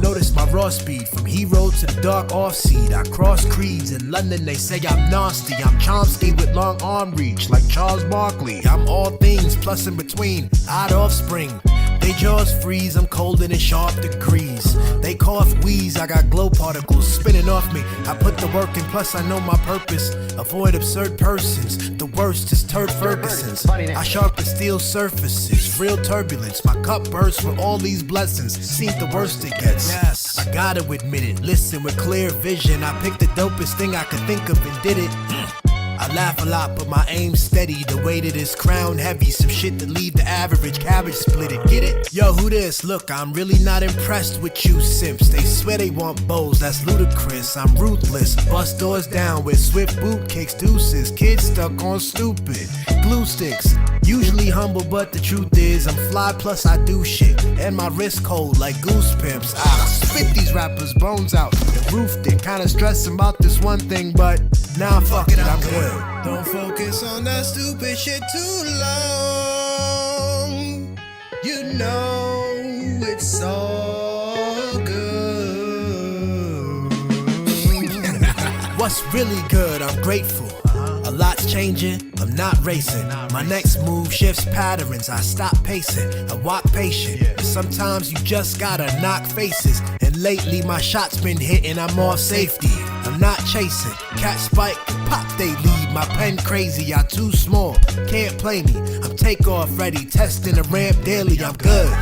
Notice my raw speed, from hero to the dark off-seed. I cross creeds, in London they say I'm nasty. I'm Chomsky with long arm reach, like Charles Barkley. I'm all things, plus in between, odd offspring. They jaws freeze, I'm cold in sharp degrees. They cough, wheeze, I got glow particles spinning off me. I put the work in, plus I know my purpose. Avoid absurd persons, the worst is Turd Ferguson's. I sharpen steel surfaces, real turbulence. My cup bursts with all these blessings. Seen the worst it gets. Yes, I gotta admit it. Listen with clear vision. I picked the dopest thing I could think of and did it. I laugh a lot, but my aim's steady. The weight of this crown heavy, some shit to leave the average cabbage split it. Get it? Yo, who this? Look, I'm really not impressed with you simps. They swear they want bows, that's ludicrous. I'm ruthless. Bust doors down with swift boot kicks, deuces. Kids stuck on stupid glue sticks. Usually humble, but the truth is I'm fly, plus I do shit. And my wrist cold like goose pimps. I spit these rappers' bones out and roofed it. Kinda stressing about this one thing, but now fuck it, I'm good. Don't focus on that stupid shit too long. You know it's all good. What's really good? I'm grateful. A lot's changing, I'm not racing. My next move shifts patterns, I stop pacing. I walk patient, and sometimes you just gotta knock faces. And lately my shots been hitting, I'm off safety. I'm not chasing, catch spike, pop they lead. My pen crazy, I too small, can't play me. I'm takeoff ready, testing the ramp daily, I'm good.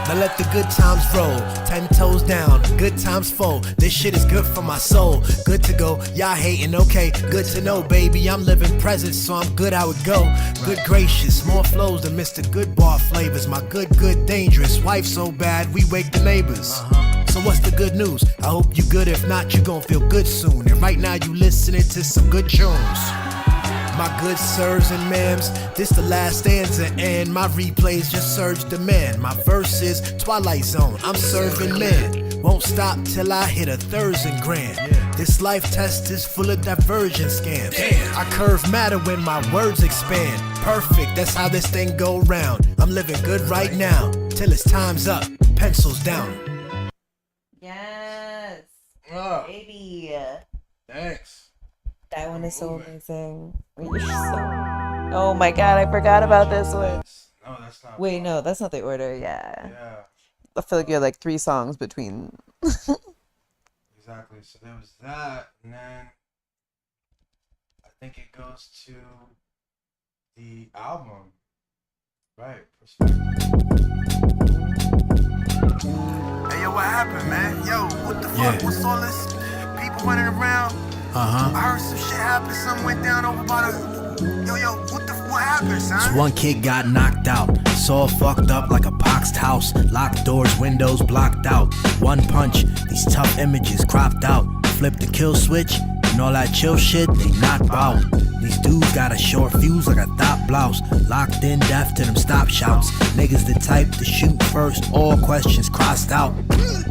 Now let the good times roll, 10 toes down, good times full. This shit is good for my soul. Good to go, y'all hating, okay. Good to know, baby, I'm living present, so I'm good how it go. Good gracious, more flows than Mr. Good Bar flavors. My good, dangerous wife so bad, we wake the neighbors. So what's the good news? I hope you good, if not, you gon' feel good soon. And right now you listening to some good tunes. My good sirs and ma'ams, this the last stanza and my replays just surge demand. My verse is Twilight Zone, I'm serving man. Won't stop till I hit 1,000 grand. This life test is full of diversion scams. I curve matter when my words expand. Perfect, that's how this thing go round. I'm living good right now, till it's time's up, pencils down. Yes. Baby. Thanks. That one is so amazing. You're so... Oh my god, I forgot about this one. No, that's not. Wait, no, that's not the order. Yeah. Yeah. I feel like you had like 3 songs between. Exactly. So there was that, and then I think it goes to the album. Right. Hey, yo, what happened, man? Yo, what the fuck? What's all this? People running around? I heard some shit happen. Something went down over by the... Yo, what happened, son? This one kid got knocked out. Saw fucked up like a poxed house. Locked doors, windows blocked out. One punch, these tough images cropped out. Flip the kill switch, and all that chill shit, they knock out. These dudes got a short fuse like a thought blouse. Locked in, deaf to them stop shouts. Niggas the type to shoot first, all questions crossed out.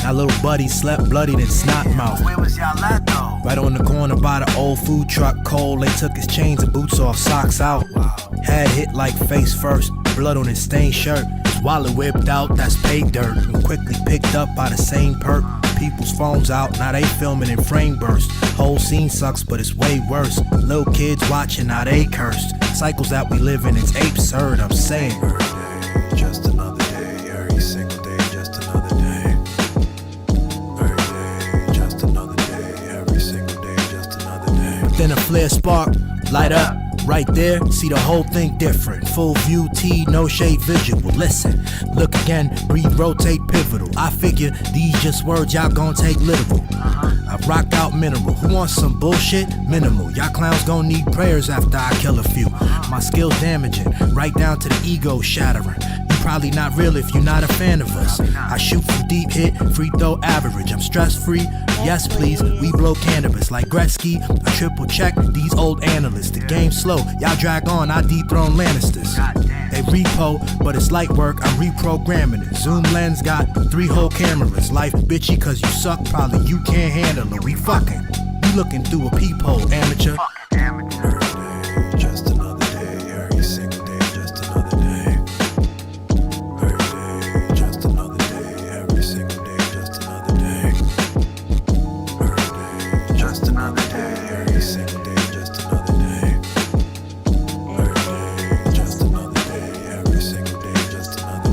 Our little buddy slept bloodied in snot mouth. Where was y'all at though? Right on the corner by the old food truck. Cold, they took his chains and boots off, socks out. Head hit like face first, blood on his stained shirt. His wallet whipped out, that's pay dirt. And quickly picked up by the same perk. People's phones out, now they filming in frame burst. Whole scene sucks, but it's way worse. Little kids watching, now they cursed. Cycles that we live in, it's absurd, I'm saying. Every day, just another day. Every single day, just another day. Every day, just another day. Every single day, just another day. Then a flare spark, light up. Right there, see the whole thing different. Full view, T, no shade visual. Listen, look again, breathe, rotate, pivotal. I figure these just words y'all gon' take literal. I rock out mineral. Who wants some bullshit? Minimal. Y'all clowns gon' need prayers after I kill a few. My skills damaging, right down to the ego shattering. You probably not real if you're not a fan of us. I shoot from deep hit, free throw average. I'm stress free. Yes, please. We blow cannabis like Gretzky. I triple check these old analysts. The game's slow. Y'all drag on, I dethrone Lannisters. They repo, but it's light work, I'm reprogramming it. Zoom lens got 3 whole cameras. Life bitchy cause you suck, probably you can't handle it. We fucking, you looking through a peephole, amateur. Every day, just another day. Every single day, just another day. Every day, just another day. Every single day, just another day. Every day, just another day. Every single day, just another day.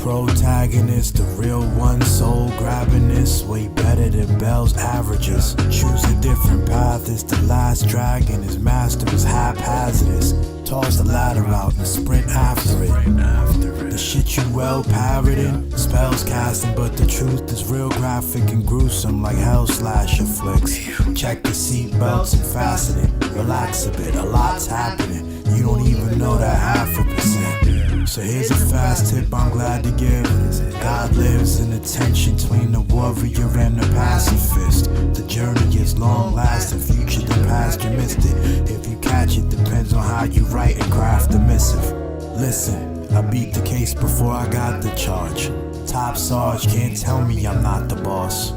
Protagonist, the real one, soul grabbing this way better than Bell's averages. Choose a different path, it's the last dragon. His master is haphazardous. Toss the ladder out and sprint after it. The shit you well parroting, spells casting, but the truth is real graphic and gruesome like hell slasher flicks. Check the seatbelts and fasten it. Relax a bit, a lot's happening. You don't even know that 0.5%. So here's a fast tip I'm glad to give. God lives in the tension between the warrior and the pacifist. The journey is long lasting, future the past, you missed it. If you catch it, depends on how you write and craft the missive. Listen, I beat the case before I got the charge. Top Sarge can't tell me I'm not the boss.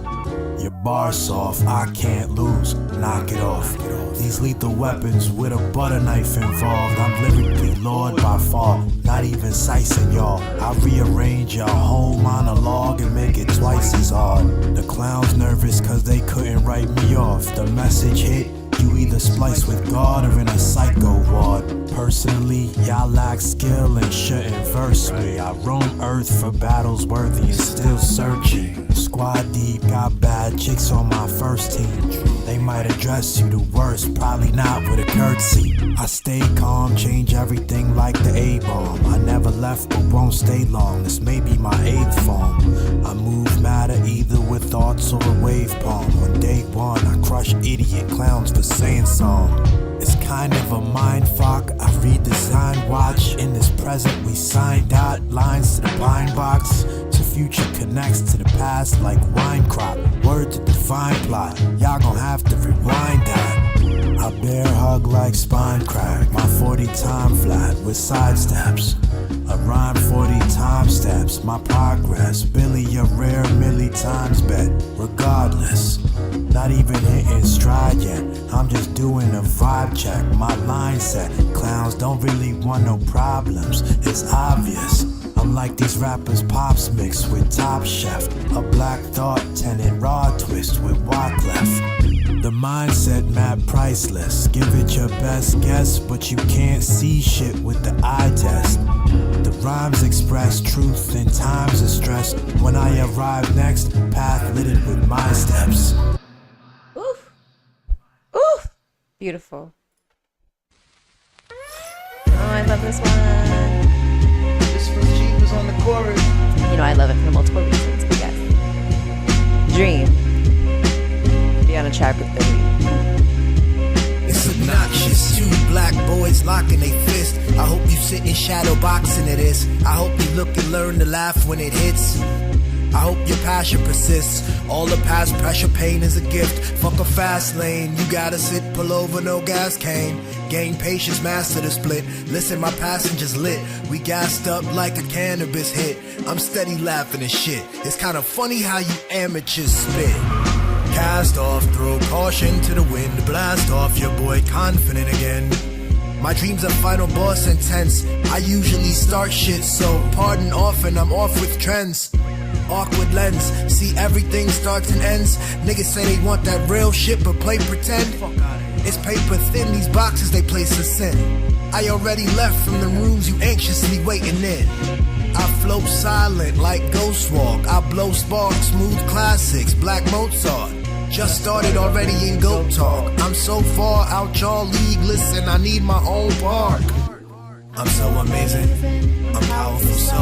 Your bar soft, I can't lose, knock it off. These lethal weapons with a butter knife involved. I'm lyrically Lord by far, not even sicing y'all. I rearrange your whole monologue and make it twice as hard. The clown's nervous cause they couldn't write me off. The message hit, you either splice with God or in a psycho ward. Personally, y'all lack skill and shouldn't verse me. I roam earth for battles worthy and still searching. Squad deep, got bad chicks on my first team. They might address you the worst, probably not with a curtsy. I stay calm, change everything like the A-bomb. I never left but won't stay long, this may be my 8th form. I move matter either with thoughts or a wave palm. On day one, I crush idiot clowns for saying song. It's kind of a mind fuck, I redesign watch. In this present we sign dot lines to the blind box. To future connects to the past like wine crop. Word to define plot, y'all gon' have to rewind that. I bear hug like spine crack, my 40 time flat with side steps. I rhyme 40 time steps, my progress. Billy a rare milli times bet. Regardless, not even hitting stride yet. I'm just doing a vibe check, my line set. Clowns don't really want no problems, it's obvious. I'm like these rappers pops mixed with Top Chef. A black thought tenant raw twist with Wyclef. The mindset map priceless. Give it your best guess, but you can't see shit with the eye test. The rhymes express truth in times of stress. When I arrive next, path littered with my steps. Oof. Oof. Beautiful. Oh, I love this one. This was G was on the chorus. You know, I love it for multiple reasons, but yes. Dream. Be on a track with Billy. It's obnoxious, two black boys locking they fist. I hope you sit in shadow boxing it is. I hope you look and learn to laugh when it hits. I hope your passion persists. All the past pressure, pain is a gift. Fuck a fast lane, you gotta sit, pull over, no gas cane. Gain patience, master the split. Listen, my passengers lit. We gassed up like a cannabis hit. I'm steady laughing and shit. It's kinda funny how you amateurs spit. Cast off, throw caution to the wind. Blast off, your boy confident again. My dreams are final boss intense. I usually start shit, so pardon often, I'm off with trends. Awkward lens, see everything starts and ends. Niggas say they want that real shit but play pretend. It's paper thin, these boxes they place us in. I already left from the rooms you anxiously waiting in. I float silent like Ghost Walk. I blow sparks, smooth classics, Black Mozart. Just started already in GOAT talk. I'm so far out y'all league, listen, I need my own park. I'm so amazing, I'm powerful, so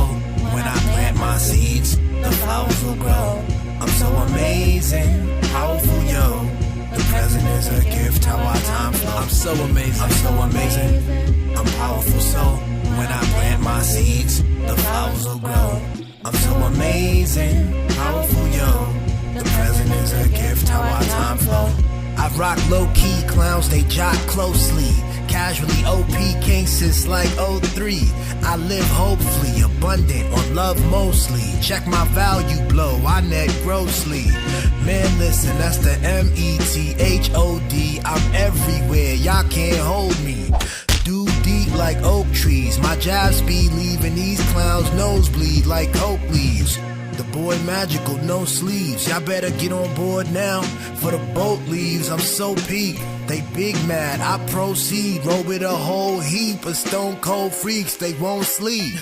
when I plant my seeds, the flowers will grow. I'm so amazing, powerful, yo. The present is a gift, how our time flows. I'm so amazing, I'm so amazing. I'm powerful, so when I plant my seeds, the flowers will grow. I'm so amazing, powerful, yo. The present is a gift, how our time flows. I rock low-key, clowns, they jot closely. Casually OP king since like 03. I live hopefully, abundant, on love mostly. Check my value blow, I net grossly. Man listen, that's the METHOD. I'm everywhere, y'all can't hold me. Do deep like oak trees. My jab speed leaving these clowns nosebleed like coke leaves. The boy magical, no sleeves. Y'all better get on board now, for the boat leaves. I'm so peak, they big mad, I proceed. Roll with a whole heap of stone cold freaks, they won't sleep.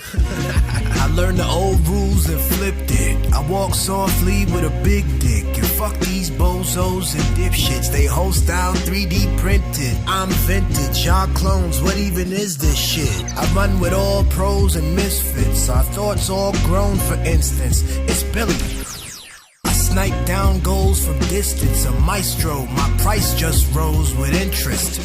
I learned the old rules and flipped it. I walk softly with a big dick. And fuck these bozos and dipshits, they whole style 3D printed. I'm vintage, y'all clones, what even is this shit? I run with all pros and misfits. Our thoughts all grown, for instance. It's Billy. I snipe down goals from distance. A maestro, my price just rose with interest.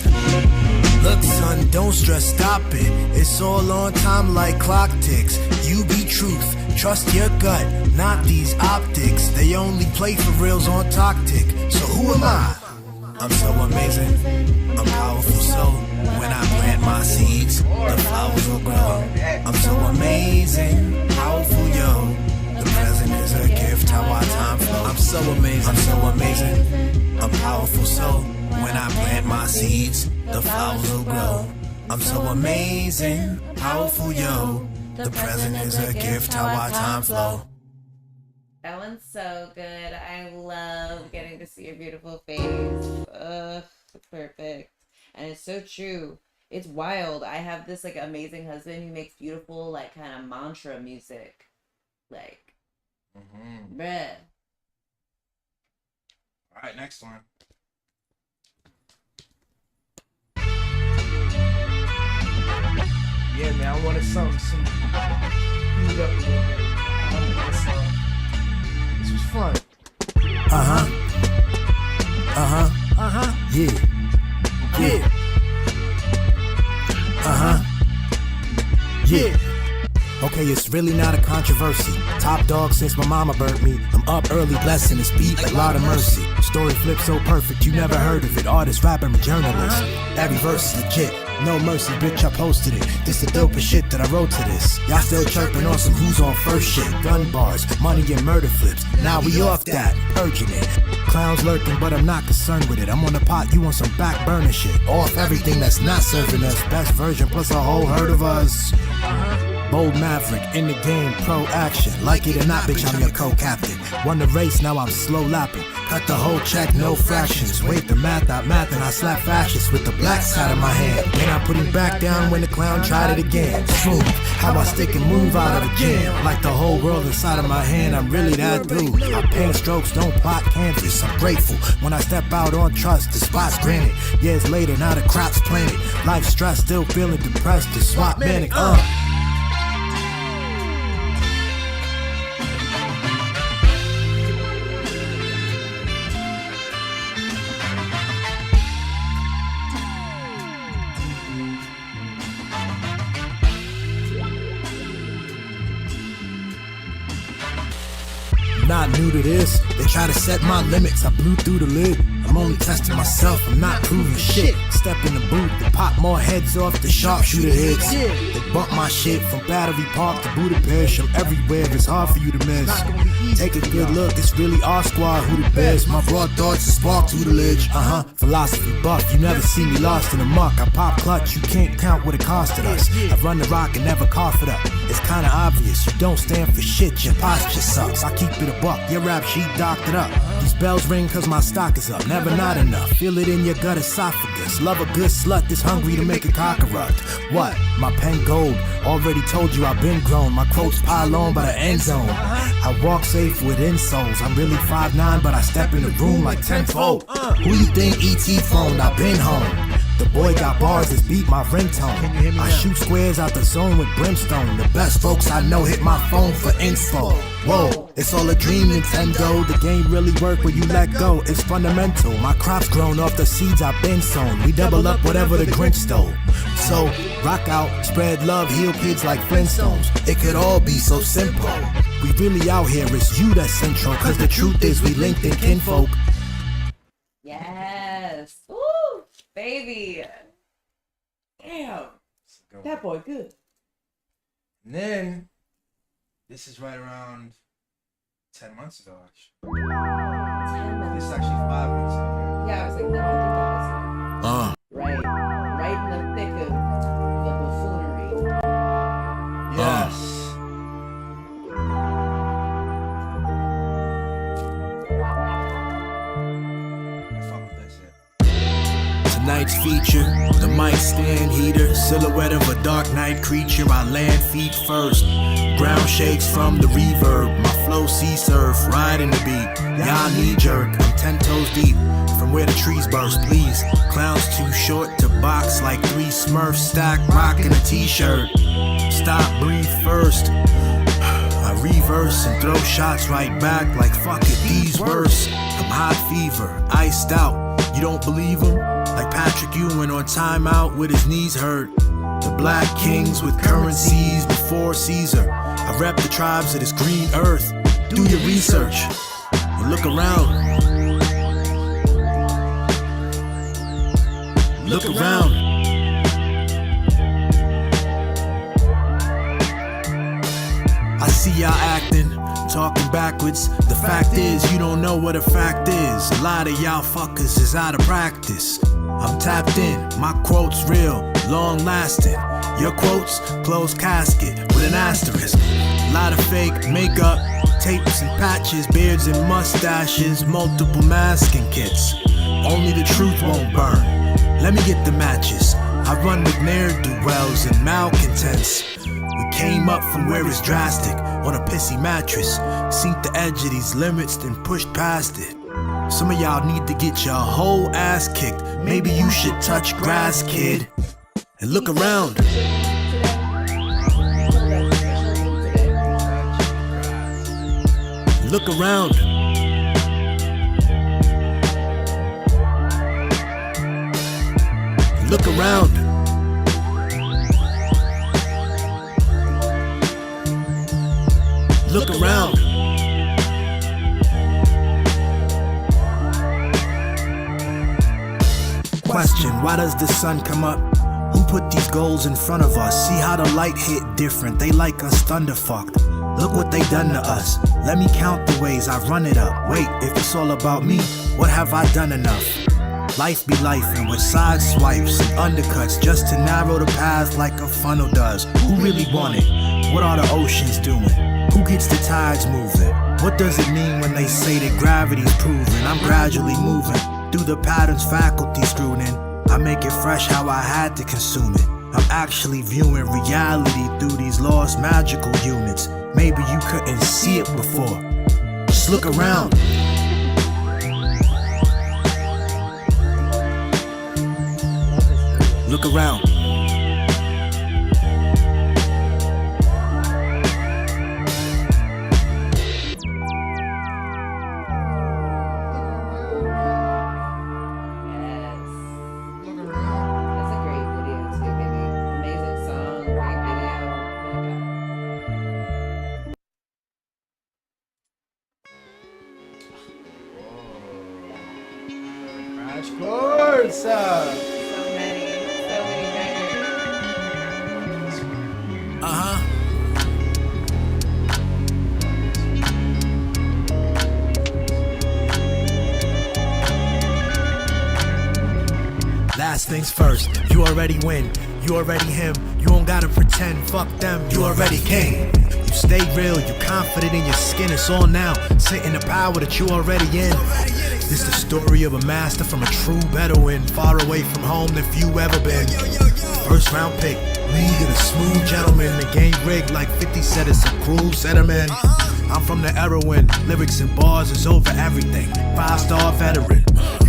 Look son, don't stress, stop it. It's all on time like clock ticks. You be truth, trust your gut, not these optics. They only play for reals on tactic. So who am I? I'm so amazing, I'm powerful, so when I plant my seeds, the flowers will grow. I'm so amazing, powerful, yo. The present is a gift, how our time flows. I'm so amazing, I'm so amazing, I'm powerful, so when I plant my seeds, the flowers will grow. I'm so amazing, powerful, yo. The present is a gift, how our time flow. That one's so good. I love getting to see your beautiful face. Ugh, perfect. And it's so true. It's wild. I have this like amazing husband who makes beautiful like kind of mantra music. Like, bruh. All right, next one. Yeah, man, I wanted something heat up a little bit. This was fun. Yeah. Yeah. Yeah. Okay, it's really not a controversy. Top dog since my mama burnt me. I'm up early, blessing this beat like Lord of Mercy. Story flip so perfect, you never heard of it. Artist, rapper, and journalist. Every verse is legit. No mercy, bitch, I posted it. This the dopest shit that I wrote to this. Y'all still chirping on some who's on first shit. Gun bars, money and murder flips. Now we off that, purging it. Clowns lurking, but I'm not concerned with it. I'm on the pot, you on some back burner shit. Off everything that's not serving us. Best version plus a whole herd of us. Bold maverick, in the game, pro action. Like it or not, bitch, I'm your co-captain. Won the race, now I'm slow lapping. Cut the whole check, no fractions. Wait the math out math and I slap fascists with the black side of my hand. Then I put him back down when the clown tried it again. Smooth, how I stick and move out of the jam. Like the whole world inside of my hand, I'm really that dude. I paint strokes, don't plot canvas. I'm grateful when I step out on trust. The spot's granted. Years later, now the crop's planted. Life stress, still feeling depressed. The swap manic, Not new to this, they try to set my limits, I blew through the lid. I'm only testing myself, I'm not proving shit. Step in the booth, they pop more heads off the sharpshooter hits. They bump my shit from Battery Park to Budapest. I'm everywhere, it's hard for you to miss. Take a good look, it's really our squad who the best. My broad thoughts is spark tutelage. Philosophy buff, you never see me lost in the muck. I pop clutch, you can't count what it costed us. I run the rock and never cough it up. It's kinda obvious, you don't stand for shit, your posture sucks. I keep it a buck, your rap sheet doctored up. These bells ring cause my stock is up, never not enough. Feel it in your gut esophagus. Love a good slut that's hungry to make a cock erupt. What? My pen gold, already told you I've been grown. My quotes pile on by the end zone. I walk safe with insoles. I'm really 5'9", but I step in the room like 10-fold. Who you think E.T. phoned? I've been home. The boy got bars that beat my ringtone. I shoot squares out the zone with brimstone. The best folks I know hit my phone for info. Whoa, it's all a dream, Nintendo. The game really work when you let go. It's fundamental. My crops grown off the seeds I've been sown. We double up whatever the Grinch stole. So, rock out, spread love, heal kids like Flintstones. It could all be so simple. We really out here, it's you that's central. Cause the truth is we linked in kinfolk. Yes. Woo! Baby. Damn. That boy good. And then, this is right around 10 months ago, actually. 10 months. This is actually 5 months ago. Yeah, I was like, no, I think that was right in the thick of the buffoonery. Yes. Tonight's feature, the mic stand heater, silhouette of a dark night creature. I land feet first, ground shakes from the reverb. My flow sea surf, riding the beat. Y'all knee jerk, I'm 10 toes deep. From where the trees burst, please. Clowns too short to box like 3 Smurfs stacked, rocking a t-shirt. Stop, breathe first. I reverse and throw shots right back like fuck it, these worse. I'm hot fever, iced out. You don't believe him? Like Patrick Ewing on timeout with his knees hurt. The black kings with currencies before Caesar. I rep the tribes of this green earth. Do your research and look around. Look around. I see y'all acting talking backwards. The fact is, you don't know what a fact is. A lot of y'all fuckers is out of practice. I'm tapped in, my quotes real, long lasting. Your quotes, closed casket with an asterisk. A lot of fake makeup, tapes and patches, beards and mustaches, multiple masking kits. Only the truth won't burn. Let me get the matches. I run with ne'er-do-wells and malcontents. We came up from where it's drastic, on a pissy mattress. Seen the edge of these limits, then pushed past it. Some of y'all need to get your whole ass kicked. Maybe you should touch grass, kid. And look around. Look around. Look around. Look around. Question, why does the sun come up? Who put these goals in front of us? See how the light hit different. They like us thunderfucked. Look what they done to us. Let me count the ways I run it up. Wait, if it's all about me, what have I done enough? Life be life and with side swipes and undercuts just to narrow the path like a funnel does. Who really want it? What are the oceans doing? Who gets the tides moving? What does it mean when they say that gravity's proven? I'm gradually moving through the patterns faculty screwed in. I make it fresh how I had to consume it. I'm actually viewing reality through these lost magical units. Maybe you couldn't see it before. Just look around. Look around. Crash course. Last things first, you already win, you already him, you don't gotta pretend, fuck them, you already king. You stay real, you confident in your skin, it's all now, sit in the power that you already in. This the story of a master from a true Bedouin, far away from home than few ever been. First round pick, league of the smooth gentleman, the game rigged like 50 said it's a cruel sentiment. I'm from the era when lyrics and bars is over everything, 5-star veteran.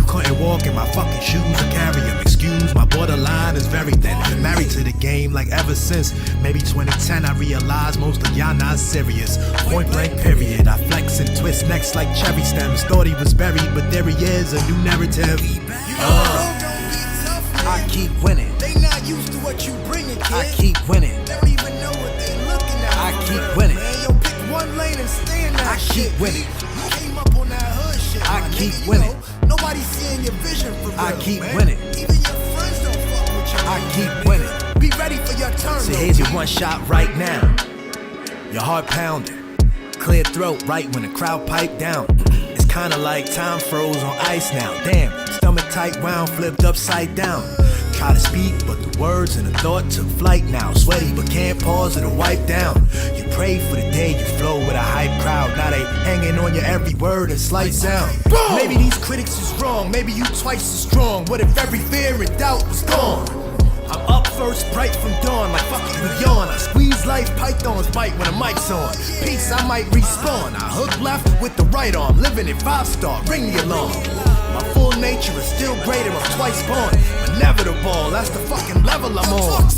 Couldn't walk in my fucking shoes or carry them. Excuse, my borderline is very thin. Been married to the game like ever since maybe 2010. I realized most of y'all not serious. Point blank period. I flex and twist necks like cherry stems. Thought he was buried, but there he is, a new narrative. I keep winning. They not used to what you bringing, kid. I keep winning. They don't even know what they looking at. I keep winning. Man, yo, pick one lane and stay in that I shit. keep winning. You came up on that hood shit. I keep winning. Nobody seeing your vision for real. I keep man. winning. Even your friends don't fuck with you. I keep winning. Be ready for your turn. So here's your one shot right now. Your heart pounding, clear throat right when the crowd pipe down. It's kinda like time froze on ice now. Damn, stomach tight wound, flipped upside down. Try to speak, but the words and the thought took flight now. Sweaty, but can't pause or wipe down. You pray for the day you flow with a hype crowd. Now they hanging on your every word and slight sound. Maybe these critics is wrong, maybe you twice as strong. What if every fear and doubt was gone? I'm up first, bright from dawn, like fuck it with yawn. I squeeze life, pythons bite when the mic's on. Peace, I might respawn. I hook left with the right arm, living in 5-star, ring the alarm. My full nature is still greater, I'm twice born. Inevitable, that's the fucking level I'm on.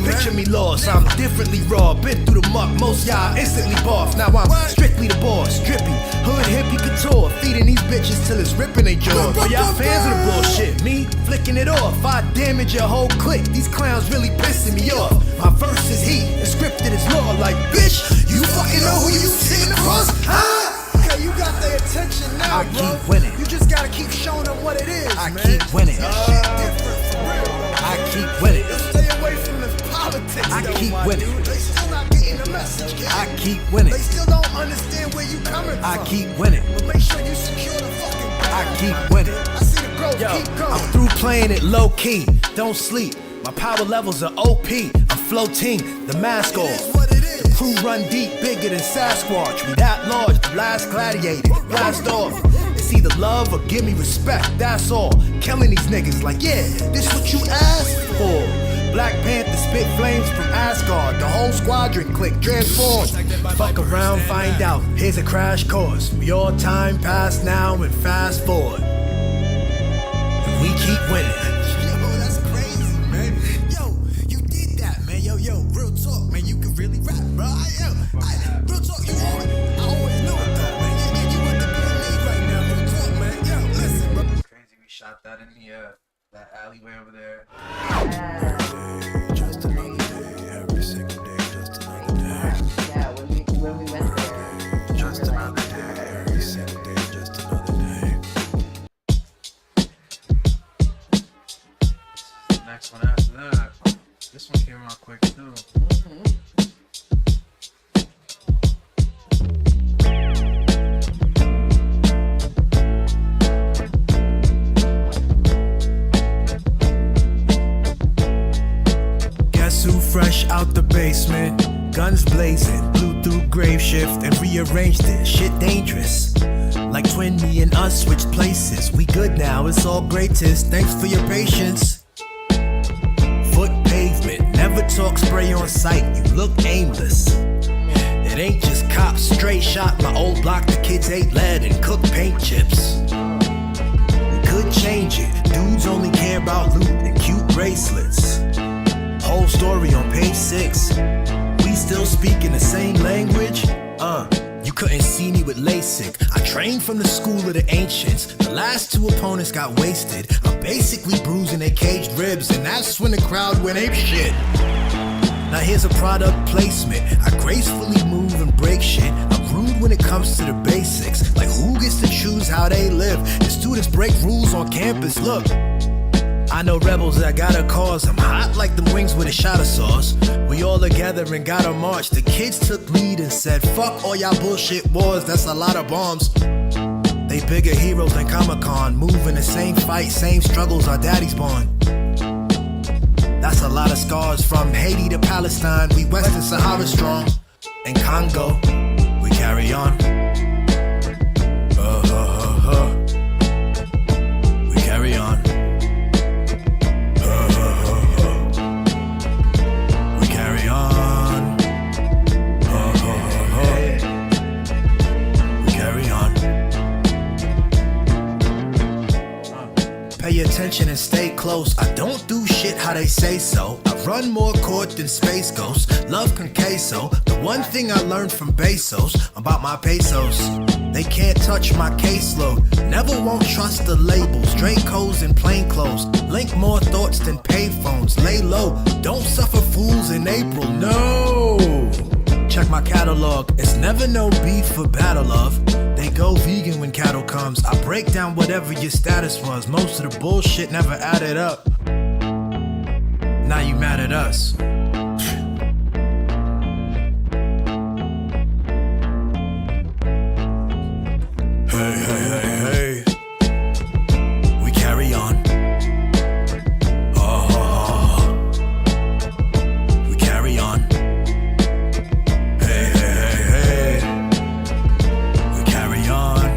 Picture me lost, I'm differently raw. Been through the muck, most y'all instantly boss. Now I'm strictly the boss, drippy, hood hippie couture. Feeding these bitches till it's ripping they jaws. For y'all fans of the bullshit, me flicking it off. I damage your whole clique, these clowns really pissing me off. My verse is heat, and scripted is law. Like bitch, you fucking know who you sitting across, huh? Okay, you got their attention now, I bro. keep winning. You just gotta keep showing them what it is, I man. keep winning. Your shit different for real. I keep winning. Stay away from the politics, I though, keep my winning. dude. They still not getting the message, kid. I keep winning. They still don't understand where you coming from. I keep winning. But make sure you secure the fucking bag. I keep winning. I see the growth, Yo, keep going. I'm through playing it low key. Don't sleep. My power levels are OP. I'm floating, the mask off. The crew run deep, bigger than Sasquatch. We that large, the last gladiator. Blast off. It's either love or give me respect, that's all. Killing these niggas like, yeah, this what you asked for. Black Panther spit flames from Asgard. The whole squadron click, transform. Fuck around, find out. Here's a crash course. We all time past now and fast forward. And we keep winning. Yo, that's crazy, man. Yo, you did that, man. Yo, real talk, man. You can really rap, bro. Real talk, I always knew it, though, man. Yeah, you want to be in the league right now. Real talk, man. Yo, listen, bro. It's crazy. We shot that in the that alleyway over there. Just another day, every single day, just another day. Yeah, when we went there. Just another day, every single day, just another day. The next one after that. This one came out quick too. Fresh out the basement, guns blazing, blew through grave shift and rearranged it. Shit dangerous. Like twin me and us switched places. We good now, it's all greatest. Thanks for your patience. Foot pavement, never talk spray on sight. You look aimless. It ain't just cops, straight shot. My old block, the kids ate lead and cooked paint chips. We could change it. Dudes only care about loot and cute bracelets. Whole story on page 6. We still speaking the same language? You couldn't see me with LASIK. I trained from the school of the ancients. The last 2 opponents got wasted. I'm basically bruising their caged ribs, and that's when the crowd went ape shit. Now here's a product placement. I gracefully move and break shit. I'm rude when it comes to the basics. Like who gets to choose how they live? The students break rules on campus, look. I know rebels that got a cause. I'm hot like them wings with a shot of sauce. We all together and got a march. The kids took lead and said, fuck all y'all bullshit wars, that's a lot of bombs. They bigger heroes than Comic-Con. Moving the same fight, same struggles our daddies born. That's a lot of scars from Haiti to Palestine. We Western Sahara strong. In Congo, we carry on. We carry on. Pay attention and stay close. I don't do shit how they say so. I run more court than Space Ghost. Love con queso. The one thing I learned from Bezos about my pesos. They can't touch my caseload. Never won't trust the labels. Dracos and plain clothes. Link more thoughts than payphones. Lay low. Don't suffer fools in April. No. Check my catalog. It's never no beef for battle of. They go vegan when cattle comes. I break down whatever your status was. Most of the bullshit never added up. Now you mad at us. Hey, hey, hey, hey. We carry on. We carry on. Hey, hey, hey, hey. We carry on.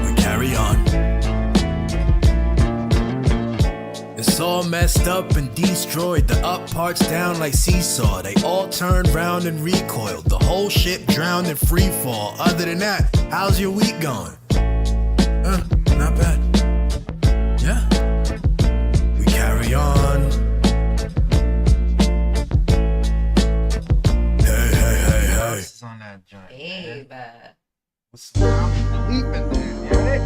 We carry on. It's all messed up and destroyed. The up parts down like seesaw. They all turned round and recoiled. The whole ship drowned in free fall. Other than that, how's your week going? Not bad. Yeah. We carry on. Hey, hey, hey, hey. This is on that joint. viiibe. What's deep in there? You heard it?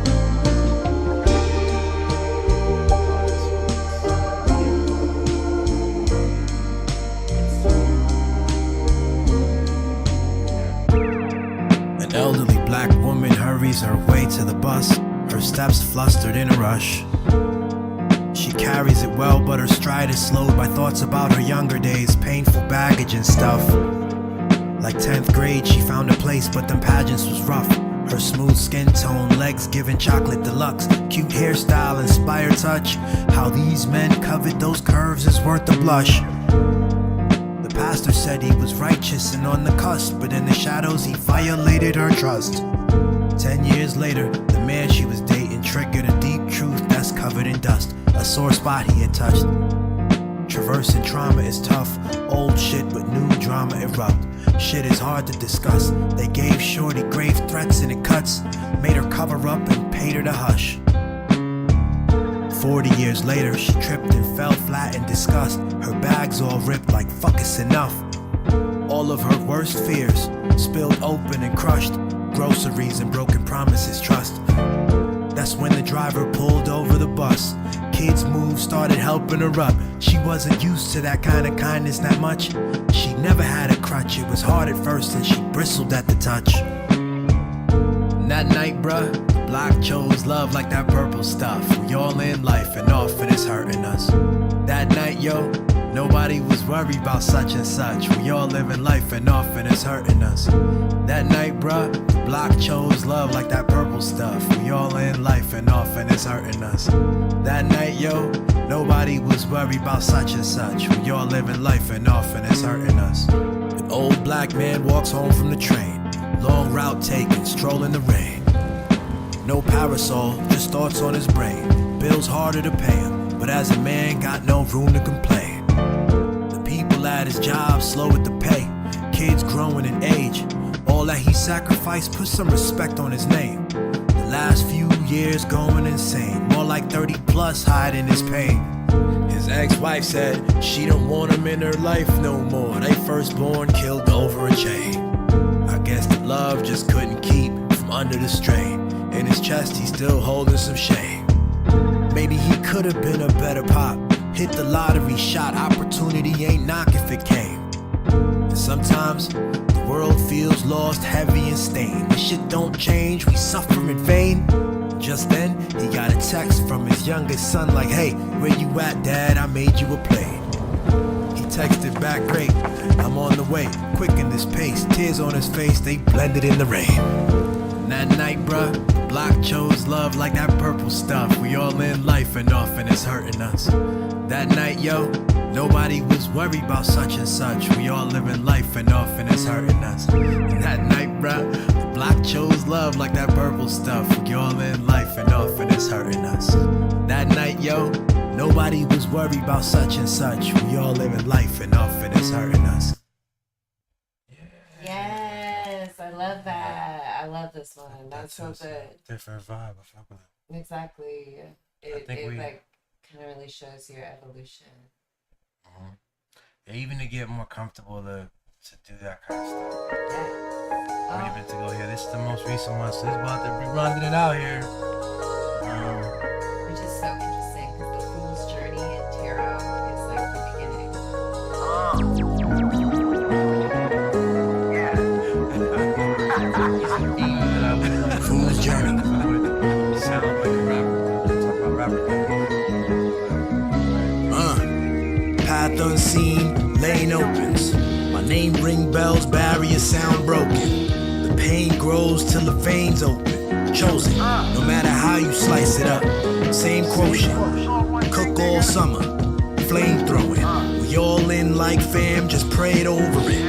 An elderly black woman hurries her way to the bus. Her steps flustered in a rush. She carries it well, but her stride is slowed by thoughts about her younger days, painful baggage and stuff. Like 10th grade, she found a place, but them pageants was rough. Her smooth skin tone, legs giving chocolate deluxe, cute hairstyle, inspired touch. How these men covet those curves is worth the blush. The pastor said he was righteous and on the cusp, but in the shadows he violated her trust. 10 years later, the man she was dating triggered a deep truth that's covered in dust, a sore spot he had touched. Traversing trauma is tough, old shit but new drama erupt. Shit is hard to discuss. They gave Shorty grave threats and it cuts, made her cover up and paid her to hush. 40 years later, she tripped and fell flat in disgust. Her bags all ripped like fuck it's enough. All of her worst fears spilled open and crushed. Groceries and broken promises trust. That's when the driver pulled over the bus. Kids moved, started helping her up. She wasn't used to that kind of kindness that much. She never had a crutch, it was hard at first and she bristled at the touch. And that night, bruh, the block chose love like that purple stuff. We all in life and often it's hurting us. That night, yo, nobody was worried about such and such. We all living life and often it's hurting us. That night, bruh, the block chose love like that purple stuff. We all in life and often it's hurting us. That night, yo, nobody was worried about such and such. We all living life and often it's hurting us. An old black man walks home from the train. Long route taken, strolling the rain. No parasol, just thoughts on his brain. Bills harder to pay him, but as a man, got no room to complain. The people at his job slow at the pay. Kids growing in age. All that he sacrificed, put some respect on his name. The last few years going insane. More like 30 plus hiding his pain. His ex-wife said she don't want him in her life no more. They firstborn killed over a chain. I guess the love just couldn't keep from under the strain. In his chest he's still holding some shame. Maybe he could have been a better pop. Hit the lottery shot, opportunity ain't knock if it came. And sometimes the world feels lost, heavy and stained. This shit don't change, we suffer in vain. Just then, he got a text from his youngest son like, hey, where you at, dad? I made you a plane. He texted back, great, I'm on the way, quick in this pace. Tears on his face, they blended in the rain. And that night, bruh, the block chose love like that purple stuff. We all in life and often it's hurting us. That night, yo, nobody was worried about such and such. We all living life and often it's hurting us. And that night, bruh, the block chose love like that purple stuff. We all in life and often it's hurting us. That night, yo, nobody was worried about such and such. We all living life and often it's hurting us. Yes, I love that. I love this one. That's so good. Different vibe. I fuck with it. Exactly. It like kind of really shows your evolution. Yeah, even to get more comfortable to do that kind of stuff. Yeah. Or even to go here. This is the most recent one, so it's about to be running it out here. Which is so interesting because the Fool's Journey in tarot is like the beginning. Fool's Journey. Sound like a rapper. Talk about rapper. Path unseen, lane opens. My name ring bells, barrier sound broken. The pain grows till the veins open. Chosen, no matter how you slice it up. Same quotient, cook all summer. Flame throwing, we all in like fam, just prayed over it.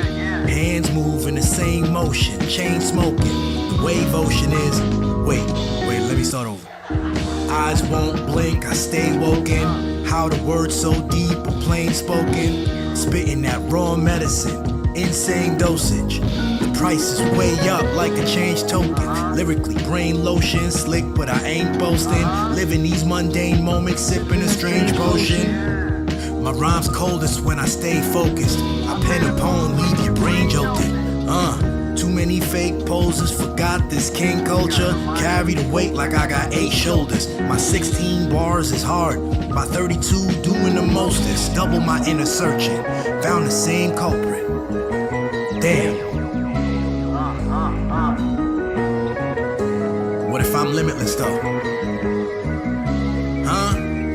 Hands move in the same motion, chain smoking. The wave ocean is, wait, let me start over. Eyes won't blink, I stay woken. How the words so deep or plain spoken. Spitting that raw medicine, insane dosage. The price is way up like a change token. Lyrically, brain lotion, slick, but I ain't boasting. Living these mundane moments, sipping a strange potion. My rhyme's coldest when I stay focused. I pen a poem, leave your brain jolted. Too many fake poses, forgot this king culture. Carry the weight like I got 8 shoulders. My 16 bars is hard, my 32 doing the mostest. Double my inner searching, found the same culprit. Damn. What if I'm limitless though?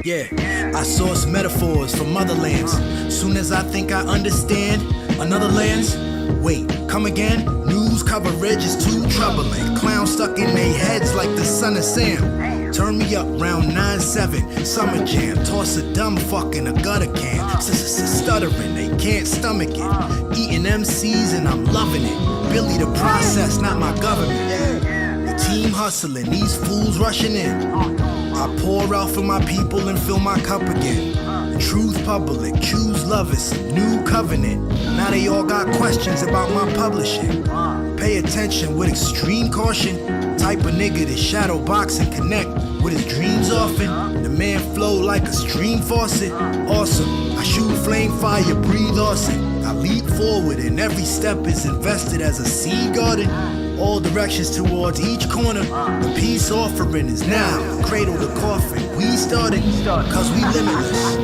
Yeah, I source metaphors from motherlands. Soon as I think I understand another lands, wait, come again? News coverage is too troubling. Clowns stuck in their heads like the son of Sam. Turn me up round 9-7, summer jam. Toss a dumb fuck in a gutter can. Stuttering, they can't stomach it. Eating MCs and I'm loving it. Billy the process, not my government. The team hustling, these fools rushing in. I pour out for my people and fill my cup again. Truth public, choose love, it's a new covenant. Now they all got questions about my publishing. Pay attention with extreme caution. Type of nigga that shadow box and connect with his dreams often. The man flow like a stream faucet. Awesome, I shoot flame fire, breathe awesome. I leap forward and every step is invested as a seed garden. All directions towards each corner. The peace offering is now. Cradle to coffin. We started, cause we limitless.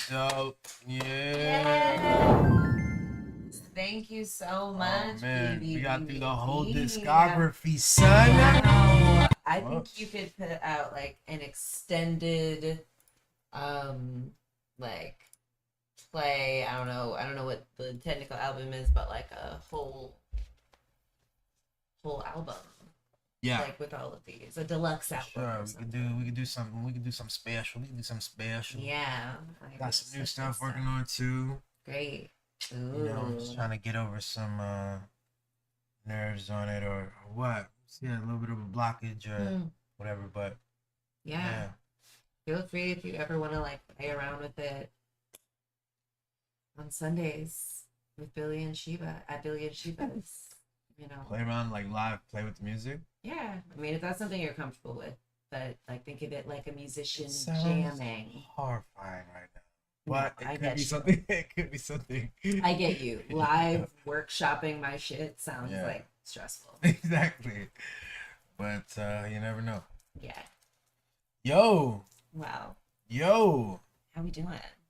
Dope. Yeah. Thank you so much. Oh, man, baby. we got through the whole discography, son. Wow. I think you could put out like an extended, like play. I don't know what the technical album is, but like a whole album. Yeah. Like with all of these, a deluxe album. Sure, we could do something. We could do something special. We could do something special. Yeah. Got some new stuff working on too. Great. Ooh. You know, just trying to get over some nerves on it or what. Yeah, a little bit of a blockage or whatever, but yeah. Feel free if you ever want to like play around with it on Sundays with Billy and Sheba at Billy and Sheba's. You know, play around like live, play with the music. Yeah, I mean if that's something you're comfortable with, but like think of it like a musician Sounds jamming. Horrifying right now. But No, it could be something. It could be something. I get you. Live workshopping my shit sounds like stressful. Exactly. But you never know. Yeah. Yo. Wow. Yo. How we doing?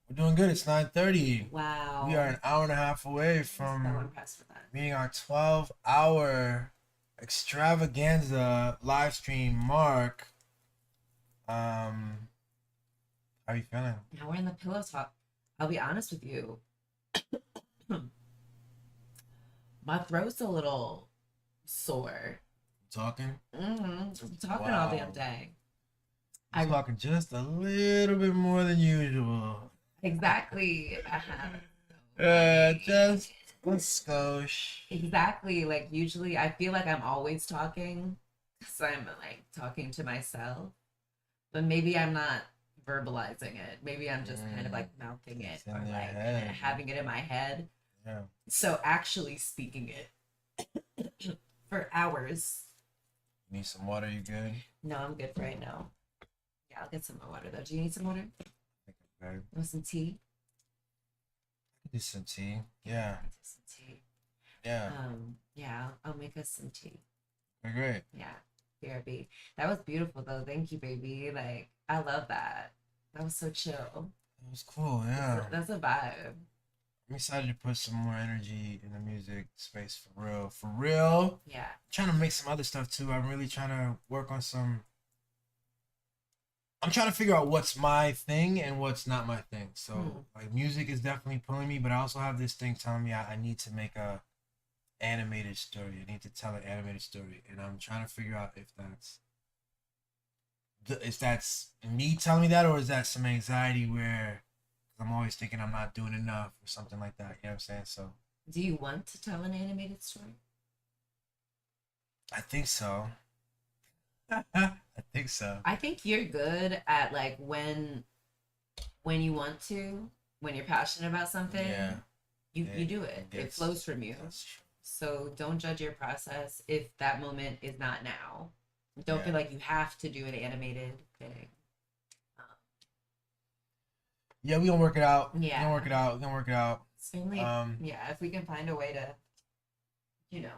We're doing good. It's 9:30. Wow. We are an hour and a half away from impressed with that. meeting our 12-hour extravaganza live stream mark. How are you feeling? Now we're in the pillow talk. I'll be honest with you. My throat's a little sore. Talking? I'm talking all damn day. I'm talking just a little bit more than usual. Exactly. Just a skosh. Exactly. Like usually I feel like I'm always talking because I'm like talking to myself. But maybe I'm not verbalizing it. Maybe I'm just kind of like mouthing it or like having it in my head. Yeah. So actually speaking it for hours. You need some water? You good? No, I'm good for right now. Yeah, I'll get some more water though. Do you need some water? Okay. Want some tea? Do some tea. Yeah. Some tea. Yeah. Yeah, I'll make us some tea. Okay, great. Yeah. BRB. That was beautiful though. Thank you, baby. Like I love that. That was so chill. It was cool, yeah. That's a vibe. I'm excited to put some more energy in the music space for real. For real. Yeah. I'm trying to make some other stuff too. I'm really trying to work on some. I'm trying to figure out what's my thing and what's not my thing. So like music is definitely pulling me, but I also have this thing telling me I need to make a animated story. I need to tell an animated story, and I'm trying to figure out if that's me telling me that, or is that some anxiety where I'm always thinking I'm not doing enough or something like that. You know what I'm saying? So. Do you want to tell an animated story? I think so. I think so. I think you're good at like when you want to, when you're passionate about something, you do it. It flows from you. So don't judge your process if that moment is not now. Don't feel like you have to do an animated thing. Yeah, we gonna work it out. Yeah. We're gonna work it out. Certainly, yeah, if we can find a way to, I'm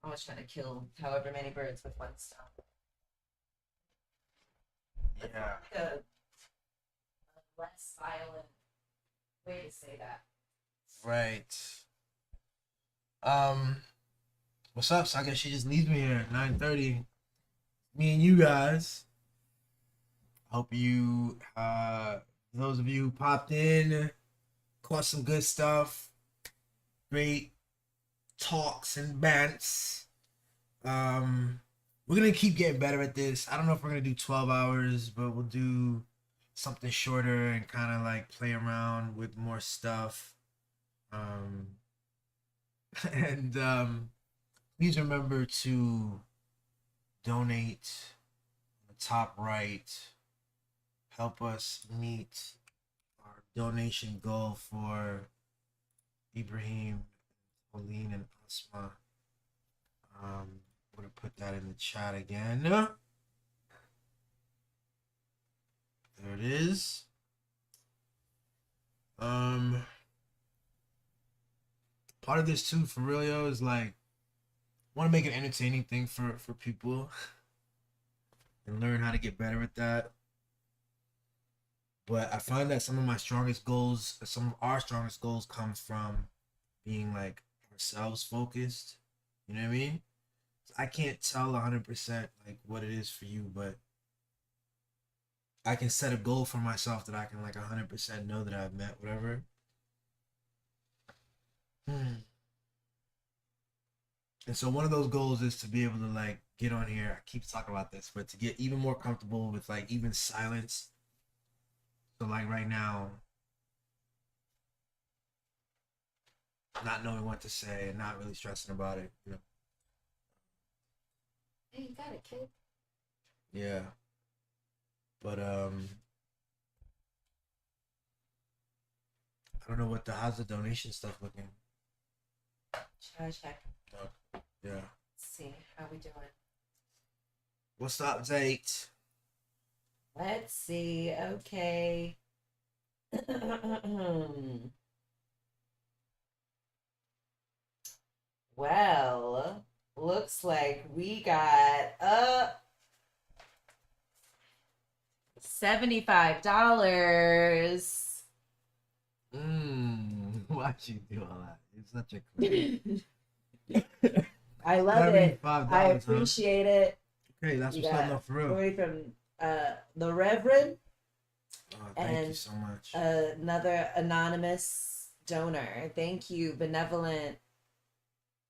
always trying to kill however many birds with one stone. Yeah. Like a less violent way to say that. Right. What's up? So I guess she just leaves me here at 9:30. Me and you guys. Hope you, those of you who popped in, caught some good stuff. Great talks and bants. We're gonna keep getting better at this. I don't know if we're gonna do 12 hours, but we'll do something shorter and kind of like play around with more stuff. And please remember to donate on the top right. Help us meet our donation goal for Ibrahim, Pauline, and Asma. I'm gonna put that in the chat again. There it is. Part of this too, for real, yo, is like, I want to make an entertaining thing for people and learn how to get better at that. But I find that some of our strongest goals come from being like ourselves focused. You know what I mean? I can't tell 100% like what it is for you, but I can set a goal for myself that I can like 100% know that I've met, whatever. And so one of those goals is to be able to like get on here. I keep talking about this, but to get even more comfortable with like even silence. So like right now, not knowing what to say and not really stressing about it, you know. Hey, you got it, kid. Yeah. But I don't know how's the donation stuff looking? Should I check? Yeah. Let's see how we doing. What's the update? Let's see. Okay. Well, looks like we got $75. Why'd you do all that? It's such a queen. I love it. $75, I appreciate it. Okay, that's You what's up, got no, for real. story from the Reverend. Thank you so much. Another anonymous donor. Thank you, benevolent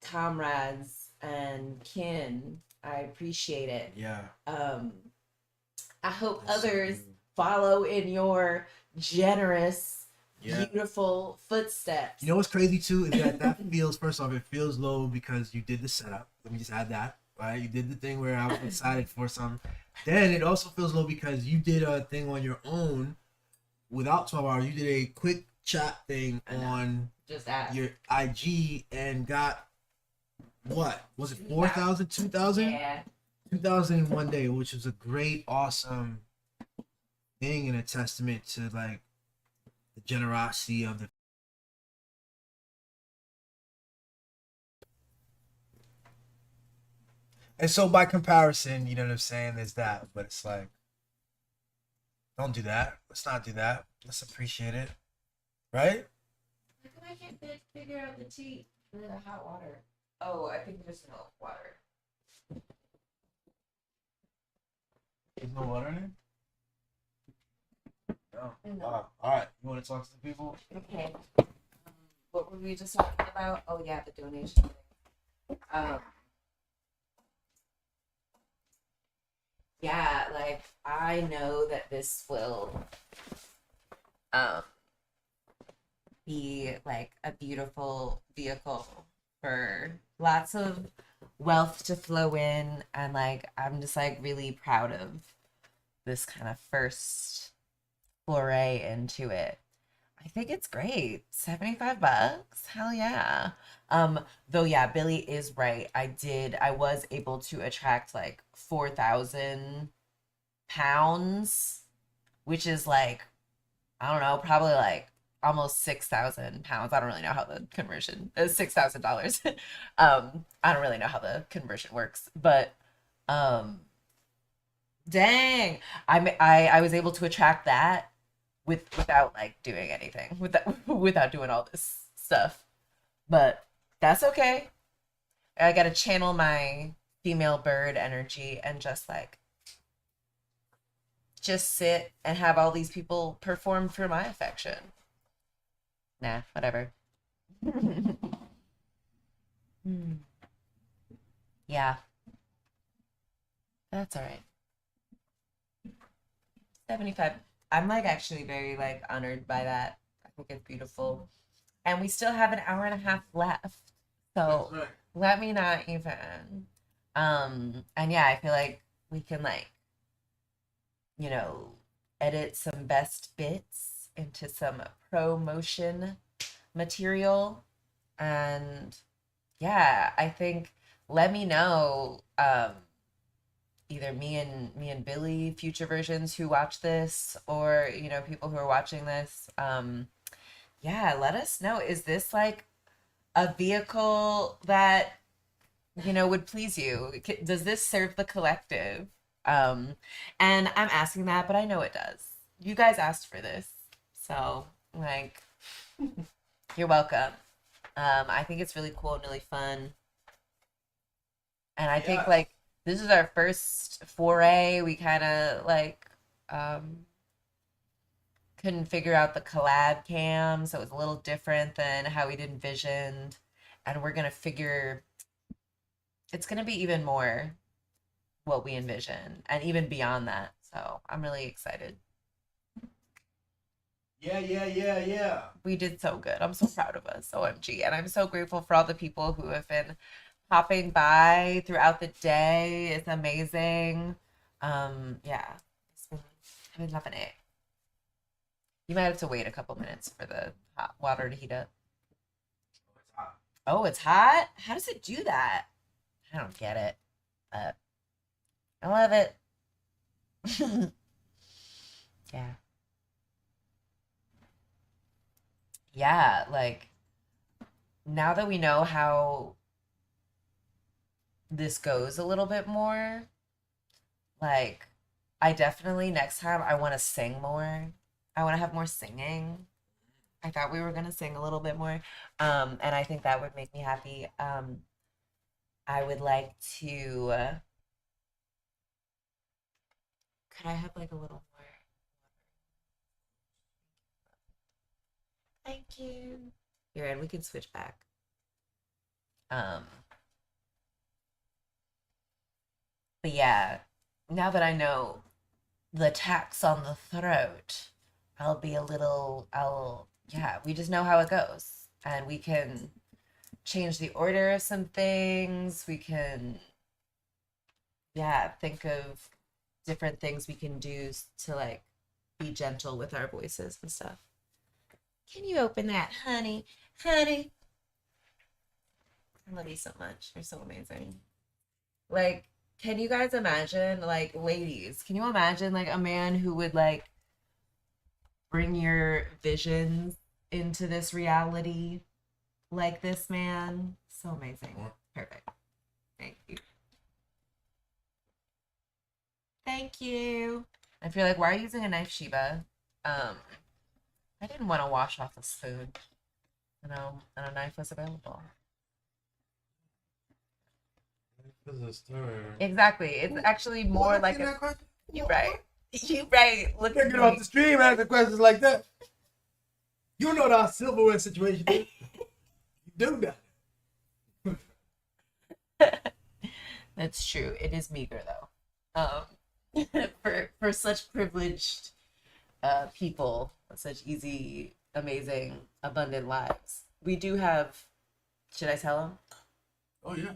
comrades and kin. I appreciate it. Yeah. I hope others follow in your generous, beautiful footsteps. You know what's crazy too is that feels, first off, it feels low because you did the setup. Let me just add that. Right? You did the thing where I was excited for some. Then it also feels low because you did a thing on your own without 12 hours. You did a quick chat thing on just your IG and got what? Was it 4,000, 2,000? Yeah. 2,000 in one day, which was a great, awesome thing and a testament to like the generosity of the. And so by comparison, you know what I'm saying, there's that, but it's like, don't do that. Let's not do that. Let's appreciate it. Right? How come I can't figure out the tea for the hot water? Oh, I think there's no water. There's no water in it? No. No. Wow. Alright, you want to talk to the people? Okay. What were we just talking about? Oh yeah, the donation thing. Yeah, like I know that this will be like a beautiful vehicle for lots of wealth to flow in, and like I'm just like really proud of this kind of first foray into it. I think it's great. $75. Hell yeah. Though yeah, Billy is right. I was able to attract like 4,000 pounds, which is like, I don't know, probably like almost 6,000 pounds. I don't really know how the conversion is. $6,000. I don't really know how the conversion works, but dang, I was able to attract that without like doing anything, without doing all this stuff. But that's okay. I gotta channel my female bird energy and just sit and have all these people perform for my affection. Nah, whatever. Yeah. That's all right. 75. I'm actually very honored by that. I think it's beautiful. And we still have an hour and a half left. So let me not even. And yeah, I feel like we can edit some best bits into some promotion material. And yeah, I think let me know either me and Billy, future versions who watch this, or people who are watching this. Yeah, let us know. Is this a vehicle that would please you? Does this serve the collective? And I'm asking that, but I know it does. You guys asked for this, so you're welcome. I think it's really cool and really fun, and I think this is our first foray. We kind of couldn't figure out the collab cam, so it was a little different than how we'd envisioned, and we're gonna figure it's gonna be even more what we envision and even beyond that. So I'm really excited. Yeah. We did so good. I'm so proud of us. OMG. And I'm so grateful for all the people who have been popping by throughout the day. It's amazing. Yeah. I've been loving it. You might have to wait a couple minutes for the hot water to heat up. Oh, it's hot? How does it do that? I don't get it. But I love it. Yeah. Yeah, now that we know how this goes a little bit more, I definitely next time I want to sing more. I want to have more singing. I thought we were going to sing a little bit more. And I think that would make me happy. I would like to, could I have a little more? Thank you. Here, and we can switch back. But yeah, now that I know the tax on the throat, yeah, we just know how it goes. And we can change the order of some things. We can, yeah, think of different things we can do to be gentle with our voices and stuff. Can you open that, honey? Honey. I love you so much. You're so amazing. Can you guys imagine, ladies, can you imagine, a man who would, bring your visions into this reality like this man? So amazing. Perfect. Thank you. Thank you. If you're why are you using a knife, Sheba? I didn't want to wash off the spoon, and a knife was available. Exactly. It's actually more you're right. You're right. Look at get off the stream asking questions like that. You know our silverware situation is. You do that. That's true. It is meager though. For such privileged people with such easy, amazing, abundant lives. We do have. Should I tell them? Oh yeah.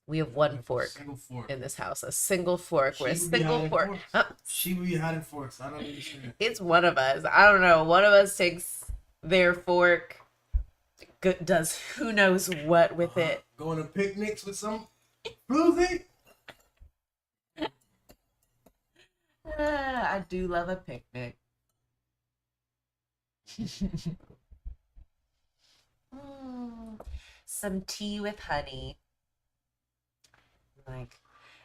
We have one fork in this house. A single fork. We're a single fork. She would be hiding forks. I don't understand. It's one of us. I don't know. One of us takes their fork, does who knows what with it. Going to picnics with some floozy. I do love a picnic. Some tea with honey.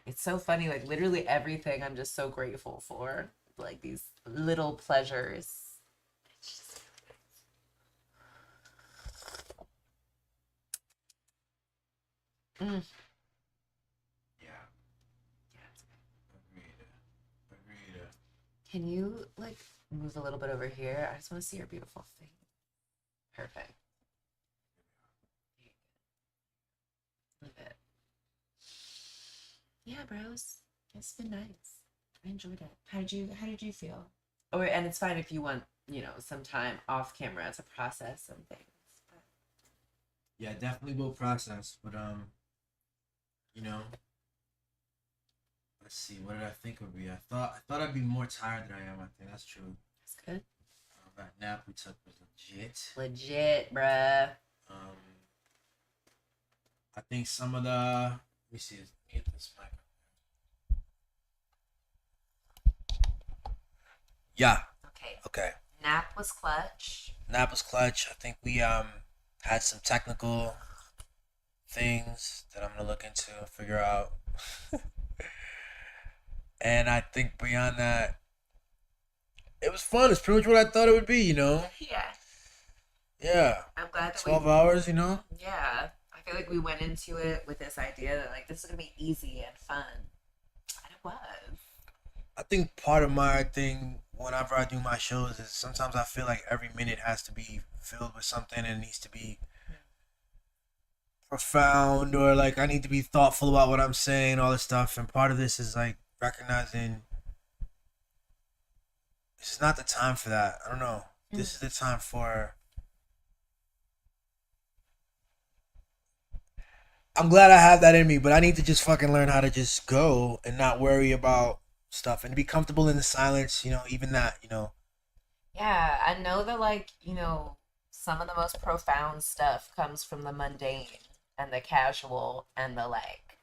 It's so funny. Literally everything I'm just so grateful for. These little pleasures. Mm. Yeah. Agreed. Can you like move a little bit over here? I just want to see your beautiful face. Perfect. Love it. Yeah, bros. It's been nice. I enjoyed it. How did you feel? Or and it's fine if you want, some time off camera to process some things. But... Yeah, definitely will process, but let's see. What did I think would be? I thought I'd be more tired than I am. I think that's true. That's good. That nap we took was legit. Legit, bruh. I think some of the. Let me see. Let me get this mic. Yeah. Okay. Nap was clutch. Nap was clutch. I think we had some technical things that I'm gonna look into and figure out. And I think beyond that, it was fun. It's pretty much what I thought it would be, Yeah. Yeah. I'm glad that 12 hours, Yeah. I feel like we went into it with this idea that like this is gonna be easy and fun. And it was. I think part of my thing whenever I do my shows is sometimes I feel like every minute has to be filled with something and it needs to be profound, or like I need to be thoughtful about what I'm saying, all this stuff. And part of this is like recognizing this is not the time for that. I don't know. This is the time for... I'm glad I have that in me, but I need to just fucking learn how to just go and not worry about stuff and to be comfortable in the silence, even that, Yeah, I know that like, some of the most profound stuff comes from the mundane and the casual and the like,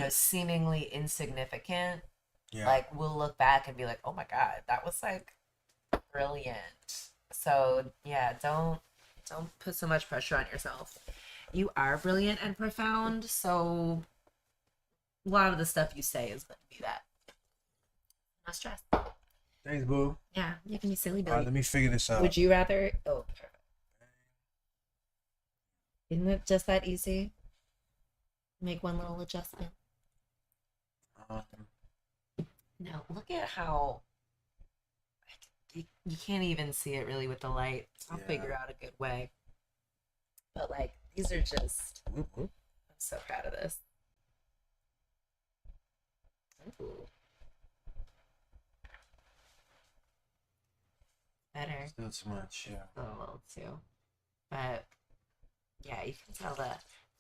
seemingly insignificant. Yeah. Like we'll look back and be like, oh my God, that was like brilliant. So yeah, don't put so much pressure on yourself. You are brilliant and profound, so a lot of the stuff you say is going to be that. No stress. Thanks, boo. Yeah, you can be silly, Billy. All right, let me figure this out. Would you rather... Oh, perfect. Isn't it just that easy? Make one little adjustment. Now, look at how... You can't even see it really with the light. I'll figure out a good way. But, like, these are just... I'm so proud of this. Ooh. Better. Still too much, yeah. A little too. But, yeah, you can tell the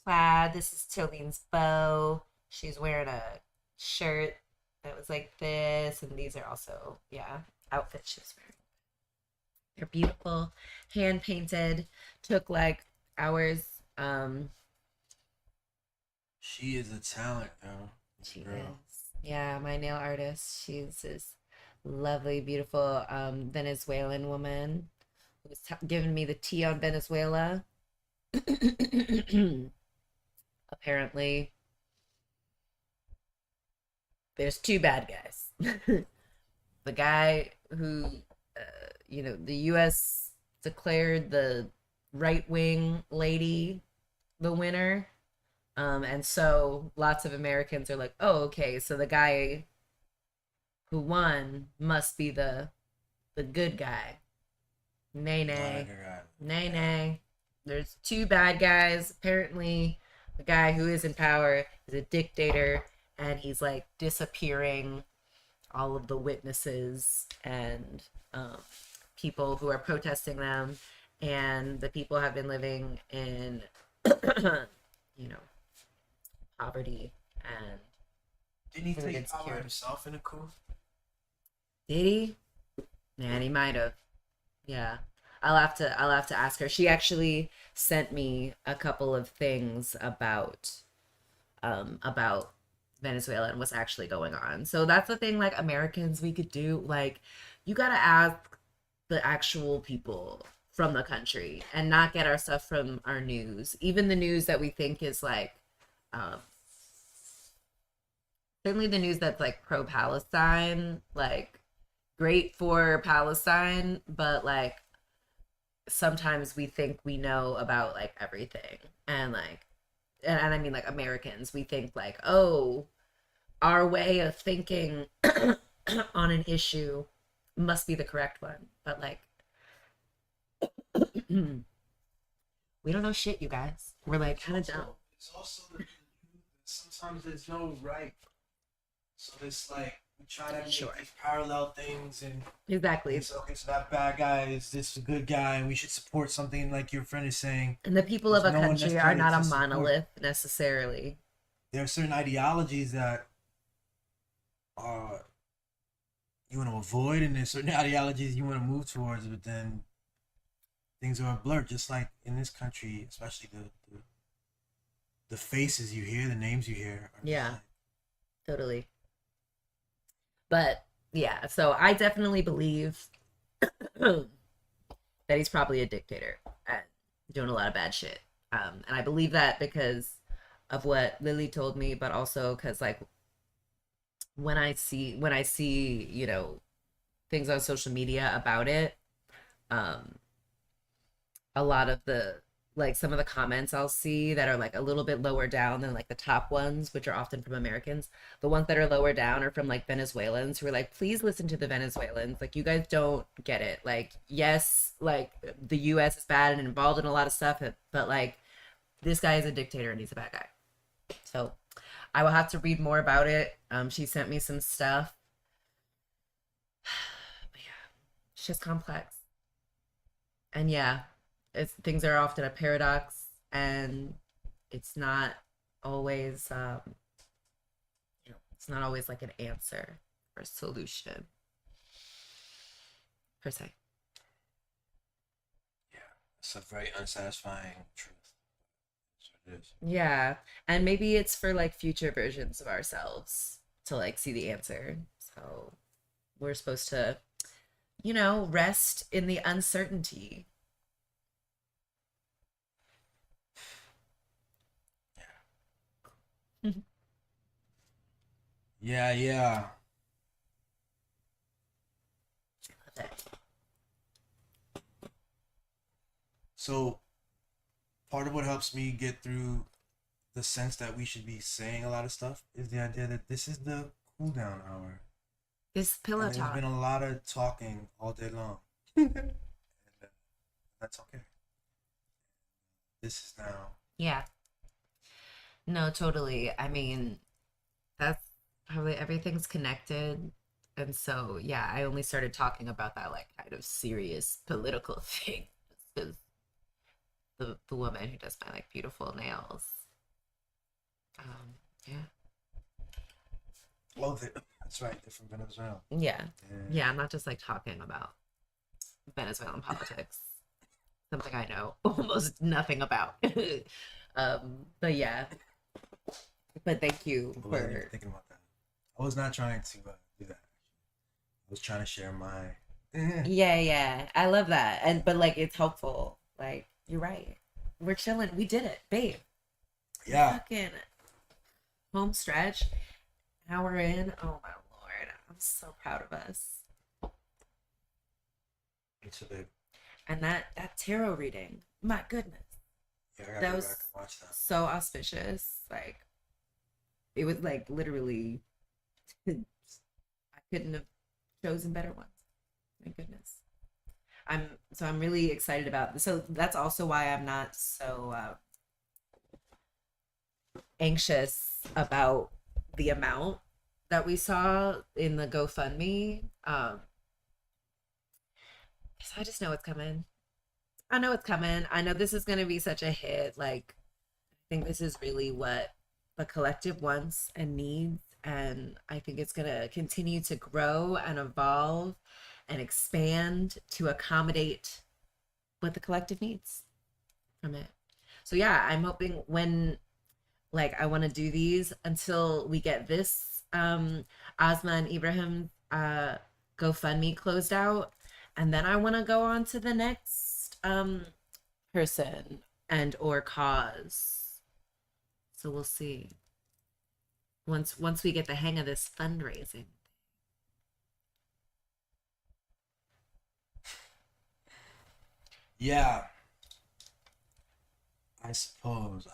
plaid. This is Tilline's bow. She's wearing a shirt that was like this. And these are also, outfits she was wearing. They're beautiful. Hand painted. Took like hours. She is a talent, though. She is. Yeah, my nail artist. She's this lovely, beautiful Venezuelan woman who was giving me the tea on Venezuela. Apparently, there's two bad guys. The guy who, the U.S. declared the right-wing lady the winner. And so lots of Americans are like, oh, okay, so the guy who won must be the good guy. Nay. There's two bad guys. Apparently, the guy who is in power is a dictator, and he's like disappearing all of the witnesses and people who are protesting them, and the people have been living in, poverty and didn't he take power himself in a coup? Did he? Man, he might have. Yeah. I'll have to ask her. She actually sent me a couple of things about Venezuela and what's actually going on. So that's the thing, like Americans, we could do, like, you gotta ask the actual people from the country and not get our stuff from our news. Even the news that we think is like certainly the news that's like pro-Palestine, like great for Palestine, but like sometimes we think we know about like everything, and like and I mean like Americans, we think like, oh, our way of thinking on an issue must be the correct one. But like, we don't know shit, you guys. We're like kind of dumb. It's also sometimes there's no right. So it's like we try to make these parallel things and exactly. So okay, so that bad guy is this a good guy, and we should support something like your friend is saying. And the people of a country are not a monolith necessarily. There are certain ideologies that you want to avoid, and there's certain ideologies you want to move towards, but then things are blurred. Just like in this country, especially the faces you hear, the names you hear. Yeah, totally. But yeah, so I definitely believe that he's probably a dictator and doing a lot of bad shit. And I believe that because of what Lily told me, but also because like when I see you know things on social media about it, a lot of the like some of the comments I'll see that are like a little bit lower down than like the top ones, which are often from Americans. The ones that are lower down are from like Venezuelans who are like, please listen to the Venezuelans. Like, you guys don't get it. Like, yes, like the US is bad and involved in a lot of stuff, but like this guy is a dictator and he's a bad guy. So I will have to read more about it. She sent me some stuff. But yeah, it's just complex. And yeah, things are often a paradox, and it's not always you know, it's not always like an answer or a solution per se. Yeah, it's a very unsatisfying truth. That's what it is. Yeah, and maybe it's for like future versions of ourselves to like see the answer. So we're supposed to, you know, rest in the uncertainty. Yeah. So part of what helps me get through the sense that we should be saying a lot of stuff is the idea that this is the cool down hour. This pillow and talk. There's been a lot of talking all day long. That's okay. This is now. Yeah. No, totally. I mean, that's probably everything's connected. And so, yeah, I only started talking about that like kind of serious political thing because the woman who does my like beautiful nails. Yeah. Oh, that's right. They're from Venezuela. Yeah. Yeah, I'm not just like talking about Venezuelan politics. Something I know almost nothing about. But yeah. But thank you for thinking about that. I was not trying to do that. I was trying to share my. Yeah. I love that, but like it's helpful. Like you're right. We're chilling. We did it, babe. Yeah. Fucking home stretch. Hour in. Oh my lord, I'm so proud of us. It's a big. And that tarot reading, my goodness. Yeah, that was back and watch that. So auspicious. Like it was like literally I couldn't have chosen better ones. My goodness. I'm really excited about this. So that's also why I'm not so anxious about the amount that we saw in the GoFundMe. Because I just know it's coming. I know it's coming. I know this is going to be such a hit. Like, I think this is really what the collective wants and needs. And I think it's going to continue to grow and evolve and expand to accommodate what the collective needs from it. So yeah, I'm hoping when, like, I want to do these until we get this Asma and Ibrahim GoFundMe closed out. And then I want to go on to the next person and or cause. So we'll see. Once we get the hang of this fundraising. Yeah. I suppose.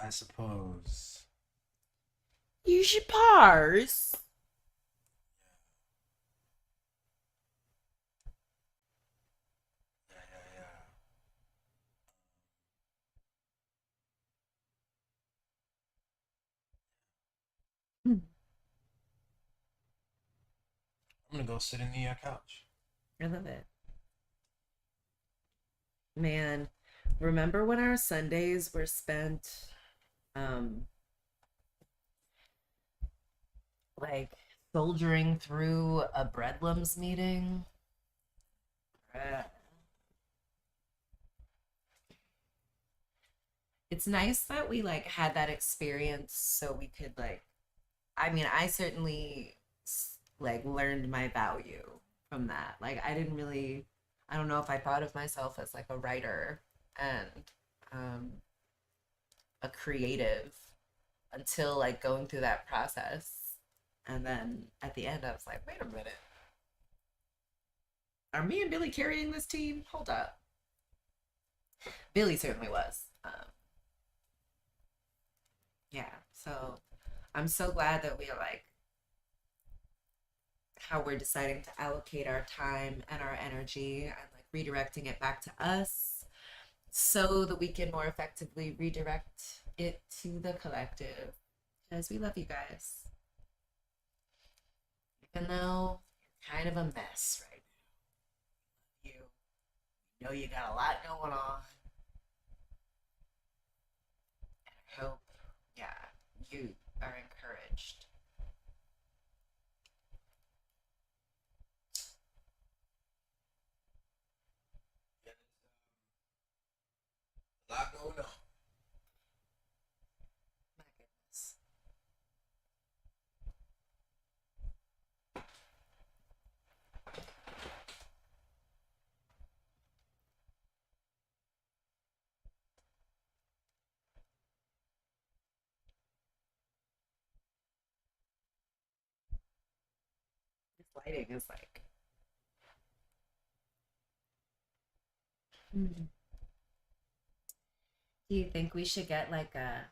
You should parse. I'm gonna go sit in the couch. I love it. Man, remember when our Sundays were spent like soldiering through a breadlums meeting? It's nice that we like had that experience so we could like, I mean, I certainly like learned my value from that. Like I don't know if I thought of myself as like a writer and a creative until like going through that process. And then at the end I was like, wait a minute. Are me and Billy carrying this team? Hold up. Billy certainly was. Yeah, so I'm so glad that we are like how we're deciding to allocate our time and our energy and like redirecting it back to us so that we can more effectively redirect it to the collective, because we love you guys, even though you're kind of a mess right now. You know you got a lot going on, and I hope you are encouraged. A lot going on. My goodness. This lighting is like Do you think we should get like I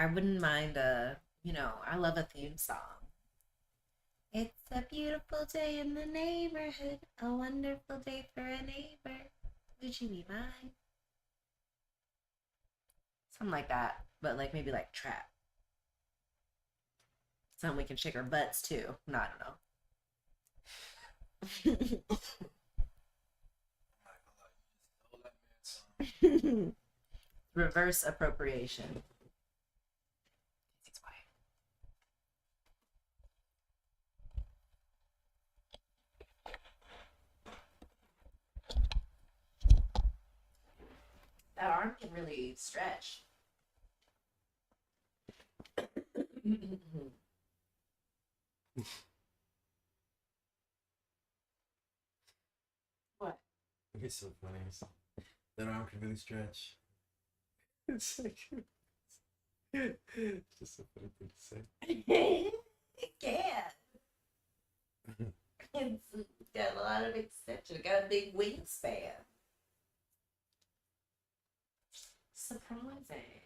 wouldn't mind I love a theme song. It's a beautiful day in the neighborhood, a wonderful day for a neighbor. Would you be mine? Something like that, but like maybe like trap. Something we can shake our butts to. No, I don't know. Reverse appropriation. That arm can really stretch. What? It's so funny. That arm can really stretch. It's like it's just a funny thing to say. It can. It's got a lot of extension. It got a big wingspan. Surprising.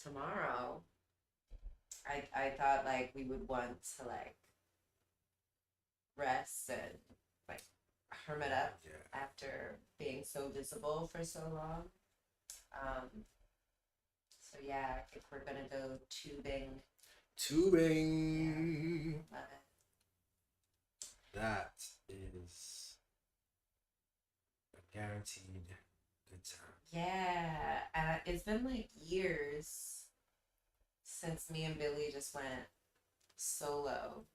Tomorrow, I thought like we would want to like rest and like hermit up after being so visible for so long. So yeah, I think we're gonna go tubing. Tubing. Yeah, love it. That is a guaranteed good time. Yeah, it's been like years since me and Billy just went solo,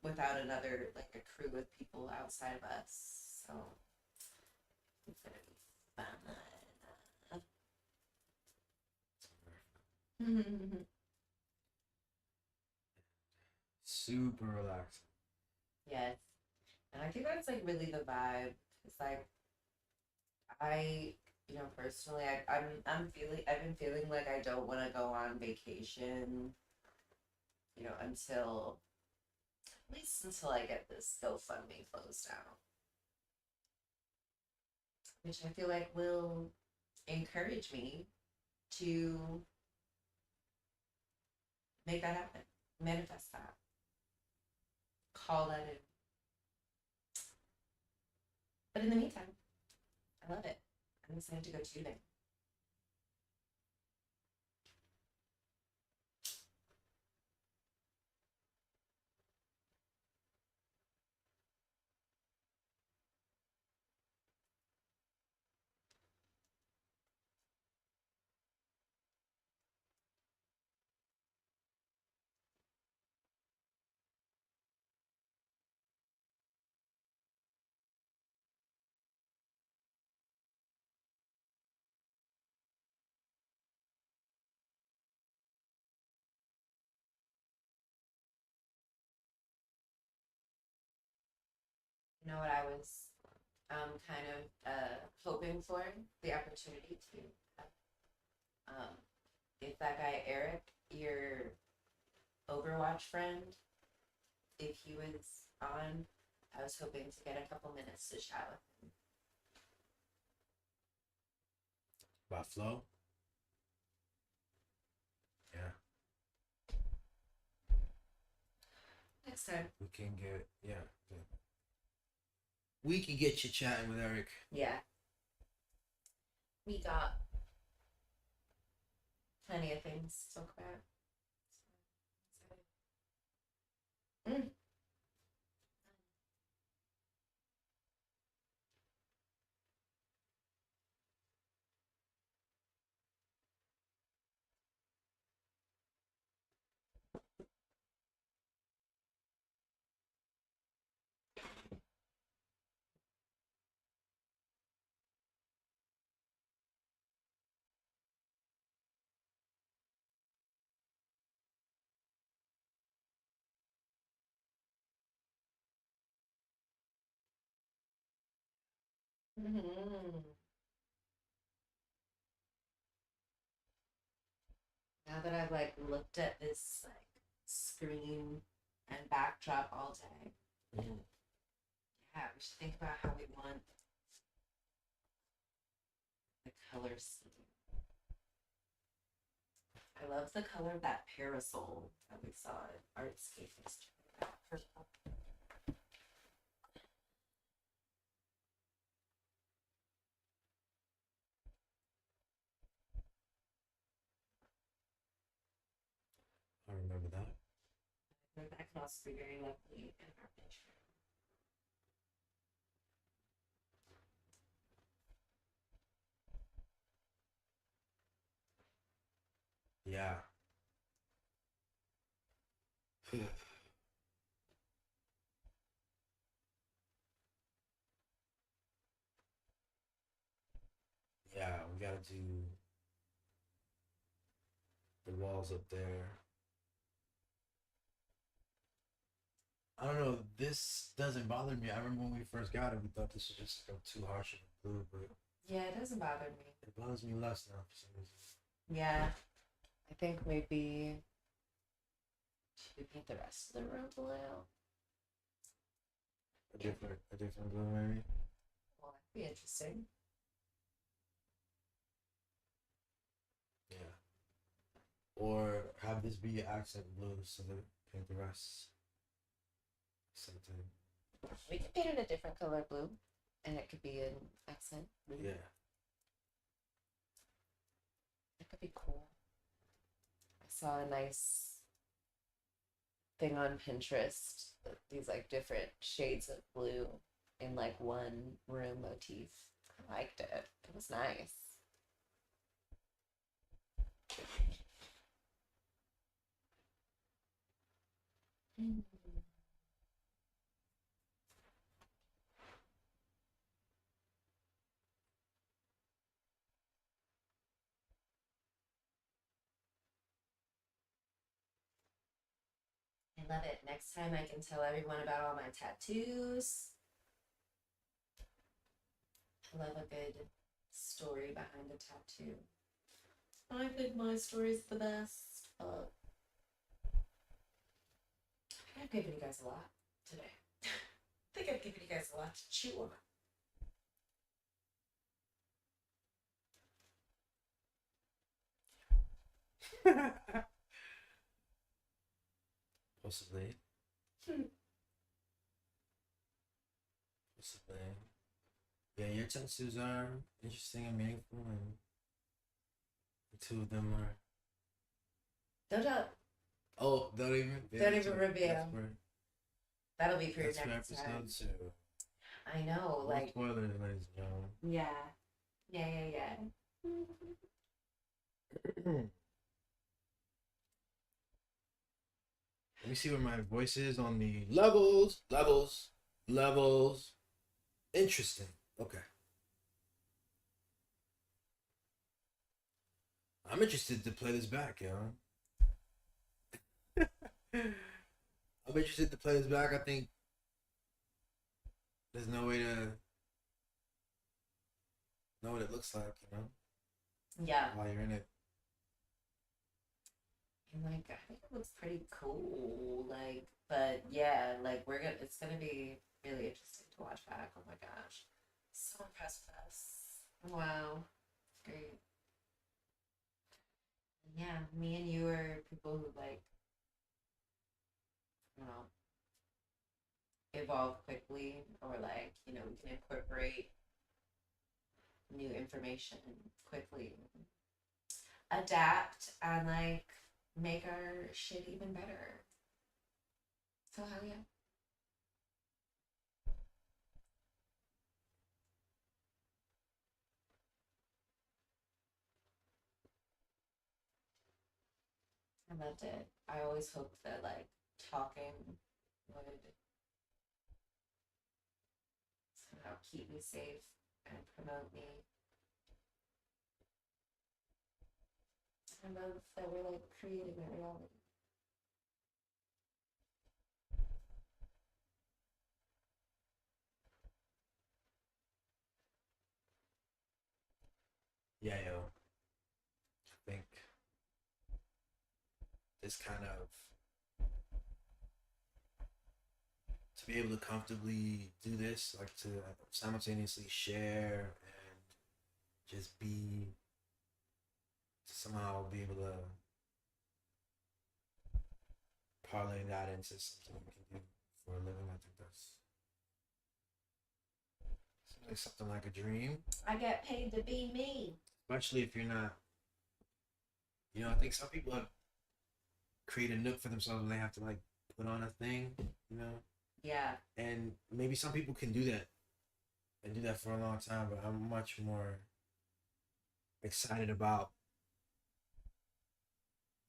without another like a crew with people outside of us. So it's gonna be fun. Super relaxing. Yes, and I think that's like really the vibe. It's like personally, I've been feeling like I don't want to go on vacation, until At least until I get this GoFundMe closed out. Which I feel like will encourage me to make that happen. Manifest that. Call that in. But in the meantime, I love it. I'm excited to go tubing. You know what I was kind of hoping for? The opportunity to if that guy Eric, your Overwatch friend, if he was on, I was hoping to get a couple minutes to chat with him. About Flo? Yeah. Next time. We can get, yeah. We can get you chatting with Eric. Yeah. We got plenty of things to talk about. Mm. Mm-hmm. Now that I've like looked at this like screen and backdrop all day, yeah, we should think about how we want the color scheme. I love the color of that parasol that we saw at Artscape yesterday. That purple. I remember that. I think that can also be very lovely in our picture. Yeah. Yeah, we gotta do the walls up there. I don't know, this doesn't bother me. I remember when we first got it, we thought this was just like too harsh of a blue, but Yeah, it doesn't bother me. it bothers me less now for some reason. Yeah, I think maybe should we paint the rest of the room blue? A different blue maybe. Well, that'd be interesting. Yeah. Or have this be accent blue so that paint the rest something. We could paint it a different color blue, and it could be an accent blue. Yeah. That could be cool. I saw a nice thing on Pinterest, these like different shades of blue in like one room motif. I liked it. It was nice. I love it. Next time I can tell everyone about all my tattoos. I love a good story behind a tattoo. I think my story's the best. I've given you guys a lot. today. I think I've given you guys a lot to chew on. Possibly. Possibly. Yeah, your tattoos are interesting and meaningful, and the two of them are. Don't tell. Oh, don't even Reveal. That'll be for your next episode time. 2. I know, No like. spoilers, ladies and gentlemen. Yeah. Yeah. Let me see where my voice is on the levels. Interesting. Okay. I'm interested to play this back, yo. I'm interested to play this back. I think there's no way to know what it looks like, you know? Yeah. While you're in it. And like, I think it looks pretty cool. Like, but yeah, like it's gonna be really interesting to watch back. Oh my gosh. So impressed with us. Wow. Great. And yeah, me and you are people who like, you know, evolve quickly, or like, you know, we can incorporate new information quickly, adapt, and like make our shit even better. So hell yeah. I loved it. I always hoped that like talking would somehow keep me safe and promote me. I love that we're like creating a reality. Yeah, yo. I think this kind of to be able to comfortably do this, like to simultaneously share and just be to somehow be able to parlay that into something we can do for a living. I think that's like something like a dream. I get paid to be me. Especially if you're not, you know, I think some people have created a nook for themselves where they have to like put on a thing, you know? Yeah. And maybe some people can do that and do that for a long time, but I'm much more excited about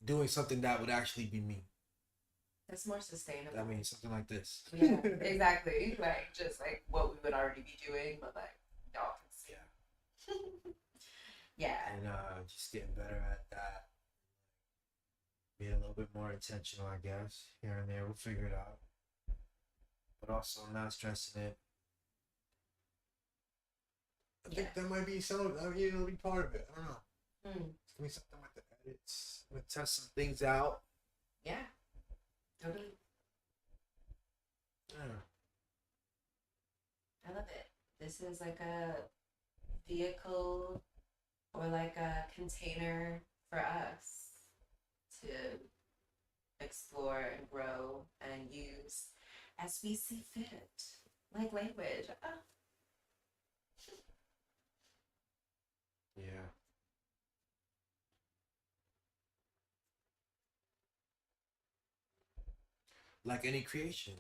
doing something that would actually be me. That's more sustainable. I mean, something like this. Yeah, exactly. Like just like what we would already be doing, but like y'all can see. Yeah. And just getting better at that. Being a little bit more intentional, I guess. Here and there, we'll figure it out. But also not stressing it. I think that might be some of it'll be part of it. I don't know. It's gonna be something with the edits. I'm gonna test some things out. Yeah. Totally. Yeah. I love it. This is like a vehicle or like a container for us to explore and grow and use as we see fit. Like language. Oh. Yeah. Like any creation.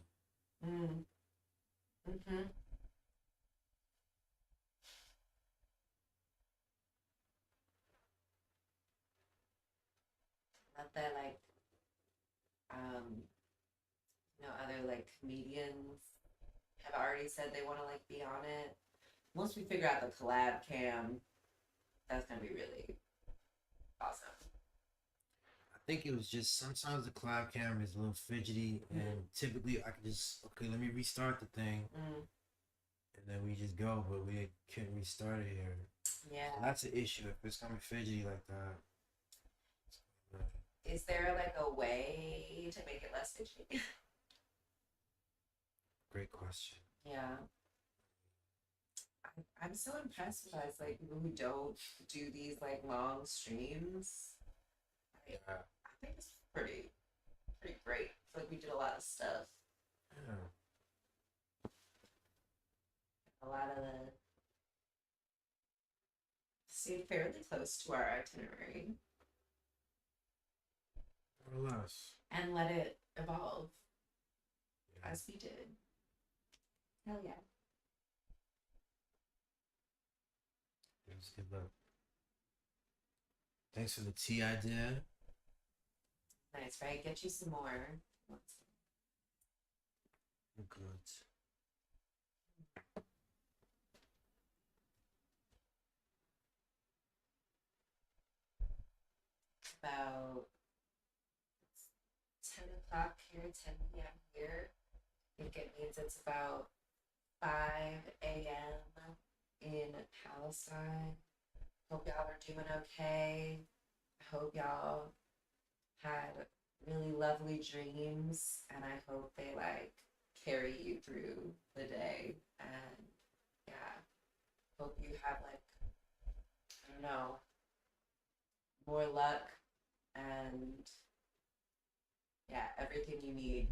Not that like other like comedians have already said they want to like be on it. Once we figure out the collab cam, that's gonna be really awesome. I think it was just sometimes the collab camera is a little fidgety, and typically I could just let me restart the thing, and then we just go, but we couldn't restart it here. Yeah, so that's an issue if it's gonna be fidgety like that. Is there like a way to make it less fidgety? great question. Yeah. I'm so impressed with us, like people who don't do these like long streams. I think it's pretty great. I feel like we did a lot of stuff. Yeah. A lot of the stayed fairly close to our itinerary. More or less. And let it evolve as we did. Hell yeah. Let's give up. Thanks for the tea idea. Nice, right? Get you some more. Good. About 10 o'clock here, 10 p.m. here. I think it means it's about 5 a.m. in Palestine. Hope y'all are doing okay. I hope y'all had really lovely dreams, and I hope they like carry you through the day. And yeah, hope you have like, I don't know, more luck and yeah, everything you need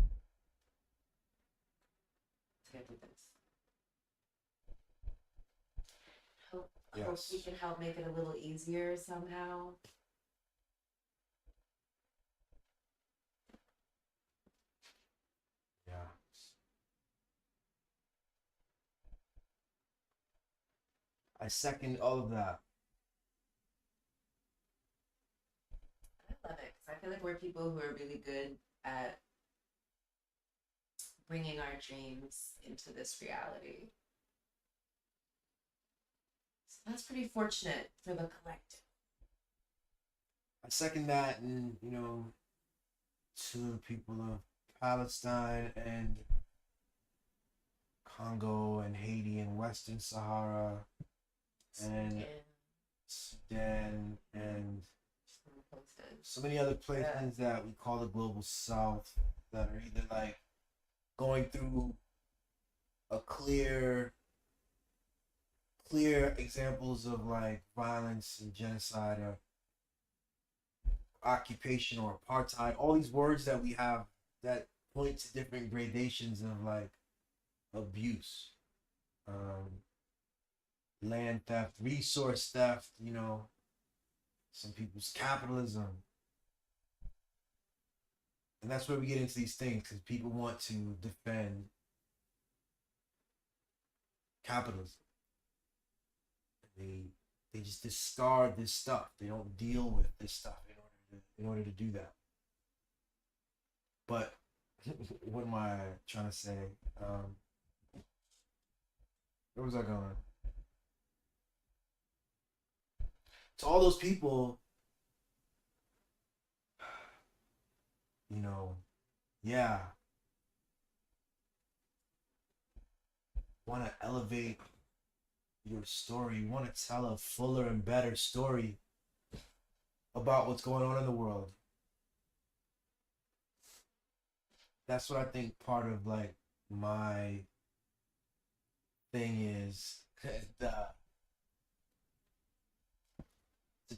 to get through this. Hope we can help make it a little easier somehow. Yeah. I second all of that. I love it because I feel like we're people who are really good at bringing our dreams into this reality. So that's pretty fortunate for the collective. I second that, and you know, to the people of Palestine and Congo and Haiti and Western Sahara and Sudan and so many other places that we call the global south that are either like going through a clear examples of like violence and genocide or occupation or apartheid, all these words that we have that point to different gradations of like abuse, land theft, resource theft, you know, some people's capitalism. And that's where we get into these things, because people want to defend capitalism. They just discard this stuff. They don't deal with this stuff in order to do that. But what am I trying to say? Where was I going? To all those people, you know, yeah, want to elevate your story. You want to tell a fuller and better story about what's going on in the world. That's what I think part of like my thing is to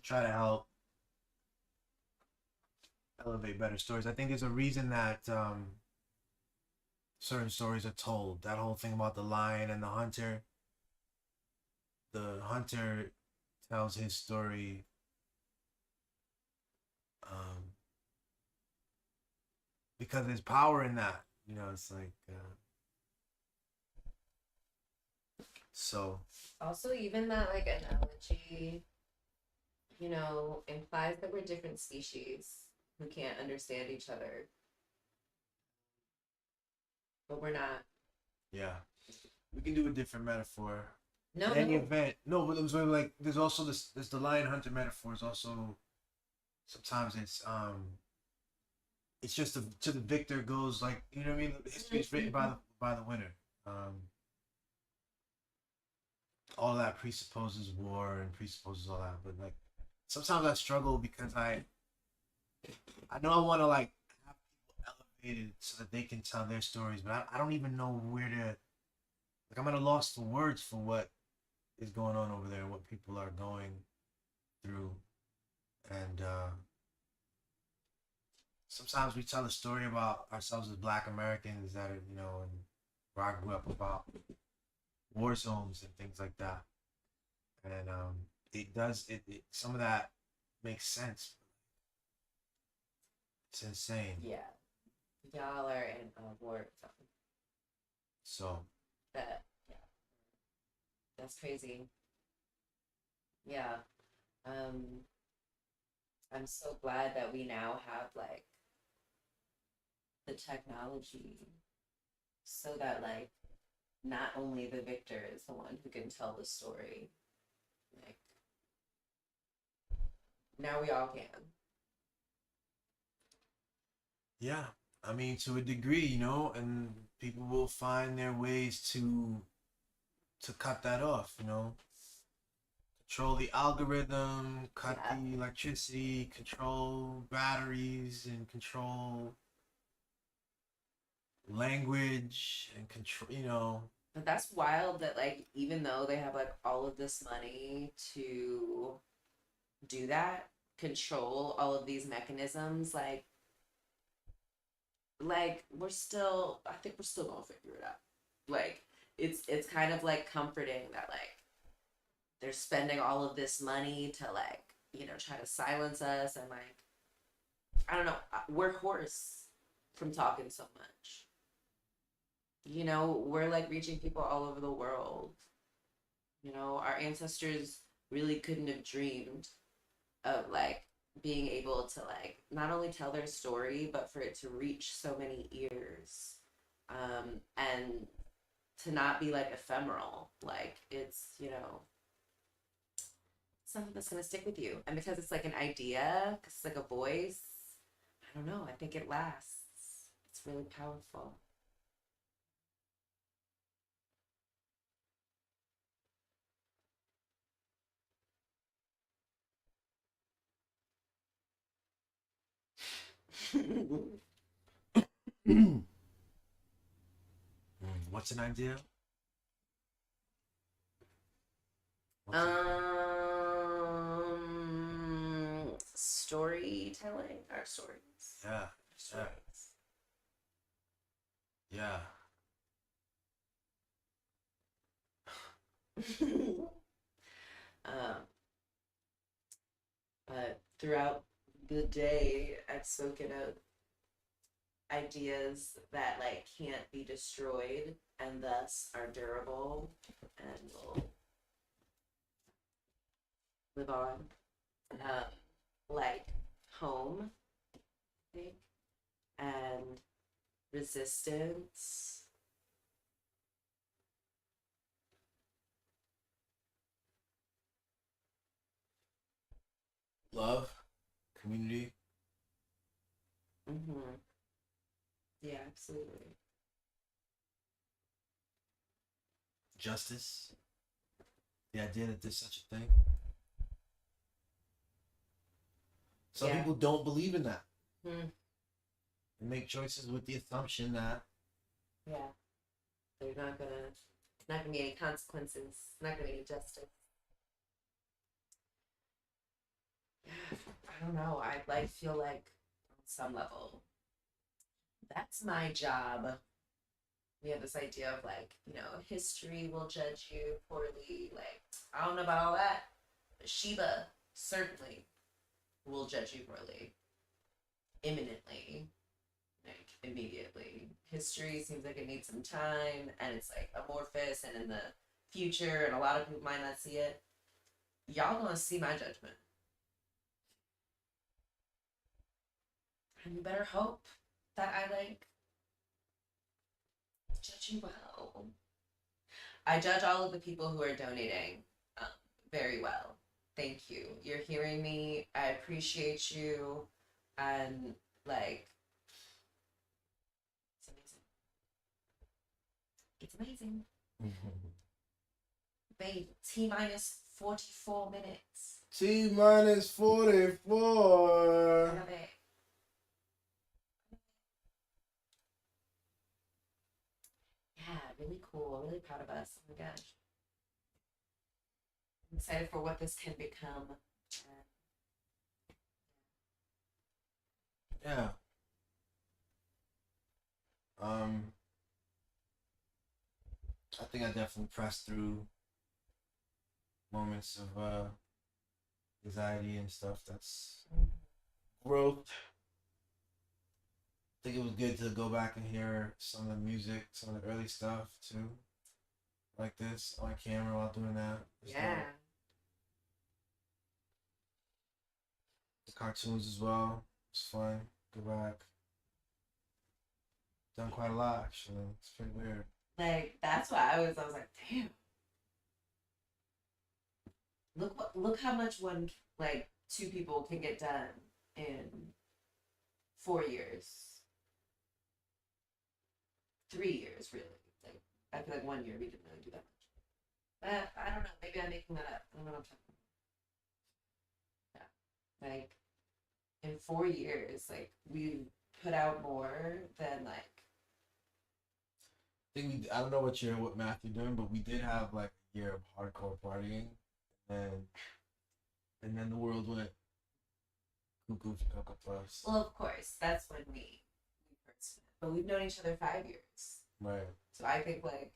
try to help elevate better stories. I think there's a reason that certain stories are told. That whole thing about the lion and the hunter. The hunter tells his story because there's power in that. You know, it's like so. Also, even that like analogy, you know, implies that we're different species who can't understand each other. But we're not. Yeah. We can do a different metaphor. No, in any event. No, but it was like there's also there's the lion hunter metaphor is also sometimes it's just to the victor goes, like, you know what I mean? History is written by the winner. All that presupposes war and presupposes all that, but like sometimes I struggle because I know I want to like have people motivated so that they can tell their stories. But I don't even know where to. Like, I'm at a loss for words for what is going on over there, what people are going through, and sometimes we tell a story about ourselves as Black Americans that are, you know, and where I grew up about war zones and things like that, and it does it some of that makes sense. It's insane. Yeah. Y'all are in a war zone. So. Yeah. That's crazy. Yeah. I'm so glad that we now have like the technology so that like not only the victor is the one who can tell the story. Like now we all can. Yeah, I mean, to a degree, you know, and people will find their ways to cut that off, you know. Control the algorithm, cut the electricity, control batteries, and control language, and control, you know. But that's wild that like even though they have like all of this money to do that, control all of these mechanisms, like we're still, I think we're still gonna figure it out. Like it's kind of like comforting that like they're spending all of this money to like, you know, try to silence us, and like I don't know, we're hoarse from talking so much. You know, we're like reaching people all over the world. You know, our ancestors really couldn't have dreamed of like being able to like not only tell their story, but for it to reach so many ears, and to not be like ephemeral. Like it's, you know, something that's gonna stick with you, and because it's like an idea, because it's like a voice, I don't know, I think it lasts. It's really powerful. What's an idea? Storytelling, our stories. Yeah. Stories. Yeah. But throughout the day, I've spoken of ideas that like can't be destroyed and thus are durable and will live on. Like home, I think, and resistance. Love, community. Mm-hmm. Yeah, absolutely. Justice. The idea that there's such a thing. Some people don't believe in that. They make choices with the assumption that they're not gonna be any consequences, not gonna be any justice. I don't know. I like feel like on some level that's my job. We have this idea of like, you know, history will judge you poorly. Like, I don't know about all that, but Sheba certainly will judge you poorly. Imminently. Like, immediately. History seems like it needs some time, and it's like amorphous and in the future, and a lot of people might not see it. Y'all gonna see my judgment. And you better hope that I like judge you well. I judge all of the people who are donating very well. Thank you. You're hearing me. I appreciate you. And like, it's amazing. It's amazing. Babe, T-minus 44 minutes. T-minus 44. I love it. really cool. Really proud of us. Oh my gosh. I'm excited for what this can become. Yeah. I think I definitely pressed through moments of anxiety and stuff. That's growth. I think it was good to go back and hear some of the music, some of the early stuff too, like this on camera while doing that. Yeah. The cartoons as well. It's fun. Go back. Done quite a lot actually. It's pretty weird. Like that's why I was like, damn. Look how much two people can get done in 4 years. 3 years really. Like I feel like 1 year we didn't really do that much. But I don't know, maybe I'm making that up. I don't know what I'm talking about. Yeah. Like in 4 years, like we put out more than like I don't know what math you're doing, but we did have like a year of hardcore partying, and then the world went cuckoo for Cocoa Puffs. Well, of course, that's when we first met. But we've known each other 5 years. Right. So I think like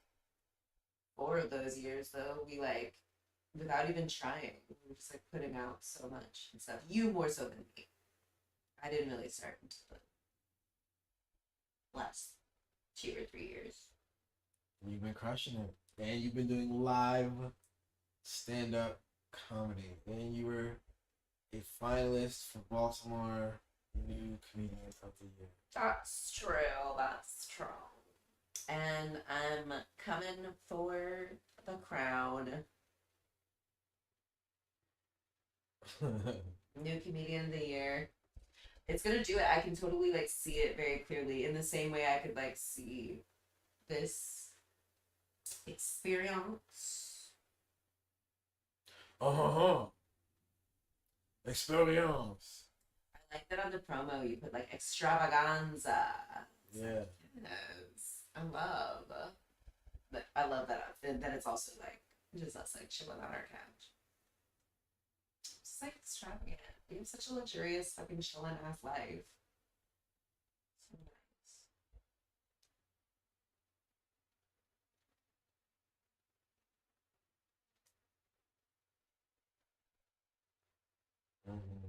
4 of those years though, we like without even trying, we were just like putting out so much and stuff. You more so than me. I didn't really start until the last 2 or 3 years. You've been crushing it, and you've been doing live stand-up comedy, and you were a finalist for Baltimore New Comedian of the Year. That's true. That's true. And I'm coming for the crown. New Comedian of the Year. It's gonna do it. I can totally like see it very clearly in the same way I could like see this experience. Experience. I like that on the promo you put like extravaganza. Yeah. Yes. I love that outfit. That it's also like just us like chilling on our couch. It's like extravagant. We have such a luxurious fucking chilling ass life. So nice. Mm-hmm.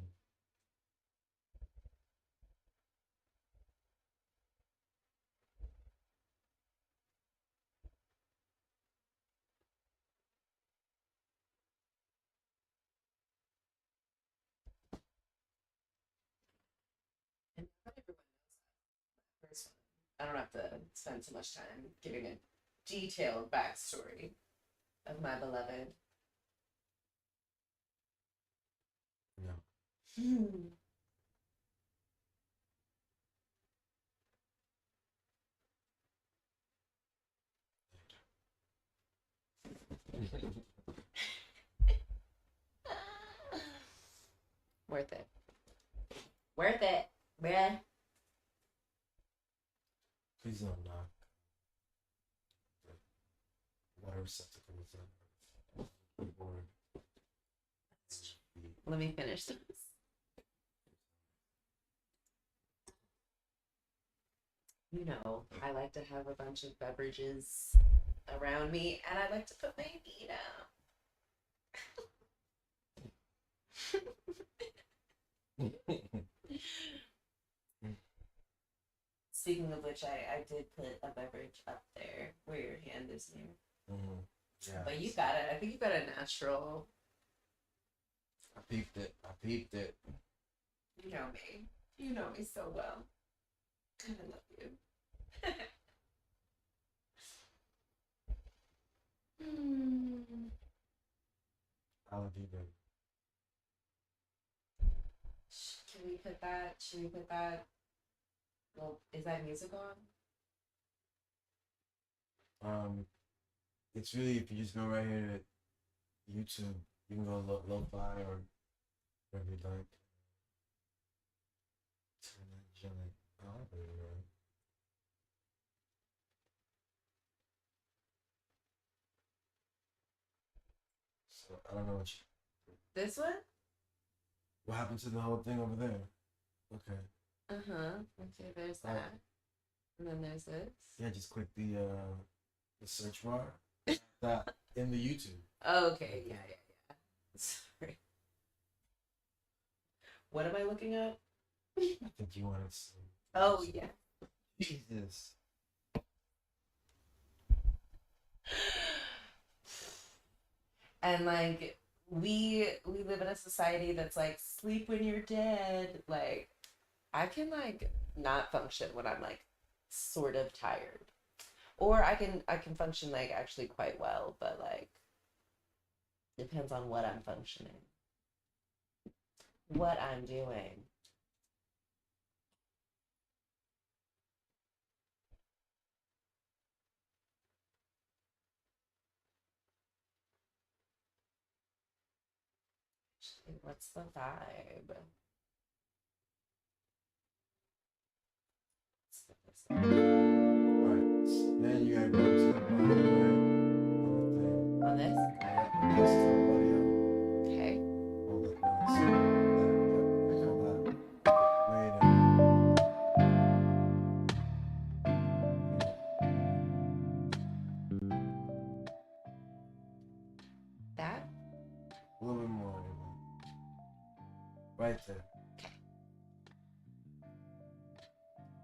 And not everyone knows that. First one. I don't have to spend too much time giving a detailed backstory of my beloved. No. Worth it. Worth it, bruh. Please don't knock. Water receptacle is on board. Let me finish this. You know, I like to have a bunch of beverages around me, and I like to put my feet up. Speaking of which, I did put a beverage up there where your hand is near. Mm-hmm. Yeah. But you got it. I think you got a natural. I peeped it. You know me. You know me so well. And I love you. I love you, baby. Can we put that? Should we put that? Well, is that music on? It's really, if you just go right here to YouTube, you can go lo-fi or whatever you'd like. Chillin. I don't know. So I don't know what This one? what happened to the whole thing over there. Okay. Okay, there's that. And then there's this. Yeah, just click the search bar. That in the YouTube. Oh, okay, yeah. Sorry. What am I looking at? I think you wanted some. Oh, yeah. Jesus. And like we live in a society that's like sleep when you're dead. Like I can like not function when I'm like sort of tired. Or I can function like actually quite well, but like depends on what I'm functioning. What I'm doing. What's the vibe? Alright, then you gotta go to the bottom right On this? Okay. Hold it, no, so wait That? a little bit more. Right there.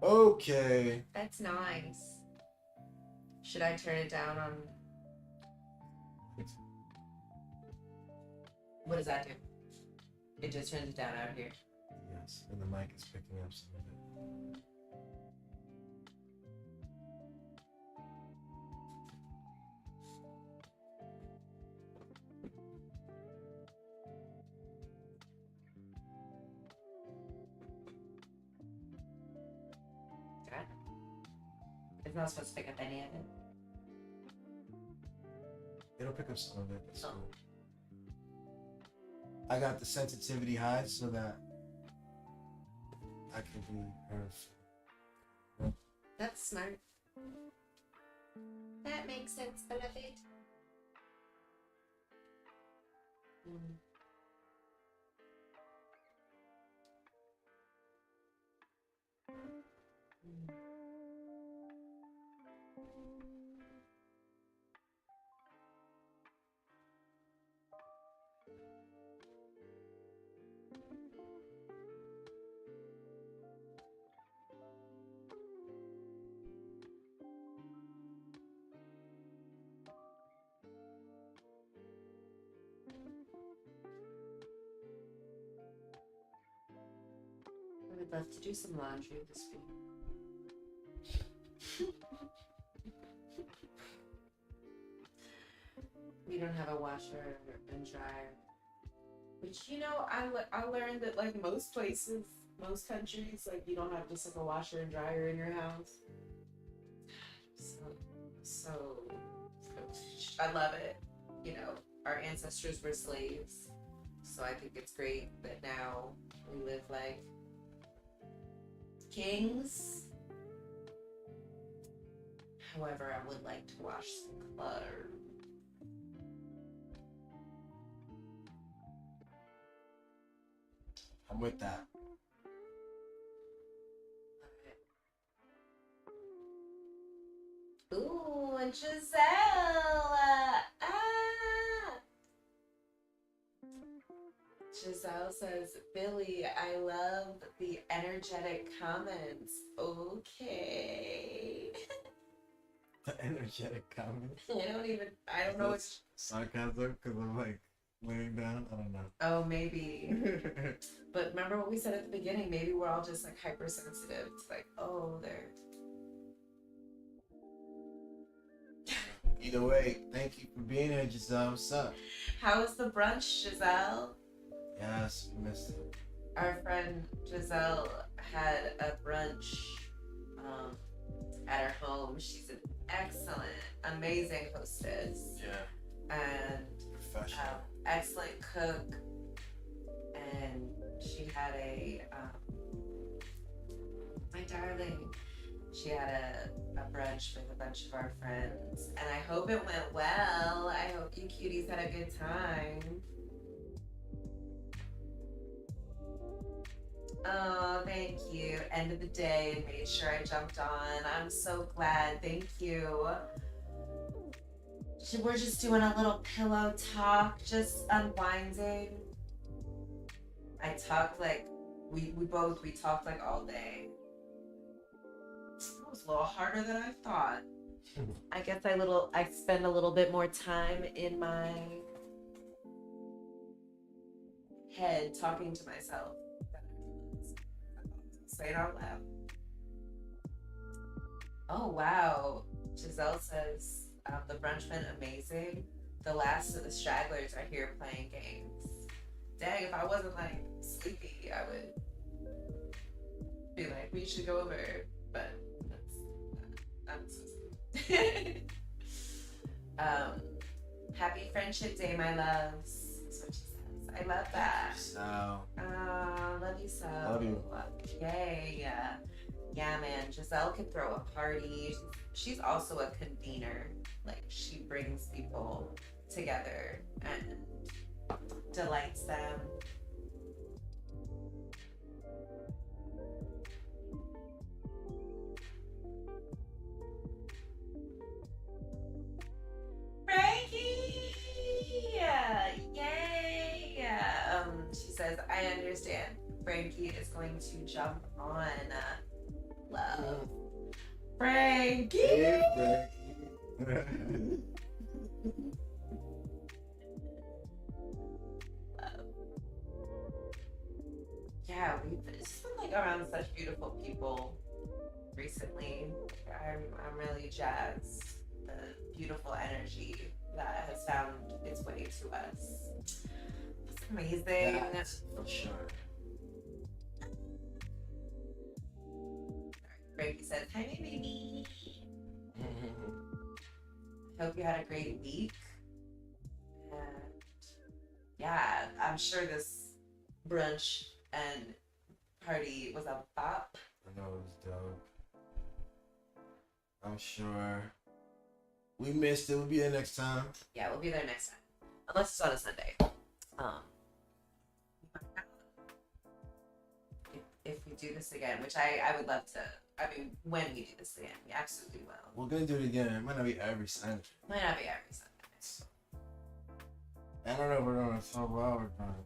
Okay. That's nice. Should I turn it down on... What does that do? It just turns it down out here. Yes, and the mic is picking up some of it. It's not supposed to pick up any of it. It'll pick up some of it. That's cool. I got the sensitivity high so that I can be heard. That's smart. That makes sense, beloved. I would love to do some laundry this week. We don't have a washer and dryer. Which, you know, I learned that, like, most places, most countries, like, you don't have just, like, a washer and dryer in your house. So I love it. You know, our ancestors were slaves. So I think it's great that now we live like kings. However, I would like to wash some clothes. I'm with that. Ooh, and Giselle! Giselle says, Billy, I love the energetic comments. Okay. The energetic comments? I don't know what's... Sarcasm, because I'm like laying down? I don't know. Oh, maybe. But remember what we said at the beginning? Maybe we're all just like hypersensitive. It's like, oh, they're... Either way, thank you for being here, Giselle. What's up? How was the brunch, Giselle? Yes, we missed it. Our friend Giselle had a brunch at her home. She's an excellent, amazing hostess. Yeah. And professional. Excellent cook. And she had my darling, she had a brunch with a bunch of our friends. And I hope it went well. I hope you cuties had a good time. Oh, thank you. End of the day, made sure I jumped on. I'm so glad. Thank you. We're just doing a little pillow talk, just unwinding. I talked like, we talked like all day. It was a little harder than I thought. I guess I spend a little bit more time in my head talking to myself. Say it out loud. Oh wow. Giselle says the brunch went amazing. The last of the stragglers are here playing games. Dang, if I wasn't like sleepy, I would be like, we should go over. But I'm so sleepy. Happy Friendship Day, my loves. That's what she says. I love that. So. Love you so. Love you. Yay. Yeah, man. Giselle can throw a party. She's also a convener. Like, she brings people together and delights them. Frankie! Yay! She says, I understand. Frankie is going to jump on love. Frankie! Hey, Frankie. Yeah, we've just been like around such beautiful people recently. I'm really jazzed. The beautiful energy that has found its way to us. It's amazing. That's for sure. Frankie says, hi, my baby. Hope you had a great week. And yeah, I'm sure this brunch and party was a bop. I know it was dope. I'm sure. We missed it. We'll be there next time. Yeah, we'll be there next time. Unless it's on a Sunday. If we do this again, which I would love to. I mean, when we do this again, we absolutely will. We're gonna do it again. It might not be every Sunday. Might not be every Sunday. I don't know if we're gonna talk about overtime.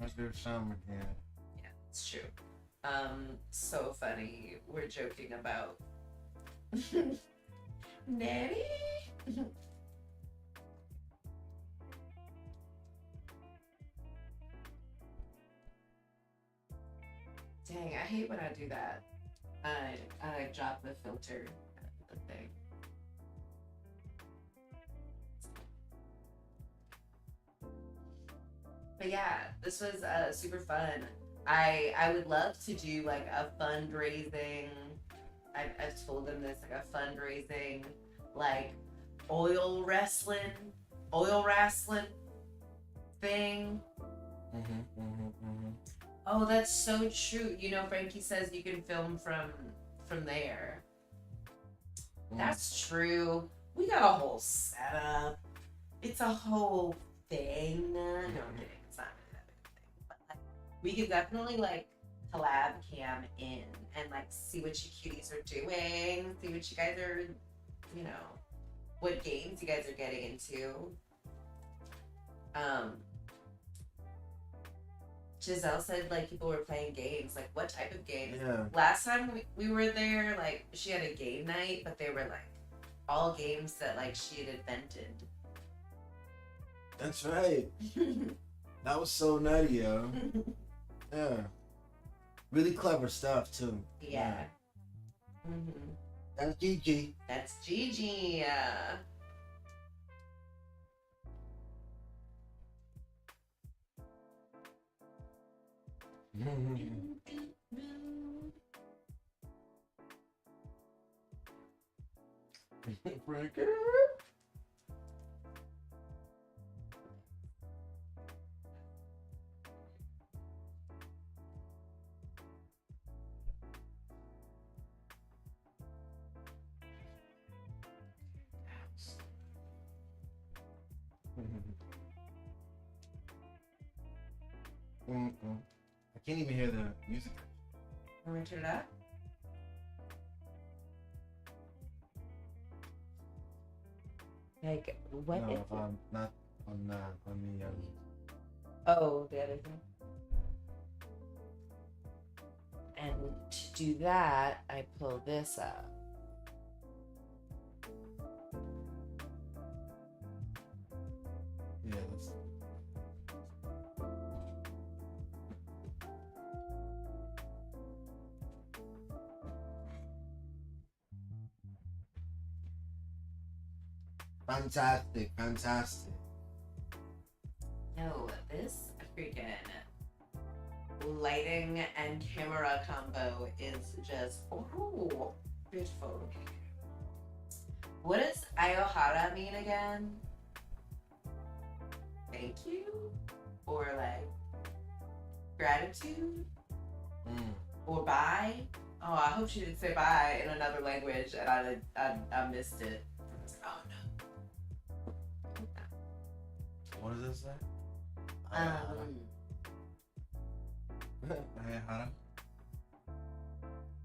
Let's do some again. Yeah, it's true. So funny. We're joking about Natty. Dang, I hate when I do that. I drop the filter at the thing. But yeah, this was super fun. I would love to do like a fundraising. I've told them this, like a fundraising, like oil wrestling thing. Oh, that's so true. You know, Frankie says you can film from there. That's true. We got a whole setup. It's a whole thing. No, I'm kidding. It's not really that big of a thing. But like, we could definitely like collab cam in and like see what you cuties are doing. See what you guys are, you know, what games you guys are getting into. Giselle said like people were playing games. Like what type of games? Yeah. Last time we were there, like she had a game night, but they were like all games that like she had invented. That's right. That was so nutty, yo. Yeah. Really clever stuff too. Yeah. That's Gigi. That's Gigi. Frankie. I can't even hear the music. Want me to turn it up? Like, what No, is it? not on the Oh, the other thing. And to do that, I pull this up. Yeah, that's. Fantastic, fantastic. No, this freaking lighting and camera combo is just beautiful. What does Ayohara mean again? Thank you? Or like gratitude? Or bye? Oh, I hope she didn't say bye in another language and I missed it. Oh no. What does it say? Ayahara.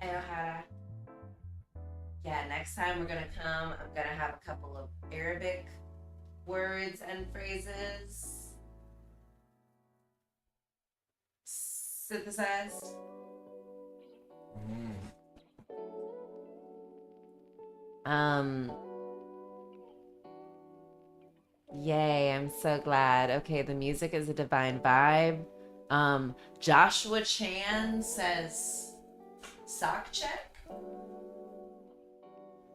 Ayohara. Yeah, next time we're gonna come, I'm gonna have a couple of Arabic words and phrases synthesized. Yay, I'm so glad. Okay, the music is a divine vibe. Joshua Chan says sock check.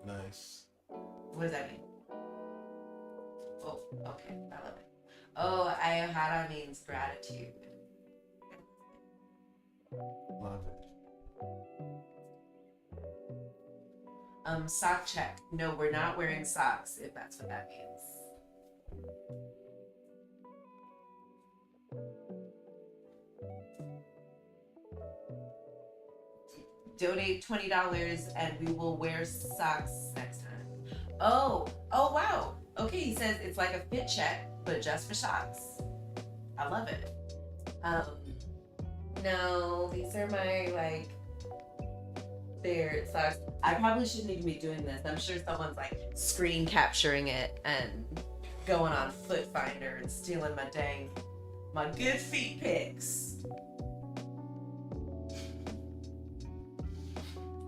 Nice. What does that mean? Oh, okay, I love it. Oh, Ayohara means gratitude. Love it. Sock check. No, we're not wearing socks, if that's what that means. Donate $20 and we will wear socks next time. Oh wow. Okay, he says it's like a fit check, but just for socks. I love it. No, these are my like favorite socks. I probably shouldn't even be doing this. I'm sure someone's like screen capturing it and going on Foot Finder and stealing my good feet pics.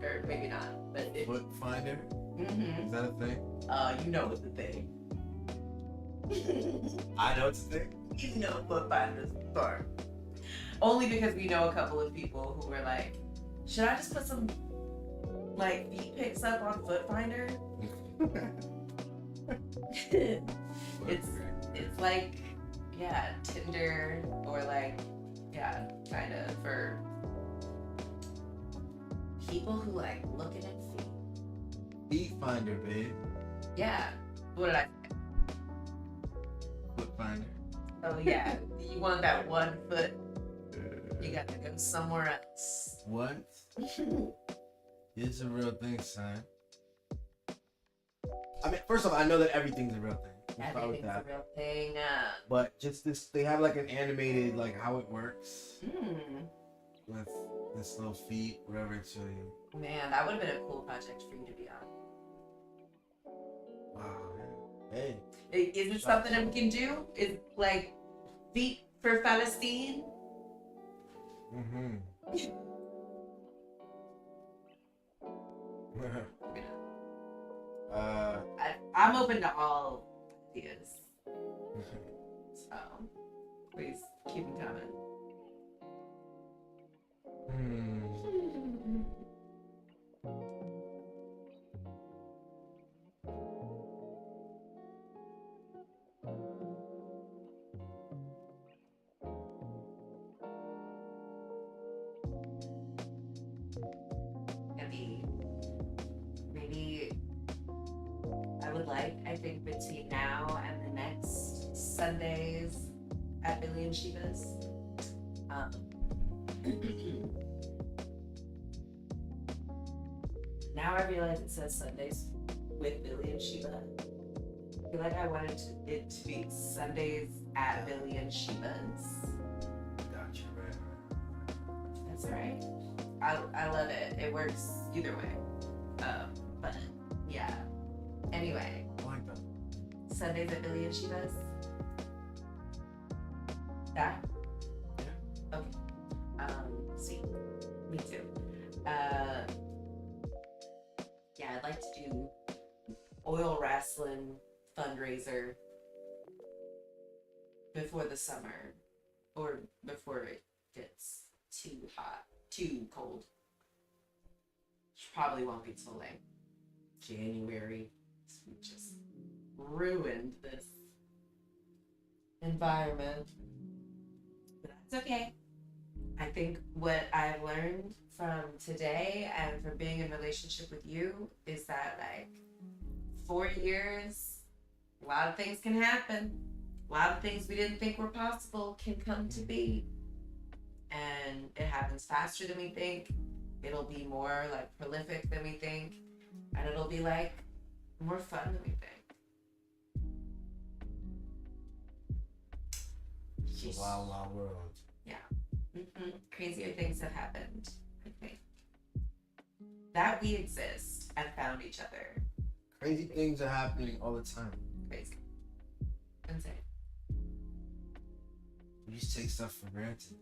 Or maybe not, but Foot Finder? Mm-hmm. Is that a thing? You know it's a thing. I know it's a thing. You know Foot Finder's are. Only because we know a couple of people who were like, should I just put some like feet pics up on Foot Finder? It's like, yeah, Tinder or like, yeah, kind of for people who like looking at feet. Feet Finder, babe. Yeah. What did I say? Foot Finder. Oh yeah. You want that 1 foot? You got to go somewhere else. What? It's a real thing, son. I mean, first of all, I know that everything's a real thing. Everything's a real thing. But just this, they have like an animated, like how it works with this little feet, whatever it's showing you. Man, that would have been a cool project for you to be on. Wow, man. Hey. Is it something that we can do? Is like feet for Palestine? I'm open to all ideas. So please keep them coming. Maybe I would like, I think between now and the next Sundays at Billy and Sheba's, now I realize it says Sundays with Billy and Sheba. I feel like I wanted it to be Sundays at Billy and Sheba's. Gotcha, right. That's alright. I love it. It works either way. But yeah. Anyway. I like that. Sundays at Billy and Sheba's. That? Yeah. Okay. Sweet. Me too. Yeah, I'd like to do oil wrestling fundraiser before the summer or before it gets too hot, too cold. Which probably won't be till like January. We just ruined this environment. But that's okay. I think what I've learned from today and from being in a relationship with you is that like 4 years, a lot of things can happen. A lot of things we didn't think were possible can come to be. And it happens faster than we think. It'll be more like prolific than we think. And it'll be like more fun than we think. It's a wild, wild world. Yeah. Crazier things have happened, I think. That we exist and found each other. Crazy things are happening all the time. Crazy. Insane. We just take stuff for granted.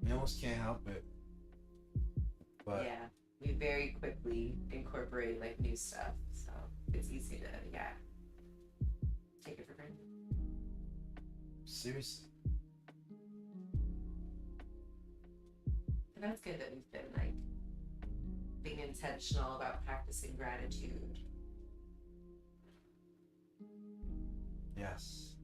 We almost can't help it. But yeah, we very quickly incorporate like new stuff, so it's easy to take it for granted. Seriously. And that's good that we've been like being intentional about practicing gratitude. Yes.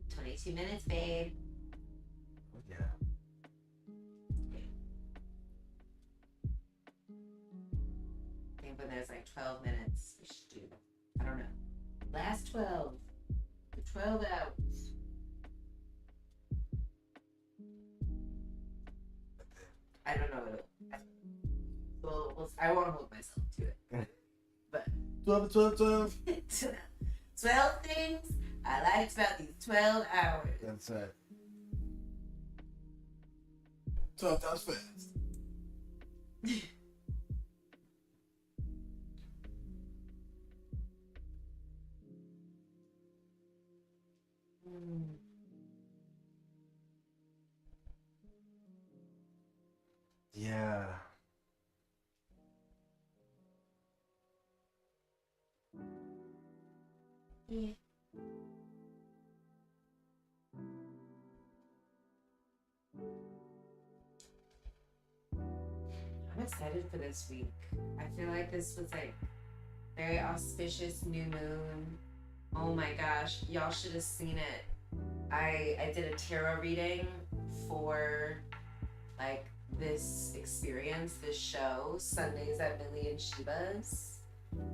"22 minutes, babe." Oh, yeah. I think when there's like 12 minutes, we should do, I don't know, last 12 for 12 hours. I don't know. I won't hold myself to it. But 12. 12 things I liked about these 12 hours. That's it. 12 times fast. Yeah. Yeah. I'm excited for this week. I feel like this was like very auspicious new moon. Oh my gosh, y'all should have seen it. I did a tarot reading for like this experience, this show, Sundays at Billy and Sheba's.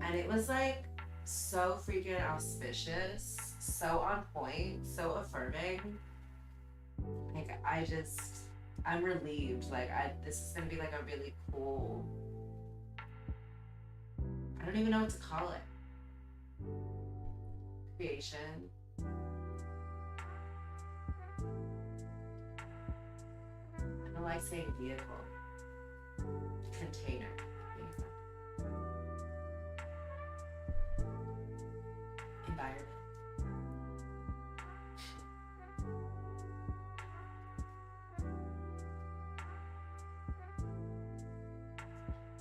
And it was like so freaking auspicious, so on point, so affirming. Like I'm relieved. Like this is gonna be like a really cool, I don't even know what to call it. Creation. I don't like saying vehicle. Container. Environment.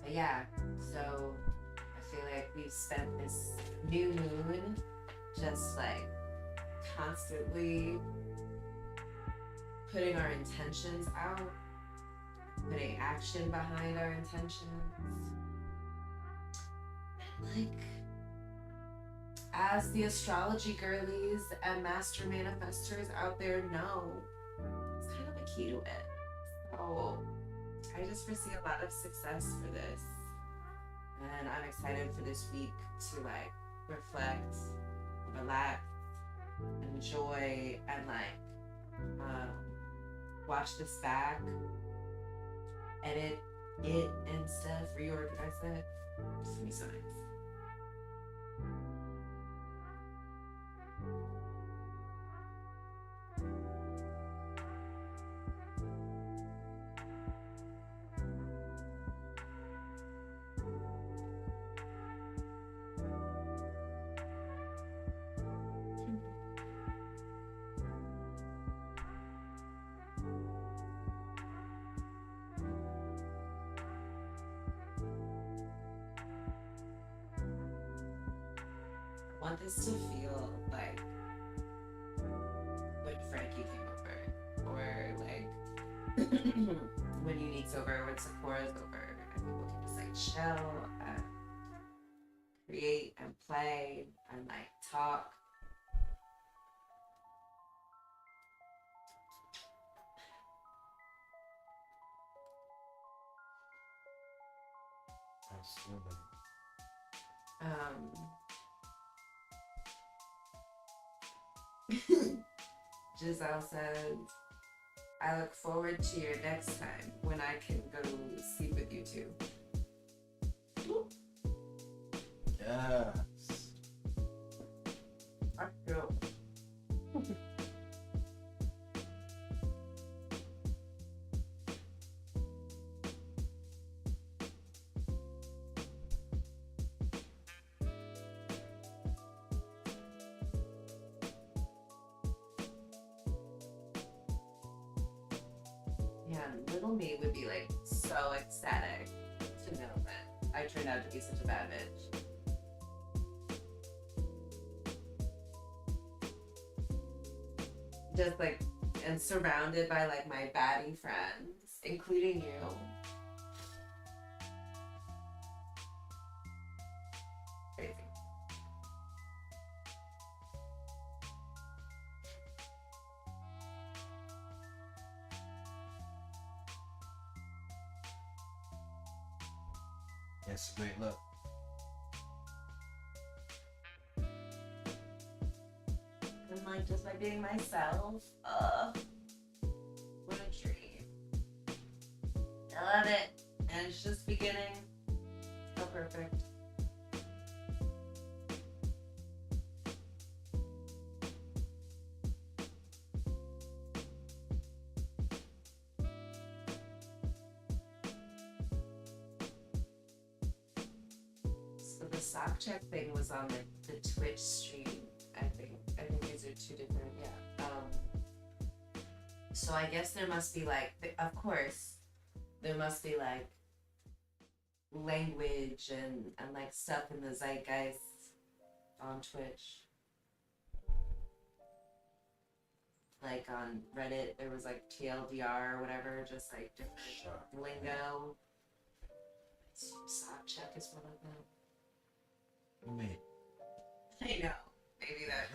But yeah, so I feel like we've spent this new moon just like constantly putting our intentions out, putting action behind our intentions. And like, as the astrology girlies and master manifestors out there know, it's kind of a key to it. So I just foresee a lot of success for this. And I'm excited for this week to like reflect, relax, enjoy, and like watch this back, edit it and stuff, reorganize it. It's gonna be so nice. I want this to feel like when Frankie came over, or like when Unique's over, when Sephora's over, and people can just like chill and create and play and like talk. Absolutely. Giselle says, I look forward to your next time when I can go sleep with you two. Yes. I go. Yeah, little me would be like so ecstatic to know that I turned out to be such a bad bitch. Just like, and surrounded by like my baddie friends, including you. Crazy. It's a great look. And like just by being myself, what a treat. I love it. And it's just beginning. So perfect. So the sock check thing was on the Twitch stream, I think. I think these are two different, yeah. So I guess there must be like, of course, there must be like language and like stuff in the zeitgeist on Twitch. Like on Reddit, there was like TLDR or whatever, just like different lingo. Sock check is one of them. Me. I know. Maybe that.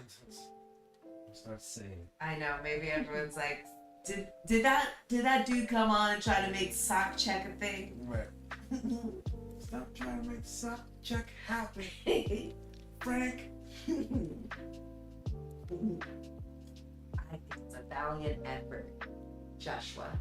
Start saying. I know. Maybe everyone's like, did that dude come on and try to make sock check a thing? Right. Stop trying to make sock check happen, Frank. I think it's a valiant effort, Joshua.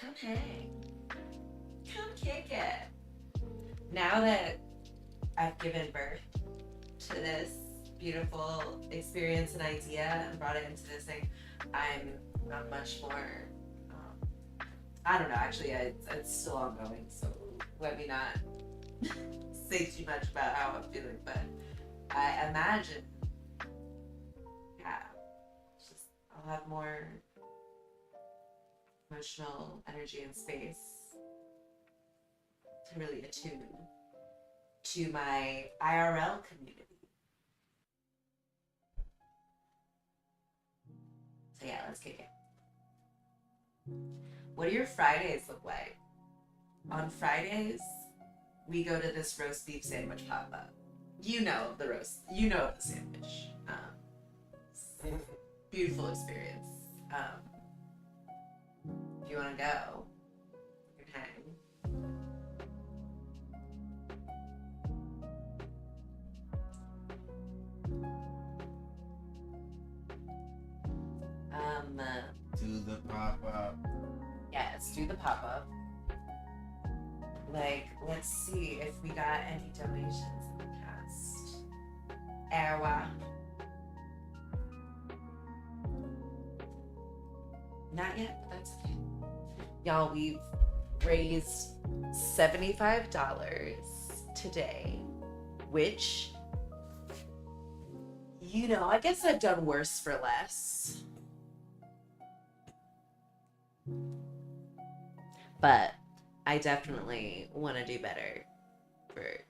Come hang. Come kick it. Now that I've given birth to this beautiful experience and idea and brought it into this thing, I'm much more, I don't know, actually it's still ongoing, so let me not say too much about how I'm feeling, but I imagine, yeah, just I'll have more emotional energy and space to really attune to my IRL community. Yeah, let's kick it. What do your Fridays look like? On Fridays, we go to this roast beef sandwich pop-up. You know the roast. You know the sandwich. Beautiful experience. If you want to go, you can hang. Do the pop-up. Yeah, let's do the pop-up. Like, let's see if we got any donations in the past hour. Not yet, but that's okay. Y'all, we've raised $75 today, which, you know, I guess I've done worse for less. But I definitely want to do better for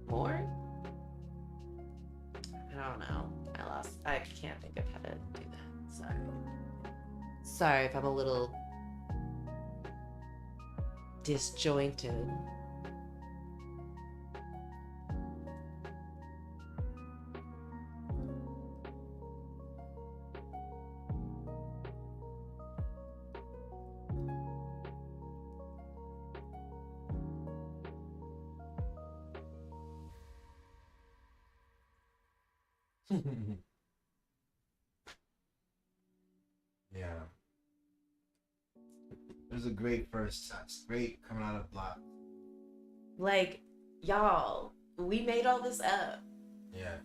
more. I don't know. I can't think of how to do that. Sorry if I'm a little disjointed. Yeah. It was a great first test. Great coming out of the block. Like, y'all, we made all this up. Yeah.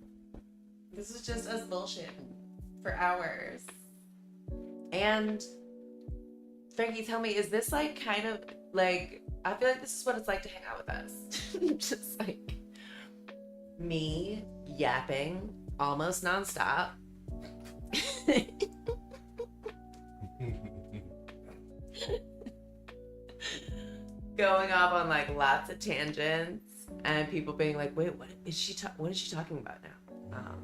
This is just us bullshitting for hours. And Frankie, tell me, is this like kind of like, I feel like this is what it's like to hang out with us. Just like me yapping almost nonstop. Going off on like lots of tangents and people being like, wait, what is she talking about now?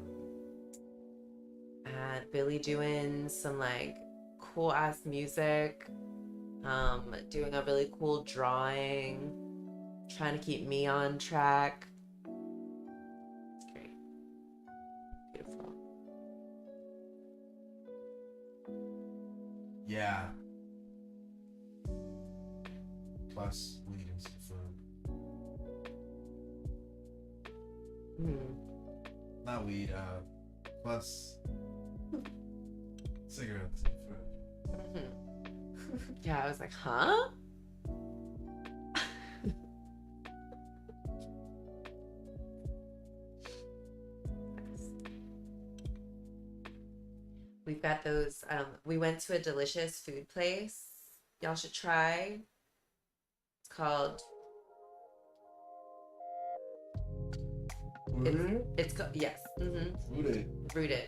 And Billy doing some like cool ass music, doing a really cool drawing, trying to keep me on track. It's great. Beautiful. Yeah. Plus weed and some food. Not weed, plus cigarettes and food. Yeah, I was like, huh? We've got those, we went to a delicious food place y'all should try. It's called it's called, yes. Rooted.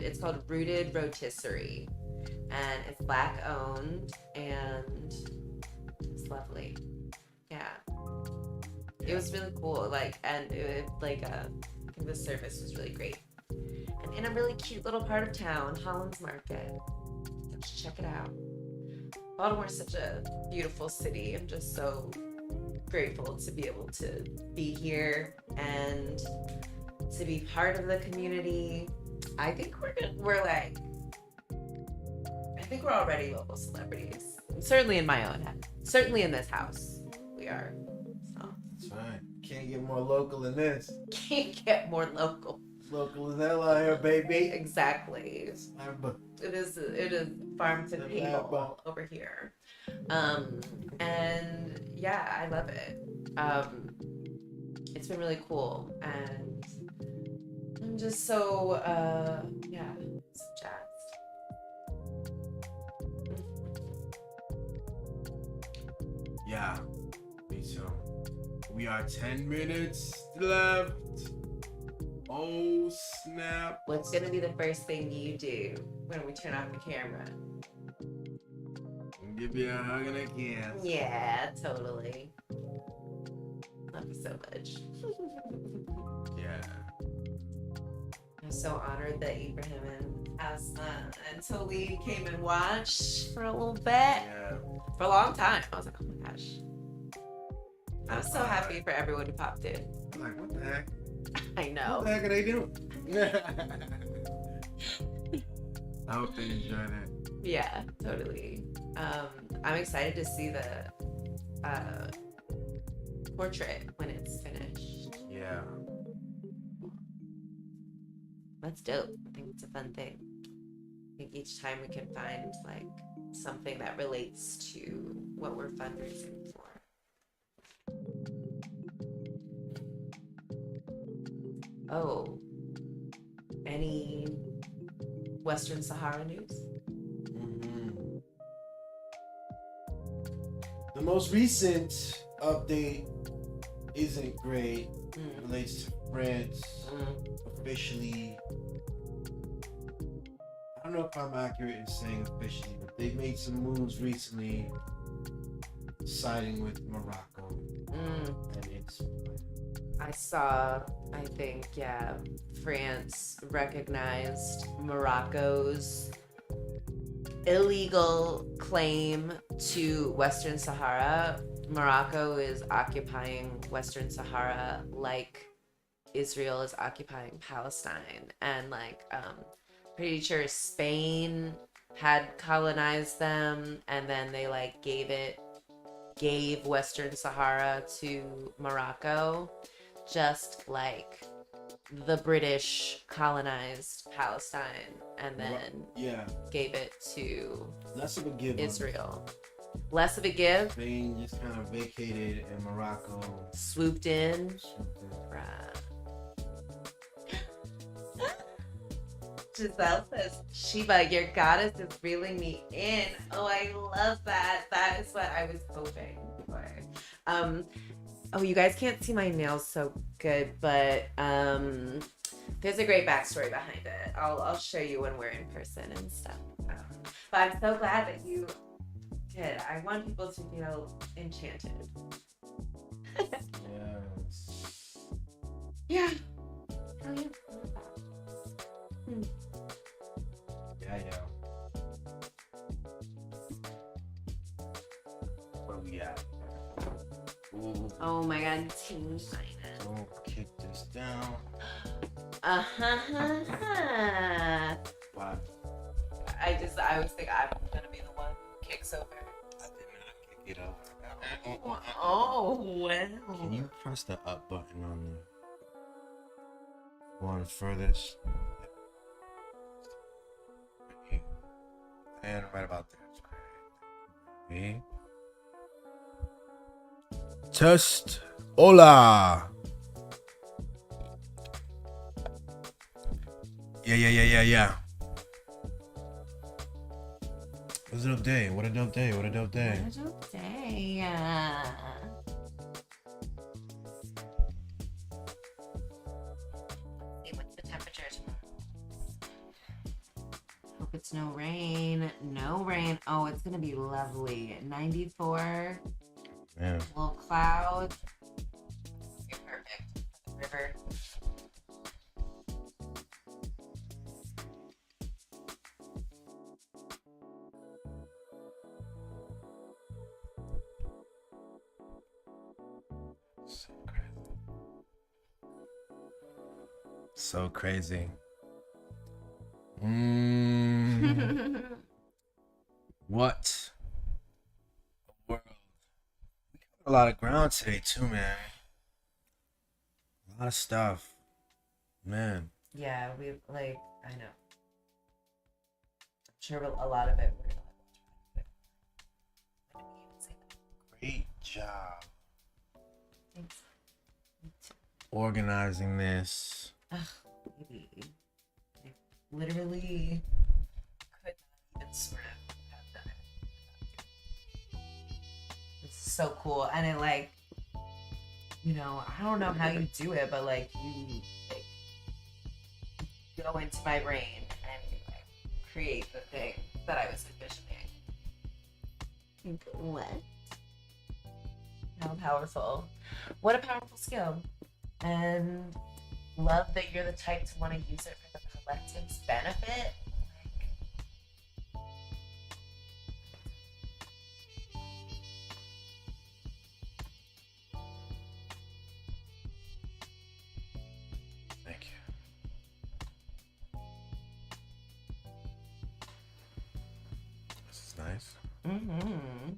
It's called Rooted Rotisserie. And it's black owned and it's lovely. Yeah. It was really cool. Like, and it like I think the service was really great. And in a really cute little part of town, Holland's Market. Let's check it out. Baltimore's such a beautiful city. I'm just so grateful to be able to be here and to be part of the community. I think we're already local celebrities. Certainly in my own head. Certainly in this house, we are. So. That's right. Can't get more local than this. Can't get more local. Local as hell out here, baby. Exactly. It is farm to table over here. And yeah, I love it. It's been really cool, and I'm just so so jazzed. Yeah, me too. We are 10 minutes left. Oh snap. What's gonna be the first thing you do when we turn off the camera? Give you a hug and a kiss. Yeah, totally. Love you so much. Yeah. so honored that Ibrahim and Asma and Toli came and watched for a little bit. Yeah. For a long time. I was like, oh my gosh. I was so happy for everyone who popped in. I'm like, what the heck? I know. What the heck are they doing? I hope they enjoy that. Yeah, totally. I'm excited to see the portrait when it's finished. Yeah. That's dope. I think it's a fun thing. I think each time we can find like something that relates to what we're fundraising for. Oh, any Western Sahara news? Mm-hmm. The most recent update isn't great. It relates to France. Officially, I don't know if I'm accurate in saying officially, but they've made some moves recently siding with Morocco. And it's I saw, I think, yeah, France recognized Morocco's illegal claim to Western Sahara. Morocco is occupying Western Sahara like Israel is occupying Palestine. And like, pretty sure Spain had colonized them, and then they like gave Western Sahara to Morocco, just like the British colonized Palestine and then gave it to less of a give Israel. Less of a give. Spain just kind of vacated and Morocco swooped in. Giselle says, Sheba, your goddess is reeling me in. Oh, I love that. That is what I was hoping for. Oh, you guys can't see my nails so good, but there's a great backstory behind it. I'll show you when we're in person and stuff. But I'm so glad that you did. I want people to feel enchanted. Yes. Yeah. How you? Yeah. Where we at? Ooh. Oh my god, team finance. Don't kick this down. What? I was thinking I'm gonna be the one who kicks over. I did not kick it over. Oh, well. Can you press the up button on the one furthest? And right about there. Okay. Test. Hola. Yeah. What's a dope day? What a dope day. What a dope day. Hey, what's the temperature tomorrow? Hope it's no rain. No rain. Oh, it's gonna be lovely. 94. Yeah. Little cloud. You're perfect. River. So crazy. What? World. We covered a lot of ground today too, man. A lot of stuff. Man. Yeah, we like, I know. I'm sure a lot of it we're not. Great job. Thanks. Organizing this. Ugh, baby. I literally could not even sort of have done it. It's so cool. And it like, you know, I don't know how you do it, but like you like go into my brain and you like create the thing that I was envisioning. What? How powerful. What a powerful skill. And love that you're the type to want to use it for the collective's benefit. Thank you. This is nice. Mm-hmm.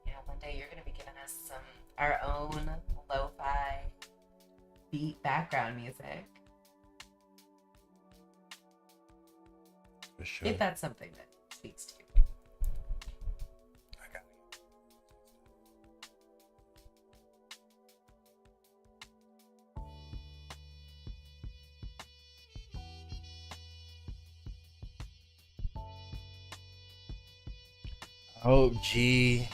Yeah, one day you're gonna be giving us our own lo-fi beat background music. For sure. If that's something that speaks to you. I got it. Oh, gee.